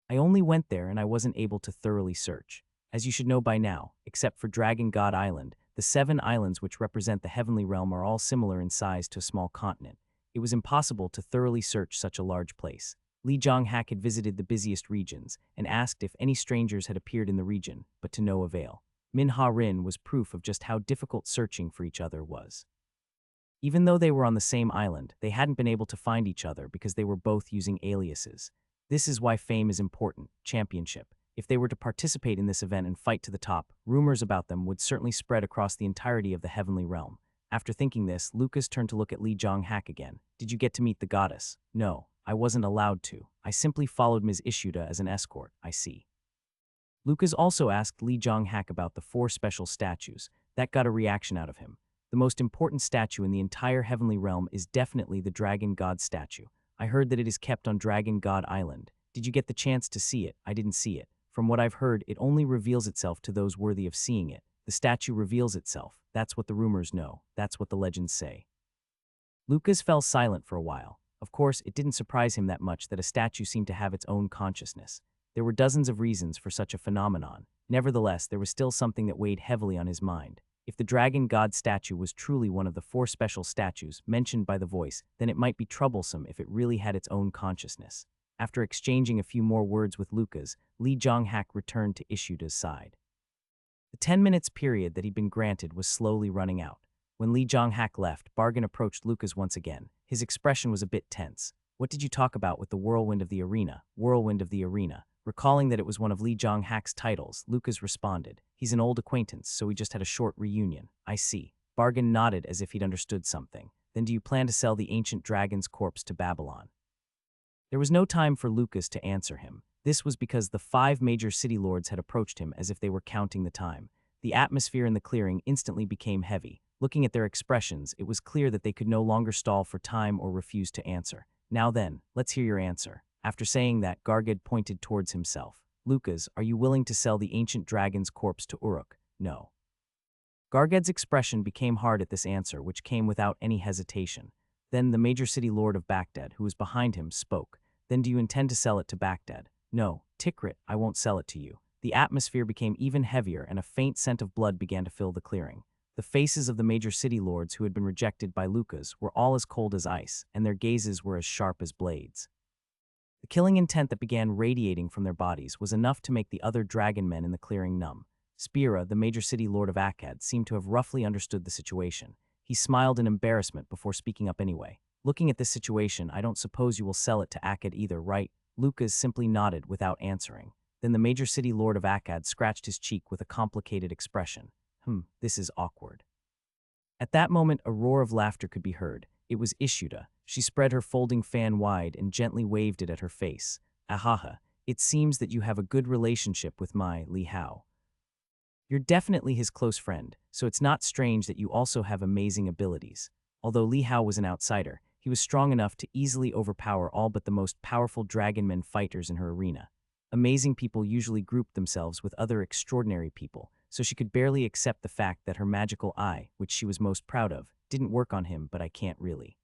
I only went there and I wasn't able to thoroughly search. As you should know by now, except for Dragon God Island, the 7 islands which represent the heavenly realm are all similar in size to a small continent. It was impossible to thoroughly search such a large place. Li Jonghak had visited the busiest regions and asked if any strangers had appeared in the region, but to no avail. Min Ha Rin was proof of just how difficult searching for each other was. Even though they were on the same island, they hadn't been able to find each other because they were both using aliases. This is why fame is important, championship. If they were to participate in this event and fight to the top, rumors about them would certainly spread across the entirety of the heavenly realm. After thinking this, Lucas turned to look at Li Jonghak again. Did you get to meet the goddess? No, I wasn't allowed to. I simply followed Ms. Ishuda as an escort, I see. Lucas also asked Li Jonghak about the 4 special statues. That got a reaction out of him. The most important statue in the entire heavenly realm is definitely the Dragon God statue. I heard that it is kept on Dragon God Island. Did you get the chance to see it? I didn't see it. From what I've heard, it only reveals itself to those worthy of seeing it. The statue reveals itself. That's what the rumors know. That's what the legends say. Lucas fell silent for a while. Of course, it didn't surprise him that much that a statue seemed to have its own consciousness. There were dozens of reasons for such a phenomenon. Nevertheless, there was still something that weighed heavily on his mind. If the Dragon God statue was truly one of the 4 special statues mentioned by the voice, then it might be troublesome if it really had its own consciousness. After exchanging a few more words with Lucas, Li Jonghak returned to Ishuda's side. The 10 minutes period that he'd been granted was slowly running out. When Li Jonghak left, Bargain approached Lucas once again. His expression was a bit tense. What did you talk about with the whirlwind of the arena? Whirlwind of the arena. Recalling that it was one of Li Jonghak's titles, Lucas responded. He's an old acquaintance, so we just had a short reunion. I see. Bargain nodded as if he'd understood something. Then do you plan to sell the ancient dragon's corpse to Babylon? There was no time for Lucas to answer him. This was because the 5 major city lords had approached him as if they were counting the time. The atmosphere in the clearing instantly became heavy. Looking at their expressions, it was clear that they could no longer stall for time or refuse to answer. Now then, let's hear your answer. After saying that, Gargad pointed towards himself. Lucas, are you willing to sell the ancient dragon's corpse to Uruk? No. Gargad's expression became hard at this answer, which came without any hesitation. Then the major city lord of Baghdad, who was behind him, spoke. Then do you intend to sell it to Baghdad? No, Tikrit, I won't sell it to you. The atmosphere became even heavier and a faint scent of blood began to fill the clearing. The faces of the major city lords who had been rejected by Lucas were all as cold as ice, and their gazes were as sharp as blades. The killing intent that began radiating from their bodies was enough to make the other dragon men in the clearing numb. Spira, the major city lord of Akkad, seemed to have roughly understood the situation. He smiled in embarrassment before speaking up anyway. Looking at this situation, I don't suppose you will sell it to Akkad either, right? Lucas simply nodded without answering. Then the major city lord of Akkad scratched his cheek with a complicated expression. This is awkward. At that moment, a roar of laughter could be heard. It was Ishuda. She spread her folding fan wide and gently waved it at her face. Ahaha, it seems that you have a good relationship with my Li Hao. You're definitely his close friend, so it's not strange that you also have amazing abilities. Although Li Hao was an outsider, he was strong enough to easily overpower all but the most powerful dragonmen fighters in her arena. Amazing people usually grouped themselves with other extraordinary people, so she could barely accept the fact that her magical eye, which she was most proud of, didn't work on him, but I can't really.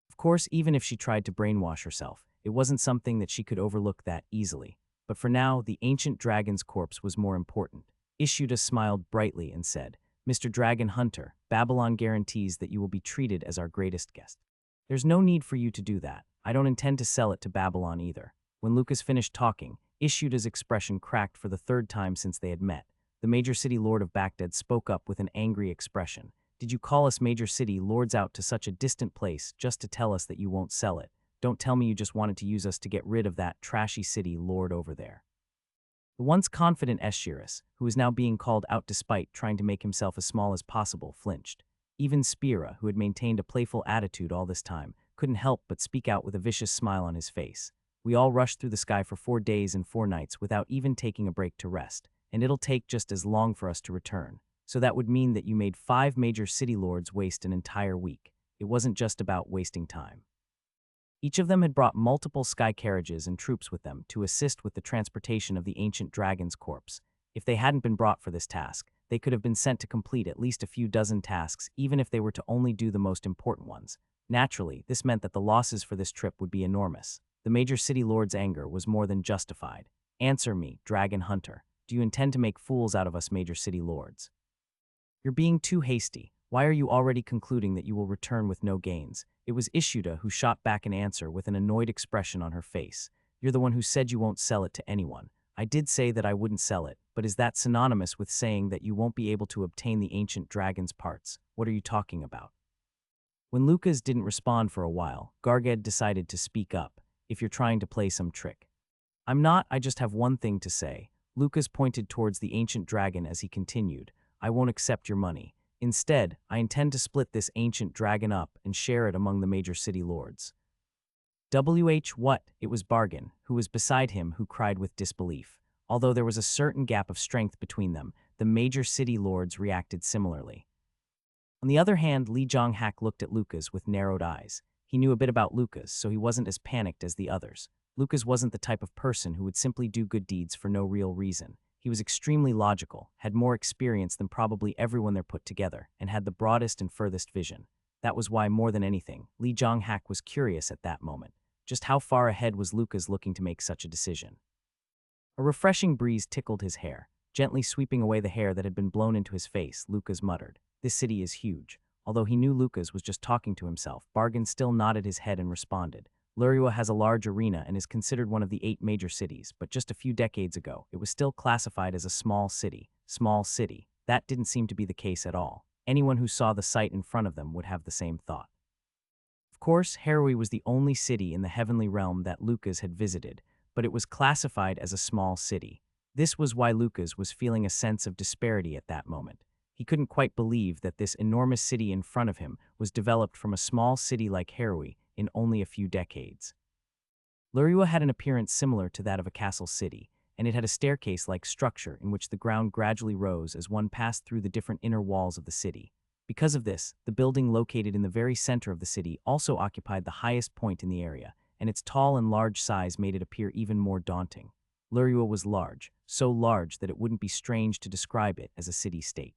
Of course, even if she tried to brainwash herself, it wasn't something that she could overlook that easily. But for now, the ancient dragon's corpse was more important. Ishuda smiled brightly and said, Mr. Dragon Hunter, Babylon guarantees that you will be treated as our greatest guest. There's no need for you to do that. I don't intend to sell it to Babylon either. When Lucas finished talking, Ishuda's expression cracked for the 3rd time since they had met. The major city lord of Baghdad spoke up with an angry expression. Did you call us major city lords out to such a distant place just to tell us that you won't sell it? Don't tell me you just wanted to use us to get rid of that trashy city lord over there. The once confident Eschiris, who was now being called out despite trying to make himself as small as possible, flinched. Even Spira, who had maintained a playful attitude all this time, couldn't help but speak out with a vicious smile on his face. We all rushed through the sky for 4 days and 4 nights without even taking a break to rest, and it'll take just as long for us to return. So that would mean that you made 5 major city lords waste an entire week. It wasn't just about wasting time. Each of them had brought multiple sky carriages and troops with them to assist with the transportation of the ancient dragon's corpse. If they hadn't been brought for this task, they could have been sent to complete at least a few dozen tasks, even if they were to only do the most important ones. Naturally, this meant that the losses for this trip would be enormous. The major city lord's anger was more than justified. Answer me, Dragon Hunter. Do you intend to make fools out of us major city lords? You're being too hasty. Why are you already concluding that you will return with no gains? It was Ishuda who shot back an answer with an annoyed expression on her face. You're the one who said you won't sell it to anyone. I did say that I wouldn't sell it, but is that synonymous with saying that you won't be able to obtain the ancient dragon's parts? What are you talking about? When Lucas didn't respond for a while, Garged decided to speak up. If you're trying to play some trick. I'm not, I just have one thing to say. Lucas pointed towards the ancient dragon as he continued. I won't accept your money. Instead, I intend to split this ancient dragon up and share it among the major city lords. What? It was Bargain, who was beside him, who cried with disbelief. Although there was a certain gap of strength between them, the major city lords reacted similarly. On the other hand, Li Jonghak looked at Lucas with narrowed eyes. He knew a bit about Lucas, so he wasn't as panicked as the others. Lucas wasn't the type of person who would simply do good deeds for no real reason. He was extremely logical, had more experience than probably everyone there put together, and had the broadest and furthest vision. That was why, more than anything, Li Jonghak was curious at that moment. Just how far ahead was Lucas looking to make such a decision? A refreshing breeze tickled his hair. Gently sweeping away the hair that had been blown into his face, Lucas muttered, "This city is huge." Although he knew Lucas was just talking to himself, Bargain still nodded his head and responded. Lurua has a large arena and is considered one of the 8 major cities, but just a few decades ago, it was still classified as a small city. Small city. That didn't seem to be the case at all. Anyone who saw the site in front of them would have the same thought. Of course, Harui was the only city in the heavenly realm that Lucas had visited, but it was classified as a small city. This was why Lucas was feeling a sense of disparity at that moment. He couldn't quite believe that this enormous city in front of him was developed from a small city like Harui in only a few decades. Lurua had an appearance similar to that of a castle city, and it had a staircase-like structure in which the ground gradually rose as one passed through the different inner walls of the city. Because of this, the building located in the very center of the city also occupied the highest point in the area, and its tall and large size made it appear even more daunting. Lurua was large, so large that it wouldn't be strange to describe it as a city-state.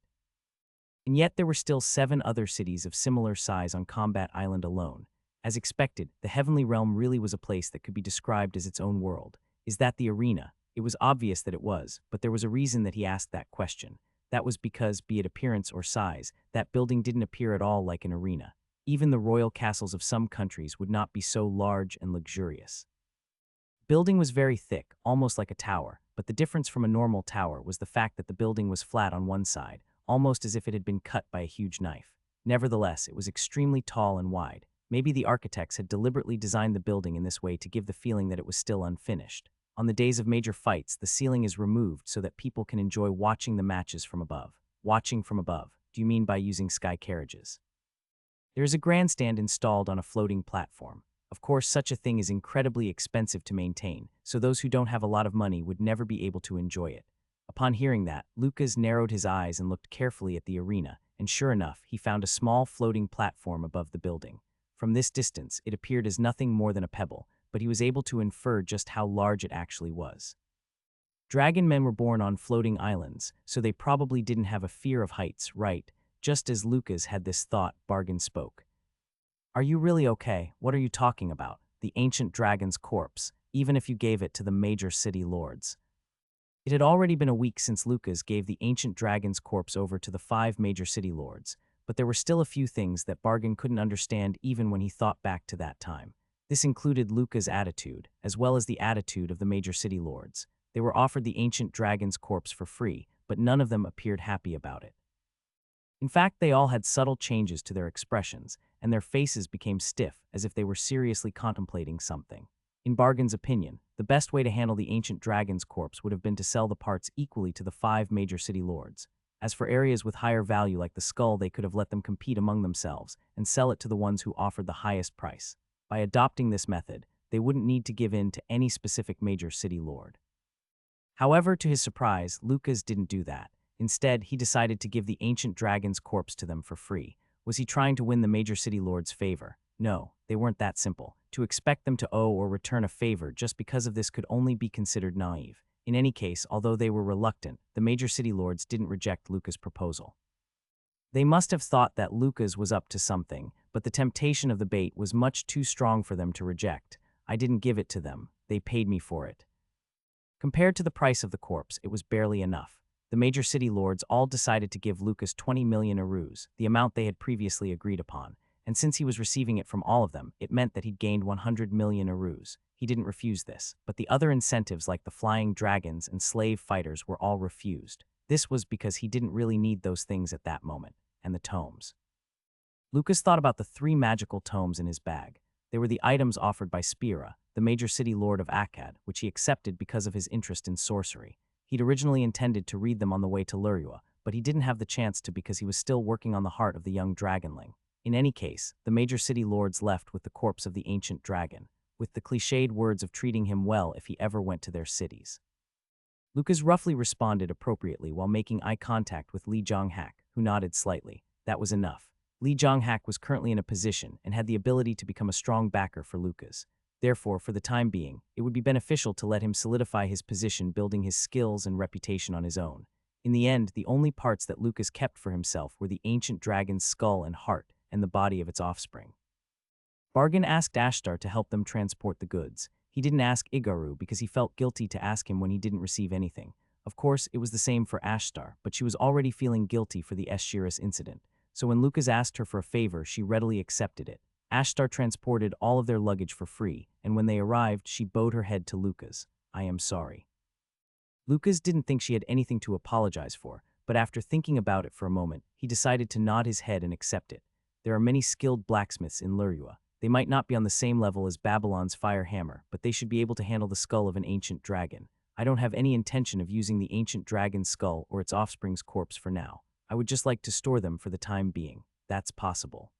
And yet there were still 7 other cities of similar size on Combat Island alone. As expected, the Heavenly Realm really was a place that could be described as its own world. Is that the arena? It was obvious that it was, but there was a reason that he asked that question. That was because, be it appearance or size, that building didn't appear at all like an arena. Even the royal castles of some countries would not be so large and luxurious. The building was very thick, almost like a tower, but the difference from a normal tower was the fact that the building was flat on one side, almost as if it had been cut by a huge knife. Nevertheless, it was extremely tall and wide. Maybe the architects had deliberately designed the building in this way to give the feeling that it was still unfinished. On the days of major fights, the ceiling is removed so that people can enjoy watching the matches from above. Watching from above. Do you mean by using sky carriages? There is a grandstand installed on a floating platform. Of course, such a thing is incredibly expensive to maintain, so those who don't have a lot of money would never be able to enjoy it. Upon hearing that, Lucas narrowed his eyes and looked carefully at the arena, and sure enough, he found a small floating platform above the building. From this distance, it appeared as nothing more than a pebble, but he was able to infer just how large it actually was. Dragon men were born on floating islands, so they probably didn't have a fear of heights, right? Just as Lucas had this thought, Bargain spoke. Are you really okay? What are you talking about? The ancient dragon's corpse, even if you gave it to the major city lords. It had already been a week since Lucas gave the ancient dragon's corpse over to the 5 major city lords, but there were still a few things that Bargain couldn't understand even when he thought back to that time. This included Lucas' attitude, as well as the attitude of the major city lords. They were offered the ancient dragon's corpse for free, but none of them appeared happy about it. In fact, they all had subtle changes to their expressions, and their faces became stiff, as if they were seriously contemplating something. In Bargain's opinion, the best way to handle the ancient dragon's corpse would have been to sell the parts equally to the 5 major city lords. As for areas with higher value like the skull, they could have let them compete among themselves and sell it to the ones who offered the highest price. By adopting this method, they wouldn't need to give in to any specific major city lord. However, to his surprise, Lucas didn't do that. Instead, he decided to give the ancient dragon's corpse to them for free. Was he trying to win the major city lord's favor? No, they weren't that simple. To expect them to owe or return a favor just because of this could only be considered naive. In any case, although they were reluctant, the major city lords didn't reject Lucas' proposal. They must have thought that Lucas was up to something, but the temptation of the bait was much too strong for them to reject. I didn't give it to them. They paid me for it. Compared to the price of the corpse, it was barely enough. the major city lords all decided to give Lucas 20 million arus, the amount they had previously agreed upon, and since he was receiving it from all of them, it meant that he'd gained 100 million arus. He didn't refuse this, but the other incentives like the flying dragons and slave fighters were all refused. This was because he didn't really need those things at that moment, and the tomes. Lucas thought about the 3 magical tomes in his bag. They were the items offered by Spira, the major city lord of Akkad, which he accepted because of his interest in sorcery. He'd originally intended to read them on the way to Lurua, but he didn't have the chance to because he was still working on the heart of the young dragonling. In any case, the major city lords left with the corpse of the ancient dragon, with the cliched words of treating him well if he ever went to their cities. Lucas roughly responded appropriately while making eye contact with Li Jonghak, who nodded slightly. That was enough. Li Jonghak was currently in a position and had the ability to become a strong backer for Lucas. Therefore, for the time being, it would be beneficial to let him solidify his position, building his skills and reputation on his own. In the end, the only parts that Lucas kept for himself were the ancient dragon's skull and heart, and the body of its offspring. Bargain asked Ashtar to help them transport the goods. He didn't ask Igaru because he felt guilty to ask him when he didn't receive anything. Of course, it was the same for Ashtar, but she was already feeling guilty for the Eschiris incident. So when Lucas asked her for a favor, she readily accepted it. Ashtar transported all of their luggage for free, and when they arrived, she bowed her head to Lucas. "I am sorry." Lucas didn't think she had anything to apologize for, but after thinking about it for a moment, he decided to nod his head and accept it. There are many skilled blacksmiths in Lurua. They might not be on the same level as Babylon's fire hammer, but they should be able to handle the skull of an ancient dragon. I don't have any intention of using the ancient dragon's skull or its offspring's corpse for now. I would just like to store them for the time being. That's possible.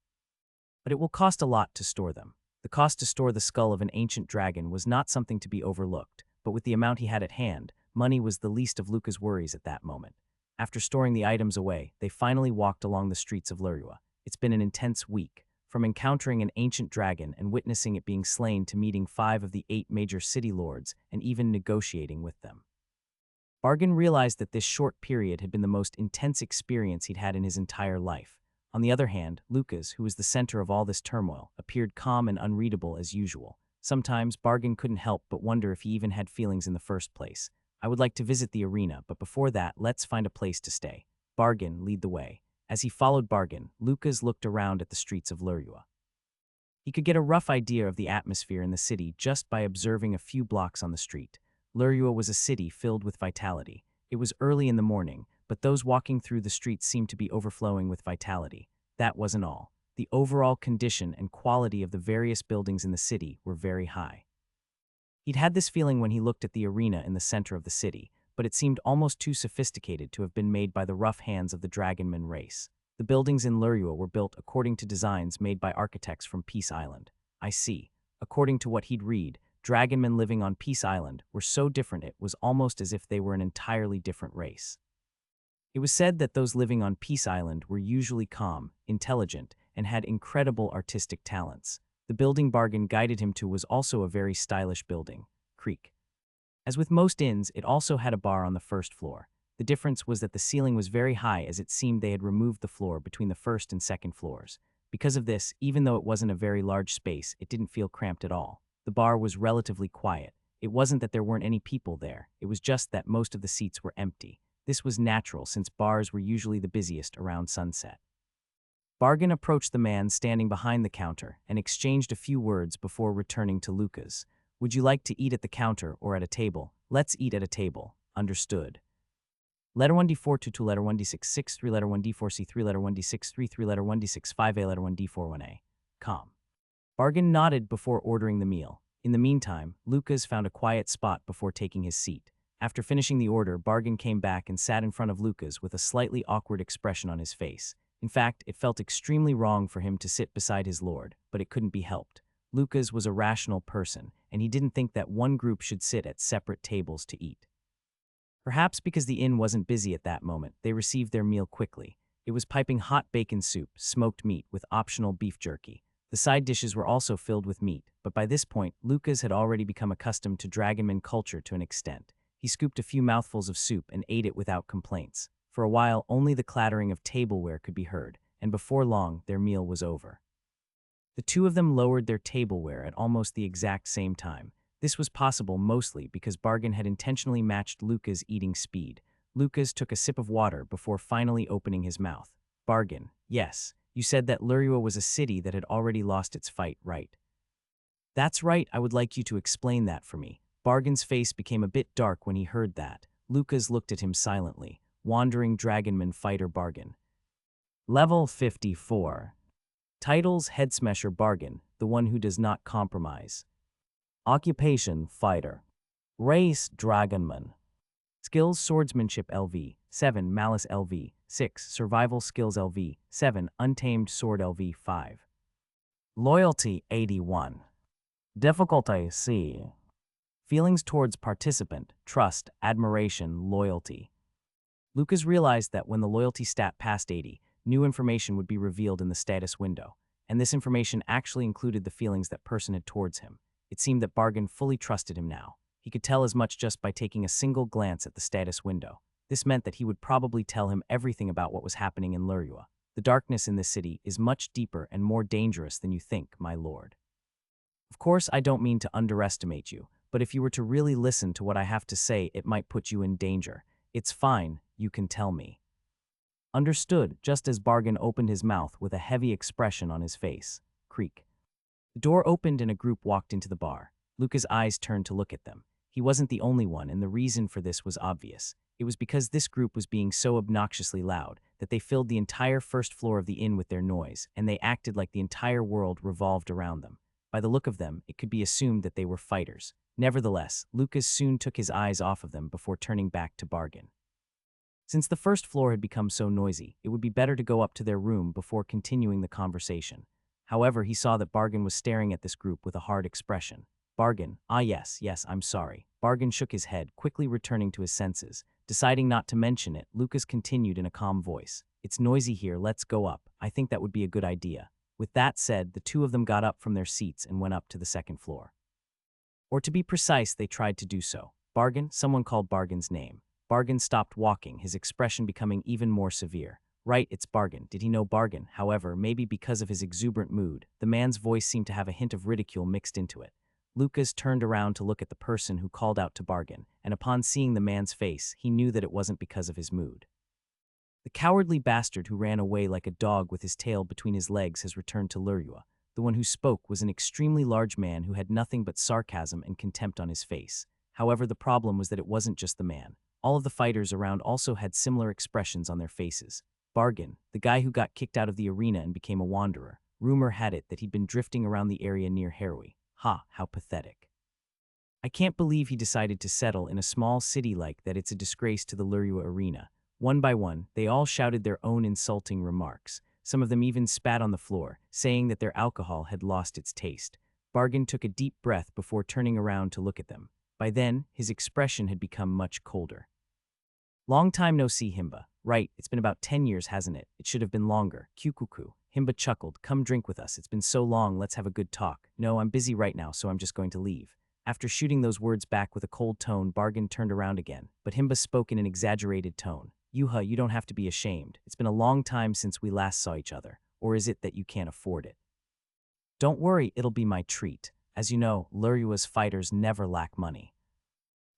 But it will cost a lot to store them. The cost to store the skull of an ancient dragon was not something to be overlooked, but with the amount he had at hand, money was the least of Luca's worries at that moment. After storing the items away, they finally walked along the streets of Lurua. It's been an intense week, from encountering an ancient dragon and witnessing it being slain to meeting 5 of the 8 major city lords and even negotiating with them. Bargain realized that this short period had been the most intense experience he'd had in his entire life. On the other hand, Lucas, who was the center of all this turmoil, appeared calm and unreadable as usual. Sometimes, Bargain couldn't help but wonder if he even had feelings in the first place. "I would like to visit the arena, but before that, let's find a place to stay." Bargain, lead the way. As he followed Bargain, Lucas looked around at the streets of Lurua. He could get a rough idea of the atmosphere in the city just by observing a few blocks on the street. Lurua was a city filled with vitality. It was early in the morning, but those walking through the streets seemed to be overflowing with vitality. That wasn't all. The overall condition and quality of the various buildings in the city were very high. He'd had this feeling when he looked at the arena in the center of the city, but it seemed almost too sophisticated to have been made by the rough hands of the Dragonman race. The buildings in Lurua were built according to designs made by architects from Peace Island. I see. According to what he'd read, Dragonmen living on Peace Island were so different it was almost as if they were an entirely different race. It was said that those living on Peace Island were usually calm, intelligent, and had incredible artistic talents. The building Bargain guided him to was also a very stylish building, Creek. As with most inns, it also had a bar on the first floor. The difference was that the ceiling was very high, as it seemed they had removed the floor between the first and second floors. Because of this, even though it wasn't a very large space, it didn't feel cramped at all. The bar was relatively quiet. It wasn't that there weren't any people there, it was just that most of the seats were empty. This was natural since bars were usually the busiest around sunset. Bargain approached the man standing behind the counter and exchanged a few words before returning to Lucas. "Would you like to eat at the counter or at a table?" "Let's eat at a table." "Understood." Letter 1D422, letter 1D663, letter 1D4C3, letter 1D633, letter 1D65A, letter 1D41A. Com. Bargain nodded before ordering the meal. In the meantime, Lucas found a quiet spot before taking his seat. After finishing the order, Bargain came back and sat in front of Lucas with a slightly awkward expression on his face. In fact, it felt extremely wrong for him to sit beside his lord, but it couldn't be helped. Lucas was a rational person, and he didn't think that one group should sit at separate tables to eat. Perhaps because the inn wasn't busy at that moment, they received their meal quickly. It was piping hot bacon soup, smoked meat with optional beef jerky. The side dishes were also filled with meat, but by this point, Lucas had already become accustomed to Dragonman culture to an extent. He scooped a few mouthfuls of soup and ate it without complaints. For a while, only the clattering of tableware could be heard, and before long, their meal was over. The two of them lowered their tableware at almost the exact same time. This was possible mostly because Bargain had intentionally matched Lucas' eating speed. Lucas took a sip of water before finally opening his mouth. Bargain. Yes, you said that Lurua was a city that had already lost its fight, right? That's right, I would like you to explain that for me. Bargain's face became a bit dark when he heard that. Lucas looked at him silently. Wandering Dragonman Fighter Bargain. Level 54. Titles Headsmasher Bargain, the one who does not compromise. Occupation Fighter. Race Dragonman. Skills Swordsmanship LV, 7 Malice LV, 6 Survival Skills LV, 7 Untamed Sword LV, 5. Loyalty 81. Difficulty C. Feelings towards participant, trust, admiration, loyalty. Lucas realized that when the loyalty stat passed 80, new information would be revealed in the status window, and this information actually included the feelings that person had towards him. It seemed that Bargain fully trusted him now. He could tell as much just by taking a single glance at the status window. This meant that he would probably tell him everything about what was happening in Lurua. The darkness in this city is much deeper and more dangerous than you think, my lord. Of course, I don't mean to underestimate you, but if you were to really listen to what I have to say, it might put you in danger. It's fine, you can tell me. Understood, just as Bargain opened his mouth with a heavy expression on his face. Creak. The door opened and a group walked into the bar. Luca's eyes turned to look at them. He wasn't the only one, and the reason for this was obvious. It was because this group was being so obnoxiously loud that they filled the entire first floor of the inn with their noise, and they acted like the entire world revolved around them. By the look of them, it could be assumed that they were fighters. Nevertheless, Lucas soon took his eyes off of them before turning back to Bargain. Since the first floor had become so noisy, it would be better to go up to their room before continuing the conversation. However, he saw that Bargain was staring at this group with a hard expression. Bargain, yes, I'm sorry. Bargain shook his head, quickly returning to his senses. Deciding not to mention it, Lucas continued in a calm voice. It's noisy here, let's go up. I think that would be a good idea. With that said, the two of them got up from their seats and went up to the second floor. Or to be precise, they tried to do so. Bargain, someone called Bargain's name. Bargain stopped walking, his expression becoming even more severe. Right, it's Bargain. Did he know Bargain? However, maybe because of his exuberant mood, the man's voice seemed to have a hint of ridicule mixed into it. Lucas turned around to look at the person who called out to Bargain, and upon seeing the man's face, he knew that it wasn't because of his mood. The cowardly bastard who ran away like a dog with his tail between his legs has returned to Lurua. The one who spoke was an extremely large man who had nothing but sarcasm and contempt on his face. However, the problem was that it wasn't just the man. All of the fighters around also had similar expressions on their faces. Bargain, the guy who got kicked out of the arena and became a wanderer. Rumor had it that he'd been drifting around the area near Harui. Ha, how pathetic. I can't believe he decided to settle in a small city like that. It's a disgrace to the Lurua arena. One by one, they all shouted their own insulting remarks. Some of them even spat on the floor, saying that their alcohol had lost its taste. Bargain took a deep breath before turning around to look at them. By then, his expression had become much colder. Long time no see, Himba. Right, it's been about 10 years, hasn't it? It should have been longer. Kukuku. Himba chuckled. Come drink with us. It's been so long, let's have a good talk. No, I'm busy right now, so I'm just going to leave. After shooting those words back with a cold tone, Bargain turned around again, but Himba spoke in an exaggerated tone. Yuha, you don't have to be ashamed. It's been a long time since we last saw each other. Or is it that you can't afford it? Don't worry, it'll be my treat. As you know, Lurua's fighters never lack money.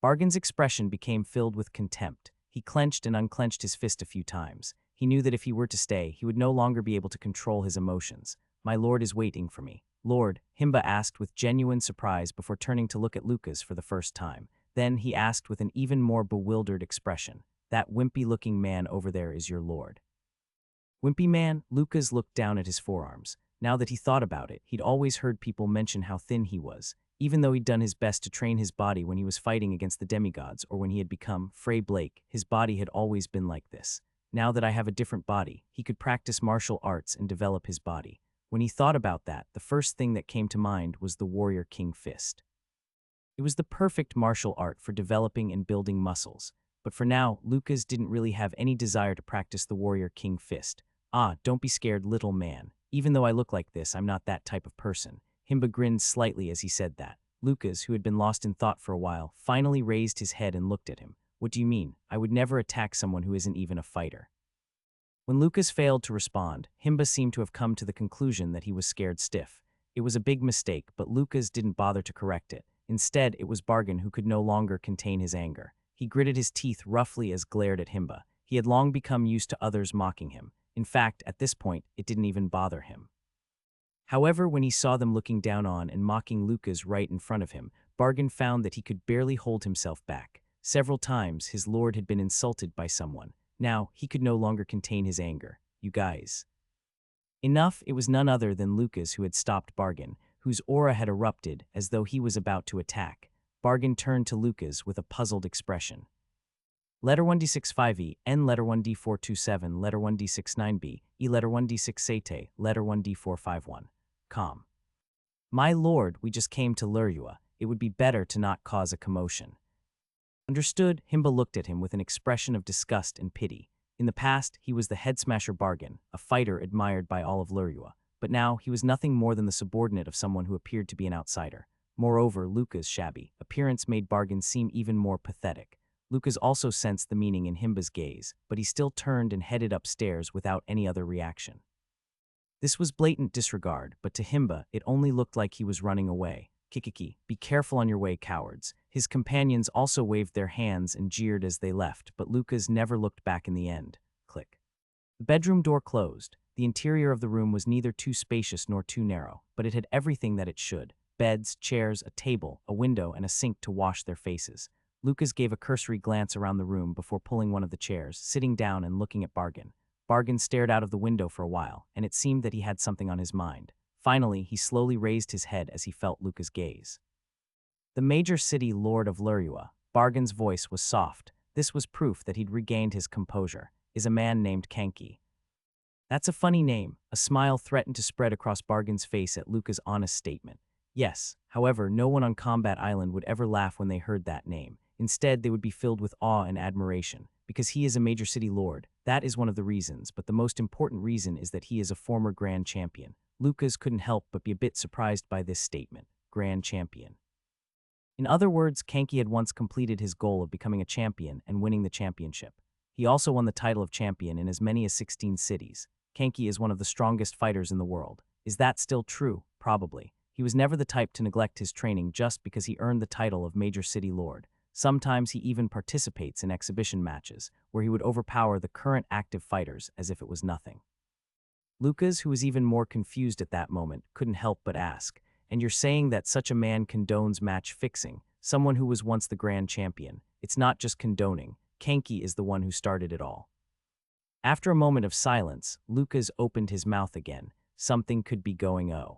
Bargain's expression became filled with contempt. He clenched and unclenched his fist a few times. He knew that if he were to stay, he would no longer be able to control his emotions. My lord is waiting for me. Lord, Himba asked with genuine surprise before turning to look at Lucas for the first time. Then he asked with an even more bewildered expression. That wimpy-looking man over there is your lord. Wimpy man? Lucas looked down at his forearms. Now that he thought about it, he'd always heard people mention how thin he was. Even though he'd done his best to train his body when he was fighting against the demigods or when he had become Frey Blake, his body had always been like this. Now that I have a different body, he could practice martial arts and develop his body. When he thought about that, the first thing that came to mind was the Warrior King Fist. It was the perfect martial art for developing and building muscles. But for now, Lucas didn't really have any desire to practice the Warrior King Fist. Ah, don't be scared, little man. Even though I look like this, I'm not that type of person. Himba grinned slightly as he said that. Lucas, who had been lost in thought for a while, finally raised his head and looked at him. What do you mean? I would never attack someone who isn't even a fighter. When Lucas failed to respond, Himba seemed to have come to the conclusion that he was scared stiff. It was a big mistake, but Lucas didn't bother to correct it. Instead, it was Bargain who could no longer contain his anger. He gritted his teeth roughly as glared at Himba. He had long become used to others mocking him. In fact, at this point, it didn't even bother him. However, when he saw them looking down on and mocking Lucas right in front of him, Bargain found that he could barely hold himself back. Several times, his lord had been insulted by someone. Now, he could no longer contain his anger. You guys. Enough, it was none other than Lucas who had stopped Bargain, whose aura had erupted as though he was about to attack. Bargain turned to Lucas with a puzzled expression. Letter 1d65e, N letter 1d427, letter 1d69b, E letter 1d6 letter 1d451. Calm. My lord, we just came to lure you. It would be better to not cause a commotion. Understood, Himba looked at him with an expression of disgust and pity. In the past, he was the head-smasher Bargain, a fighter admired by all of Lurua, but now he was nothing more than the subordinate of someone who appeared to be an outsider. Moreover, Luca's shabby appearance made Bargain seem even more pathetic. Lucas also sensed the meaning in Himba's gaze, but he still turned and headed upstairs without any other reaction. This was blatant disregard, but to Himba, it only looked like he was running away. Kikiki, be careful on your way, cowards. His companions also waved their hands and jeered as they left, but Lucas never looked back in the end. Click. The bedroom door closed. The interior of the room was neither too spacious nor too narrow, but it had everything that it should. Beds, chairs, a table, a window, and a sink to wash their faces. Lucas gave a cursory glance around the room before pulling one of the chairs, sitting down and looking at Bargain. Bargain stared out of the window for a while, and it seemed that he had something on his mind. Finally, he slowly raised his head as he felt Lucas' gaze. The major city lord of Lurua, Bargain's voice was soft. This was proof that he'd regained his composure, is a man named Kanki. That's a funny name. A smile threatened to spread across Bargain's face at Lucas' honest statement. Yes, however, no one on Combat Island would ever laugh when they heard that name. Instead, they would be filled with awe and admiration. Because he is a major city lord, that is one of the reasons, but the most important reason is that he is a former grand champion. Lucas couldn't help but be a bit surprised by this statement, grand champion. In other words, Kanki had once completed his goal of becoming a champion and winning the championship. He also won the title of champion in as many as 16 cities. Kanki is one of the strongest fighters in the world. Is that still true? Probably. He was never the type to neglect his training just because he earned the title of major city lord. Sometimes he even participates in exhibition matches, where he would overpower the current active fighters as if it was nothing. Lucas, who was even more confused at that moment, couldn't help but ask, and you're saying that such a man condones match fixing, someone who was once the grand champion? It's not just condoning, Kanki is the one who started it all. After a moment of silence, Lucas opened his mouth again. Something could be going on.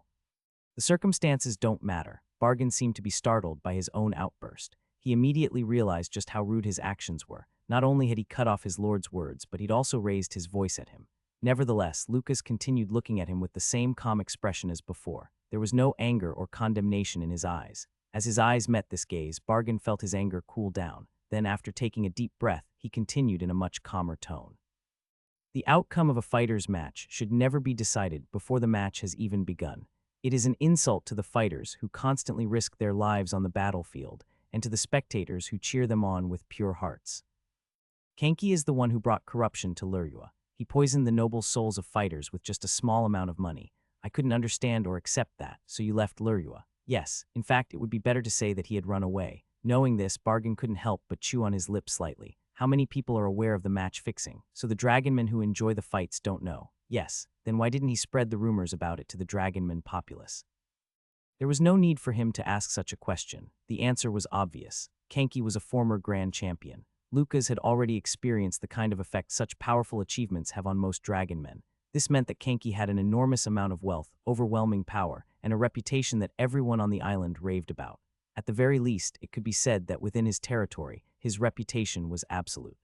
The circumstances don't matter. Bargain seemed to be startled by his own outburst. He immediately realized just how rude his actions were. Not only had he cut off his lord's words, but he'd also raised his voice at him. Nevertheless, Lucas continued looking at him with the same calm expression as before. There was no anger or condemnation in his eyes. As his eyes met this gaze, Bargain felt his anger cool down. Then, after taking a deep breath, he continued in a much calmer tone. The outcome of a fighter's match should never be decided before the match has even begun. It is an insult to the fighters who constantly risk their lives on the battlefield, and to the spectators who cheer them on with pure hearts. Kanki is the one who brought corruption to Lurua. He poisoned the noble souls of fighters with just a small amount of money. I couldn't understand or accept that, so you left Lurua. Yes, in fact, it would be better to say that he had run away. Knowing this, Bargain couldn't help but chew on his lips slightly. How many people are aware of the match fixing? So the dragonmen who enjoy the fights don't know. Yes, then why didn't he spread the rumors about it to the dragonman populace? There was no need for him to ask such a question. The answer was obvious. Kanki was a former grand champion. Lucas had already experienced the kind of effect such powerful achievements have on most dragonmen. This meant that Kanki had an enormous amount of wealth, overwhelming power, and a reputation that everyone on the island raved about. At the very least, it could be said that within his territory, his reputation was absolute.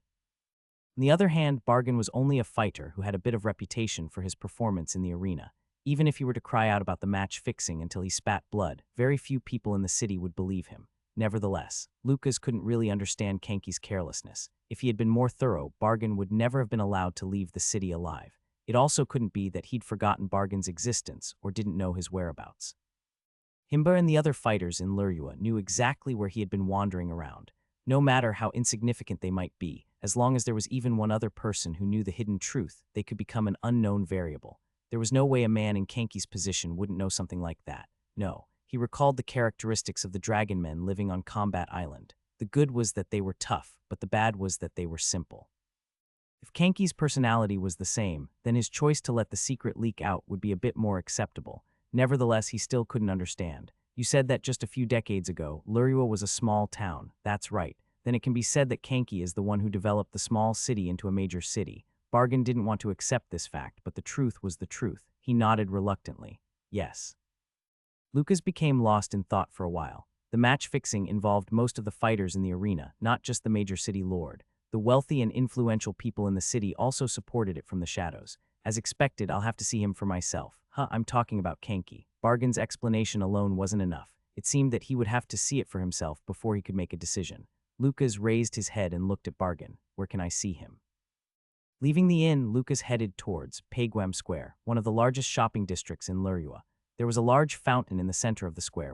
On the other hand, Bargain was only a fighter who had a bit of reputation for his performance in the arena. Even if he were to cry out about the match fixing until he spat blood, very few people in the city would believe him. Nevertheless, Lucas couldn't really understand Kanki's carelessness. If he had been more thorough, Bargain would never have been allowed to leave the city alive. It also couldn't be that he'd forgotten Bargain's existence or didn't know his whereabouts. Himba and the other fighters in Lurua knew exactly where he had been wandering around. No matter how insignificant they might be, as long as there was even one other person who knew the hidden truth, they could become an unknown variable. There was no way a man in Kanki's position wouldn't know something like that. No, he recalled the characteristics of the dragon men living on Combat Island. The good was that they were tough, but the bad was that they were simple. If Kenki's personality was the same, then his choice to let the secret leak out would be a bit more acceptable. Nevertheless, he still couldn't understand. You said that just a few decades ago, Lurua was a small town. That's right. Then it can be said that Kenki is the one who developed the small city into a major city. Bargain didn't want to accept this fact, but the truth was the truth. He nodded reluctantly. Yes. Lucas became lost in thought for a while. The match fixing involved most of the fighters in the arena, not just the major city lord. The wealthy and influential people in the city also supported it from the shadows. As expected, I'll have to see him for myself. I'm talking about Kenki. Bargain's explanation alone wasn't enough. It seemed that he would have to see it for himself before he could make a decision. Lucas raised his head and looked at Bargain. Where can I see him? Leaving the inn, Lucas headed towards Paguam Square, one of the largest shopping districts in Lurua. There was a large fountain in the center of the square,